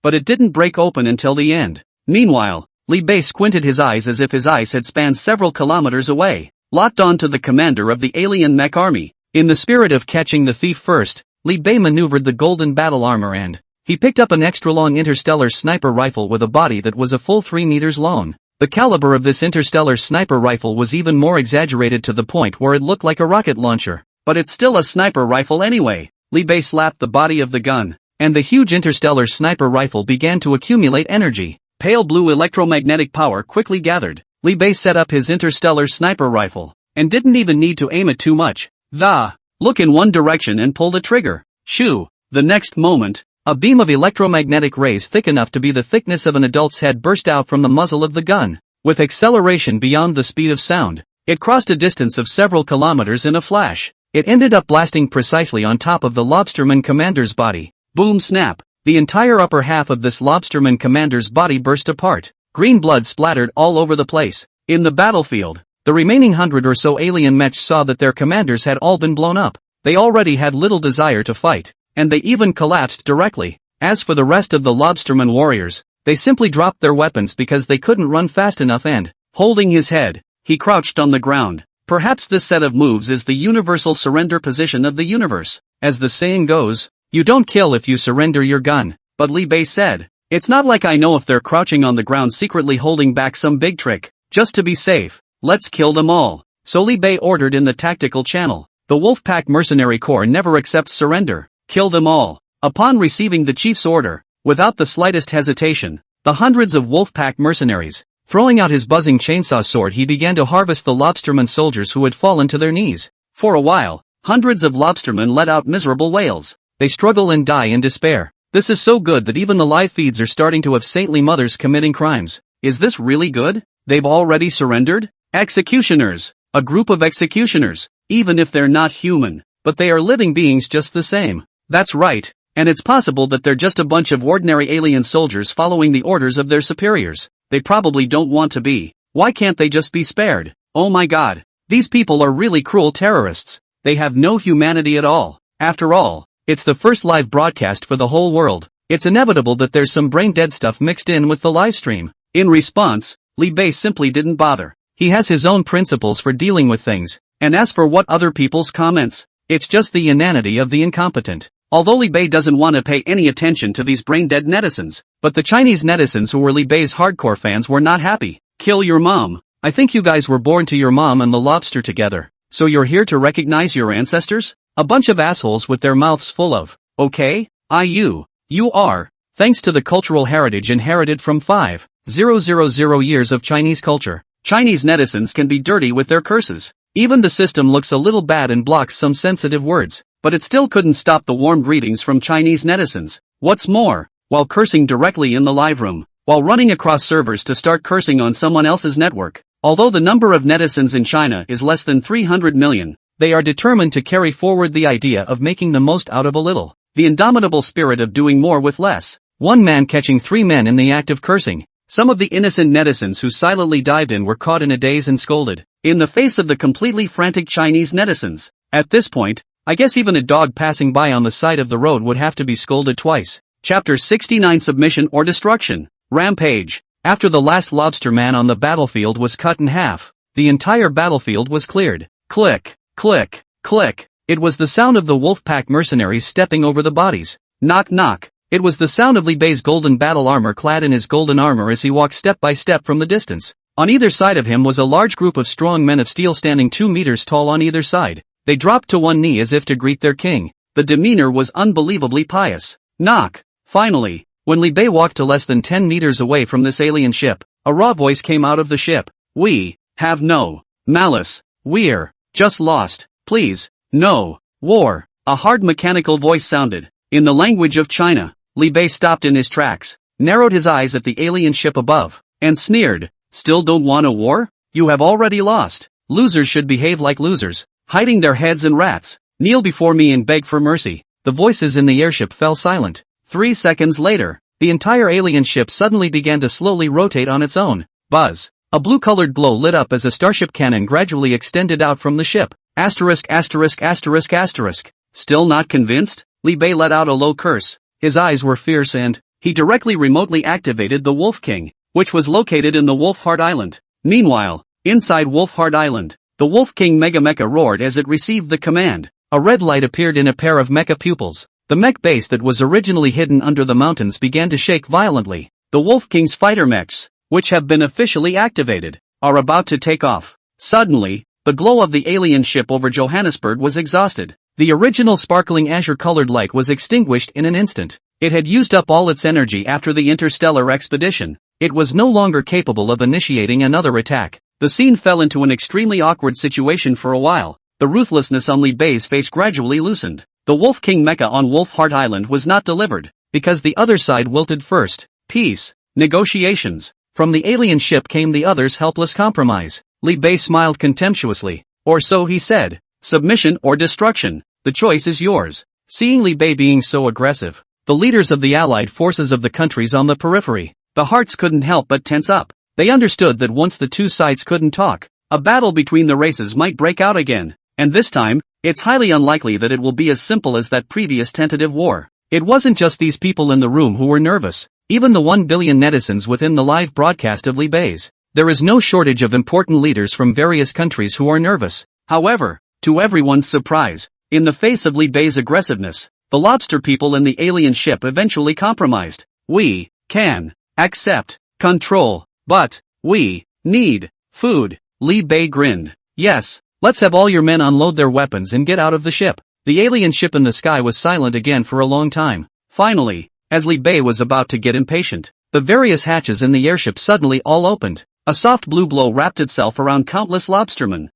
But it didn't break open until the end. Meanwhile, Li Bei squinted his eyes as if his eyes had spanned several kilometers away, locked on to the commander of the alien mech army. In the spirit of catching the thief first, Li Bei maneuvered the golden battle armor and he picked up an extra-long interstellar sniper rifle with a body that was a full 3 meters long. The caliber of this interstellar sniper rifle was even more exaggerated to the point where it looked like a rocket launcher. But it's still a sniper rifle anyway. Li Bei slapped the body of the gun, and the huge interstellar sniper rifle began to accumulate energy. Pale blue electromagnetic power quickly gathered. Li Bei set up his interstellar sniper rifle, and didn't even need to aim it too much. Look in one direction and pull the trigger. Shoo! The next moment, a beam of electromagnetic rays thick enough to be the thickness of an adult's head burst out from the muzzle of the gun. With acceleration beyond the speed of sound, it crossed a distance of several kilometers in a flash. It ended up blasting precisely on top of the lobsterman commander's body. Boom snap! The entire upper half of this lobsterman commander's body burst apart. Green blood splattered all over the place. In the battlefield, The remaining 100 or so alien mechs saw that their commanders had all been blown up. They already had little desire to fight, and they even collapsed directly. As for the rest of the lobsterman warriors, they simply dropped their weapons because they couldn't run fast enough and, holding his head, he crouched on the ground. Perhaps this set of moves is the universal surrender position of the universe. As the saying goes, you don't kill if you surrender your gun. But Li Bei said, it's not like I know if they're crouching on the ground secretly holding back some big trick. Just to be safe, let's kill them all. So Li Bei ordered in the tactical channel. The Wolfpack Mercenary Corps never accepts surrender. Kill them all. Upon receiving the chief's order, without the slightest hesitation, the hundreds of Wolfpack mercenaries, throwing out his buzzing chainsaw sword, he began to harvest the lobsterman soldiers who had fallen to their knees. For a while, hundreds of lobstermen let out miserable wails. They struggle and die in despair. This is so good that even the live feeds are starting to have saintly mothers committing crimes. Is this really good? They've already surrendered? Executioners. A group of executioners. Even if they're not human, but they are living beings just the same. That's right, and it's possible that they're just a bunch of ordinary alien soldiers following the orders of their superiors. They probably don't want to be. Why can't they just be spared? Oh my god. These people are really cruel terrorists. They have no humanity at all. After all, it's the first live broadcast for the whole world. It's inevitable that there's some brain-dead stuff mixed in with the live stream. In response, Li Bei simply didn't bother. He has his own principles for dealing with things, and as for what other people's comments, it's just the inanity of the incompetent. Although Li Bei doesn't want to pay any attention to these brain-dead netizens, but the Chinese netizens who were Li Bei's hardcore fans were not happy. Kill your mom. I think you guys were born to your mom and the lobster together. So you're here to recognize your ancestors? A bunch of assholes with their mouths full of, okay, you are, thanks to the cultural heritage inherited from 5,000 years of Chinese culture. Chinese netizens can be dirty with their curses. Even the system looks a little bad and blocks some sensitive words, but it still couldn't stop the warm greetings from Chinese netizens. What's more, while cursing directly in the live room, while running across servers to start cursing on someone else's network. Although the number of netizens in China is less than 300 million, they are determined to carry forward the idea of making the most out of a little. The indomitable spirit of doing more with less. One man catching 3 men in the act of cursing. Some of the innocent netizens who silently dived in were caught in a daze and scolded, in the face of the completely frantic Chinese netizens. At this point, I guess even a dog passing by on the side of the road would have to be scolded twice. Chapter 69 Submission or Destruction. Rampage. After the last lobster man on the battlefield was cut in half, the entire battlefield was cleared. Click, click, click. It was the sound of the Wolfpack mercenaries stepping over the bodies. Knock knock. It was the sound of Li Bei's golden battle armor clad in his golden armor as he walked step by step from the distance. On either side of him was a large group of strong men of steel standing 2 meters tall on either side. They dropped to one knee as if to greet their king. The demeanor was unbelievably pious. Knock. Finally, when Li Bei walked to less than 10 meters away from this alien ship, a raw voice came out of the ship. We have no malice. We're just lost. Please, no war. A hard mechanical voice sounded. In the language of China. Li Bei stopped in his tracks, narrowed his eyes at the alien ship above, and sneered. Still don't want a war? You have already lost. Losers should behave like losers, hiding their heads in rats. Kneel before me and beg for mercy. The voices in the airship fell silent. 3 seconds later, the entire alien ship suddenly began to slowly rotate on its own. Buzz. A blue-colored glow lit up as a starship cannon gradually extended out from the ship. Asterisk asterisk asterisk asterisk. Still not convinced? Li Bei let out a low curse. His eyes were fierce and, he directly remotely activated the Wolf King, which was located in the Wolf Heart Island. Meanwhile, inside Wolf Heart Island, the Wolf King Mega Mecha roared as it received the command. A red light appeared in a pair of mecha pupils. The mech base that was originally hidden under the mountains began to shake violently. The Wolf King's fighter mechs, which have been officially activated, are about to take off. Suddenly, the glow of the alien ship over Johannesburg was exhausted. The original sparkling azure-colored light was extinguished in an instant. It had used up all its energy after the interstellar expedition. It was no longer capable of initiating another attack. The scene fell into an extremely awkward situation for a while. The ruthlessness on Li Bei's face gradually loosened. The Wolf King mecha on Wolf Heart Island was not delivered, because the other side wilted first. Peace. Negotiations. From the alien ship came the other's helpless compromise. Li Bei smiled contemptuously. Or so he said. Submission or destruction. The choice is yours. Seeing Li Bei being so aggressive, the leaders of the allied forces of the countries on the periphery, the hearts couldn't help but tense up. They understood that once the two sides couldn't talk, a battle between the races might break out again, and this time, it's highly unlikely that it will be as simple as that previous tentative war. It wasn't just these people in the room who were nervous, even the 1 billion netizens within the live broadcast of Li Bei's. There is no shortage of important leaders from various countries who are nervous. However, to everyone's surprise, in the face of Li Bei's aggressiveness, the lobster people in the alien ship eventually compromised. We can accept control, but we need food. Li Bei grinned. Yes, let's have all your men unload their weapons and get out of the ship. The alien ship in the sky was silent again for a long time. Finally, as Li Bei was about to get impatient, the various hatches in the airship suddenly all opened. A soft blue glow wrapped itself around countless lobstermen.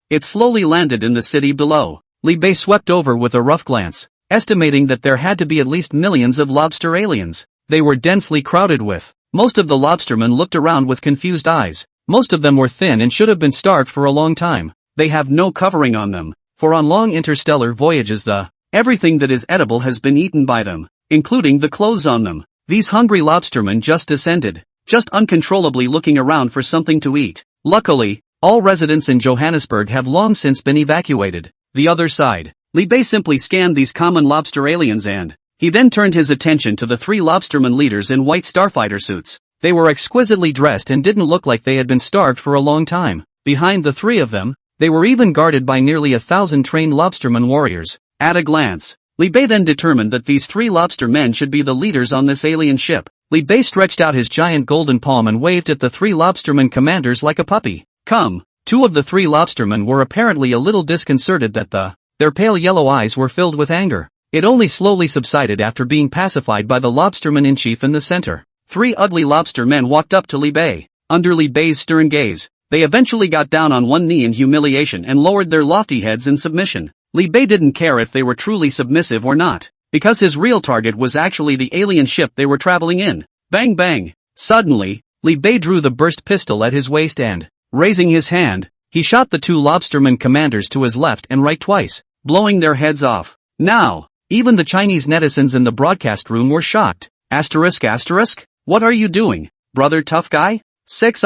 It slowly landed in the city below. Li Bei swept over with a rough glance, estimating that there had to be at least millions of lobster aliens. They were densely crowded with. Most of the lobstermen looked around with confused eyes. Most of them were thin and should have been starved for a long time. They have no covering on them, for on long interstellar voyages everything that is edible has been eaten by them, including the clothes on them. These hungry lobstermen just descended, just uncontrollably looking around for something to eat. Luckily, all residents in Johannesburg have long since been evacuated. The other side, Li Bei simply scanned these common lobster aliens and he then turned his attention to the 3 lobsterman leaders in white starfighter suits. They were exquisitely dressed and didn't look like they had been starved for a long time. Behind the 3 of them, they were even guarded by nearly 1,000 trained lobsterman warriors. At a glance, Li Bei then determined that these 3 lobster men should be the leaders on this alien ship. Li Bei stretched out his giant golden palm and waved at the 3 lobsterman commanders like a puppy. Come. 2 of the 3 lobstermen were apparently a little disconcerted that their pale yellow eyes were filled with anger. It only slowly subsided after being pacified by the lobsterman-in-chief in the center. 3 ugly lobster men walked up to Li Bei. Under Li Bei's stern gaze, they eventually got down on one knee in humiliation and lowered their lofty heads in submission. Li Bei didn't care if they were truly submissive or not, because his real target was actually the alien ship they were traveling in. Bang bang! Suddenly, Li Bei drew the burst pistol at his waist and, raising his hand, he shot the 2 lobsterman commanders to his left and right twice, blowing their heads off. Now, even the Chinese netizens in the broadcast room were shocked. Asterisk. What are you doing, brother tough guy? 6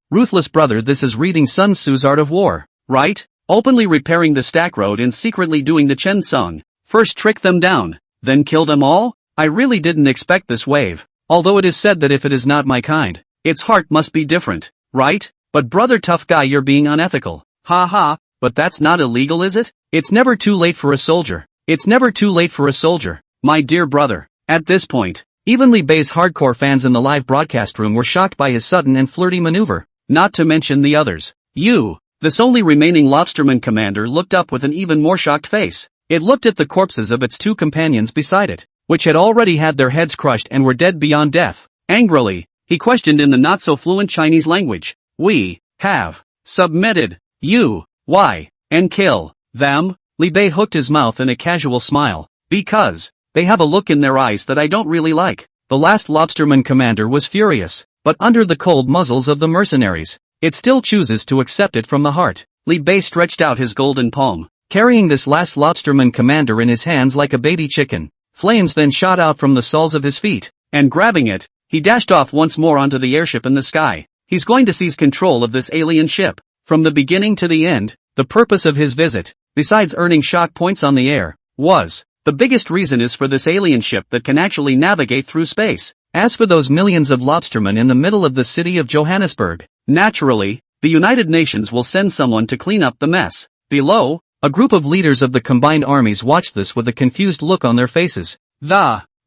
Ruthless brother, this is reading Sun Tzu's Art of War, right? Openly repairing the stack road and secretly doing the Chen song. First trick them down, then kill them all? I really didn't expect this wave. Although it is said that if it is not my kind, its heart must be different, right? But brother tough guy, you're being unethical. Ha, but that's not illegal, is it? It's never too late for a soldier. It's never too late for a soldier, my dear brother. At this point, even Li Bei's hardcore fans in the live broadcast room were shocked by his sudden and flirty maneuver, not to mention the others. This only remaining lobsterman commander looked up with an even more shocked face. It looked at the corpses of its 2 companions beside it, which had already had their heads crushed and were dead beyond death. Angrily, he questioned in the not-so-fluent Chinese language. We have submitted you, why, and kill them? Li Bei hooked his mouth in a casual smile. Because they have a look in their eyes that I don't really like. The last lobsterman commander was furious, but under the cold muzzles of the mercenaries, it still chooses to accept it from the heart. Li Bei stretched out his golden palm, carrying this last lobsterman commander in his hands like a baby chicken. Flames then shot out from the soles of his feet, and grabbing it, he dashed off once more onto the airship in the sky. He's going to seize control of this alien ship. From the beginning to the end, the purpose of his visit, besides earning shock points on the air, was, the biggest reason is for this alien ship that can actually navigate through space. As for those millions of lobstermen in the middle of the city of Johannesburg, naturally, the United Nations will send someone to clean up the mess. Below, a group of leaders of the combined armies watched this with a confused look on their faces.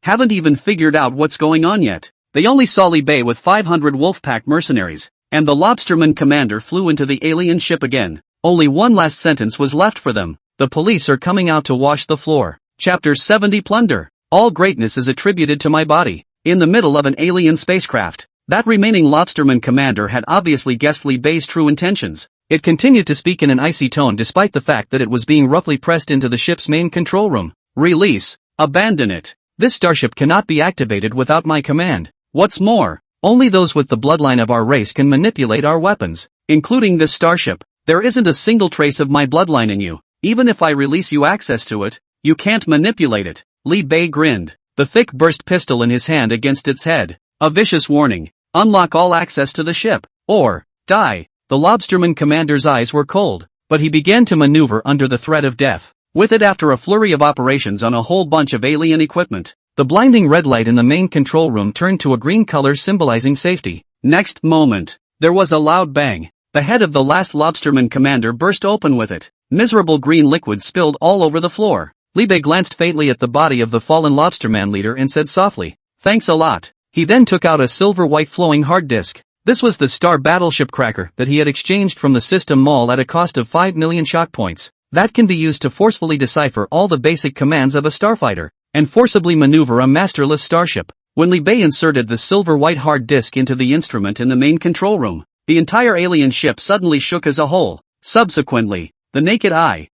Haven't even figured out what's going on yet. They only saw Li Bei with 500 Wolfpack mercenaries, and the lobsterman commander flew into the alien ship again. Only one last sentence was left for them. The police are coming out to wash the floor. Chapter 70 Plunder. All greatness is attributed to my body. In the middle of an alien spacecraft, that remaining lobsterman commander had obviously guessed Li Bei's true intentions. It continued to speak in an icy tone despite the fact that it was being roughly pressed into the ship's main control room. Release. Abandon it. This starship cannot be activated without my command. What's more, only those with the bloodline of our race can manipulate our weapons, including this starship. There isn't a single trace of my bloodline in you. Even if I release you access to it, you can't manipulate it. Li Bei grinned, the thick burst pistol in his hand against its head. A vicious warning. Unlock all access to the ship, or die. the lobsterman commander's eyes were cold, but he began to maneuver under the threat of death. With it, after a flurry of operations on a whole bunch of alien equipment, the blinding red light in the main control room turned to a green color symbolizing safety. Next moment, there was a loud bang. The head of the last lobsterman commander burst open with it. Miserable green liquid spilled all over the floor. Li Bei glanced faintly at the body of the fallen lobsterman leader and said softly, "Thanks a lot." He then took out a silver-white flowing hard disk. This was the Star Battleship Cracker that he had exchanged from the system mall at a cost of 5 million shock points. That can be used to forcefully decipher all the basic commands of a starfighter, and forcibly maneuver a masterless starship. When Li Bei inserted the silver-white hard disk into the instrument in the main control room, the entire alien ship suddenly shook as a whole. Subsequently, the naked eye,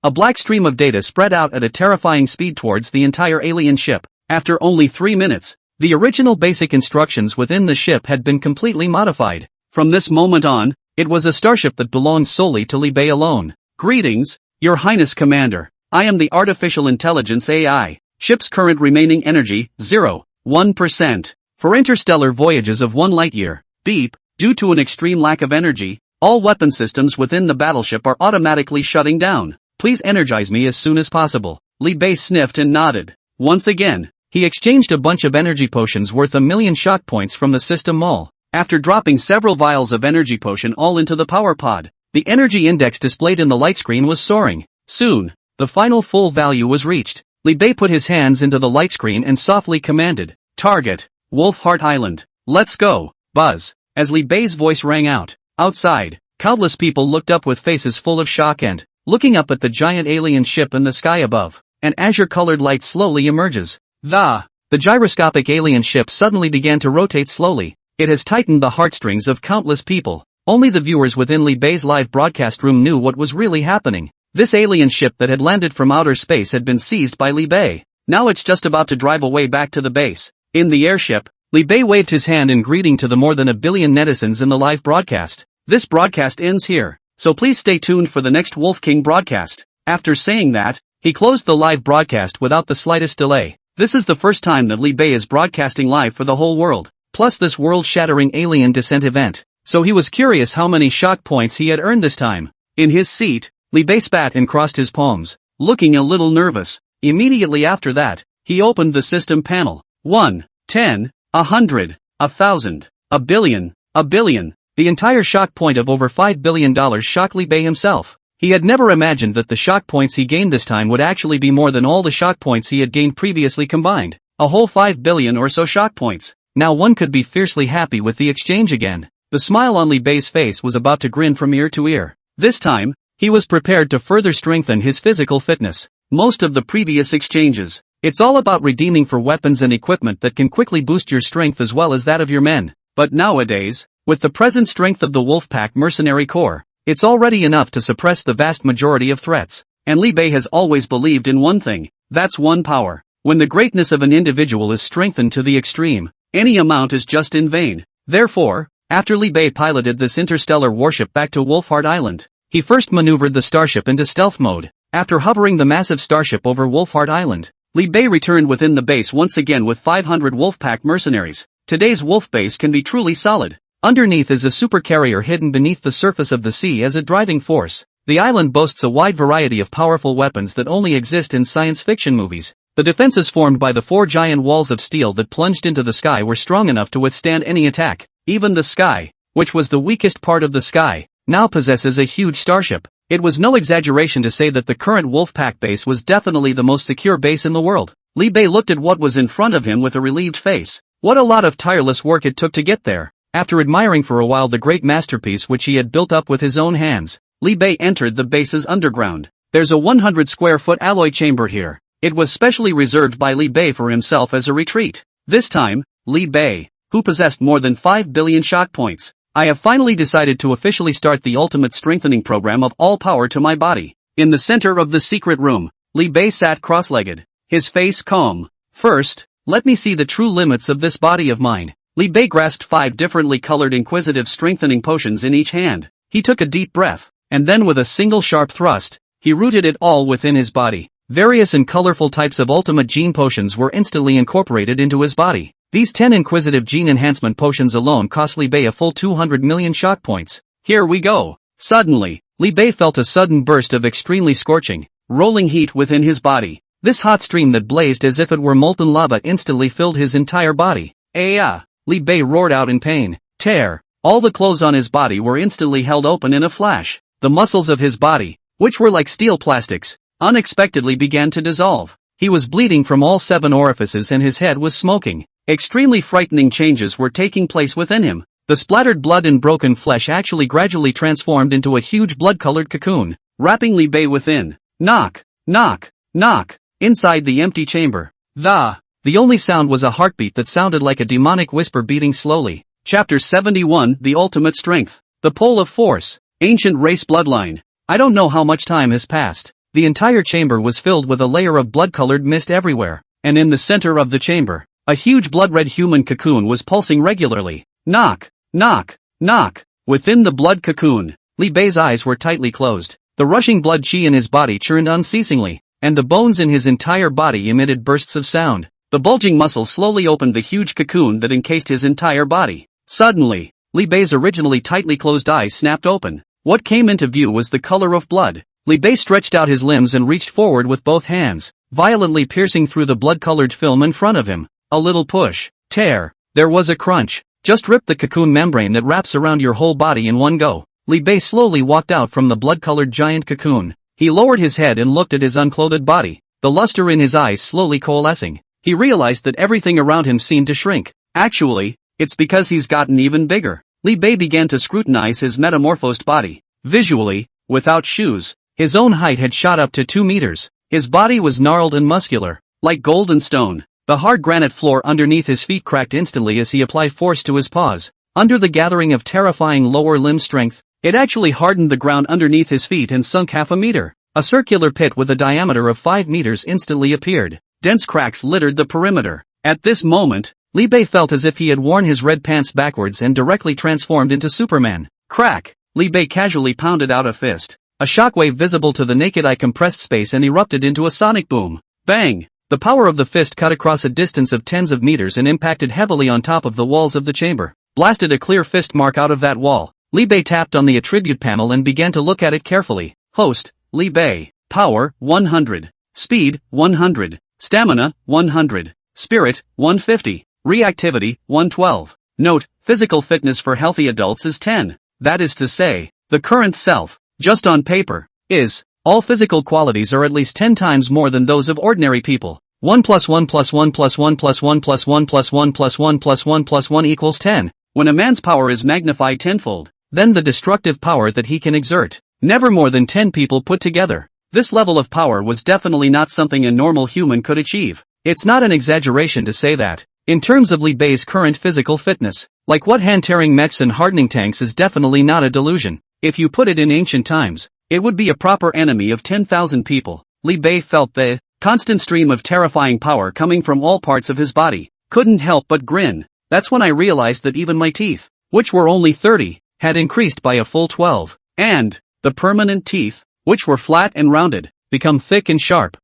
a black stream of data spread out at a terrifying speed towards the entire alien ship. After only 3 minutes, the original basic instructions within the ship had been completely modified. From this moment on, it was a starship that belonged solely to Li Bei alone. "Greetings, Your Highness Commander. I am the Artificial Intelligence AI. Ship's current remaining energy, 0.1%. For interstellar voyages of 1 light-year. Beep, due to an extreme lack of energy, all weapon systems within the battleship are automatically shutting down. Please energize me as soon as possible." Li Bei sniffed and nodded. Once again, he exchanged a bunch of energy potions worth 1 million shock points from the system mall. After dropping several vials of energy potion all into the power pod, the energy index displayed in the light screen was soaring. Soon, the final full value was reached. Li Bei put his hands into the light screen and softly commanded, "Target, Wolf Heart Island. Let's go." Buzz. As Li Bei's voice rang out, outside, countless people looked up with faces full of shock and, looking up at the giant alien ship in the sky above, an azure-colored light slowly emerges. The gyroscopic alien ship suddenly began to rotate slowly. It has tightened the heartstrings of countless people. Only the viewers within Li Bei's live broadcast room knew what was really happening. This alien ship that had landed from outer space had been seized by Li Bei. Now it's just about to drive away back to the base. In the airship, Li Bei waved his hand in greeting to the more than 1 billion netizens in the live broadcast. "This broadcast ends here, so please stay tuned for the next Wolf King broadcast." After saying that, he closed the live broadcast without the slightest delay. This is the first time that Li Bei is broadcasting live for the whole world, plus this world-shattering alien descent event. So he was curious how many shock points he had earned this time. In his seat, Li Bei spat and crossed his palms, looking a little nervous. Immediately after that, he opened the system panel. 1, 10, 100, 1,000, 1 billion, 1 billion. The entire shock point of over $5 billion shocked Li Bei himself. He had never imagined that the shock points he gained this time would actually be more than all the shock points he had gained previously combined. A whole 5 billion or so shock points. Now one could be fiercely happy with the exchange again. The smile on Li Bei's face was about to grin from ear to ear. This time, he was prepared to further strengthen his physical fitness. Most of the previous exchanges, it's all about redeeming for weapons and equipment that can quickly boost your strength as well as that of your men. But nowadays, with the present strength of the Wolfpack Mercenary Corps, it's already enough to suppress the vast majority of threats. And Li Bei has always believed in one thing, that's one power. When the greatness of an individual is strengthened to the extreme, any amount is just in vain. Therefore, after Li Bei piloted this interstellar warship back to Wolfheart Island, he first maneuvered the starship into stealth mode. After hovering the massive starship over Wolfheart Island, Li Bei returned within the base once again with 500 Wolfpack mercenaries. Today's Wolf base can be truly solid. Underneath is a supercarrier hidden beneath the surface of the sea as a driving force. The island boasts a wide variety of powerful weapons that only exist in science fiction movies. The defenses formed by the 4 giant walls of steel that plunged into the sky were strong enough to withstand any attack. Even the sky, which was the weakest part of the sky, now possesses a huge starship. It was no exaggeration to say that the current Wolfpack base was definitely the most secure base in the world. Li Bei looked at what was in front of him with a relieved face. What a lot of tireless work it took to get there. After admiring for a while the great masterpiece which he had built up with his own hands, Li Bei entered the base's underground. There's a 100 square foot alloy chamber here. It was specially reserved by Li Bei for himself as a retreat. This time, Li Bei, who possessed more than 5 billion shock points, I have finally decided to officially start the ultimate strengthening program of all power to my body. In the center of the secret room, Li Bei sat cross-legged, his face calm. First, let me see the true limits of this body of mine. Li Bei grasped 5 differently colored inquisitive strengthening potions in each hand. He took a deep breath, and then with a single sharp thrust, he rooted it all within his body. Various and colorful types of ultimate gene potions were instantly incorporated into his body. These 10 inquisitive gene enhancement potions alone cost Li Bei a full 200 million shock points. Here we go. Suddenly, Li Bei felt a sudden burst of extremely scorching, rolling heat within his body. This hot stream that blazed as if it were molten lava instantly filled his entire body. Ah! Li Bei roared out in pain. Tear! All the clothes on his body were instantly held open in a flash. The muscles of his body, which were like steel plastics, unexpectedly began to dissolve. He was bleeding from all 7 orifices and his head was smoking. Extremely frightening changes were taking place within him. The splattered blood and broken flesh actually gradually transformed into a huge blood-colored cocoon, wrapping Li Bei within. Knock! Knock! Knock! Inside the empty chamber. The only sound was a heartbeat that sounded like a demonic whisper beating slowly. Chapter 71 The Ultimate Strength. The Pole of Force. Ancient Race Bloodline. I don't know how much time has passed. The entire chamber was filled with a layer of blood-colored mist everywhere, and in the center of the chamber, a huge blood-red human cocoon was pulsing regularly. Knock! Knock! Knock! Within the blood cocoon, Li Bei's eyes were tightly closed. The rushing blood chi in his body churned unceasingly, and the bones in his entire body emitted bursts of sound. The bulging muscles slowly opened the huge cocoon that encased his entire body. Suddenly, Li Bei's originally tightly closed eyes snapped open. What came into view was the color of blood. Li Bei stretched out his limbs and reached forward with both hands, violently piercing through the blood-colored film in front of him. A little push. Tear. There was a crunch. Just rip the cocoon membrane that wraps around your whole body in one go. Li Bei slowly walked out from the blood-colored giant cocoon. He lowered his head and looked at his unclothed body, the luster in his eyes slowly coalescing. He realized that everything around him seemed to shrink. Actually, it's because he's gotten even bigger. Li Bei began to scrutinize his metamorphosed body. Visually, without shoes, his own height had shot up to 2 meters. His body was gnarled and muscular, like gold and stone. The hard granite floor underneath his feet cracked instantly as he applied force to his paws. Under the gathering of terrifying lower limb strength, it actually hardened the ground underneath his feet and sunk half a meter. A circular pit with a diameter of 5 meters instantly appeared. Dense cracks littered the perimeter. At this moment, Li Bei felt as if he had worn his red pants backwards and directly transformed into Superman. Crack! Li Bei casually pounded out a fist. A shockwave visible to the naked eye compressed space and erupted into a sonic boom. Bang! The power of the fist cut across a distance of tens of meters and impacted heavily on top of the walls of the chamber. Blasted a clear fist mark out of that wall. Li Bei tapped on the attribute panel and began to look at it carefully. Host, Li Bei. Power, 100. Speed, 100. Stamina, 100. Spirit, 150. Reactivity, 112. Note, physical fitness for healthy adults is 10. That is to say, the current self, just on paper, is, all physical qualities are at least 10 times more than those of ordinary people. 1 plus 1 plus 1 plus 1 plus 1 plus 1 plus 1 plus 1 plus 1 plus 1 equals 10. When a man's power is magnified tenfold, then the destructive power that he can exert, never more than 10 people put together. This level of power was definitely not something a normal human could achieve. It's not an exaggeration to say that, in terms of Li Bei's current physical fitness, like what hand-tearing mechs and hardening tanks is definitely not a delusion. If you put it in ancient times, it would be a proper enemy of 10,000 people. Li Bei felt the constant stream of terrifying power coming from all parts of his body. Couldn't help but grin. That's when I realized that even my teeth, which were only 30, had increased by a full 12. And the permanent teeth, which were flat and rounded, become thick and sharp.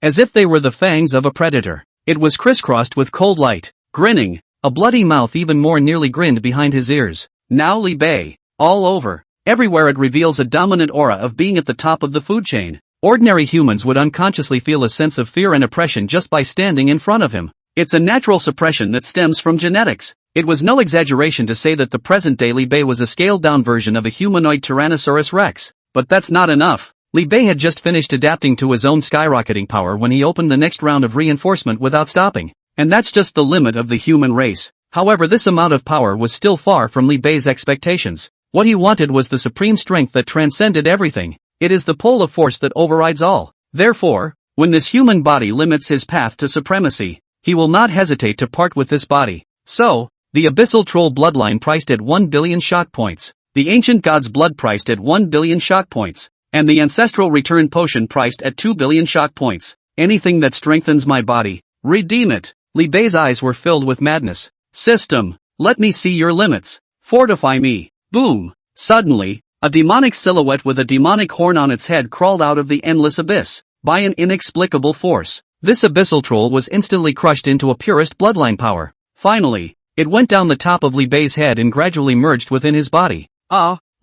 As if they were the fangs of a predator. It was crisscrossed with cold light. Grinning, a bloody mouth even more nearly grinned behind his ears. Now Li Bei, all over, everywhere it reveals a dominant aura of being at the top of the food chain. Ordinary humans would unconsciously feel a sense of fear and oppression just by standing in front of him. It's a natural suppression that stems from genetics. It was no exaggeration to say that the present-day Li Bei was a scaled-down version of a humanoid Tyrannosaurus Rex. But that's not enough. Li Bei had just finished adapting to his own skyrocketing power when he opened the next round of reinforcement without stopping. And that's just the limit of the human race. However, this amount of power was still far from Li Bei's expectations. What he wanted was the supreme strength that transcended everything. It is the pole of force that overrides all. Therefore, when this human body limits his path to supremacy, he will not hesitate to part with this body. So, the abyssal troll bloodline priced at 1 billion shock points. The ancient god's blood priced at 1 billion shock points. And the ancestral return potion priced at 2 billion shock points. Anything that strengthens my body, redeem it. Li Bei's eyes were filled with madness. System, let me see your limits. Fortify me. Boom. Suddenly, a demonic silhouette with a demonic horn on its head crawled out of the endless abyss. By an inexplicable force, this abyssal troll was instantly crushed into a purest bloodline power. Finally, it went down the top of Li Bei's head and gradually merged within his body.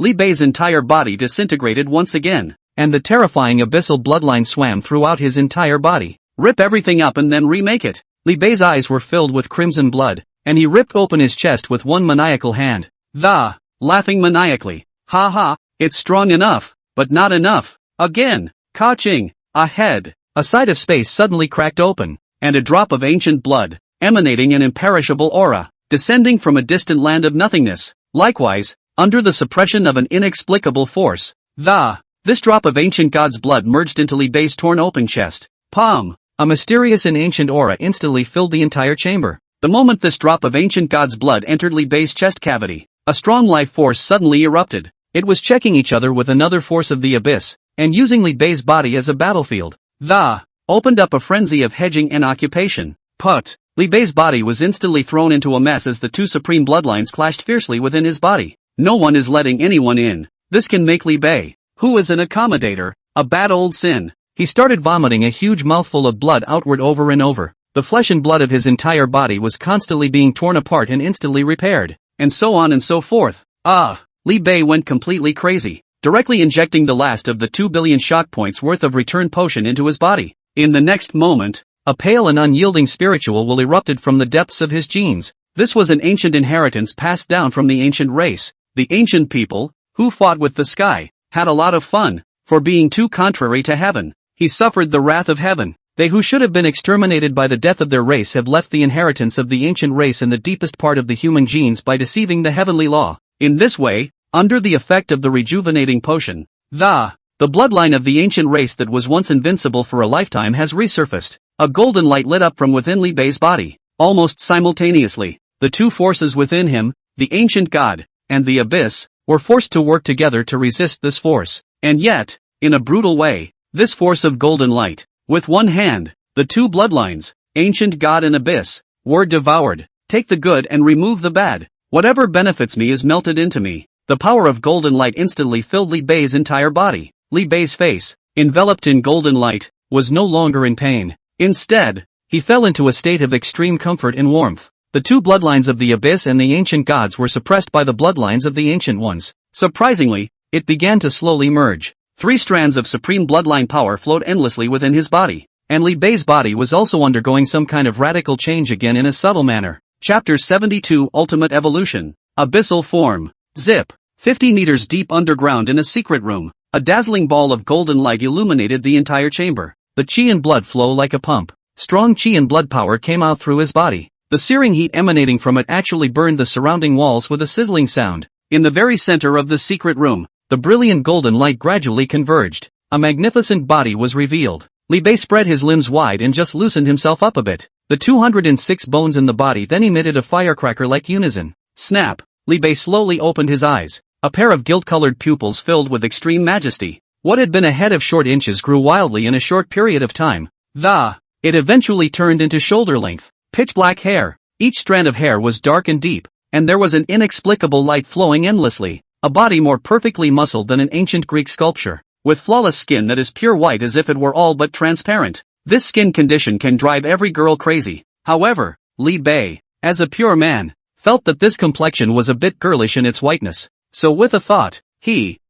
Li Bei's entire body disintegrated once again, and the terrifying abyssal bloodline swam throughout his entire body. Rip everything up and then remake it. Li Bei's eyes were filled with crimson blood, and he ripped open his chest with one maniacal hand. Laughing maniacally. Ha ha, it's strong enough, but not enough. Again. Ka-ching. Ahead. A side of space suddenly cracked open, and a drop of ancient blood, emanating an imperishable aura, descending from a distant land of nothingness. Likewise, under the suppression of an inexplicable force, this drop of ancient god's blood merged into Li Bei's torn open chest. Palm. A mysterious and ancient aura instantly filled the entire chamber. The moment this drop of ancient god's blood entered Li Bei's chest cavity, a strong life force suddenly erupted. It was checking each other with another force of the abyss, and using Li Bei's body as a battlefield. Opened up a frenzy of hedging and occupation. Li Bei's body was instantly thrown into a mess as the two supreme bloodlines clashed fiercely within his body. No one is letting anyone in. This can make Li Bei, who is an accommodator, a bad old sin. He started vomiting a huge mouthful of blood outward over and over. The flesh and blood of his entire body was constantly being torn apart and instantly repaired, and so on and so forth. Li Bei went completely crazy, directly injecting the last of the 2 billion shock points worth of return potion into his body. In the next moment, a pale and unyielding spiritual will erupted from the depths of his genes. This was an ancient inheritance passed down from the ancient race. The ancient people, who fought with the sky, had a lot of fun, for being too contrary to heaven. He suffered the wrath of heaven. They who should have been exterminated by the death of their race have left the inheritance of the ancient race in the deepest part of the human genes by deceiving the heavenly law. In this way, under the effect of the rejuvenating potion, the bloodline of the ancient race that was once invincible for a lifetime has resurfaced. A golden light lit up from within Li Bei's body. Almost simultaneously, the two forces within him, the ancient god, and the abyss, were forced to work together to resist this force. And yet, in a brutal way, this force of golden light, with one hand, the two bloodlines, ancient god and abyss, were devoured. Take the good and remove the bad. Whatever benefits me is melted into me. The power of golden light instantly filled Li Bei's entire body. Li Bei's face, enveloped in golden light, was no longer in pain. Instead, he fell into a state of extreme comfort and warmth. The two bloodlines of the abyss and the ancient gods were suppressed by the bloodlines of the ancient ones. Surprisingly, it began to slowly merge. 3 strands of supreme bloodline power flowed endlessly within his body, and Li Bei's body was also undergoing some kind of radical change again in a subtle manner. Chapter 72 Ultimate Evolution. Abyssal Form. Zip. 50 meters deep underground in a secret room, a dazzling ball of golden light illuminated the entire chamber. The chi and blood flow like a pump. Strong chi and blood power came out through his body. The searing heat emanating from it actually burned the surrounding walls with a sizzling sound. In the very center of the secret room, the brilliant golden light gradually converged. A magnificent body was revealed. Li Bei spread his limbs wide and just loosened himself up a bit. The 206 bones in the body then emitted a firecracker-like unison. Snap! Li Bei slowly opened his eyes. A pair of gilt-colored pupils filled with extreme majesty. What had been a head of short inches grew wildly in a short period of time. It eventually turned into shoulder length. Pitch black hair. Each strand of hair was dark and deep, and there was an inexplicable light flowing endlessly. A body more perfectly muscled than an ancient Greek sculpture, with flawless skin that is pure white as if it were all but transparent. This skin condition can drive every girl crazy. However, Li Bei, as a pure man, felt that this complexion was a bit girlish in its whiteness. So with a thought,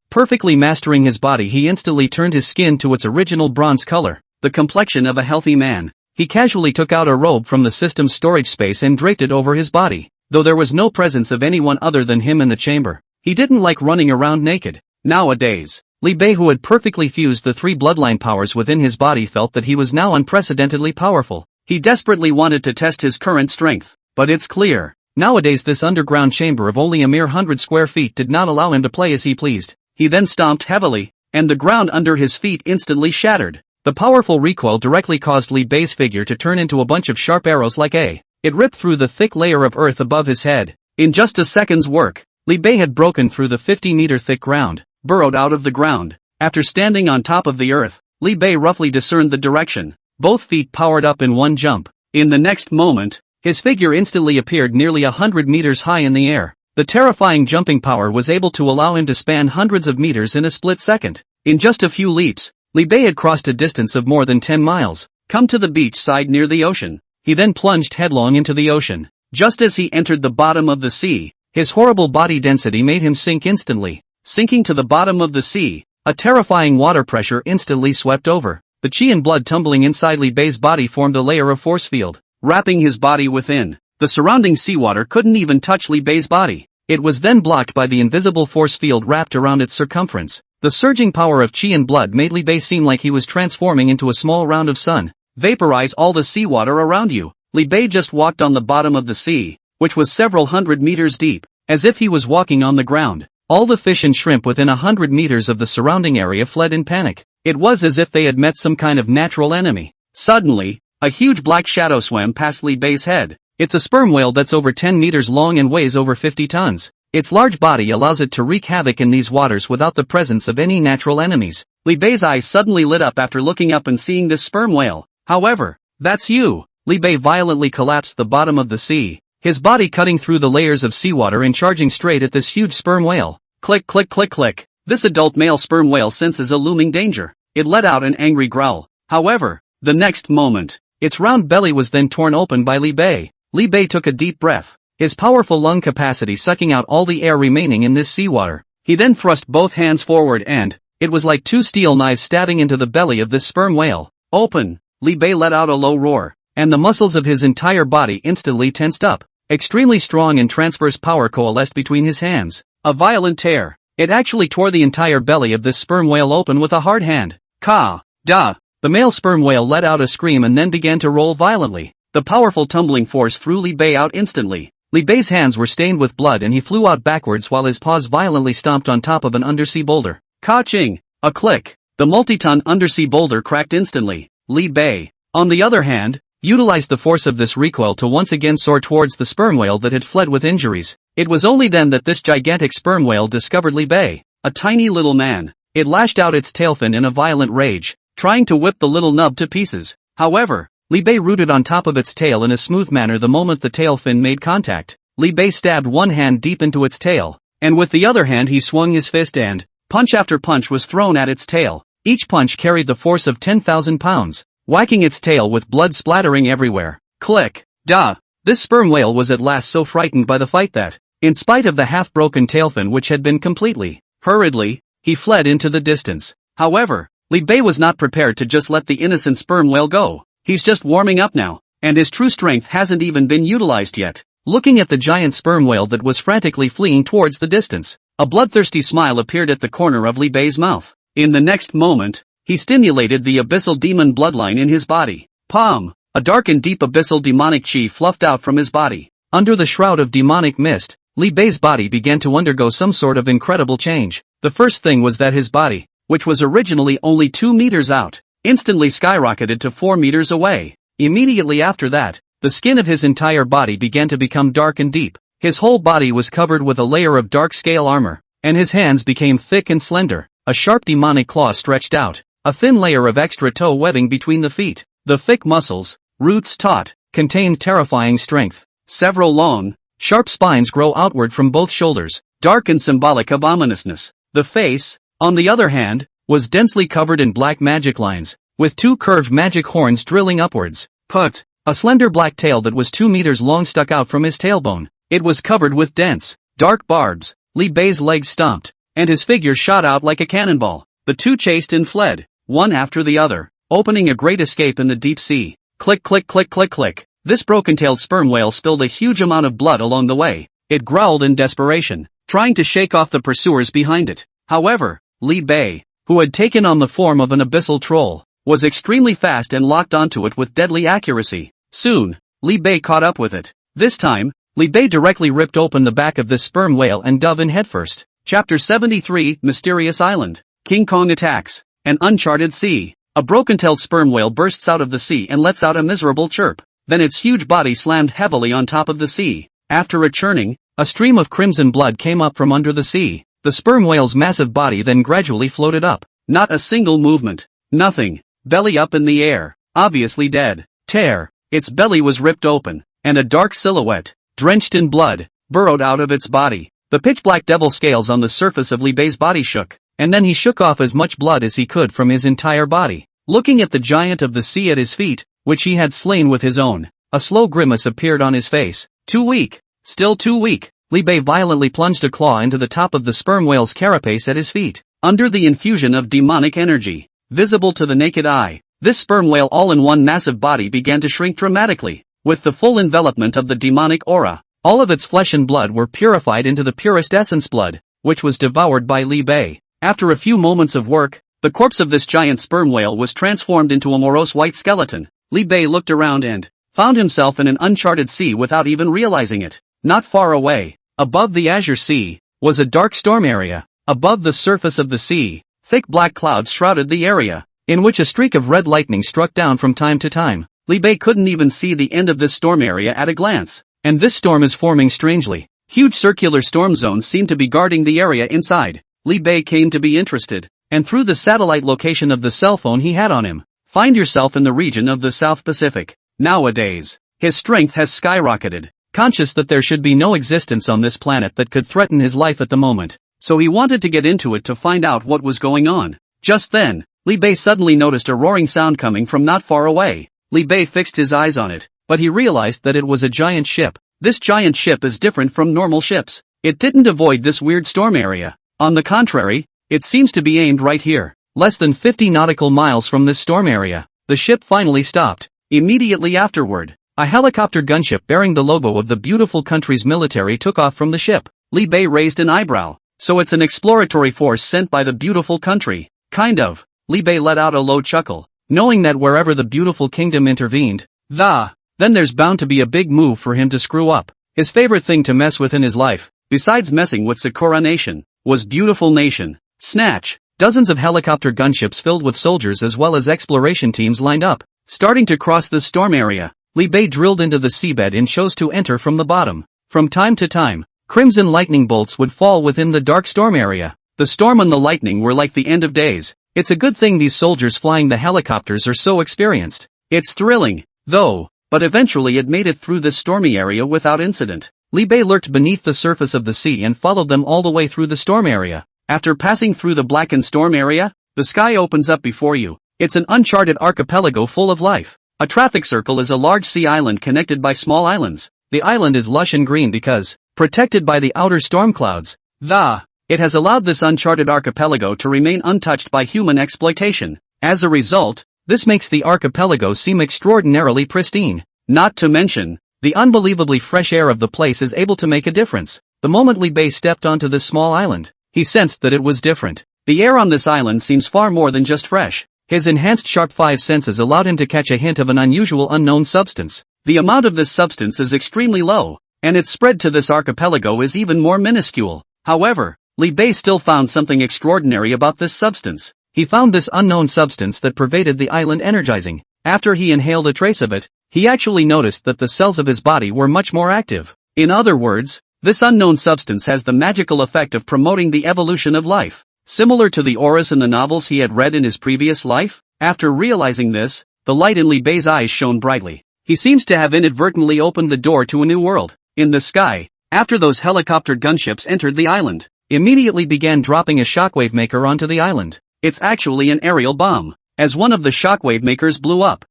perfectly mastering his body, he instantly turned his skin to its original bronze color, the complexion of a healthy man. He casually took out a robe from the system's storage space and draped it over his body, though there was no presence of anyone other than him in the chamber. He didn't like running around naked. Nowadays, Li Bei, who had perfectly fused the 3 bloodline powers within his body, felt that he was now unprecedentedly powerful. He desperately wanted to test his current strength, but it's clear, nowadays this underground chamber of only a mere 100 square feet did not allow him to play as he pleased. He then stomped heavily, and the ground under his feet instantly shattered. The powerful recoil directly caused Li Bei's figure to turn into a bunch of sharp arrows like it ripped through the thick layer of earth above his head. In just a second's work, Li Bei had broken through the 50-meter thick ground, burrowed out of the ground. After standing on top of the earth, Li Bei roughly discerned the direction. Both feet powered up in one jump. In the next moment, his figure instantly appeared nearly 100 meters high in the air. The terrifying jumping power was able to allow him to span hundreds of meters in a split second. In just a few leaps, Li Bei had crossed a distance of more than 10 miles, come to the beach side near the ocean. He then plunged headlong into the ocean. Just as he entered the bottom of the sea, his horrible body density made him sink instantly. sinking to the bottom of the sea. A terrifying water pressure instantly swept over. The chi and blood tumbling inside Li Bei's body formed a layer of force field, wrapping his body within. The surrounding seawater couldn't even touch Li Bei's body. It was then blocked by the invisible force field wrapped around its circumference. The surging power of chi and blood made Li Bei seem like he was transforming into a small round of sun. Vaporize all the seawater around you. Li Bei just walked on the bottom of the sea, which was several hundred meters deep, as if he was walking on the ground. All the fish and shrimp within 100 meters of the surrounding area fled in panic. It was as if they had met some kind of natural enemy. Suddenly, a huge black shadow swam past Li Bei's head. It's a sperm whale that's over 10 meters long and weighs over 50 tons. Its large body allows it to wreak havoc in these waters without the presence of any natural enemies. Li Bei's eyes suddenly lit up after looking up and seeing this sperm whale. However, that's you. Li Bei violently collapsed the bottom of the sea, his body cutting through the layers of seawater and charging straight at this huge sperm whale. Click click click click. This adult male sperm whale senses a looming danger. It let out an angry growl. However, the next moment, its round belly was then torn open by Li Bei. Li Bei took a deep breath, his powerful lung capacity sucking out all the air remaining in this seawater. He then thrust both hands forward and, it was like two steel knives stabbing into the belly of this sperm whale. Open! Li Bei let out a low roar, and the muscles of his entire body instantly tensed up. Extremely strong and transverse power coalesced between his hands. A violent tear. It actually tore the entire belly of this sperm whale open with a hard hand. Ka! Da! The male sperm whale let out a scream and then began to roll violently. The powerful tumbling force threw Li Bei out instantly. Li Bei's hands were stained with blood and he flew out backwards while his paws violently stomped on top of an undersea boulder. Ka-ching! A click. The multi-ton undersea boulder cracked instantly. Li Bei, on the other hand, utilized the force of this recoil to once again soar towards the sperm whale that had fled with injuries. It was only then that this gigantic sperm whale discovered Li Bei, a tiny little man. It lashed out its tail fin in a violent rage, trying to whip the little nub to pieces. However, Li Bei rooted on top of its tail in a smooth manner the moment the tail fin made contact. Li Bei stabbed one hand deep into its tail, and with the other hand he swung his fist and, punch after punch was thrown at its tail. Each punch carried the force of 10,000 pounds. Whacking its tail with blood splattering everywhere. Click. Da! This sperm whale was at last so frightened by the fight that, in spite of the half-broken tailfin which had been completely, hurriedly, he fled into the distance. However, Li Bei was not prepared to just let the innocent sperm whale go. He's just warming up now, and his true strength hasn't even been utilized yet. Looking at the giant sperm whale that was frantically fleeing towards the distance, a bloodthirsty smile appeared at the corner of Li Bei's mouth. In the next moment, he stimulated the abyssal demon bloodline in his body. Palm! A dark and deep abyssal demonic chi fluffed out from his body. Under the shroud of demonic mist, Li Bei's body began to undergo some sort of incredible change. The first thing was that his body, which was originally only 2 meters out, instantly skyrocketed to 4 meters away. Immediately after that, the skin of his entire body began to become dark and deep. His whole body was covered with a layer of dark scale armor, and his hands became thick and slender. A sharp demonic claw stretched out, a thin layer of extra toe webbing between the feet. The thick muscles, roots taut, contained terrifying strength. Several long, sharp spines grow outward from both shoulders, dark and symbolic of ominousness. The face, on the other hand, was densely covered in black magic lines, with 2 curved magic horns drilling upwards. Put, a slender black tail that was 2 meters long stuck out from his tailbone. It was covered with dense, dark barbs. Li Bei's legs stomped, and his figure shot out like a cannonball. The two chased and fled, one after the other, opening a great escape in the deep sea. Click click click click click. This broken-tailed sperm whale spilled a huge amount of blood along the way. It growled in desperation, trying to shake off the pursuers behind it. However, Li Bei, who had taken on the form of an abyssal troll, was extremely fast and locked onto it with deadly accuracy. Soon, Li Bei caught up with it. This time, Li Bei directly ripped open the back of this sperm whale and dove in headfirst. Chapter 73, Mysterious Island. King Kong attacks. An uncharted sea. A broken-tailed sperm whale bursts out of the sea and lets out a miserable chirp. Then its huge body slammed heavily on top of the sea. After a churning, a stream of crimson blood came up from under the sea. The sperm whale's massive body then gradually floated up. Not a single movement. Nothing. Belly up in the air. Obviously dead. Tear. Its belly was ripped open, and a dark silhouette, drenched in blood, burrowed out of its body. The pitch-black devil scales on the surface of Li Bei's body shook, and then he shook off as much blood as he could from his entire body. Looking at the giant of the sea at his feet, which he had slain with his own, a slow grimace appeared on his face. Too weak. Still too weak. Li Bei violently plunged a claw into the top of the sperm whale's carapace at his feet. Under the infusion of demonic energy, visible to the naked eye, this sperm whale all-in-one massive body began to shrink dramatically. With the full envelopment of the demonic aura, all of its flesh and blood were purified into the purest essence blood, which was devoured by Li Bei. After a few moments of work, the corpse of this giant sperm whale was transformed into a morose white skeleton. Li Bei looked around and found himself in an uncharted sea without even realizing it. Not far away, above the azure sea, was a dark storm area. Above the surface of the sea, thick black clouds shrouded the area, in which a streak of red lightning struck down from time to time. Li Bei couldn't even see the end of this storm area at a glance. And this storm is forming strangely. Huge circular storm zones seem to be guarding the area inside. Li Bei came to be interested, and through the satellite location of the cell phone he had on him, find yourself in the region of the South Pacific. Nowadays, his strength has skyrocketed, conscious that there should be no existence on this planet that could threaten his life at the moment. So he wanted to get into it to find out what was going on. Just then, Li Bei suddenly noticed a roaring sound coming from not far away. Li Bei fixed his eyes on it, but he realized that it was a giant ship. This giant ship is different from normal ships. It didn't avoid this weird storm area. On the contrary, it seems to be aimed right here, less than 50 nautical miles from this storm area. The ship finally stopped. Immediately afterward, a helicopter gunship bearing the logo of the beautiful country's military took off from the ship. Li Bei raised an eyebrow. So it's an exploratory force sent by the beautiful country. Kind of. Li Bei let out a low chuckle, knowing that wherever the beautiful kingdom intervened, then there's bound to be a big move for him to screw up. His favorite thing to mess with in his life, besides messing with Sakura Nation, was Beautiful Nation. Snatch. Dozens of helicopter gunships filled with soldiers as well as exploration teams lined up, starting to cross the storm area. Li Bei drilled into the seabed and chose to enter from the bottom. From time to time, crimson lightning bolts would fall within the dark storm area. The storm and the lightning were like the end of days. It's a good thing these soldiers flying the helicopters are so experienced. It's thrilling, though, but eventually it made it through this stormy area without incident. Li Bei lurked beneath the surface of the sea and followed them all the way through the storm area. After passing through the blackened storm area, the sky opens up before you. It's an uncharted archipelago full of life. A traffic circle is a large sea island connected by small islands. The island is lush and green because, protected by the outer storm clouds, it has allowed this uncharted archipelago to remain untouched by human exploitation. As a result, this makes the archipelago seem extraordinarily pristine. Not to mention, the unbelievably fresh air of the place is able to make a difference. The moment Li Bei stepped onto this small island, he sensed that it was different. The air on this island seems far more than just fresh. His enhanced sharp five senses allowed him to catch a hint of an unusual unknown substance. The amount of this substance is extremely low, and its spread to this archipelago is even more minuscule. However, Li Bei still found something extraordinary about this substance. He found this unknown substance that pervaded the island energizing. After he inhaled a trace of it, he actually noticed that the cells of his body were much more active. In other words, this unknown substance has the magical effect of promoting the evolution of life. Similar to the auras in the novels he had read in his previous life. After realizing this, the light in Li Bei's eyes shone brightly. He seems to have inadvertently opened the door to a new world. In the sky, after those helicopter gunships entered the island, immediately began dropping a shockwave maker onto the island. It's actually an aerial bomb. As one of the shockwave makers blew up,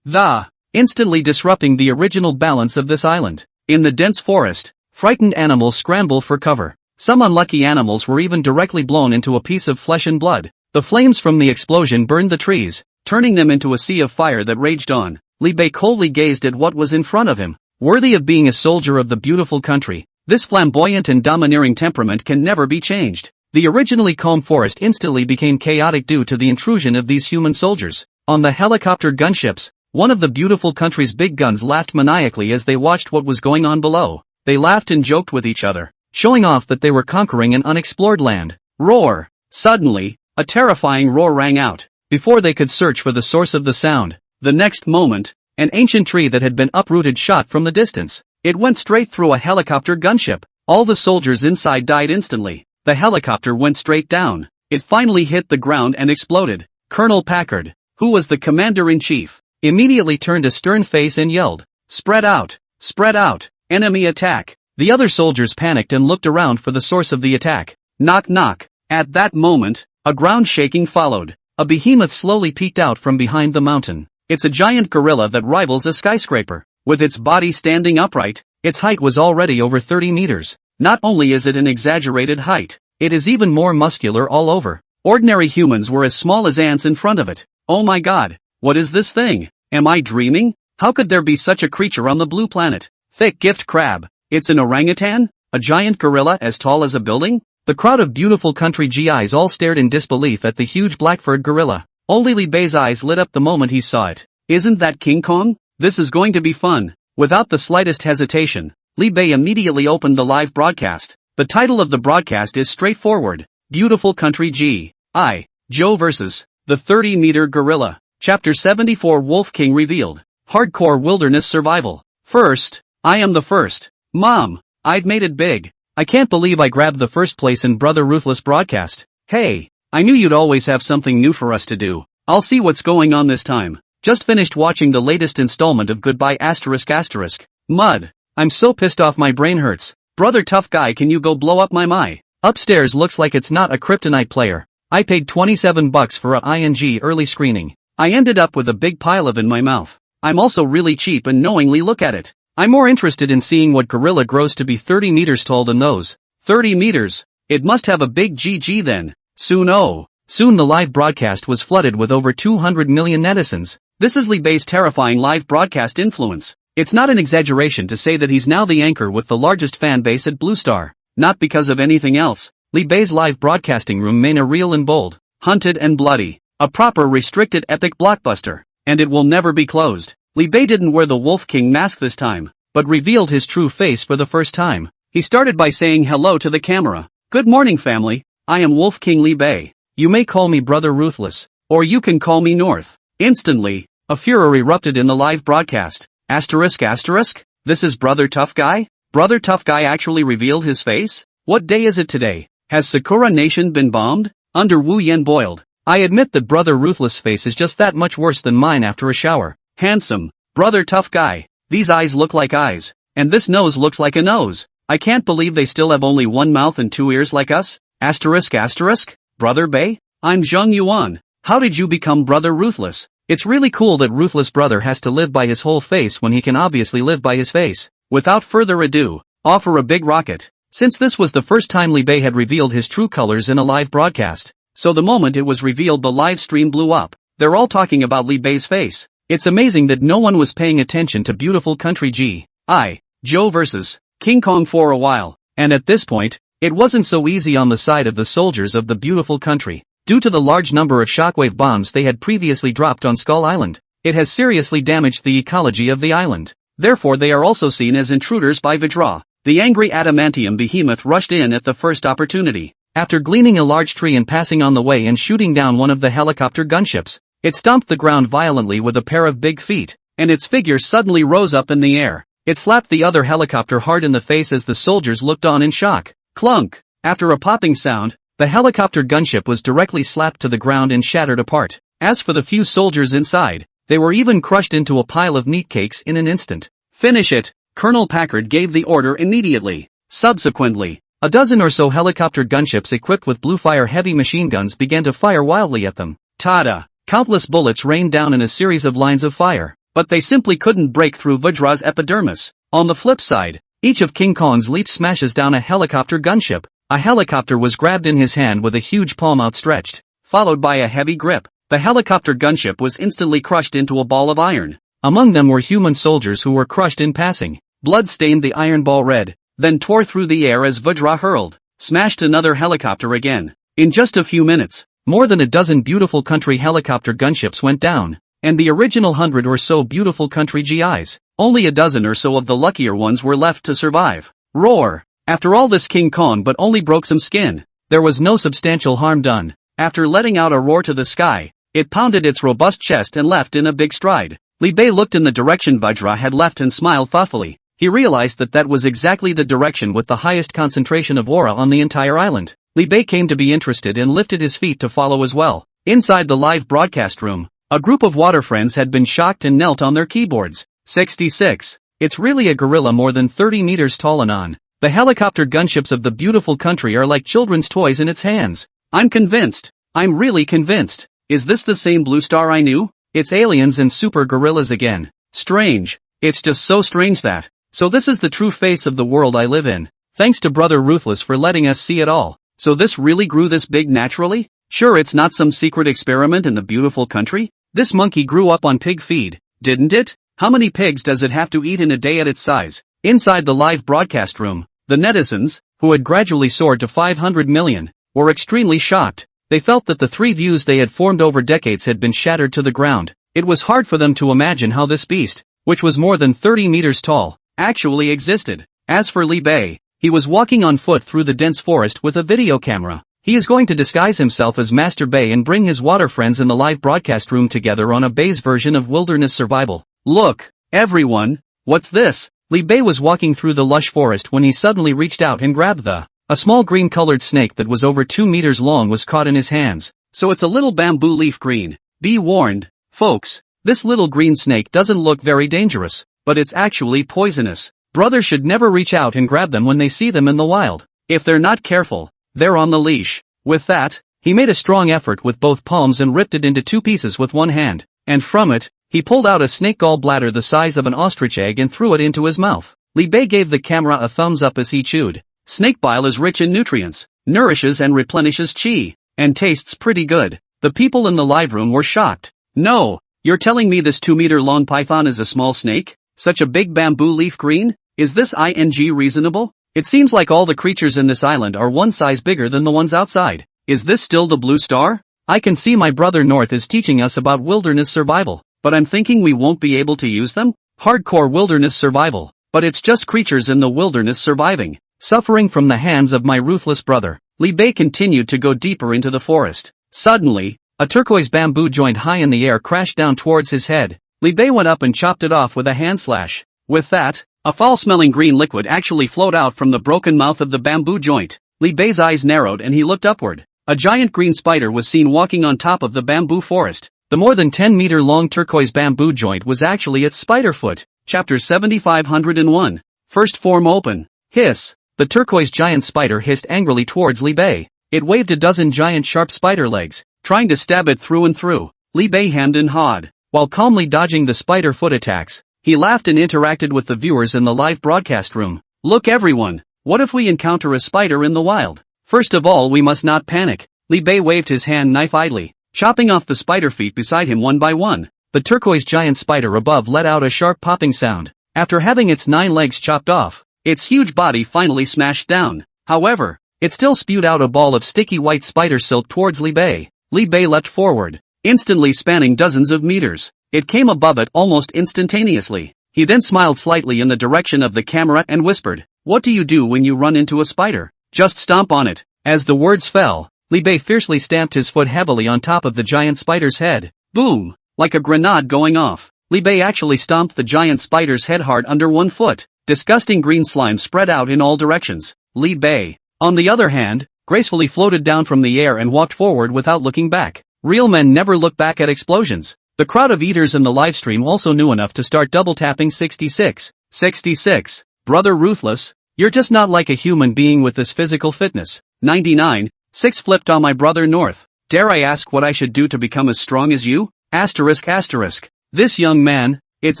instantly disrupting the original balance of this island. In the dense forest, frightened animals scramble for cover. Some unlucky animals were even directly blown into a piece of flesh and blood. The flames from the explosion burned the trees, turning them into a sea of fire that raged on. Li Bei coldly gazed at what was in front of him. Worthy of being a soldier of the beautiful country, this flamboyant and domineering temperament can never be changed. The originally calm forest instantly became chaotic due to the intrusion of these human soldiers. On the helicopter gunships, one of the beautiful country's big guns laughed maniacally as they watched what was going on below. They laughed and joked with each other, showing off that they were conquering an unexplored land. Roar! Suddenly, a terrifying roar rang out, before they could search for the source of the sound. The next moment, an ancient tree that had been uprooted shot from the distance. It went straight through a helicopter gunship. All the soldiers inside died instantly. The helicopter went straight down. It finally hit the ground and exploded. Colonel Packard, who was the commander-in-chief, immediately turned a stern face and yelled, "Spread out! Spread out! Enemy attack!" The other soldiers panicked and looked around for the source of the attack. Knock knock. At that moment, a ground shaking followed. A behemoth slowly peeked out from behind the mountain. It's a giant gorilla that rivals a skyscraper. With its body standing upright, its height was already over 30 meters. Not only is it an exaggerated height, it is even more muscular all over. Ordinary humans were as small as ants in front of it. Oh my god, what is this thing? Am I dreaming? How could there be such a creature on the blue planet? Thick gift crab. It's an orangutan? A giant gorilla as tall as a building? The crowd of beautiful country GIs all stared in disbelief at the huge black-furred gorilla. Only Li Bei's eyes lit up the moment he saw it. Isn't that King Kong? This is going to be fun. Without the slightest hesitation, Li Bei immediately opened the live broadcast. The title of the broadcast is straightforward. Beautiful Country G.I. Joe vs. the 30-meter gorilla. Chapter 74 Wolf King revealed. Hardcore wilderness survival. First, I am the first. Mom, I've made it big. I can't believe I grabbed the first place in Brother Ruthless broadcast. Hey, I knew you'd always have something new for us to do. I'll see what's going on this time. Just finished watching the latest installment of Goodbye ***. Mud. I'm so pissed off my brain hurts. Brother Tough Guy, can you go blow up my Upstairs looks like it's not a Kryptonite player. I paid $27 for a ING early screening. I ended up with a big pile of in my mouth. I'm also really cheap and knowingly look at it. I'm more interested in seeing what gorilla grows to be 30 meters tall than those. 30 meters. It must have a big GG then. Soon the live broadcast was flooded with over 200 million netizens. This is Li Bei's terrifying live broadcast influence. It's not an exaggeration to say that he's now the anchor with the largest fan base at Blue Star. Not because of anything else. Li Bei's live broadcasting room main a real and bold, hunted and bloody, a proper restricted epic blockbuster, and it will never be closed. Li Bei didn't wear the Wolf King mask this time, but revealed his true face for the first time. He started by saying hello to the camera. Good morning family, I am Wolf King Li Bei. You may call me Brother Ruthless, or you can call me North. Instantly, a furor erupted in the live broadcast. Asterisk. This is Brother Tough Guy? Brother Tough Guy actually revealed his face? What day is it today? Has Sakura Nation been bombed? Under Wu Yen boiled. I admit that Brother Ruthless' face is just that much worse than mine after a shower. Handsome. Brother Tough Guy. These eyes look like eyes. And this nose looks like a nose. I can't believe they still have only one mouth and two ears like us. Asterisk. Brother Bei? I'm Zheng Yuan. How did you become Brother Ruthless? It's really cool that Ruthless Brother has to live by his whole face when he can obviously live by his face. Without further ado, offer a big rocket. Since this was the first time Li Bei had revealed his true colors in a live broadcast, so the moment it was revealed the live stream blew up. They're all talking about Li Bei's face. It's amazing that no one was paying attention to Beautiful Country G.I. Joe vs. King Kong for a while, and at this point, it wasn't so easy on the side of the soldiers of the Beautiful Country. Due to the large number of shockwave bombs they had previously dropped on Skull Island, it has seriously damaged the ecology of the island. Therefore they are also seen as intruders by Vajra. The angry adamantium behemoth rushed in at the first opportunity. After gleaning a large tree and passing on the way and shooting down one of the helicopter gunships, it stomped the ground violently with a pair of big feet, and its figure suddenly rose up in the air. It slapped the other helicopter hard in the face as the soldiers looked on in shock. Clunk! After a popping sound, the helicopter gunship was directly slapped to the ground and shattered apart. As for the few soldiers inside, they were even crushed into a pile of meat cakes in an instant. Finish it! Colonel Packard gave the order immediately. Subsequently, a dozen or so helicopter gunships equipped with Bluefire heavy machine guns began to fire wildly at them. Tada! Countless bullets rained down in a series of lines of fire, but they simply couldn't break through Vajra's epidermis. On the flip side, each of King Kong's leaps smashes down a helicopter gunship. A helicopter was grabbed in his hand with a huge palm outstretched, followed by a heavy grip. The helicopter gunship was instantly crushed into a ball of iron. Among them were human soldiers who were crushed in passing. Blood stained the iron ball red, then tore through the air as Vajra hurled, smashed another helicopter again. In just a few minutes, more than a dozen Beautiful Country helicopter gunships went down, and the original 100 or so Beautiful Country GIs, only a dozen or so of the luckier ones were left to survive. Roar! After all this King Kong but only broke some skin. There was no substantial harm done. After letting out a roar to the sky, it pounded its robust chest and left in a big stride. Li Bei looked in the direction Vajra had left and smiled thoughtfully. He realized that was exactly the direction with the highest concentration of aura on the entire island. Li Bei came to be interested and lifted his feet to follow as well. Inside the live broadcast room, a group of water friends had been shocked and knelt on their keyboards. 66. It's really a gorilla more than 30 meters tall and on. The helicopter gunships of the Beautiful Country are like children's toys in its hands. I'm convinced. I'm really convinced. Is this the same Blue Star I knew? It's aliens and super gorillas again. Strange. It's just so strange that. So this is the true face of the world I live in. Thanks to Brother Ruthless for letting us see it all. So this really grew this big naturally? Sure, it's not some secret experiment in the beautiful country? This monkey grew up on pig feed, didn't it? How many pigs does it have to eat in a day at its size? Inside the live broadcast room, the netizens, who had gradually soared to 500 million, were extremely shocked. They felt that the three views they had formed over decades had been shattered to the ground. It was hard for them to imagine how this beast, which was more than 30 meters tall, actually existed. As for Li Bei, he was walking on foot through the dense forest with a video camera. He is going to disguise himself as Master Bei and bring his water friends in the live broadcast room together on a Bei's version of wilderness survival. Look, everyone, what's this? Li Bei was walking through the lush forest when he suddenly reached out and grabbed a small green-colored snake that was over 2 meters long was caught in his hands. So it's a little bamboo leaf green. Be warned, folks, this little green snake doesn't look very dangerous, but it's actually poisonous. Brothers should never reach out and grab them when they see them in the wild. If they're not careful, they're on the leash. With that, he made a strong effort with both palms and ripped it into 2 pieces with one hand, and from it, he pulled out a snake gall bladder the size of an ostrich egg and threw it into his mouth. Li Bei gave the camera a thumbs up as he chewed. Snake bile is rich in nutrients, nourishes and replenishes qi, and tastes pretty good. The people in the live room were shocked. No, you're telling me this 2-meter-long python is a small snake? Such a big bamboo leaf green? Is this reasonable? It seems like all the creatures in this island are one size bigger than the ones outside. Is this still the blue star? I can see my brother North is teaching us about wilderness survival, but I'm thinking we won't be able to use them? Hardcore wilderness survival, but it's just creatures in the wilderness surviving, suffering from the hands of my ruthless brother. Li Bei continued to go deeper into the forest. Suddenly, a turquoise bamboo joint high in the air crashed down towards his head. Li Bei went up and chopped it off with a hand slash. With that, a foul-smelling green liquid actually flowed out from the broken mouth of the bamboo joint. Li Bei's eyes narrowed and he looked upward. A giant green spider was seen walking on top of the bamboo forest. The more than 10-meter-long turquoise bamboo joint was actually its spider foot. Chapter 7501. First form open. Hiss. The turquoise giant spider hissed angrily towards Li Bei. It waved a dozen giant sharp spider legs, trying to stab it through and through. Li Bei hemmed and hawed. While calmly dodging the spider foot attacks, he laughed and interacted with the viewers in the live broadcast room. Look everyone, what if we encounter a spider in the wild? First of all, we must not panic. Li Bei waved his hand knife idly, chopping off the spider feet beside him one by one. The turquoise giant spider above let out a sharp popping sound. After having its 9 legs chopped off, its huge body finally smashed down. However, it still spewed out a ball of sticky white spider silk towards Li Bei. Li Bei leapt forward, instantly spanning dozens of meters. It came above it almost instantaneously. He then smiled slightly in the direction of the camera and whispered, "What do you do when you run into a spider? Just stomp on it." As the words fell, Li Bei fiercely stamped his foot heavily on top of the giant spider's head. Boom! Like a grenade going off. Li Bei actually stomped the giant spider's head hard under one foot. Disgusting green slime spread out in all directions. Li Bei, on the other hand, gracefully floated down from the air and walked forward without looking back. Real men never look back at explosions. The crowd of eaters in the livestream also knew enough to start double tapping 66. 66. Brother Ruthless, you're just not like a human being with this physical fitness. 99. 6 flipped on my brother North. Dare I ask what I should do to become as strong as you? Asterisk asterisk. This young man, it's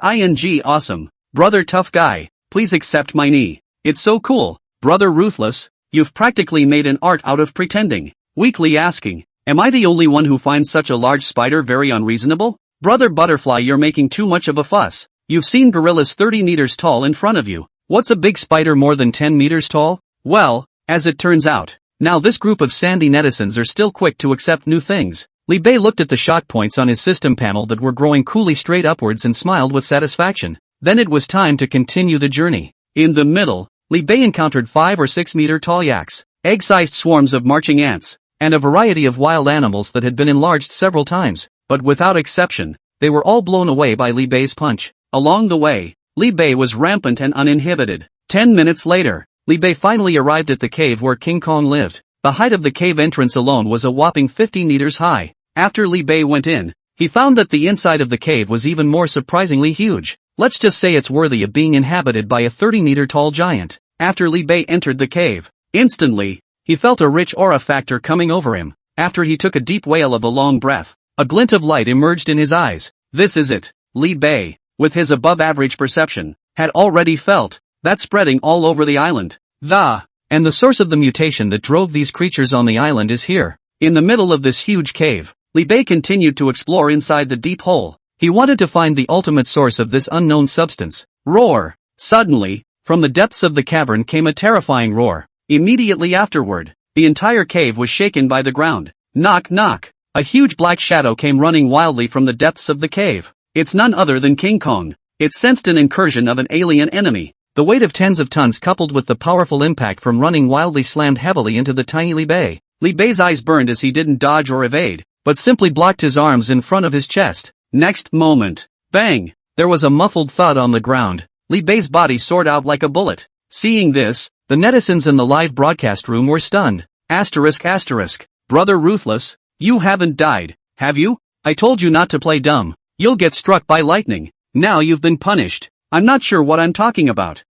awesome. Brother tough guy, please accept my knee. It's so cool. Brother Ruthless, you've practically made an art out of pretending. Weakly asking, am I the only one who finds such a large spider very unreasonable? Brother Butterfly, you're making too much of a fuss. You've seen gorillas 30 meters tall in front of you. What's a big spider more than 10 meters tall? Well, as it turns out, now this group of sandy netizens are still quick to accept new things. Li Bei looked at the shot points on his system panel that were growing coolly straight upwards and smiled with satisfaction. Then it was time to continue the journey. In the middle, Li Bei encountered 5 or 6 meter tall yaks, egg-sized swarms of marching ants, and a variety of wild animals that had been enlarged several times, but without exception, they were all blown away by Li Bei's punch. Along the way, Li Bei was rampant and uninhibited. 10 minutes later, Li Bei finally arrived at the cave where King Kong lived. The height of the cave entrance alone was a whopping 50 meters high. After Li Bei went in, he found that the inside of the cave was even more surprisingly huge. Let's just say it's worthy of being inhabited by a 30-meter tall giant. After Li Bei entered the cave, instantly, he felt a rich aura factor coming over him. After he took a deep wail of a long breath, a glint of light emerged in his eyes. This is it. Li Bei, with his above-average perception, had already felt that spreading all over the island. And the source of the mutation that drove these creatures on the island is here. In the middle of this huge cave, Li Bei continued to explore inside the deep hole. He wanted to find the ultimate source of this unknown substance. Roar! Suddenly, from the depths of the cavern came a terrifying roar. Immediately afterward, the entire cave was shaken by the ground. Knock knock! A huge black shadow came running wildly from the depths of the cave. It's none other than King Kong. It sensed an incursion of an alien enemy. The weight of tens of tons coupled with the powerful impact from running wildly slammed heavily into the tiny Li Bei. Li Bei's eyes burned as he didn't dodge or evade, but simply blocked his arms in front of his chest. Next moment, bang! There was a muffled thud on the ground. Li Bei's body soared out like a bullet. Seeing this, the netizens in the live broadcast room were stunned. Asterisk. Brother Ruthless, you haven't died, have you? I told you not to play dumb. You'll get struck by lightning. Now you've been punished. I'm not sure what I'm talking about.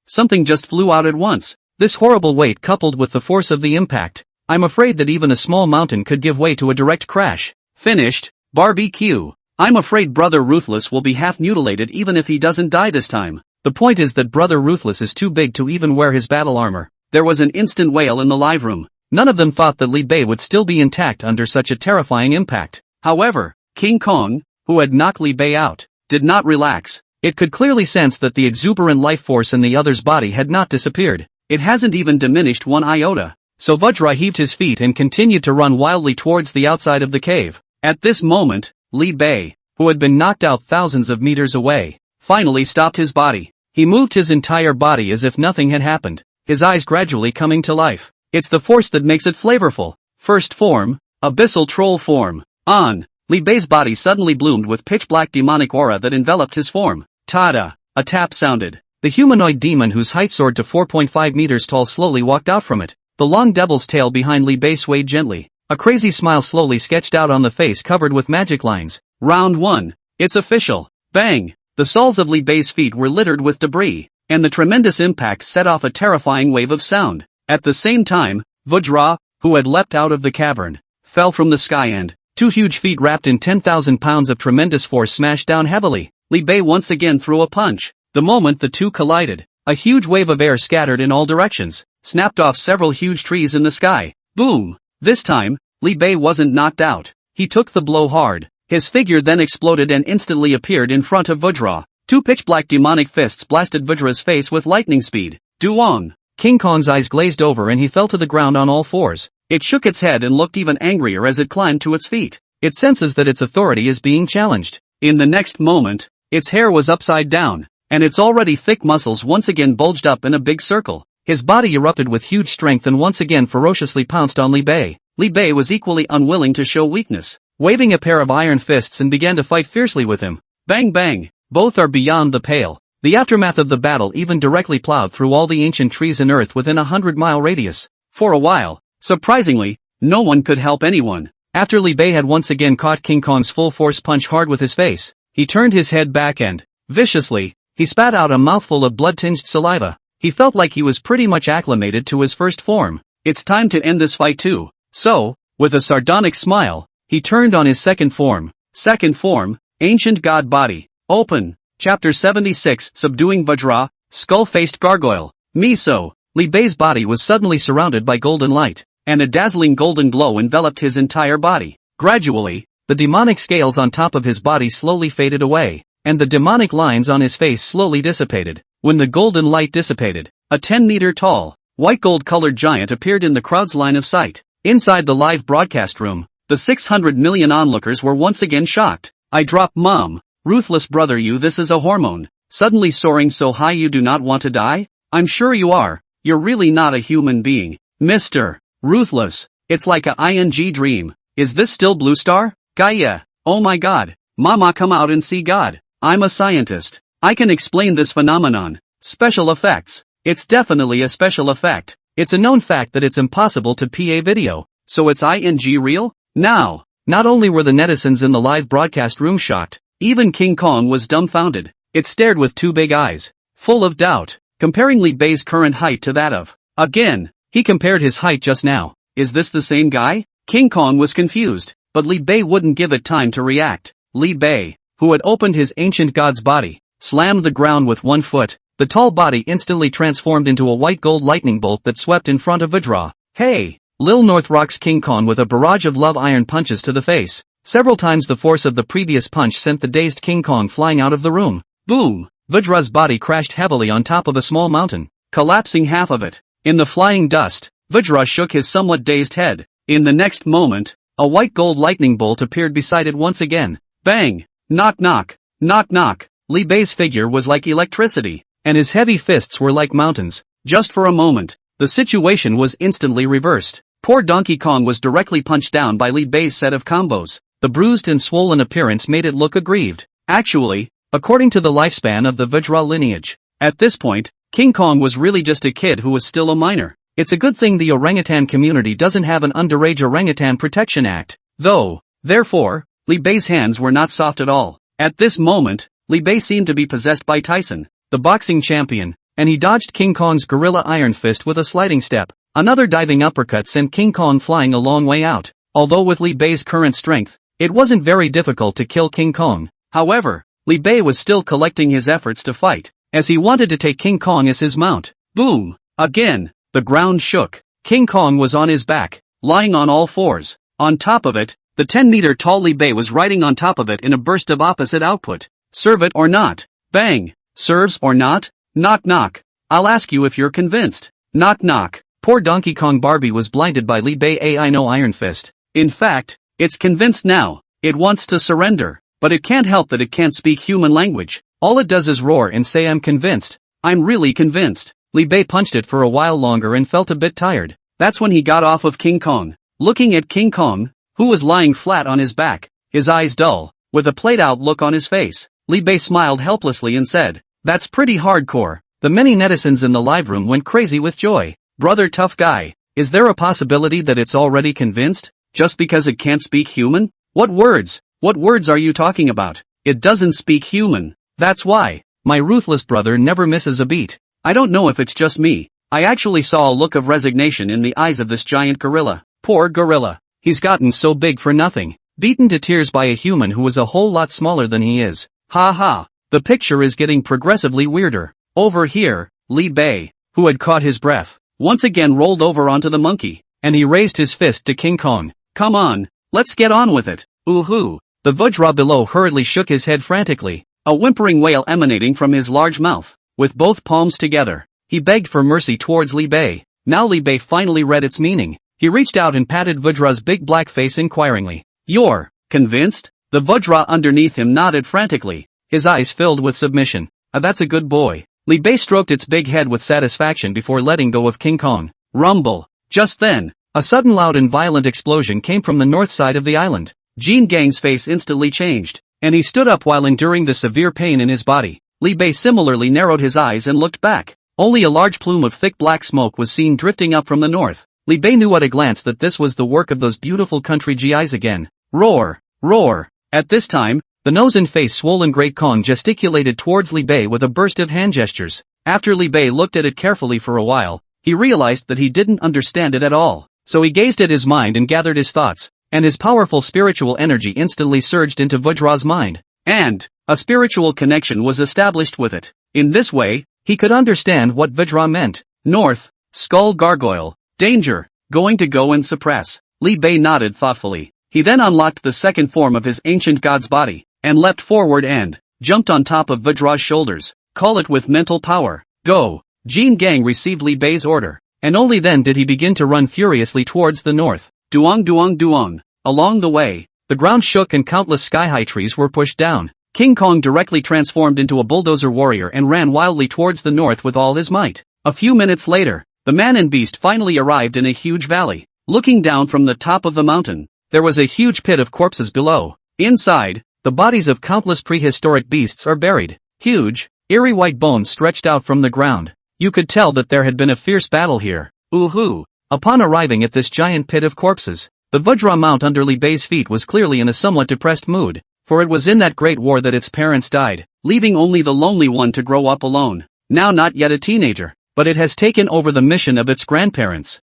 Something just flew out at once. This horrible weight coupled with the force of the impact. I'm afraid that even a small mountain could give way to a direct crash. Finished. Barbecue. I'm afraid Brother Ruthless will be half mutilated even if he doesn't die this time. The point is that Brother Ruthless is too big to even wear his battle armor. There was an instant wail in the live room. None of them thought that Li Bei would still be intact under such a terrifying impact. However, King Kong, who had knocked Li Bei out, did not relax. It could clearly sense that the exuberant life force in the other's body had not disappeared. It hasn't even diminished one iota. So Vajra heaved his feet and continued to run wildly towards the outside of the cave. At this moment, Li Bei, who had been knocked out thousands of meters away, finally stopped his body. He moved his entire body as if nothing had happened, his eyes gradually coming to life. It's the force that makes it flavorful. First form, abyssal troll form. On. Li Bei's body suddenly bloomed with pitch-black demonic aura that enveloped his form. Tada! A tap sounded. The humanoid demon whose height soared to 4.5 meters tall slowly walked out from it. The long devil's tail behind Li Bei swayed gently. A crazy smile slowly sketched out on the face covered with magic lines. Round 1. It's official. Bang! The soles of Li Bei's feet were littered with debris, and the tremendous impact set off a terrifying wave of sound. At the same time, Vajra, who had leapt out of the cavern, fell from the sky and, two huge feet wrapped in 10,000 pounds of tremendous force smashed down heavily. Li Bei once again threw a punch. The moment the two collided, a huge wave of air scattered in all directions, snapped off several huge trees in the sky. Boom! This time, Li Bei wasn't knocked out. He took the blow hard. His figure then exploded and instantly appeared in front of Vajra. Two pitch-black demonic fists blasted Vajra's face with lightning speed. Duong! King Kong's eyes glazed over and he fell to the ground on all fours. It shook its head and looked even angrier as it climbed to its feet. It senses that its authority is being challenged. In the next moment, its hair was upside down, and its already thick muscles once again bulged up in a big circle. His body erupted with huge strength and once again ferociously pounced on Li Bei. Li Bei was equally unwilling to show weakness, waving a pair of iron fists and began to fight fiercely with him. Bang bang! Both are beyond the pale. The aftermath of the battle even directly plowed through all the ancient trees and earth within a 100-mile radius. For a while, surprisingly, no one could help anyone. After Li Bei had once again caught King Kong's full-force punch hard with his face, he turned his head back and, viciously, he spat out a mouthful of blood-tinged saliva. He felt like he was pretty much acclimated to his first form. It's time to end this fight too. So, with a sardonic smile, he turned on his second form. Second form, Ancient God Body. Open. Chapter 76, Subduing Vajra, Skull-Faced Gargoyle. Miso. Li Bei's body was suddenly surrounded by golden light, and a dazzling golden glow enveloped his entire body. Gradually, the demonic scales on top of his body slowly faded away, and the demonic lines on his face slowly dissipated. When the golden light dissipated, a 10-meter-tall, white gold-colored giant appeared in the crowd's line of sight. Inside the live broadcast room, the 600 million onlookers were once again shocked. I drop Mom. Ruthless brother, this is a hormone, suddenly soaring so high you do not want to die? I'm sure you are. You're really not a human being. Mr. Ruthless, it's like a ing dream. Is this still Blue Star? Gaia. Oh my god. Mama, come out and see God. I'm a scientist. I can explain this phenomenon. Special effects. It's definitely a special effect. It's a known fact that it's impossible to PA video. So it's ing real? Now, not only were the netizens in the live broadcast room shocked, even King Kong was dumbfounded. It stared with two big eyes, full of doubt, comparing Li Bei's current height to that of. Again, he compared his height just now. Is this the same guy? King Kong was confused, but Li Bei wouldn't give it time to react. Li Bei, who had opened his ancient god's body, slammed the ground with one foot. the tall body instantly transformed into a white gold lightning bolt that swept in front of Vajra. Hey! Lil North rocks King Kong with a barrage of love iron punches to the face. Several times the force of the previous punch sent the dazed King Kong flying out of the room. Boom! Vajra's body crashed heavily on top of a small mountain, collapsing half of it. In the flying dust, Vajra shook his somewhat dazed head. In the next moment, a white gold lightning bolt appeared beside it once again. Bang! Knock knock! Knock knock! Li Bei's figure was like electricity, and his heavy fists were like mountains. Just for a moment, the situation was instantly reversed. Poor Donkey Kong was directly punched down by Li Bei's set of combos. The bruised and swollen appearance made it look aggrieved. Actually, according to the lifespan of the Vajra lineage, at this point, King Kong was really just a kid who was still a minor. It's a good thing the orangutan community doesn't have an Underage Orangutan Protection Act, though. Therefore, Li Bei's hands were not soft at all. At this moment, Li Bei seemed to be possessed by Tyson, the boxing champion, and he dodged King Kong's gorilla iron fist with a sliding step. Another diving uppercut sent King Kong flying a long way out. Although with Li Bei's current strength, it wasn't very difficult to kill King Kong. However, Li Bei was still collecting his efforts to fight, as he wanted to take King Kong as his mount. Boom! Again, the ground shook. King Kong was on his back, lying on all fours. On top of it, the 10-meter-tall Li Bei was riding on top of it in a burst of opposite output. Serve it or not. Bang! Serves or not? Knock knock. I'll ask you if you're convinced. Knock knock. Poor Donkey Kong Barbie was blinded by Li Bei I know Iron Fist. In fact, it's convinced now. It wants to surrender, but it can't help that it can't speak human language. All it does is roar and say I'm convinced. I'm really convinced. Li Bei punched it for a while longer and felt a bit tired. That's when he got off of King Kong. Looking at King Kong, who was lying flat on his back, his eyes dull, with a played-out look on his face, Li Bei smiled helplessly and said, "That's pretty hardcore." The many netizens in the live room went crazy with joy. Brother tough guy, is there a possibility that it's already convinced? Just because it can't speak human? What words are you talking about? It doesn't speak human. That's why. My ruthless brother never misses a beat. I don't know if it's just me. I actually saw a look of resignation in the eyes of this giant gorilla. Poor gorilla. He's gotten so big for nothing. Beaten to tears by a human who is a whole lot smaller than he is. Ha ha. The picture is getting progressively weirder. Over here, Li Bei, who had caught his breath, once again rolled over onto the monkey, and he raised his fist to King Kong. Come on, let's get on with it. Ooh-hoo. The Vajra below hurriedly shook his head frantically, a whimpering wail emanating from his large mouth. With both palms together, he begged for mercy towards Li Bei. Now Li Bei finally read its meaning. He reached out and patted Vajra's big black face inquiringly. You're convinced? The Vajra underneath him nodded frantically, his eyes filled with submission. That's a good boy. Li Bei stroked its big head with satisfaction before letting go of King Kong. Rumble. Just then, a sudden loud and violent explosion came from the north side of the island. Jean Gang's face instantly changed, and he stood up while enduring the severe pain in his body. Li Bei similarly narrowed his eyes and looked back. Only a large plume of thick black smoke was seen drifting up from the north. Li Bei knew at a glance that this was the work of those beautiful country GIs again. Roar! Roar! At this time, the nose and face swollen Great Kong gesticulated towards Li Bei with a burst of hand gestures. After Li Bei looked at it carefully for a while, he realized that he didn't understand it at all. So he gazed at his mind and gathered his thoughts, and his powerful spiritual energy instantly surged into Vajra's mind. And a spiritual connection was established with it. In this way, he could understand what Vajra meant. North, skull gargoyle, danger, going to go and suppress. Li Bei nodded thoughtfully. He then unlocked the second form of his ancient god's body, and leapt forward and jumped on top of Vajra's shoulders. Call it with mental power. Go. Jean Gang received Li Bei's order, and only then did he begin to run furiously towards the north. Duong duong duong. Along the way, the ground shook and countless sky-high trees were pushed down. King Kong directly transformed into a bulldozer warrior and ran wildly towards the north with all his might. A few minutes later, the man and beast finally arrived in a huge valley. Looking down from the top of the mountain, there was a huge pit of corpses below. Inside, the bodies of countless prehistoric beasts are buried. Huge, eerie white bones stretched out from the ground. You could tell that there had been a fierce battle here. Ooh-hoo. Upon arriving at this giant pit of corpses, the Vajra mount under Li Bei's feet was clearly in a somewhat depressed mood, for it was in that great war that its parents died, leaving only the lonely one to grow up alone. Now not yet a teenager, but it has taken over the mission of its grandparents.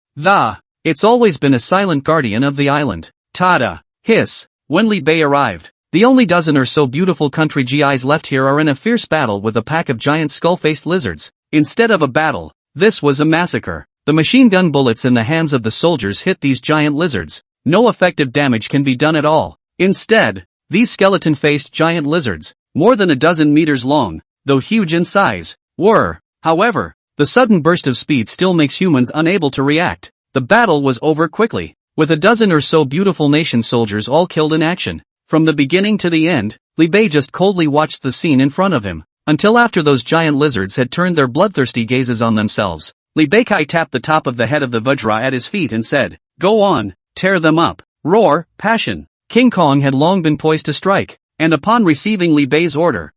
It's always been a silent guardian of the island. Tada! Hiss! When Li Bei arrived, The only dozen or so beautiful country GIs left here are in a fierce battle with a pack of giant skull-faced lizards. Instead of a battle, this was a massacre. The machine gun bullets in the hands of the soldiers hit these giant lizards. No effective damage can be done at all. Instead, these skeleton-faced giant lizards, more than a dozen meters long, though huge in size, were, however, the sudden burst of speed still makes humans unable to react. The battle was over quickly, with a dozen or so beautiful nation soldiers all killed in action. From the beginning to the end, Li Bei just coldly watched the scene in front of him, until after those giant lizards had turned their bloodthirsty gazes on themselves. Li Bei tapped the top of the head of the Vajra at his feet and said, "Go on, tear them up." Roar, passion. King Kong had long been poised to strike, and upon receiving Li Bei's order,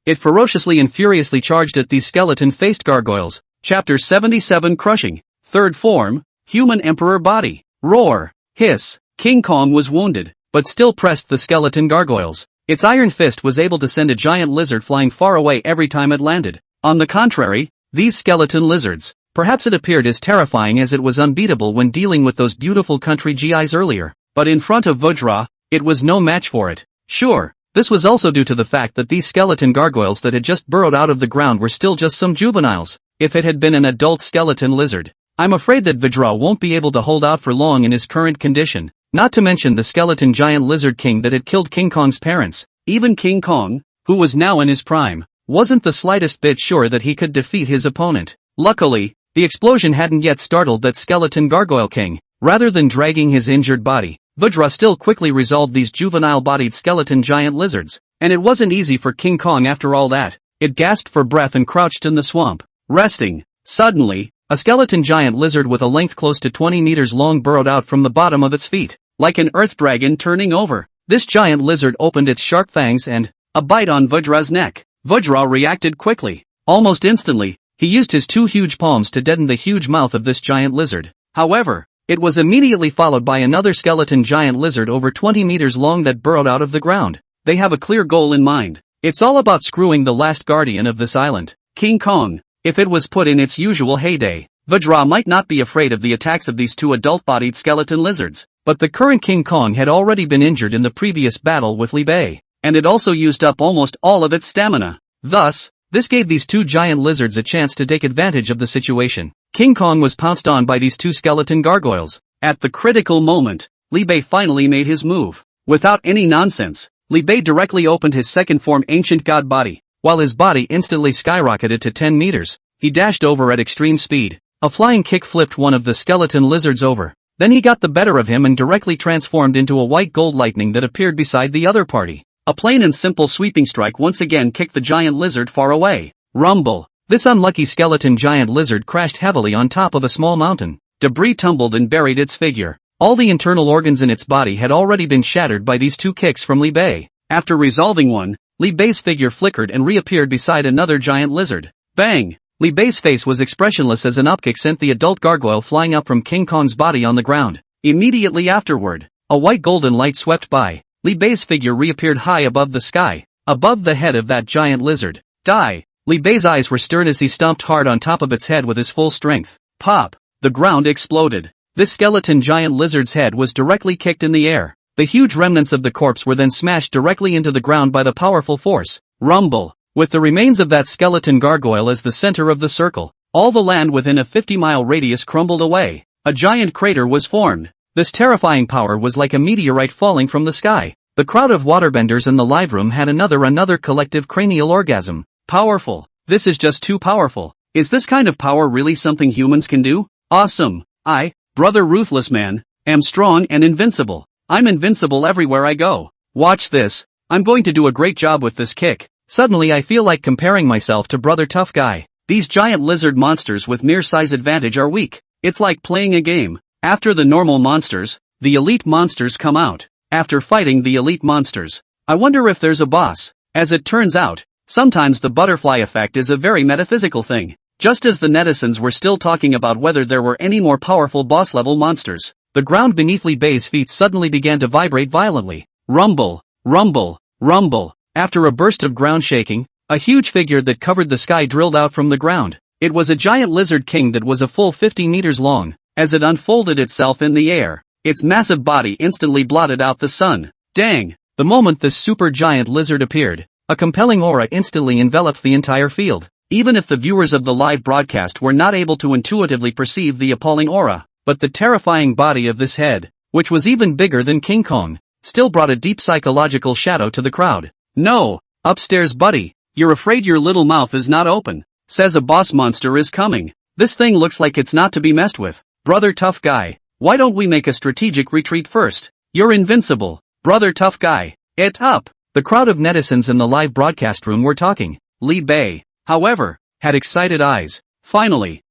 it ferociously and furiously charged at these skeleton-faced gargoyles. Chapter 77 Crushing. Third form, Human Emperor Body. Roar, hiss. King Kong was wounded, but still pressed the skeleton gargoyles. Its iron fist was able to send a giant lizard flying far away every time it landed. On the contrary, these skeleton lizards, perhaps it appeared as terrifying as it was unbeatable when dealing with those beautiful country GIs earlier, but in front of Vajra, it was no match for it. Sure, this was also due to the fact that these skeleton gargoyles that had just burrowed out of the ground were still just some juveniles. If it had been an adult skeleton lizard, I'm afraid that Vajra won't be able to hold out for long in his current condition, not to mention the skeleton giant lizard king that had killed King Kong's parents. Even King Kong, who was now in his prime, wasn't the slightest bit sure that he could defeat his opponent. Luckily, the explosion hadn't yet startled that skeleton gargoyle king. Rather than dragging his injured body, Vajra still quickly resolved these juvenile-bodied skeleton giant lizards, and it wasn't easy for King Kong after all that. It gasped for breath and crouched in the swamp, resting. Suddenly, a skeleton giant lizard with a length close to 20 meters long burrowed out from the bottom of its feet, like an earth dragon turning over. This giant lizard opened its sharp fangs and a bite on Vajra's neck. Vajra reacted quickly. Almost instantly, he used his two huge palms to deaden the huge mouth of this giant lizard. However, it was immediately followed by another skeleton giant lizard over 20 meters long that burrowed out of the ground. They have a clear goal in mind. It's all about screwing the last guardian of this island, King Kong. If it was put in its usual heyday, Vajra might not be afraid of the attacks of these two adult-bodied skeleton lizards. But the current King Kong had already been injured in the previous battle with Li Bei, and it also used up almost all of its stamina. Thus, this gave these two giant lizards a chance to take advantage of the situation. King Kong was pounced on by these two skeleton gargoyles. At the critical moment, Li Bei finally made his move. Without any nonsense, Li Bei directly opened his second form ancient god body. While his body instantly skyrocketed to 10 meters, he dashed over at extreme speed. A flying kick flipped one of the skeleton lizards over. Then he got the better of him and directly transformed into a white gold lightning that appeared beside the other party. A plain and simple sweeping strike once again kicked the giant lizard far away. Rumble. This unlucky skeleton giant lizard crashed heavily on top of a small mountain. Debris tumbled and buried its figure. All the internal organs in its body had already been shattered by these two kicks from Li Bei. After resolving one, Li Bei's figure flickered and reappeared beside another giant lizard. Bang! Li Bei's face was expressionless as an upkick sent the adult gargoyle flying up from King Kong's body on the ground. Immediately afterward, a white golden light swept by. Li Bei's figure reappeared high above the sky, above the head of that giant lizard. Die! Li Bei's eyes were stern as he stomped hard on top of its head with his full strength. Pop! The ground exploded. This skeleton giant lizard's head was directly kicked in the air. The huge remnants of the corpse were then smashed directly into the ground by the powerful force. Rumble! With the remains of that skeleton gargoyle as the center of the circle, all the land within a 50-mile radius crumbled away. A giant crater was formed. This terrifying power was like a meteorite falling from the sky. The crowd of waterbenders in the live room had another collective cranial orgasm. Powerful. This is just too powerful. Is this kind of power really something humans can do? Awesome. I, Brother Ruthless Man, am strong and invincible. I'm invincible everywhere I go. Watch this. I'm going to do a great job with this kick. Suddenly I feel like comparing myself to Brother Tough Guy. These giant lizard monsters with mere size advantage are weak. It's like playing a game. After the normal monsters, the elite monsters come out. After fighting the elite monsters, I wonder if there's a boss. As it turns out, sometimes the butterfly effect is a very metaphysical thing. Just as the netizens were still talking about whether there were any more powerful boss-level monsters, the ground beneath Li Bei's feet suddenly began to vibrate violently. Rumble, rumble, rumble. After a burst of ground shaking, a huge figure that covered the sky drilled out from the ground. It was a giant lizard king that was a full 50 meters long. As it unfolded itself in the air, its massive body instantly blotted out the sun. Dang! The moment this super giant lizard appeared, a compelling aura instantly enveloped the entire field. Even if the viewers of the live broadcast were not able to intuitively perceive the appalling aura, but the terrifying body of this head, which was even bigger than King Kong, still brought a deep psychological shadow to the crowd. "No, upstairs buddy, you're afraid your little mouth is not open, says a boss monster is coming. This thing looks like it's not to be messed with. Brother tough guy, why don't we make a strategic retreat first? You're invincible, brother tough guy, it up." The crowd of netizens in the live broadcast room were talking. Li Bei, however, had excited eyes. Finally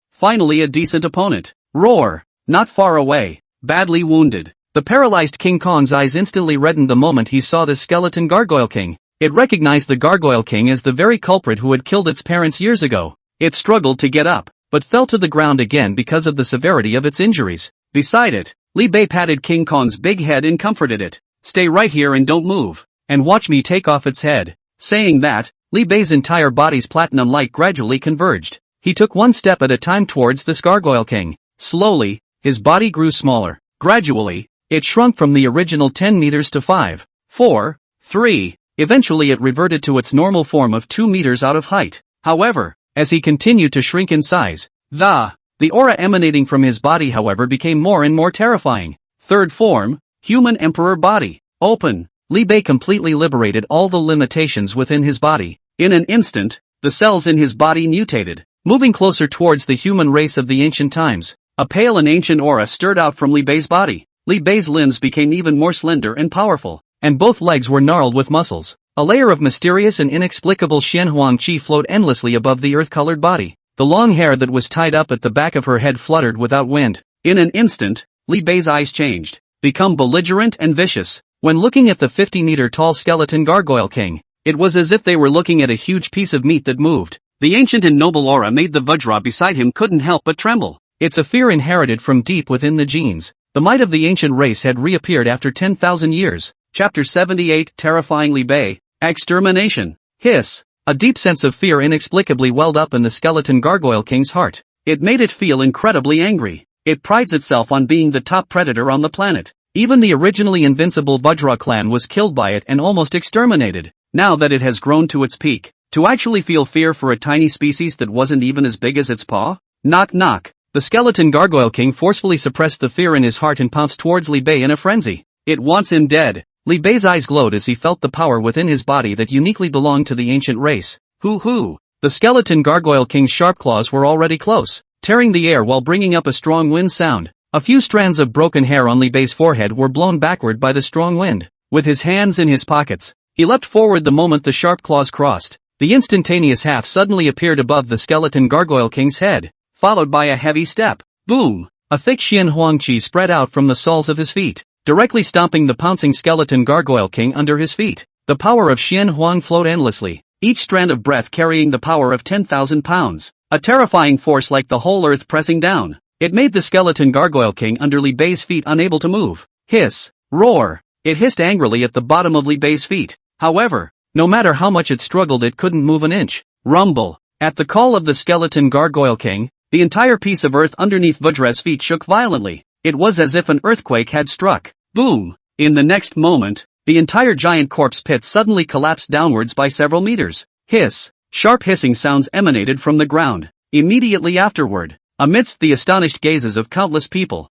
a decent opponent. Roar, not far away, badly wounded. The paralyzed King Kong's eyes instantly reddened the moment he saw the skeleton Gargoyle King. It recognized the Gargoyle King as the very culprit who had killed its parents years ago. It struggled to get up, but fell to the ground again because of the severity of its injuries. Beside it, Li Bei patted King Kong's big head and comforted it. "Stay right here and don't move, and watch me take off its head." Saying that, Li Bei's entire body's platinum light gradually converged. He took one step at a time towards this Gargoyle King. Slowly, his body grew smaller. Gradually, it shrunk from the original 10 meters to 5, 4, 3. Eventually it reverted to its normal form of 2 meters out of height. However, as he continued to shrink in size, the aura emanating from his body however became more and more terrifying. Third form, human emperor body. Open. Li Bei completely liberated all the limitations within his body. In an instant, the cells in his body mutated, moving closer towards the human race of the ancient times. A pale and ancient aura stirred out from Li Bei's body. Li Bei's limbs became even more slender and powerful, and both legs were gnarled with muscles. A layer of mysterious and inexplicable Xianhuang qi flowed endlessly above the earth-colored body. The long hair that was tied up at the back of her head fluttered without wind. In an instant, Li Bei's eyes changed, become belligerent and vicious. When looking at the 50-meter-tall skeleton Gargoyle King, it was as if they were looking at a huge piece of meat that moved. The ancient and noble aura made the Vajra beside him couldn't help but tremble. It's a fear inherited from deep within the genes. The might of the ancient race had reappeared after 10,000 years. Chapter 78 Terrifying Li Bei. Extermination. Hiss. A deep sense of fear inexplicably welled up in the skeleton Gargoyle King's heart. It made it feel incredibly angry. It prides itself on being the top predator on the planet. Even the originally invincible Vajra clan was killed by it and almost exterminated. Now that it has grown to its peak, to actually feel fear for a tiny species that wasn't even as big as its paw? Knock knock. The skeleton Gargoyle King forcefully suppressed the fear in his heart and pounced towards Li Bei in a frenzy. It wants him dead. Li Bei's eyes glowed as he felt the power within his body that uniquely belonged to the ancient race. Hoo! The skeleton Gargoyle King's sharp claws were already close, tearing the air while bringing up a strong wind sound. A few strands of broken hair on Li Bei's forehead were blown backward by the strong wind. With his hands in his pockets, he leapt forward the moment the sharp claws crossed. The instantaneous half suddenly appeared above the skeleton Gargoyle King's head, followed by a heavy step. Boom! A thick Xianhuang qi spread out from the soles of his feet, directly stomping the pouncing skeleton Gargoyle King under his feet. The power of Xianhuang flowed endlessly, each strand of breath carrying the power of 10,000 pounds. A terrifying force like the whole earth pressing down. It made the skeleton Gargoyle King under Li Bei's feet unable to move. Hiss. Roar. It hissed angrily at the bottom of Li Bei's feet. However, no matter how much it struggled it couldn't move an inch. Rumble. At the call of the skeleton Gargoyle King, the entire piece of earth underneath Vajra's feet shook violently. It was as if an earthquake had struck. Boom. In the next moment, the entire giant corpse pit suddenly collapsed downwards by several meters. Hiss. Sharp hissing sounds emanated from the ground. Immediately afterward, amidst the astonished gazes of countless people,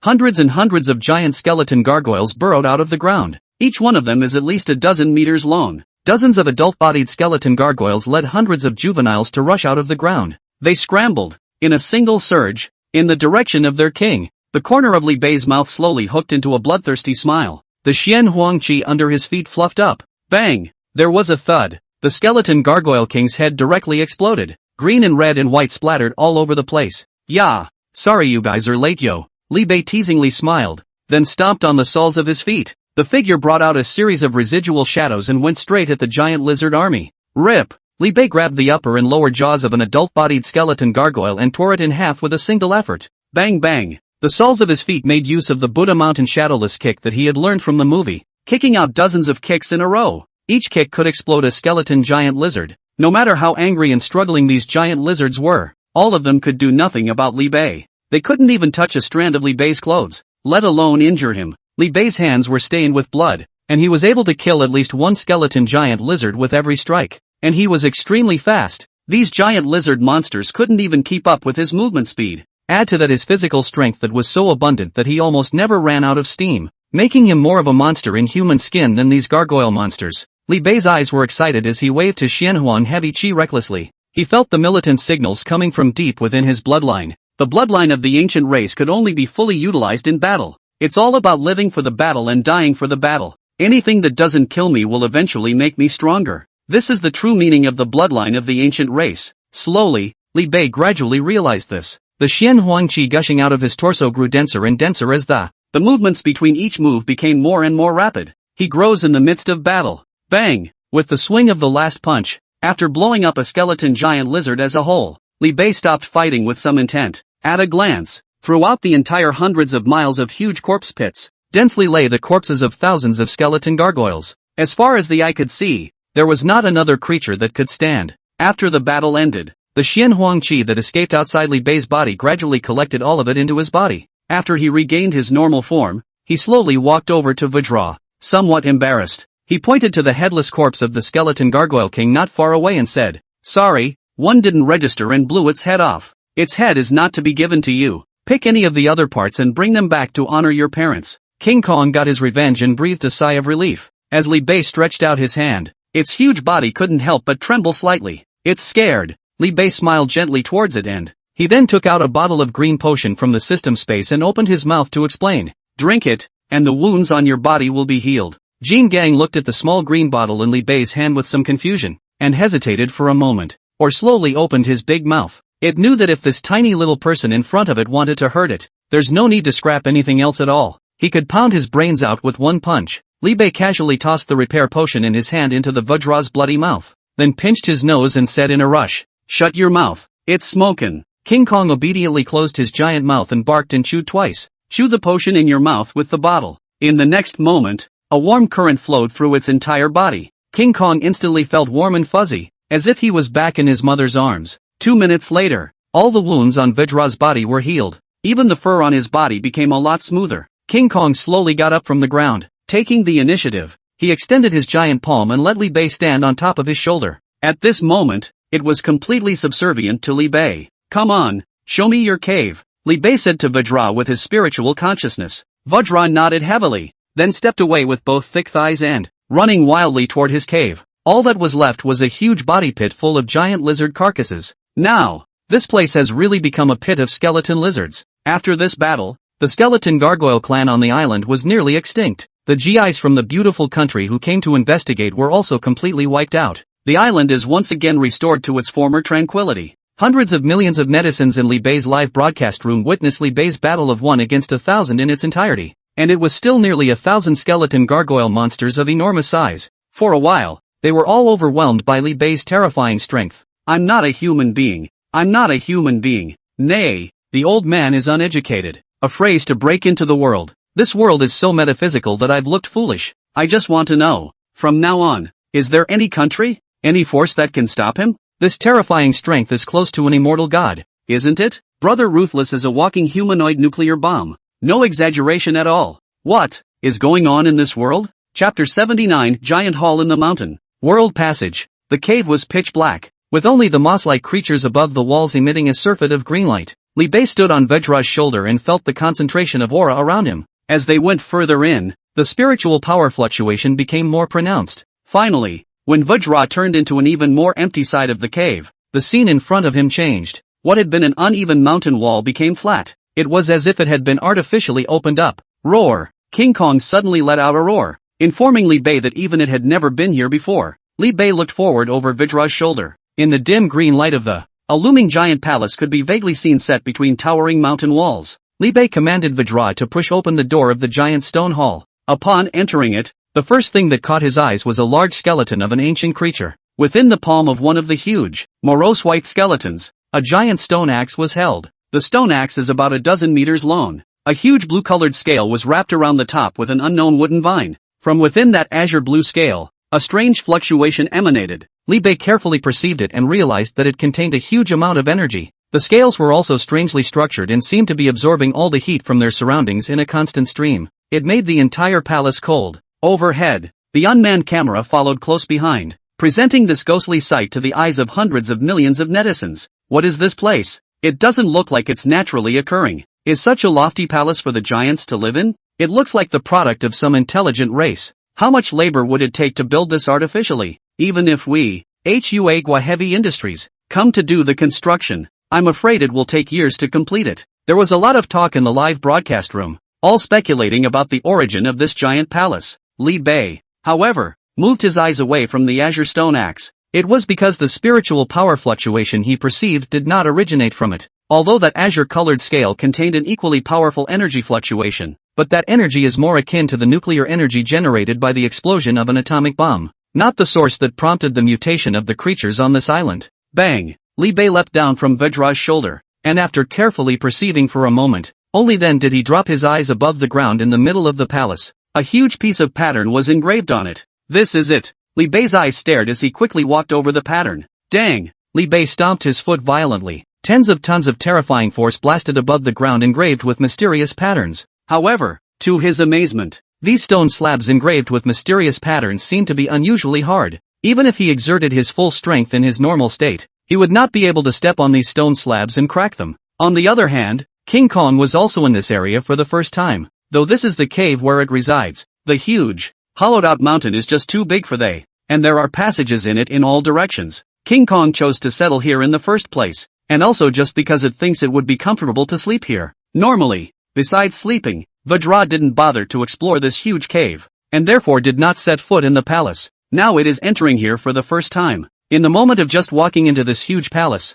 hundreds and hundreds of giant skeleton gargoyles burrowed out of the ground. Each one of them is at least a dozen meters long. Dozens of adult-bodied skeleton gargoyles led hundreds of juveniles to rush out of the ground. They scrambled, in a single surge, in the direction of their king. The corner of Li Bei's mouth slowly hooked into a bloodthirsty smile. The Xianhuang qi under his feet fluffed up. Bang! There was a thud. The skeleton Gargoyle King's head directly exploded. Green and red and white splattered all over the place. Yeah, sorry you guys are late yo. Li Bei teasingly smiled, then stomped on the soles of his feet. The figure brought out a series of residual shadows and went straight at the giant lizard army. Rip! Li Bei grabbed the upper and lower jaws of an adult-bodied skeleton gargoyle and tore it in half with a single effort. Bang bang! The soles of his feet made use of the Buddha Mountain Shadowless kick that he had learned from the movie, kicking out dozens of kicks in a row. Each kick could explode a skeleton giant lizard. No matter how angry and struggling these giant lizards were, all of them could do nothing about Li Bei. They couldn't even touch a strand of Li Bei's clothes, let alone injure him. Li Bei's hands were stained with blood, and he was able to kill at least one skeleton giant lizard with every strike. And he was extremely fast. These giant lizard monsters couldn't even keep up with his movement speed. Add to that his physical strength that was so abundant that he almost never ran out of steam, making him more of a monster in human skin than these gargoyle monsters. Li Bei's eyes were excited as he waved his Xianhuang heavy qi recklessly. He felt the militant signals coming from deep within his bloodline. The bloodline of the ancient race could only be fully utilized in battle. It's all about living for the battle and dying for the battle. Anything that doesn't kill me will eventually make me stronger. This is the true meaning of the bloodline of the ancient race. Slowly, Li Bei gradually realized this. The Xianhuang qi gushing out of his torso grew denser and denser as the movements between each move became more and more rapid. He grows in the midst of battle. Bang! With the swing of the last punch, after blowing up a skeleton giant lizard as a whole, Li Bei stopped fighting with some intent. At a glance, throughout the entire hundreds of miles of huge corpse pits, densely lay the corpses of thousands of skeleton gargoyles. As far as the eye could see, there was not another creature that could stand. After the battle ended, the Xianhuang qi that escaped outside Li Bei's body gradually collected all of it into his body. After he regained his normal form, he slowly walked over to Vajra. Somewhat embarrassed, he pointed to the headless corpse of the skeleton gargoyle king not far away and said, "Sorry, one didn't register and blew its head off. Its head is not to be given to you. Pick any of the other parts and bring them back to honor your parents." King Kong got his revenge and breathed a sigh of relief. As Li Bei stretched out his hand, its huge body couldn't help but tremble slightly. "It's scared." Li Bei smiled gently towards it and he then took out a bottle of green potion from the system space and opened his mouth to explain. "Drink it, and the wounds on your body will be healed." Jin Gang looked at the small green bottle in Li Bei's hand with some confusion, and hesitated for a moment, or slowly opened his big mouth. It knew that if this tiny little person in front of it wanted to hurt it, there's no need to scrap anything else at all. He could pound his brains out with one punch. Li Bei casually tossed the repair potion in his hand into the Vajra's bloody mouth, then pinched his nose and said in a rush, "Shut your mouth, it's smokin'." King Kong obediently closed his giant mouth and barked and chewed twice. "Chew the potion in your mouth with the bottle." In the next moment, a warm current flowed through its entire body. King Kong instantly felt warm and fuzzy, as if he was back in his mother's arms. 2 minutes later, all the wounds on Vajra's body were healed. Even the fur on his body became a lot smoother. King Kong slowly got up from the ground. Taking the initiative, he extended his giant palm and let Li Bei stand on top of his shoulder. At this moment, it was completely subservient to Li Bei. "Come on, show me your cave," Li Bei said to Vajra with his spiritual consciousness. Vajra nodded heavily, then stepped away with both thick thighs and, running wildly toward his cave. All that was left was a huge body pit full of giant lizard carcasses. Now, this place has really become a pit of skeleton lizards. After this battle, the skeleton gargoyle clan on the island was nearly extinct. The GIs from the beautiful country who came to investigate were also completely wiped out. The island is once again restored to its former tranquility. Hundreds of millions of netizens in Li Bei's live broadcast room witnessed Li Bei's battle of 1 against 1,000 in its entirety. And it was still nearly 1,000 skeleton gargoyle monsters of enormous size. For a while, they were all overwhelmed by Li Bei's terrifying strength. "I'm not a human being. I'm not a human being. Nay, the old man is uneducated. A phrase to break into the world. This world is so metaphysical that I've looked foolish. I just want to know, from now on, is there any country, any force that can stop him? This terrifying strength is close to an immortal god, isn't it? Brother Ruthless is a walking humanoid nuclear bomb. No exaggeration at all. What is going on in this world?" Chapter 79 Giant Hall in the Mountain. World Passage. The cave was pitch black, with only the moss-like creatures above the walls emitting a surfeit of green light. Li Bei stood on Vajra's shoulder and felt the concentration of aura around him. As they went further in, the spiritual power fluctuation became more pronounced. Finally, when Vajra turned into an even more empty side of the cave, the scene in front of him changed. What had been an uneven mountain wall became flat. It was as if it had been artificially opened up. Roar! King Kong suddenly let out a roar, informing Li Bei that even it had never been here before. Li Bei looked forward over Vajra's shoulder. In the dim green light of a looming giant palace could be vaguely seen set between towering mountain walls. Li Bei commanded Vajra to push open the door of the giant stone hall. Upon entering it, the first thing that caught his eyes was a large skeleton of an ancient creature. Within the palm of one of the huge, morose white skeletons, a giant stone axe was held. The stone axe is about a dozen meters long. A huge blue-colored scale was wrapped around the top with an unknown wooden vine. From within that azure blue scale, a strange fluctuation emanated. Li Bei carefully perceived it and realized that it contained a huge amount of energy. The scales were also strangely structured and seemed to be absorbing all the heat from their surroundings in a constant stream. It made the entire palace cold. Overhead, the unmanned camera followed close behind, presenting this ghostly sight to the eyes of hundreds of millions of netizens. What is this place? It doesn't look like it's naturally occurring. Is such a lofty palace for the giants to live in? It looks like the product of some intelligent race. How much labor would it take to build this artificially? Even if we, Huagua Heavy Industries, come to do the construction, I'm afraid it will take years to complete it. There was a lot of talk in the live broadcast room, all speculating about the origin of this giant palace. Li Bei, however, moved his eyes away from the azure stone axe. It was because the spiritual power fluctuation he perceived did not originate from it, although that azure-colored scale contained an equally powerful energy fluctuation, but that energy is more akin to the nuclear energy generated by the explosion of an atomic bomb, not the source that prompted the mutation of the creatures on this island. Bang! Li Bei leapt down from Vedra's shoulder, and after carefully perceiving for a moment, only then did he drop his eyes above the ground in the middle of the palace. A huge piece of pattern was engraved on it. This is it. Li Bei's eyes stared as he quickly walked over the pattern. Dang! Li Bei stomped his foot violently. Tens of tons of terrifying force blasted above the ground engraved with mysterious patterns. However, to his amazement, these stone slabs engraved with mysterious patterns seemed to be unusually hard. Even if he exerted his full strength in his normal state, he would not be able to step on these stone slabs and crack them. On the other hand, King Kong was also in this area for the first time, though this is the cave where it resides. The huge, hollowed-out mountain is just too big for they, and there are passages in it in all directions. King Kong chose to settle here in the first place, and also just because it thinks it would be comfortable to sleep here. Normally, besides sleeping, Vedra didn't bother to explore this huge cave, and therefore did not set foot in the palace. Now it is entering here for the first time. In the moment of just walking into this huge palace,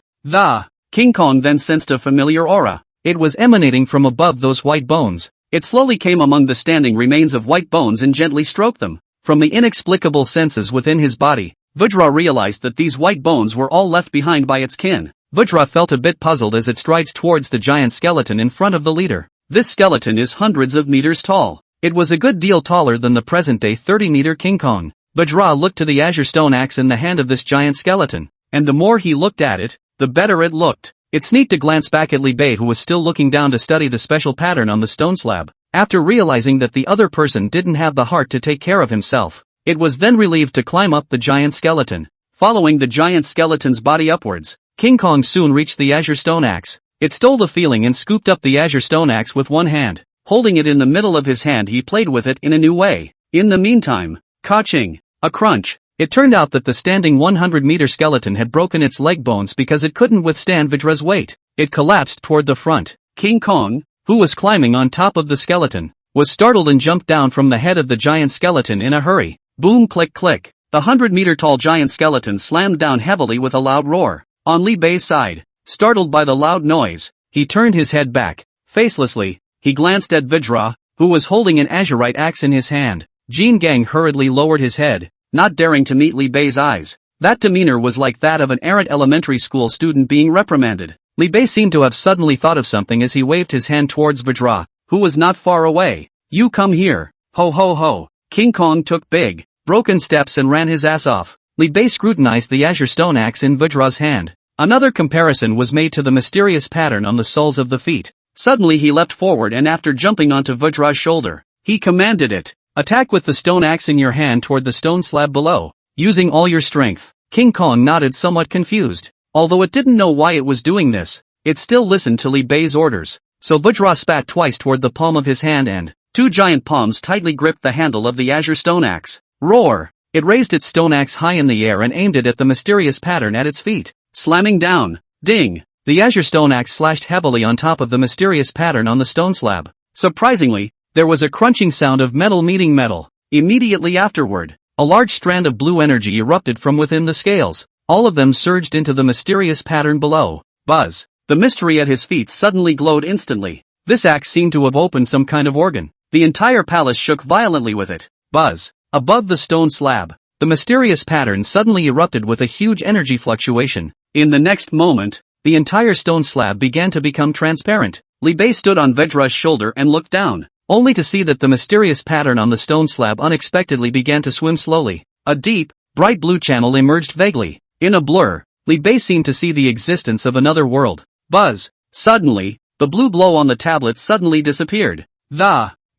King Kong then sensed a familiar aura. It was emanating from above those white bones. It slowly came among the standing remains of white bones and gently stroked them. From the inexplicable senses within his body, Vedra realized that these white bones were all left behind by its kin. Vedra felt a bit puzzled as it strides towards the giant skeleton in front of the leader. This skeleton is hundreds of meters tall. It was a good deal taller than the present-day 30-meter King Kong. Vedra looked to the azure stone axe in the hand of this giant skeleton, and the more he looked at it, the better it looked. It sneaked a glance back at Li Bei, who was still looking down to study the special pattern on the stone slab. After realizing that the other person didn't have the heart to take care of himself, it was then relieved to climb up the giant skeleton. Following the giant skeleton's body upwards, King Kong soon reached the azure stone axe. It stole the feeling and scooped up the azure stone axe with one hand. Holding it in the middle of his hand, he played with it in a new way. In the meantime, ka-ching, a crunch. It turned out that the standing 100-meter skeleton had broken its leg bones because it couldn't withstand Vedra's weight. It collapsed toward the front. King Kong, who was climbing on top of the skeleton, was startled and jumped down from the head of the giant skeleton in a hurry. Boom, click, click. The 100-meter tall giant skeleton slammed down heavily with a loud roar. On Li Bei's side, startled by the loud noise, he turned his head back. Facelessly, he glanced at Vedra, who was holding an azurite axe in his hand. Jin Gang hurriedly lowered his head, not daring to meet Li Bei's eyes. That demeanor was like that of an errant elementary school student being reprimanded. Li Bei seemed to have suddenly thought of something as he waved his hand towards Vedra, who was not far away. You come here. Ho ho ho. King Kong took big, broken steps and ran his ass off. Li Bei scrutinized the azure stone axe in Vedra's hand. Another comparison was made to the mysterious pattern on the soles of the feet. Suddenly he leapt forward and after jumping onto Vedra's shoulder, he commanded it. Attack with the stone axe in your hand toward the stone slab below, using all your strength. King Kong nodded, somewhat confused. Although it didn't know why it was doing this, it still listened to Li Bei's orders. So Vedra spat twice toward the palm of his hand and two giant palms tightly gripped the handle of the azure stone axe. Roar! It raised its stone axe high in the air and aimed it at the mysterious pattern at its feet. Slamming down. Ding! The azure stone axe slashed heavily on top of the mysterious pattern on the stone slab. Surprisingly, there was a crunching sound of metal meeting metal. Immediately afterward, a large strand of blue energy erupted from within the scales. All of them surged into the mysterious pattern below. Buzz! The mystery at his feet suddenly glowed instantly. This axe seemed to have opened some kind of organ. The entire palace shook violently with it. Buzz! Above the stone slab, the mysterious pattern suddenly erupted with a huge energy fluctuation. In the next moment, the entire stone slab began to become transparent. Li Bei stood on Vedra's shoulder and looked down, only to see that the mysterious pattern on the stone slab unexpectedly began to swim slowly. A deep, bright blue channel emerged vaguely. In a blur, Li Bei seemed to see the existence of another world. Buzz! Suddenly, the blue glow on the tablet suddenly disappeared.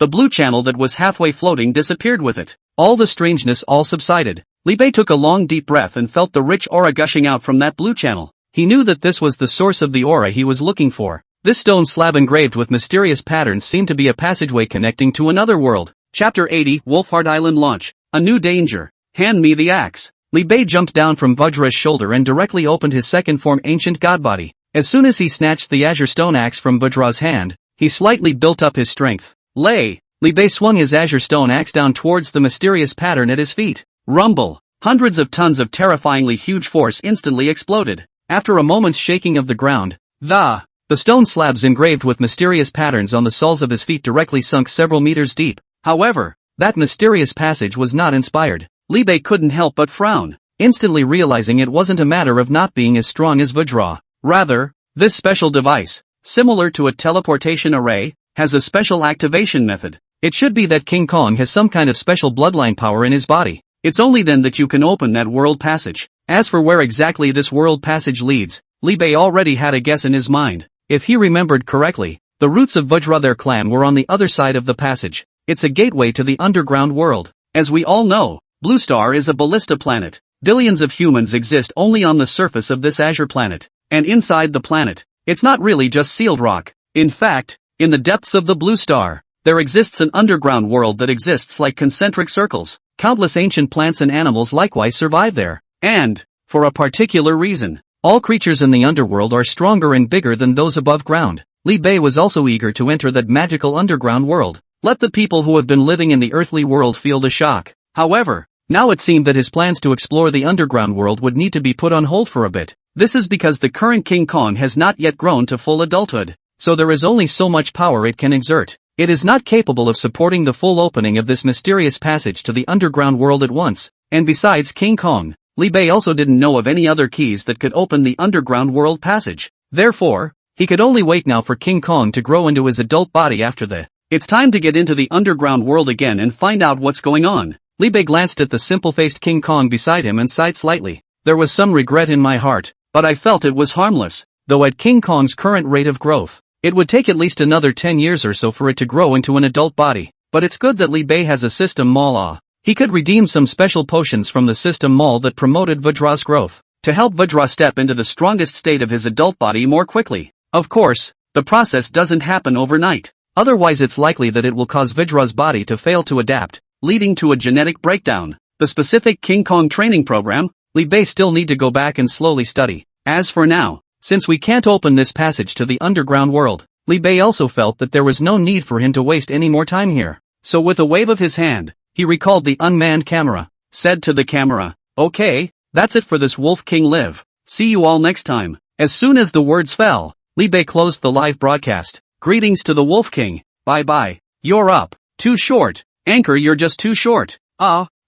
The blue channel that was halfway floating disappeared with it. all the strangeness all subsided. Li Bei took a long deep breath and felt the rich aura gushing out from that blue channel. He knew that this was the source of the aura he was looking for. This stone slab engraved with mysterious patterns seemed to be a passageway connecting to another world. Chapter 80, Wolfheart Island Launch. A new danger. Hand me the axe. Li Bei jumped down from Vajra's shoulder and directly opened his second form ancient god body. As soon as he snatched the azure stone axe from Vajra's hand, he slightly built up his strength. Li Bei swung his azure stone axe down towards the mysterious pattern at his feet. Rumble. Hundreds of tons of terrifyingly huge force instantly exploded. After a moment's shaking of the ground, the stone slabs engraved with mysterious patterns on the soles of his feet directly sunk several meters deep. However, that mysterious passage was not inspired. Li Bei couldn't help but frown, instantly realizing it wasn't a matter of not being as strong as Vajra. Rather, this special device, similar to a teleportation array, has a special activation method. It should be that King Kong has some kind of special bloodline power in his body. It's only then that you can open that world passage. As for where exactly this world passage leads, Li Bei already had a guess in his mind. If he remembered correctly, the roots of Vajra their clan were on the other side of the passage. It's a gateway to the underground world. As we all know, Blue Star is a ballista planet. Billions of humans exist only on the surface of this azure planet. And inside the planet, it's not really just sealed rock. In fact, in the depths of the Blue Star, there exists an underground world that exists like concentric circles. Countless ancient plants and animals likewise survive there. And, for a particular reason, all creatures in the underworld are stronger and bigger than those above ground. Li Bei was also eager to enter that magical underground world. Let the people who have been living in the earthly world feel the shock. However, now it seemed that his plans to explore the underground world would need to be put on hold for a bit. This is because the current King Kong has not yet grown to full adulthood, so there is only so much power it can exert. It is not capable of supporting the full opening of this mysterious passage to the underground world at once, and besides King Kong, Li Bei also didn't know of any other keys that could open the underground world passage. Therefore, he could only wait now for King Kong to grow into his adult body after the. It's time to get into the underground world again and find out what's going on. Li Bei glanced at the simple-faced King Kong beside him and sighed slightly. There was some regret in my heart, but I felt it was harmless, though at King Kong's current rate of growth, it would take at least another 10 years or so for it to grow into an adult body. But it's good that Li Bei has a system mall. He could redeem some special potions from the system mall that promoted Vajra's growth, to help Vajra step into the strongest state of his adult body more quickly. Of course, the process doesn't happen overnight. Otherwise it's likely that it will cause Vajra's body to fail to adapt, leading to a genetic breakdown. The specific King Kong training program, Li Bei still need to go back and slowly study. As for now, since we can't open this passage to the underground world, Li Bei also felt that there was no need for him to waste any more time here. So with a wave of his hand, he recalled the unmanned camera, said to the camera, "Okay, that's it for this Wolf King Live. See you all next time." As soon as the words fell, Li Bei closed the live broadcast. "Greetings to the Wolf King. Bye-bye. You're up. Too short. Anchor, you're just too short.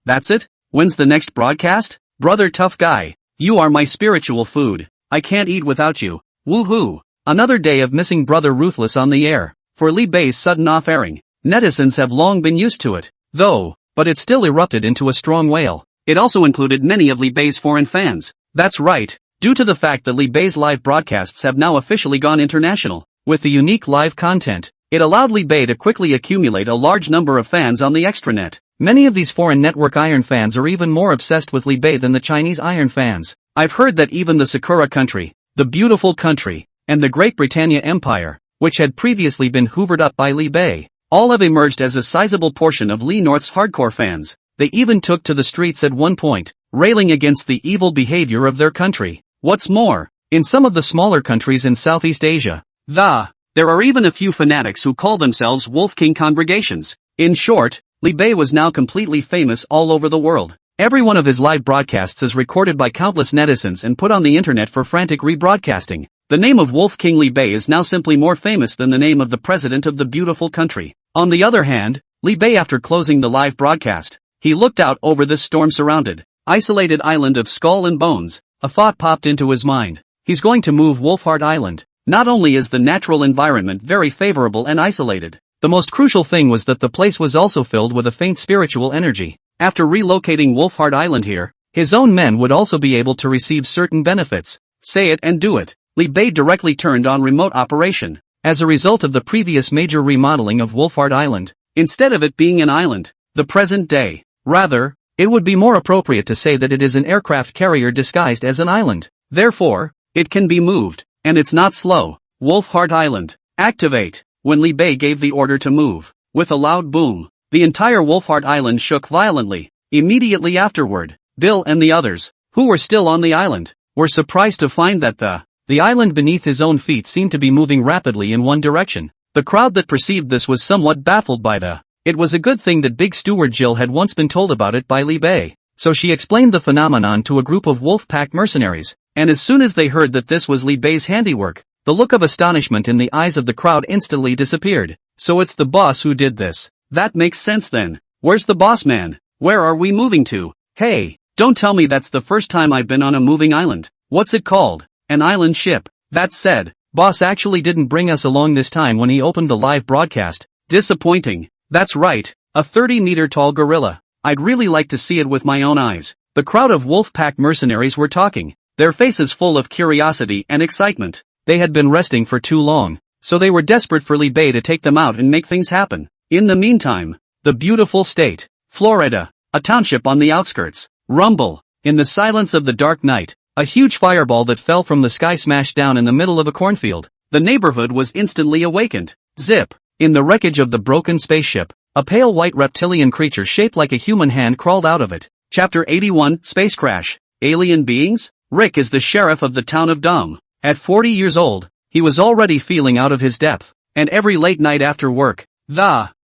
That's it? When's the next broadcast? Brother tough guy. You are my spiritual food. I can't eat without you. Woohoo." Another day of missing Brother Ruthless on the air. For Li Bei's sudden off-airing, netizens have long been used to it, though, but it still erupted into a strong wail. It also included many of Li Bei's foreign fans. That's right, due to the fact that Li Bei's live broadcasts have now officially gone international. With the unique live content, it allowed Li Bei to quickly accumulate a large number of fans on the extranet. Many of these foreign network Iron fans are even more obsessed with Li Bei than the Chinese Iron fans. I've heard that even the Sakura country, the beautiful country, and the Great Britannia Empire, which had previously been hoovered up by Li Bei, all have emerged as a sizable portion of Li North's hardcore fans. They even took to the streets at one point, railing against the evil behavior of their country. What's more, in some of the smaller countries in Southeast Asia, there are even a few fanatics who call themselves Wolf King congregations. In short, Li Bei was now completely famous all over the world. Every one of his live broadcasts is recorded by countless netizens and put on the internet for frantic rebroadcasting. The name of Wolf King Li Bei is now simply more famous than the name of the president of the beautiful country. On the other hand, Li Bei, after closing the live broadcast, he looked out over this storm-surrounded, isolated island of skull and bones. A thought popped into his mind. He's going to move Wolfheart Island. Not only is the natural environment very favorable and isolated, the most crucial thing was that the place was also filled with a faint spiritual energy. After relocating Wolfheart Island here, his own men would also be able to receive certain benefits. Say it and do it. Li Bei directly turned on remote operation. As a result of the previous major remodeling of Wolfheart Island, instead of it being an island, the present day, Rather, it would be more appropriate to say that it is an aircraft carrier disguised as an island. Therefore, it can be moved, and it's not slow. Wolfheart Island. Activate. When Li Bei gave the order to move, with a loud boom, the entire Wolfheart Island shook violently. Immediately afterward, Bill and the others, who were still on the island, were surprised to find that the island beneath his own feet seemed to be moving rapidly in one direction. The crowd that perceived this was somewhat baffled by It was a good thing that Big Steward Jill had once been told about it by Li Bei, so she explained the phenomenon to a group of wolf pack mercenaries, and as soon as they heard that this was Li Bei's handiwork, the look of astonishment in the eyes of the crowd instantly disappeared. So it's the boss who did this. That makes sense then. Where's the boss man? Where are we moving to? Hey, don't tell me that's the first time I've been on a moving island. What's it called? An island ship. That said, boss actually didn't bring us along this time when he opened the live broadcast. Disappointing. That's right, a 30-meter tall gorilla. I'd really like to see it with my own eyes. The crowd of wolf pack mercenaries were talking, their faces full of curiosity and excitement. They had been resting for too long, so they were desperate for Li Bei to take them out and make things happen. In the meantime, the beautiful state, Florida, a township on the outskirts. Rumble. In the silence of the dark night, a huge fireball that fell from the sky smashed down in the middle of a cornfield. The neighborhood was instantly awakened. Zip. In the wreckage of the broken spaceship, a pale white reptilian creature shaped like a human hand crawled out of it. Chapter 81, Space Crash. Alien beings? Rick is the sheriff of the town of Dum. At 40 years old, he was already feeling out of his depth, and every late night after work,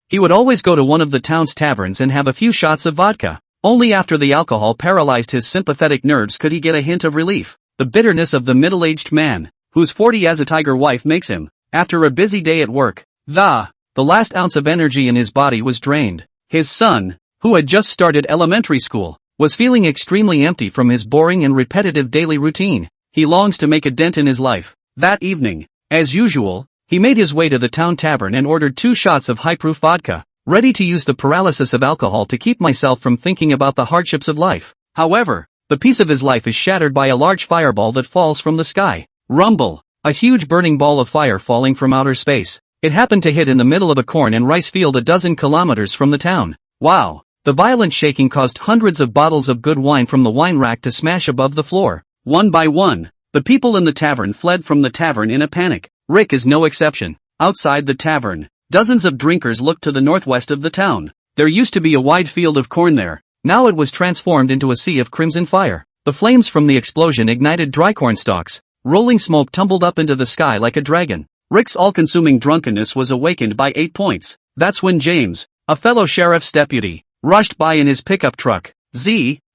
he would always go to one of the town's taverns and have a few shots of vodka. Only after the alcohol paralyzed his sympathetic nerves could he get a hint of relief. The bitterness of the middle-aged man, whose 40 as a tiger wife makes him, after a busy day at work. The last ounce of energy in his body was drained. His son, who had just started elementary school, was feeling extremely empty from his boring and repetitive daily routine. He longs to make a dent in his life. That evening, as usual, he made his way to the town tavern and ordered 2 shots of high-proof vodka, ready to use the paralysis of alcohol to keep myself from thinking about the hardships of life. However, the peace of his life is shattered by a large fireball that falls from the sky. Rumble. A huge burning ball of fire falling from outer space. It happened to hit in the middle of a corn and rice field a dozen kilometers from the town. Wow. The violent shaking caused hundreds of bottles of good wine from the wine rack to smash above the floor. One by one, the people in the tavern fled from the tavern in a panic. Rick is no exception. Outside the tavern, dozens of drinkers looked to the northwest of the town. There used to be a wide field of corn there. Now it was transformed into a sea of crimson fire. The flames from the explosion ignited dry corn stalks. Rolling smoke tumbled up into the sky like a dragon. Rick's all-consuming drunkenness was awakened by 8 points. That's when James, a fellow sheriff's deputy, rushed by in his pickup truck.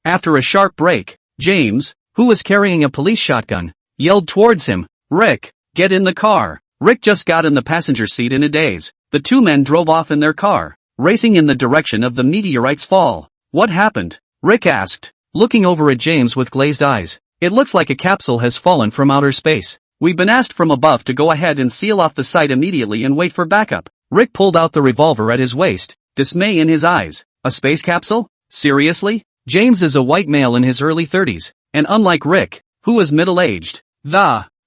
After a sharp break, James, who was carrying a police shotgun, yelled towards him, "Rick, get in the car." Rick just got in the passenger seat in a daze. The 2 men drove off in their car, racing in the direction of the meteorite's fall. What happened? Rick asked, looking over at James with glazed eyes. It looks like a capsule has fallen from outer space. We've been asked from above to go ahead and seal off the site immediately and wait for backup. Rick pulled out the revolver at his waist, dismay in his eyes. A space capsule? Seriously? James is a white male in his early 30s, and unlike Rick, who was middle-aged,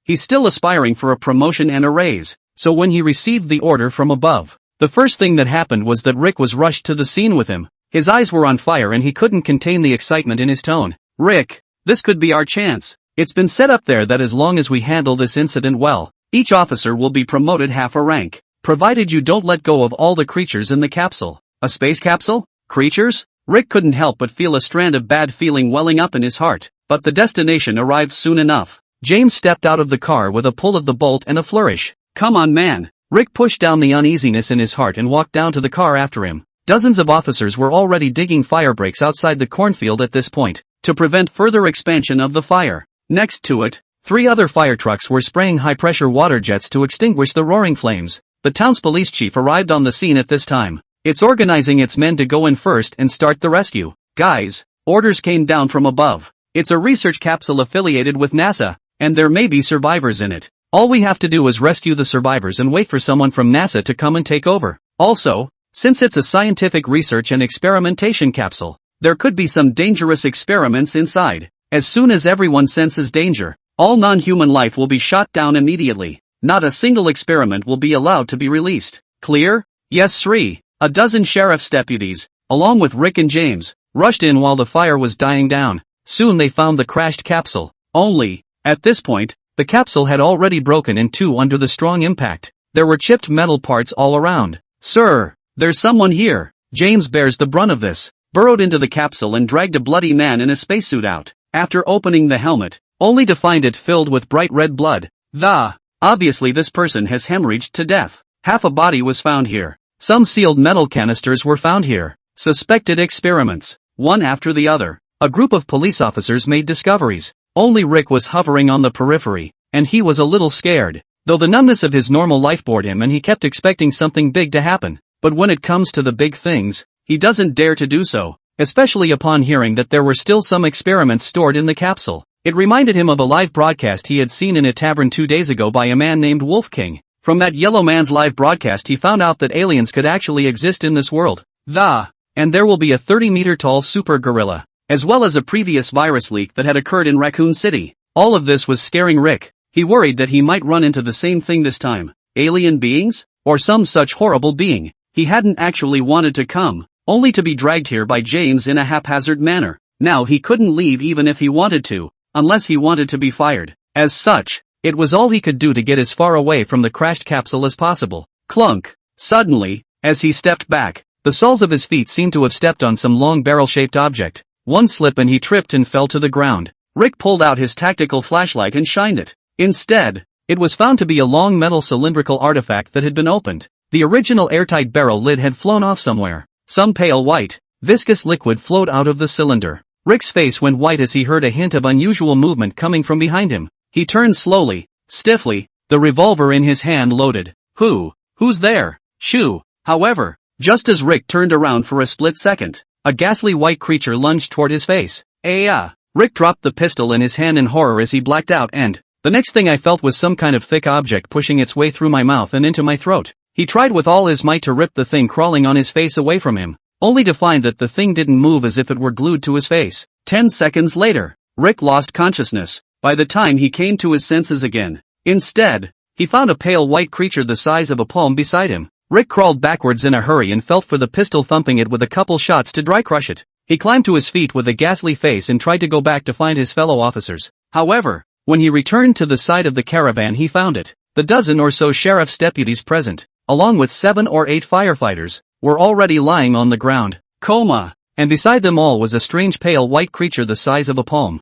he's still aspiring for a promotion and a raise. So when he received the order from above, the first thing that happened was that Rick was rushed to the scene with him. His eyes were on fire and he couldn't contain the excitement in his tone. Rick, this could be our chance. It's been set up there that as long as we handle this incident well, each officer will be promoted half a rank, provided you don't let go of all the creatures in the capsule. A space capsule? Creatures? Rick couldn't help but feel a strand of bad feeling welling up in his heart, but the destination arrived soon enough. James stepped out of the car with a pull of the bolt and a flourish. Come on, man. Rick pushed down the uneasiness in his heart and walked down to the car after him. Dozens of officers were already digging fire breaks outside the cornfield at this point, to prevent further expansion of the fire. Next to it, 3 other fire trucks were spraying high-pressure water jets to extinguish the roaring flames. The town's police chief arrived on the scene at this time. It's organizing its men to go in first and start the rescue. Guys, orders came down from above. It's a research capsule affiliated with NASA, and there may be survivors in it. All we have to do is rescue the survivors and wait for someone from NASA to come and take over. Also, since it's a scientific research and experimentation capsule, there could be some dangerous experiments inside. As soon as everyone senses danger, all non-human life will be shot down immediately. Not a single experiment will be allowed to be released. Clear? Yes, Sri. A dozen sheriff's deputies, along with Rick and James, rushed in while the fire was dying down. Soon they found the crashed capsule. Only, at this point, the capsule had already broken in two under the strong impact. There were chipped metal parts all around. "Sir, there's someone here." James bears the brunt of this. Burrowed into the capsule and dragged a bloody man in a spacesuit out. After opening the helmet, only to find it filled with bright red blood. Obviously this person has hemorrhaged to death. Half a body was found here. Some sealed metal canisters were found here. Suspected experiments. One after the other. A group of police officers made discoveries. Only Rick was hovering on the periphery, and he was a little scared. Though the numbness of his normal life bored him and he kept expecting something big to happen. But when it comes to the big things, he doesn't dare to do so, especially upon hearing that there were still some experiments stored in the capsule. It reminded him of a live broadcast he had seen in a tavern 2 days ago by a man named Wolf King. From that yellow man's live broadcast he found out that aliens could actually exist in this world. And there will be a 30-meter tall super gorilla, as well as a previous virus leak that had occurred in Raccoon City. All of this was scaring Rick. He worried that he might run into the same thing this time. Alien beings? Or some such horrible being. He hadn't actually wanted to come, only to be dragged here by James in a haphazard manner. Now he couldn't leave even if he wanted to, unless he wanted to be fired. As such, it was all he could do to get as far away from the crashed capsule as possible. Clunk! Suddenly, as he stepped back, the soles of his feet seemed to have stepped on some long barrel-shaped object. One slip and he tripped and fell to the ground. Rick pulled out his tactical flashlight and shined it. Instead, it was found to be a long metal cylindrical artifact that had been opened. The original airtight barrel lid had flown off somewhere. Some pale white, viscous liquid flowed out of the cylinder. Rick's face went white as he heard a hint of unusual movement coming from behind him. He turned slowly, stiffly, the revolver in his hand loaded. Who's there? Shoo! However, just as Rick turned around for a split second, a ghastly white creature lunged toward his face. Rick dropped the pistol in his hand in horror as he blacked out and, the next thing I felt was some kind of thick object pushing its way through my mouth and into my throat. He tried with all his might to rip the thing crawling on his face away from him, only to find that the thing didn't move as if it were glued to his face. 10 seconds later, Rick lost consciousness. By the time he came to his senses again, instead, he found a pale white creature the size of a palm beside him. Rick crawled backwards in a hurry and felt for the pistol, thumping it with a couple shots to dry crush it. He climbed to his feet with a ghastly face and tried to go back to find his fellow officers. However, when he returned to the side of the caravan he found it. The dozen or so sheriff's deputies present, along with 7 or 8 firefighters, were already lying on the ground, coma, and beside them all was a strange pale white creature the size of a palm.